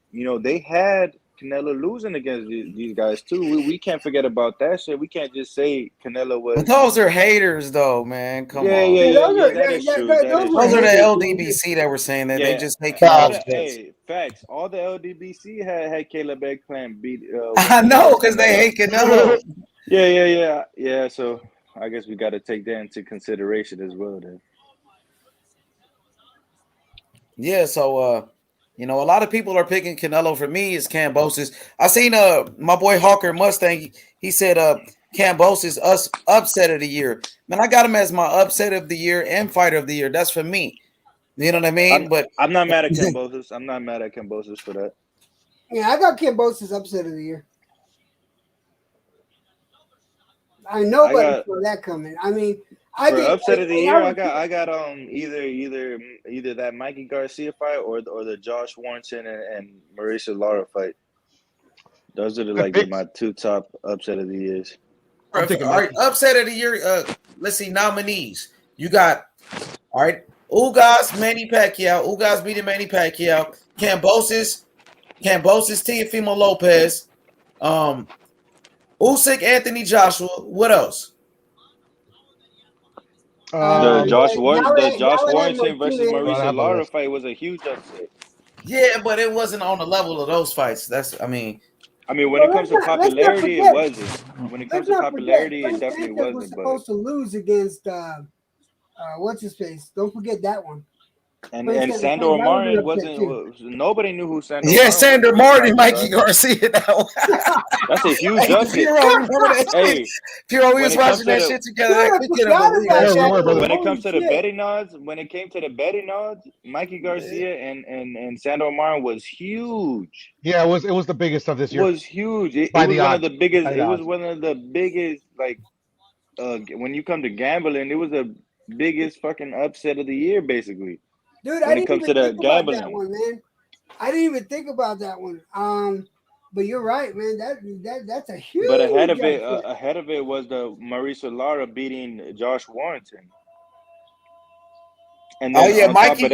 they had Canelo losing against these guys too. We can't forget about that shit. We can't just say Canelo was. But those are haters, though, man. Come on. That is true. Those are the LDBC that were saying that they just hate Canelo. Facts. All the LDBC had Caleb Eggplant beat. I know, because they hate Canelo. Yeah. So I guess we got to take that into consideration as well, then. Yeah. So. A lot of people are picking Canelo. For me, it's Kambosos. I seen my boy Hawker Mustang. He said Kambosos upset of the year. Man, I got him as my upset of the year and fighter of the year. That's for me. You know what I mean? But I'm not mad at Kambosos. I'm not mad at Kambosos for that. Yeah, I got Kambosos upset of the year. I nobody saw that coming. For upset of the year, I got either that Mikey Garcia fight or the Josh Warrington and Mauricio Lara fight. Those are my two top upset of the years. All right, upset of the year. Let's see, nominees. You got Ugas Manny Pacquiao. Ugas beating Manny Pacquiao. Kambosos Teofimo Lopez. Usyk Anthony Joshua. What else? The Josh Warrington versus Mauricio Lara fight was a huge upset. Yeah, but it wasn't on the level of those fights. When it comes to popularity, it wasn't. When it comes to popularity, it definitely wasn't. Was supposed to lose against what's his face? Don't forget that one. And Sandor Martin wasn't. Nobody knew who Sandor. Yeah, Sandor Martin, Mikey Garcia. That one. That's a huge upset. Piro, we was watching that shit together. When it comes to the betting odds, Mikey Garcia and Sandor Martin was huge. Yeah, it was the biggest of this year. It was huge. It was one of the biggest. It was one of the biggest. When you come to gambling, it was the biggest fucking upset of the year, basically. Dude, I didn't even think about that one, man. I didn't even think about that one. But you're right, man. That's a huge. But ahead of it was the Mauricio Lara beating Josh Warrington. And then Mikey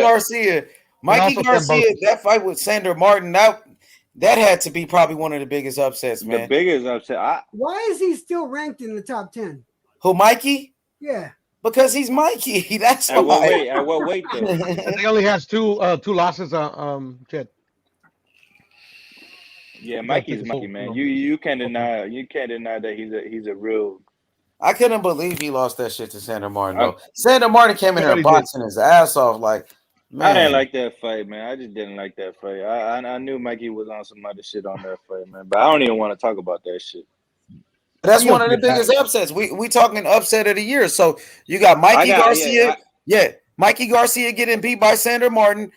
Mikey Garcia, that fight with Sandor Martin, that had to be probably one of the biggest upsets, man. The biggest upset. Why is he still ranked in the top 10? Who, Mikey? Yeah. Because he's Mikey. That's at why. what weight though? He only has two losses. Chad. Yeah, Mikey's Mikey, man. You can't deny that he's a real. I couldn't believe he lost that shit to Sandor Martin though. Sandor Martin came in here boxing his ass off, like, man. I didn't like that fight, man. I just didn't like that fight. I knew Mikey was on some other shit on that fight, man. But I don't even want to talk about that shit. That's one of the biggest upsets. We talking upset of the year. So you got Mikey Garcia. Mikey Garcia getting beat by Sandor Martin.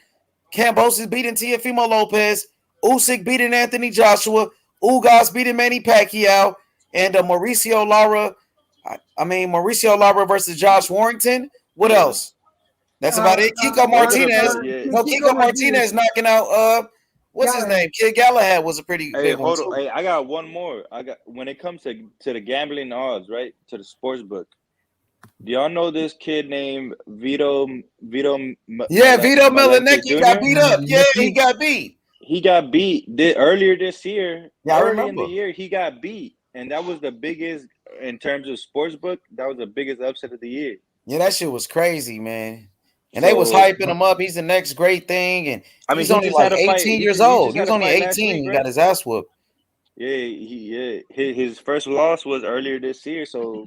Kambosos beating Teofimo Lopez. Usyk beating Anthony Joshua. Ugas beating Manny Pacquiao. And Mauricio Lara. Mauricio Lara versus Josh Warrington. What else? That's about it. Kiko Martinez. No, Kiko Martinez knocking out what's his name? Kid Galahad was a pretty big one too. Hey, I got one more. When it comes to the gambling odds, right? To the sports book. Do y'all know this kid named Vito? Vito Melanecki got beat up. Yeah, he got beat. He got beat earlier this year. Yeah, early in the year, he got beat, and that was the biggest in terms of sports book. That was the biggest upset of the year. Yeah, that shit was crazy, man. And they was hyping him up. He's the next great thing. And he's only like 18 years old. He was only 18. He got his ass whooped. Yeah, his first loss was earlier this year, so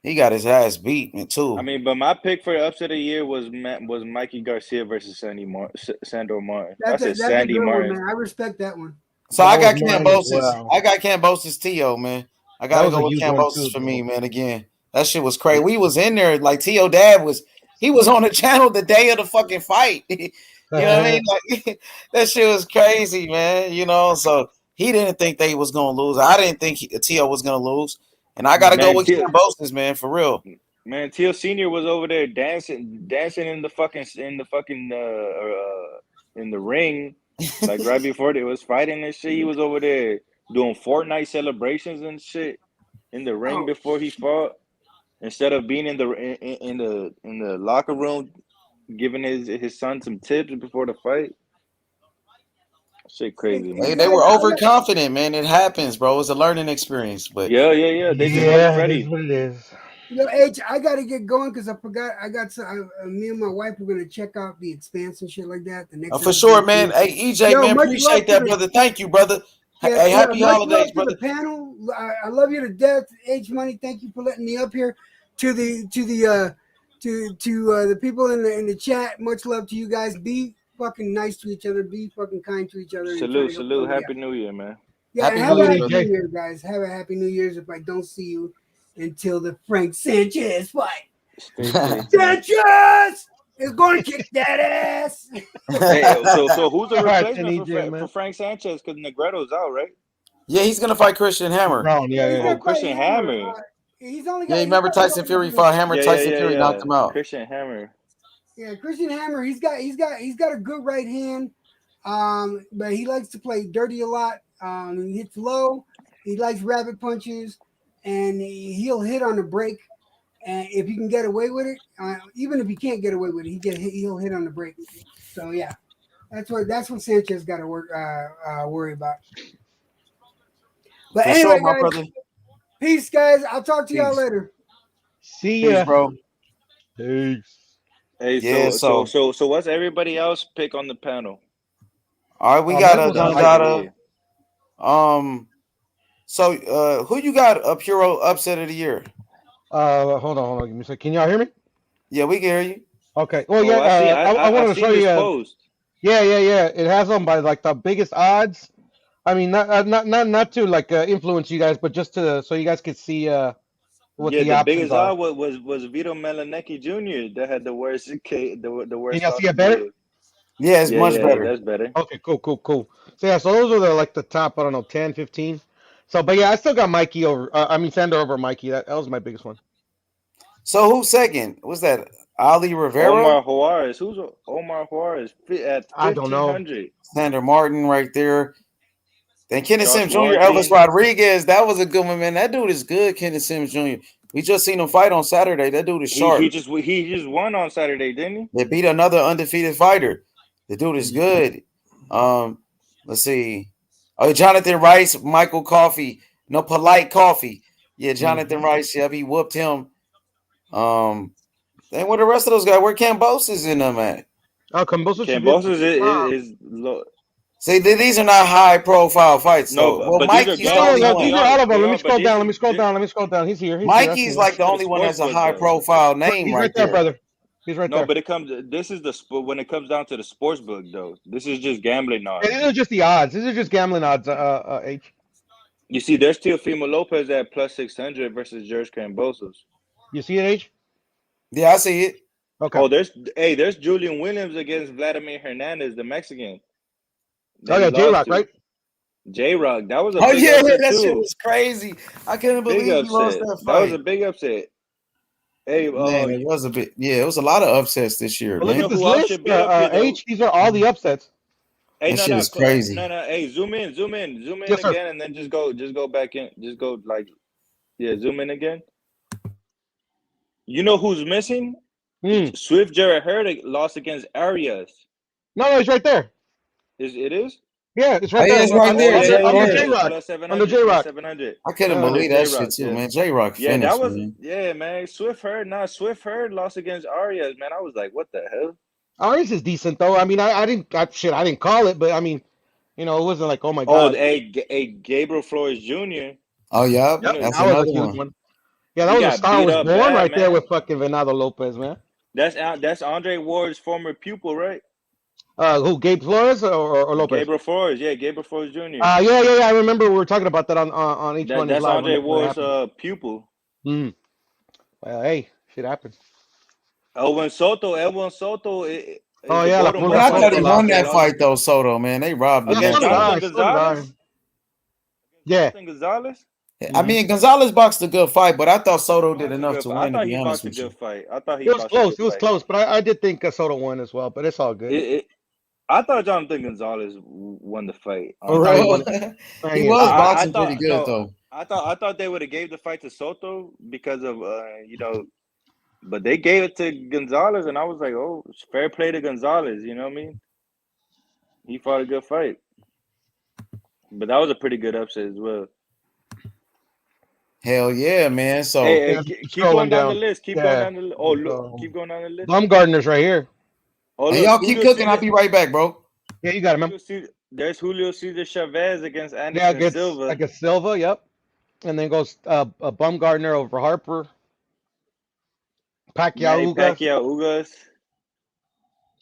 he got his ass beat too. But my pick for the upset of the year was Mikey Garcia versus Sandor Martin. That's a good one, man. I respect that one. So I got Kambosos. Wow. I got Kambosos Tio, man. I gotta go with Kambosos for me, man. Again, that shit was crazy. We was in there like Tio Dad was. He was on the channel the day of the fucking fight. You know what I mean? Like, that shit was crazy, man. You know, so he didn't think they was gonna lose. I didn't think Tio was gonna lose, and I gotta go with Kambosos, man, for real. Man, Tio Senior was over there dancing in the ring, like right before they was fighting and shit. He was over there doing Fortnite celebrations and shit in the ring before he fought. Instead of being in the locker room, giving his son some tips before the fight, shit crazy. Man. They were overconfident, man. It happens, bro. It's a learning experience. But yeah. They just ready. What it is. H, I gotta get going because I forgot. I got me and my wife were gonna check out the Expanse and shit like that. The next for sure, man. Hey, EJ, man, appreciate that, brother. Thank you, brother. Yeah, hey, happy holidays, brother. To the panel, I love you to death. H Money, thank you for letting me up here. To the people in the chat, much love to you guys. Be fucking nice to each other. Be fucking kind to each other. Salute. Happy New Year, man. Yeah, have a happy New Year, guys. Have a happy New Year's if I don't see you until the Frank Sanchez fight. Sanchez is going to kick that ass. Hey, so who's the replacement for Frank Sanchez? Because Negretto's out, right? Yeah, he's gonna fight Christian Hammer. Christian Hammer. He's only you remember Tyson Fury fought Hammer? Tyson Fury knocked him out. Christian Hammer. Yeah, Christian Hammer. He's got a good right hand, but he likes to play dirty a lot. He hits low. He likes rabbit punches, and he'll hit on the break. And if you can get away with it, even if he can't get away with it, he'll hit on the break. So yeah, that's what Sanchez got to worry about. But anyway, sure, my brother. Peace, guys. I'll talk to y'all later. See ya, bro. Peace. Hey, yeah, so what's everybody else pick on the panel? All right, we got So who you got a pure upset of the year? Hold on. Give me a second. Can y'all hear me? Yeah, we can hear you. Okay. Well, yeah. I wanted to show you. Yeah. It has them by like the biggest odds. I mean, not to like influence you guys, but just so you guys could see what the options biggest are. odd was Vito Melanecki Jr. that had the worst. The worst. Can y'all see it better? Yeah, it's much better. That's better. Okay, cool. So yeah, so those are the top, I don't know, 10, 15. So, but yeah, I still got Mikey over. Sandor over Mikey. That was my biggest one. So who's second? What's that? Ali Rivera? Omar Juarez. Who's Omar Juarez? At 1,500. I don't know. Sandor Martin right there. Then Kenneth Sims Jr., Elvis Rodriguez. That was a good one, man. That dude is good, Kenneth Sims Jr. We just seen him fight on Saturday. That dude is sharp. He just won on Saturday, didn't he? They beat another undefeated fighter. The dude is good. Let's see. Oh, Jonathan Rice, Michael Coffey. No, Polite Coffee. Yeah, Jonathan Rice. Yep, he whooped him. Then where the rest of those guys? Where Kambosos in them at? Oh, Kambosos is low. See, these are not high profile fights, No, though. Well, but these are Mikey's the only one. These are all of them. Let me scroll down. Let me this scroll is- down. Let me scroll down. He's here. He's Mikey's here. like the only one that's a high profile name He's right there, there. brother. He's right No, there. but it comes. This is the when it comes down to the sports book, though. This is just gambling odds. And these are just the odds. These are just gambling odds. H. You see, there's Teofimo Lopez at plus 600 versus George Kambosos. You see it, H? Yeah, I see it. Okay. Oh, there's Julian Williams against Vladimir Hernandez, the Mexican. Oh yeah, J-Rock, right? J-Rock, that was a Oh big yeah, upset that too. shit was crazy. I couldn't believe he lost that fight. That was a big upset. Hey, man, it was a bit. Yeah, it was a lot of upsets this year. Well, Man. look at this list, H. These are all the upsets. Hey, That shit is crazy. No. Hey, zoom in Yes, sir. again, and then just go back in. Just go zoom in again. You know who's missing? Swift Jared Hurd lost against Arias. No, he's right there. It is? Yeah, it's right Oh, yeah, there. it's right there. On the Yeah. J-Rock. Plus 700, On the J-Rock. 700. I couldn't believe that shit too, man. J-Rock Yeah, finished, that was man. man. Swift Hurd lost against Arias, man. I was like, what the hell? Arias is decent though. I mean, I didn't call it, but I mean, it wasn't like, oh my god. Oh, hey, Gabriel Flores Jr. Oh yeah, Yep, that's that was another a huge one. Yeah, that He was a got Star beat Was up Born bad, right there man. with fucking Venado Lopez, man. That's Andre Ward's former pupil, right? Who? Gabe Flores or Lopez? Gabriel Flores, yeah, Gabriel Flores Jr. Yeah. I remember we were talking about that on each one. That's Andre Ward's pupil. Well, hey, shit happened. Elwin Soto. Oh yeah, I thought he won that fight though, Soto. Man, they robbed him. Against Jonathan Nice. Gonzalez. Yeah. Jonathan Gonzalez. I mean, Gonzalez boxed a good fight, but I thought Soto did enough to I win. thought To be he honest boxed a with you, good fight. I thought he It was boxed close. a good It was fight. close, but I did think Soto won as well. But it's all good. I thought Jonathan Gonzalez won the fight. For real? He was boxing pretty good though. I thought they would have gave the fight to Soto because of but they gave it to Gonzalez, and I was like, oh, fair play to Gonzalez. You know what I mean? He fought a good fight, but that was a pretty good upset as well. Hell yeah, man. So Hey, keep going down the list. Keep going down the list. Oh, look, keep going down the list. Baumgartner's right here. Oh, hey, y'all keep cooking. I'll be right back, bro. Yeah, you got him, man. There's Julio Cesar Chavez against Anderson Silva. Against Silva, yep. And then goes Baumgartner over Harper. Pacquiao Ugas.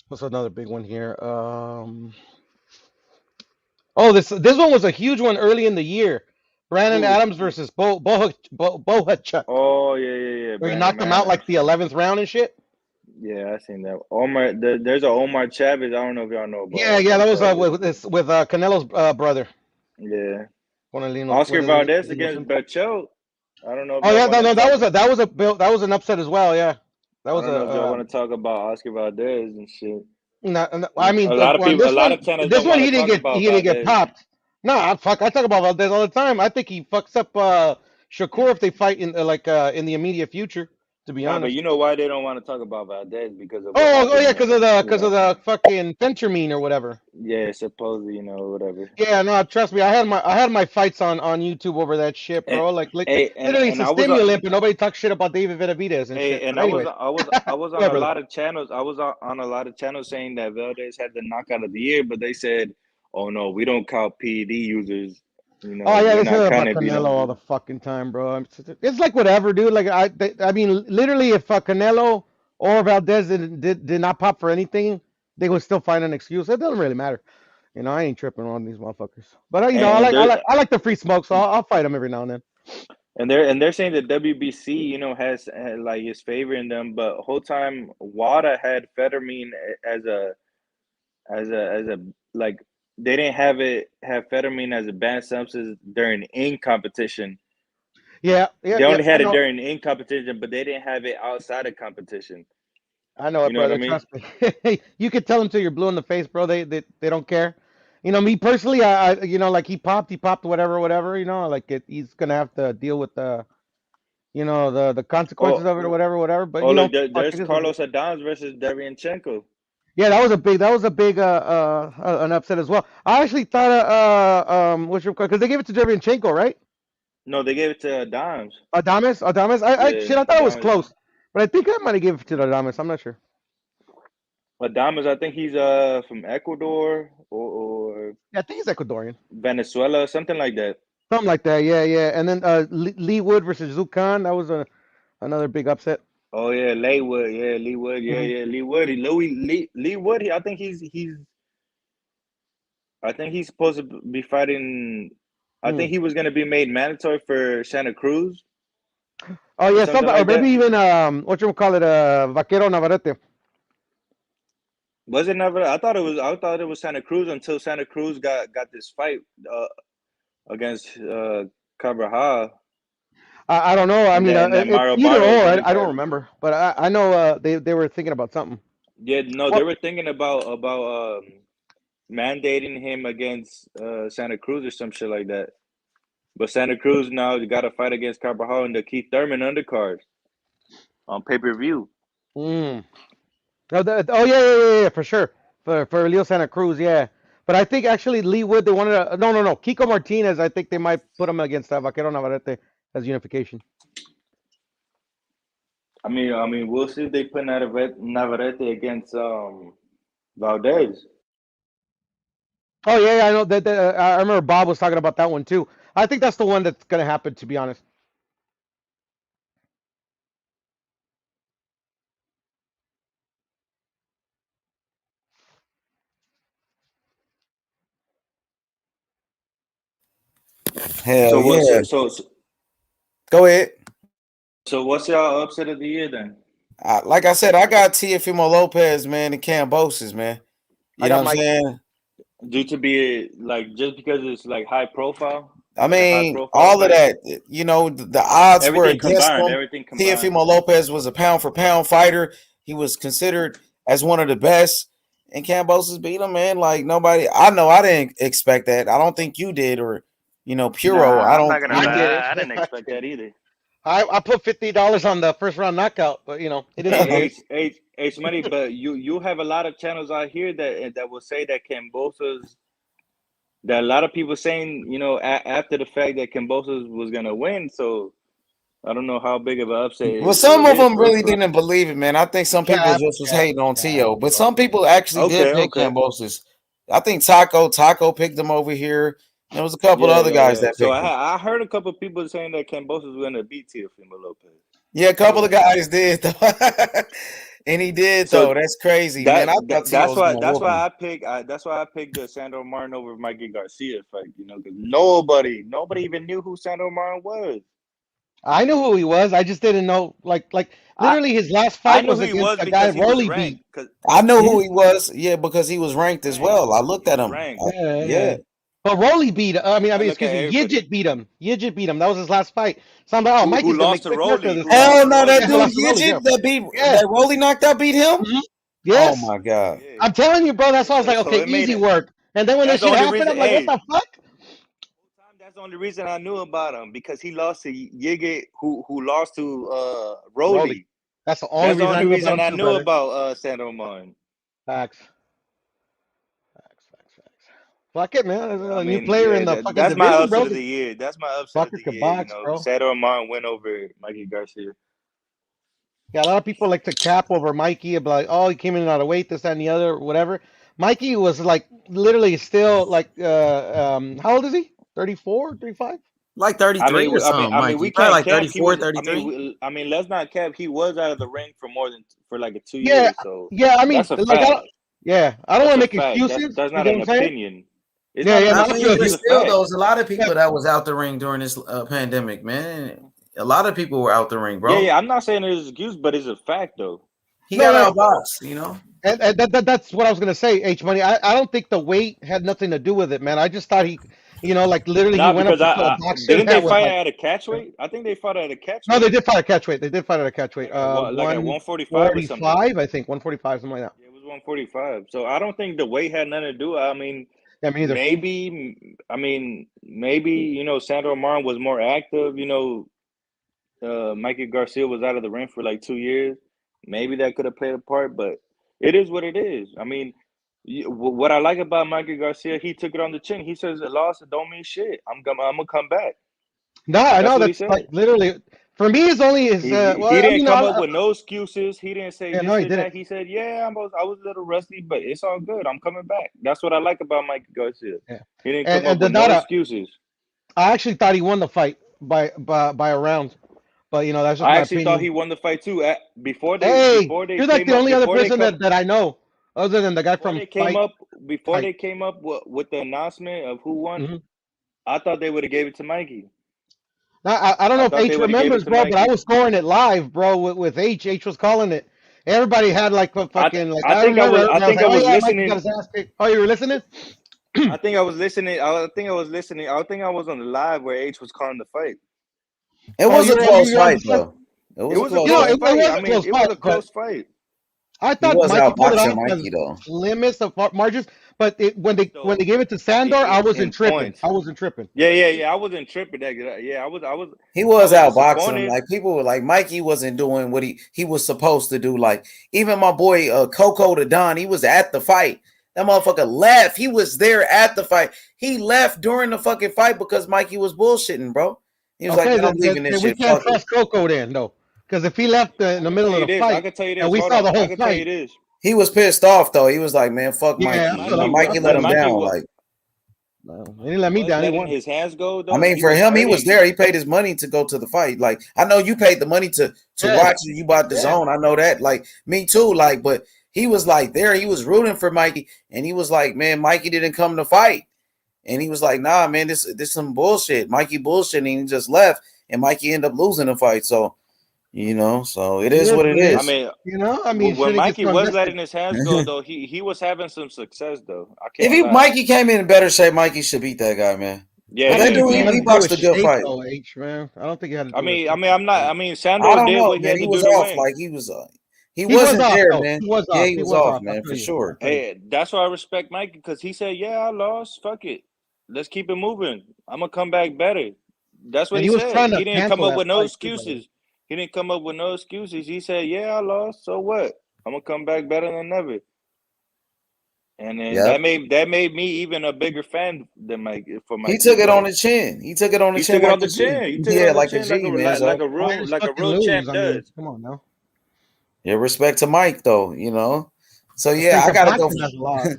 What's another big one here? This one was a huge one early in the year. Brandon Adams versus Bohachuk. Oh yeah. Where he knocked him out like the 11th round and shit. Yeah, I seen that. Omar, there's a Omar Chavez. I don't know if y'all know about. Yeah, that was with Canelo's brother. Yeah. Oscar Oscar Valdez against Berchelt. I don't know. If that was an upset as well. Yeah, that was I don't know if y'all want to talk about Oscar Valdez and shit. No, I mean, a lot of channels. This one he didn't get popped. No, fuck, I talk about Valdez all the time. I think he fucks up Shakur if they fight in in the immediate future. To be honest, but you know why they don't want to talk about Valdez because of because of the fucking fentanyl or whatever. Yeah, supposedly, whatever. Yeah, no, trust me, I had my fights on YouTube over that shit, bro. Literally, it's a stimulant, but nobody talks shit about David Benavidez and shit. And anyway. I was on a lot of channels. I was on a lot of channels saying that Valdez had the knockout of the year, but they said, "Oh no, we don't count PED users." They say about Canelo all the fucking time, bro. It's like whatever, dude. Like I mean, literally, if Canelo or Valdez did not pop for anything, they would still find an excuse. It doesn't really matter. I ain't tripping on these motherfuckers. But I like the free smoke, so I'll fight them every now and then. And they're saying that WBC, has like his favor in them, but whole time WADA had Fettermine as a like. They didn't have Fettermine as a banned substance during in competition. Yeah. They only had it during in competition, but they didn't have it outside of competition. I know it, brother. I mean? Trust me. You could tell them till you're blue in the face, bro. They don't care. Me personally, I like he popped whatever. Like he's gonna have to deal with the consequences of it or whatever. But there's Carlos Adams versus Derevyanchenko. Yeah, that was a big an upset as well. I actually thought because they gave it to Derevyanchenko, right? No, they gave it to Dimes. Adames. I thought it was Adames. close, but I think I might have given it to Adames. I'm not sure. Adames, I think he's from Ecuador or Yeah, I think he's Ecuadorian. Venezuela, something like that. Something like that. Yeah, yeah. And then Lee Wood versus Zucan. That was another big upset. Oh yeah, Lee Wood. Yeah, Lee Wood. Yeah, Mhm. yeah, Lee Wood. Lee Wood. I think he's supposed to be fighting. I think he was gonna be made mandatory for Santa Cruz. Oh yeah, something or like maybe that. even what you call it, Vaquero Navarrete. Was it never? I thought it was Santa Cruz until Santa Cruz got this fight against Carvajal. I don't know. I And mean, then Mario either Barrios or. really I don't got. remember, but I know they were thinking about something. Yeah, no, they were thinking about mandating him against Santa Cruz or some shit like that. But Santa Cruz now got to fight against Carvajal in the Keith Thurman undercard on pay-per-view. Mm. Oh yeah, for sure. For Leo Santa Cruz, yeah. But I think actually Lee Wood, they wanted to, no. Kiko Martinez, I think they might put him against Vaquero Navarrete as unification. I mean, we'll see if they put Navarrete against Valdez. Oh yeah, I know that. I remember Bob was talking about that one too. I think that's the one that's gonna happen, to be honest. Hell So what? yeah. So Go ahead. So what's y'all upset of the year then? Like I said, I got Teofimo Lopez, man, and Kambosos, man. You know what I'm saying? Due to be like just because it's like high profile. I Like a high mean, profile all of fight? that, you know, the odds were against him. Everything combined. Teofimo Lopez was a pound for pound fighter. He was considered as one of the best. And Kambosos beat him, man. Like nobody, I know I didn't expect that. I don't think you did, or Puro. Nah, I I'm don't. not gonna lie. I didn't expect that either. I put $50 on the first round knockout, but it is what it is. H money, but you have a lot of channels out here that will say that Kambosos. That a lot of people saying, after the fact that Kambosos was gonna win, so I don't know how big of an upset. Well, some of them really for didn't believe it, man. I think some people just was hating on Tio, but some people actually did pick Kambosos. I think Taco picked him over here. There was a couple of other guys that So picked him. I heard a couple of people saying that Kambosos was gonna beat Teofimo Lopez. Yeah, a couple of guys did, though. And he did, though. That's crazy, man. I thought Tio was gonna whoop him. That's why I picked the Sandro Martin over Mikey Garcia fight. Because nobody even knew who Sandro Martin was. I knew who he was. I just didn't know, like literally his last fight was against the guy Rolly beat. I know who he was, because he was ranked as well. I looked at him. Yeah. But Rolly beat. Excuse me. Yidget beat him. That was his last fight. So I'm like, Mikey's gonna make quick work of this. Hell no, that dude Yidget that Rolly knocked out beat him. Mm-hmm. Yes. Oh my god. I'm telling you, bro. That's why I was like, okay, easy work. And then when that shit happened, I'm like, what the fuck? That's the only reason I knew about him, because he lost to Yigit, who lost to Rolly. That's the only reason I knew about Sandro Martin. Facts. Fuck it, man. A new player in the fucking that's division, my upset bro. of the year. That's my upset of the year. Sandro Martin went over Mikey Garcia. Yeah, a lot of people like to cap over Mikey and be like, oh, he came in out of weight, this, that, and the other, whatever. Mikey was like literally still like how old is he? 34, 35? Like 33 or something. We can't like 34, 33. Let's not cap. He was out of the ring for like 2 Yeah, years. So I mean, that's a like, fact. I don't want to make excuses. That's not you an know what I'm saying? opinion. But still, though, there's a lot of people that was out the ring during this pandemic, man. A lot of people were out the ring, bro. Yeah. I'm not saying it's an excuse, but it's a fact, though. He got outboxed, And that's what I was gonna say, H Money. I don't think the weight had nothing to do with it, man. I just thought he, like literally he went up to a boxer. Didn't they fight at a catch weight? I think they fought at a catch weight. No, they did fight at a catch weight. Like at 145 or something. I think 145, something like that. Yeah, it was 145. So I don't think the weight had nothing to do. I mean, yeah, me either. Maybe Sandro Martin was more active. Mikey Garcia was out of the ring for like 2 years. Maybe that could have played a part, but It is what it is. I mean, what I like about Mikey Garcia, he took it on the chin. He says the loss don't mean shit. I'm gonna come back. No, I know That's what he that's said. like literally for me. It's only his. He Well, I didn't mean, come up with no excuses. He didn't say yeah, this no, he and didn't. that. He said, "Yeah, I was a little rusty, but it's all good. I'm coming back." That's what I like about Mikey Garcia. Yeah. He didn't And come up with no Donata, excuses. I actually thought he won the fight by a round, but you know that's just I my actually thought opinion. he won the fight too. Before they Hey, you're like came the up, only other before they person come, that I know, other than the guy before from they came Fight. up, before Fight. they came up with the announcement of who won, Mm-hmm. I thought they would have gave it to Mikey. Now, I don't know if thought they H would have gave it remembers, to bro, but I Mikey. was scoring it live, bro, with H. H was calling it. Everybody had like a fucking like I think I remember. was. I Everybody was think like, I "Oh was yeah, Mikey got listening. his ass kicked." Oh, you were listening? I think I was listening. I think I was listening. I think I was on the live where H was calling the fight. It Oh, was a close you're on the fight side? though. It It was a was a close You know, close fight. it fight. was I a mean, close it fight, was a but close fight. I He thought was Mikey pulled it outboxing off as Mikey though. slimmest of margins. But when they So gave it to Sandor, I wasn't in tripping. points. I wasn't tripping. Yeah. I wasn't tripping. Yeah, I was. He I was was outboxing him. disappointed. Like people were like Mikey wasn't doing what he was supposed to do. Like even my boy Coco the Don, he was at the fight. That motherfucker left. He was there at the fight. He left during the fucking fight because Mikey was bullshitting, bro. He was like, Okay, "Man, I'm leaving then this we shit. can't Fuck it." trust Coco then, though, because if he left in the I can middle tell of you the this. I fight can tell you and this. we Hold saw the on. I whole can tell you fight, this. He was pissed off though. He was like, "Man, fuck yeah, Mikey." I You feel know, him. I Mikey feel let him. him Mikey down. Like, No, he didn't let me was down. He letting won. his hands go I though. mean, He for was him, he was hurting. there. He paid his money to go to the fight. Like, I know you paid the money to Yeah, watch it. You bought the yeah. zone. I know that. Like, me too. Like, but he was like there. He was rooting for Mikey, and he was like, "Man, Mikey didn't come to fight." And he was like, "Nah, man, this some bullshit. Mikey bullshit." And he just left, and Mikey ended up losing the fight. So, you know, so it is what it I is. mean, You know, I mean, when shit, it gets Mikey so was invested. letting his hands go though, he was having some success though. I If can't lie. Mikey came in better shape, Mikey should beat that guy, man. Yeah, But I that don't think yeah, dude, it yeah. had he to do boxed with a good shape, fight. though, H, man. I don't think it had to I do with mean, shape. I'm not. I mean, I Sandor don't did know, what he man. had He to was do to off. win. Like he He was wasn't off, there, though. man. He was Yeah, off. he He was was off, off. I man, feel for you. sure. I feel you. Hey, that's why I respect Mikey because he said, "Yeah, I lost. Fuck it. Let's keep it moving. I'm gonna come back better." That's what And he he was said. trying He to didn't come cancel up that with no fight, too, by the way. excuses. He didn't come up with no excuses. He said, "Yeah, I lost. So what? I'm gonna come back better than ever." And then Yep. that made me even a bigger fan than Mikey for He Mikey. took it on But the chin. He took it on the he chin took it like on a the G. chin. He took it Yeah, on the like a chin G, man. So Why just fucking lose? champ I mean, does. come on now. yeah, respect to Mike though, you know. So The yeah, face I of gotta go. boxing has lost.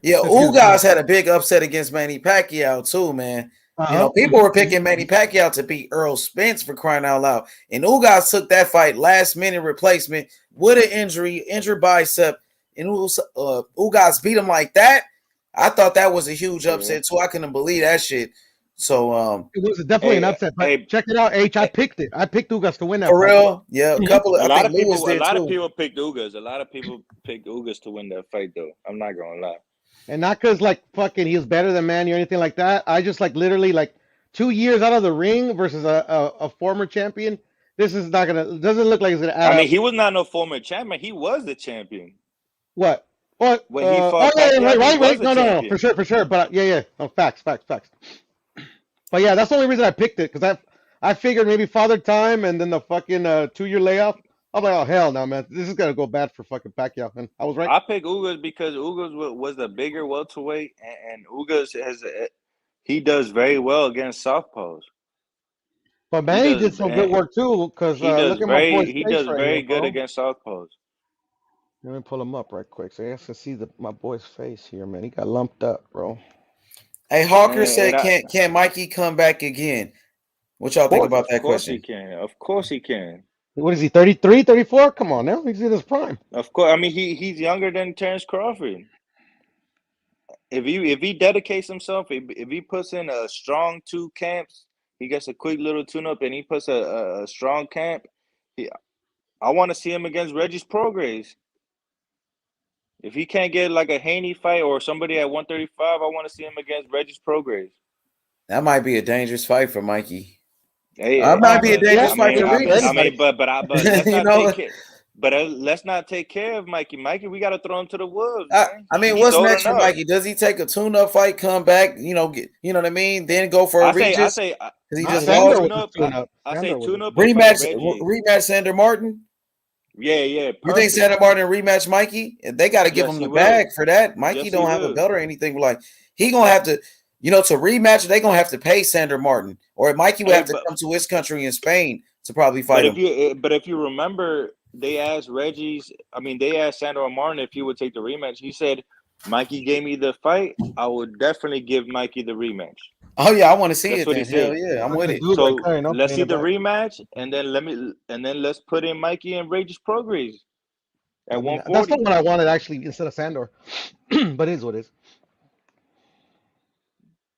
Yeah, Excuse me. Ugas had a big upset against Manny Pacquiao too, man. You know, Uh-huh. people were picking Manny Pacquiao to beat Earl Spence for crying out loud. And Ugas took that fight last minute replacement with an injured bicep. And Ugas beat him like that. I thought that was a huge upset too. I couldn't believe that shit. So It was definitely an upset, but check it out, H. I picked it. I picked Ugas to win that for fight. real, yeah, a couple of A I lot think of Lewis people, did too. picked Ugas. A lot of people picked Ugas to win that fight, though. I'm not gonna lie. And not because like fucking he was better than Manny or anything like that. I just like literally like 2 years out of the ring versus a former champion. This is not gonna doesn't look like it's gonna add I mean, up. he was not no former champion. He was the champion. What? What? When he Oh fought yeah, Pacquiao, he was right. the No, champion. for sure. But yeah. No, facts. But yeah, that's the only reason I picked it because I figured maybe Father Time and then the fucking 2 year layoff. I'm like, oh hell no, man, this is gonna go bad for fucking Pacquiao, and I was right. I picked Ugas because Ugas was the bigger welterweight, and Ugas he does very well against southpaws. But Manny did some good work too because look at my boy's face right here, good bro. against southpaws. Let me pull him up right quick so you guys can see my boy's face here, man. He got lumped up, bro. Hey, Hawker said, "Can Mikey come back again?" What y'all think about that Of course question? he can. Of course he can. What is he, 33, 34? Come on now. He's in his prime. Of course. I mean, he's younger than Terrence Crawford. If he dedicates himself, if he puts in a strong 2 camps, he gets a quick little tune-up, and he puts a strong camp, I want to see him against Regis Prograis. If he can't get like a Haney fight or somebody at 135, I want to see him against Regis Prograis. That might be a dangerous fight for Mikey. Hey, that might be a dangerous fight for Regis. I mean, but let's You not know? take care. But let's not take care of Mikey. Mikey, we got to throw him to the wolves. I mean, He's what's old next for enough. Mikey? Does he take a tune-up fight, come back, you know what I mean? Then go for a Regis? I say he just lost. tune up. I say tune up. Rematch Sander Martin. Yeah. You think Perfect. Sandor Martin rematch Mikey? They got to give Yes, him he the will. bag for that. Mikey Yes, he don't have a will. belt or anything. Like he gonna have to, to rematch. They gonna have to pay Sandor Martin, or Mikey would Hey, have to come to his country in Spain to probably fight him. But if you remember, they asked Sandor Martin if he would take the rematch. He said, "Mikey gave me the fight. I would definitely give Mikey the rematch." Oh yeah, I want to see That's it. what he Then hell said. yeah, I'm with it. So let's see the rematch, and then let's put in Mikey and Regis Prograis at I mean, that's the 140. one I wanted actually instead of Sandor, but it is what it is.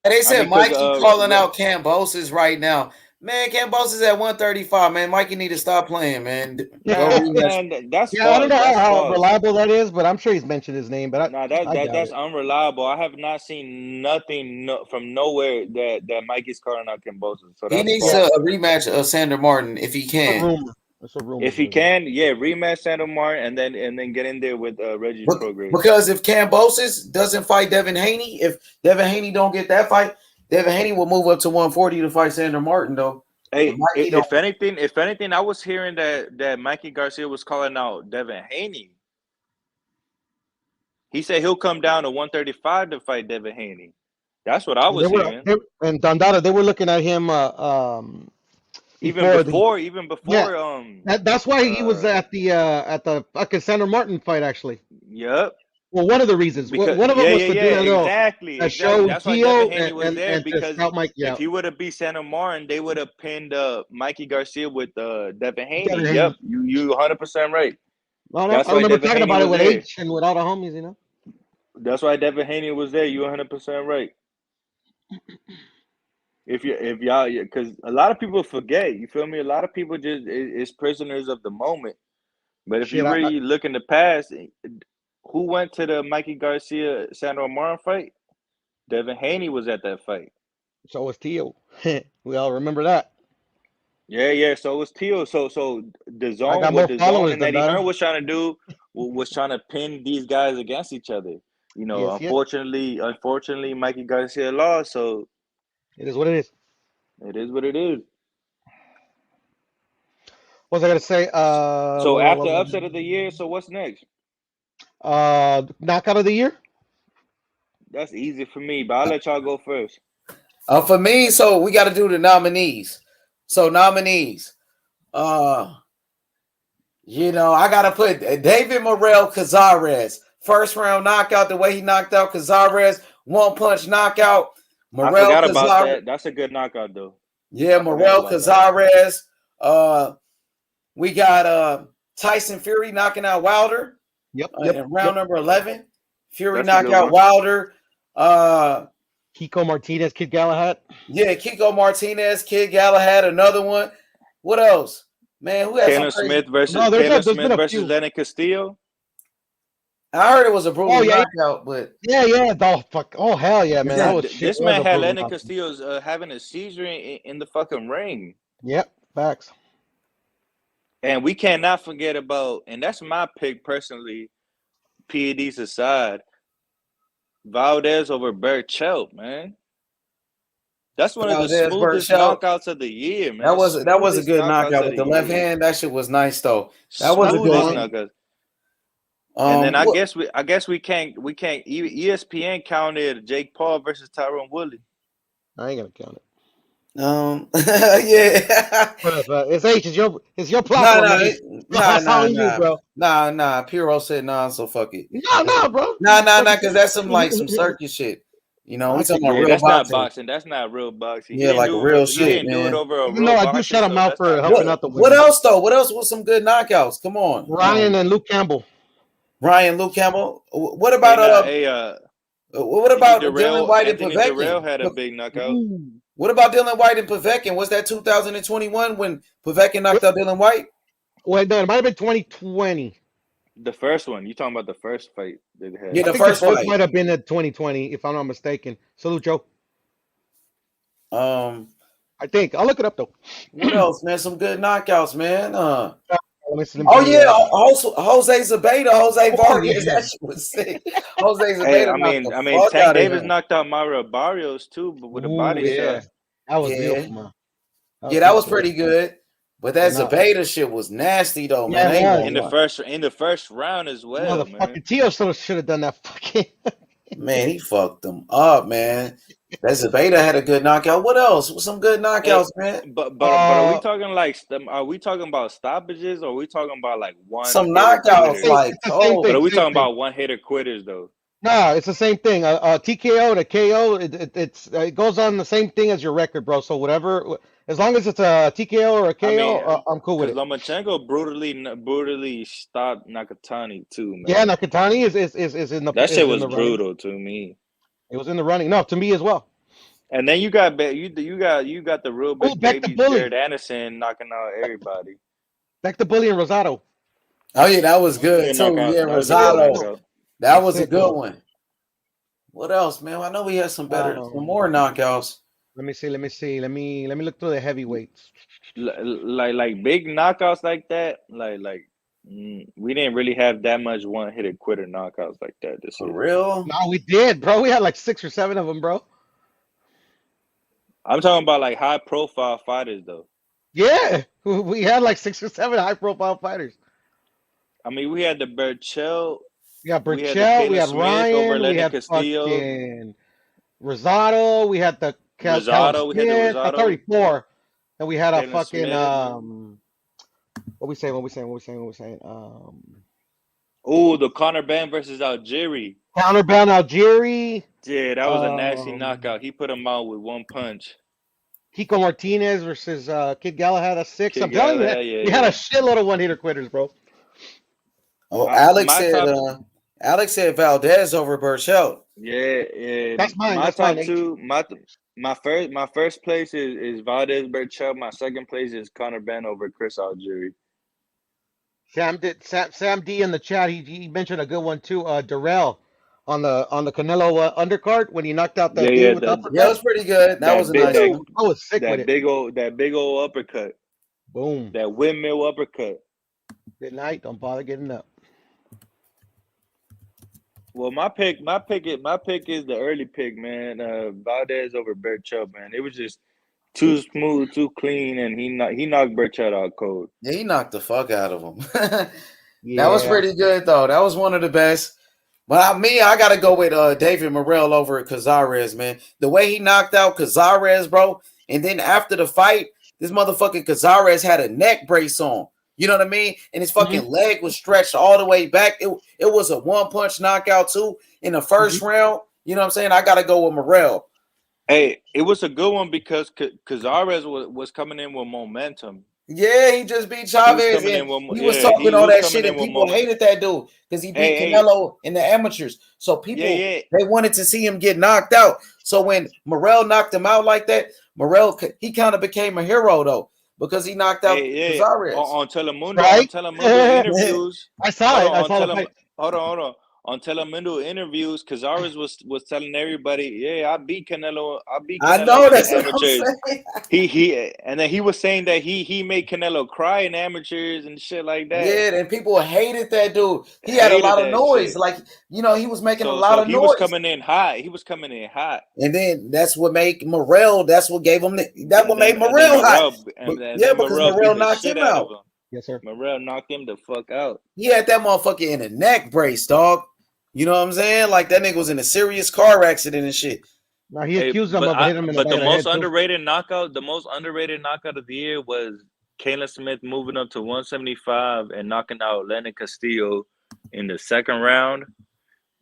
And they I said mean, because Mikey calling out Kambosos right now. Man, Kambosos at 135. Man, Mikey need to stop playing, man. Go rematch. man, that's Yeah, I don't false. know That's how false. reliable that is, but I'm sure he's mentioned his name. But Nah, I doubt that's it. unreliable. I have not seen nothing from nowhere that Mikey's calling out Kambosos. So He that's needs false. a rematch of Sandor Martin if he can. That's a rumor. If he can, rematch Sandor Martin and then get in there with Regis Prograis. Because if Kambosos doesn't fight Devin Haney, if Devin Haney don't get that fight, Devin Haney will move up to 140 to fight Sandor Martin, though. Hey, if anything, I was hearing that Mikey Garcia was calling out Devin Haney. He said he'll come down to 135 to fight Devin Haney. That's what I was hearing. And Dondada, they were looking at him Even before. That's why he was at the fucking Sandor Martin fight actually. Yep. Well, one of the reasons. Because one of them was to do that little exactly. show That's why Gio Devin Haney was there, and to because scout Mikey if out. he would have beat Sandor Martin, they would have pinned Mikey Garcia with Devin Haney. Devin Yep, Haney. you 100% right. No, That's I why remember Devin talking Haney about it was with there. H and with all the homies, you know. That's why Devin Haney was there. You 100% right. If y'all, because a lot of people forget. You feel me? A lot of people just is prisoners of the moment. But if you really look in the past, who went to the Mikey Garcia Sandor Martin fight? Devin Haney was at that fight. So was Tio. We all remember that. Yeah. So it was Tio. So the I zone, got what more the zone followers and than Eddie that. Hearn was trying to do was trying to pin these guys against each other. You know, Yes. unfortunately, Mikey Garcia lost. So It is what it is. it is what it is. What was I gonna say? So after upset of the year, so what's next? Knockout of the year. That's easy for me, but I'll let y'all go first. For me, so we got to do the nominees. So nominees. I gotta put David Morrell Cazares. First round knockout, the way he knocked out Cazares, one punch knockout. I forgot about that. That's a good knockout though. Yeah, Morrell Cazares. We got Tyson Fury knocking out Wilder. In round number 11. Fury knocked out Wilder. Kiko Martinez, Kid Galahad. Yeah, Kiko Martinez, Kid Galahad, another one. What else? Man, who has Taylor Smith versus Lennon Castillo. I heard it was a brutal knockout, but yeah. Oh fuck! Oh hell yeah, man! That was shit. This man had Lennon Castillo's having a seizure in the fucking ring. Yep, facts. And we cannot forget about, and that's my pick personally. PEDs aside, Valdez over Berchelt, man. That's one of the smoothest knockouts of the year, man. That was a good knockout with the left hand. That shit was nice though. That was a good one. And then I guess we can't ESPN counted Jake Paul versus Tyron Woodley. I ain't gonna count it. Yeah. It's H. It's your platform. Nah. Piro said nah, so fuck it. Nah, bro. Nah, because that's some circus shit. You know, we talking about real that's boxing. Not boxing. That's not real boxing. Yeah, like real shit, he didn't man. do it over a Even real though I boxing do shut him out for helping out the women. What else though? What else was some good knockouts? Come on, Ryan and Luke Campbell. Luke Campbell. What about what about Dylan White and Anthony Povetkin? Durrell had a big knockout. What about Dylan White and Povetkin? Was that 2021 when Povetkin knocked out Dylan White? Well, no, it might have been 2020. The first one. You talking about the first fight they had? Yeah, I think the fight might have been at 2020, if I'm not mistaken. Salute, Joe. I think I'll look it up though. What else, man? Some good knockouts, man. Jose Zabeda, Jose Vargas. That shit was sick. Jose Zabeda. Tank Davis knocked out Mario Barrios too, but with a body shot. That was beautiful, man. That was pretty good. But that Zabata shit was nasty though, man. Yeah, Ain't gonna in the first round as well, man. Motherfucking Tio should have done that fucking. Man, he fucked them up, man. That Zabata had a good knockout. What else? Some good knockouts, man. But are we talking like are we talking about stoppages or are we talking about like one some hitter knockouts quitters? like But are we talking about one hitter quitters though? No, it's the same thing. TKO to KO, it goes on the same thing as your record, bro. So whatever, as long as it's a TKO or a KO, I'm cool with it. Lomachenko brutally stopped Nakatani too, man. Yeah, Nakatani is in the. That shit was brutal to me. It was in the running. No, to me as well. And then you got the real big baby Jared Anderson knocking out everybody. Back to Bully and Rosado. Oh yeah, that was good too. Yeah, Rosado. That was a good one. What else, man? I know we had some more knockouts. Let me see. Let me look through the heavyweights. Like big knockouts like that. We didn't really have that much one-hitter quitter knockouts like that this year. For real? No, we did, bro. We had like 6 or 7 of them, bro. I'm talking about like high-profile fighters, though. Yeah, we had like 6 or 7 high-profile fighters. I mean, we had the Burchell. Yeah, Burchell. We had Ryan. We had Castillo. Fucking Rosado. We had the Rosado. We had the Rosado. 34. And we had a Taylor fucking Smith. What we saying? Oh, the Conor Ben versus Algieri. Conor Ben Algieri. Yeah, that was a nasty knockout. He put him out with one punch. Kiko Martinez versus Kid Galahad at 6. I'm telling you, we had a shitload of one-hitter quitters, bro. Oh, Alex said Valdez over Burchell. Yeah. That's mine. My That's top mine. two. My first place is Valdez Burchell. My second place is Conor Ben over Chris Algieri. Sam D in the chat. He mentioned a good one too. Darrell on the Canelo undercard when he knocked out that dude with the uppercut. Yeah, it was pretty good. That was a nice one. I was sick with it. That big old uppercut. Boom. That windmill uppercut. Good night. Don't bother getting up. Well, my pick is the early pick, man. Valdez over Burchell, man. It was just too smooth, too clean, and he knocked Burchell out cold. Yeah, he knocked the fuck out of him. That was pretty good though. That was one of the best. But I gotta go with David Morrell over Cazares, man. The way he knocked out Cazares, bro, and then after the fight, this motherfucking Cazares had a neck brace on. You know what I mean? And his fucking leg was stretched all the way back. It was a one-punch knockout, too, in the first round. You know what I'm saying? I got to go with Morrell. Hey, it was a good one because Cazares was coming in with momentum. Yeah, he just beat Chavez. He was talking all that shit, and people hated that dude because he beat Canelo in the amateurs. So people, they wanted to see him get knocked out. So when Morrell knocked him out like that, Morrell, he kind of became a hero, though. Because he knocked out Cazares. On Telemundo, right? Interviews. I saw it. Hold on. On Telemundo interviews, Cazares was telling everybody, I beat Canelo. I know that's what I'm saying. He was saying that he made Canelo cry in amateurs and shit like that. Yeah, and people hated that dude. He had a lot of noise. Shit. Like, he was making a lot of noise. He was coming in hot. And then that's what made Morrell. That's what gave him. What made Morrell hot. Because Morrell knocked him out. Yes, sir. Morrell knocked him the fuck out. He had that motherfucker in a neck brace, dog. You know what I'm saying? Like that nigga was in a serious car accident and shit. Now he accused him of hitting him in the back of the head. But the most underrated knockout of the year was Kayla Smith moving up to 175 and knocking out Lennon Castillo in the second round.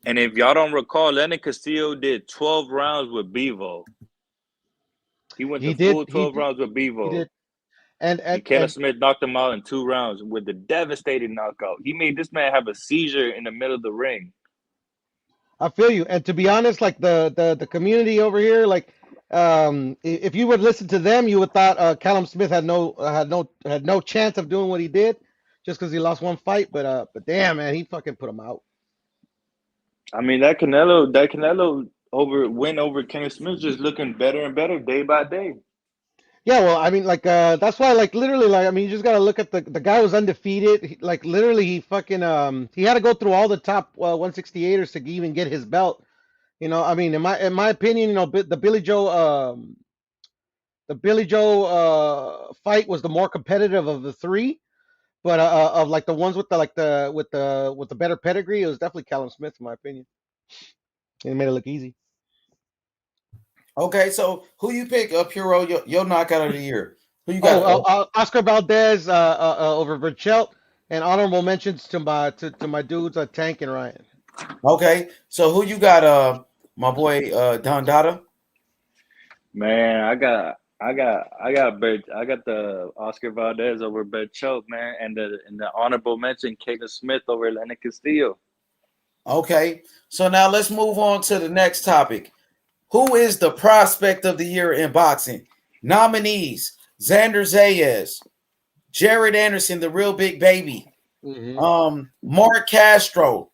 And if y'all don't recall, Lennon Castillo did 12 rounds with Bevo. He went full 12 rounds with Bevo. He did. And Kayla Smith knocked him out in 2 rounds with a devastating knockout. He made this man have a seizure in the middle of the ring. I feel you. And to be honest, like the community over here, like if you would listen to them, you would thought Callum Smith had no chance of doing what he did just because he lost one fight. But damn, man, he fucking put him out. I mean, that Canelo win over Kenny Smith just looking better and better day by day. Yeah, well, I mean, like, that's why, like, literally, like, I mean, you just gotta look at the guy was undefeated. Like, literally, he fucking, he had to go through all the top 168ers to even get his belt. You know, I mean, in my opinion, you know, the Billy Joe the Billy Joe fight was the more competitive of the three, but of like the ones with the better pedigree, it was definitely Callum Smith, in my opinion. It made it look easy. Okay, so who you pick up, Puro, your knockout of the year? Who you got? Oscar Valdez over Burchelt, and honorable mentions to my dudes Tank and Ryan. Okay, so who you got? My boy Don Dada. Man, I got the Oscar Valdez over Burchelt, man, and the honorable mention Caleb Smith over Lenny Castillo. Okay, so now let's move on to the next topic. Who is the prospect of the year in boxing? Nominees: Xander Zayas, Jared Anderson, the real big baby, Mark Castro,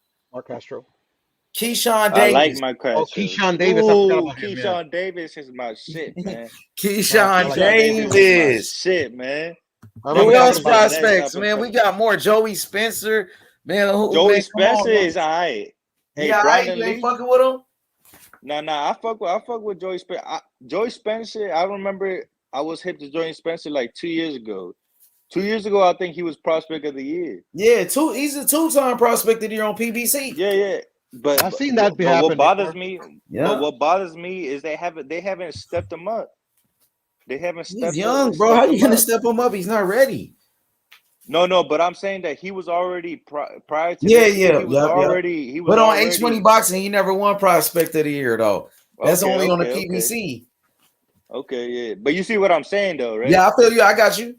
Keyshawn Davis. I like my Castro. Keyshawn Davis. I forgot about him. Keyshawn Davis is my shit, man. Keyshawn Davis is my shit, man. Who else prospects, man? We got more. Joey Spencer, man. Joey Spencer is alright. Hey, Brandon Lee, fucking with him. Nah, I fuck with Joey Spencer. Joey Spencer, I remember I was hip to Joey Spencer like 2 years ago. 2 years ago, I think he was prospect of the year. Yeah, he's a two-time prospect of the year on PBC. Yeah. But I've seen that happen. What bothers me, but what bothers me is they haven't stepped him up. They haven't stepped. He's young, bro. How you gonna step him up? He's not ready. No, but I'm saying that he was already prior to. Yeah. He was but on already, H20 Boxing, he never won prospect of the year though. That's only on the PBC. Okay, yeah, but you see what I'm saying though, right? Yeah, I feel you. I got you,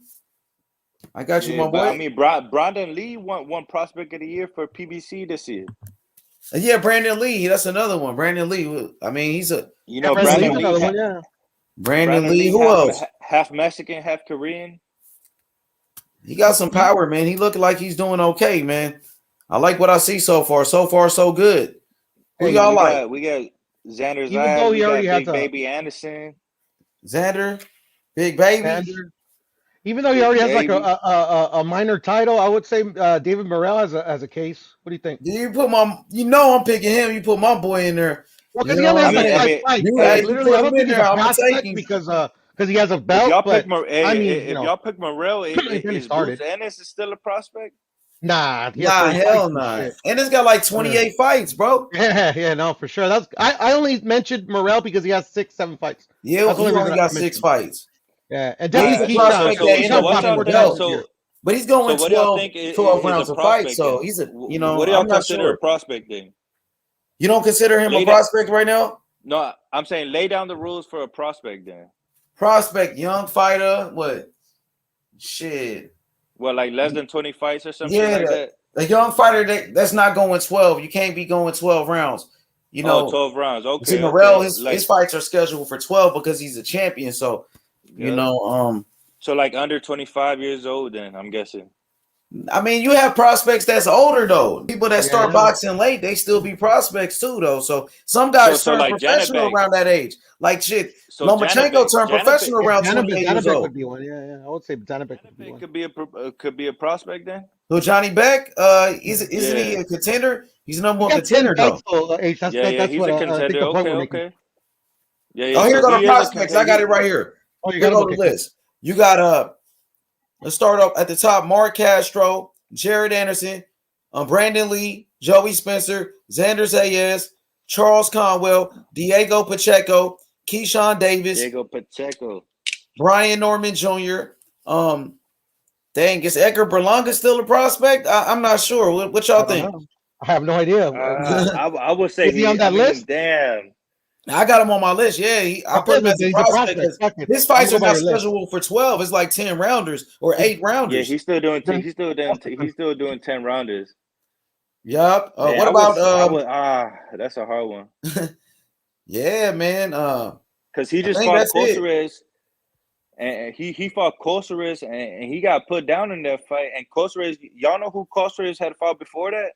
my boy. I mean, Brandon Lee won prospect of the year for PBC this year. Yeah, Brandon Lee. That's another one. Brandon Lee. I mean, he's a Brandon Lee. Brandon Lee. Who else? Half Mexican, half Korean. He got some power, man. He looking like he's doing okay, man. I like what I see so far. So far, so good. Who y'all like? We got Xander. Even though he already has Baby Anderson. Xander, Big Baby. Xander. Even though he already has like a minor title, I would say David Morrell has a case. What do you think? You put I'm picking him. You put my boy in there. Well, because he only has like 5 fights. Literally, I don't think he's a prospect because he has a belt. If y'all pick Morrell, is Bruce Ennis still a prospect? Nah, hell nah. Ennis got like 28 fights, bro. Yeah, no, for sure. I only mentioned Morrell because he has 6-7 fights. Yeah, he only got 6 fights. Yeah, and definitely but he's going 12 rounds of fight. So he's what do y'all consider a prospect then? You don't consider him a prospect right now? No, I'm saying lay down the rules for a prospect then. Prospect, young fighter, what? Shit. Well, like less than 20 fights or something like that? A young fighter that's not going 12. You can't be going 12 rounds. 12 rounds. Okay. See, Morrell, his fights are scheduled for 12 because he's a champion. So, So like under 25 years old then, I'm guessing. I mean, you have prospects that's older though. People that start boxing late, they still be prospects too though. So some guys turn like professional around that age. Like shit, Lomachenko turned professional around 28 years old. Would be one. Yeah. I would say Janibek would be one. Could be a prospect then. So Johnny Beck, isn't he a contender? He's number one contender though. He's a contender. Okay. Yeah. Oh, here go the prospects. I got it right here. Oh, you got the list. You got let's start up at the top. Mark Castro, Jared Anderson, Brandon Lee, Joey Spencer, Xander Zayas, Charles Conwell, Diego Pacheco, Keyshawn Davis, Brian Norman Jr. Is Edgar Berlanga still a prospect? I'm not sure. What y'all think? I have no idea. I would say is he on that list? Damn. I got him on my list. Yeah, I put him as a prospect. His fights are not scheduled for 12. It's like 10 rounders or 8 rounders. Yeah, he's still doing 10 rounders. Yup. What about that's a hard one. Yeah, man. Because he just fought Kosares, and he fought Kosares, and he got put down in that fight. And Kosares, y'all know who Kosares had fought before that?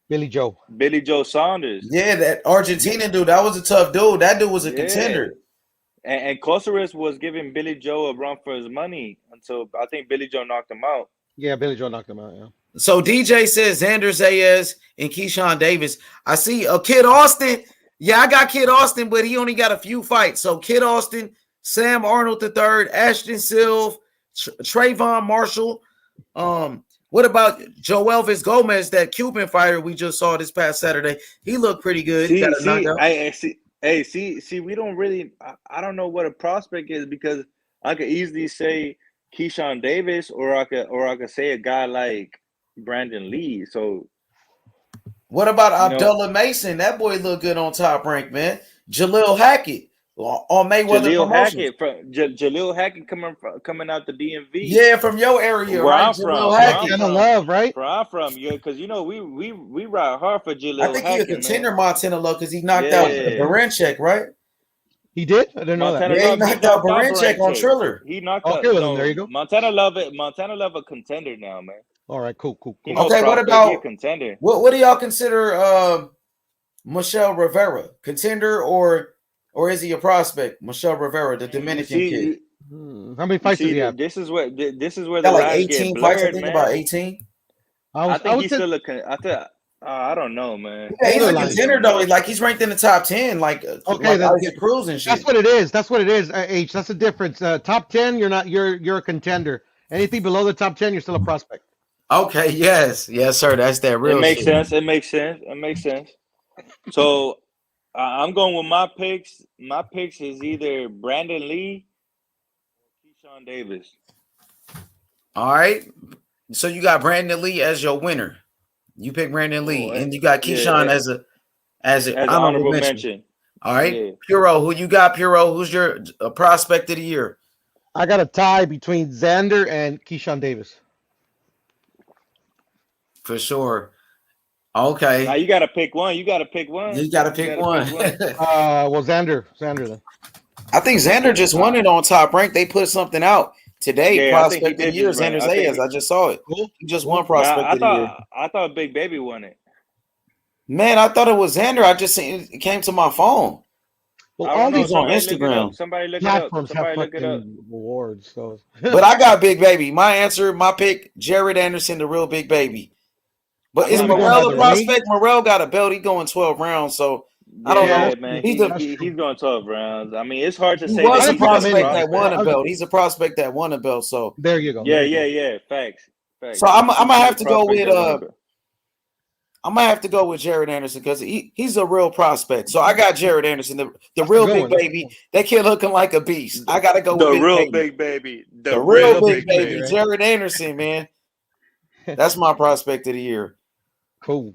Billy Joe Saunders. Yeah, that Argentinian dude. That was a tough dude. That dude was a contender. And Kosares was giving Billy Joe a run for his money until I think Billy Joe knocked him out. Yeah, Billy Joe knocked him out. Yeah. So DJ says Xander Zayas and Keyshawn Davis. I see Kid Austin. Yeah, I got Kid Austin, but he only got a few fights. So Kid Austin, Sam Arnold III, Ashton Silva, Trayvon Marshall. What about Joe Elvis Gomez, that Cuban fighter we just saw this past Saturday? He looked pretty good. Got a knockout. See, we don't really. I don't know what a prospect is because I could easily say Keyshawn Davis, or I could say a guy like Brandon Lee. So, what about Abdullah Mason? That boy looked good on Top Rank, man. Jalil Hackett on Mayweather Promotions. Jalil Hackett coming out the DMV. Yeah, from your area, where right? I'm from. Love, right? Where I'm from, yeah, because we ride hard for Jalil Hackett. I think he's a contender, Montana Love, because he knocked out Baranchek, right? He did? I didn't know that. Yeah, he knocked out Baranchek on Triller. He knocked out. Okay, well, there you go. Montana Love a contender now, man. All right, cool. Okay, what about contender? What do y'all consider Michelle Rivera, contender or is he a prospect? Michelle Rivera, the Dominican kid. How many fights did he have? This is where the like lines 18 get blurred, fights. I think man. about 18. I think he's still I don't know, man. Yeah, he's a contender though. Like he's ranked in the top 10. Like Isaac Cruz and shit. That's what it is. That's what it is. H. That's the difference. Top 10, you're a contender. Anything below the top 10, you're still a prospect. Okay. Yes, sir. That's that real. It makes shit. sense. It makes sense. So I'm going with my picks. My picks is either Brandon Lee or Keyshawn Davis. All right. So you got Brandon Lee as your winner. You pick Brandon Lee, and you got Keyshawn as an honorable mention. All right, yeah. Puro, who you got? Puro, who's your prospect of the year? I got a tie between Xander and Keyshawn Davis. For sure. Okay. Now you got to pick one. You got to pick one. Well, Xander then. I think Xander just won it on Top Rank. They put something out today. Yeah, prospect of the year, Xander Zayas. I just saw it. He just won prospect of the year. I thought Big Baby won it. Man, I thought it was Xander. I just seen it came to my phone. Well, all these on Instagram. Somebody look it up. Somebody look it up. Awards. So. But I got Big Baby. My pick, Jared Anderson, the real Big Baby. But is Morrell a prospect? Morrell got a belt. He going 12 rounds, so I don't know. Man. He's going 12 rounds. I mean, it's hard to say. He was a prospect that won a belt. He's a prospect that won a belt. So there you go. Yeah. Facts. So I'm gonna have to go with Jared Anderson because he's a real prospect. So I got Jared Anderson, the real big baby. That kid looking like a beast. I gotta go with big baby. The real big baby, Jared Anderson, man. That's my prospect of the year. Cool.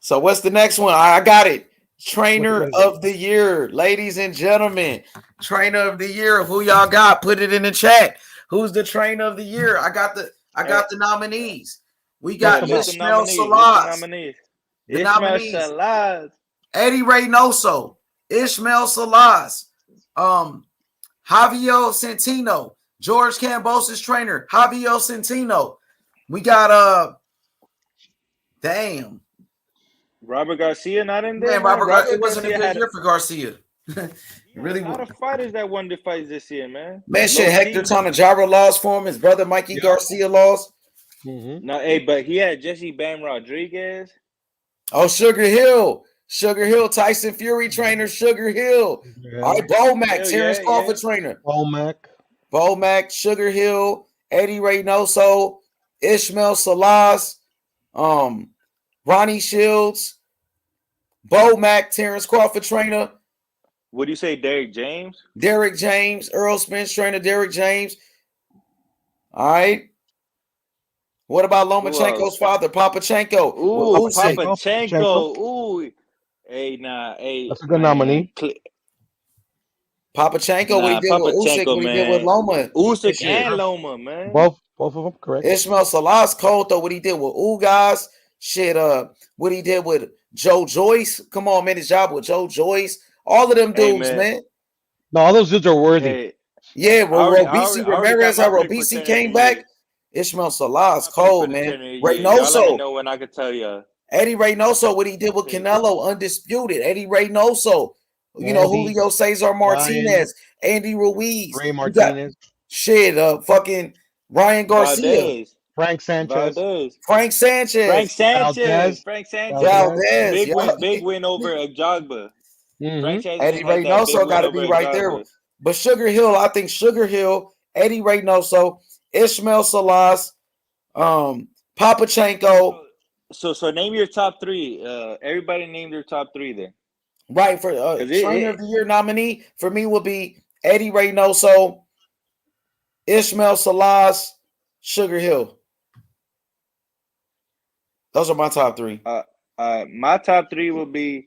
So what's the next one? I got it. Trainer of the year, ladies and gentlemen. Trainer of the year. Who y'all got? Put it in the chat. Who's the trainer of the year? I got the nominees. We got Ishmael Salas. The nominees. Eddie Reynoso, Ishmael Salas, Javier Centino, George Kambosos trainer, Javier Centino. We got Robert Garcia not in there. Man, Robert Garcia wasn't a good year for Garcia. Really, a lot of fighters that won the fights this year, man. Man, shit, Hector Tonajaro lost for him. His brother Mikey Garcia lost. Mm-hmm. No, but he had Jesse Bam Rodriguez. Oh, Sugar Hill, Tyson Fury trainer, Sugar Hill. Yeah. All right, Bo Mac, Terrence Crawford trainer. Bo Mac, Sugar Hill, Eddie Reynoso, Ishmael Salas, Ronnie Shields, Bo Mac, Terrence Crawford trainer. What do you say, Derek James? Earl Spence trainer, Derek James. All right. What about Lomachenko's father, Papachenko? Ooh, Papachenko. Ooh. Hey. That's a good nominee. Papachenko, what he did with Usyk, what he did with Loma. Usyk and Loma, man. Both of them, correct. Ishmael Salas cold, though, what he did with Ugas. Shit, what he did with Joe Joyce. Come on, man, his job with Joe Joyce. All of them dudes, man. No, all those dudes are worthy. Hey. Yeah, well, Robisi Ramirez, how Robisi came back. Ishmael Salas, cold, man. Reynoso. Know when I could tell you. Eddie Reynoso, what he did with Canelo, undisputed. Eddie Reynoso. You know, Julio Cesar Martinez, Andy Ruiz. Ray Martinez. Fucking Ryan Garcia. Valdez. Frank Sanchez. Big win over Ajagba. Mm-hmm. Eddie Reynoso got to be right there. But Sugar Hill, I think Sugar Hill, Eddie Reynoso, Ismail Salas, Papachenko. So name your top three. Everybody name their top three then. Right, for Trainer of the Year nominee for me would be Eddie Reynoso, Ismail Salas, Sugar Hill. Those are my top three. My top three will be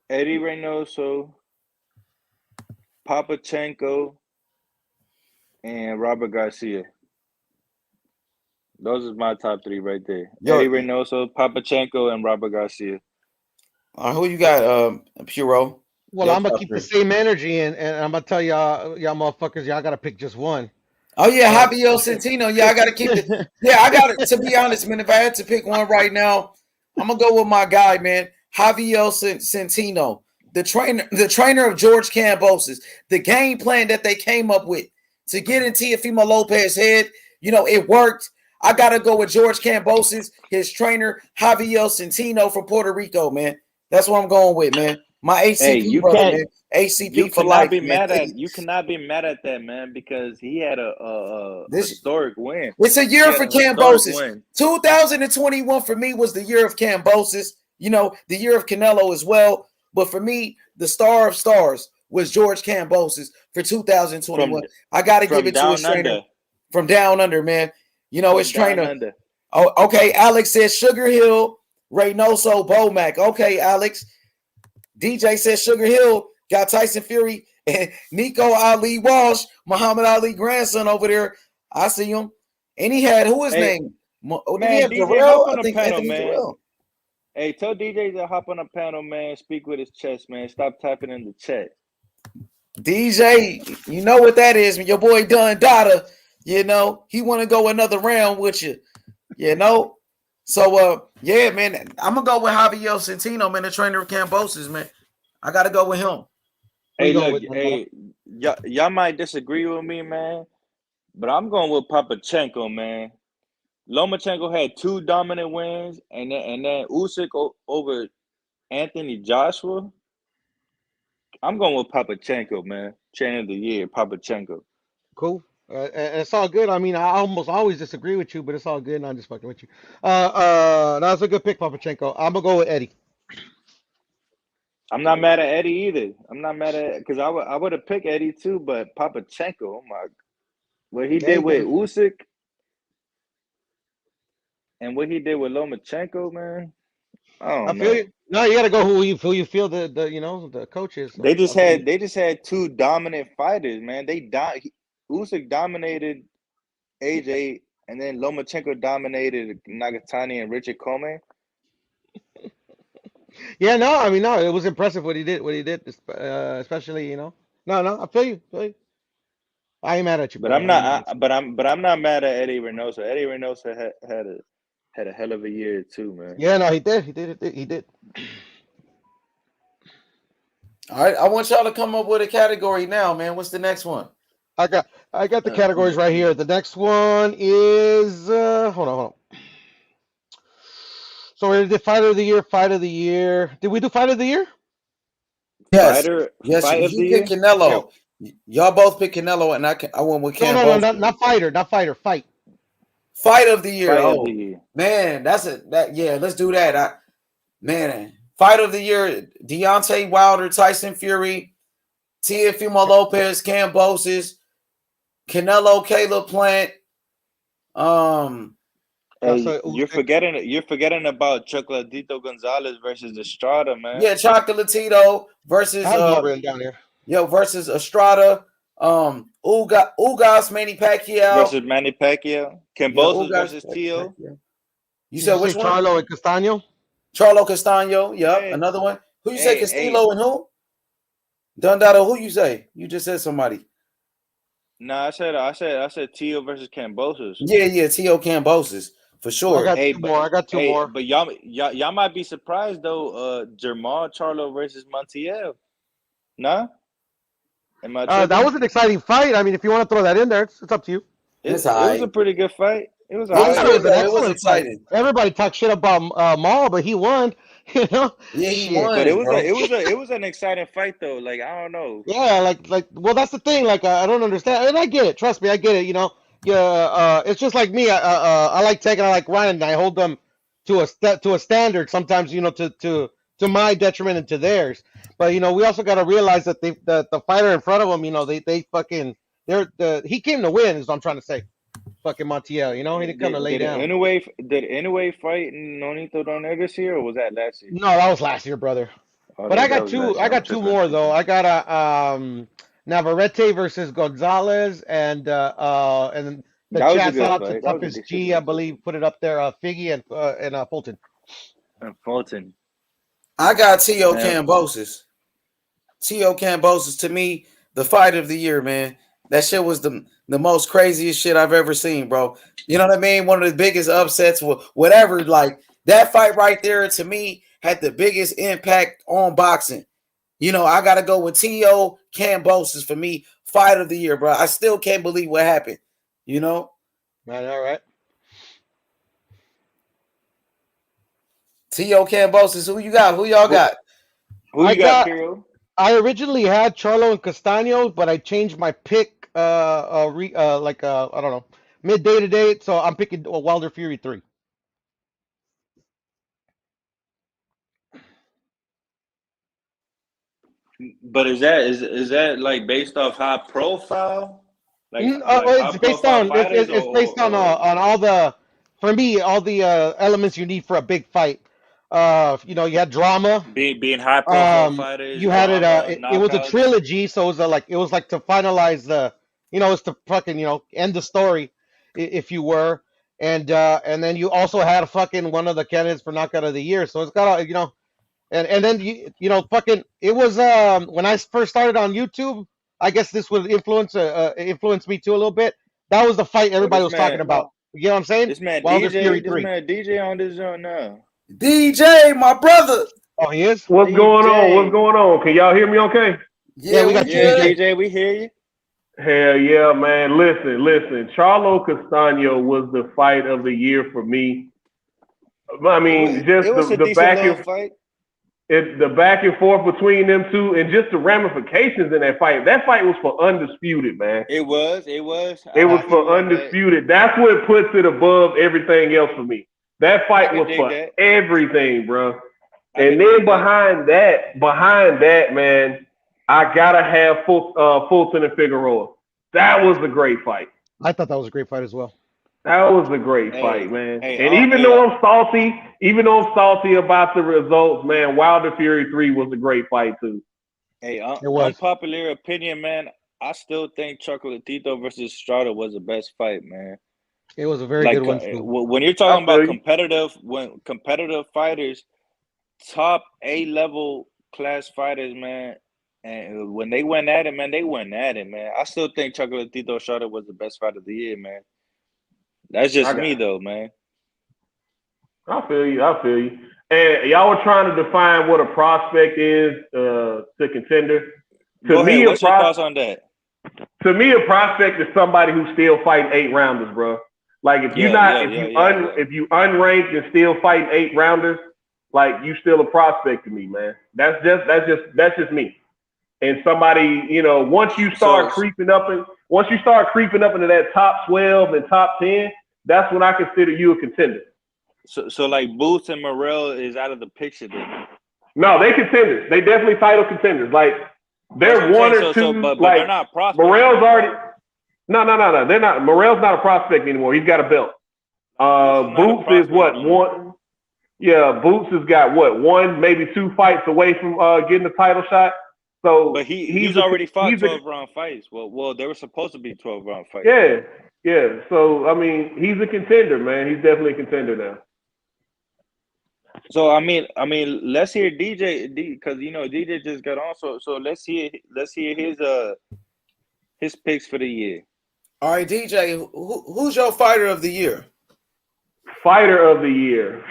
Eddie Reynoso, Papachenko, and Robert Garcia. Those are my top three right there. Eddie Reynoso, Papachenko, and Robert Garcia. Who you got, Puro? Well, I'm gonna keep the same energy, and I'm gonna tell y'all motherfuckers, y'all gotta pick just one. Oh yeah, Javier Centino. Yeah, I gotta keep it. Yeah, I got it. To be honest, man, if I had to pick one right now, I'm gonna go with my guy, man, Javier Centino, the trainer of George Kambosos. The game plan that they came up with to get in Teofimo Lopez's head, it worked. I gotta go with George Kambosos, his trainer Javier Centino from Puerto Rico, man. That's what I'm going with, man. My ACP brother, man. ACP for life. You cannot be mad at that, man, because he had a historic win. It's a year for Kambosos. 2021 for me was the year of Kambosos. The year of Canelo as well. But for me, the star of stars was George Kambosos for 2021. I got to give it to his trainer from down under, man. His trainer. Under. Oh, okay. Alex says Sugar Hill, Reynoso, Bomac. Okay, Alex. DJ says Sugar Hill got Tyson Fury and Nico Ali Walsh, Muhammad Ali grandson over there. I see him. And he had, who his name? Man, DJ, Darrell? I think Anthony Darrell. Hey, tell DJ to hop on a panel, man. Speak with his chest, man. Stop tapping in the chat. DJ, you know what that is. Your boy Dunn Dada, he want to go another round with you, So, yeah, man, I'm going to go with Javier Centino, man, the trainer of Kambosos, man. I got to go with him. Hey, look, y'all might disagree with me, man, but I'm going with Papachenko, man. Lomachenko had 2 dominant wins, and then Usyk over Anthony Joshua. I'm going with Papachenko, man. Trainer of the Year, Papachenko. Cool. And it's all good. I mean, I almost always disagree with you, but it's all good. I'm just fucking with you. That's a good pick, Papachenko. I'm gonna go with Eddie. I'm not mad at Eddie either. I'm not mad at because I would have picked Eddie too, but Papachenko, oh my, what he did with Usyk and what he did with Lomachenko, man. I feel you. No, you gotta go who you feel the coaches. They just had 2 dominant fighters, man. Usyk dominated AJ, and then Lomachenko dominated Nagatani and Richard Coleman. Yeah, no, it was impressive what he did, especially, No, I feel you. I ain't mad at you, but I'm not. But I'm not mad at Eddie Reynoso. Eddie Reynoso had a hell of a year too, man. Yeah, no, he did. All right, I want y'all to come up with a category now, man. What's the next one? I got the categories right here. The next one is hold on. So we did Fight of the Year. Did we do Fight of the Year? Yes. Yes, you pick Canelo. Yeah. Y'all both pick Canelo, and I went with Canelo. No, not fighter, fight. Fight of the Year. Man, let's do that. Fight of the Year, Deontay Wilder, Tyson Fury, Teofimo Lopez, Kambosos, Canelo, Caleb Plant. Hey, you're forgetting about Chocolatito Gonzalez versus Estrada, man. Yeah, Chocolatito versus written down here. Versus Estrada. Ugas Manny Pacquiao versus Manny Pacquiao. Kambosos versus Tio. You said which one? Charlo and Castaño. Charlo Castaño. Yep. Hey, another one. Who you say? Castillo and who? Dundado. Who you say? You just said somebody. No, I said Tio versus Kambosos. Yeah, Tio Kambosos for sure. I got two more. But y'all might be surprised though. Jermall Charlo versus Montiel. Nah. That was an exciting fight. I mean, if you want to throw that in there, it's up to you. It was a pretty good fight. It was exciting. Everybody talked shit about Maul, but he won. You know? Yeah, he Shit. won, But it bro. was an exciting fight though. Like I don't know. Yeah, well, that's the thing. Like, I don't understand, and I get it. Trust me, I get it. You know, yeah. It's just like me. I like Tank and I like Ryan, and I hold them to a standard. Sometimes, you know, to my detriment and to theirs. But you know, we also got to realize that the fighter in front of them, you know, they fucking he came to win. Is what I'm trying to say. Fucking Montiel, you know, he didn't come to lay down. Did Inoue fight Nonito Donaire this year or was that last year? No, that was last year, brother. Oh, But yeah, I that got was two. last I year. got two more though. I got a Navarrete versus Gonzalez, and the That was a chat good out to fight. That was a Toughest decent G, I believe, put it up there. Figgy and Fulton. And Fulton. I got T.O. Man. Kambosos. T.O. Kambosos, to me, the fight of the year, man. That shit was the most craziest shit I've ever seen, bro. You know what I mean? One of the biggest upsets, whatever. Like, that fight right there, to me, had the biggest impact on boxing. You know, I got to go with T.O. Kambosos for me, fight of the year, bro. I still can't believe what happened, you know? Right, all right. T.O. Kambosos, who you got? Who y'all got? Who you got, Piro? I originally had Charlo and Castaño, but I changed my pick I don't know, midday today, so I'm picking Wilder Fury 3. But is that like based off high profile? Like It's based on fighters it's based on all the, for me, all the elements you need for a big fight. You know, you had drama. being high profile fighters, You had drama, it was a knockouts. trilogy, so it was like to finalize the, you know, it's to fucking, you know, end the story, if you were, and then you also had a fucking one of the candidates for knockout of the year, so it's got, you know, and then you know, fucking, it was when I first started on YouTube, I guess this would influence me too a little bit. That was the fight everybody was talking about. You know what I'm saying? This man Wilder Fury DJ, this 3. man DJ on this zone now. DJ, my brother. Oh, he is? What's going on? What's going on? Can y'all hear me okay? Yeah, we got you, DJ, we hear you. Hell yeah, man. Listen. Charlo Castaño was the fight of the year for me. I mean, just it was the a back and fight. the back and forth between them two, and just the ramifications in that fight. That fight was for undisputed, man. It was. It was for undisputed. That's what puts it above everything else for me. That fight was for everything, bro. And then behind that, man, I gotta have Fulton and Figueroa. That was a great fight. I thought that was a great fight as well. That was a great fight, man. And even though I'm salty about the results, man, Wilder Fury 3 was a great fight too. Hey, unpopular opinion, man. I still think Chocolatito versus Strada was the best fight, man. It was a very good one too. When you're talking about competitive fighters, top A-level class fighters, man, and when they went at it, man, I still think Chocolatito Strada was the best fight of the year, man. That's just me, though, man. I feel you. And y'all were trying to define what a prospect is to contender. Go ahead. What's your thoughts on that? To me, a prospect is somebody who's still fighting 8-rounders, bro. Like if you unranked and still fighting 8-rounders, like you still a prospect to me, man. That's just me. And somebody, you know, once you start creeping up into that top 12 and top 10, that's when I consider you a contender. So like Boots and Morrell is out of the picture then? No, they contenders. They definitely title contenders. Like they're one or two. But like they're not prospects. Morrell's already. No. They're not. Morrell's not a prospect anymore. He's got a belt. Boots is what one. Yeah, Boots has got what, 1, maybe 2 fights away from getting the title shot. So, but he's already fought 12-round fights. Well, they were supposed to be 12-round fights. Yeah. So I mean, he's a contender, man. He's definitely a contender now. So I mean, let's hear DJ because you know DJ just got on. So let's hear his picks for the year. All right, DJ, who's your fighter of the year? Fighter of the year,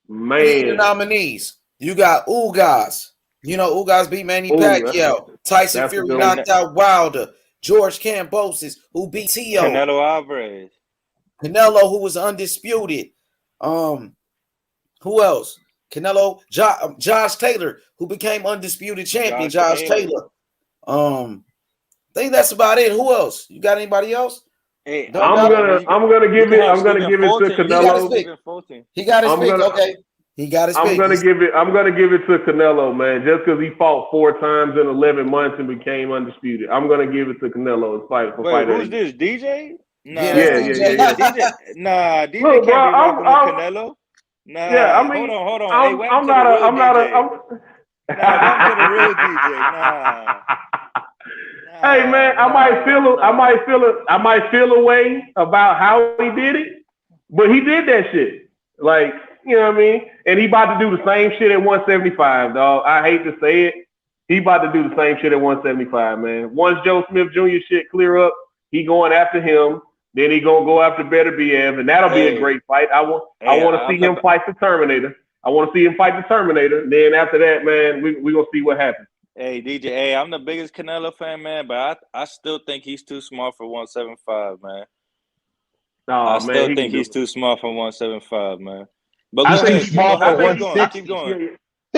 man. The nominees. You got Ugas. You know Ugas beat Manny Pacquiao. Tyson Fury knocked out Wilder. George Kambosos, who beat T.O. Canelo Alvarez. Canelo, who was undisputed. Who else? Josh Taylor, who became undisputed champion. Josh Taylor. I think that's about it. Who else? You got anybody else? Hey, I'm gonna give it to Canelo. He got his pick. Okay. He got his pick. I'm gonna give it to Canelo, man, just because he fought 4 times in 11 months and became undisputed. I'm gonna give it to Canelo. It's fight for fight. Who's this? DJ? Nah, yeah. DJ, nah, DJ Look, can't bro, be rocking with Canelo. Nah, yeah, I mean, hold on. I'm not Nah, welcome to the real DJ. Nah. Hey man, I might feel a way about how he did it, but he did that shit. Like, you know what I mean? And he about to do the same shit at 175, dog. I hate to say it. He about to do the same shit at 175, man. Once Joe Smith Jr. shit clear up, he going after him. Then he gonna go after Benavidez, and that'll be a great fight. I want to see him fight the Terminator. I want to see him fight the Terminator. Then after that, man, we gonna see what happens. Hey, DJ, hey, I'm the biggest Canelo fan, man, but I still think he's too small for 175, man. I still think he's too small for 175, man. But go ahead. Keep going.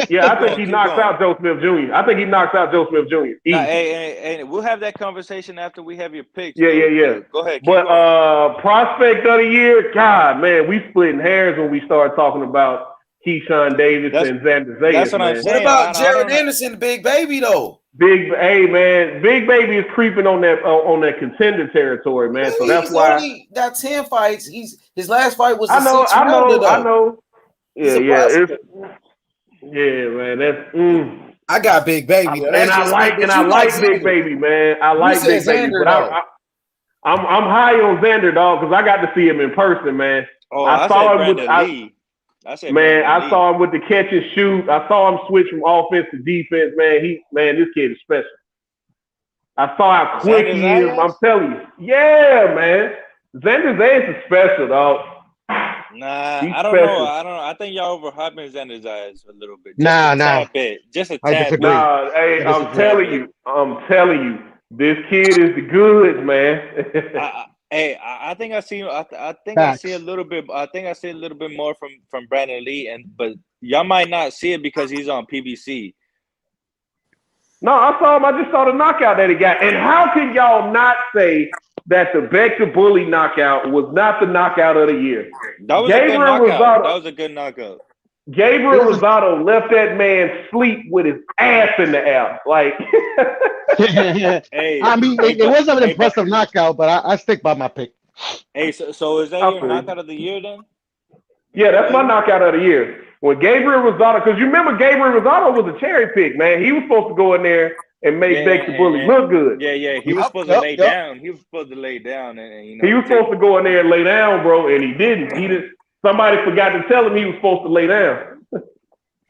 Yeah, I think he knocks out Joe Smith Jr. I think he knocks out Joe Smith Jr. Nah, hey, we'll have that conversation after we have your picks. Yeah. Go ahead. But prospect of the year, God, man, we splitting hairs when we start talking about Keyshawn Davis and Xander Zayas. That's what I'm saying. What about Jared Anderson, the Big Baby, though? Big Baby is creeping on that contender territory, man. So that's why he's only got 10 fights. His last fight was I know. Yeah, man. That's I got Big Baby, though. And I like Big Baby, man. I like Big Baby, but I'm high on Xander, dog, because I got to see him in person, man. Oh, I saw him with I saw him with the catch and shoot. I saw him switch from offense to defense, man. This kid is special. I saw how quick he is. I'm telling you. Yeah, man. Xander Zayas is special, dog. Nah, He's I don't special. know. I think y'all overhyping Xander Zayas a little bit. Just a I tad disagree. bit. Nah, hey, I'm telling you, this kid is the goods, man. I think I see. I think I see a little bit. I think I see a little bit more from Brandon Lee, but y'all might not see it because he's on PBC. No, I saw him. I just saw the knockout that he got. And how can y'all not say that the Vector Bully knockout was not the knockout of the year? That was a good knockout. That was a good knockout. Gabriel Rosado left that man sleep with his ass in the air. Like, I mean, it wasn't an impressive knockout, but I stick by my pick. Hey, so is that your knockout of the year then? Yeah, that's my knockout of the year. When Gabriel Rosado, because you remember Gabriel Rosado was a cherry pick, man. He was supposed to go in there and make Vector Bully look good. Yeah. He was supposed to lay down. He was supposed to lay down, and he was supposed to go in there and lay down, bro, and he didn't. Somebody forgot to tell him he was supposed to lay down.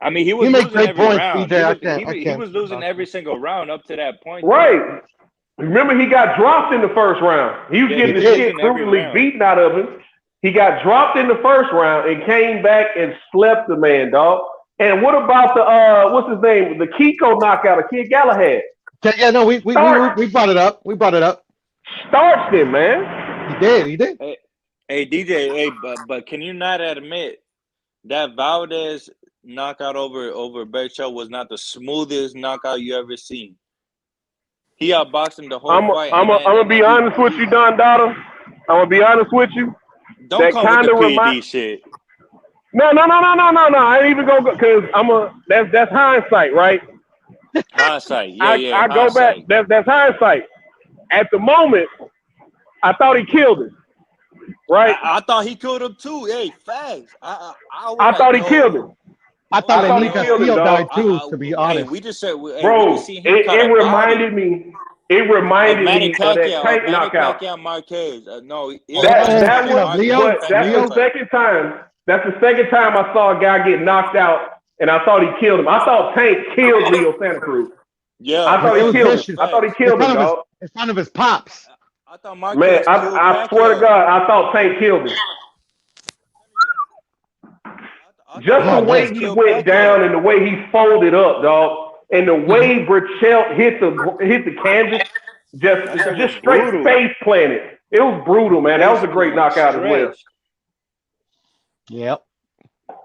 I mean, he was losing every round. He was losing every single round up to that point. Right. Remember, he got dropped in the first round. He was getting the shit brutally beaten out of him. He got dropped in the first round and came back and slept the man, dog. And what about the what's his name? The Kiko knockout of Kid Galahad. Yeah, no, we brought it up. We brought it up. Starched him, man. He did. Hey DJ, but can you not admit that Valdez knockout over Berchel was not the smoothest knockout you ever seen? He outboxed him the whole fight. I'm gonna be honest with you, Don Dada. I'm gonna be honest with you. Don't come with the PD shit. No. I ain't even gonna go because that's hindsight, right? Hindsight. Yeah. I go back. That's hindsight. At the moment, I thought he killed him. Right? I thought he killed him too. Hey, facts. I thought he killed him. I thought Lenny Castillo died too, to be honest. Hey, we just said, bro, it reminded me. It reminded me of that Tank knockout. Pacquiao Marquez. No, that was the second time. That's the second time I saw a guy get knocked out, and I thought he killed him. I thought Tank killed Leo Santa Cruz. Yeah, I thought he killed him. I thought he killed him, dog. In front of his pops. I thought Marquez. Man, I swear to God, I thought Tank killed him. Just the way he went down and the way he folded up, dog, and the way Berchelt hit the canvas, just straight face planted. It was brutal, man. That was a great knockout as well. Yep.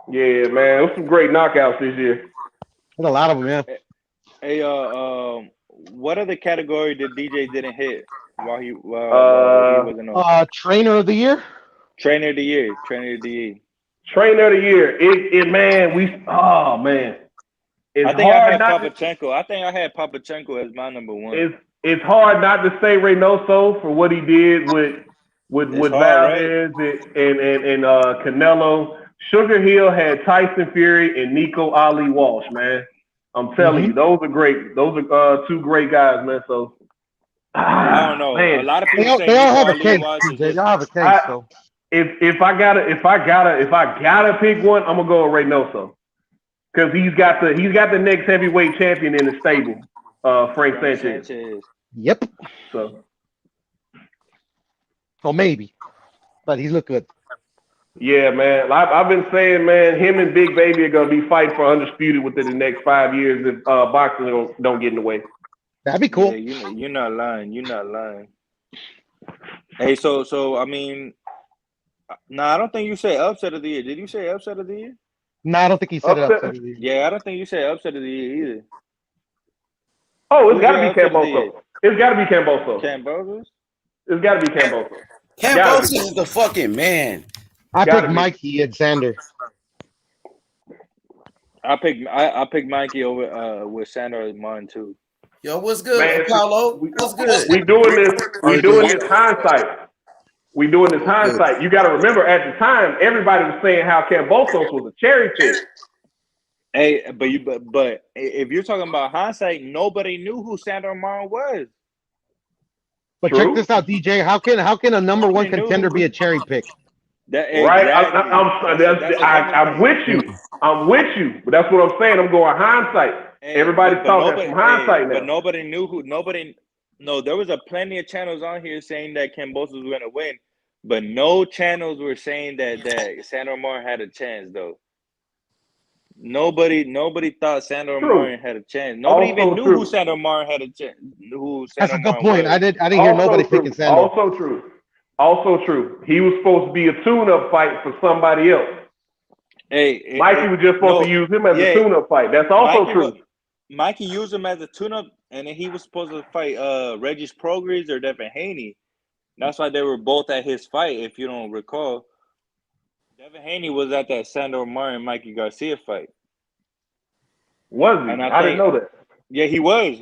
Yeah, man, it was some great knockouts this year. There's a lot of them, yeah. Hey, what other category did DJ didn't hit while he wasn't on? Trainer of the year. Trainer of the year. Trainer of the year. Trainer of the year. Man. It's I think I hard had not Papachenko. I think I had Papachenko as my number one. it's hard not to say Reynoso for what he did with Valdez and Canelo. Sugar Hill had Tyson Fury and Nico Ali Walsh, man. I'm telling you, those are great. Those are two great guys, man. So I don't know. Man. A lot of people say They all have a Nico Ali case. Walsh is They all have a case, though. If I gotta pick one, I'm gonna go with Reynoso. Because he's got the next heavyweight champion in the stable, Frank Sanchez. Yep. So maybe, but he's look good. Yeah, man. I've been saying, man, him and Big Baby are gonna be fighting for undisputed within the next 5 years if boxing don't get in the way. That'd be cool. Yeah, you're not lying. You're not lying. Hey, so I mean, I don't think you said upset of the year. Did you say upset of the year? No, I don't think he said upset of the year. Yeah, I don't think you said upset of the year either. Oh, it's got to be Kambosos. It's got to be Kambosos. Kambosos? It's got to be Kambosos. Kambosos is the fucking man. I picked Mikey and Sander. I picked Mikey over with Sander as mine too. Yo, what's good, man, Paulo? What's good? We doing this hindsight. You got to remember, at the time, everybody was saying how Kambosos was a cherry pick. Hey, but if you're talking about hindsight, nobody knew who Sandor Martin was. But check this out, DJ. How can a number one contender be a cherry pick? Right? I'm with you. But that's what I'm saying. I'm going hindsight. Everybody's talking from hindsight now. But nobody knew who. No, there was plenty of channels on here saying that Kambosos was going to win, but no channels were saying that Sandor Martin had a chance, though. Nobody thought Sandor Martin had a chance. Nobody even knew who Sandor Martin had a chance. That's a good point. I didn't hear nobody picking Sandor. Also true. He was supposed to be a tune-up fight for somebody else. Hey, Mikey was just supposed to use him as a tune-up fight. That's also true. Mikey used him as a tune-up, and then he was supposed to fight Regis Prograis or Devin Haney. That's why they were both at his fight, if you don't recall. Devin Haney was at that Sandor Martin Mikey Garcia fight. Was he? I didn't know that. Yeah, he was.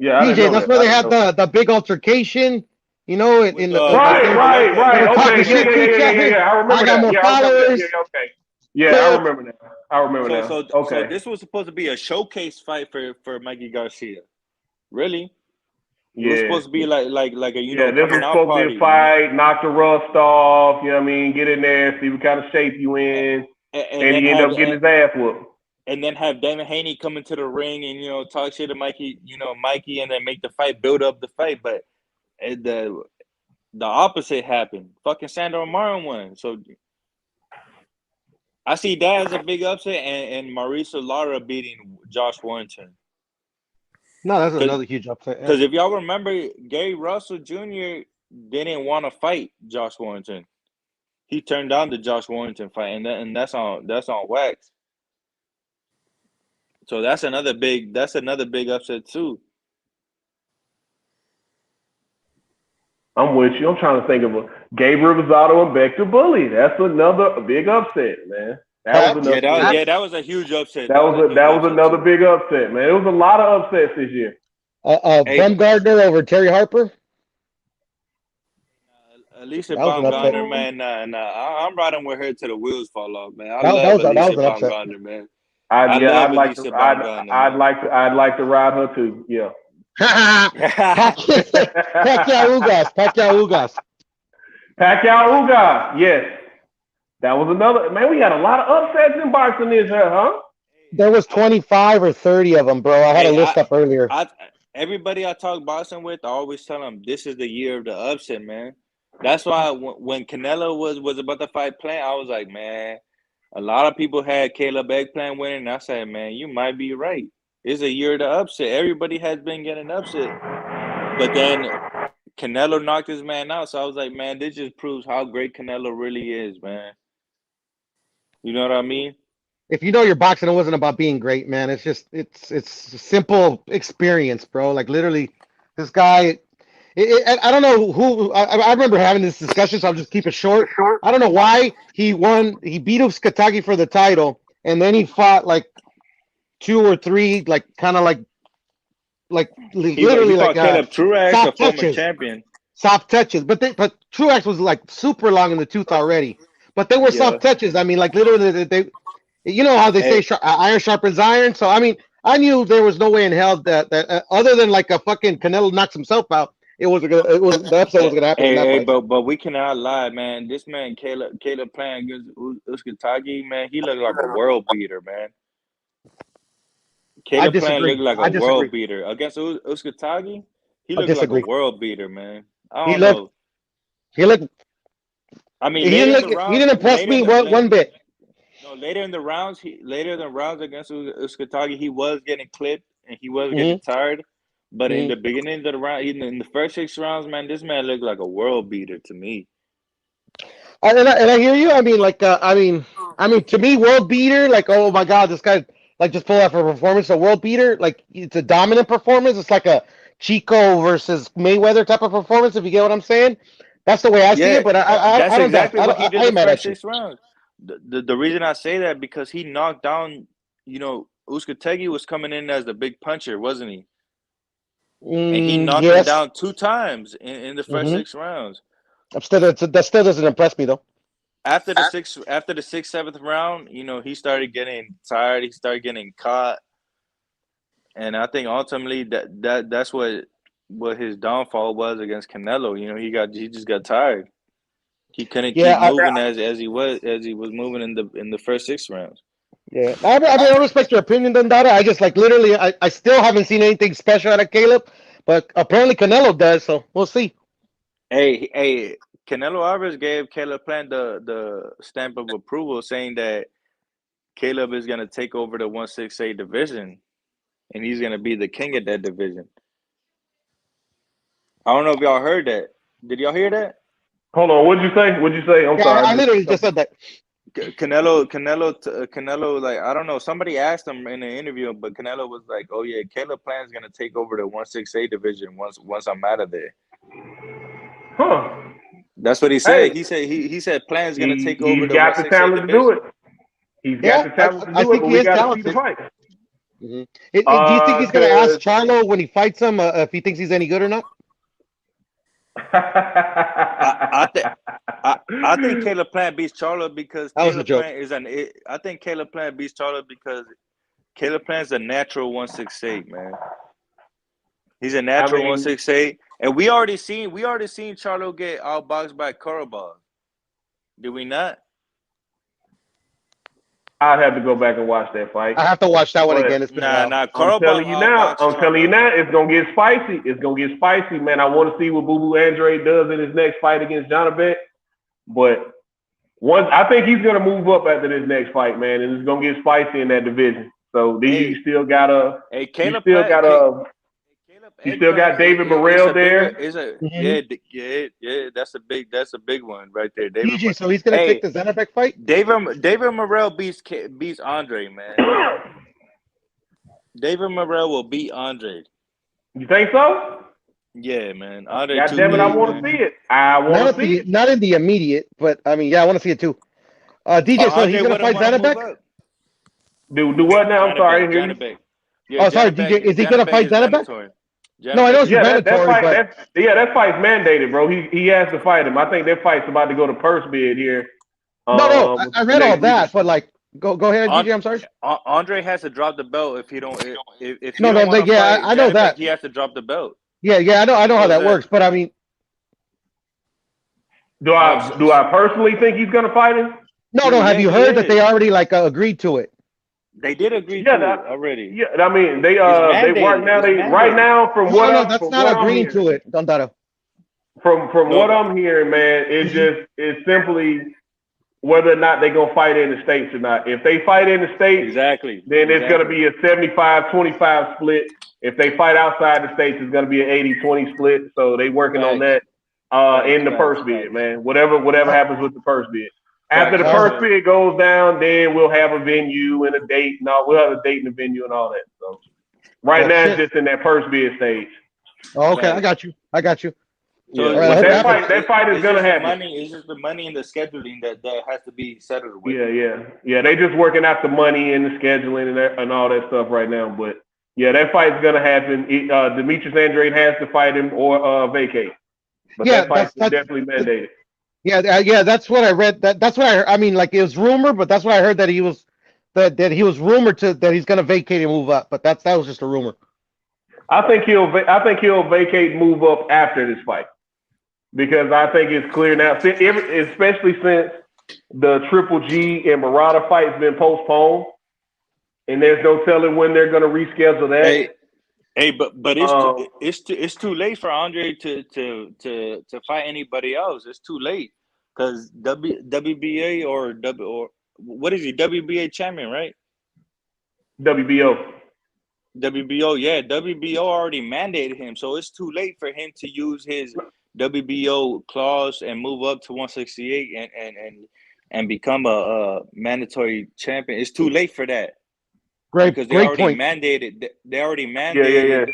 Yeah, DJ, that's where they had the big altercation. You know, right. Okay, yeah. I remember that. More followers. I remember that. So this was supposed to be a showcase fight for Mikey Garcia. Really? It was supposed to be like a this was supposed to be a fight, knock the rust off. You know what I mean? Get in there, see what kind of shape you in, and he ended up getting his ass whooped. And then have Devin Haney come into the ring and talk shit to Mikey, and then make the fight, build up the fight, but the opposite happened. Fucking Sandor Martin won. So I see that as a big upset, and Mauricio Lara beating Josh Warrington. No, that's another huge upset. Because if y'all remember, Gary Russell Jr. didn't want to fight Josh Warrington. He turned down the Josh Warrington fight, and that's on wax. So that's another big upset too. I'm with you. I'm trying to think of Gabriel Rosado and Bector Bully. That's another big upset, man. That was a huge upset. That was another big upset, man. It was a lot of upsets this year. Baumgardner over Terry Harper. Alicia Baumgardner, man. I'm riding with her till the wheels fall off, man. That was an upset. Baumgardner, man. I'd like to ride her too. Yeah. Pacquiao Ugas. Yes. That was another, man. We had a lot of upsets in boxing this year, huh? There was 25 or 30 of them, bro. I had a list up earlier. Everybody I talk boxing with, I always tell them this is the year of the upset, man. That's why when Canelo was about to fight Plant, I was like, man, a lot of people had Caleb Eggplant winning, and I said, man, you might be right. It's a year of the upset. Everybody has been getting upset. But then Canelo knocked his man out, so I was like, man, this just proves how great Canelo really is, man. You know what I mean? If you know your boxing, it wasn't about being great, man. It's just it's simple experience, bro. Like literally, this guy. I don't know who. I remember having this discussion, so I'll just keep it short. I don't know why he won. He beat Uskatagi for the title, and then he fought like 2 or 3, like kind of like literally He like fought Caleb Truax, a soft former touches, champion. soft touches. But Truax was like super long in the tooth already. But they were Yeah. soft touches. I mean, like literally they you know how they say iron sharpens iron. So I mean, I knew there was no way in hell that other than like a fucking Canelo knocks himself out, the episode was gonna happen in that fight. But we cannot lie, man. This man Caleb playing against Uskatagi, man, he looked like a world beater, man. Caleb playing looked like a world beater against Uskatagi. He looked like a world beater, man. I don't know. He looked. I mean, he didn't impress me one bit. No, later in the rounds against Uskatagi, he was getting clipped and he was getting tired. But in the beginning of the round, in the first 6 rounds, man, this man looked like a world beater to me. And I hear you. I mean, like, I mean, to me, world beater, like, oh my god, this guy like just pulled off a performance. A world beater, like, it's a dominant performance. It's like a Chico versus Mayweather type of performance. If you get what I'm saying, that's the way I see it. But that's I don't exactly doubt. what he did I the mad first at you. 6 rounds. The reason I say that because he knocked down, Uskategi was coming in as the big puncher, wasn't he? And he knocked him down 2 times in the first 6 rounds. That still doesn't impress me though. After the 6th, 7th round, he started getting tired. He started getting caught, and I think ultimately that's what his downfall was against Canelo. He just got tired. He couldn't keep moving as he was moving in the first 6 rounds. Yeah, I mean, I respect your opinion, Dondada. I just like literally, I still haven't seen anything special out of Caleb, but apparently Canelo does, so we'll see. Hey, Canelo Alvarez gave Caleb Plant the stamp of approval, saying that Caleb is gonna take over the 168 division, and he's gonna be the king of that division. I don't know if y'all heard that. Did y'all hear that? Hold on, what'd you say? I'm sorry. I literally just said that. Canelo, like, I don't know. Somebody asked him in an interview, but Canelo was like, "Oh yeah, Caleb Plant's gonna take over the 168 division once I'm out of there." Huh? That's what he said. Hey, he said Plant's gonna take over the 168 division. He's got the talent to do it. He's got the talent to do it, but we got to see the fight. Do you think he's gonna ask Charlo when he fights him if he thinks he's any good or not? I think Caleb Plant beats Charlo because Caleb Plant beats Charlo because Caleb Plant's a natural 168, man. He's a natural 168, and we already seen Charlo get outboxed by Korobov. Did we not? I'd have to go back and watch that fight. I have to watch that one again. It's been a while. I'm telling you now, it's gonna get spicy. It's gonna get spicy, man. I want to see what Boo Boo Andre does in his next fight against Jonabek. But I think he's gonna move up after this next fight, man, and it's gonna get spicy in that division. So you still got David Morrell there. Yeah, that's a big one right there. DJ, so he's gonna take the Zanabek fight? David Morrell beats Andre, man. David Morrell will beat Andre. You think so? Yeah, man. Andre, God damn it, I want to see it. I want to see it. Not in the immediate, but I mean, yeah, I want to see it too. DJ, so he's gonna fight Zanabek? Do what now? I'm sorry. Sorry, DJ. Is he gonna fight Zanabek? No, I know it's mandatory, but that fight's mandated, bro. He has to fight him. I think that fight's about to go to purse bid here. No, I read all that, but like, go ahead, DJ. I'm sorry. Andre has to drop the belt if he don't. If I know that he has to drop the belt. Yeah, I know how that works, but I mean, do I personally think he's gonna fight him? No. Have you heard that they already agreed to it? They did agree to it already. Yeah, I mean they right now from what that's not agreeing to it, Dondado. From what I'm hearing, man, it's simply whether or not they're gonna fight in the States or not. If they fight in the States, then it's gonna be a 75-25 split. If they fight outside the States, it's gonna be an 80-20 split. So they working on that in the purse bid, man. Whatever happens with the purse bid. After the purse bid goes down, then we'll have a venue and a date. No, we'll have a date and a venue and all that. So right now it's just in that purse bid stage. Oh, okay, I got you. So Yeah, that fight is gonna happen. It's just the money and the scheduling that has to be settled with. Yeah. They just working out the money and the scheduling and all that stuff right now. But yeah, that fight's gonna happen. Demetrius Andrade has to fight him or vacate. But that fight's definitely mandated. Yeah, that's what I read. That's what I heard. I mean, like it was rumored, but that's what I heard that he was rumored that he's gonna vacate and move up. But that was just a rumor. I think he'll vacate and move up after this fight. Because I think it's clear now, especially since the Triple G and Murata fight's been postponed, and there's no telling when they're going to reschedule that. Hey, but it's too late for Andre to fight anybody else. It's too late because WBA or what is he? WBA champion, right? WBO, yeah. WBO already mandated him, so it's too late for him to use his WBO clause and move up to 168 and become a mandatory champion. It's too late for that. Because they already mandated. They already mandated.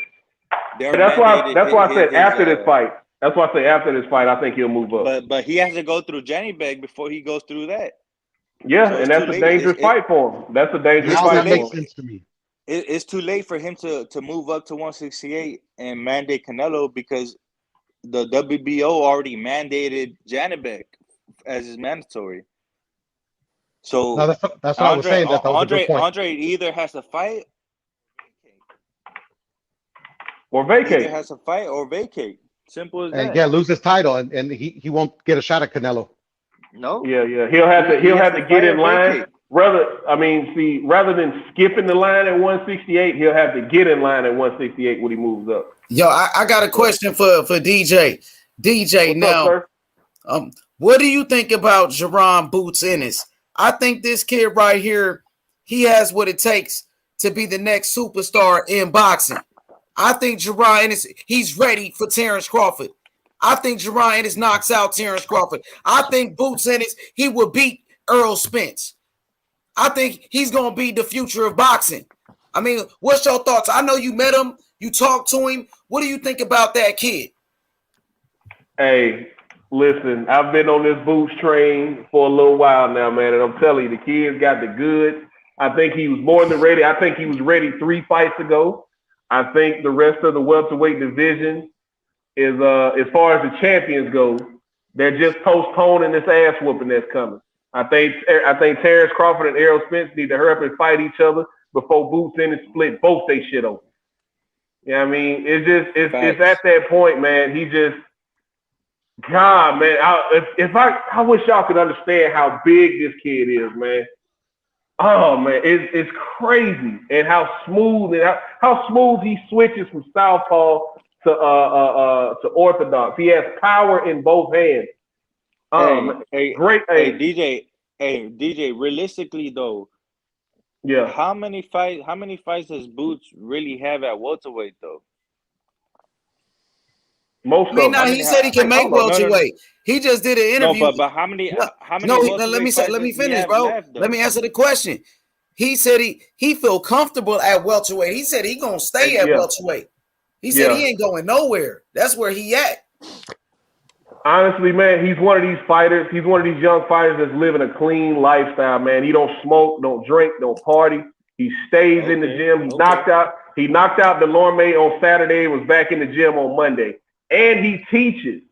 Yeah. That's why I said after this fight. That's why I say after this fight, I think he'll move up. But he has to go through Janibek before he goes through that. Yeah, so and that's a dangerous fight for him. That's a dangerous fight. That makes sense to me. It's too late for him to move up to 168 and mandate Canelo because the WBO already mandated Janibek as his mandatory. So no, that's what I was saying. That was a good point. Andre either has to fight or vacate. Either has to fight or vacate. Simple as that. Yeah, lose his title, and he won't get a shot at Canelo. No. Yeah. He'll have to get in line. Rather than skipping the line at 168, he'll have to get in line at 168 when he moves up. Yo, I got a question for DJ. DJ, now, what do you think about Jerron Boots Ennis? I think this kid right here, he has what it takes to be the next superstar in boxing. I think Jerron Ennis, he's ready for Terrence Crawford. I think Jerron Ennis knocks out Terrence Crawford. I think Boots Ennis, he will beat Errol Spence. I think he's going to be the future of boxing. I mean, what's your thoughts? I know you met him. You talked to him. What do you think about that kid? Hey, listen, I've been on this Boots train for a little while now, man, and I'm telling you, the kid's got the goods. I think he was more than ready. I think he was ready 3 fights ago. I think the rest of the welterweight division is, as far as the champions go, they're just postponing this ass whooping that's coming. I think Terrence Crawford and Errol Spence need to hurry up and fight each other before Boots Ennis split both they shit open. You know what I mean? It's at that point, man. He just, God, man. I wish y'all could understand how big this kid is, man. Oh man, it's crazy, and how smooth he switches from southpaw to orthodox. He has power in both hands. Great. Hey, DJ. Realistically, though, yeah. How many fights does Boots really have at welterweight, though? Most of them. He said he can make welterweight. He just did an interview. No, but how many? Let me finish, bro. Let me answer the question. He said he feel comfortable at welterweight. He said he gonna stay at welterweight. He said he ain't going nowhere. That's where he at. Honestly, man, he's one of these fighters. He's one of these young fighters that's living a clean lifestyle, man. He don't smoke, don't drink, don't party. He stays in the gym. He knocked out Delorme on Saturday. Was back in the gym on Monday, and he teaches.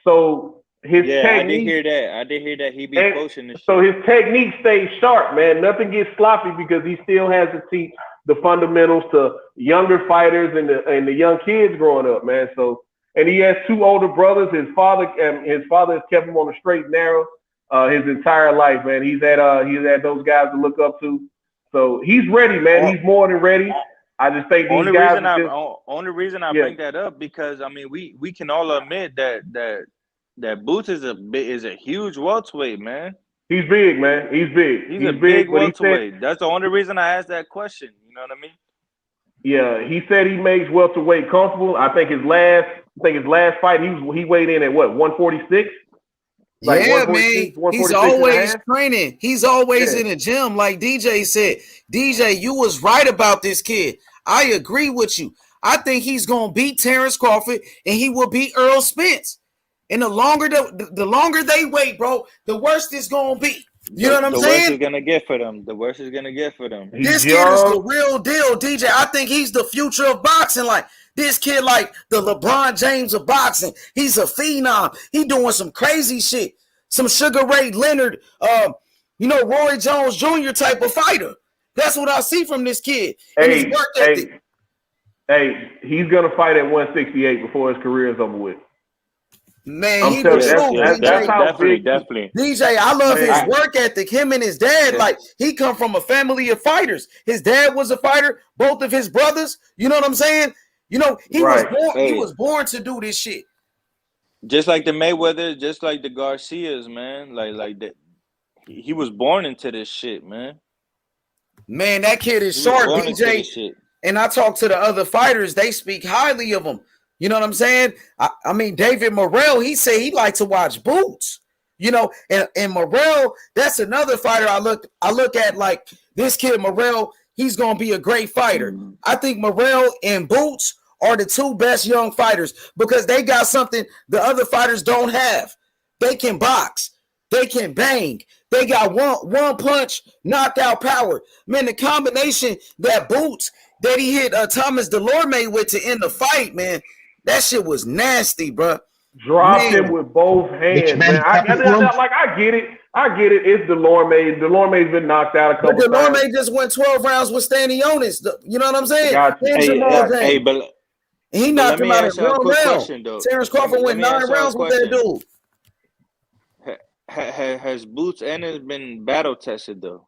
So his technique. I did hear that. He be coaching this. So his technique stays sharp, man. Nothing gets sloppy because he still has to teach the fundamentals to younger fighters and the young kids growing up, man. So. And he has 2 older brothers. His father has kept him on the straight and narrow his entire life, man. He's had those guys to look up to. So he's ready, man. He's more than ready. I just think only reason I bring that up because I mean we can all admit that Boots is a huge welterweight, man. He's big, man. He's big. He's a big welterweight. That's the only reason I asked that question. You know what I mean? Yeah, he said he makes welterweight comfortable. I think his last fight he weighed in at what, 146? Like Yeah, 146, man. He's 146 and a always half? training. He's always Yeah. in the gym, like DJ said. DJ, you was right about this kid. I agree with you. I think he's gonna beat Terrence Crawford and he will beat Earl Spence. And the longer they wait, bro, the worse it's gonna be. You know what I'm The saying? worst is gonna get for them. The worst is gonna get for them. This kid is the real deal, DJ. I think he's the future of boxing. Like this kid, like the LeBron James of boxing. He's a phenom. He doing some crazy shit. Some Sugar Ray Leonard, Roy Jones Jr. type of fighter. That's what I see from this kid. And his work ethic. Hey, he's gonna fight at 168 before his career is over with. Man, he was definitely. DJ, I love his work ethic. Him and his dad, like he come from a family of fighters. His dad was a fighter. Both of his brothers. You know what I'm saying? He was born to do this shit. Just like the Mayweather, just like the Garcias, man. Like that. He was born into this shit, man. Man, that kid is sharp, DJ. And I talk to the other fighters. They speak highly of him. You know what I'm saying? I mean, David Morrell, he said he liked to watch Boots. And Morrell, that's another fighter I look at like this kid Morrell, he's going to be a great fighter. I think Morrell and Boots are the two best young fighters because they got something the other fighters don't have. They can box. They can bang. They got one punch knockout power. Man, the combination that Boots that he hit Thomas Delorme with to end the fight, man, that shit was nasty, bro. Dropped him with both hands, man. I get it. It's Delorme. Delorme's been knocked out a couple times. Delorme just went 12 rounds with Stanionis. You know what I'm saying? But he knocked him out in 1 round. Terrence Crawford went 9 rounds with that dude. Has Boots Ennis been battle tested though?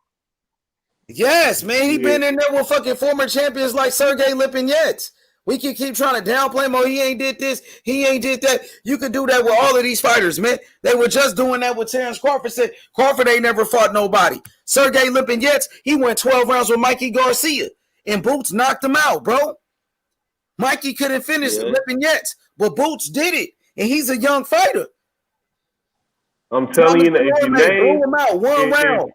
Yes, man. He been in there with fucking former champions like Sergey Lipinets. We can keep trying to downplay him. Oh, he ain't did this. He ain't did that. You can do that with all of these fighters, man. They were just doing that with Terrence Crawford. Said Crawford ain't never fought nobody. Sergey Lipinets, he went 12 rounds with Mikey Garcia. And Boots knocked him out, bro. Mikey couldn't finish Lipinets, but Boots did it. And he's a young fighter. I'm telling you, if your name, him out 1 round.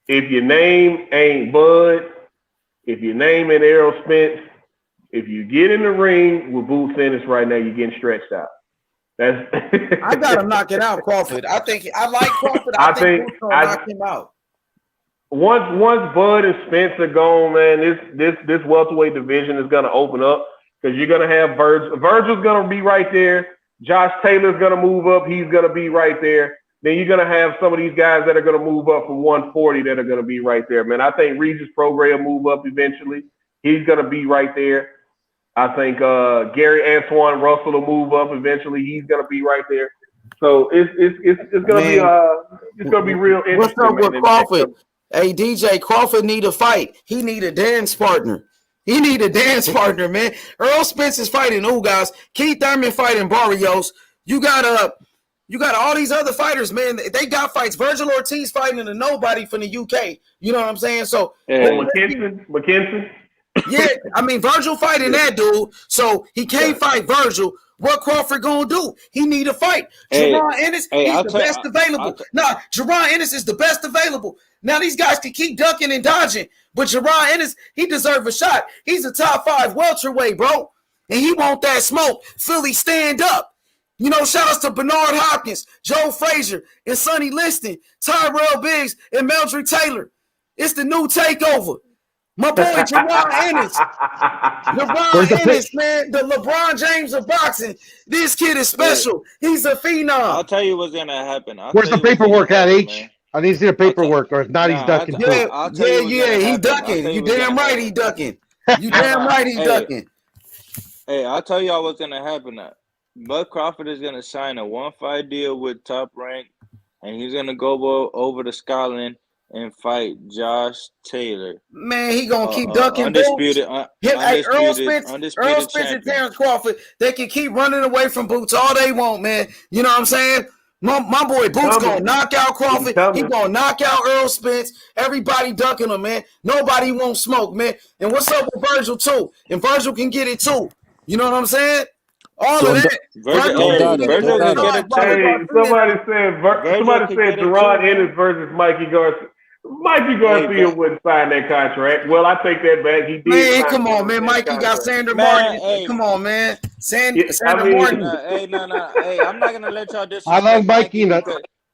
If your name ain't Bud, if your name ain't Errol Spence, if you get in the ring with Boots Ennis right now, you're getting stretched out. I gotta knock it out, Crawford. I like Crawford. I think Boots gonna knock him out. Once Bud and Spence are gone, man, this welterweight division is gonna open up because you're gonna have Virgil. Virgil's gonna be right there. Josh Taylor's gonna move up. He's gonna be right there. Then you're gonna have some of these guys that are gonna move up from 140 that are gonna be right there, man. I think Regis Prograis will move up eventually. He's gonna be right there. I think Gary Antoine Russell will move up eventually. He's gonna be right there. So it's gonna be real interesting. What's up with Crawford? Hey DJ, Crawford need a fight. He need a dance partner. He need a dance partner, man. Earl Spence is fighting Ugas. Keith Thurman fighting Barrios. You got all these other fighters, man. They got fights. Virgil Ortiz fighting a nobody from the UK. You know what I'm saying? So McKinson. Yeah, I mean Virgil fighting that dude, so he can't fight Virgil. What Crawford gonna do? He need a fight. Jerron Ennis, he's the best available. Jerron Ennis is the best available. Now these guys can keep ducking and dodging, but Jerron Ennis, he deserves a shot. He's a top 5 welterweight, bro, and he want that smoke. Philly, stand up. Shout outs to Bernard Hopkins, Joe Frazier, and Sonny Liston, Tyrell Biggs, and Meldrick Taylor. It's the new takeover. My boy Jerron Ennis. Jerron Ennis, man, the LeBron James of boxing. This kid is special. He's a phenom. I'll tell you what's gonna happen. Where's the paperwork at, H? I need to see the paperwork, or if not, he's ducking. He ducking. You damn right he ducking. You damn right he ducking. Hey, I'll tell y'all what's gonna happen. Bud Crawford is gonna sign a 1-5 deal with Top Rank, and he's gonna go over to Scotland and fight Josh Taylor. Man, he gonna keep ducking. Undisputed Earl Spence and Terrence Crawford, they can keep running away from Boots all they want, man. You know what I'm saying? My boy Boots gonna knock out Crawford. He gonna knock out Earl Spence. Everybody ducking him, man. Nobody won't smoke, man. And what's up with Virgil too? And Virgil can get it too. You know what I'm saying? All of that. Virgil Hey, could get a check. somebody said Gerard Ennis versus Mikey Garcia. Mikey Garcia wouldn't sign that contract. Well, I take that back. He did. Man, come on, man. Mikey got Sandra Martin. Hey. Come on, man. Sandra Martin. Hey, I'm not gonna let y'all disrespect. I love Mikey.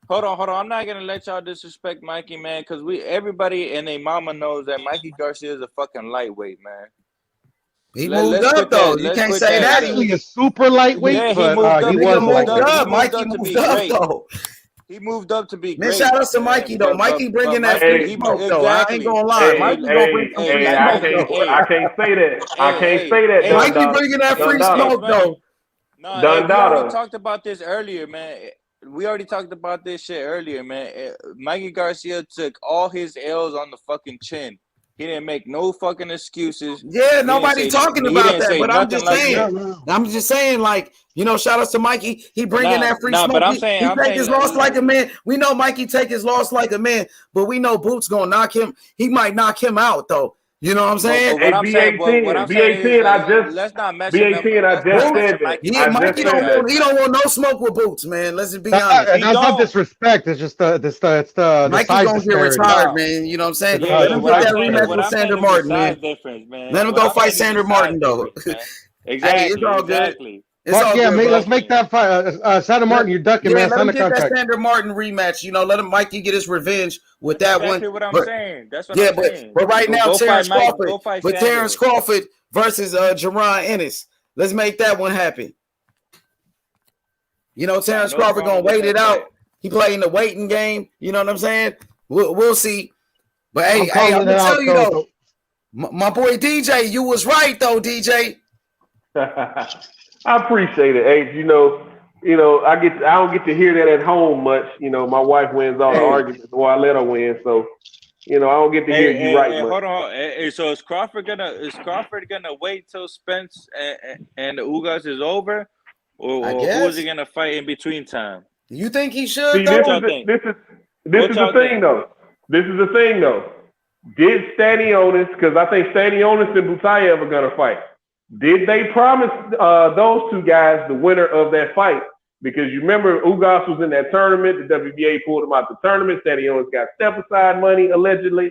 Hold on. I'm not gonna let y'all disrespect Mikey, man, because everybody and their mama knows that Mikey Garcia is a fucking lightweight, man. He moved up though. You can't say that. He was super lightweight, Yeah, but he was moved lightweight. up. Mikey moved up though. He moved up to be Man, great. shout out to Mikey though. Mikey bringing that free smoke though. I ain't gonna lie. Mikey gonna bring some free smoke though. I can't say that. I can't say that. Mikey bringing that free smoke though. No, we already talked about this earlier, man. We already talked about this shit earlier, man. Mikey Garcia took all his L's on the fucking chin. He didn't make no fucking excuses. Yeah, nobody talking about that, but I'm just saying, like, you know, shout out to Mikey. He bringing that free smoke. But he take his loss like a man. We know Mikey take his loss like a man, but we know Boots gonna knock him. He might knock him out though. You know what I'm saying? Hey, BA10, let's not mess BA10, I just said that. Mikey don't want no smoke with Boots, man. Let's be honest. That's not disrespect. It's just the Mikey size gonna get disparity. retired, man. You know what I'm saying? Yeah, Let him get that rematch with Sandra Martin, man. Let him go fight Sandra Martin, though. Exactly. It's all good. Fuck yeah, let's make that fight. Sandra Martin, you're ducking, man. Let Sign him the get that contract. Sandra Martin rematch. You know, let him Mikey get his revenge with that one. That's what I'm saying. That's what yeah, I'm saying. but right now, Terrence Crawford. But Terrence Crawford versus Jerron Ennis. Let's make that one happen. You know, Terrence Crawford gonna wait it out. He playing the waiting game. You know what I'm saying? We'll see. But hey, I'm gonna tell you though, my boy DJ, you was right though, DJ. I appreciate it, H. You know, I don't get to hear that at home much. You know, my wife wins all the arguments, or I let her win. So, you know, I don't get to hear you right much. Hold on. So is Crawford gonna wait till Spence and the Ugas is over, or who is he gonna fight in between time? You think he should? See, this is the thing though. This is the thing though. Did Stanionis, because I think Stanionis and Butayev are gonna fight. Did they promise those two guys the winner of that fight? Because you remember Ugas was in that tournament. The WBA pulled him out the tournament. Stanionis got step-aside money, allegedly.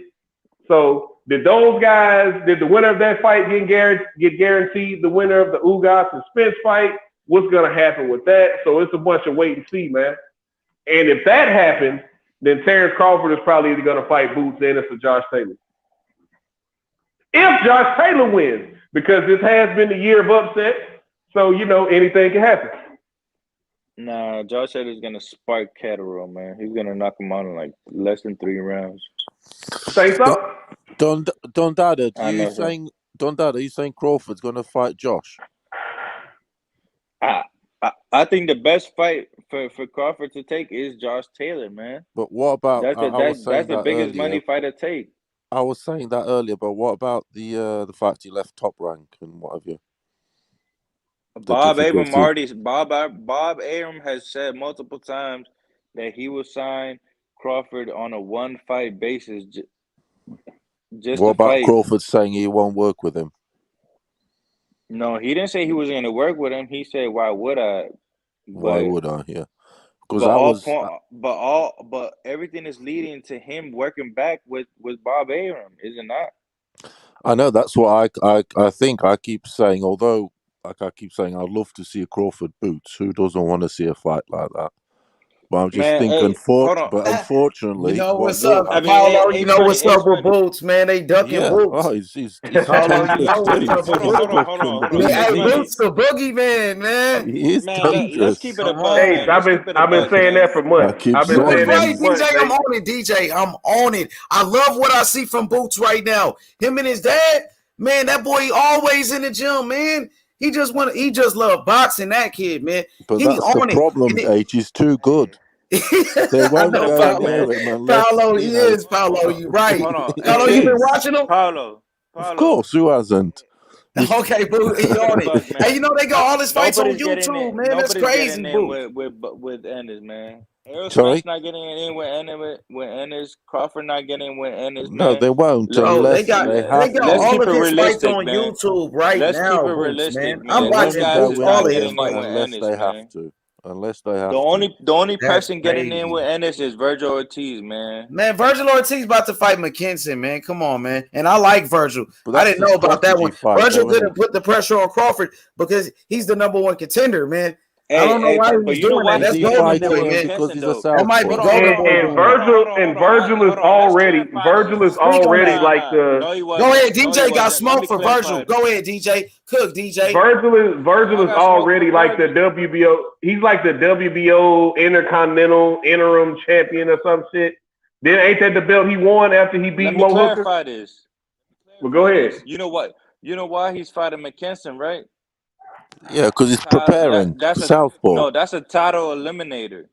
So did the winner of that fight get guaranteed the winner of the Ugas and Spence fight? What's going to happen with that? So it's a bunch of wait and see, man. And if that happens, then Terrence Crawford is probably either going to fight Boots Ennis or Josh Taylor. If Josh Taylor wins. Because this has been the year of upset, so you know anything can happen. Nah, Josh Taylor's gonna spark Catterall, man. He's gonna knock him out in like less than 3 rounds. Say so? Don Dada, are you saying Crawford's gonna fight Josh? I think the best fight for Crawford to take is Josh Taylor, man. But what about that's the biggest money fight to take. I was saying that earlier, but what about the fact he left Top Rank and what have you? Bob Arum has said multiple times that he will sign Crawford on a 1-fight basis. What about Crawford saying he won't work with him? No, he didn't say he was going to work with him. He said, "Why would I?" Why would I? Yeah. But everything is leading to him working back with Bob Arum, is it not? I know that's what I think. I keep saying, although like I keep saying, I'd love to see a Crawford Boots. Who doesn't want to see a fight like that? But I'm just thinking, unfortunately, you know what's up, Paulo? You know what's up with Boots, man? They ducking Boots. Oh, he's Paulo, you know what's up with Boots. Hey, Boots the boogeyman, man. He is dangerous. Let's keep it a buzz. Hey, I've been saying that for months. I've been saying that for months. DJ, I'm on it, DJ. I'm on it. I love what I see from Boots right now. Him and his dad, man, that boy always in the gym, man. He just love boxing, that kid, man. But that's the problem, H. He's too good. They won't go near him. Paulo, he is, Paulo. You right. Paulo, you been watching him? Paulo. Of course, who hasn't? Okay, boo, he on it. Fuck, man. Hey, you know they got all his fights on Nobody's getting YouTube, in. man. That's Nobody's crazy, getting boo. in with Ennis, man. Errol Sorry? Spence not getting in with Ennis. Crawford not getting in with Ennis, No, man. they won't Bro, unless they got Let's all keep of it his fights realistic, on man. YouTube right Let's keep now, it Boots, realistic, man. man. I'm Those watching guys is go not in getting there in with unless Ennis, they have man. to. Unless they have The only That's person getting in crazy. with Ennis is Virgil Ortiz, man. Man, Virgil Ortiz about to fight McKinson, man. Come on, man. And I like Virgil. But I that's didn't a know about that strategy one. fight, Virgil though, isn't couldn't put the pressure on Crawford because he's the number one contender, man. I don't know Hey, why he but was you know doing that. why Is That's he's he getting in Golden there Boy, with fighting him man. because McKinson, he's a though? That might be southpaw? Golden Boy And doing that. Virgil is already like the No, he Go wasn't. ahead, No, he DJ got wasn't. Let me smoke for Virgil. clarify. Go ahead, DJ. Cook, DJ. Virgil I is got smoke already for like the Virgil. WBO. He's like the WBO Intercontinental Interim Champion or some shit. Then ain't that the belt he won after he Let beat me Mo Hooker? clarify this. Well, go ahead. You know what? You know why he's fighting McKinson, right? Yeah, because he's preparing. That's Southpaw. that's a title eliminator.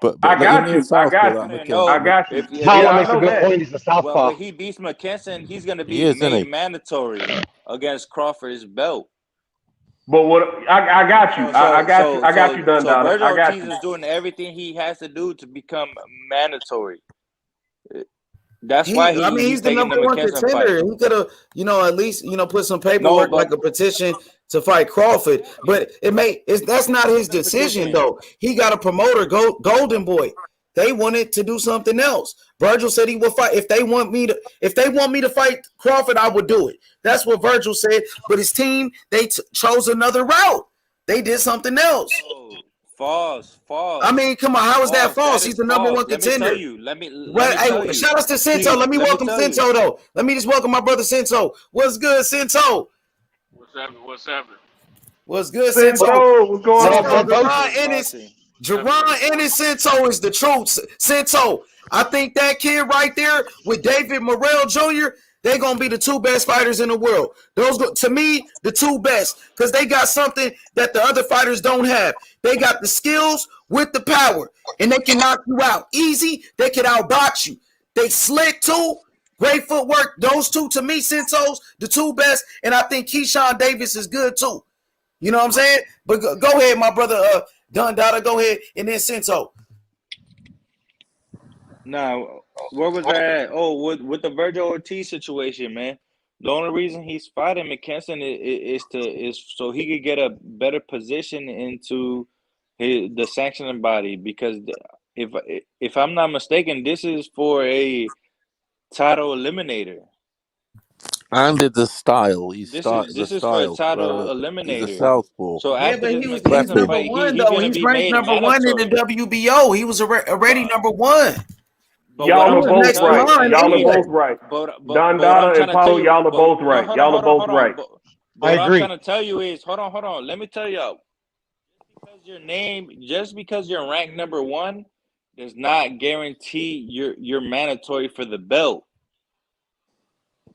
But I isn't got he a you. I southpaw, got that you. McKenzie? I got you. If Paolo Yeah, I makes a know good that. point. He's a southpaw. when he beats McKinson, he's gonna He be is, isn't made he? mandatory against Crawford's belt. But what I got you. I got you. I got you done, So Dada. Virgil I got Ortiz you. is doing everything he has to do to become mandatory. That's why he's He's the taking number the one McKinson contender. fight. He could have, at least, put some No, paperwork like but a petition to fight Crawford. But that's not his the decision petition. though. He got a promoter, Golden Boy. They wanted to do something else. Virgil said he will fight if they want me to fight Crawford. I would do it. That's what Virgil said. But his team chose another route. They did something else. False. I mean, come on, how is that false? That He's is the number false. one Let me tell contender. you. Let me tell Hey, you. shout out to Cinto. See, Let me welcome tell you. Cinto though. Let me just welcome my brother Cinto. What's good, Cinto? What's happening? What's happening? What's good, Cinto, Cinto? what's going on, brother? Jerron Ennis Cinto is the truth. Cinto, I think that kid right there with David Morrell Jr., they're going to be the two best fighters in the world. Those, to me, the two best, because they got something that the other fighters don't have. They got the skills with the power, and they can knock you out easy. They can outbox you. They slick too. Great footwork. Those two, to me, Cinto's the two best, and I think Keyshawn Davis is good too. You know what I'm saying? But go ahead, my brother Don Dada. Go ahead, and then Cinto. Now, where was that at? Oh, with the Virgil Ortiz situation, man. The only reason he's fighting McKinson is so he could get a better position into the sanctioning body, because if I'm not mistaken, this is for a title eliminator. And the style. This is for a title He's a eliminator. southpaw. So after but this he's McKinson number fight, one he's though. gonna He's be ranked made number one in the mandatory. WBO. He was already number one. But Y'all what are I'm trying to both tell you, right. and Y'all are see, both right. but Don what I'm Dada trying and to tell Paulo, you, y'all are both no, right. hold Y'all are on, both right. But I what I'm agree. trying to tell you is, hold on. Let me tell y'all, just because you're ranked number one, does not guarantee you're mandatory for the belt.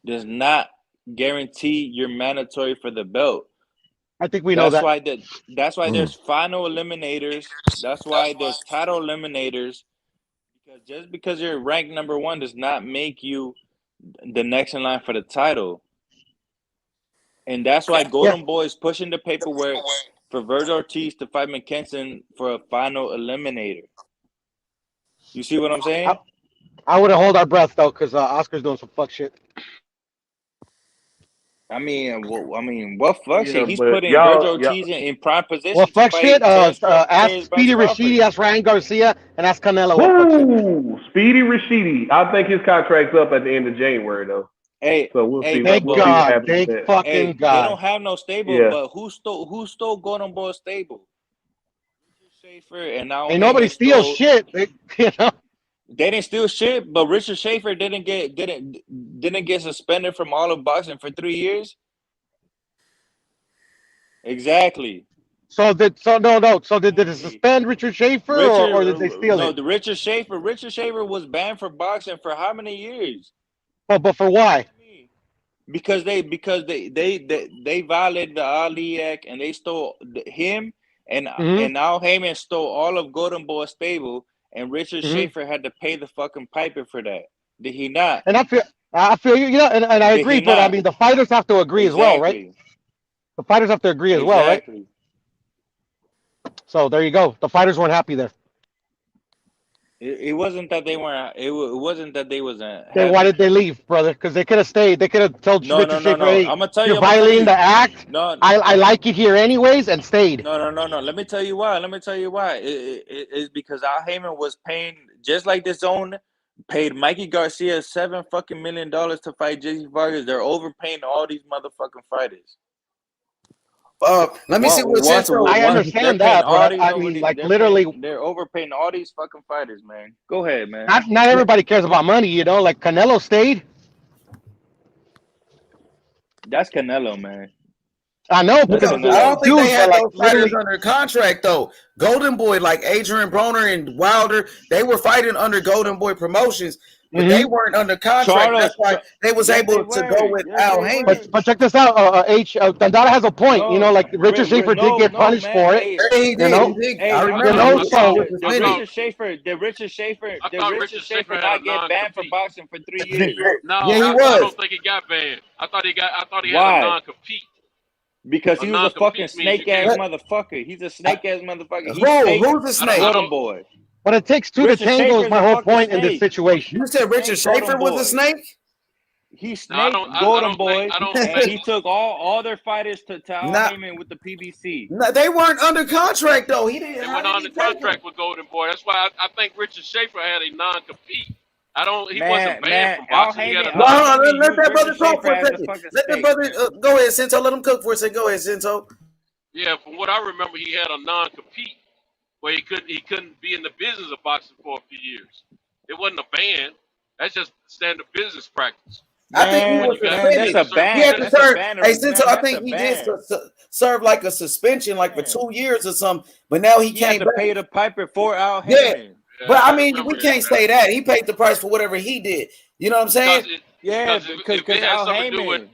Does not guarantee you're mandatory for the belt. I think we know that. That's why there's final eliminators. That's why there's title eliminators. Because just because you're ranked number one does not make you the next in line for the title. And that's why Golden Boy is pushing the paperwork for Virgil Ortiz to fight McKinson for a final eliminator. You see what I'm saying? I wouldn't hold our breath though, because Oscar's doing some fuck shit. I mean, what fuck shit? He's but putting Virgil Ortiz in prime position Well, to fuck fight shit. Terence Ask Speedy Crawford. Rashidi, ask Ryan Garcia, and ask Canelo what fuck shit. Ooh, Speedy Rashidi. I think his contract's up at the end of January though. Hey, so we'll see. Thank We'll see what God. happens Thank with that. fucking God. They don't have no stable, Yeah. but who stole Golden Boy's stable? Richard Schaefer and now Ain't nobody steals shit. They didn't steal shit, but Richard Schaefer didn't get suspended from all of boxing for 3 years. Exactly. So did they suspend Richard Schaefer or did they steal it? No, Richard Schaefer was banned for boxing for how many years? But for why? Because they violated the Ali Act and they stole him and Al Heyman stole all of Golden Boy's stable, and Richard Schaefer had to pay the fucking piper for that. Did he not? And I feel you, and I Did agree, he but I not? mean the fighters have to agree as well, right? Exactly. The fighters have to agree as well, right? Exactly. So there you go. The fighters weren't happy there. It wasn't that they weren't. It wasn't that they wasn't Then why happy. did they leave, brother? Because they could have stayed. They could have told No. Richard Schaefer, "Hey, I'm gonna tell you're you. violating the act. No. I like it here anyways," and stayed. No. Let me tell you why. It's because Al Heyman was paying, just like the zone paid Mikey Garcia $7 million to fight JC Vargas. They're overpaying all these motherfucking fighters. Let me see what I understand that, but I mean, like literally, they're overpaying all these fucking fighters, man. Go ahead, man. not everybody cares about money, Like Canelo stayed. That's Canelo, man. I know, because I don't think they had like, those fighters under contract though. Golden Boy, like Adrian Broner and Wilder, they were fighting under Golden Boy Promotions, but they weren't under contract. That's why they was able to go with Al Heyman. But check this out, Dandara has a point. Like Richard Schaefer did get punished for it. He did. I remember. Did Richard Schaefer not get banned for boxing for 3 years? No, yeah, he I was. don't think he got banned. I thought he had Why? a non-compete. Because he was a fucking snake-ass motherfucker. He's a snake-ass motherfucker. Who's the snake? Golden Boy. But it takes two to tango is my whole point in this situation. You said Richard Schaefer was a snake? He snaked Golden Boy, and he took all their fighters to Al Heyman with the PBC. No, they weren't under contract though. He didn't. They went on the contract with Golden Boy. That's why I think Richard Schaefer had a non-compete. He wasn't banned from boxing. Let that brother talk for a second. Let the brother go ahead, Cinto. Let him cook for a second. Go ahead, Cinto. Yeah, from what I remember, he had a non-compete where he couldn't be in the business of boxing for a few years. It wasn't a ban. That's just standard business practice. I think he was suspended. That's a ban. He had to serve. Hey, Cinto, I think he did serve like a suspension, like for 2 years or something. But now he came had to back. pay the piper for Al Heyman. Yeah. But I mean, we can't say that. He paid the price for whatever he did. You know what I'm saying? Because Al Heyman.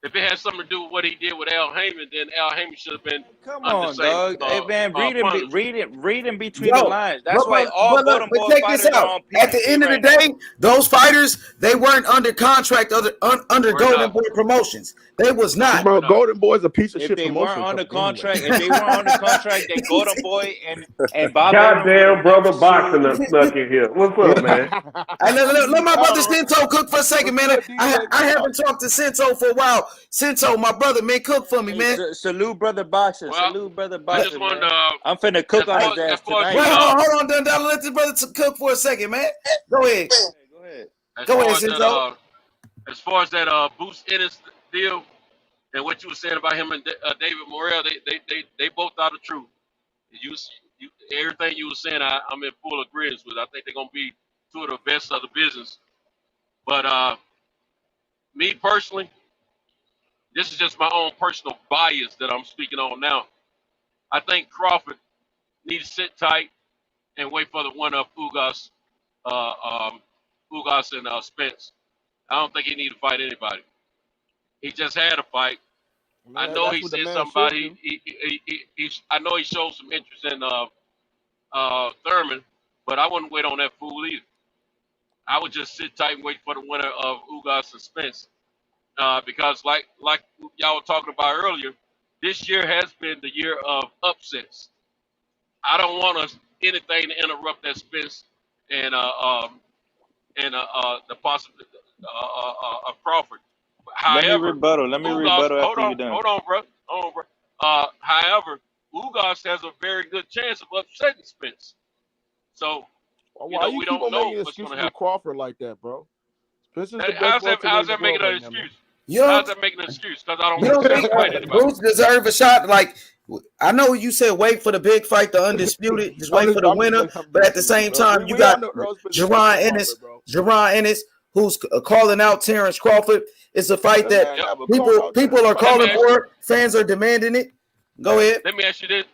If it had something to do with what he did with Al Heyman, then Al Heyman should have been. Come on, dog. Hey, man, reading between the lines. That's why all Golden Boy check fighters this out. are on At the end of the day, those fighters, they weren't under contract under Golden Boy Promotions. They was not. Bro, Golden Boy's a piece of If shit they promotion. weren't on the contract, then Golden Boy and Bob. Goddamn brother boxing us stuck in here. What's up, man? Let my brother Cinto cook for a second, man. I haven't talked to Cinto for a while. Cinto, my brother, man, cook for me, man. Salute, brother boxer. Salute, brother boxer. I just wanted I'm finna cook on his ass tonight. Wait, hold on, Dundallah. Let this brother cook for a second, man. Go ahead. Go ahead, Cinto. As far as that Boots Ennis deal and what you were saying about him and David Morrell, they both are the truth. Everything you were saying, I'm in full agreement with. I think they're gonna be two of the best of the business. But me personally, this is just my own personal bias that I'm speaking on now. I think Crawford needs to sit tight and wait for the winner of Ugas and Spence. I don't think he need to fight anybody. He just had a fight. I know he said somebody. I know he showed some interest in Thurman, but I wouldn't wait on that fool either. I would just sit tight and wait for the winner of Ugas and Spence. Because like y'all were talking about earlier, this year has been the year of upsets. I don't want anything to interrupt that Spence and the possibility of Crawford. However, Let me rebuttal after you're done. Hold on, bro. However, Ugas has a very good chance of upsetting Spence. So why we don't know what's going to happen. Crawford like that, bro? How's that making an excuse? How's that making an excuse? Because I don't You don't want to think fight anybody. Bruce deserve a shot? Like, I know you said wait for the big fight, the undisputed, just wait for the winner. But at the same time, you got Jerron Ennis, who's calling out Terrence Crawford. It's a fight that people are calling for. Fans are demanding it. Go ahead. Let me ask you this,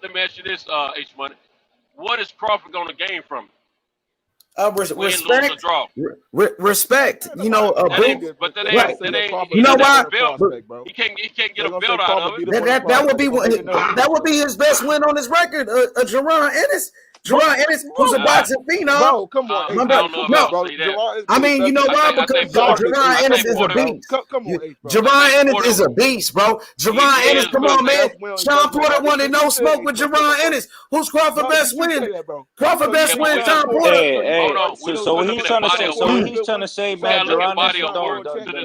H Money. What is Crawford going to gain from it? Respect. Respect. You know, but that ain't. You know why? He can't get a belt out of it. That would be his best win on his record. Jerron Ennis. Jerron Ennis, who's a boxing phenom. Bro, come on. No, Jerron I mean, you know why? Because Jerron Ennis is a beast. Come on, bro. Jerron Ennis is a beast, bro. Jerron Ennis, come on, man. Sean Porter wanted no smoke with Jerron Ennis. Who's Crawford best win? Crawford best win Sean Porter. So when he's trying to say, man, Jerron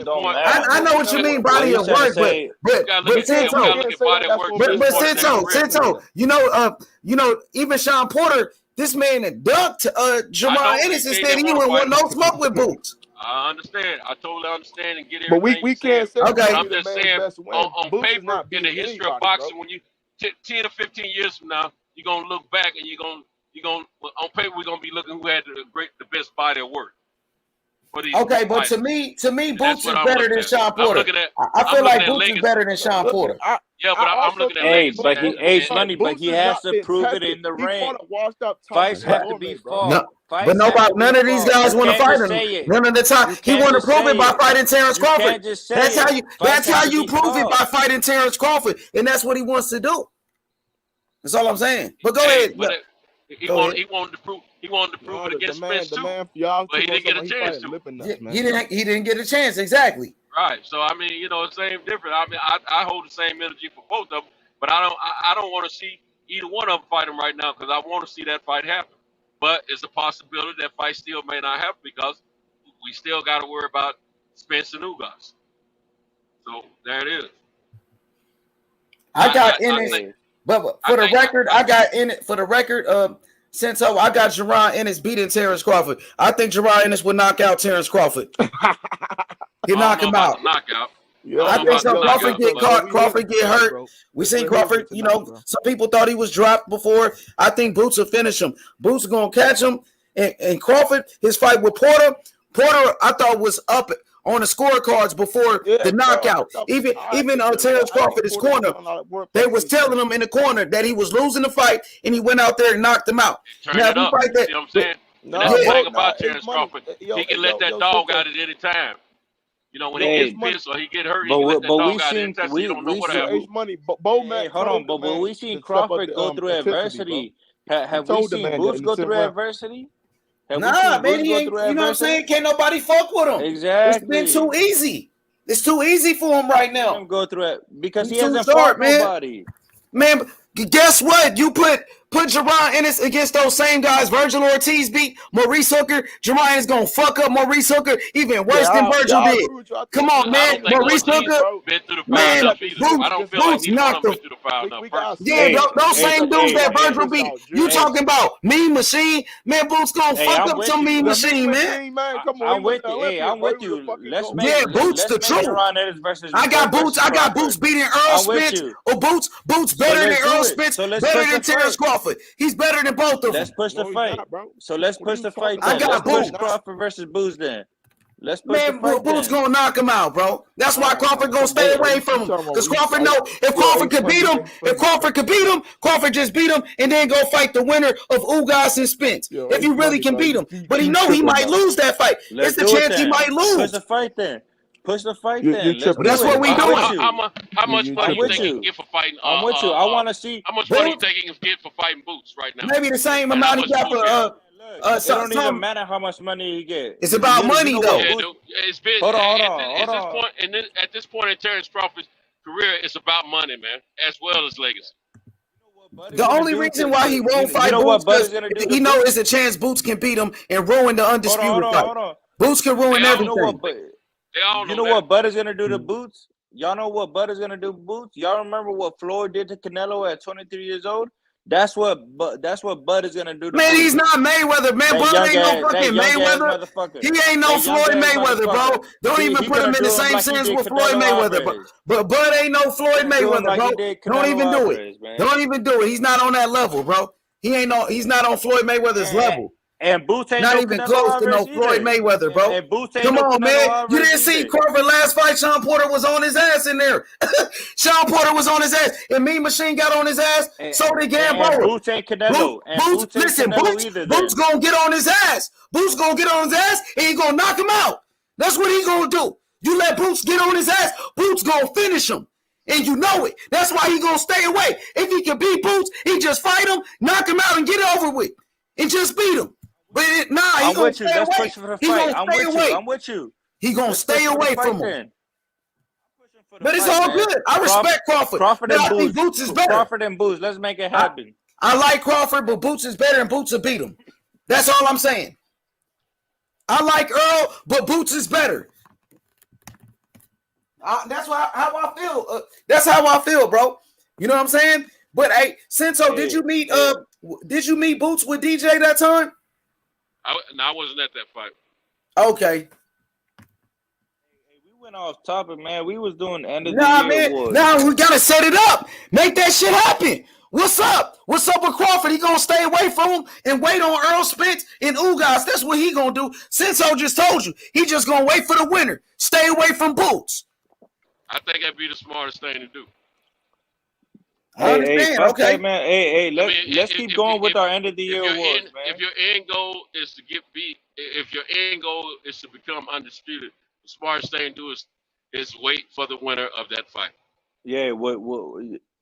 don't matter. I know what you mean, body of work, but Cinto, you know, even Sean Porter, this man that dunked Jerron Ennis and said he wouldn't want no smoke with Boots. I understand. I totally understand and get it. But we can't say okay. I'm just saying, on paper, in the history of boxing, when you 10 or 15 years from now, you're gonna look back and you're gonna on paper we're gonna be looking who had the best body of work. Okay, but to me, Boots is better than Sean Porter. I feel like Boots is better than Sean Porter. Yeah, but I'm looking at but he has to prove it in the ring. Fights have to be fought. But none of these guys want to fight him. None of the time. He want to prove it by fighting Terrence Crawford. That's how you prove it, by fighting Terrence Crawford, and that's what he wants to do. That's all I'm saying. But go ahead. He wanted to prove it against Spence too, but he didn't get a chance to. He didn't get a chance, exactly. Right. So I mean, it's same different. I mean, I hold the same energy for both of them, but I don't want to see either one of them fight him right now because I want to see that fight happen. But it's a possibility that fight still may not happen because we still got to worry about Spence and Ugas. So there it is. I got in it, but for the record, Cinto, I got Jerron Ennis beating Terrence Crawford. I think Jerron Ennis would knock out Terrence Crawford. He'll knock him out. Knockout. I think so. Crawford get caught. Crawford get hurt. We seen Crawford. Some people thought he was dropped before. I think Boots will finish him. Boots is gonna catch him. And Crawford, his fight with Porter, I thought was up on the scorecards before the knockout. Even Terrence Crawford, his corner, they was telling him in the corner that he was losing the fight, and he went out there and knocked him out. See what I'm saying? That's the thing about Terrence Crawford. He can let that dog out at any time. When he gets pissed or he get hurt, he can let that dog out any time. You don't know what happens. Hold on, but we seen Crawford go through adversity. Have we seen Boots go through adversity? Nah, man, he ain't. You know what I'm saying? Can't nobody fuck with him. Exactly. It's been too easy. It's too easy for him right now. Go through it because he hasn't fought nobody. Man, guess what? You put Jerron Ennis against those same guys. Virgil Ortiz beat Maurice Hooker. Jerron Ennis gonna fuck up Maurice Hooker even worse than Virgil did. Come on, man. Maurice Hooker, man, Boots knocked him. Yeah, those same dudes that Virgil beat. You talking about Mean Machine? Man, Boots gonna fuck up some Mean Machine, man. I'm with you. Hey, I'm with you. Boots the truth. I got Boots beating Earl Spence. Or Boots better than Earl Spence. Better than Terrence Crawford. He's better than both of them. Let's push the fight. So let's push the fight. I got Boots. Crawford versus Boots then. Let's push the fight. Boots gonna knock him out, bro. That's why Crawford gonna stay away from him. Because Crawford know if Crawford could beat him, Crawford just beat him and then go fight the winner of Ugas and Spence. If you really can beat him. But he know he might lose that fight. It's the chance he might lose. Push the fight then. Push the fight then. That's what we doing. How much money do you think he can get for fighting? I'm with you. I want to see. How much money do you think he can get for fighting Boots right now? Maybe the same amount he got for it don't even matter how much money he get. It's about money though. It's been hold on. At this point in Terrence Crawford's career, it's about money, man, as well as legacy. The only reason why he won't fight Boots is he knows it's a chance Boots can beat him and ruin the undisputed fight. Boots can ruin everything. You know what Bud is gonna do to Boots? Y'all know what Bud is gonna do to Boots? Y'all remember what Floyd did to Canelo at 23 years old? That's what Bud is gonna do to man, Boots. He's not Mayweather, man. Bud ain't no fucking Mayweather. He ain't no Floyd Mayweather, bro. Don't even put him in the same sense with Floyd Mayweather. But Bud ain't no Floyd Mayweather, bro. Don't even do it. Don't even do it. He's not on that level, bro. He's not on Floyd Mayweather's level. And Boots ain't not no even Canelo close Alvarez to no Floyd Mayweather, bro. And Boots ain't Come no on, Canelo man. Alvarez You didn't see Crawford last fight. Sean Porter was on his ass in there. Sean Porter was on his ass. And Mean Machine got on his ass. So did Gamboa. Boots ain't Canelo. Boots gonna get on his ass. Boots gonna get on his ass and he gonna knock him out. That's what he gonna do. You let Boots get on his ass, Boots gonna finish him. And you know it. That's why he gonna stay away. If he can beat Boots, he just fight him, knock him out, and get it over with. and just beat him. But I'm with you. Let's push for the fight. I'm with you. He gonna stay away from him. But it's all good. I respect Crawford. Crawford and I Boots. think Boots is better. Crawford and Boots. Let's make it happen. I like Crawford, but Boots is better, and Boots will beat him. That's all I'm saying. I like Earl, but Boots is better. That's how I feel. That's how I feel, bro. You know what I'm saying? But hey, Senso, did you meet Boots with DJ that time? I wasn't at that fight. Okay. We went off topic, man. We was doing end of the year awards. Nah, we gotta set it up. Make that shit happen. What's up? What's up with Crawford? He gonna stay away from him and wait on Earl Spence and Ugas. That's what he gonna do. Senso just told you. He just gonna wait for the winner. Stay away from Boots. I think that'd be the smartest thing to do. I understand. Okay, that, man. Hey, let's keep going with our end of the year awards, man. If your end goal is to get beat, if your end goal is to become undisputed, the smartest thing to do is wait for the winner of that fight. Yeah,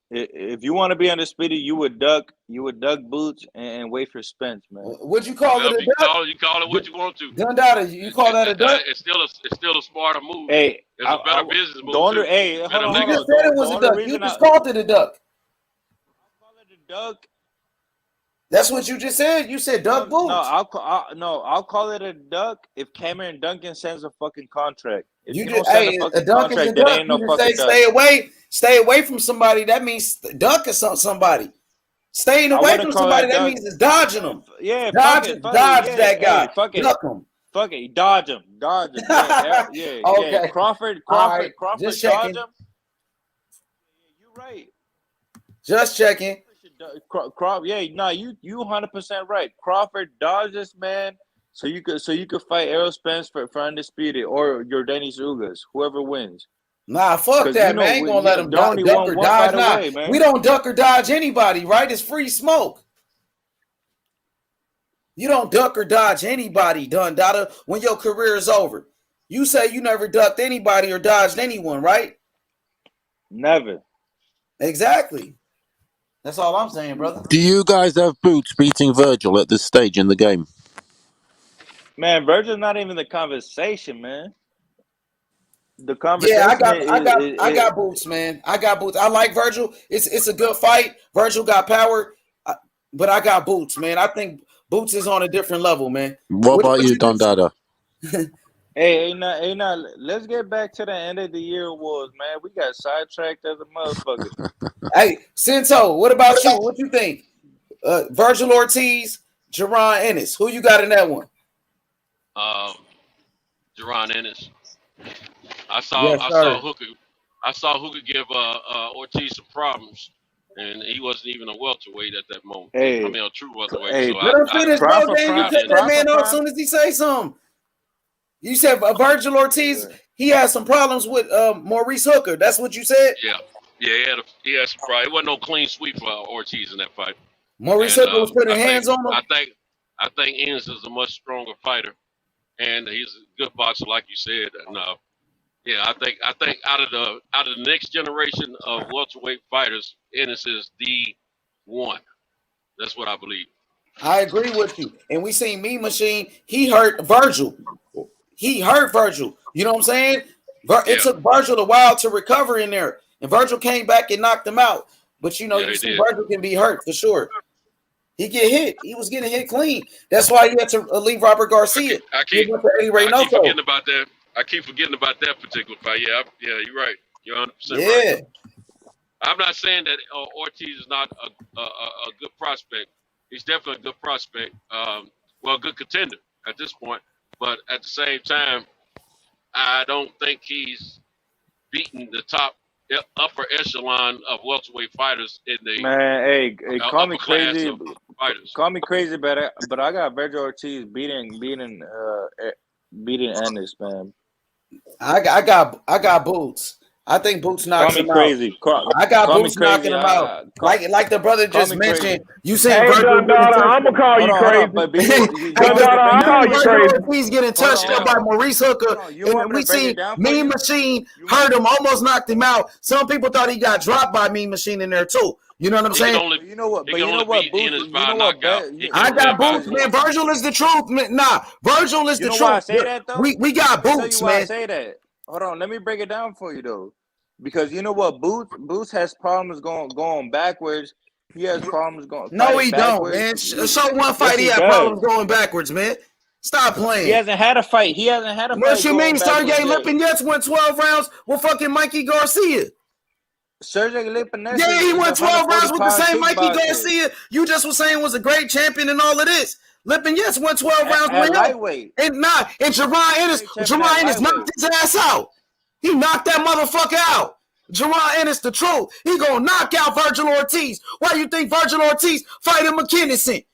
if you want to be undisputed, you would duck Boots and wait for Spence, man. Would you call it a duck? You call it what you want to. Dundada, you call that a duck? It's still a smarter move. Hey, it's a better business move. Hold on. You just said it was a duck. You just called it a duck. Duck. That's what you just said. You said duck Boots. I'll call it a duck if Cameron Duncan sends a fucking contract. If you don't just send a fucking duck contract, is a there duck. ain't no You fucking just duck. stay away from somebody. That means duck is somebody. Staying away from somebody, that means it's dodging them. Yeah, dodge that guy. Hey, fuck it. Duck him. Fuck it. Dodge him. Yeah. Okay. Crawford, right. Crawford, Just dodge checking. him. You're right. Just checking. You 100% right. Crawford dodges, man. So you could fight Errol Spence for undisputed or Yordenis Ugas, whoever wins. Nah, fuck that, man. Ain't gonna let him duck or dodge. Nah, we don't duck or dodge anybody, right? It's free smoke. You don't duck or dodge anybody, Dundada, when your career is over. You say you never ducked anybody or dodged anyone, right? Never. Exactly. That's all I'm saying, brother. Do you guys have Boots beating Virgil at this stage in the game? Man, Virgil's not even the conversation, man. The conversation. Yeah, I got Boots, man. I got Boots. I like Virgil. It's a good fight. Virgil got power, but I got Boots, man. I think Boots is on a different level, man. What about you, Dundada? Hey, now, let's get back to the end of the year awards, man. We got sidetracked as a motherfucker. Hey, Sento, what about you? What you think? Virgil Ortiz, Jaron Ennis. Who you got in that one? Jaron Ennis. I saw who could give Ortiz some problems, and he wasn't even a welterweight at that moment. Hey, I mean, a true welterweight. Hey, so let him finish, bro. Dan, you cut that man off as soon as he say something. You said Virgil Ortiz, he had some problems with Maurice Hooker. That's what you said? Yeah, he had some problems. It wasn't no clean sweep for Ortiz in that fight. Maurice Hooker was putting hands on him? I think Ennis is a much stronger fighter, and he's a good boxer, like you said. And I think out of the next generation of welterweight fighters, Ennis is the one. That's what I believe. I agree with you. And we seen Mean Machine. He hurt Virgil. You know what I'm saying? It took Virgil a while to recover in there, and Virgil came back and knocked him out. But you see, Virgil can be hurt for sure. He get hit. He was getting hit clean. That's why he had to leave Robert Garcia. I keep forgetting about that. I keep forgetting about that particular fight. Yeah, you're right. You're 100% right. I'm not saying that Ortiz is not a good prospect. He's definitely a good prospect. A good contender at this point. But at the same time, I don't think he's beaten the upper echelon of welterweight fighters in the call me crazy. Call me crazy, but I got Virgil Ortiz beating Ennis, man. I got Boots. I think Boots knocks him out. I got Boots knocking him out. Like the brother just mentioned. You said Virgil. I'm gonna call you crazy. I'll call you crazy. He's getting touched up by Maurice Hooker, and we see Mean Machine hurt him, almost knocked him out. Some people thought he got dropped by Mean Machine in there too. You know what I'm He can saying? only, You know what? he But can you know only what, beat Boots? Ennis You by know a what? knockout. He I can't win got by Boots, man. decision. Virgil is the truth, man. Nah, Virgil is You the know why I truth. say that though? We got I'll tell you Boots, why I man. say that. Hold on, let me break it down for you though. Because you know what, Boots has problems going backwards. He has problems going No, fighting he don't, backwards. man. Show one Yes, fight he he had does. problems going backwards, man. Stop He playing. hasn't had a fight. He hasn't had a What fight you going mean? Sergey backwards yet. Lipinets went 12 rounds with fucking Mikey Garcia. Sergey Lipinets Yeah, he is won 12 rounds with the 140-pound same Mikey kickboxer Garcia you just was saying was a great champion and all of this. Lipinets won 12 rounds at with him. lightweight. And Jerron Ennis knocked his ass out. He knocked that motherfucker out. Jerron Ennis, the truth. He gonna knock out Virgil Ortiz. Why you think Virgil Ortiz fighting McKinnison?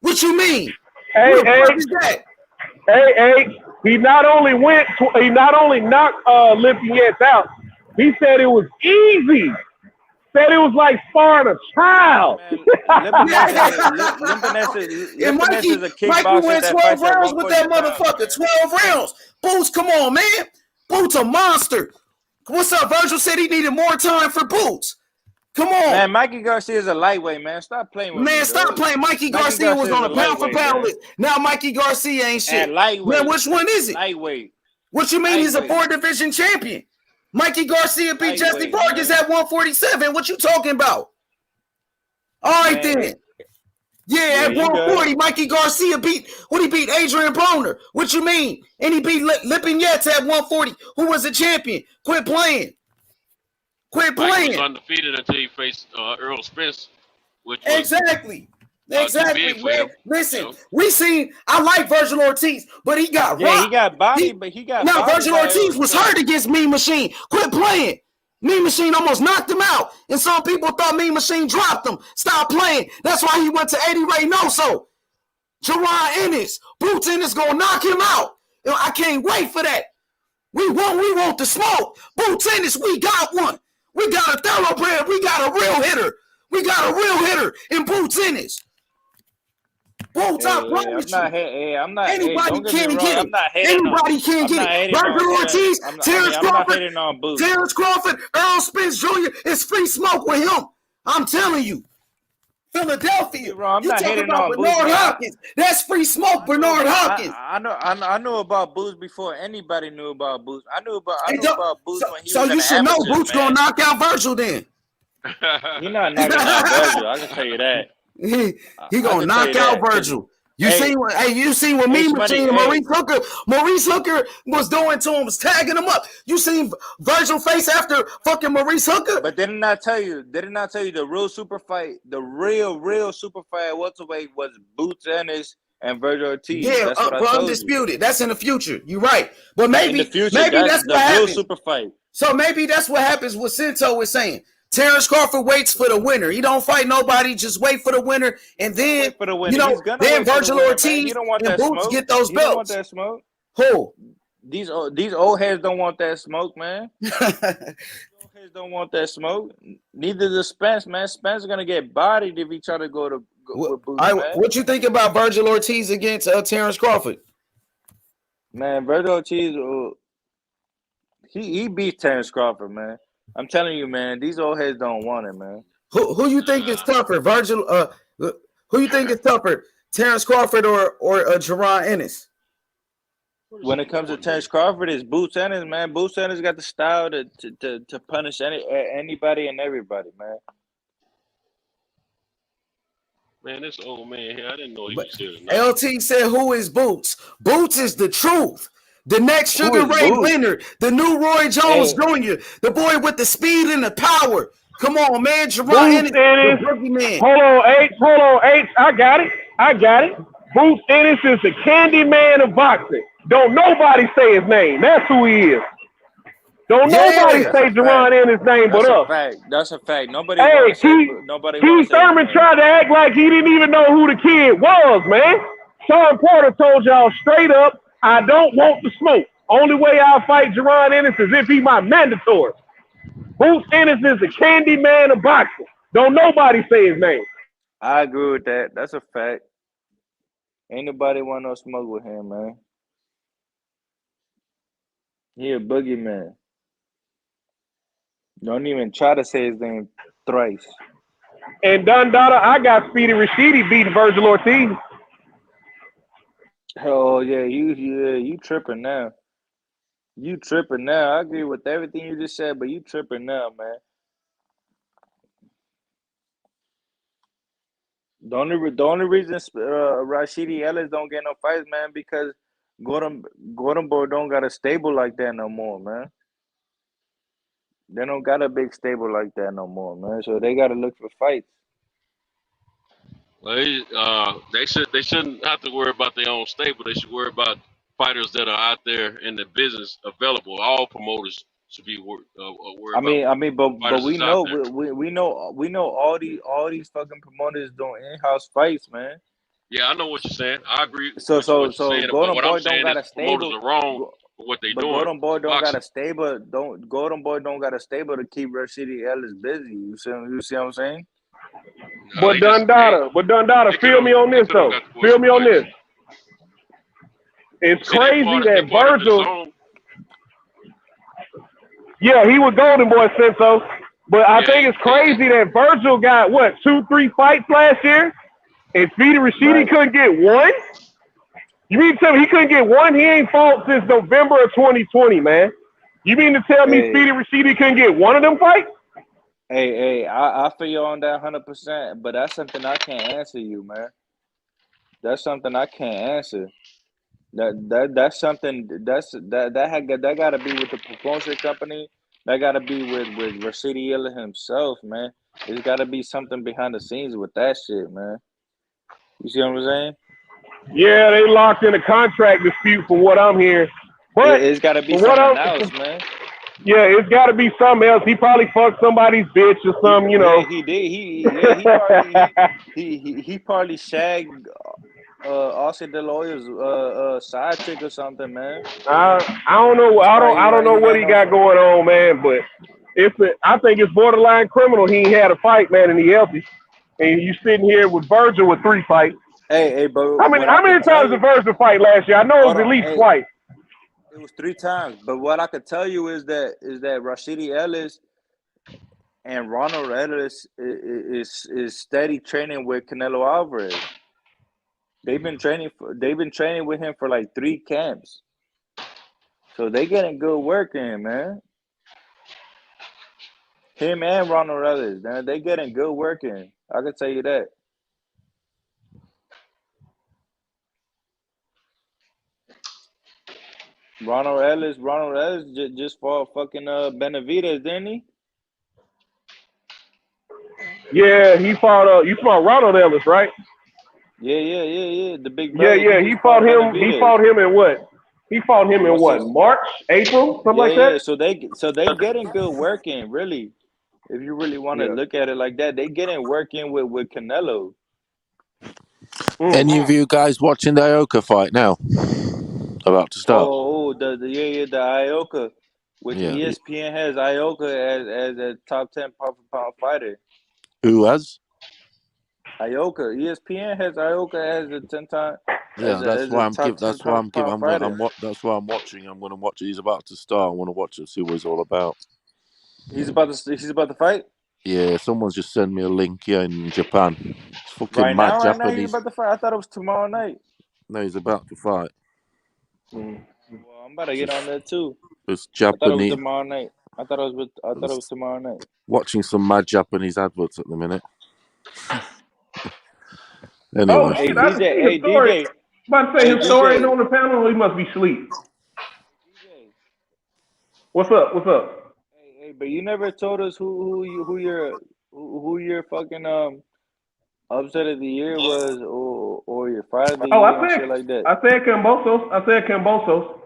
What you mean? What the fuck is that? He not only knocked Lipinets out. He said it was easy. Said it was like sparring a child. Lipinets is a Mikey kickboxer went that 12 fights at rounds with that 140 pounds. motherfucker. 12 rounds. Boots, come on, man. Boots a monster. What's up? Virgil said he needed more time for Boots. Come on. Man, Mikey Garcia is a lightweight, man. Stop playing with me. Man, stop playing. Mikey Garcia was on a pound for pound list. Now Mikey Garcia ain't shit. And lightweight. Man, which one is it? Lightweight. What you mean he's a 4-division champion? Mikey Garcia beat Jesse Vargas at 147. What you talking about? All right, then. Yeah, at 140, Mikey Garcia beat Adrian Broner. What you mean? And he beat Lipinets at 140. Who was a champion? Quit playing. Mikey was undefeated until he faced Earl Spence, which was Exactly, too big for man. him. Listen, I like Virgil Ortiz, but he got rocked. he got body, but he got Now, body Virgil by Ortiz was hurt against Mean Machine. Quit playing. Mean Machine almost knocked him out. And some people thought Mean Machine dropped him. Stop playing. That's why he went to Eddie Reynoso. Jerron Ennis. Boots Ennis gonna knock him out. I can't wait for that. We want the smoke. Boots Ennis, we got one. We got a thoroughbred. We got a real hitter. We got a real hitter in Boots Ennis. Boots, I promise you. Anybody can get it. Anybody can get it. Virgil Ortiz, Terrence Crawford, Earl Spence Jr. It's free smoke with him. I'm telling you. Philadelphia. You talking about Bernard Hopkins. That's free smoke, Bernard Hopkins. I knew about Boots before anybody knew about Boots. I knew about Boots when he was So you should know Boots gonna knock out Virgil then. You're not knocking out Virgil. I can tell you that. He gonna knock out Virgil. You seen what Mean Machine and Maurice Hooker was doing to him, was tagging him up. You seen Virgil face after fucking Maurice Hooker? But didn't I tell you the real super fight, the real super fight at welterweight was Boots Ennis and Virgil Ortiz. Yeah, that's what I told undisputed. You. That's in the future. You're right. But maybe in the future, that's the what real happens. super fight. So maybe that's what happens. What Sento was saying. Terrence Crawford waits for the winner. He don't fight nobody. Just wait for the winner, and then then Virgil Ortiz and Boots get those belts. You don't want that smoke. Who? These old heads don't want that smoke, man. These old heads don't want that smoke. Neither does Spence, man. Spence is gonna get bodied if he try to go with Boots. What you think about Virgil Ortiz against Terrence Crawford? Man, Virgil Ortiz, he beat Terrence Crawford, man. I'm telling you, man, these old heads don't want it, man. Who you think is tougher, Virgil? Who you think is tougher, Terrence Crawford or Jerron Ennis? When it comes to Terrence Crawford, it's Boots Ennis, man. Boots Ennis got the style to punish anybody and everybody, man. Man, this old man here, I didn't know he was here tonight. LT said, "Who is Boots? Boots is the truth." The next Sugar Ray Leonard, the new Roy Jones Jr., the boy with the speed and the power. Come on, man. Jerron Ennis, the boogeyman. Hold on, H. I got it. Boots Ennis is the candy man of boxing. Don't nobody say his name. That's who he is. Don't nobody say Jerron Ennis' name but us. That's a fact. Nobody wants to say nobody. Keith Thurman tried to act like he didn't even know who the kid was, man. Sean Porter told y'all straight up, I don't want the smoke. Only way I'll fight Jerron Ennis is if he my mandatory. Boots Ennis is the candy man of boxing. Don't nobody say his name. I agree with that. That's a fact. Ain't nobody want no smoke with him, man. He a boogeyman. Don't even try to say his name thrice. And Dundada, I got Speedy Rashidi beating Virgil Ortiz. Oh yeah, you tripping now. You tripping now. I agree with everything you just said, but you tripping now, man. The only reason Rashidi Ellis don't get no fights, man, because Gordon Boy don't got a stable like that no more, man. They don't got a big stable like that no more, man. So they gotta look for fights. Well, they shouldn't have to worry about their own stable. They should worry about fighters that are out there in the business available. All promoters should be worried about But fighters we that's out know there. we know all these fucking promoters doing in-house fights, man. Yeah, I know what you're saying. I agree So with what you're saying. But Gordon what I'm Boy don't saying got is a promoters stable. are wrong for what they're But doing Gordon Boy with don't got boxing. a stable. Gordon Boy don't got a stable to keep Rashidi Ellis busy. You see what I'm saying? No, But Dundada, feel me on this though. Feel me on this. It's crazy that Virgil. Yeah, he was Golden Boy Senso. But I think it's crazy that Virgil got, 2-3 fights last year? And Speedy Rashidi couldn't get one? You mean to tell me he couldn't get one? He ain't fought since November of 2020, man. You mean to tell me Speedy Rashidi couldn't get one of them fights? Hey, I feel you on that 100%, but that's something I can't answer you, man. That's something I can't answer. That's something that gotta be with the promotion company. That gotta be with Rashidi Ellis himself, man. There's gotta be something behind the scenes with that shit, man. You see what I'm saying? Yeah, they locked in a contract dispute from what I'm hearing. But it's gotta be something else, man. Yeah, it's gotta be something else. He probably fucked somebody's bitch or something, you know. Yeah, he did. He probably shagged Austin DeLoyer's side chick or something, man. I don't know. I don't know what he got going on, man. But I think it's borderline criminal. He ain't had a fight, man, and he healthy. And you sitting here with Virgil with 3 fights. Hey, but how many times did Virgil fight last year? I know it was at least twice. It was 3 times. But what I could tell you is that Rashidi Ellis and Ronald Ellis is steady training with Canelo Alvarez. They've been training with him for like 3 camps. So they getting good work in, man. Him and Ronald Ellis, man, they getting good work in. I can tell you that. Ronald Ellis just fought fucking Benavidez, didn't he? Yeah, he fought. You fought Ronald Ellis, right? Yeah. The big brother. Yeah. He fought him. He fought him in what? He fought him in what? March, April, something like that. So they getting good work in, really. If you really want to look at it like that, they getting work in with Canelo. Any of you guys watching the Ioka fight now? About to start. Oh, the Ioka, which ESPN has Ioka as a top 10 pound fighter. Who has? Ioka. ESPN has Ioka as a 10-time. Yeah, that's why I'm watching. I'm going to watch it. He's about to start. I want to watch it, see what it's all about. He's about to fight. Yeah, someone's just sent me a link. Yeah, in Japan. It's fucking right mad now, Japanese. Right now, he's about to fight. I thought it was tomorrow night. No, he's about to fight. Well, I'm about to get on there too. It's Japanese. I thought it was tomorrow night. I thought it was tomorrow night. Watching some mad Japanese adverts at the minute. Anyway. Oh shit! I can see his story. I'm about to say his story ain't on the panel. He must be asleep. What's up? Hey, but you never told us who your fucking upset of the year was, or your fight of the year and shit like that. I said Kambosos.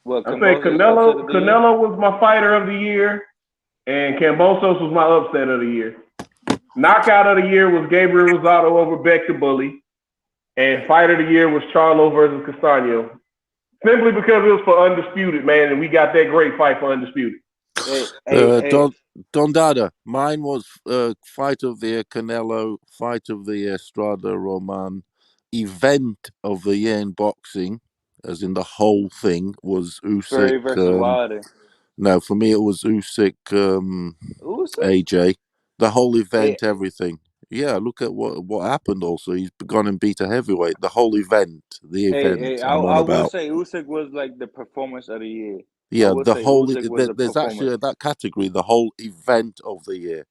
What? I said Canelo was my fighter of the year, and Kambosos was my upset of the year. Knockout of the year was Gabriel Rosado over Beck the Bully, and fight of the year was Charlo versus Castaño. Simply because it was for Undisputed, man, and we got that great fight for Undisputed. Don Dada, mine was fight of the year Canelo, fight of the year Estrada Roman, event of the year in boxing, as in the whole thing, was Usyk. Fury versus Wilder. No, for me it was Usyk, AJ. The whole event, everything. Yeah, look at what happened. Also, he's gone and beat a heavyweight. The whole event, I'm on I will about. say Usyk was like the performance of the year. I Yeah, will the say whole. Usyk was the There's actually performance. that category, the whole event of the year,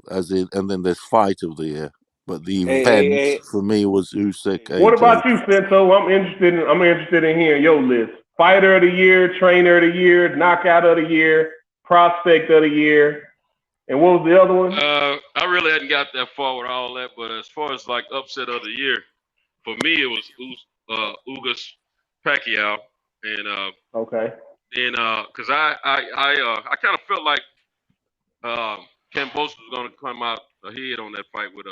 as in, and then there's fight of the year. But the event for me was Usyk, What AJ. about you, Cinto? I'm interested in hearing your list. Fighter of the year, trainer of the year, knockout of the year, prospect of the year, and what was the other one? I really hadn't got that far with all that, but as far as like upset of the year, for me it was Ugas Pacquiao, and Okay. then because I kind of felt like Kambosos was going to come out ahead on that fight with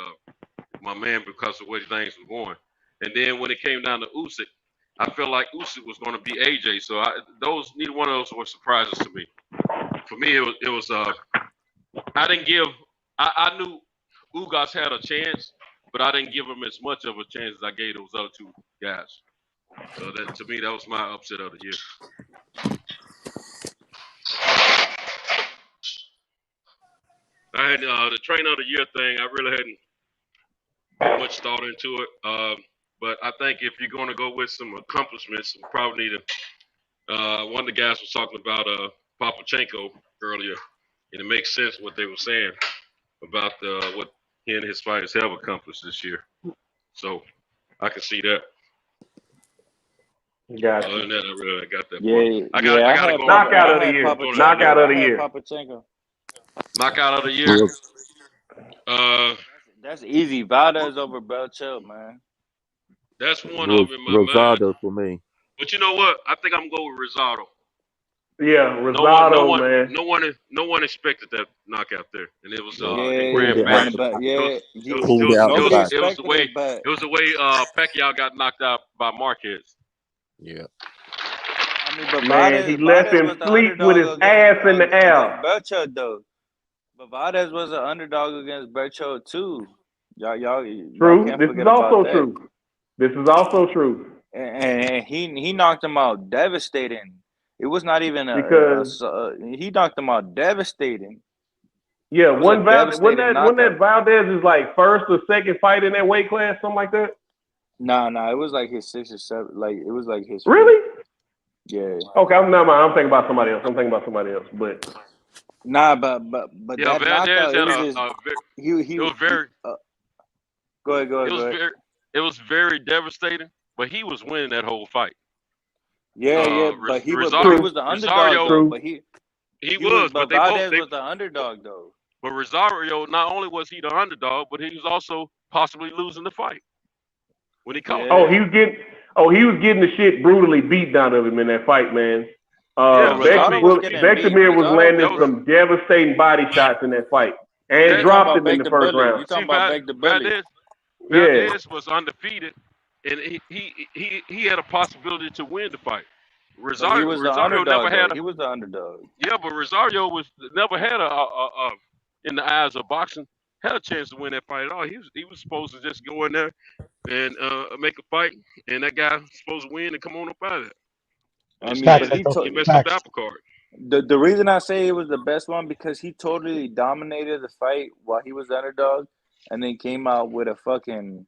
my man because of where things were going, and then when it came down to Usyk, I felt like Usyk was going to beat AJ. So neither one of those were surprises to me. For me, it was I didn't give. I knew Ugas had a chance, but I didn't give him as much of a chance as I gave those other two guys. So that to me, that was my upset of the year. I had the trainer of the year thing. I really hadn't put much thought into it. But I think if you're going to go with some accomplishments, you probably need to. One of the guys was talking about Papachenko earlier, and it makes sense what they were saying about what he and his fighters have accomplished this year. So I can see that. Gotcha. Other than that, I really got that Yeah, part. I got to go. Knockout of the year. Knockout of the year. Knockout of the year. That's easy. Valdez over Belchill, man. That's one of them in my mind. Rosado for me. But you know what? I think I'm going with Rosado. Yeah, Rosado, man. No one expected that knockout there, and it was Pulled it out the back. It was the way Pacquiao got knocked out by Marquez. Yeah. I mean, but man, he left him sleep with his ass in the air. Bercho, though. But Valdez was an underdog against Bercho too. Y'all True. can't This forget is also about that. true. This is also true. And he knocked him out devastating. It was not even he knocked him out devastating. Yeah, wasn't that Valdez's like first or second fight in that weight class, something like that? Nah, it was like his 6 or 7. Like it was like his. Really? Yeah. Okay, I'm thinking about somebody else. But nah, but yeah, that Valdez knockout, it was very. Go ahead. It was very devastating, but he was winning that whole fight. Yeah, but he was the underdog. Though, but he was, but Valdez was the underdog though. But Rosario, not only was he the underdog, but he was also possibly losing the fight when he caught. Oh, he was getting the shit brutally beat out of him in that fight, man. Vectomir was landing some devastating body shots in that fight and dropped him in the first round. You talking about Valdez was undefeated, and he had a possibility to win the fight. Rosario was the underdog. He was the underdog. Yeah, but Rosario never had a in the eyes of boxing had a chance to win that fight at all. He was supposed to just go in there and make a fight, and that guy was supposed to win and come on up out of it. I mean, he messed up the apple cart. The reason I say it was the best one because he totally dominated the fight while he was the underdog, and then came out with a fucking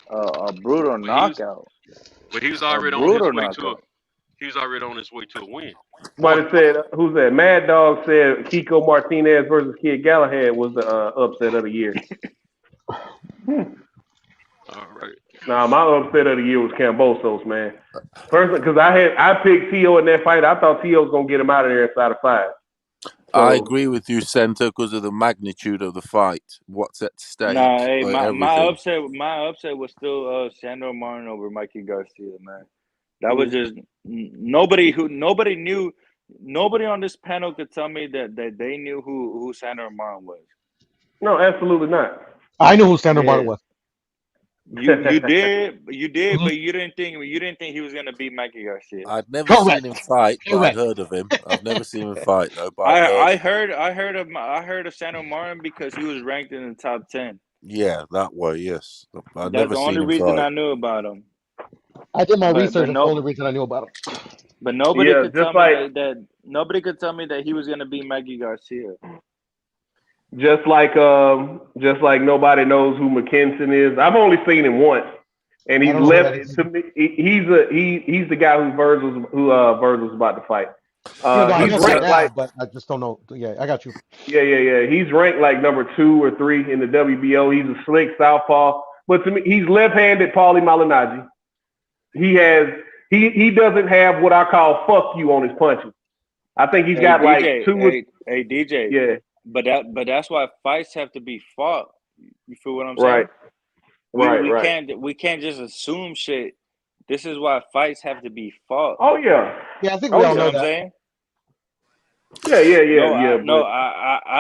a brutal knockout. But he was already on his way to He was already on his way to a win. Somebody said, who's that? Mad Dog said Kiko Martinez versus Kid Galahad was the upset of the year. All right. Nah, my upset of the year was Kambosos, man. Personally, because I picked T.O. in that fight. I thought T.O. was going to get him out of there inside of 5. So, I agree with you, Center, because of the magnitude of the fight. What's at stake? Nah, hey, my upset was still Sandor Martin over Mikey Garcia, man. That was just nobody on this panel could tell me that they knew who Sandor Martin was. No, absolutely not. I knew who Sandor Martin was. You did, but you didn't think he was gonna beat Mikey Garcia. I'd never seen him fight, but I'd heard of him. I've never seen him fight though. But I heard of Sandor Martin because he was ranked in the top 10. Yeah, that way, yes. That's the only reason I knew about him. I did my research. That's the only reason I knew about him. But nobody could tell me that he was gonna beat Mikey Garcia. just like nobody knows who McKinson is. I've only seen him once, and I he's don't know who that left is. to me. He's the guy who Virgil's about to fight. Yeah, no, I He's know that ranked now, like but I just don't know. Yeah, I got you. yeah. He's ranked like number 2 or 3 in the WBO. He's a slick southpaw, but to me, he's left-handed Paulie Malignaggi. He doesn't have what I call "fuck you" on his punches. I think he's got like DJ, 2. DJ. Yeah, But that's why fights have to be fought. You feel what I'm right, saying? We right. can't just assume shit. This is why fights have to be fought. Oh yeah, Yeah, I think oh we You all see yeah, what know I'm that. saying? yeah.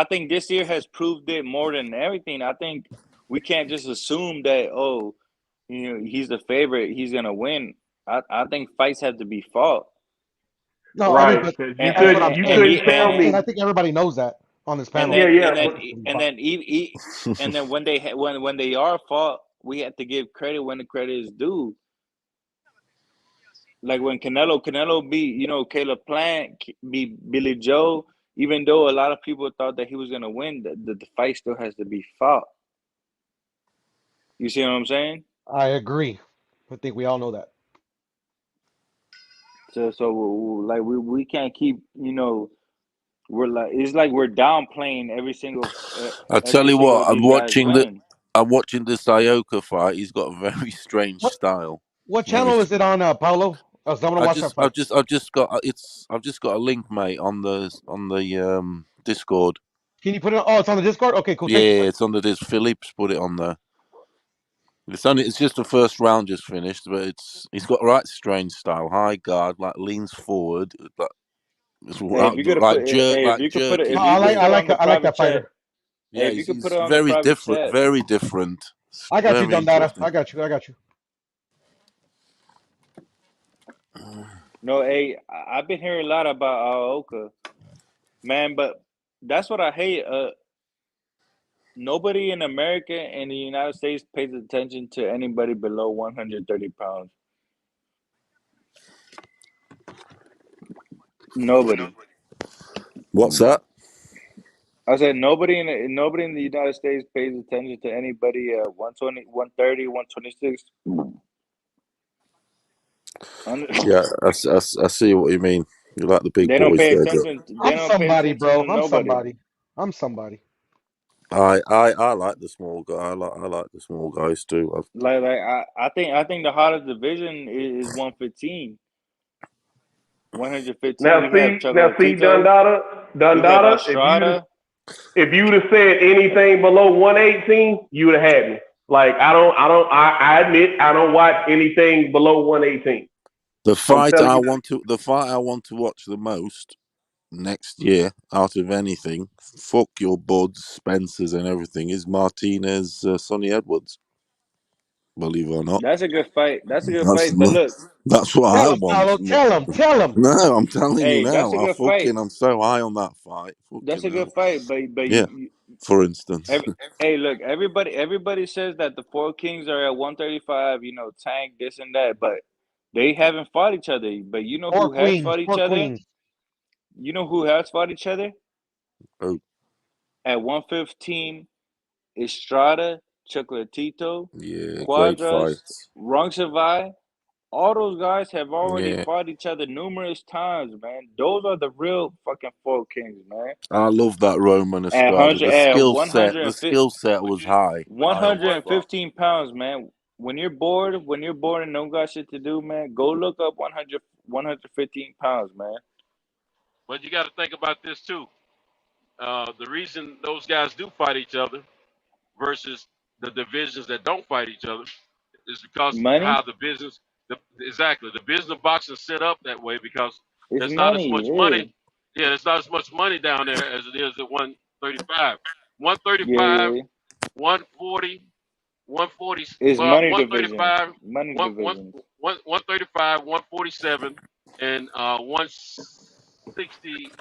I think this year has proved it more than everything. I think we can't just assume that he's the favorite, he's gonna win. I think fights have to be fought. No, I mean, Right, but because that's what you I'm couldn't tell saying. me. I think everybody knows that on this And panel. then Yeah, and then but and then and then when they are fought, we have to give credit when the credit is due. Like when Canelo beat Caleb Plant, beat Billy Joe. Even though a lot of people thought that he was gonna win, the fight still has to be fought. You see what I'm saying? I agree. I think we all know that. So like we can't keep we're like it's like we're downplaying I tell every you single what, of these guys win. I'm watching this Ioka fight. He's got a very strange What style. what Very. channel is it on, Paulo? I was going to watch that fight. I've just got a link, mate, on the Discord. Can you put it on? Oh, it's on the Discord? Okay, cool. Yeah, Thank you, buddy. it's on the Discord. Philippe's put it on there. It's just the first round just finished, but he's got right strange style. High guard, like leans forward, like Hey, if you could put like if jerking. you could put on the I like private that chat. fighter. Hey, Yeah, if you could put he's it on the very private different. chat. Very different. I got you, Very Dondada. interesting. I got you. I got you. No, hey, I've been hearing a lot about Aoka, man, but that's what I hate. Nobody in America and the United States pays attention to anybody below 130 pounds. Nobody. What's that? I said nobody in the United States pays attention to anybody 120, 130, 126. Yeah, I see what you mean. You like the big They don't boys pay there, Joe. attention. They I'm don't pay somebody, attention bro. to I'm nobody. somebody. I'm somebody. I like the small guy. I like the small guys too. I think the hottest division is 115. 115. We have Chocolatito. We have Dundada. Estrada. If you'd have said anything below 118, you would have had me. Like I admit I don't watch anything below 118. The fight telling I you. want to watch the most next year out of anything, fuck your Buds, Spencers, and everything, is Martinez, Sonny Edwards. Believe it or not, That's a good fight. That's a good fight. But look, that's what Tell I him, want. Paulo. Tell him. No, I'm telling you hey, that's now. a good fight. I'm so high on that fight. That's Fucking a good hell. fight. But Yeah. For instance. hey, look, everybody says that the four kings are at 135. Tank this and that, but they haven't fought each other. But you know who has fought each other? You know who has fought each other? Oh. At 115, Estrada, Chocolatito, Yeah, great Quadras, fights. Roncesvalles. All those guys have already fought each other numerous times, man. Those are the real fucking four kings, man. I love that Roman Estrada. The skill set was high. 115 pounds, man. When you're bored and don't got shit to do, man, go look up 115 pounds, man. But you got to think about this too. The reason those guys do fight each other versus the divisions that don't fight each other is because how the business, the business of boxing set up that way because there's not as much money. Yeah, there's not as much money down there as it is at 135. 135, 140, 140, It's well, money 135, divisions. Money 135, 147, and 160.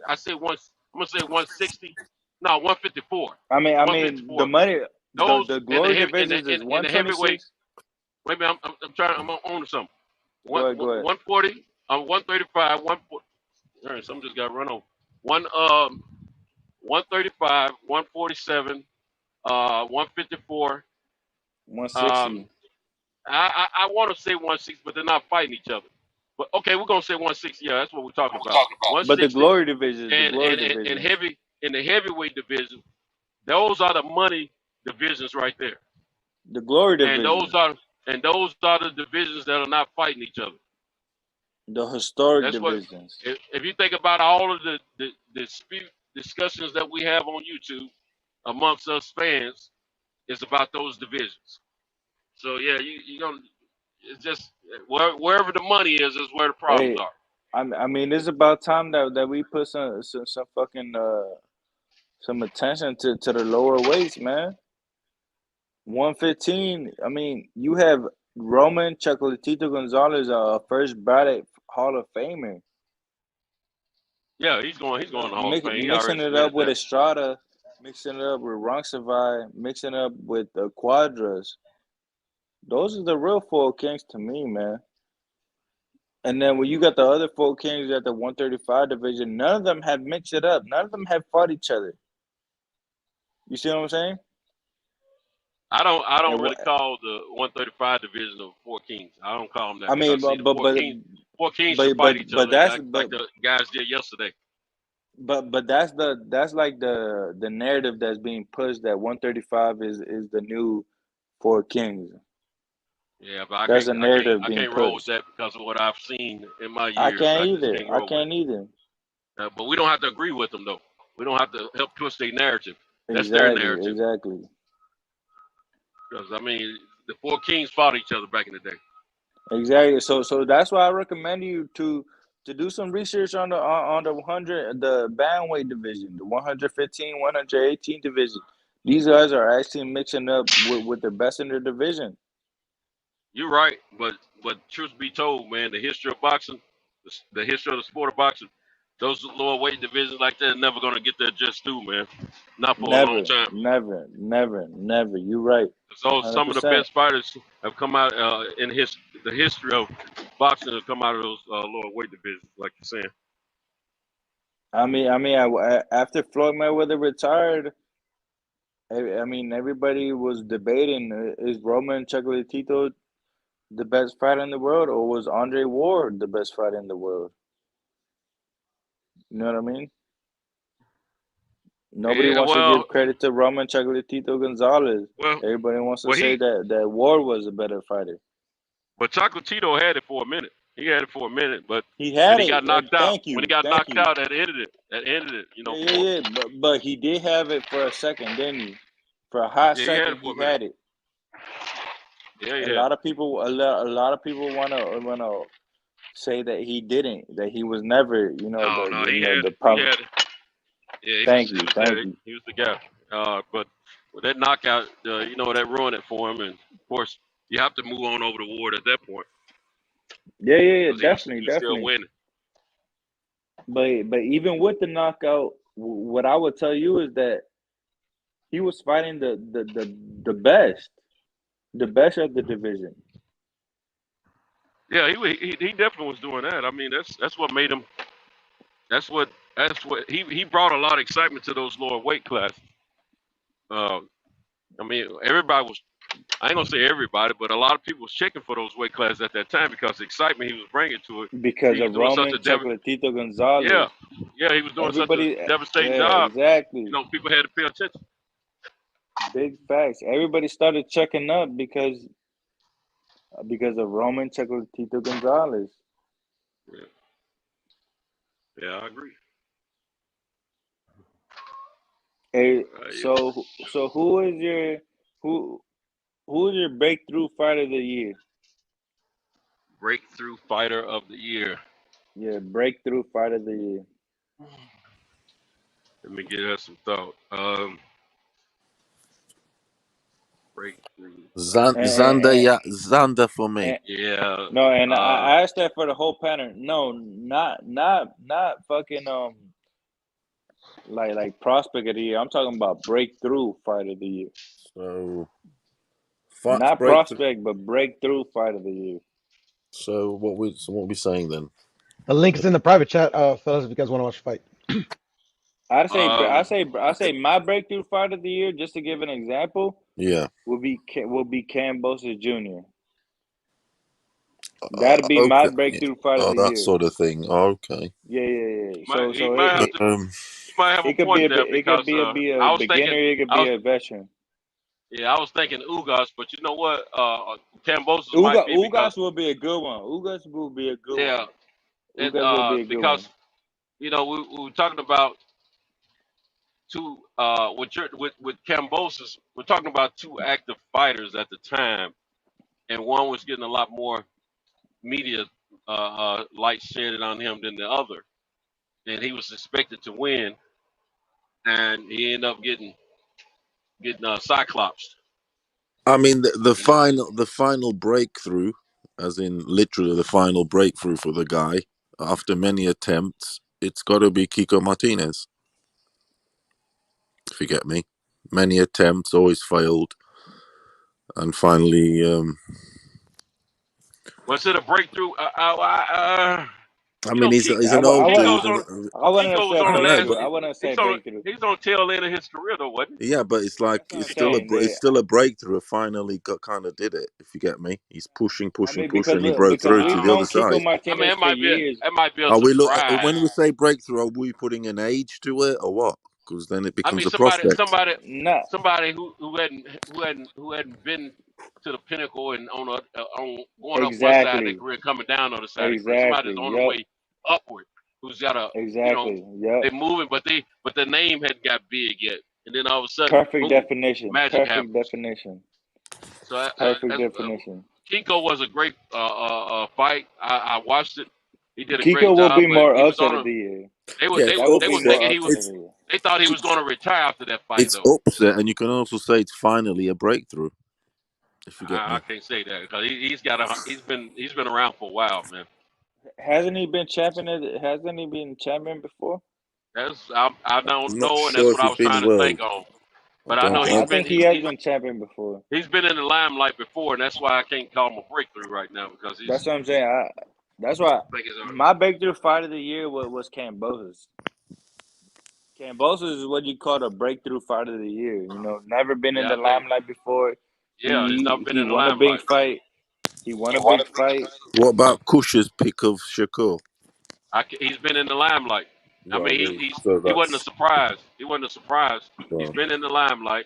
I say one. I'm gonna say 160. No, 154. I mean, 154. the money, Those the glory divisions is in the heavyweight. 126. Wait a minute, I'm on something. Go ahead. 140, 135, 140. All right, something just got run over. 135, 147, 154. 160. I want to say 160, but they're not fighting each other. But okay, we're gonna say 160. Yeah, that's what we're talking about. But the 160 glory division, and heavy in the heavyweight division. Those are the money divisions right there. the glory And division, those are the divisions that are not fighting each other. the historic That's what. divisions. If you think about all of the dispute discussions that we have on YouTube amongst us fans, it's about those divisions. So yeah, you don't. It's just wherever the money is where the problems Hey, are. I mean, it's about time that we put some fucking some attention to the lower weights, man. 115. I mean, you have Roman Chocolatito Gonzalez, a first ballot Hall of Famer. Yeah, he's going to the Hall of Fame. He Mixing already it up submitted with that. Estrada, mixing it up with Roncesvalles, mixing it up with Quadras. Those are the real four kings to me, man. And then when you got the other four kings at the 135 division, none of them have mixed it up. None of them have fought each other. You see what I'm saying? I don't And really call the 135 division of Four Kings. I don't call them that. I mean, because, see, four kings should fight each other like the guys did yesterday. But that's like the narrative that's being pushed that 135 is the new Four Kings. Yeah, but That's a narrative I being can't roll with pushed. that because of what I've seen in my years. I can't just either. can't I roll can't with either. it. But we don't have to agree with them though. We don't have to help twist their narrative. That's their Exactly. narrative. Exactly. Because I mean, the Four Kings fought each other back in the day. Exactly. So that's why I recommend you to do some research on the 100 the bandweight division, the 115, 118 division. These guys are actually mixing up with the best in their division. You're right, but truth be told, man, the history of boxing, the history of the sport of boxing, those lower weight divisions like that are never gonna get their just due, man. Not for a long time. Never. You're right. So some of the 100%. best fighters have come out in the history of boxing have come out of those lower weight divisions, like you're saying. I mean, after Floyd Mayweather retired, I mean, everybody was debating: is Roman Chocolatito the best fighter in the world, or was Andre Ward the best fighter in the world? You know what I mean? Nobody wants to give credit to Roman Chocolatito Gonzalez. Everybody wants to say that Ward was a better fighter. But Chocolatito had it for a minute. He had it for a minute, but he had when he got knocked out, that ended it. That ended it. You know. Yeah. But he did have it for a second, didn't he? For a hot second, he had it. Yeah, a lot of people want to say that he didn't, that he was never, the problem. Yeah, Thank you. He was the guy. But with that knockout, that ruined it for him. And of course, you have to move on over to Ward at that point. Yeah, definitely. He was still winning. But even with the knockout, what I would tell you is that he was fighting the best of the division. Yeah, he definitely was doing that. I mean, that's what made him. That's what he brought a lot of excitement to those lower weight classes. I mean, everybody was. I ain't gonna say everybody, but a lot of people was checking for those weight classes at that time because of the excitement he was bringing to it. Because of Roman Chocolatito Gonzalez. Yeah, he was doing such a devastating job. Exactly. People had to pay attention. Big facts. Everybody started checking up because of Roman Chocolatito Gonzalez. Yeah, I agree. Hey, so who is your breakthrough fighter of the year? Breakthrough fighter of the year. Yeah, breakthrough fighter of the year. Let me give that some thought. Breakthrough. Xander for me. Yeah. No, and I asked that for the whole pattern. No, not fucking like prospect of the year. I'm talking about breakthrough fight of the year. So not prospect, but breakthrough fight of the year. So what we saying then? The link's in the private chat, fellas, if you guys want to watch the fight. I say my breakthrough fight of the year, just to give an example, Yeah. will be Kambosos Jr. That'd be my Okay. breakthrough fight of Oh, the that year. sort of thing. Okay. Yeah. He might have to. You might have a It could be point there it could because be a I was beginner, thinking. it could be a veteran. Yeah, I was thinking Ugas, but you know what? Kambosos might be because Ugas will be a good one. Ugas will be a good yeah, one. and Ugas will be a good one. because we were talking about with Kambosos, we're talking about two active fighters at the time, and one was getting a lot more media light shedded on him than the other, and he was expected to win, and he ended up getting cyclopsed. I mean, the final breakthrough, as in literally the final breakthrough for the guy after many attempts, it's got to be Kiko Martinez. If you get me, many attempts, always failed, and finally. Was it a breakthrough? I mean, he's an old dude. I wouldn't Kiko was say on the last. breakthrough. I wouldn't say breakthrough. He's on the tail end of his career, though, wasn't he? Yeah, but it's like That's what I'm saying. it's still a breakthrough. Finally, kind of did it. If you get me, he's pushing, Because and he broke through to we've the other known Kiko side. Martinez for years. It might be a Are we surprise. when we say breakthrough? Are we putting an age to it or what? Because then it becomes a somebody who hadn't been to the pinnacle and on going up one side of their career, coming down on the other side of their career. Somebody's on the way upward, who's got they're moving, but the name hadn't got big yet, and then all of a sudden, Perfect boom, definition. magic happens. So Perfect definition. Kiko was a great fight. I watched it. He did a Kiko great will job. be more He was upset on of the year. They were thinking he was. They thought he was going to retire after that fight. It's upset, and you can also say it's finally a breakthrough. If you get me, I can't say that because he's been around for a while, man. Hasn't he been champion? Hasn't he been champion before? I don't know, and sure that's what I was trying to think on. But I know I think he has been champion before. He's been in the limelight before, and that's why I can't call him a breakthrough right now because that's what I'm saying. That's why my breakthrough fight of the year was Kambosos. Kambosos is what you call a breakthrough fight of the year. You know, never been in the limelight before. Yeah, he's not been in the won limelight. A big fight. He won a big fight. What about Kush's pick of Shakur? He's been in the limelight. I mean, he wasn't a surprise. He wasn't a surprise. He's been in the limelight.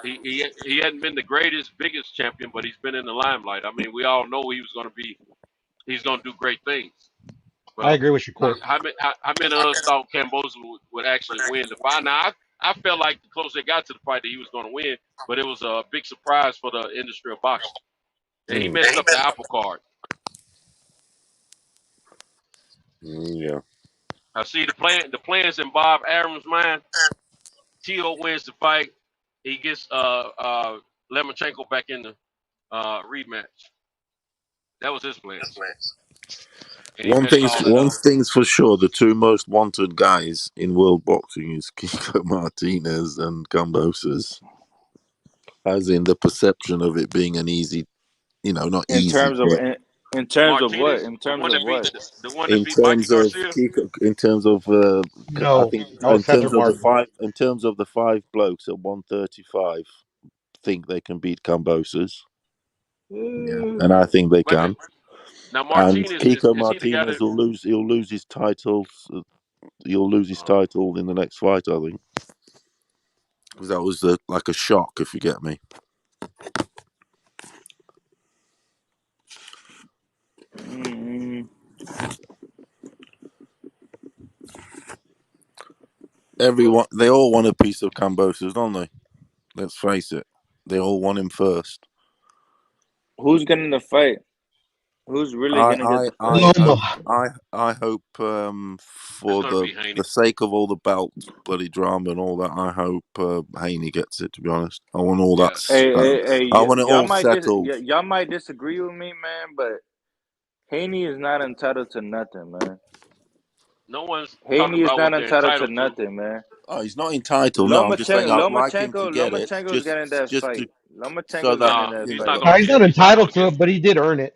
He hadn't been the biggest champion, but he's been in the limelight. I mean, we all know he's going to do great things. But I agree with you, Court. How many of us thought Kambosos would actually win the fight? Now, I felt like the closer it got to the fight that he was going to win, but it was a big surprise for the industry of boxing. And he messed up the apple card. Yeah. I see the plans in Bob Arum's mind. Tio wins the fight. He gets Lomachenko back in the rematch. That was his plan. One thing's for sure: the two most wanted guys in world boxing is Kiko Martinez and Kambosos. As in the perception of it being an easy, not easy. In terms of what? In terms of what? The one that beat terms Mikey of Garcia? in terms of no, I think in terms of the five blokes at 135 think they can beat Kambosos. Yeah. And I think they can. Now Martinez, and Kiko is Martinez will lose. He'll lose his titles. He'll lose his title in the next fight, I think. Because that was like a shock, if you get me. They all want a piece of Kambosos, don't they? Let's face it. They all want him first. Who's getting the fight? Who's really going to get the fight? I hope for the sake of all the belt bloody drama and all that, I hope Haney gets it, to be honest. I want all that. I want it all settled. Y'all might disagree with me, man, but Haney is not entitled to nothing, man. No one's Haney is not entitled to nothing, man. Oh, he's not entitled. No, I'm just saying I'd like him to get it. Lomachenko's getting that fight. He's not entitled to it, but he did earn it.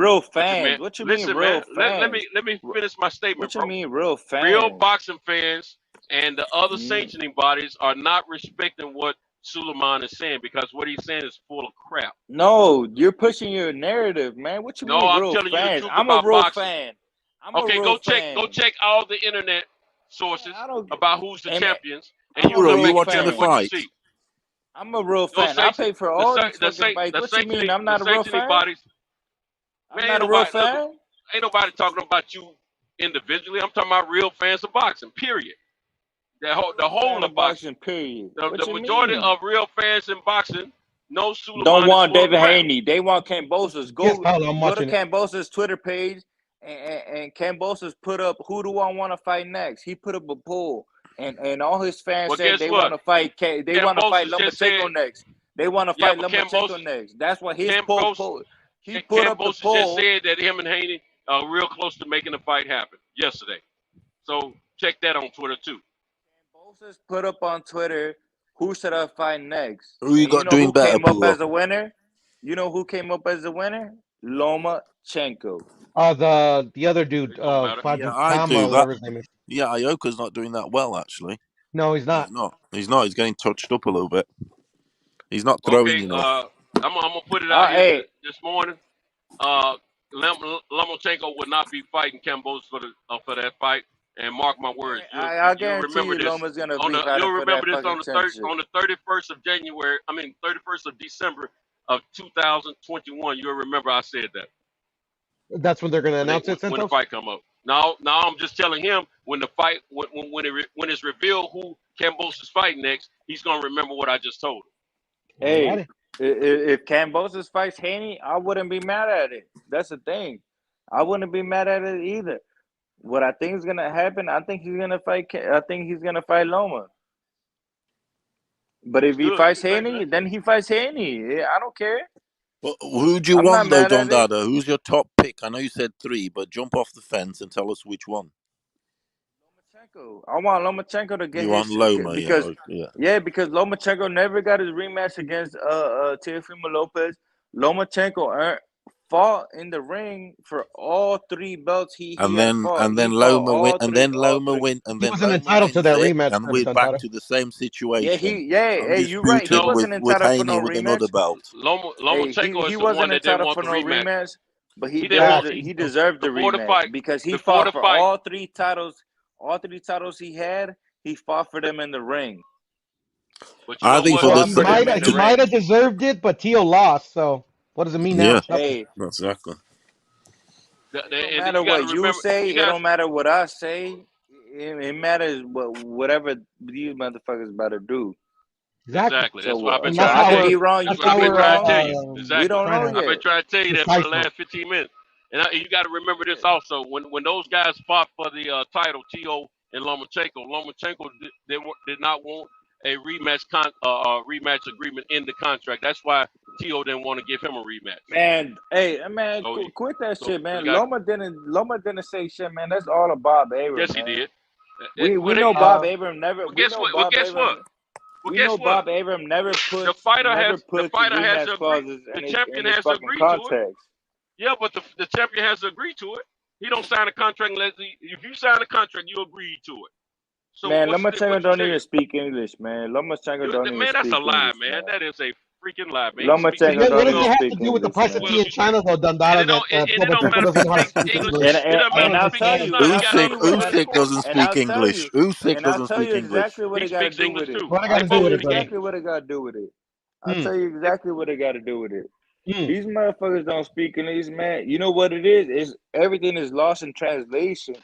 real Listen, man. fans? What you mean Listen, real man. Let fans? me finish my statement, What you bro. mean real fans? Real boxing fans and the other Mm. sanctioning bodies are not respecting what Suleiman is saying because what he's saying is full of crap. No, you're pushing your narrative, man. What you No, mean I'm real telling you the fans? truth I'm a about real boxing. fan. I'm Okay, a real fan. go check all the internet sources about who's the And champions, and I'm you're a gonna real make fan. up what you see. I'm a real Those fan. I pay for all these the fucking fights. What you mean? I'm the not a real sanctioning fan? bodies. I'm Man, not a real fan? ain't nobody talking about you individually. I'm talking about real fans of boxing. Period. The whole Fan of of boxing. boxing, period. The What you majority mean? of real fans in boxing No Suleiman Don't want is for a Devin crap. Haney. They want Kambosos. Yes, Go Paolo, I'm to watching it. Kambosos' Twitter page, and Kambosos put up, who do I want to fight next? He put up a poll, and all his fans Well, said guess they what? want to fight. They want to fight Kambosos just said, Lomachenko next. They want to yeah, fight but Lomachenko next. That's what his poll. He put up the Kambosos just poll. said that him and Haney are real close to making the fight happen yesterday. So check that on Twitter too. Kambosos put up on Twitter, who should I fight next? Who you And got doing who better, came up Puro? as a winner? You know who came up as a winner? Lomachenko. The other dude, Yeah, I Fadukama, do. whatever his name is. Yeah, Ioka's not doing that well, actually. No, he's not. He's not. He's getting touched up a little bit. He's not throwing Okay, enough. I'm gonna put it out here this morning. Lomachenko would not be fighting Kambosos for that fight. And mark my words, I you'll guarantee remember you this. Loma's gonna be fighting You'll for remember that this on the fucking championship. on the 31st of January. 31st of December of 2021. You'll remember I said that. That's when they're going to announce it, when the Santos? fight come up. Now I'm just telling him when the fight when it's revealed who Kambosos is fighting next, he's gonna remember what I just told him. Hey, if Kambosos fights Haney, I wouldn't be mad at it. That's the thing. I wouldn't be mad at it either. What I think is gonna happen, I think he's gonna fight Loma. But if he fights Haney, then he fights Haney. I don't care. But who do you I'm want, not though, mad at it. Dondada? Who's your top pick? I know you said 3, but jump off the fence and tell us which one. I want Lomachenko to get You want his Loma, because because Lomachenko never got his rematch against Teofimo Lopez. Lomachenko fought in the ring for all 3 belts he And had then fought. and then He fought Loma win, all and 3 then all Loma 3. win, and He then wasn't Loma entitled to wins that it, rematch, and we're back Dondada. to the same situation. Hey, you're right. He Undisputed wasn't with entitled for Haney no with another rematch. belt. Lomachenko He is the one wasn't that didn't entitled want for the no rematch. rematch, but He didn't want he deserved the before the rematch fight because he before fought the for fight. all 3 titles. All 3 titles he had, he fought for them in the ring. But I think for He might have deserved it, but Tio lost. So what does it mean now? Hey, exactly. it don't matter what you say. It don't matter what I say. It matters whatever these motherfuckers about to do. Exactly. That's what I've been So trying I to could tell be you. wrong. That's You what I've could be been trying to tell wrong. you. Exactly. We don't know I've yet. been trying to tell you that for the last 15 minutes. And you got to remember this also. When those guys fought for the title, Tio and Lomachenko did not want a rematch rematch agreement in the contract. That's why Tio didn't want to give him a rematch. Man, quit that shit, man. Loma didn't say shit, man. That's all of Bob Arum. Yes, man. he did. We know Bob Arum never. Well, guess what? Well, guess what? We know Bob Arum never puts the fighter has rematch to agree. clauses The in champion his has to fucking agree to it. contracts. Yeah, but the champion has to agree to it. He don't sign a contract unless if you sign a contract, you agree to it. So Man, what Lomachenko don't saying? even speak English, man. Lomachenko don't even Man, that's speak a lie, English, man. That is a freaking lie, man. Lomachenko What don't does even it have speak to do with the English, price of tea in China, though, Dondada, that Lomachenko doesn't know how to speak English? And I'll tell you, Usyk doesn't speak English. Usyk and I'll doesn't tell speak you English. exactly what it got to do with it. What I I'll got to tell do with you it, brother? exactly what it got to do with it. I'll tell you exactly what it got to do with it. These motherfuckers don't speak English, man. You know what it is? Is everything is lost in translation.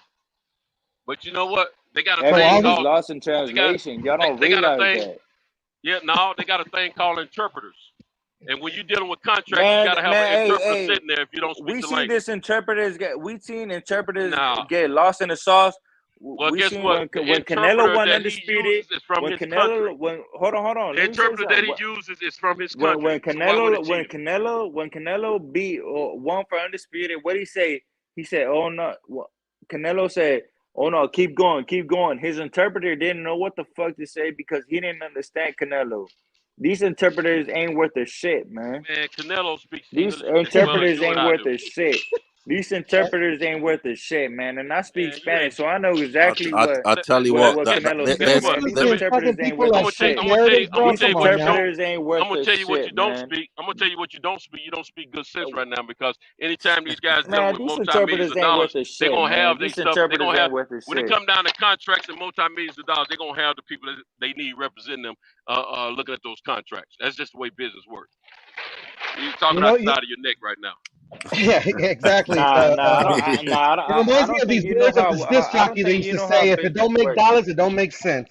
But you know what? They got a Everything thing is called lost in translation. Y'all don't they got a realize thing. that. Yeah, no, they got a thing called interpreters. And when you're dealing with contracts, Man, you got to have an interpreter hey, sitting there if you don't speak we the seen language. this interpreters get lost in the sauce. Well, We guess seen what? when Canelo won that undisputed. he uses is from When his Canelo, country. hold on. The interpreter that he uses is from his country. When So why would it cheat him? When Canelo beat or won for undisputed, what did he say? He said, "Oh no." Canelo said, "Oh no, keep going." His interpreter didn't know what the fuck to say because he didn't understand Canelo. These interpreters ain't worth a shit, man. Man, Canelo speaks These English as well as interpreters you and ain't I worth do. a shit. These interpreters ain't worth a shit, man. And I speak Man, Spanish, so I know exactly I tell you what, Canelo that, said, there's man. These there, interpreters ain't worth a shit. I'm gonna tell you These what you don't. interpreters ain't worth I'm gonna a tell you what you shit, don't man. speak. I'm gonna tell you what you don't speak. You don't speak good sense right now because anytime these guys dealing Man, with these multi-millions interpreters of ain't dollars, worth a they're shit, gonna man. have their These stuff. They're interpreters gonna have ain't worth a when it shit. come down to contracts and multi-millions of dollars, they're gonna have the people that they need representing them looking at those contracts. That's just the way business works. You're talking out the side of your neck right now. Yeah, exactly. I It reminds me don't of think these you know words of this disc I don't jockey that think used you to know how say, if it business don't make works. dollars, it don't make sense.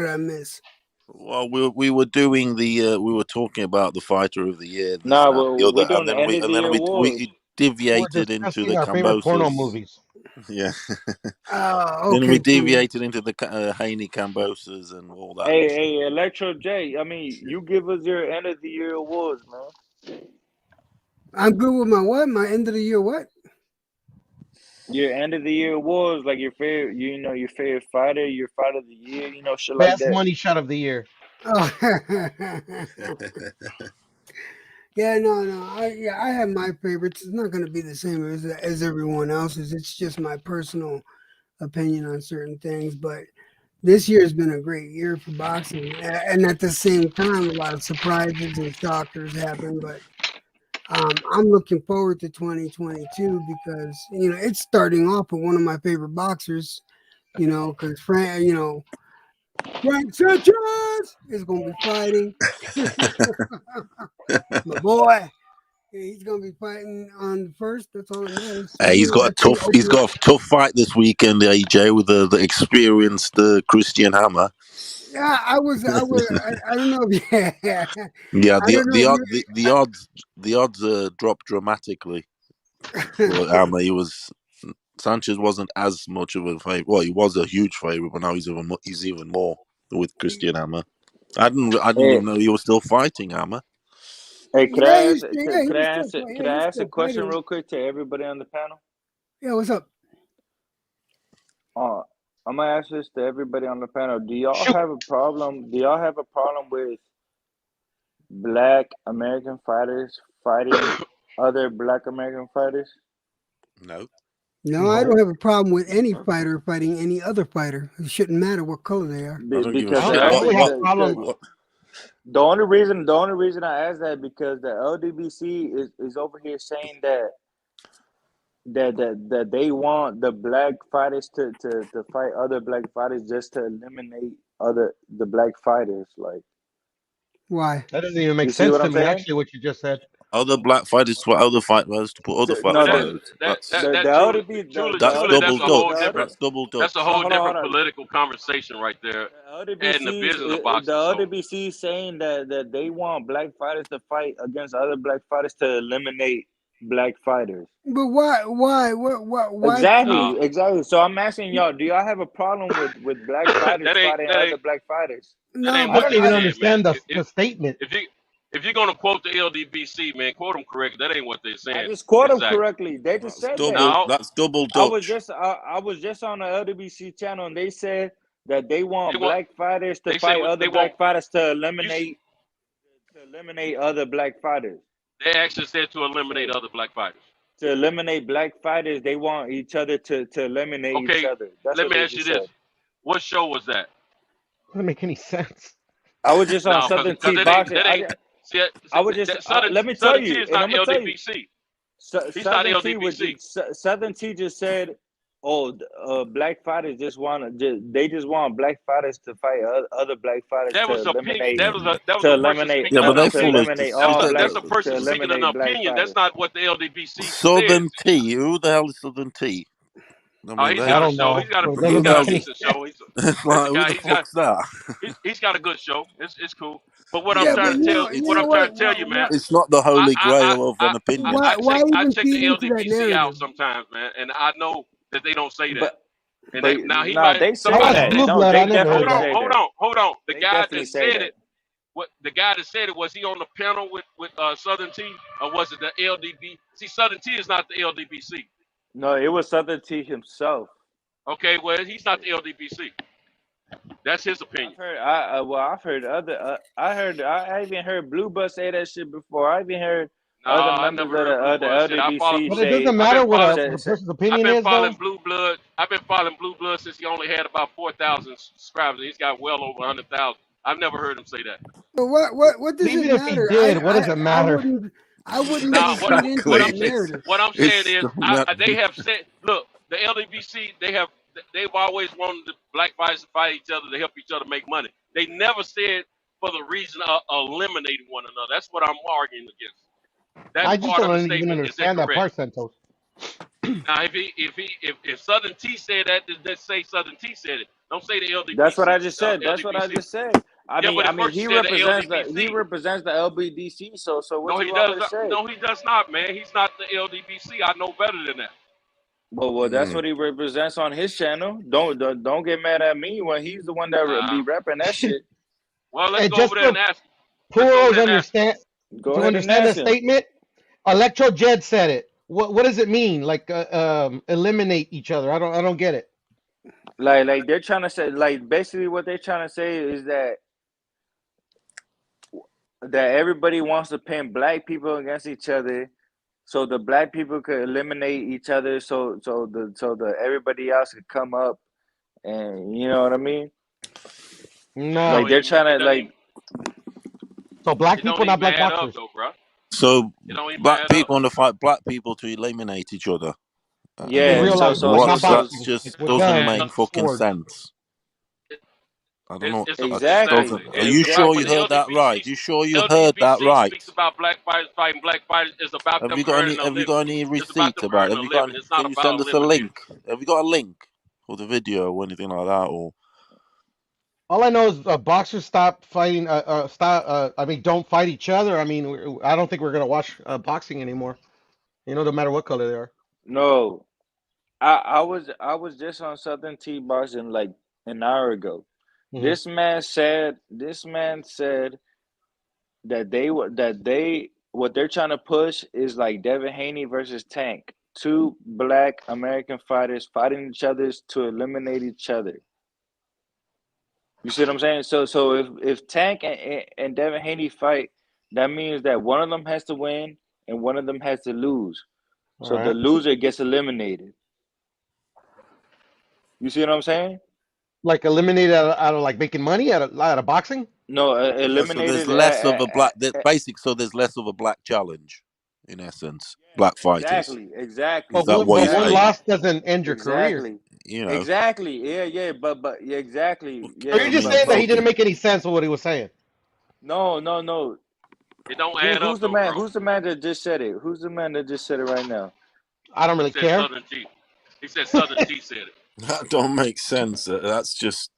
did I miss? Well, we were doing the we were talking about the fighter of the year, this, Nah, that, and the we're other, doing the end of the year awards. we We're deviated into discussing the our favorite porno Kambosos. movies. Yeah. Then Okay. we deviated into the Haney Kambosos and all that. Hey, Electro J. I mean, you give us your end of the year awards, man. I'm good with my what? My end of the year what? Your end of the year awards, like your favorite, your favorite fighter, your fight of the year, shit like Best that. money shot of the year. Oh. Yeah, no. I have my favorites. It's not going to be the same as everyone else's. It's just my personal opinion on certain things. But this year has been a great year for boxing, and at the same time, a lot of surprises and shockers happened. But I'm looking forward to 2022 because it's starting off with one of my favorite boxers. Because Frank Sanchez is going to be fighting. My boy. Yeah, he's gonna be fighting on the first. That's all that matters. Hey, he's got a tough fight this weekend, AJ, with the experienced Christian Hammer. Yeah, I don't know. Yeah, Yeah, I don't know. the odds dropped dramatically for Hammer. Sanchez wasn't as much of a favorite. Well, he was a huge favorite, but now he's even more with Christian Hammer. I didn't even know he was still fighting Hammer. Hey, could I ask a question fighting. real quick to everybody on the panel? Yeah, what's up? I'm gonna ask this to everybody on the panel. Do y'all have a problem with Black American fighters fighting other Black American fighters? No. No, I don't have a problem with any fighter fighting any other fighter. It shouldn't matter what color they are. Because the only reason I ask that because the LDBC is over here saying that they want the black fighters to fight other black fighters just to eliminate the black fighters. Like, why? That doesn't even make sense to me. Actually, what you just said. Other black fighters to other fighters to put other fighters. That's double dutch. That's double dutch. That's a whole different political conversation right there. And the business of boxing. The LDBC is saying that they want black fighters to fight against other black fighters to eliminate black fighters. But why? Exactly. So I'm asking y'all, do y'all have a problem with black fighters fighting other black fighters? No, I don't even understand the statement. If you're gonna quote the LDBC, man, quote them correctly. That ain't what they're saying. I just quote them correctly. They just said that. That's double dutch. I was just on the LDBC channel and they said that they want black fighters to fight other black fighters to eliminate other black fighters. They actually said to eliminate other black fighters. To eliminate black fighters, they want each other to eliminate each other. That's let me ask you this: what show was that? Doesn't make any sense. I was just on Southern T boxing. Let me tell you. It's not LDBC. He's not LDBC. Southern T just said, black fighters just want black fighters to fight other black fighters to eliminate. That's a person speaking an opinion. That's not what the LDBC Southern T. Who the hell is Southern T? He's got a show. He's got a decent show. He's got a good show. It's cool. But what I'm trying to tell you, man, it's not the holy grail of an opinion. I check the LDBC out sometimes, man, and I know that they don't say that. They say that. Hold on. The guy that said it. The guy that said it, was he on the panel with Southern T, or was it the LDB? See, Southern T is not the LDBC. No, it was Southern T himself. Okay, well, he's not the LDBC. That's his opinion. I've heard other. I even heard Blue Bus say that shit before. I even heard other members of the LDBC. But it doesn't matter what a person's opinion is, though. Blue Blood. I've been following Blue Blood since he only had about 4,000 subscribers. He's got well over 100,000. I've never heard him say that. But what does Even it if matter? he did, what does it matter? I wouldn't feed into that narrative. What I'm saying is, they have said, look, the LDBC, they've always wanted the black fighters to fight each other to help each other make money. They never said for the reason of eliminating one another. That's what I'm arguing against. I just don't even understand that part, Santos. Now, if Southern T said that, just say Southern T said it. Don't say the LDBC. That's what I just said. I mean, he represents the LBDC. So what No, you he want does me to not. say? No, he does not, man. He's not the LDBC. I know better than that. Well, that's what he represents on his channel. Don't get mad at me when he's the one that be rapping that shit. Well, let's And go just over there and for ask. Puros understand Go to ahead and understand the ask him. statement, Electro Jed said it. What does it mean? Like eliminate each other? I don't get it. Like they're trying to say, like basically what they're trying to say is that everybody wants to pin black people against each other, so the black people could eliminate each other, so the everybody else could come up, and you know what I mean? No, Like they're trying to like. So black It don't people, not even black add up boxers. though, bro. So It don't even black add up. people want to fight black people to eliminate each other. I Yeah, In real mean, life, like not that boxing. just With doesn't guns, make with fucking swords. sense. I don't know. It's That just exactly. doesn't. Are you sure you heard that right? You sure you heard that LDBC right? speaks about black fighters fighting black fighters. It's about Have them you got earning any? a Have you living. got any It's about receipt them about it? earning Have a you got? living. It's not Can you about send us a eliminating. link? Have you got a link for the video or anything like that? Or All I know is boxers stop fighting. I mean, don't fight each other. I mean, I don't think we're gonna watch boxing anymore. You know, no matter what color they are. No, I was just on Southern T Boxing like an hour ago. Mhm. This man said that what they're trying to push is like Devin Haney versus Tank, two black American fighters fighting each other to eliminate each other. You see what I'm saying? So if Tank and Devin Haney fight, that means that one of them has to win and one of them has to lose. So the Alright. loser gets eliminated. You see what I'm saying? Like eliminated out of like making money out of boxing. No, yeah, so eliminated. there's less of a black. Basic. So there's less of a black challenge, in essence. Black fighters. Exactly. Is that what you're one saying? loss doesn't end your career. Exactly. You know. Exactly. Yeah, but yeah, exactly. Yeah, Or you're just saying that he didn't make any sense of what he was saying. No. It don't add Who's up the though, man? bro. Who's the man that just said it? Who's the man that just said it right now? I don't really He said care. Southern T. He said Southern T said it. That don't make sense. That's just.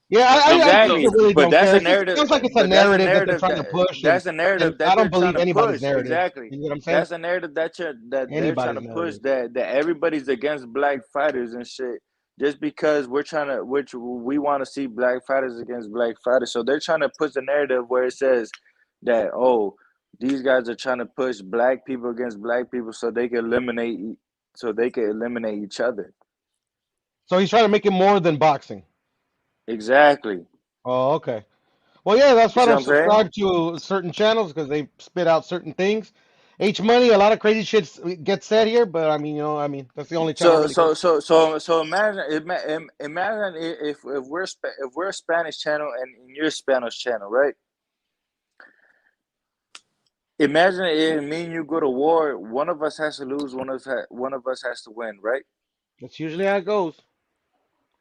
Yeah, I think you really but don't that's care. a It just narrative. sounds like it's a But that's a narrative that they're narrative trying to push, that's a and narrative that I they're don't trying believe to anybody's push. narrative. Exactly. You know what I'm saying? That's a narrative that they're trying Anybody's to push narrative. that everybody's against black fighters and shit. Just because we want to see black fighters against black fighters. So they're trying to push the narrative where it says that these guys are trying to push black people against black people so they can eliminate each other. So he's trying to make it more than boxing. Exactly. Oh, okay. Well, yeah, that's You why I see what don't I'm saying? subscribe to certain channels because they spit out certain things. H Money, a lot of crazy shit gets said here, but I mean, that's the only channel I really go. So imagine if we're a Spanish channel and you're a Spanish channel, right? Imagine if me and you go to war, one of us has to lose, one of us has to win, right? That's usually how it goes.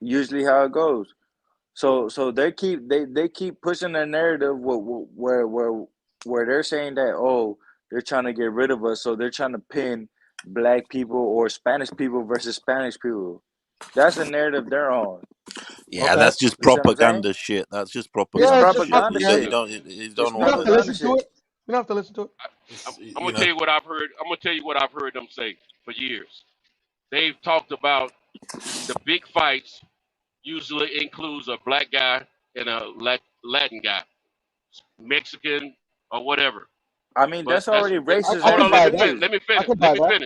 Usually how it goes. So they keep pushing the narrative where they're saying that they're trying to get rid of us, so they're trying to pin black people or Spanish people versus Spanish people. That's the narrative they're on. Yeah, Okay. that's just You see what I'm saying? propaganda shit. That's just It's propaganda shit. propaganda You shit. don't It's want You don't have to to. propaganda listen to it. You don't have to listen to it. I'm gonna tell you what I've heard. I'm gonna tell you what I've heard them say for years. They've talked about the big fights usually includes a black guy and a Latin guy, Mexican or whatever. I mean, But that's already racist. I hold can on. buy Let that. me I finish. can buy that.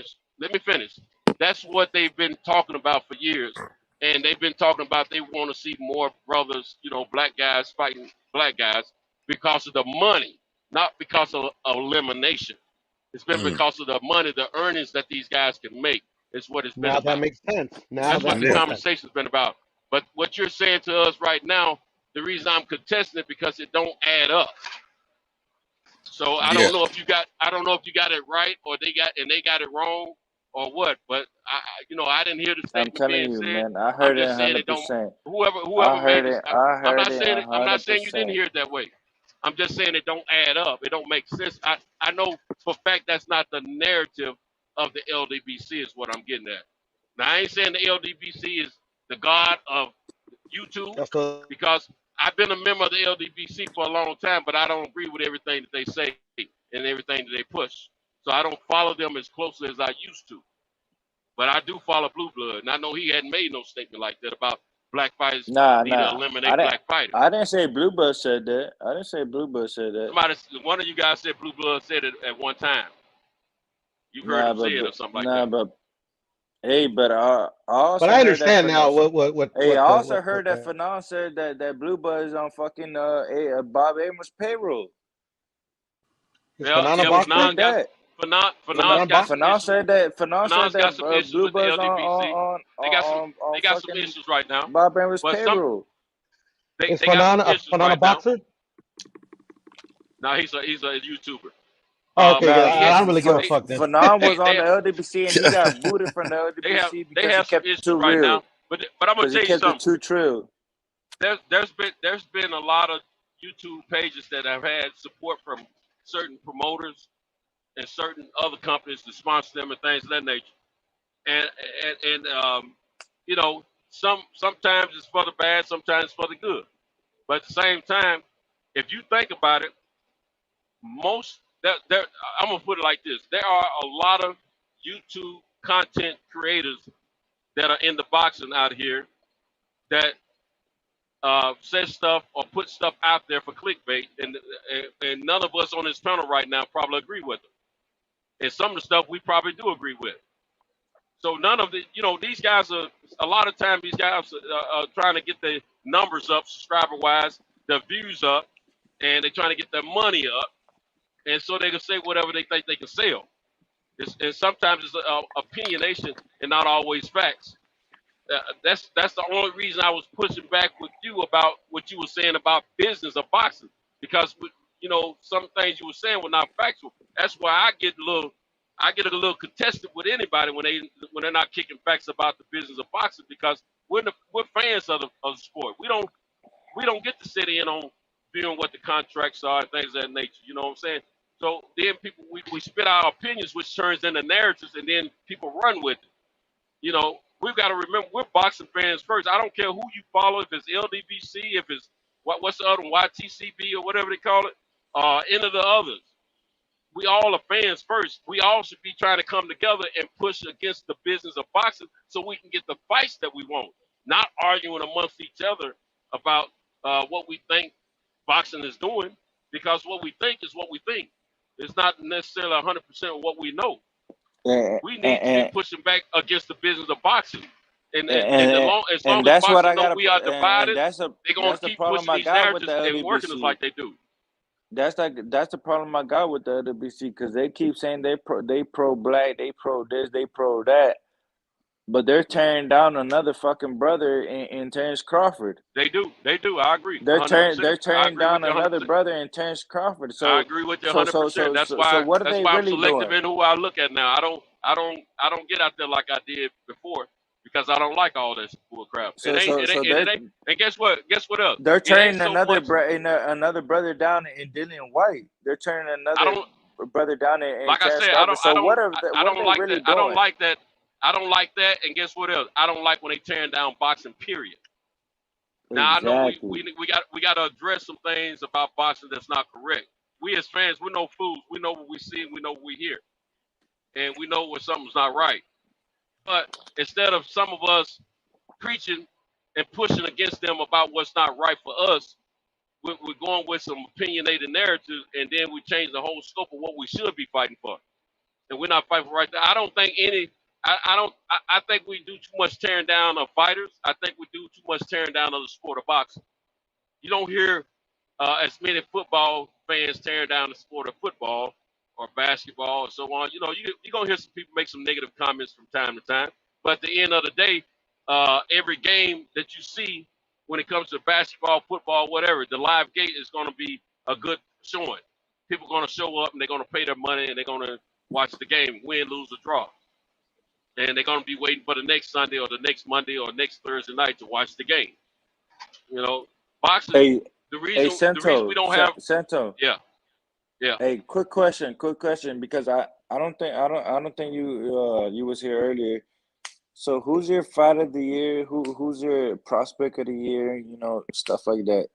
Let me finish. That's what they've been talking about for years, and they've been talking about they want to see more brothers, black guys fighting black guys because of the money, not because of elimination. It's been because of the money, the earnings that these guys can make. Is what it's been Now that about. makes sense. Now That's that what the makes sense. conversation's been about. But what you're saying to us right now, the reason I'm contesting it because it don't add up. So I Yeah. don't know if you got it right or they got it wrong or what. But I didn't hear the I'm statement telling being you, said. man. I I'm heard it just saying it don't. 100%. Whoever made this, I I'm heard not it saying it. I'm not saying you didn't 100%. hear it that way. I'm just saying it don't add up. It don't make sense. I know for a fact that's not the narrative of the LDBC is what I'm getting at. Now I ain't saying the LDBC is the god of YouTube That's the because I've been a member of the LDBC for a long time, but I don't agree with everything that they say and everything that they push. So I don't follow them as closely as I used to. But I do follow Blue Blood, and I know he hadn't made no statement like that about black fighters need to eliminate black fighters. I didn't say Blue Blood said that. I didn't say Blue Blood said that. One of you guys said Blue Blood said it at one time. You heard him say it or something like that. But hey, but I also. But I understand now what. Hey, I also heard that Fanon said that Blue Blood is on fucking Bob Abrams' payroll. Fanon said that Blue Blood's on they got some issues right now. Bob Abrams' payroll. Is Fanon a boxer? No, he's a YouTuber. Oh, okay, I don't really give a fuck then. Fanon was on the LDBC and he got booted from the LDBC because he kept it too real. Now, but I'm gonna tell you something. Too true. There's been a lot of YouTube pages that have had support from certain promoters and certain other companies to sponsor them and things of that nature. And you know, sometimes it's for the bad, sometimes it's for the good. But at the same time, if you think about it, I'm gonna put it like this: there are a lot of YouTube content creators that are in the boxing out here that say stuff or put stuff out there for clickbait, and none of us on this panel right now probably agree with them. And some of the stuff we probably do agree with. So none of the, these guys are, a lot of times these guys are trying to get the numbers up, subscriber-wise, the views up, and they're trying to get their money up, and so they can say whatever they think they can sell. And sometimes it's opinionation and not always facts. That's the only reason I was pushing back with you about what you were saying about business of boxing, because some things you were saying were not factual. That's why I get a little contested with anybody when they're not kicking facts about the business of boxing, because we're fans of the sport. We don't get to sit in on viewing what the contracts are and things of that nature. You know what I'm saying? So then we spit our opinions, which turns into narratives, and then people run with it. We've got to remember we're boxing fans first. I don't care who you follow, if it's LDBC, if it's what's the other one, YTCB or whatever they call it, any of the others. We all are fans first. We all should be trying to come together and push against the business of boxing so we can get the fights that we want, not arguing amongst each other about what we think boxing is doing, because what we think is what we think. It's not necessarily 100% of what we know. We need to be pushing back against the business of boxing. And as long as boxing know we are divided, they're going to keep pushing these narratives and working us like they do. That's the problem I got with the WBC, because they keep saying they pro black, they pro this, they pro that, but they're tearing down another fucking brother in Terrence Crawford. They do. I agree. They're tearing down another brother in Terrence Crawford. So I agree with you 100%. That's why I'm selective in who I look at now. I don't get out there like I did before, because I don't like all this bull crap. And guess what? Guess what else? They're turning another brother down in Dillian White. They're turning another brother down in like I said, I don't like that. I don't like that. And guess what else? I don't like when they tearing down boxing, period. Now I know we got to address some things about boxing that's not correct. We as fans, we're no fools. We know what we see, we know what we hear, and we know when something's not right. But instead of some of us preaching and pushing against them about what's not right for us, we're going with some opinionated narratives, and then we change the whole scope of what we should be fighting for. And we're not fighting for right now. I don't think I think we do too much tearing down of fighters. I think we do too much tearing down of the sport of boxing. You don't hear as many football fans tearing down the sport of football or basketball and so on. You're going to hear some people make some negative comments from time to time. But at the end of the day, every game that you see when it comes to basketball, football, whatever, the live gate is going to be a good showing. People are going to show up and they're going to pay their money and they're going to watch the game, win, lose, or draw. And they're going to be waiting for the next Sunday or the next Monday or next Thursday night to watch the game. Boxing. The reason we don't have Santo. Yeah. Hey, quick question, because I don't think you was here earlier. So who's your fight of the year? Who's your prospect of the year? Stuff like that.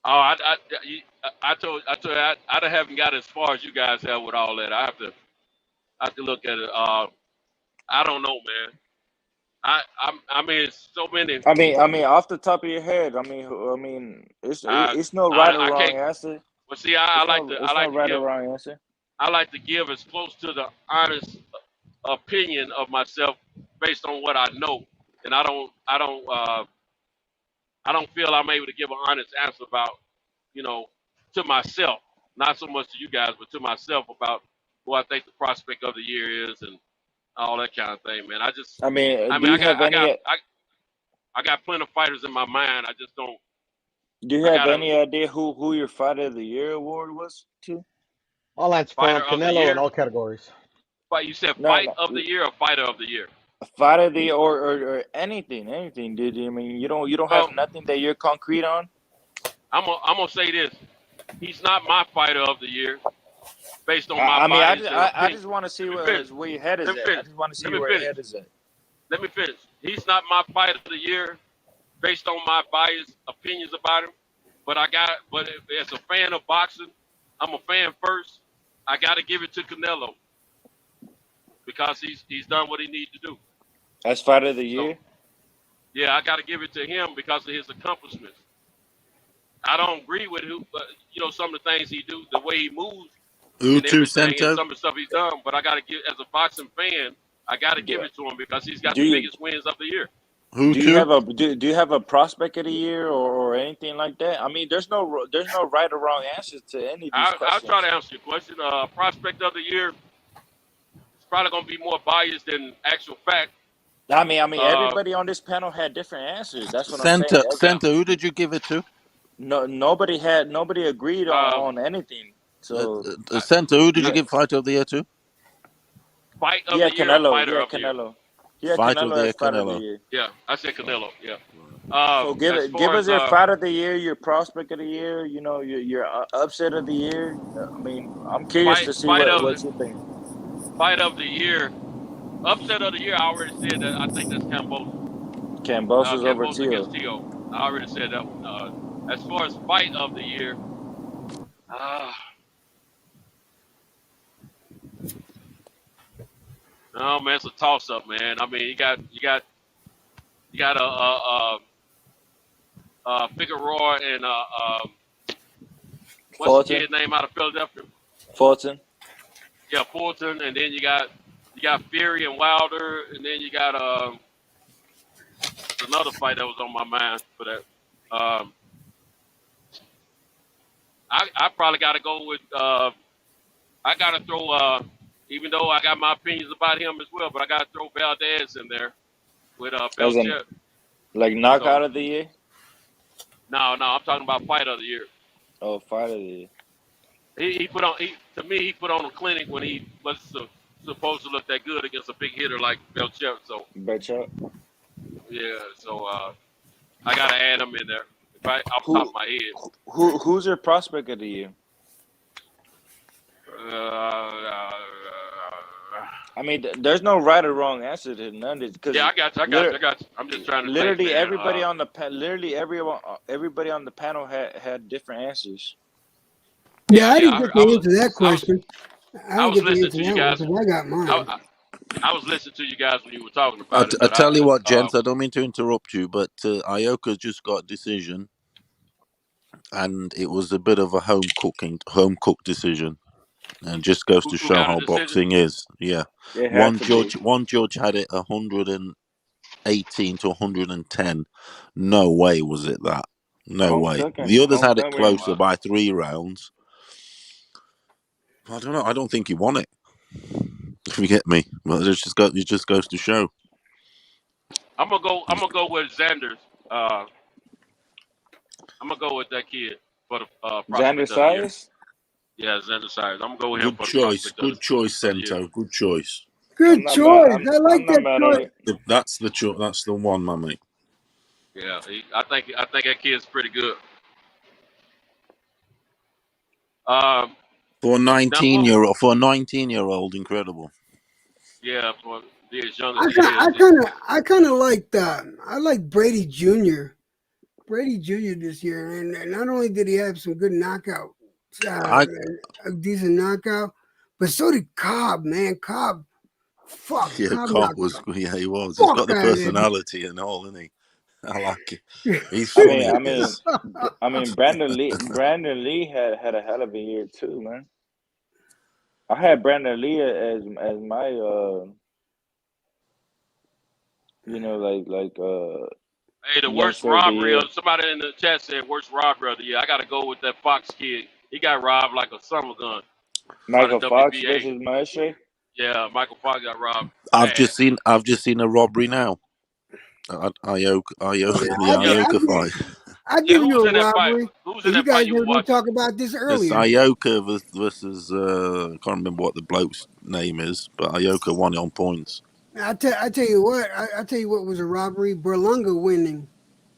Oh, I haven't got as far as you guys have with all that. I have to look at it. I don't know, man. I mean, it's so many. I mean, off the top of your head, I mean, it's no right or I wrong can't. answer. Well, see, I like It's no right or give. wrong answer. I like to give as close to the honest opinion of myself based on what I know, and I don't feel I'm able to give an honest answer about, to myself, not so much to you guys, but to myself about what I think the prospect of the year is and all that kind of thing, man. I mean, do I you have any? got plenty of fighters in my mind. I just don't. Do you have any idea who your Fighter of the Year award was to? All that's Fighter from of the Canelo year. in all categories. But you said No, fight of the year or fighter of the year? Fighter of the Year or anything, dude. I mean, you don't have nothing that you're concrete on. I'm gonna say this. He's not my fighter of the year, based on my I mean, bias. I just want to see where your head is at. I just want to see where your head is at. Let me finish. He's not my fighter of the year, based on my biased opinions about him. But as a fan of boxing, I'm a fan first. I got to give it to Canelo because he's done what he needs to do. As Fighter of the Year? Yeah, I got to give it to him because of his accomplishments. I don't agree with some of the things he do, the way he moves, Who and to, everything, and Sento? some of the stuff he's done. But I got to give, as a boxing fan, I got to give it to him because he's got Do the you- biggest wins of the year. Who do you have a prospect of the year or anything like that? I mean, there's no right or wrong answer to any of these I'll questions. try to answer your question. Prospect of the year, it's probably going to be more biased than actual fact. I mean, everybody on this panel had different answers. That's what I'm Center, saying. Center, who did you give it to? No, nobody agreed on anything. So Center, who did you give Fighter of the Year to? Fight of the year, Canelo. fighter of Canelo. the year. Fight of the year, as Fighter of the Canelo. year. Yeah, I said Canelo. Yeah. So give us your Fighter of the Year, your Prospect of the Year, your upset of the year. I mean, I'm curious to see what you think. Fight of the year, upset of the year. I already said that. I think that's Kambosos. Kambosos over Kambosos Tio. against Tio. I already said that one. As far as fight of the year, oh man, it's a toss up, man. I mean, you got Figueroa and what's Fulton. the kid name out of Philadelphia? Fulton. Yeah, Fulton, and then you got Fury and Wilder, and then you got another fight that was on my mind for that. I probably got to go with. I got to throw. Even though I got my opinions about him as well, but I got to throw Valdez in there with Belcher. Like knockout of the year? No, I'm talking about fight of the year. Oh, fight of the year. He put on a clinic when he was supposed to look that good against a big hitter like Belcher. So yeah, so I gotta add him in there. Right off the top of my head. Who's your prospect of the year? I mean, there's no right or wrong answer to none of this. Yeah, I got you. I'm just trying to literally think, everybody on the everybody on the panel had different answers. Yeah, I didn't get to answer that question. I was didn't get to listening to answer you that guys. one because I got mine. I was listening to you guys when you were talking about it. I tell you what, gents, I don't mean to interrupt you, but Ioka just got a decision, and it was a bit of a home cooked decision, and just goes to show how boxing is. Yeah, one judge had it 118 to 110. No way was it that. No way. The others had it closer by 3 rounds. I don't know. I don't think he won it. If you get me, well, it just goes to show. I'm gonna go with Xander's. I'm gonna go with that kid for the Xander Sayers. Yeah, Xander Sayers. I'm gonna go with him. Good choice. Good choice, Sento. Good choice. Good choice. I like that choice. That's the That's the one, my mate. Yeah, I think that kid's pretty good. For a 19-year-old, incredible. Yeah, for as young I as he is. kind of like I like Brady Jr. Brady Jr. this year, and not only did he have some good knockout, I a decent knockout, but so did Cobb, man. Cobb, fuck, yeah, Cobb Cobb knocked was the he was. He's got fuck the out of that. personality and all, isn't he? I like it. He's I funny. mean, He is. Brandon Lee had a hell of a year too, man. I had Brandon Lee as my Hey, the worst youngster of the robbery year. of somebody in the chat said worst robbery of the year. I got to go with that Fox kid. He got robbed like a summer gun by the Michael Fox WBA. versus Maestro. Yeah, Michael Fox got robbed I've bad. just seen a robbery now. Ioka, the Ioka fight. I'll Yeah, give who you was a in that fight? robbery. Who was in And you that fight guys you were heard me watching? talk about this It's earlier. Ioka versus I can't remember what the bloke's name is, but Ioka won it on points. I tell you what. I tell you what was a robbery. Berlanga winning.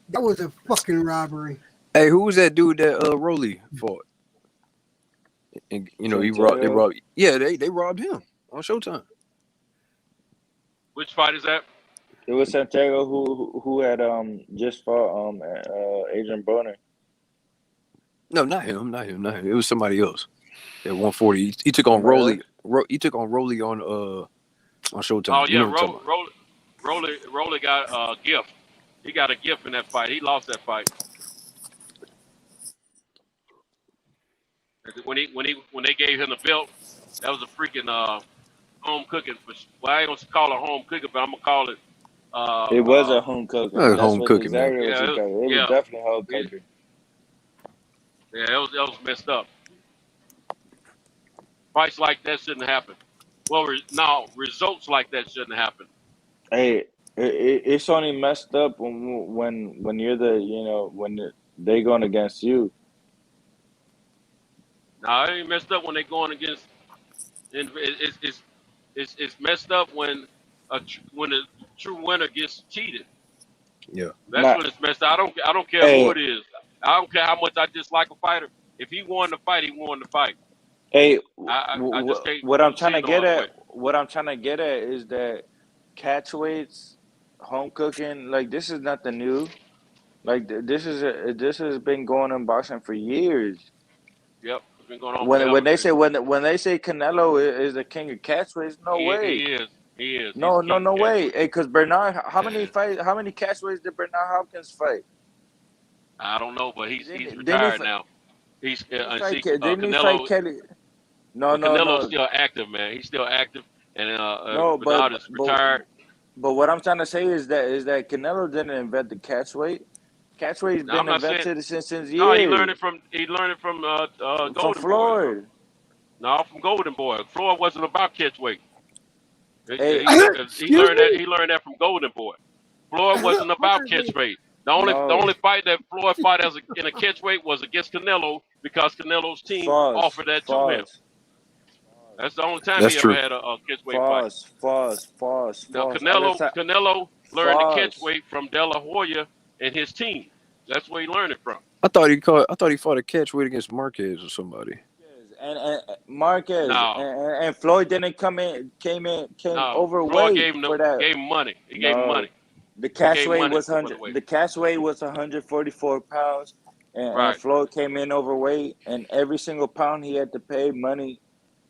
That was a fucking robbery. Hey, who was that dude that Rolly fought? And he robbed. They Santiago. robbed. Yeah, they robbed him on Showtime. Which fight is that? It was Santiago who had just fought Adrian Broner. No, not him. It was somebody else. At 140, he took on Somebody Rolly. He took on Rolly on Showtime. Oh You yeah, know what I'm talking about. Rolly got a gift. He got a gift in that fight. He lost that fight. When they gave him the belt, that was a freaking home cooking. Well, I ain't gonna call it home cooking, but I'm gonna call it. It was a home cooking. That's Home what cooking, man. exactly what you call it. It was definitely home cooking. Yeah, that was messed up. Fights like that shouldn't happen. Well, results like that shouldn't happen. Hey, it's only messed up when you're when they going against you. Now, it ain't messed up when they going against. It's messed up when a true winner gets cheated. Yeah, That's when it's messed up. I don't care who it is. I don't care how much I dislike a fighter. If he won the fight, he won the fight. Hey, I just can't. what I'm trying to see it no get other way. at, what I'm trying to get at is that catchweights, home cooking, like this is nothing new. Like this has been going in boxing for years. Yep, it's been going on When forever. they say when they say Canelo is the king of catchweights, no way. He is. No He's no way. Hey, because Bernard, how many catchweights did Bernard Hopkins fight? I don't know, but he's Didn't he retired fi- now. He's Didn't he fight Canelo. Kelly? Canelo's still active, man. He's still active, and No, Bernard is retired. But what I'm trying to say is that Canelo didn't invent the catchweight. Catchweight's No, I'm been not saying. invented since years. No, he learned it from from Golden Floyd. Boy. No, from Golden Boy. Floyd wasn't about catchweight. Hey, He learned that from Golden Boy. Floyd wasn't about catchweight. The only fight that Floyd fought in a catchweight was against Canelo because Canelo's team offered that to him. That's the only time he ever had a catchweight fight. False. Now Canelo learned the catchweight from De La Hoya and his team. That's where he learned it from. I thought he fought a catchweight against Marquez or somebody. And Marquez and Floyd didn't came overweight Floyd gave him for that. Gave him money. He gave him money. The catchweight was 100. The catchweight was 144 pounds, and Floyd came in overweight, and every single pound he had to pay money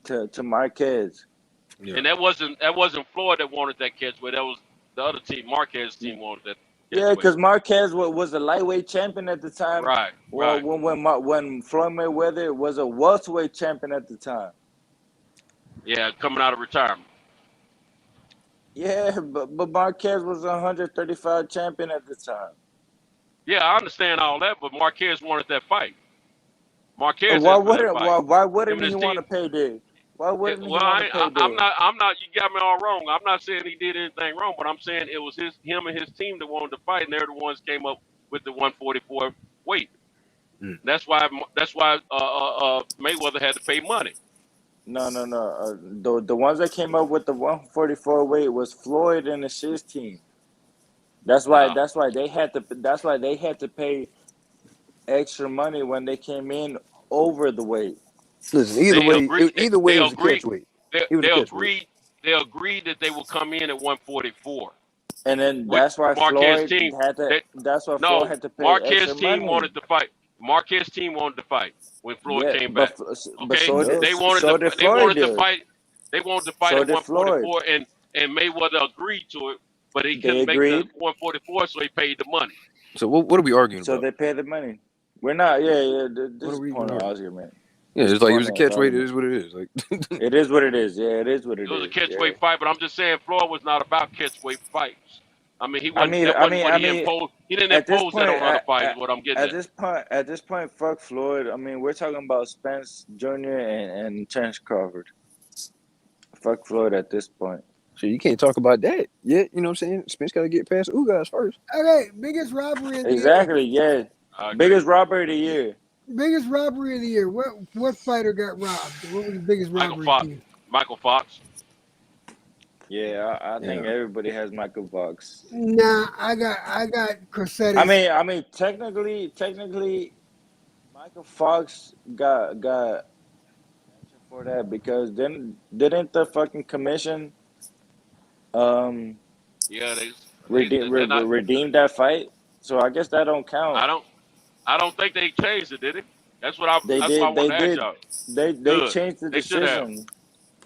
to Marquez. Yeah. And that wasn't Floyd that wanted that catchweight. That was the other team. Marquez's team wanted that. Yeah, because Marquez was a lightweight champion at the time. Right. Well, when Floyd Mayweather was a welterweight champion at the time. Yeah, coming out of retirement. Yeah, but Marquez was a 135 champion at the time. Yeah, I understand all that, but Marquez wanted that fight. Marquez. Why wouldn't he want to pay Dave? Why wouldn't he want to pay Dave? I'm not. You got me all wrong. I'm not saying he did anything wrong, but I'm saying it was him and his team that wanted to fight, and they're the ones came up with the 144 weight. That's why Mayweather had to pay money. No. The ones that came up with the 144 weight was Floyd and his team. That's why they had to pay extra money when they came in over the weight. Listen, either way, it was a catchweight. They agreed that they would come in at 144. And then that's why Marquez Floyd team. had to. That's why No, Floyd had to pay Marquez extra team money. wanted to fight. Marquez team wanted to fight when Floyd Yeah, came but back. but Okay, so did they wanted so did Floyd to did. fight. They wanted to fight So at did Floyd. 144, and Mayweather agreed to it, but he They couldn't make the agreed. 144, so he paid the money. So what are we arguing So about? they paid the money. We're not. Yeah. This is we point of arguing? argument. Yeah, This it's like it was a pointless catch weight. It argument. is what it is. Like It is what it is. Yeah, it is what It it was a is. catchweight Yeah. fight, but I'm just saying Floyd was not about catchweight fights. I mean, he I wasn't. mean, That I wasn't mean, what I he mean. imposed. He didn't At this impose that point, on other fighters. What I'm getting at this point, fuck Floyd. I mean, we're talking about Spence Jr. and Terence Crawford. Fuck Floyd at this point. So you can't talk about that yet. You know what I'm saying? Spence got to get past Ugas first. Okay, biggest robbery of the Exactly. Yeah. Biggest robbery of the year. year. Biggest robbery of the year. What fighter got robbed? What was the biggest robbery? Michael Fox. Yeah, I think everybody has Michael Fox. Nah, I got Corsetis. I mean, technically, Michael Fox got attention for that because didn't the fucking commission redeem that fight? So I guess that don't count. I don't think they changed it, did it? That's why I want to ask y'all. They changed the decision.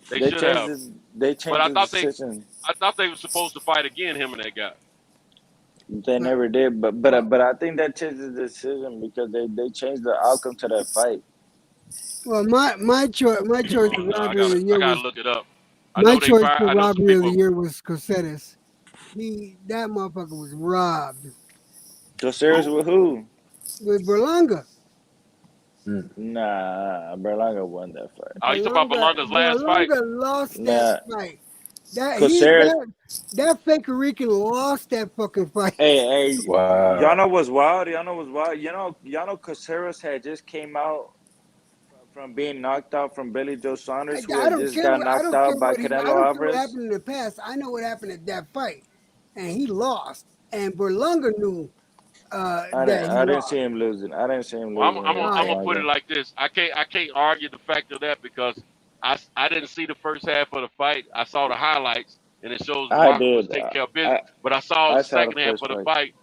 They should have. They changed the decision. I thought they were supposed to fight again, him and that guy. They never did, but I think that changed the decision because they changed the outcome to that fight. Well, my choice for robbery of the year I gotta was. look it up. My choice for robbery of the year was Corsetis. That motherfucker was robbed. Corsetis with who? With Berlanga. Nah, Berlanga won that fight. Oh, you talking about Berlanga's last fight? Berlanga lost that fight. That fake Rican lost that fucking fight. Hey, wow. Y'all know what's wild? You know Caceres had just came out from being knocked out from Billy Joe Saunders, who had just got knocked out by Canelo Alvarez. I don't care what happened in the past. I know what happened at that fight, and he lost. And Berlanga knew I didn't see him losing. Well, I'm gonna put it like this. I can't argue the fact of that because I didn't see the first half of the fight. I saw the highlights and it shows Berlanga was taking care of business. But I saw the second half of the fight.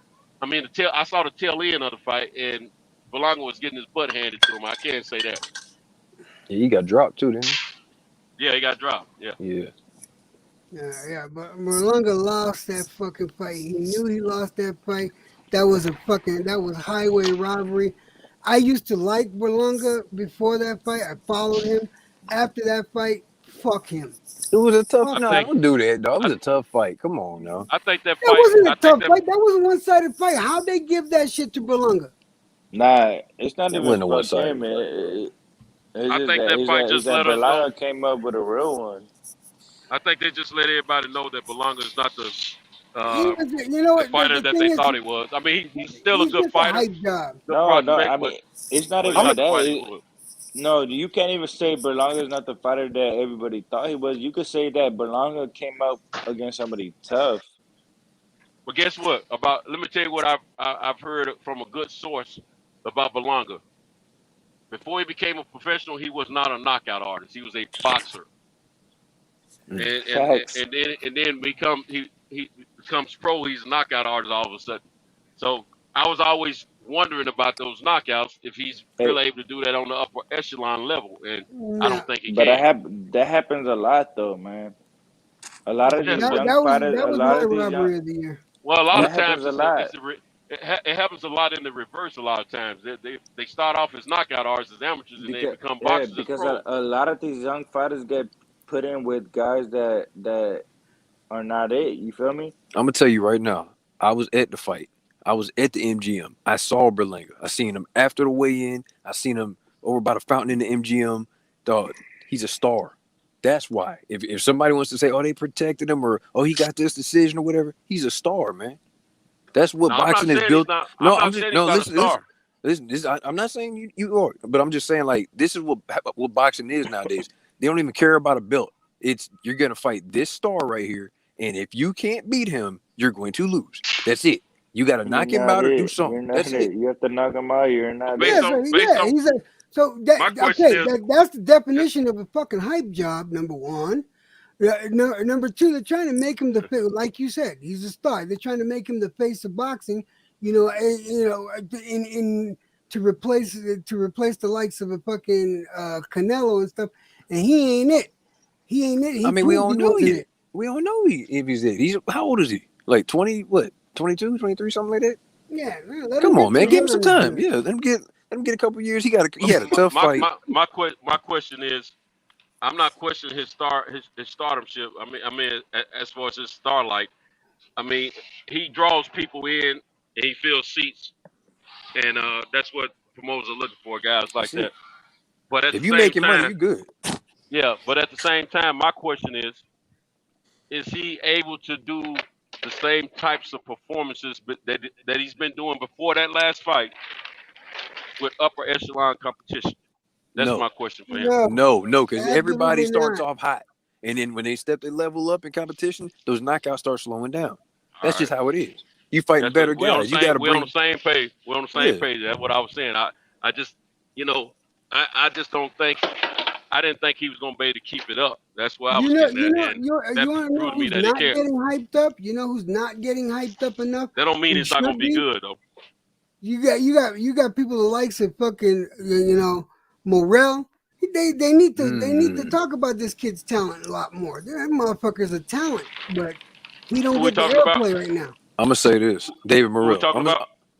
I mean, I saw the tail end of the fight, and Berlanga was getting his butt handed to him. I can't say that. Yeah, he got dropped too, didn't he? Yeah, he got dropped. Yeah. Yeah, but Berlanga lost that fucking fight. He knew he lost that fight. That was highway robbery. I used to like Berlanga before that fight. I followed him. After that fight, fuck him. It was a tough fight. No, don't do that, dog. It was a tough fight. Come on, now. I think that wasn't a tough fight. That was a one-sided fight. How'd they give that shit to Berlanga? Nah, it's not It even wasn't a about one-sided him. I think that fight just let us know. Berlanga came up with a real one. I think they just let everybody know that Berlanga is not the the fighter that they thought he was. I mean, he's still a good fighter. Hype job. No, I mean, it's not even that. No, you can't even say Berlanga is not the fighter that everybody thought he was. You could say that Berlanga came up against somebody tough. But guess what? Let me tell you what I've heard from a good source about Berlanga. Before he became a professional, he was not a knockout artist. He was a boxer. And then he becomes pro. He's a knockout artist all of a sudden. So I was always wondering about those knockouts if he's really able to do that on the upper echelon level, and I don't think he can. That happens a lot, though, man. A lot of these young fighters. That was my robbery of the year. Well, a lot of times it happens a lot in the reverse. A lot of times they start off as knockout artists, as amateurs, and they become boxers. Because as pros. a lot of these young fighters get put in with guys that are not it. You feel me? I'm gonna tell you right now. I was at the fight. I was at the MGM. I saw Berlanga. I seen him after the weigh-in. I seen him over by the fountain in the MGM. Dog, he's a star. That's why. If somebody wants to say, oh, they protected him, or oh, he got this decision or whatever, he's a star, man. That's what boxing is built. Listen. I'm not saying you are, but I'm just saying like this is what boxing is nowadays. They don't even care about a belt. You're gonna fight this star right here, and if you can't beat him, you're going to lose. That's it. You got to knock him out or do something. That's it. You have to knock him out. You're not. That's the definition of a fucking hype job. Number one. Number two, they're trying to make him like you said, he's a star. They're trying to make him the face of boxing. In to replace the likes of a fucking Canelo and stuff, and he ain't it. He ain't it. I mean, we don't know yet. We don't know if he's it. He's how old is he? Like 20, what? 22, 23, something like that. Yeah, come on, man, give him some time. Yeah, let him get a couple years. He had a tough fight. My question is, I'm not questioning his stardomship. I mean, as far as his starlight, I mean, he draws people in and he fills seats, and that's what promoters are looking for, guys like that. But at if the you same making time, money, you good. Yeah, but at the same time, my question is he able to do the same types of performances that he's been doing before that last fight with upper echelon competition? That's my question for him. No, because everybody starts off hot, and then when they step their level up in competition, those knockouts start slowing down. That's just how it is. You fighting better guys. You got to bring. We're on the same page. We're on the same page. That's what I was saying. I just, I just don't think. I didn't think he was going to be able to keep it up. That's why I was getting at. You want to know who's not getting hyped up? You know who's not getting hyped up enough? That don't mean it's not going to be good though. You got people the likes of fucking Morrell. They need to talk about this kid's talent a lot more. That motherfucker's a talent, but he don't get the airplay right now. I'm gonna say this, David Morrell.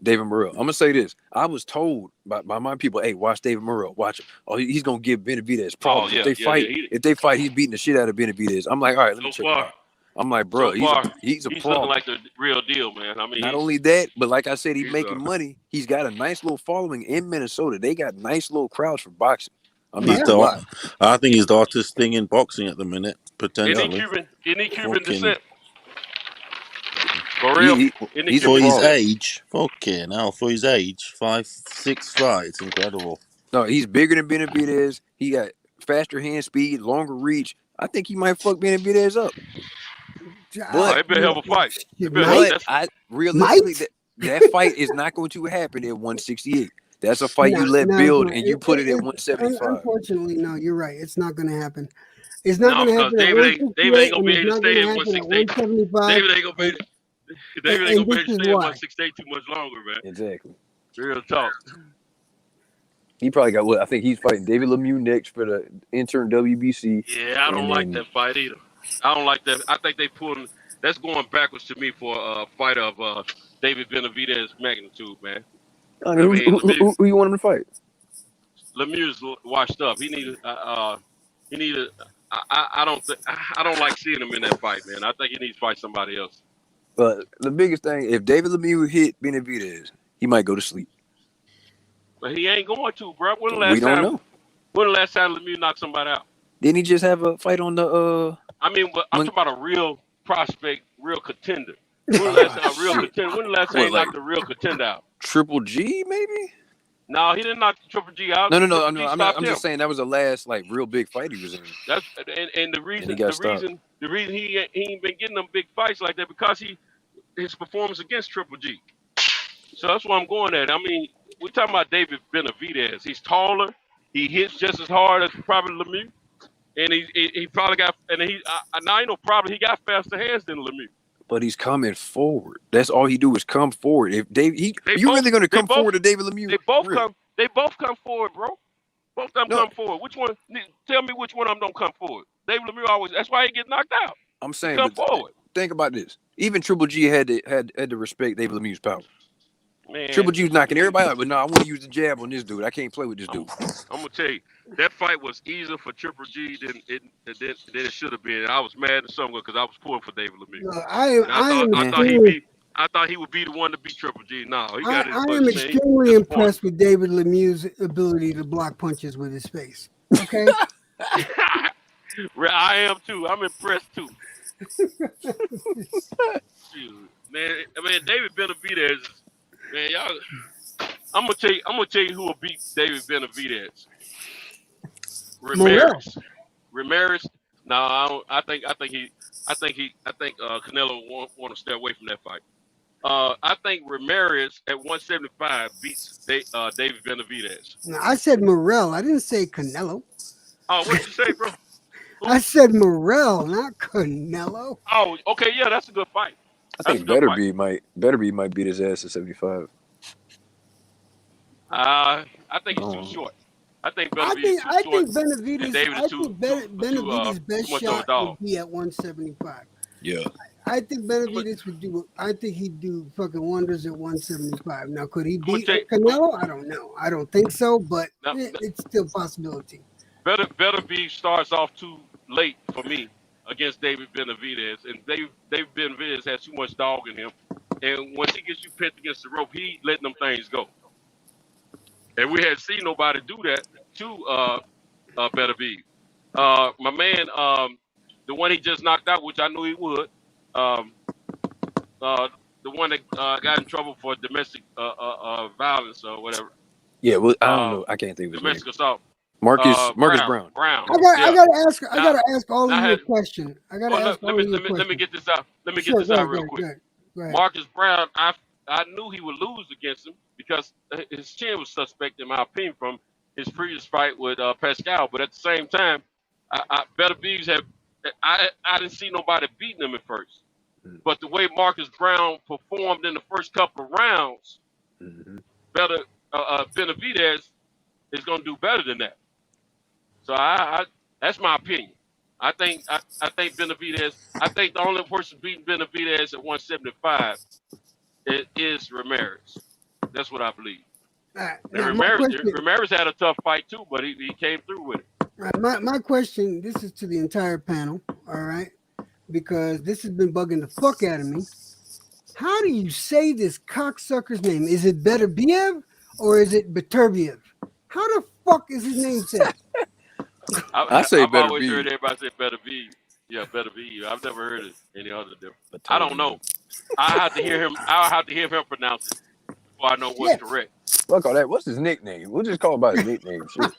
David Morrell. I'm gonna say this. I was told by my people, hey, watch David Morrell. Watch him. Oh, he's gonna give Benavidez problems. If they fight, he's beating the shit out of Benavidez. I'm like, all right, let me check it out. I'm like, bro, he's a problem. Looking like the real deal, man. I mean, not only that, but like I said, he's making money. He's got a nice little following in Minnesota. They got nice little crowds for boxing. I mean, I think he's the hottest thing in boxing at the minute, potentially. Any Cuban descent? For his age, fucking hell, for his age, 5'6" fights, incredible. No, he's bigger than Benavidez. He got faster hand speed, longer reach. I think he might fuck Benavidez up. But it been a hell of a fight. Realistically, that fight is not going to happen at 168. That's a fight you let build and you put it at 175. Unfortunately, no, you're right. It's not going to happen. It's not going to happen. David ain't going to be able to stay at 168. David ain't going to be able to. David ain't gonna be able to stay at 168 too much longer, man. Exactly. Real talk. He probably got I think he's fighting David Lemieux next for the interim WBC. Yeah, I don't like that fight either. I don't like that. I think they pulling. That's going backwards to me for a fight of David Benavidez magnitude, man. I mean, who you want him to fight? Lemieux's washed up. He needed. I don't like seeing him in that fight, man. I think he needs to fight somebody else. But the biggest thing, if David Lemieux hit Benavidez, he might go to sleep. But he ain't going to, bro. When the last time Lemieux knocked somebody out? Didn't he just have a fight on the? I mean, but I'm talking about a real prospect, real contender. When the last time he knocked a real contender out? Triple G, maybe? No, he didn't knock Triple G out. No. I'm just saying that was the last real big fight he was in. That's and the reason he ain't been getting them big fights like that because his performance against Triple G. So that's what I'm going at. I mean, we're talking about David Benavidez. He's taller. He hits just as hard as probably Lemieux, and he probably got I know probably he got faster hands than Lemieux. But he's coming forward. That's all he do is come forward. If you really going to come forward to David Lemieux? They both come forward, bro. Both of them come forward. Which one? Tell me which one of them don't come forward. David Lemieux always. That's why he get knocked out. I'm saying, come forward. Think about this. Even Triple G had to respect David Lemieux's power. Man, Triple G was knocking everybody out, but no, I want to use the jab on this dude. I can't play with this dude. I'm gonna tell you, that fight was easier for Triple G than it should have been. I was mad at someone because I was pulling for David Lemieux. I thought he would be the one to beat Triple G. No, he got it. I am extremely impressed with David Lemieux's ability to block punches with his face. Okay. I am too. I'm impressed too. Man, David Benavidez. Man, y'all. I'm gonna tell you who will beat David Benavidez. Ramirez. No, I think Canelo want to stay away from that fight. I think Ramirez at 175 beats David Benavidez. Now, I said Morrell. I didn't say Canelo. Oh, what did you say, bro? I said Morrell, not Canelo. Oh, okay, yeah, that's a good fight. I think Beterbiev might beat his ass at 75. I think he's too short. I think Benavidez is too I short, think and Benavidez. David I is think too Benavidez' best much of a shot dog. would be at 175. Yeah. I think Benavidez would do. I think he'd do fucking wonders at 175. Now, could he beat Canelo? I don't know. I don't think so, but it's still a possibility. Benavidez starts off too late for me against David Benavidez, and David Benavidez has too much dog in him. And once he gets you pinned against the rope, he letting them things go. And we had seen nobody do that to Benavidez. My man, the one he just knocked out, which I knew he would, the one that got in trouble for domestic violence or whatever. Yeah, well, I don't know. I can't think of his name. Domestic assault. Marcus Brown. I gotta ask all of you a question. Let me get this out. Let me get this out real quick. Go ahead. Marcus Brown, I knew he would lose against him because his chin was suspect, in my opinion, from his previous fight with Pascal. But at the same time, Benavidez I didn't see nobody beating him at first. But the way Marcus Brown performed in the first couple of rounds, Benavidez is going to do better than that. So that's my opinion. I think Benavidez. I think the only person beating Benavidez at 175 is Ramirez. That's what I believe. Ramirez had a tough fight too, but he came through with it. My question. This is to the entire panel. All right, because this has been bugging the fuck out of me. How do you say this cocksucker's name? Is it Beterbiev or is it Beterbiev? How the fuck is his name said? I've always heard everybody say Benavidez. Yeah, Benavidez. I've never heard it any other different. I don't know. I have to hear him. I'll have to hear him pronounce it before I know what's correct. Fuck all that. What's his nickname? We'll just call him by his nickname. Shit.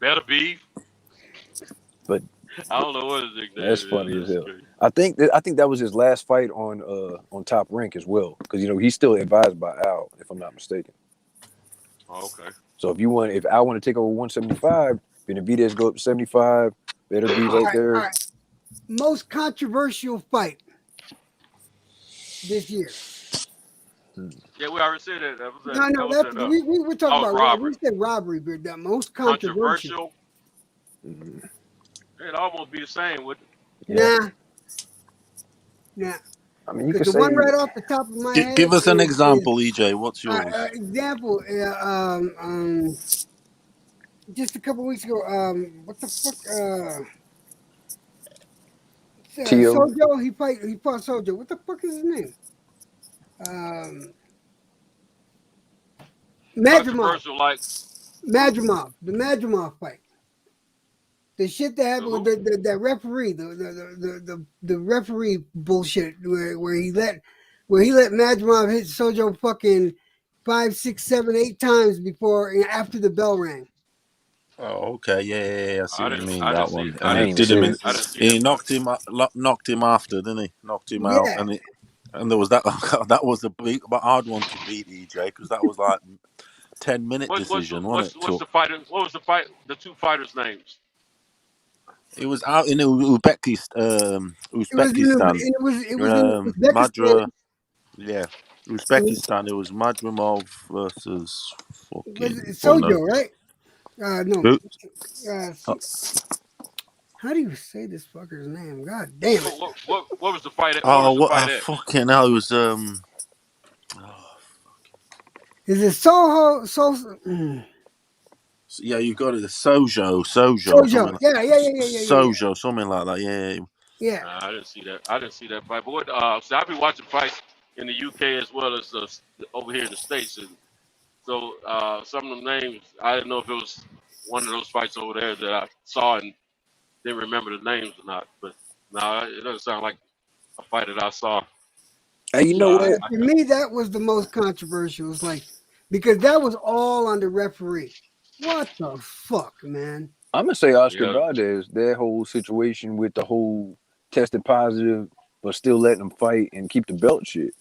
Benavidez. But I don't know what his nickname that's is. funny as hell. I think that was his last fight on Top Rank as well, because he's still advised by Al, if I'm not mistaken. Okay. So if Al want to take over 175, Benavidez go up to 75. Better be right there. All right. Most controversial fight this year. Yeah, we already said that. We were talking about robbery. We said robbery, but the most controversial. It'd almost be the same, wouldn't it? Nah. I mean, you can the say one right off the top of my head. Give us an example, EJ. What's yours? Example. Just a couple weeks ago. What the fuck? Sojo. He fought Sojo. What the fuck is his name? Madrimov. Madrimov. The Madrimov fight. The shit that happened with that referee, the referee bullshit where he let Madrimov hit Sojo fucking 5, 6, 7, 8 times after the bell rang. Oh, okay, yeah. I see what you mean. That one. He knocked him after, didn't he? Knocked him out, and there was that. That was a big, but hard one to beat, EJ, because that was like 10-minute decision, wasn't it? What was the fight? The two fighters' names? It was out in Uzbekistan. It was in Uzbekistan. Uzbekistan. It was Madrimov versus Sojo, right? No. How do you say this fucker's name? God damn it! What was the fight? Fucking hell! It was Is it Soho? Yeah, you got it. The Sojo. Yeah. Sojo, something like that. Yeah. I didn't see that fight. But I've been watching fights in the UK as well as over here in the States, and so some of them names I didn't know if it was one of those fights over there that I saw and didn't remember the names or not. But no, it doesn't sound like a fight that I saw. Hey, you know what? For me, that was the most controversial. It's like because that was all on the referee. What the fuck, man? I'm gonna say Oscar Valdez, that whole situation with the whole tested positive, but still letting him fight and keep the belt shit.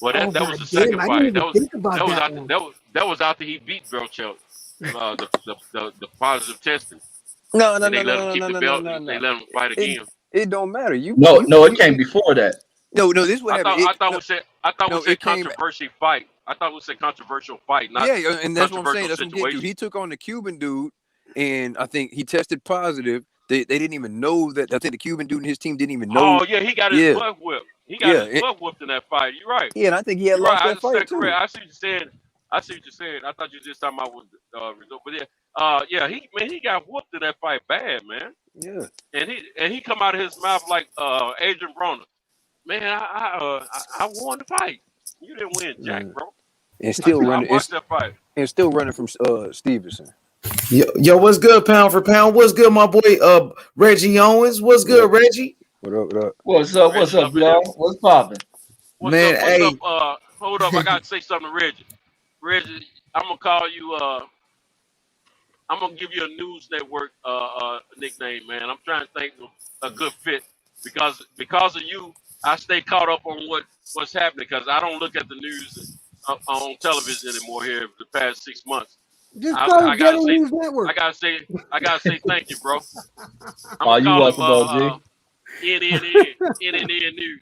Well, that was the second fight. That was after he beat Belchel. the positive testing. No. And they let him keep the belt. And they let him fight again. It don't matter. No, it came before that. No, this is what happened. I thought we said controversial fight. I thought we said controversial fight. Not and that's what I'm saying. That's situation. what I'm getting to. He took on the Cuban dude, and I think he tested positive. They didn't even know that. I think the Cuban dude and his team didn't even know. Oh yeah, he got his butt whipped. He got his butt whooped in that fight. You're right. Yeah, and I think he had lost that fight too. I see what you're saying. I thought you were just talking about result, but he got whooped in that fight bad, man. Yeah. And he come out of his mouth like Adrian Broner. Man, I won the fight. You didn't win, Jack, bro. And still running. Watch that fight. And still running from Stevenson. Yo, what's good, pound for pound? What's good, my boy Reggie Owens? What's good, Reggie? What up? What's up, y'all? What's popping? What's up? Hold up. I got to say something to Reggie. Reggie, I'm going to call you, I'm going to give you a news network nickname, man. I'm trying to think of a good fit because of you, I stay caught up on what's happening because I don't look at the news on television anymore here the past 6 months. Just call it Ghetto News Network. I gotta say thank you, bro. Oh, you welcome, OG. NNN News.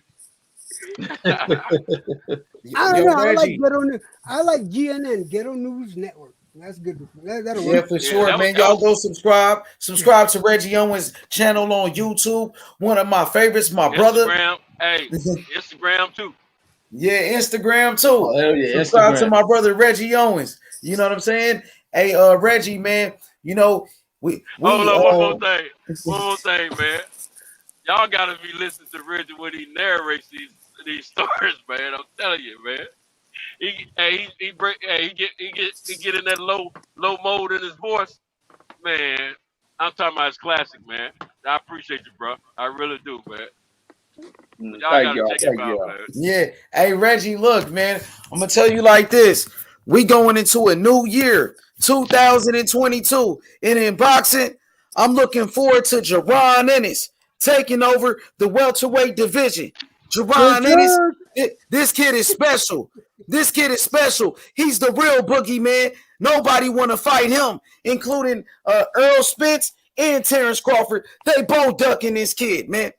I don't know. I like GNN, Ghetto News Network. That's good. That'll work. For sure, man. Y'all go subscribe. Subscribe to Reggie Owens' channel on YouTube. One of my favorites, my brother. Instagram too. Yeah, Instagram too. Oh, hell yeah, subscribe Instagram. to my brother Reggie Owens. You know what I'm saying? Hey, Reggie, man. You know we. Hold on, one more thing, man. Y'all gotta be listening to Reggie when he narrates these stories, man. I'm telling you, man. He get in that low mode in his voice, man. I'm talking about his classic, man. I appreciate you, bro. I really do, man. Y'all gotta check him out, man. Yeah. Hey, Reggie, look, man. I'm gonna tell you like this. We going into a new year, 2022, and in boxing, I'm looking forward to Jaron Ennis taking over the welterweight division. Jaron Ennis, this kid is special. This kid is special. He's the real boogeyman. Nobody want to fight him, including Earl Spence and Terrence Crawford. They both ducking this kid, man.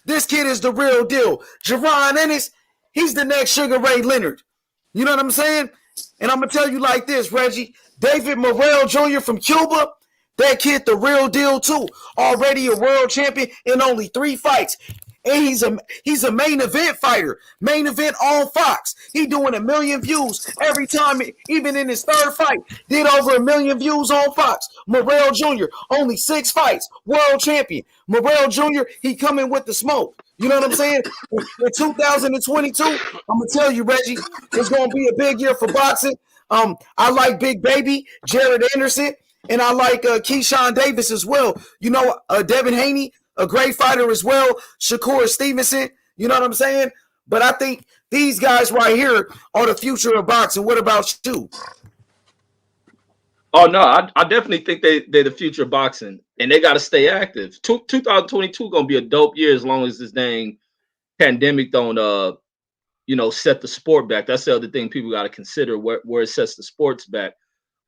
This kid is the real deal. Jaron Ennis, he's the next Sugar Ray Leonard. You know what I'm saying? And I'm going to tell you like this, Reggie. David Morrell Jr. from Cuba, that kid the real deal too. Already a world champion in only 3 fights. And he's a main event fighter. Main event on Fox. He doing 1 million views every time, even in his 3rd fight. Did over 1 million views on Fox. Morrell Jr., only 6 fights. World champion. Morrell Jr., he coming with the smoke. You know what I'm saying? In 2022, I'm going to tell you, Reggie, it's going to be a big year for boxing. I like Big Baby, Jared Anderson, and I like Keyshawn Davis as well. You know, Devin Haney, a great fighter as well. Shakur Stevenson, you know what I'm saying? But I think these guys right here are the future of boxing. What about you? Oh, no, I definitely think they're the future of boxing, and they got to stay active. 2022 going to be a dope year as long as this dang pandemic don't, set the sport back. That's the other thing people got to consider, where it sets the sports back.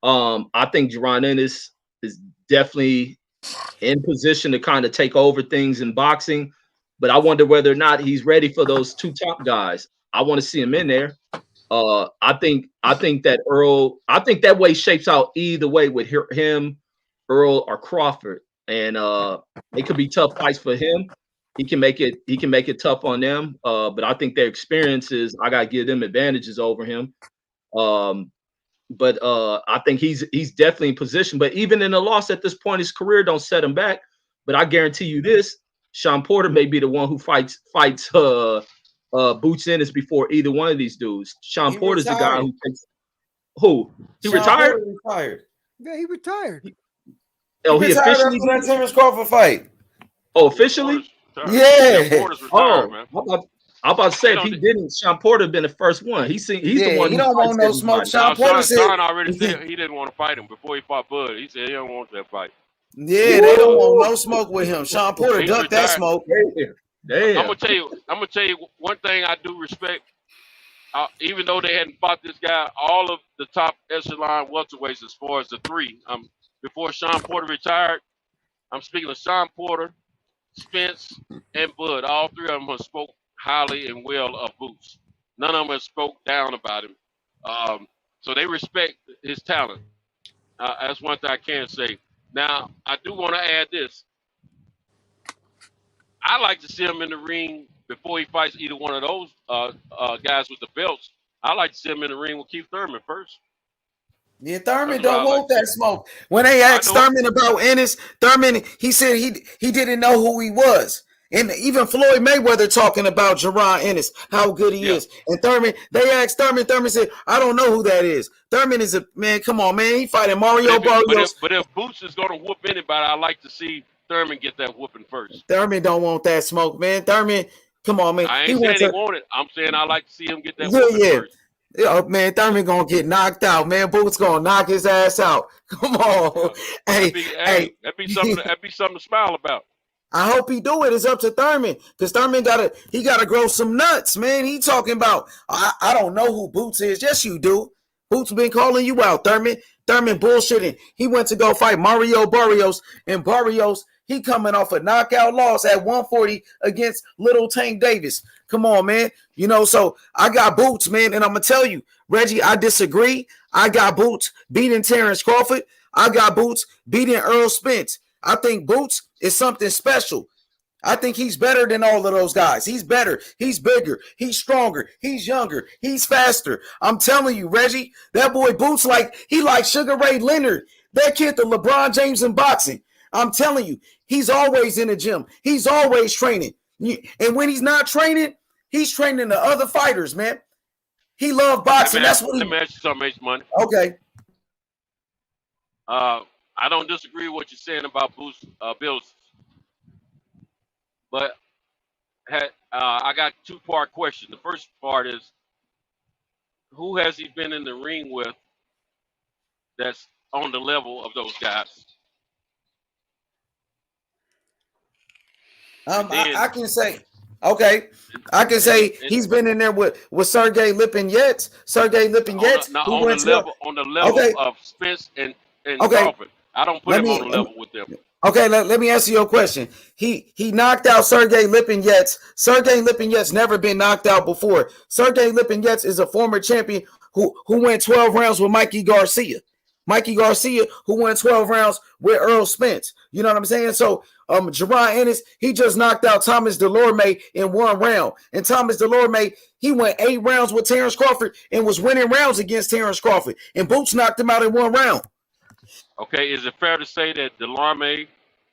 I think Jaron Ennis is definitely in position to kind of take over things in boxing, but I wonder whether or not he's ready for those 2 top guys. I want to see him in there. I think that way shapes out either way with him, Earl, or Crawford, and it could be tough fights for him. He can make it tough on them, but I think their experiences, I gotta give them advantages over him. But I think he's definitely in position. But even in a loss at this point, his career don't set him back. But I guarantee you this: Sean Porter may be the one who fights Boots Ennis before either one of these dudes. Sean Porter's the guy who takes. Who? He retired? Yeah, he retired. Oh, he officially after that Terrence Crawford fight. Oh, officially? Yeah. I'm about to say, if he didn't, Sean Porter been the first one. He's the one. He don't want no smoke. Sean Porter said Sean already said he didn't want to fight him before he fought Bud. He said he don't want that fight. Yeah, they don't want no smoke with him. Sean Porter ducked that smoke. Damn. I'm gonna tell you one thing I do respect even though they hadn't fought this guy, all of the top echelon welterweights as far as the three. Before Sean Porter retired, I'm speaking of Sean Porter, Spence, and Bud. All three of them have spoke highly and well of Boots. None of them have spoke down about him. So they respect his talent. That's one thing I can say. Now, I do want to add this. I like to see him in the ring before he fights either one of those guys with the belts. I like to see him in the ring with Keith Thurman first. Yeah, Thurman don't want that smoke. When they asked Thurman about Ennis, Thurman, he said he didn't know who he was. And even Floyd Mayweather talking about Jerron Ennis, how good he is. And Thurman, they asked Thurman, Thurman said, I don't know who that is. Thurman is a, man, come on, man. He fighting Mario Barrios. But if Boots is going to whoop anybody, I like to see Thurman get that whooping first. Thurman don't want that smoke, man. Thurman, come on, man. I ain't saying he want it. I'm saying I like to see him get that whooping first. Yeah, man, Thurman gonna get knocked out, man. Boots gonna knock his ass out. Come on. That'd be something to smile about. I hope he do it. It's up to Thurman, because Thurman gotta grow some nuts, man. He talking about I don't know who Boots is. Yes, you do. Boots been calling you out, Thurman. Thurman bullshitting. He went to go fight Mario Barrios, and Barrios, he coming off a knockout loss at 140 against Little Tank Davis. Come on, man. You know, so I got Boots, man, and I'm gonna tell you, Reggie, I disagree. I got Boots beating Terrence Crawford. I got Boots beating Earl Spence. I think Boots is something special. I think he's better than all of those guys. He's better. He's bigger. He's stronger. He's younger. He's faster. I'm telling you, Reggie, that boy Boots like Sugar Ray Leonard. That kid, the LeBron James in boxing. I'm telling you, he's always in the gym. He's always training. And when he's not training, he's training the other fighters, man. He loves boxing. That's what he. Let me ask you something, H Money. Okay. I don't disagree with what you're saying about Boots Bills, but I got two-part question. The first part is, who has he been in the ring with that's on the level of those guys? I can say, okay. I can say he's been in there with Sergey Lipinets. Sergey Lipinets. On the level of Spence and Crawford. I don't put him on the level with them. Okay, let me answer your question. He knocked out Sergey Lipinets. Sergey Lipinets never been knocked out before. Sergey Lipinets is a former champion who went 12 rounds with Mikey Garcia. Mikey Garcia, who won 12 rounds with Earl Spence. You know what I'm saying? So Jerron Ennis, he just knocked out Thomas Delorme in 1 round. And Thomas Delorme, he went 8 rounds with Terrence Crawford and was winning rounds against Terrence Crawford. And Boots knocked him out in 1 round. Okay, is it fair to say that Delorme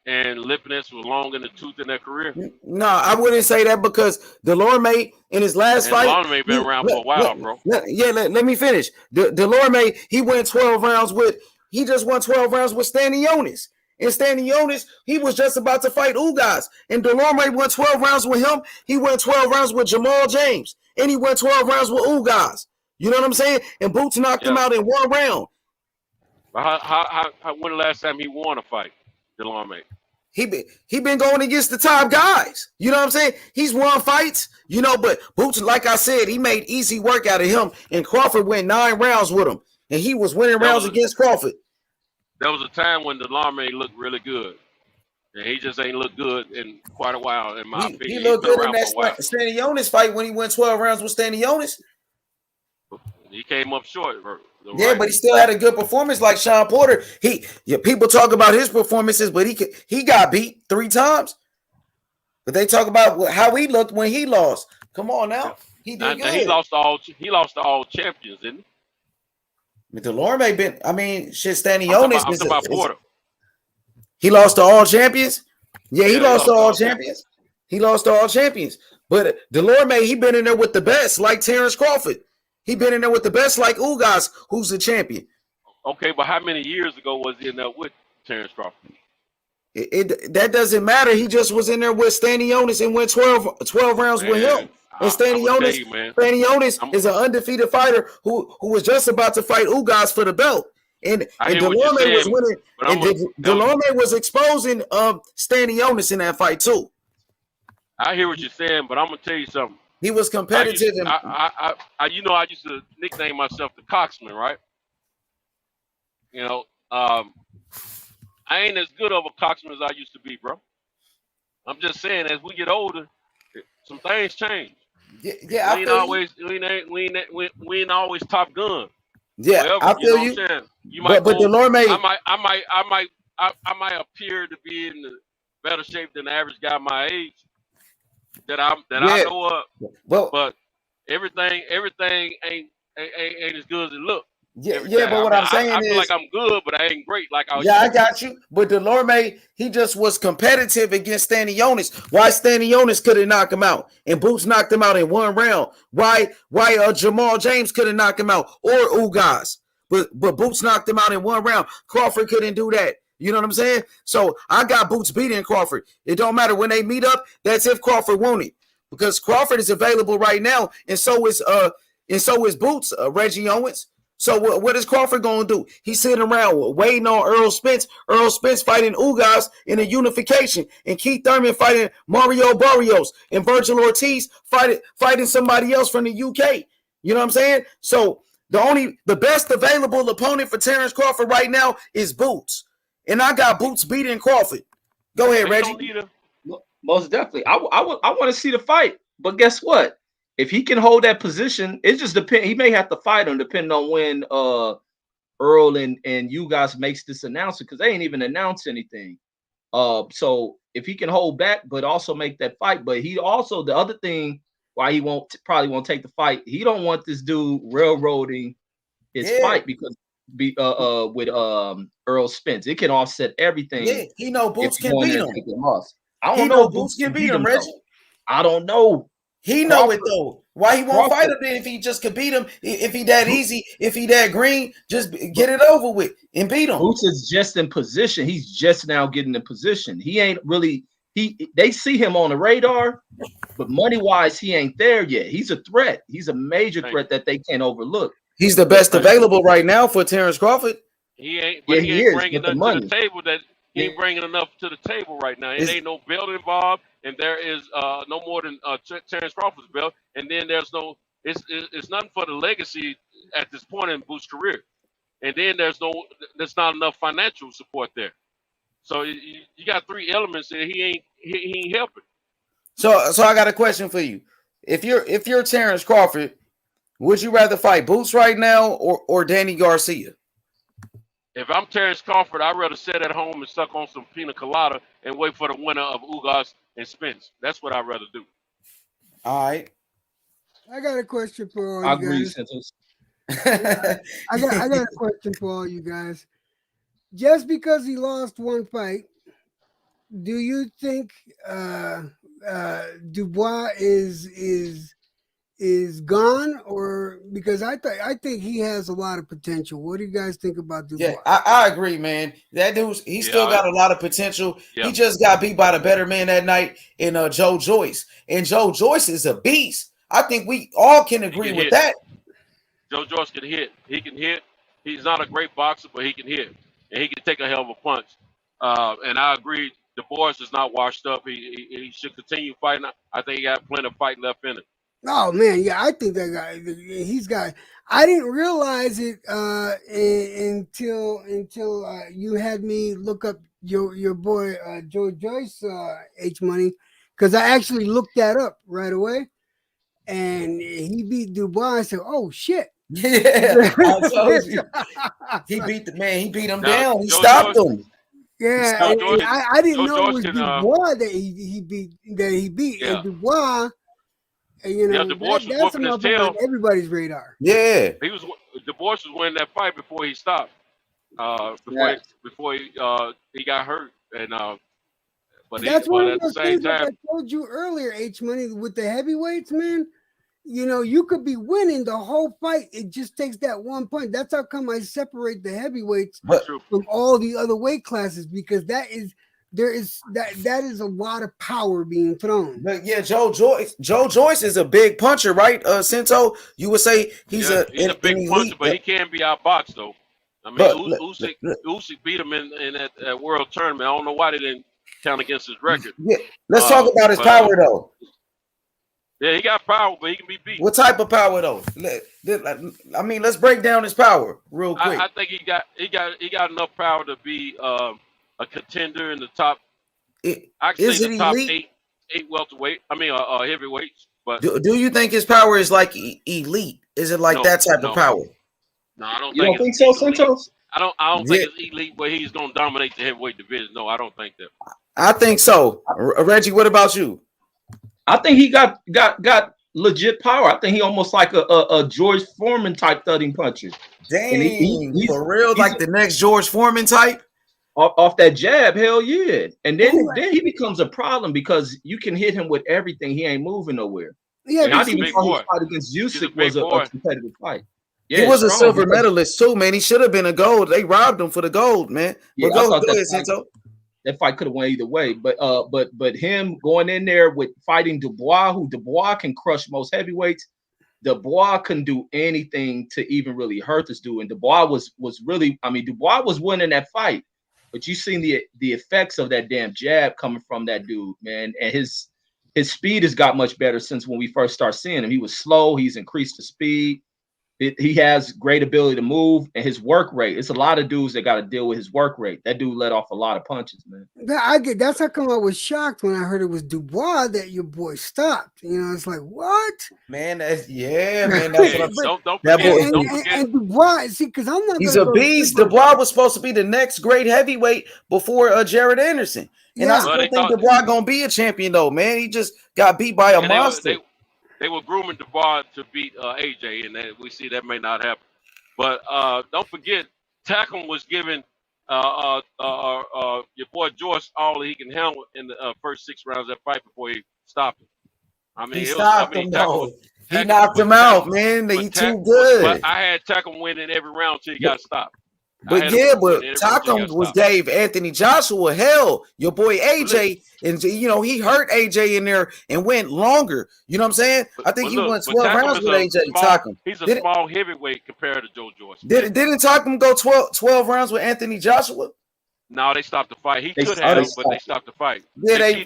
and Lipinets were long in the tooth in their career? No, I wouldn't say that, because Delorme in his last fight. Delorme been around for a while, bro. Let me finish. Delorme, he went 12 rounds with. He just won 12 rounds with Stanionis. And Stanionis, he was just about to fight Ugas. And Delorme won 12 rounds with him. He went 12 rounds with Jamal James. And he went 12 rounds with Ugas. You know what I'm saying? And Boots knocked him out in 1 round. How when the last time he won a fight, Delorme? He been going against the top guys. You know what I'm saying? He's won fights, you know, but Boots, like I said, he made easy work out of him. And Crawford went 9 rounds with him. And he was winning rounds against Crawford. There was a time when Delorme looked really good. And he just ain't looked good in quite a while, in my opinion. He looked good in that Stanionis fight when he went 12 rounds with Stanionis. He came up short. Yeah, but he still had a good performance like Sean Porter. People talk about his performances, but he got beat 3 times. But they talk about how he looked when he lost. Come on now, he did good. He lost to all champions, didn't he? But Delorme been. I mean, shit, Stanionis. I'm talking about Porter. He lost to all champions. Yeah, he lost to all champions. He lost to all champions. But Delorme, he been in there with the best, like Terrence Crawford. He been in there with the best, like Ugas, who's the champion. Okay, but how many years ago was he in there with Terrence Crawford? That doesn't matter. He just was in there with Stanionis and went 12 rounds with him. And Stanionis is an undefeated fighter who was just about to fight Ugas for the belt. And Delorme was winning. And Delorme was exposing Stanionis in that fight too. I hear what you're saying, but I'm gonna tell you something. He was competitive. I used to nickname myself the Coxman, right? You know, I ain't as good of a Coxman as I used to be, bro. I'm just saying, as we get older, some things change. Yeah, we ain't always Top Gun. Yeah, Forever, I feel you know what I'm saying? You but might go. Delorme, I might appear to be in better shape than the average guy my age that I know of. Well, but everything ain't as good as it looks. Yeah, but what I'm saying I feel is, like I'm good, but I ain't great like I. Yeah, I got you. But Delorme, he just was competitive against Stanionis. Why Stanionis couldn't knock him out, and Boots knocked him out in one round? Why Jamal James couldn't knock him out, or Ugas? But Boots knocked him out in one round. Crawford couldn't do that. You know what I'm saying? So I got Boots beating Crawford. It don't matter when they meet up. That's if Crawford won it, because Crawford is available right now, and so is Boots, Reggie Owens. So what is Crawford going to do? He's sitting around waiting on Earl Spence. Earl Spence fighting Ugas in a unification, and Keith Thurman fighting Mario Barrios, and Virgil Ortiz fighting somebody else from the UK. You know what I'm saying? So the best available opponent for Terrence Crawford right now is Boots, and I got Boots beating Crawford. Go ahead, Reggie. Most definitely. I want to see the fight, but guess what? If he can hold that position, it just depends. He may have to fight him depending on when Earl and you guys makes this announcement, because they ain't even announced anything. So if he can hold back, but also make that fight, but he also, the other thing why he probably won't take the fight, he don't want this dude railroading his fight, because with Earl Spence, it can offset everything. Yeah, he know Boots can beat him. I don't know. Boots can beat him, Reggie. I don't know. He know it though. Why he won't fight him then if he just could beat him? If he that easy, if he that green, just get it over with and beat him. Boots is just in position. He's just now getting in position. He ain't really. They see him on the radar, but money wise, he ain't there yet. He's a threat. He's a major threat that they can't overlook. He's the best available right now for Terrence Crawford. He ain't bringing nothing to the table that. He ain't bringing enough to the table right now. It ain't no belt involved, and there is no more than Terrence Crawford's belt. And then there's no, it's nothing for the legacy at this point in Boots' career. And then there's not enough financial support there. So you got three elements that he ain't helping. So I got a question for you. If you're Terrence Crawford, would you rather fight Boots right now or Danny Garcia? If I'm Terrence Crawford, I'd rather sit at home and suck on some pina colada and wait for the winner of Ugas and Spence. That's what I'd rather do. All right. I got a question for all you guys. I got a question for all you guys. Just because he lost one fight, do you think Dubois is gone, or because I think he has a lot of potential? What do you guys think about Dubois? Yeah, I agree, man. That dude's still got a lot of potential. Yeah. He just got beat by the better man that night in Joe Joyce, and Joe Joyce is a beast. I think we all can agree with that. Joe Joyce can hit. He can hit. He's not a great boxer, but he can hit, and he can take a hell of a punch. And I agree. Dubois is not washed up. He should continue fighting. I think he got plenty of fight left in him. Oh man, yeah, I think that guy. He's got. I didn't realize it until you had me look up your boy Joe Joyce H Money, because I actually looked that up right away, and he beat Dubois. I said, "Oh shit!" Yeah, I told you. He beat the man. He beat him down. He stopped him. Yeah, and I didn't know it was Dubois that he beat. Yeah. And Dubois. You know, Dubois was whooping his tail. Everybody's radar. Yeah, Dubois was winning that fight before he stopped. Before he got hurt, and but that's one at of the things that I told you earlier, H Money, with the heavyweights, man. You know, you could be winning the whole fight. It just takes that one point. That's how come I separate the heavyweights from all the other weight classes, because that is a lot of power being thrown. But yeah, Joe Joyce is a big puncher, right? Cinto, you would say he's a big puncher, but he can be outboxed though. I mean, Usyk beat him in that world tournament. I don't know why they didn't count against his record. Yeah, let's talk about his power though. Yeah, he got power, but he can be beat. What type of power though? I mean, let's break down his power real quick. I think he got enough power to be a contender in the top. I can say the top eight welterweight. I mean, heavyweights. But do you think his power is like elite? Is it like that type of power? No, I don't You think don't think it's so, elite. Santos? I don't think it's elite where he's going to dominate the heavyweight division. No, I don't think that. I think so. Reggie, what about you? I think he got legit power. I think he almost like a George Foreman type thudding puncher. Dang, he's for real, like the next George Foreman type? Off that jab, hell yeah. And then he becomes a problem because you can hit him with everything. He ain't moving nowhere. Yeah, not even his fight against Usyk was a competitive fight. Yeah, he was a silver medalist too, man. He should have been a gold. They robbed him for the gold, man. Yeah, go ahead, Santo. That fight could have went either way, but him going in there with fighting Dubois, who Dubois can crush most heavyweights. Dubois couldn't do anything to even really hurt this dude, and Dubois was really. I mean, Dubois was winning that fight, but you seen the effects of that damn jab coming from that dude, man, and his speed has got much better since when we first started seeing him. He was slow. He's increased the speed. He has great ability to move, and his work rate. It's a lot of dudes that got to deal with his work rate. That dude let off a lot of punches, man. That's how come I was shocked when I heard it was Dubois that your boy stopped. You know, it's like, what? Man, that's man. That's what I'm saying. Don't forget. And Dubois, see, because I'm not. He's a beast. Dubois was supposed to be the next great heavyweight before Jared Anderson, and I still think Dubois gonna be a champion though, man. He just got beat by a monster. They were grooming Dubois to beat AJ, and we see that may not happen. But don't forget, Tackle was giving your boy Joyce all he can handle in the first 6 rounds of that fight before he stopped him. I mean, he stopped him though. He knocked him out, man. He too good. But I had Tackle winning every round till he got stopped. But Tackle was gave Anthony Joshua hell. Your boy AJ, and he hurt AJ in there and went longer. You know what I'm saying? I think he went 12 rounds with AJ. Tackle. He's a small heavyweight compared to Joe Joyce. Didn't Tackle go 12 rounds with Anthony Joshua? No, they stopped the fight. He could have, but they stopped the fight. Yeah, they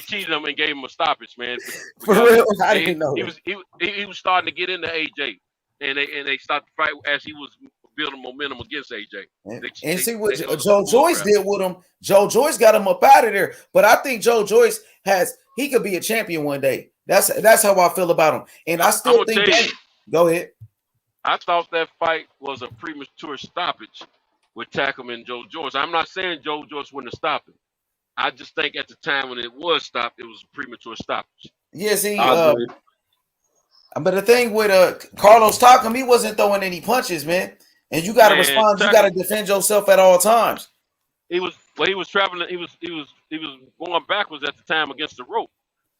cheated him and gave him a stoppage, man. For real, I didn't know. He was starting to get into AJ, and they stopped the fight as he was building momentum against AJ. See what Joe Joyce did with him. Joe Joyce got him up out of there. But I think Joe Joyce he could be a champion one day. That's how I feel about him. And I still think go ahead. I thought that fight was a premature stoppage with Tackle and Joe Joyce. I'm not saying Joe Joyce wouldn't have stopped it. I just think at the time when it was stopped, it was a premature stoppage. Yeah, see, but the thing with Carlos Takam, he wasn't throwing any punches, man. And you got to respond. You got to defend yourself at all times. He was traveling. He was going backwards at the time against the rope.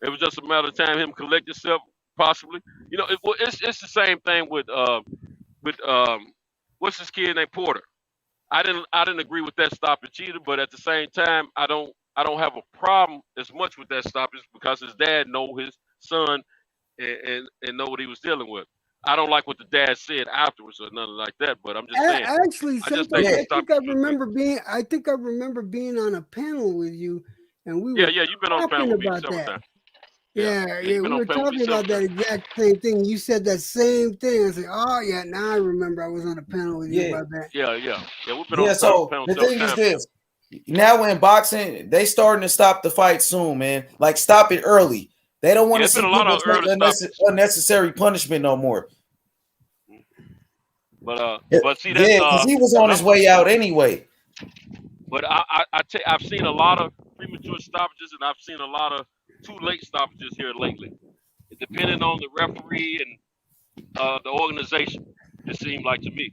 It was just a matter of time him collect himself, possibly. It's the same thing with what's his kid named Porter. I didn't agree with that stoppage either, but at the same time, I don't have a problem as much with that stoppage because his dad know his son and know what he was dealing with. I don't like what the dad said afterwards or nothing like that, but I'm just saying. Actually, I think I remember being on a panel with you, and we were you've been on a panel with me several times. Yeah, we were talking about that exact same thing. You said that same thing. I said, "Oh yeah, now I remember I was on a panel with you about that." Yeah. We've been on a panel the thing is this: now in boxing, they starting to stop the fight soon, man. Like stop it early. They don't want to see people take unnecessary punishment no more. But see, because he was on his way out anyway. But I've seen a lot of premature stoppages, and I've seen a lot of too late stoppages here lately. Depending on the referee and the organization, it seemed like to me.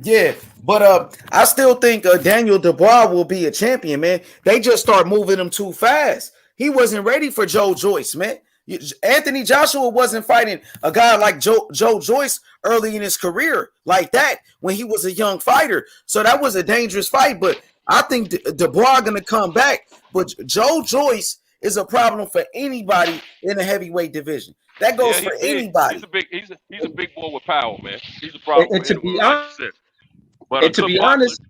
Yeah, but I still think Daniel Dubois will be a champion, man. They just start moving him too fast. He wasn't ready for Joe Joyce, man. Anthony Joshua wasn't fighting a guy like Joe Joyce early in his career like that when he was a young fighter. So that was a dangerous fight. But I think Dubois going to come back. But Joe Joyce is a problem for anybody in the heavyweight division. That goes for anybody. He's a big boy with power, man. He's a problem for anyone, like you said. But to be honest,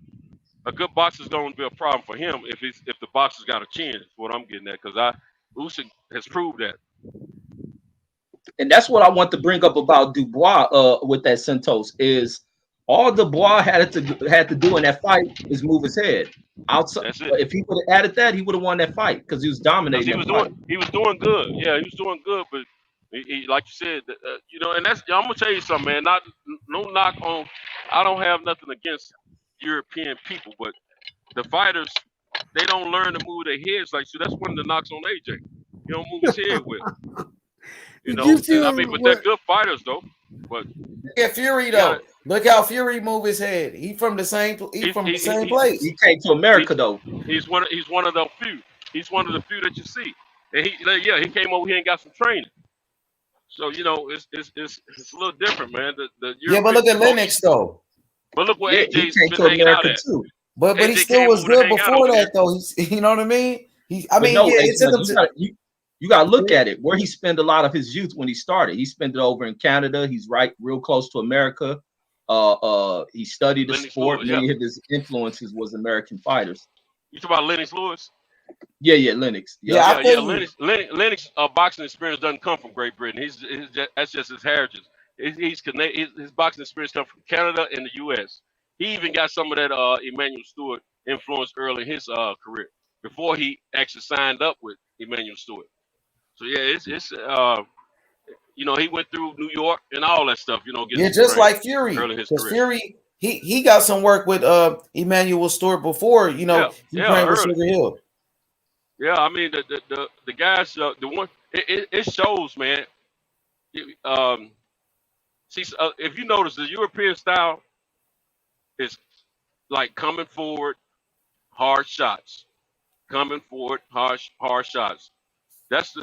a good boxer is going to be a problem for him if the boxer's got a chin. Is what I'm getting at, because Usyk has proved that. And that's what I want to bring up about Dubois with that Santos is all Dubois had to do in that fight is move his head. Outside, if he would have added that, he would have won that fight because he was dominating. He was doing good. Yeah, he was doing good, but he like you said, you know, and that's I'm gonna tell you something, man. No knock on. I don't have nothing against European people, but the fighters they don't learn to move their heads like so. That's one of the knocks on AJ. He don't move his head well. You know, and I mean, but they're good fighters though. But yeah, Fury though. Look how Fury move his head. He from the same. The same place. He came to America though. He's one of the few. He's one of the few that you see. And he came over here and got some training. So you know, it's a little different, man. Yeah, but look at Lennox though. But look what AJ's came been to hanging America out at. too. But he still was good before that though. You know what I mean? You got to look at it. Where he spent a lot of his youth when he started. He spent it over in Canada. He's real close to America. He studied the sport. Lewis, Many of his influences was American fighters. You talk about Lennox Lewis? Yeah, Lennox. Lennox boxing experience doesn't come from Great Britain. That's just his heritage. His boxing experience comes from Canada and the U.S. He even got some of that Emmanuel Stewart influence early in his career before he actually signed up with Emmanuel Stewart. So yeah, it's you know, he went through New York and all that stuff. You know, just like Fury. Because Fury, he got some work with Emmanuel Stewart before. You know, he trained with Sugar Hill. Yeah, I mean the guys, the one it shows, man. If you notice, the European style is like coming forward, hard shots, coming forward, hard shots. That's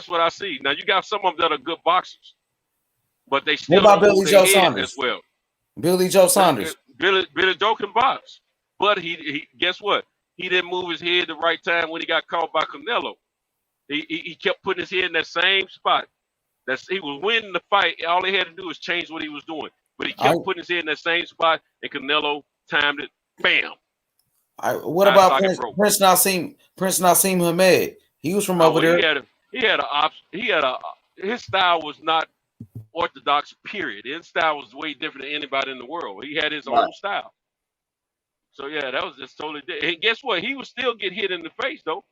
what I see. Now you got some of them that are good boxers, but they still don't move their head as well. Billy Joe Saunders. Billy Joe can box, but he guess what? He didn't move his head the right time when he got caught by Canelo. He kept putting his head in that same spot. He was winning the fight. All he had to do was change what he was doing, but he kept putting his head in that same spot, and Canelo timed it. Bam. What about Prince Nassim Hamed? He was from over there. His style was not orthodox, period. His style was way different than anybody in the world. He had his own style. So yeah, that was just totally different. And guess what? He would still get hit in the face though.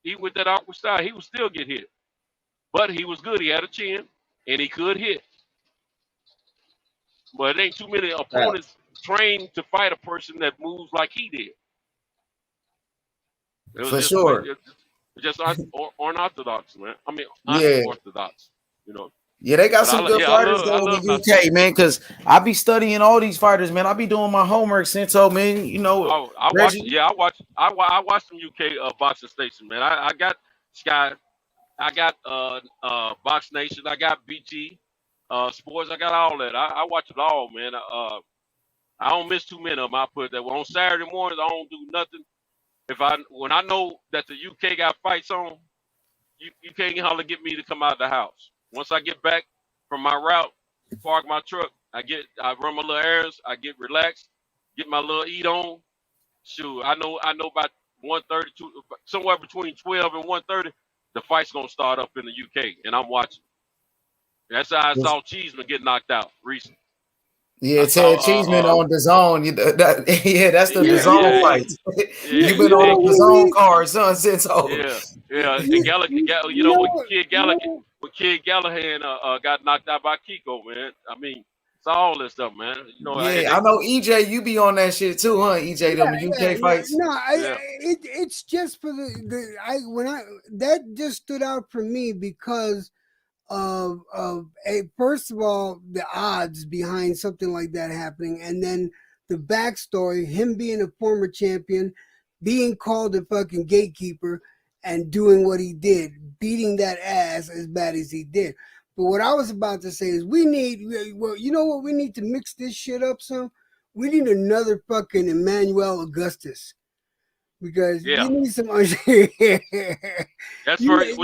Even with that awkward style, he would still get hit. But he was good. He had a chin and he could hit. But it ain't too many opponents trained to fight a person that moves like he did. For sure. Just unorthodox, man. I mean, unorthodox. You know. Yeah, they got some good fighters though in the UK, man. Because I be studying all these fighters, man. I be doing my homework, Cinto, man. You know, I watch some UK boxing stations, man. I got Sky, I got Box Nation, I got BT Sports, I got all that. I watch it all, man. I don't miss too many of them. I put that on Saturday mornings. I don't do nothing. When I know that the UK got fights on, you can't hardly get me to come out of the house. Once I get back from my route, park my truck, I run my little errands, I get relaxed, get my little eat on. Shoot, I know about 1:30, somewhere between 12 and 1:30, the fight's gonna start up in the UK, and I'm watching. That's how I saw Cheeseman get knocked out recently. Yeah, Ted Cheeseman on the zone. That's the zone fights. You've been on the zone card, son, since Yeah. And Gallagher, you know, when Kid Gallahan got knocked out by Kiko, man. I mean, it's all this stuff, man. You know, I know EJ, you be on that shit too, huh? EJ, them UK fights. No, it's just for that just stood out for me because of first of all the odds behind something like that happening, and then the backstory, him being a former champion, being called a fucking gatekeeper, and doing what he did, beating that ass as bad as he did. But what I was about to say is you know what we need to mix this shit up some? We need another fucking Emmanuel Augustus. Because you need some. That's when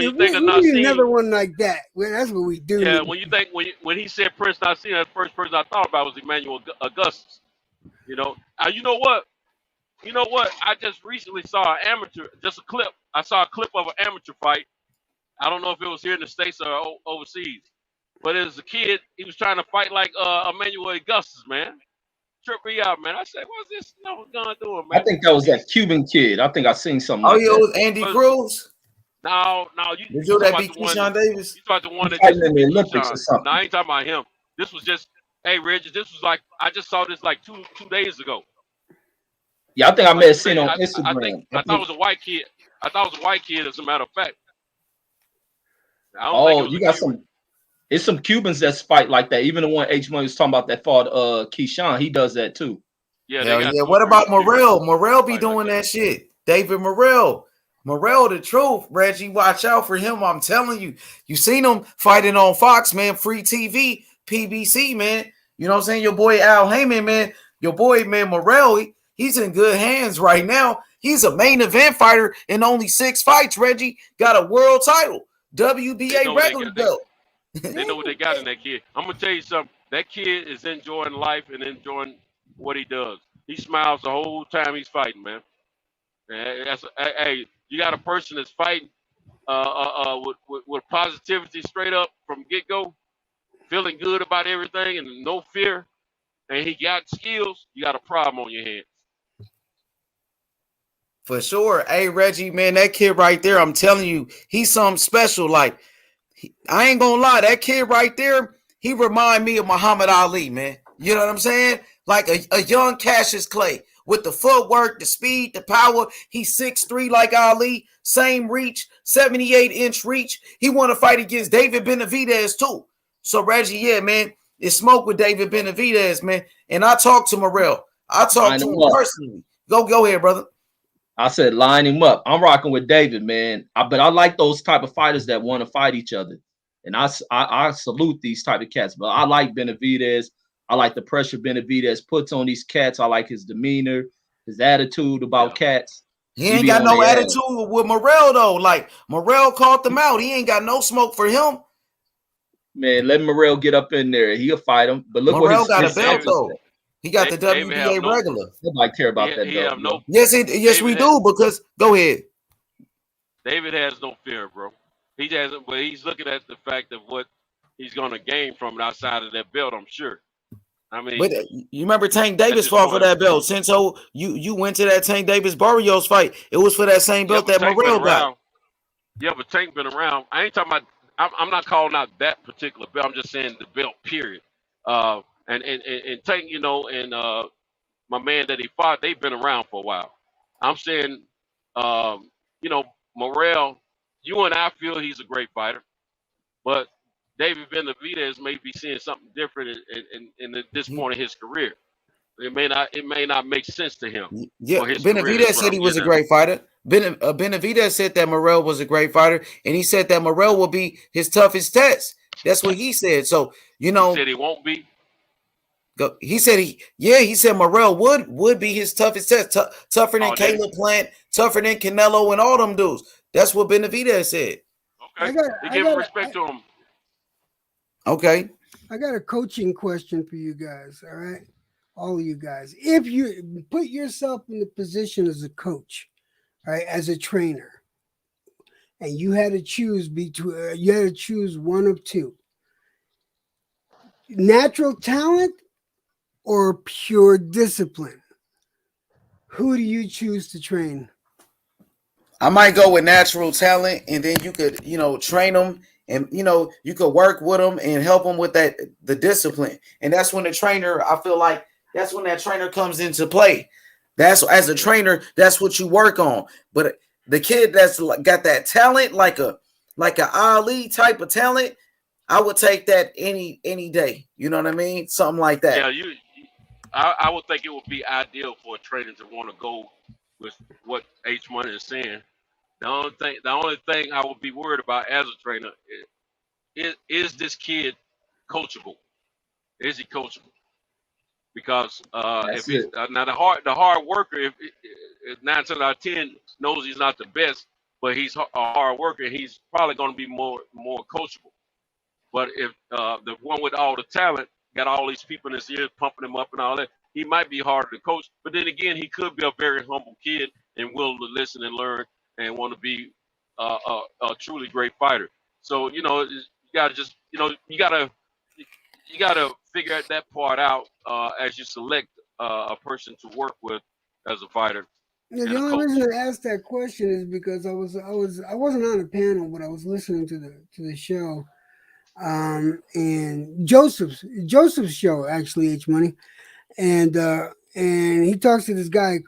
you think of Nassim. Another one like that. Well, that's what we do. Yeah, when you think when he said Prince Nassim, the first person I thought about was Emmanuel Augustus. You know, you know what? I just recently saw a clip. I saw a clip of an amateur fight I don't know if it was here in the States or overseas, but it was a kid. He was trying to fight like Emmanuel Augustus, man. Tripped me out, man. I said, what's this gonna do, I man? think that was that Cuban kid. I think I seen something Oh, like yeah, it that. was Andy Cruz. No, The you dude talking that about beat the one. Keyshawn Davis. You talking about the one He that fighting just in the beat Olympics or Keyshawn. No, something. I ain't talking about him. This was just, hey, Reggie. This was like I just saw this like two days ago. Yeah, I think I may Like have 2 seen days. on I think Instagram. I thought it was a white kid. I thought it was a white kid. As a matter of fact, I don't think it Oh, was you a got Cuban. some. It's some Cubans that fight like that. Even the one H Money was talking about that fought Keyshawn, he does that too. Yeah, they Hell got yeah. 2 or What 3 about Cubans Morrell? Morrell be fight like doing that. that shit. David Morrell. Morrell, the truth. Reggie, watch out for him. I'm telling you. You seen him fighting on Fox, man. Free TV, PBC, man. You know what I'm saying? Your boy Al Heyman, man. Your boy, man, Morrell, he's in good hands right now. He's a main event fighter in only 6 fights, Reggie. Got a world title. They WBA know what they regular got. belt. They know what they got in that kid. I'm gonna tell you something. That kid is enjoying life and enjoying what he does. He smiles the whole time he's fighting, man. And hey, you got a person that's fighting with positivity straight up from get go, feeling good about everything and no fear, and he got skills. You got a problem on your hands. For sure. Hey, Reggie, man, that kid right there, I'm telling you, he's something special. Like, I ain't gonna lie, that kid right there, he remind me of Muhammad Ali, man. You know what I'm saying? Like a young Cassius Clay with the footwork, the speed, the power. He's 6'3" like Ali, same reach, 78-inch reach. He want to fight against David Benavidez too. So Reggie, yeah, man, it's smoke with David Benavidez, man. And I talked to Morrell. I talked Line to him him up. personally. Go ahead, brother. I said line him up. I'm rocking with David, man. But I like those type of fighters that want to fight each other. And I salute these type of cats. But I like Benavidez. I like the pressure Benavidez puts on these cats. I like his demeanor, his attitude about cats. He ain't got no attitude with Morrell, though. Like, Morrell called them out. He ain't got no smoke for him. Man, let Morrell get up in there. He'll fight him. But look Morrell what got his a belt, Celtics though. said. He got the WBA regular. Nobody care about that belt, bro. Yes, we do, because go ahead. David has no fear, bro. He hasn't, but he's looking at the fact of what he's going to gain from it outside of that belt, I'm sure. I mean, But you remember Tank Davis fought for that belt. Since you went to that Tank Davis Barrios fight, it was for that same belt that Morrell got. Yeah, but Tank been around. I ain't talking about. I'm not calling out that particular belt. I'm just saying the belt. Period. And Tank, you know, and my man that he fought, they've been around for a while. I'm saying, you know, Morrell. You and I feel he's a great fighter, but David Benavidez may be seeing something different in at this point in his career. It may not make sense to him. Yeah, For his career, Benavidez said he was a great fighter. Benavidez said that Morrell was a great fighter, and he said that Morrell will be his toughest test. That's what he said. So, you know, he said he won't be. He said Morrell would be his toughest test, tougher than Caleb Plant, tougher than Canelo and all them dudes. That's what Benavidez said. Okay, they give respect to him. Okay. I got a coaching question for you guys. All right, all of you guys. If you put yourself in the position as a coach, right, as a trainer, and you had to choose one of two: natural talent or pure discipline. Who do you choose to train? I might go with natural talent, and then you could, train them, and you could work with them and help them with the discipline. And that's when the trainer, I feel like that's when that trainer comes into play. That's as a trainer, that's what you work on. But the kid that's got that talent, like a Ali type of talent, I would take that any day. You know what I mean? Something like that. Yeah, I would think it would be ideal for a trainer to want to go with what H Money is saying. The only thing I would be worried about as a trainer is this kid coachable? Is he coachable? Because if he's now the hard worker, if 9 times out of 10 knows he's not the best, but he's a hard worker, he's probably going to be more coachable. But if the one with all the talent got all these people in his ears pumping him up and all that, he might be harder to coach. But then again, he could be a very humble kid and willing to listen and learn and want to be a truly great fighter. So you know, you gotta just you gotta figure that part out as you select a person to work with as a fighter Yeah, the and a only coach. reason I asked that question is because I wasn't on a panel, but I was listening to the show, and Joseph's show actually, H Money, and he talks to this guy,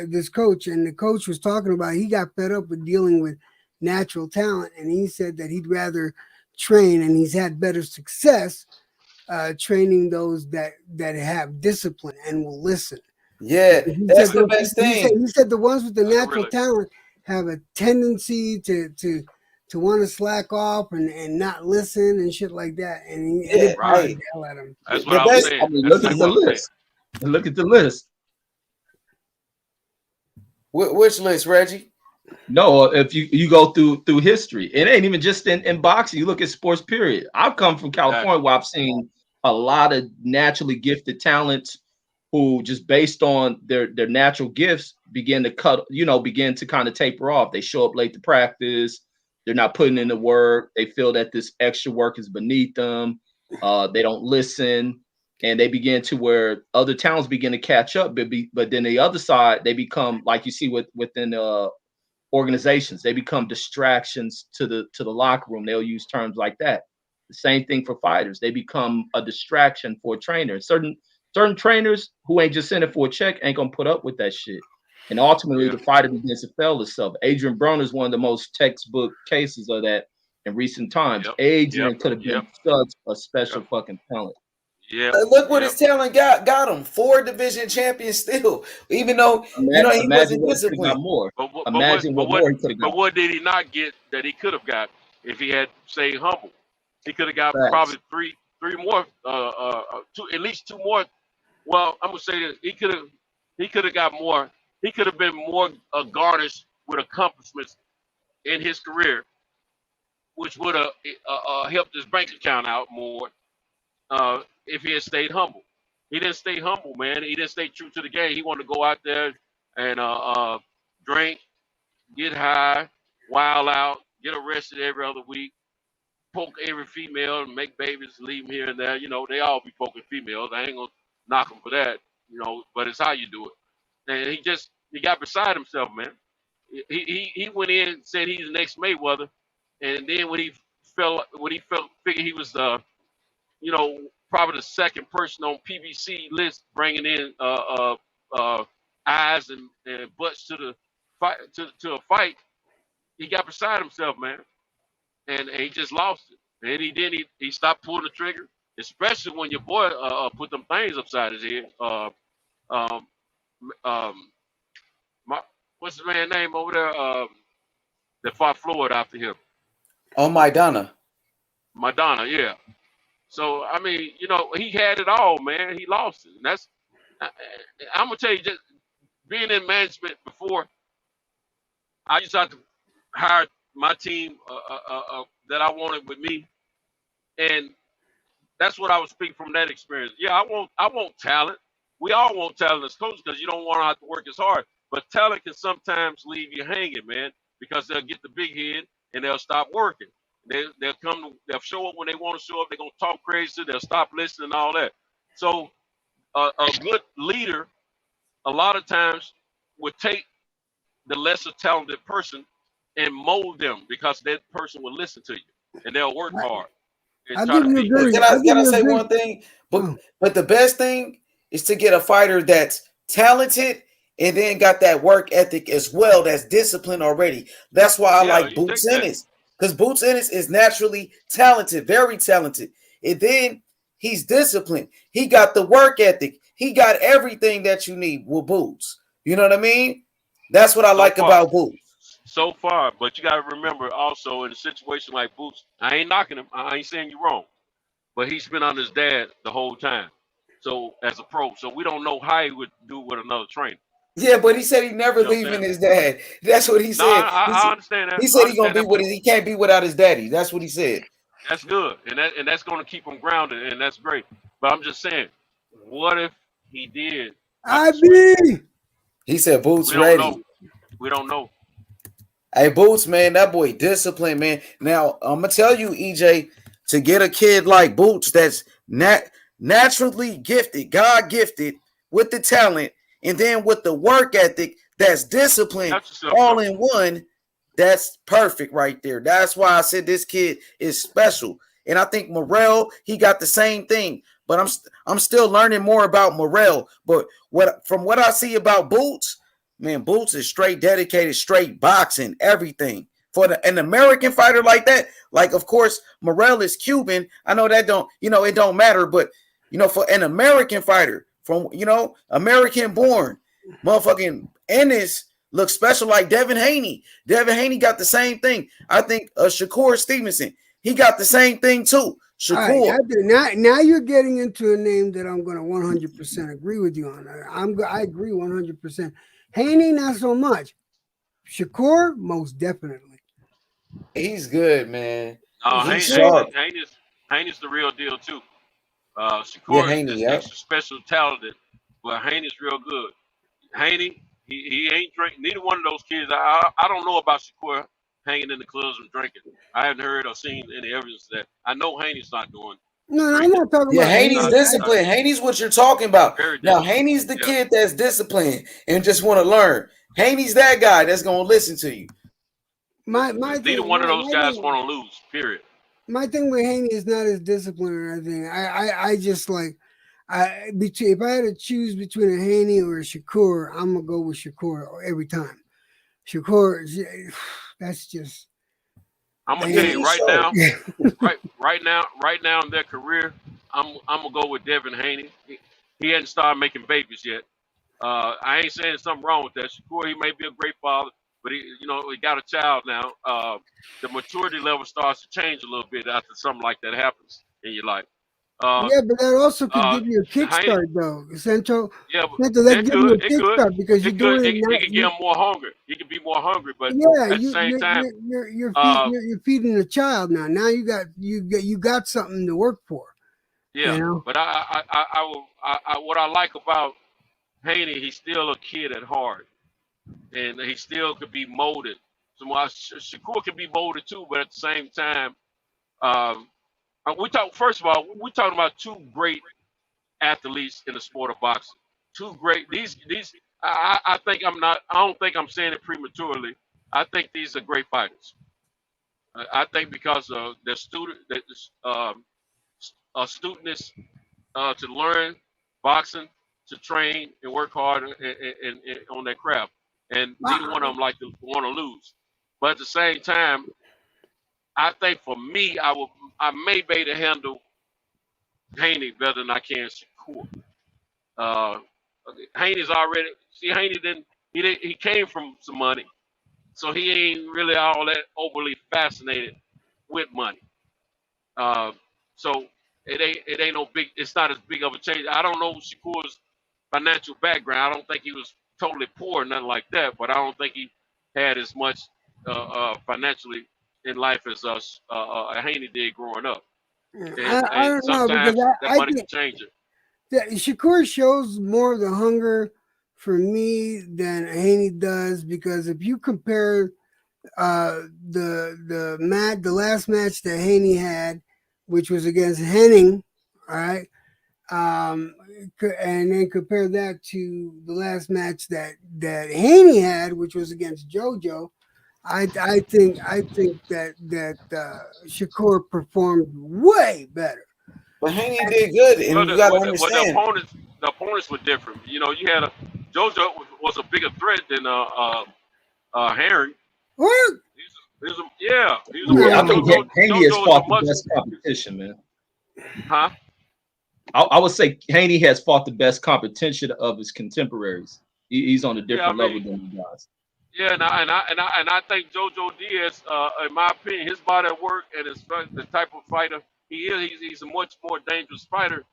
this coach, and the coach was talking about he got fed up with dealing with natural talent, and he said that he'd rather train, and he's had better success training those that have discipline and will listen. Yeah, He said that's the best thing. he said the ones with the natural talent have a tendency to want to slack off and not listen and shit like that, and Yeah, it bothered hey, the hell out of him. That's what the I was best. saying. I mean, That's look at exactly the what I'm saying. list. Look at the list. Which list, Reggie? No, if you go through history, it ain't even just in boxing. You look at sports, period. I've come from California where I've seen a lot of naturally gifted talents who just based on their natural gifts begin to kind of taper off. They show up late to practice. They're not putting in the work. They feel that this extra work is beneath them. They don't listen, and they begin to where other talents begin to catch up. But then the other side, they become like you see within organizations. They become distractions to the locker room. They'll use terms like that. The same thing for fighters. They become a distraction for a trainer. Certain trainers who ain't just in it for a check ain't gonna put up with that shit. And ultimately, the fighter begins to fail itself. Adrian Broner is one of the most textbook cases of that in recent times. Adrian could have been such a special fucking talent. Yeah. Look what his talent got him. 4 division champions still, even though he Imagine wasn't what he could have got disciplined. more. But Imagine what more he could have got. But what did he not get that he could have got if he had stayed humble? He could have got Facts. probably three more, at least 2 more. Well, I'm gonna say that he could have got more. He could have been more garnished with accomplishments in his career, which would have helped his bank account out more if he had stayed humble. He didn't stay humble, man. He didn't stay true to the game. He wanted to go out there and drink, get high, wild out, get arrested every other week, poke every female, and make babies, leave them here and there. You know, they all be poking females. I ain't gonna knock them for that, but it's how you do it. And he got beside himself, man. He went in and said he's the next Mayweather, and then when he figured he was probably the second person on PBC list bringing in eyes and butts to the fight to a fight, he got beside himself, man, and he just lost it. And he stopped pulling the trigger, especially when your boy put them things upside his head. Um, what's the man's name over there that fought Floyd after him? Oh, Maidana. Madonna, yeah. So I mean, he had it all, man. He lost it, and I'm gonna tell you, just being in management before, I used to have to hire my team that I wanted with me, and that's what I was speaking from that experience. Yeah, I want talent. We all want talent as coaches because you don't want to have to work as hard. But talent can sometimes leave you hanging, man, because they'll get the big head and they'll stop working. They'll show up when they want to show up. They're gonna talk crazy. They'll stop listening and all that. So a good leader, a lot of times, would take the lesser talented person and mold them because that person will listen to you and they'll work hard and I'll try give to you a be good. Can I say one thing? But the best thing is to get a fighter that's talented and then got that work ethic as well, that's disciplined already. That's why I like Boots Ennis, because Boots Ennis is naturally talented, very talented, and then he's disciplined. He got the work ethic. He got everything that you need with Boots. You know what I mean? That's what I like about Boots. So far, but you got to remember also in a situation like Boots, I ain't knocking him. I ain't saying you're wrong, but he's been under his dad the whole time. So as a pro, so we don't know how he would do with another trainer. Yeah, but he said he never leaving his dad. That's what he said. No, I understand that. He said he's gonna be with it. He can't be without his daddy. That's what he said. That's good, and that's going to keep him grounded, and that's great. But I'm just saying, what if he did? I be. He said Boots we don't ready. know. We don't know. Hey, Boots, man, that boy disciplined, man. Now, I'm going to tell you, EJ, to get a kid like Boots that's naturally gifted, God gifted, with the talent, and then with the work ethic that's disciplined all in one, that's perfect right there. That's why I said this kid is special. And I think Morrell, he got the same thing. But I'm still learning more about Morrell. But from what I see about Boots, man, Boots is straight dedicated, straight boxing, everything. For an American fighter like that, like, of course, Morrell is Cuban. I know that it don't matter. But, for an American fighter from, American born, motherfucking Ennis looks special like Devin Haney. Devin Haney got the same thing. I think Shakur Stevenson, he got the same thing too. Shakur. Right, now you're getting into a name that I'm going to 100% agree with you on. I agree 100%. Haney, not so much. Shakur, most definitely. He's good, man. Haney's the real deal too. Shakur is extra special talented, but Haney's real good. Haney, he ain't drink. Neither one of those kids. I don't know about Shakur hanging in the clubs and drinking. I haven't heard or seen any evidence of that. I know Haney's not doing. No, I'm not talking about. Haney's disciplined. Haney's what you're talking about. Now, Haney's the kid that's disciplined and just want to learn. Haney's that guy that's gonna listen to you. Neither one of those guys want to lose. Period. My thing with Haney is not his discipline or anything. I just like. If I had to choose between a Haney or a Shakur, I'm gonna go with Shakur every time. Shakur, that's just. I'm gonna tell you right now, right now in their career, I'm gonna go with Devin Haney. He hadn't started making babies yet. I ain't saying there's something wrong with that. Shakur, he may be a great father, but he got a child now. The maturity level starts to change a little bit after something like that happens in your life. Yeah, but that also could give you a kickstart, though. Central. Yeah, that give you a kickstart because you're doing it. It can give him more hunger. He can be more hungry, but yeah, at the same time, you're feeding a child now. Now you got something to work for. Yeah, but what I like about Haney, he's still a kid at heart, and he still could be molded. So Shakur can be molded too, but at the same time, First of all, we're talking about two great athletes in the sport of boxing. Two great. These. I don't think I'm saying it prematurely. I think these are great fighters. I think because of their studentness to learn boxing, to train and work hard and on their craft, and neither one of them want to lose. But at the same time, I think for me, I may be able to handle Haney better than I can Shakur. Haney's already he came from some money, so he ain't really all that overly fascinated with money. So it ain't no big. It's not as big of a change. I don't know Shakur's financial background. I don't think he was totally poor or nothing like that, but I don't think he had as much financially in life as Haney did growing up. I don't know because I money can change it. Shakur shows more of the hunger for me than Haney does because if you compare the last match that Haney had, which was against Henning, all right, and then compare that to the last match that Haney had, which was against JoJo. I think that Shakur performed way better. But Haney did good, and you got to understand. The opponents were different. You had JoJo was a bigger threat than Herring. What? I think Haney has fought the best competition, man. Huh? I would say Haney has fought the best competition of his contemporaries. He's on a different level than you guys. Yeah, and I think JoJo Diaz, in my opinion, his body of work and the type of fighter he is, he's a much more dangerous fighter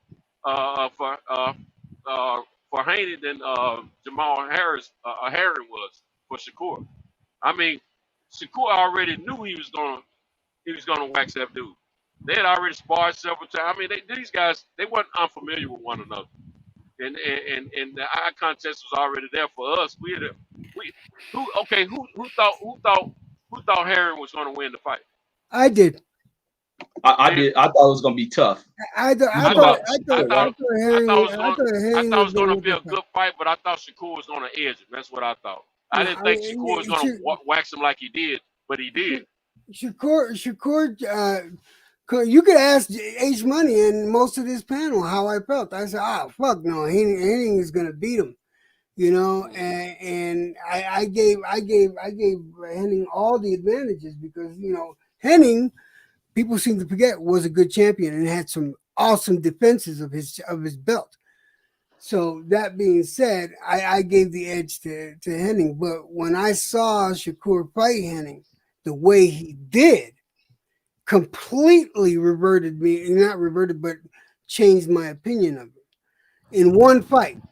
for Haney than Jamal Harris Herring was for Shakur. I mean, Shakur already knew he was gonna wax that dude. They had already sparred several times. I mean, these guys weren't unfamiliar with one another, and the eye contest was already there for us. Who thought Who thought Herring was going to win the fight? I did. I did. I thought it was gonna be tough. I thought I thought Herring it was going to would be a good fight, but I thought Shakur was going to edge him. That's what I thought. I No, didn't think Shakur was going to wax him like he did, but he did. Shakur, you could ask H Money and most of this panel how I felt. I said, fuck no, Henning is gonna beat him, you know, and I gave Henning all the advantages because, you know, Henning, people seem to forget, was a good champion and had some awesome defenses of his belt. So that being said, I gave the edge to Henning. But when I saw Shakur fight Henning the way he did, completely but changed my opinion of him. In one fight,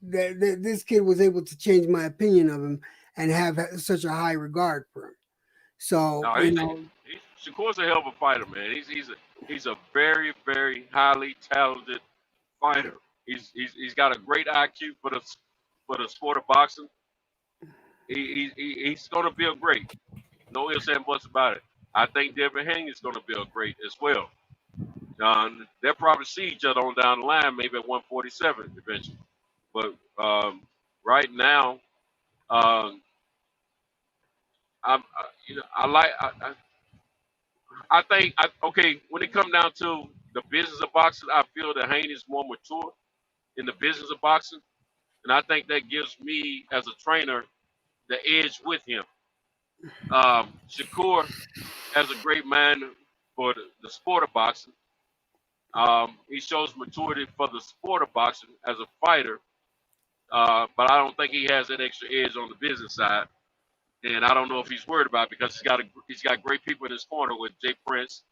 this kid was able to change my opinion of him and have such a high regard for him. So, Shakur's a hell of a fighter, man. He's a very, very highly talented fighter. He's got a great IQ for the sport of boxing. He's going to be a great. No ifs and buts about it. I think Devin Haney is going to be a great as well. They'll probably see each other on down the line, maybe at 147 eventually. But right now, I think when it comes down to the business of boxing, I feel that Haney is more mature in the business of boxing, and I think that gives me as a trainer the edge with him. Shakur has a great mind for the sport of boxing. He shows maturity for the sport of boxing as a fighter, but I don't think he has that extra edge on the business side. And I don't know if he's worried about it because he's got great people in his corner with Jay Prince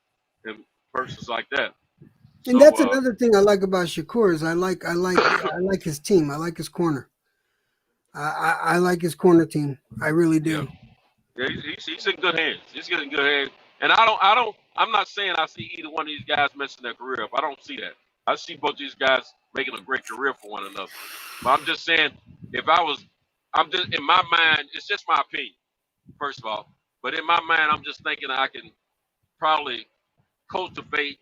and persons like that. And that's another thing I like about Shakur is I like his team. I like his corner. I like his corner team. I really do. Yeah, he's in good hands. He's getting good hands. And I'm not saying I see either one of these guys messing their career up. I don't see that. I see both these guys making a great career for one another. But I'm just saying, I'm just in my mind, it's just my opinion, first of all. But in my mind, I'm just thinking I can probably cultivate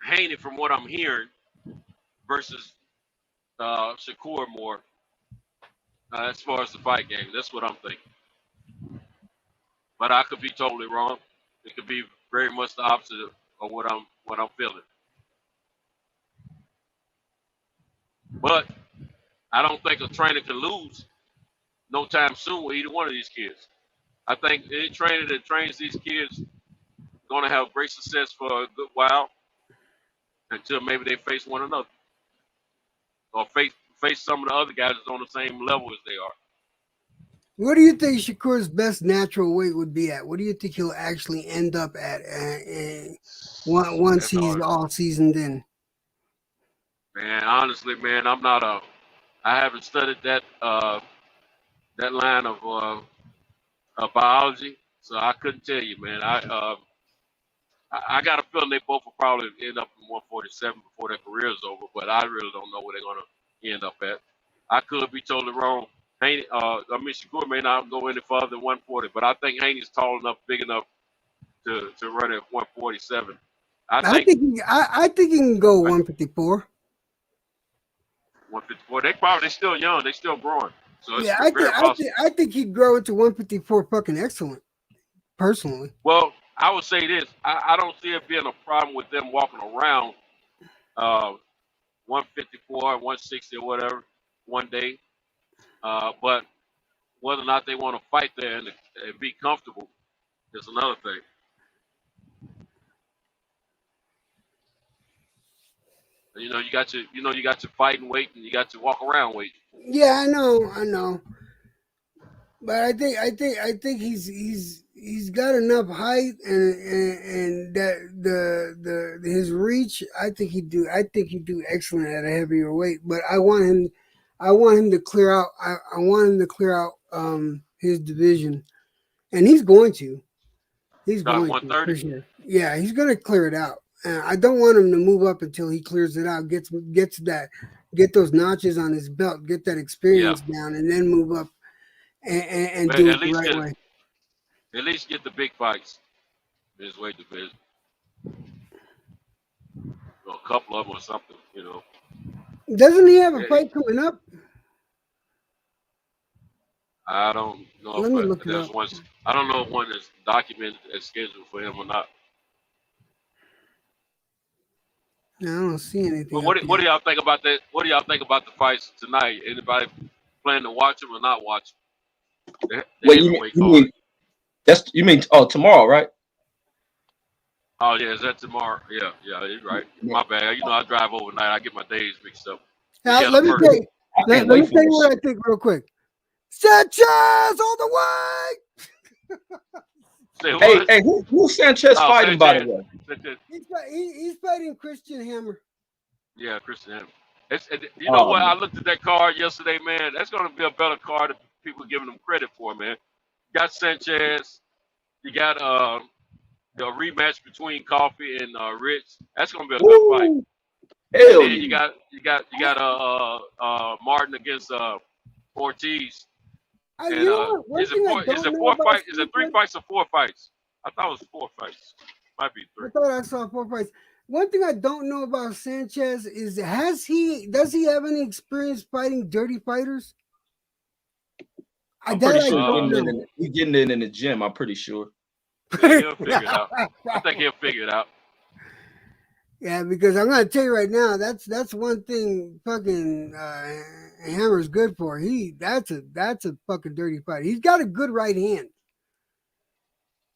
Haney from what I'm hearing versus Shakur more as far as the fight game. That's what I'm thinking. But I could be totally wrong. It could be very much the opposite of what I'm feeling. But I don't think a trainer can lose no time soon with either one of these kids. I think any trainer that trains these kids is going to have great success for a good while until maybe they face one another or face some of the other guys that's on the same level as they are. What do you think Shakur's best natural weight would be at? What do you think he'll actually end up at once he's all seasoned in? Man, honestly, man, I haven't studied that line of biology, so I couldn't tell you, man. I got a feeling they both will probably end up in 147 before their career is over, but I really don't know where they're going to end up at. I could be totally wrong. Haney, Shakur may not go any further than 140, but I think Haney's tall enough, big enough to run at 147. I think he can go 154. 154. They're still young. They're still growing. So it's I think he'd grow into 154 fucking excellent, personally. Well, I would say this. I don't see it being a problem with them walking around 154, 160 or whatever one day. But whether or not they want to fight there and be comfortable is another thing. You got your fighting weight and you got your walk around weight. Yeah, I know. But I think he's got enough height and that his reach. I think he'd do excellent at a heavier weight. But I want him to clear out. I want him to clear out his division, and he's going to. He's going to for sure. Yeah, he's going to clear it out. I don't want him to move up until he clears it out, get those notches on his belt, get that experience down, and then move up and do it the right way. At least get the big fights in his weight division. Or a couple of them or something, you know. Doesn't he have a fight coming up? I don't know Let me look if it there's up. one. I don't know if one is documented as scheduled for him or not. No, I don't see anything. But what do y'all think about that? What do y'all think about the fights tonight? Anybody plan to watch them or not watch them? The Wait, heavyweight card. you mean tomorrow, right? Oh yeah, is that tomorrow? Yeah, you're right. My bad. You know, I drive overnight. I get my days mixed up. Now, let me tell you. Let me tell you what I think real quick. Sanchez all the way. Hey, who's Sanchez fighting, by the way? He's fighting Christian Hammer. Yeah, Christian Hammer. You know what? I looked at that card yesterday, man. That's going to be a better card than people giving them credit for, man. You got Sanchez. You got the rematch between Coffee and Rich. That's going to be a good fight. Hell and then you got Martin against Ortiz. And is it four fights? Is it 3 fights or 4 fights? I thought it was 4 fights. Might be 3. I thought I saw 4 fights. One thing I don't know about Sanchez is does he have any experience fighting dirty fighters? I'm pretty sure he's getting it in the gym. I'm pretty sure. Yeah, he'll figure it out. I think he'll figure it out. Yeah, because I'm gonna tell you right now, that's one thing fucking Hammer's good for. That's a fucking dirty fighter. He's got a good right hand.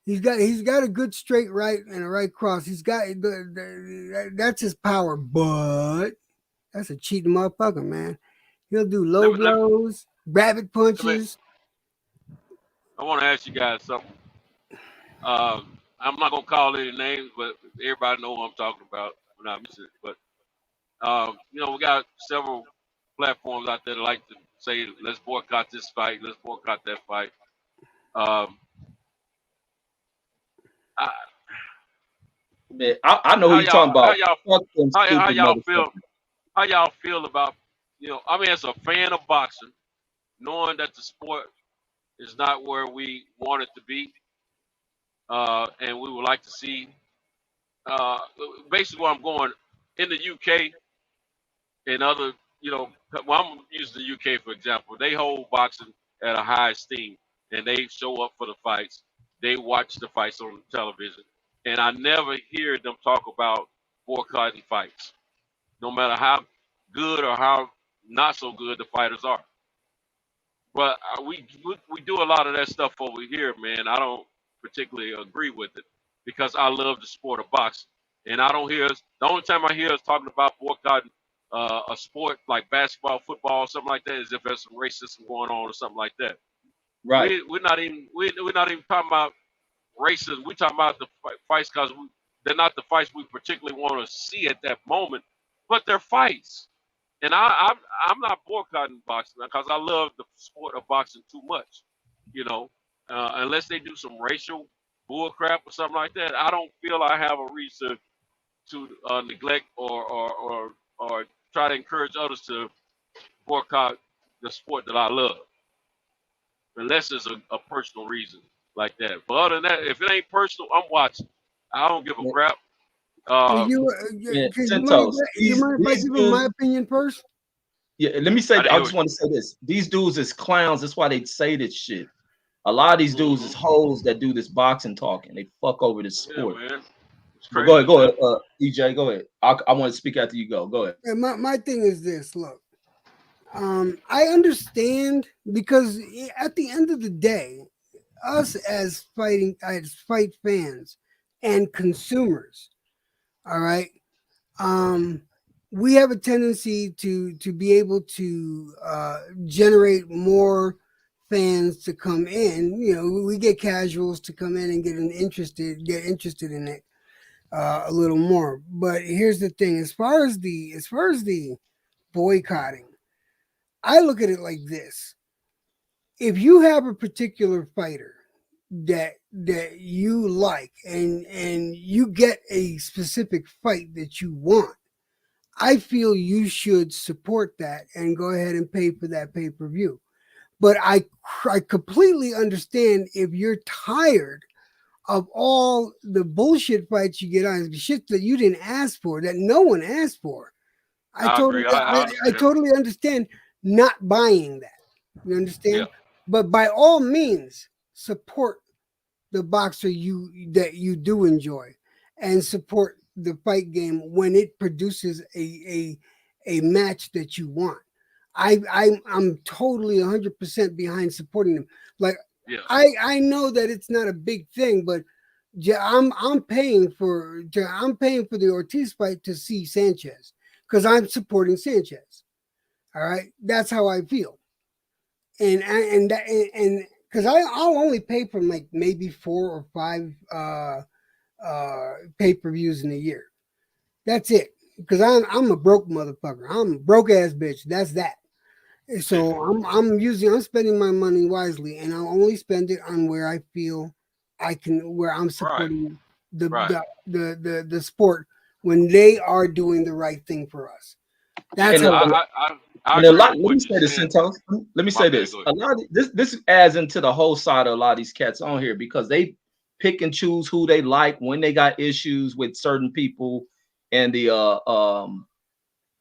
He's got a good straight right and a right cross. He's got that's his power, but that's a cheating motherfucker, man. He'll do low blows, rabbit punches. I want to ask you guys something. I'm not gonna call any names, but everybody know what I'm talking about. But you know, we got several platforms out there that like to say, "Let's boycott this fight. Let's boycott that fight." I know who you're talking about. How y'all feel about, you know? I mean, as a fan of boxing, knowing that the sport is not where we want it to be, and we would like to see. Basically, where I'm going in the UK and other, you know, well, I'm using the UK for example. They hold boxing at a high esteem, and they show up for the fights. They watch the fights on television, and I never hear them talk about boycotting fights, no matter how good or how not so good the fighters are. But we do a lot of that stuff over here, man. I don't particularly agree with it because I love the sport of boxing, and I don't hear us. The only time I hear us talking about boycotting a sport like basketball, football, something like that, is if there's some racism going on or something like that. Right. We're not even talking about racism. We're talking about the fights because they're not the fights we particularly want to see at that moment, but they're fights. And I'm not boycotting boxing because I love the sport of boxing too much, you know. Unless they do some racial bullcrap or something like that, I don't feel I have a reason to neglect or try to encourage others to boycott the sport that I love, unless it's a personal reason like that. But other than that, if it ain't personal, I'm watching. I don't give a crap. You mind if I give him my opinion first? Yeah, let me say. I just want to say this: these dudes is clowns. That's why they say this shit. A lot of these dudes is hoes that do this boxing talking. They fuck over this sport. Yeah, man. Go ahead, EJ. Go ahead. I want to speak after you go. Go ahead. And my thing is this: look, I understand because at the end of the day, us as fight fans and consumers, all right, we have a tendency to be able to generate more fans to come in. You know, we get casuals to come in and get interested in it a little more. But here's the thing: as far as the boycotting, I look at it like this: if you have a particular fighter that you like and you get a specific fight that you want, I feel you should support that and go ahead and pay for that pay-per-view. But I completely understand if you're tired of all the bullshit fights you get on, the shit that you didn't ask for, that no one asked for. I totally understand not buying that. You understand? Yeah. But by all means, support the boxer that you do enjoy, and support the fight game when it produces a match that you want. I'm totally 100% behind supporting them. Like Yeah. I know that it's not a big thing, but I'm paying for the Ortiz fight to see Sanchez because I'm supporting Sanchez. All right, that's how I feel, and because I'll only pay for like maybe 4 or 5 pay-per-views in a year. That's it. Because I'm a broke motherfucker. I'm a broke ass bitch. That's that. So I'm spending my money wisely, and I'll only spend it on where I feel where I'm supporting the sport when they are doing the right thing for us. That's And how. And a lot. Let me say this, Santos. Let me say this. A lot of this adds into the whole side of a lot of these cats on here because they pick and choose who they like when they got issues with certain people and the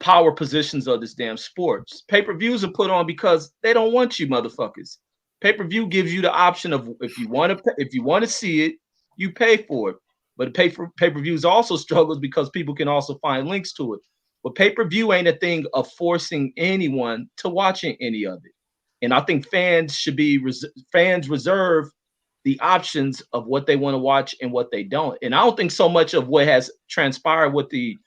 power positions of this damn sports. Pay-per-views are put on because they don't want you motherfuckers. Pay-per-view gives you the option of if you want to see it, you pay for it. But pay-per-views also struggles because people can also find links to it. But pay-per-view ain't a thing of forcing anyone to watching any of it. And I think fans reserve the options of what they want to watch and what they don't. And I don't think so much of what has transpired with the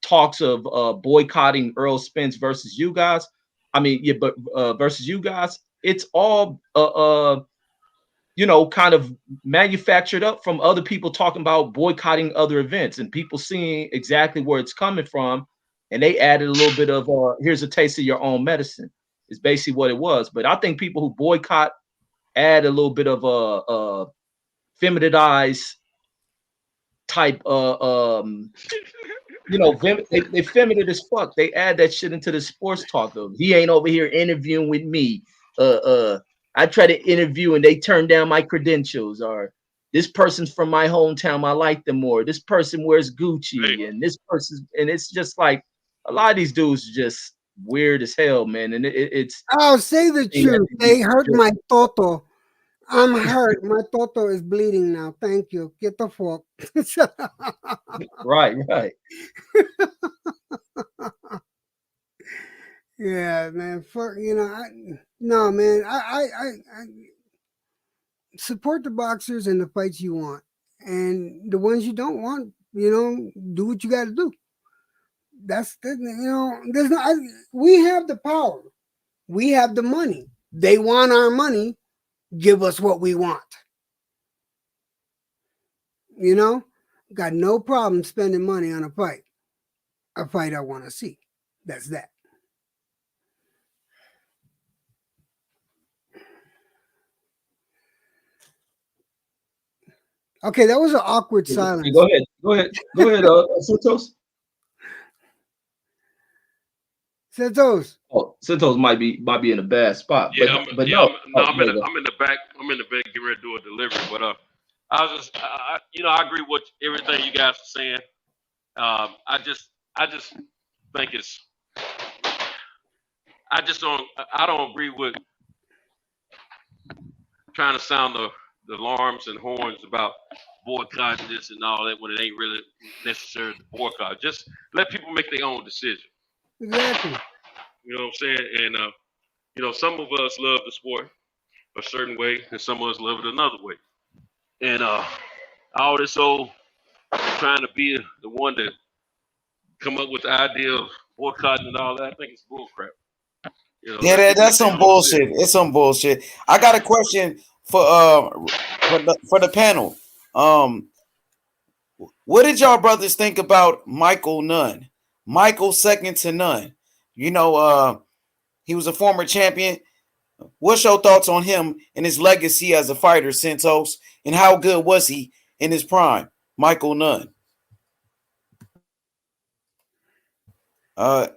talks of boycotting Earl Spence versus you guys. I mean, yeah, but versus you guys, it's all kind of manufactured up from other people talking about boycotting other events and people seeing exactly where it's coming from, and they added a little bit of here's a taste of your own medicine. Is basically what it was. But I think people who boycott add a little bit of a feminized type they feminine as fuck. They add that shit into the sports talk of he ain't over here interviewing with me. I try to interview and they turn down my credentials, or this person's from my hometown, I like them more. This person wears Gucci, and this person, and it's just like a lot of these dudes are just weird as hell, man. And it's I'll say the truth. They hurt my toto. I'm hurt. My toto is bleeding now. Thank you. Get the fuck. Right. Yeah, man. Fuck, no, man. I support the boxers and the fights you want, and the ones you don't want, do what you got to do. There's not. We have the power. We have the money. They want our money. Give us what we want. Got no problem spending money on a fight I want to see. That's that. Okay, that was an awkward silence. Go ahead, Santos. Oh, Santos might be in a bad spot. Yeah, I'm in the back. I'm in the back getting ready to do a delivery. But I was just, I agree with everything you guys are saying. I just think I don't agree with trying to sound the alarms and horns about boycotting this and all that when it ain't really necessary to boycott. Just let people make their own decision. Exactly. You know what I'm saying? And some of us love the sport a certain way, and some of us love it another way. And all this old trying to be the one to come up with the idea of boycotting and all that, I think it's bullcrap. Yeah, that's some bullshit. It's some bullshit. I got a question for the panel. What did y'all brothers think about Michael Nunn? Michael second to none. He was a former champion. What's your thoughts on him and his legacy as a fighter, Santos? And how good was he in his prime? Michael Nunn.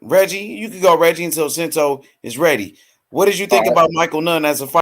Reggie, you can go, Reggie, until Santos is ready. What did you think about Michael Nunn as a fighter?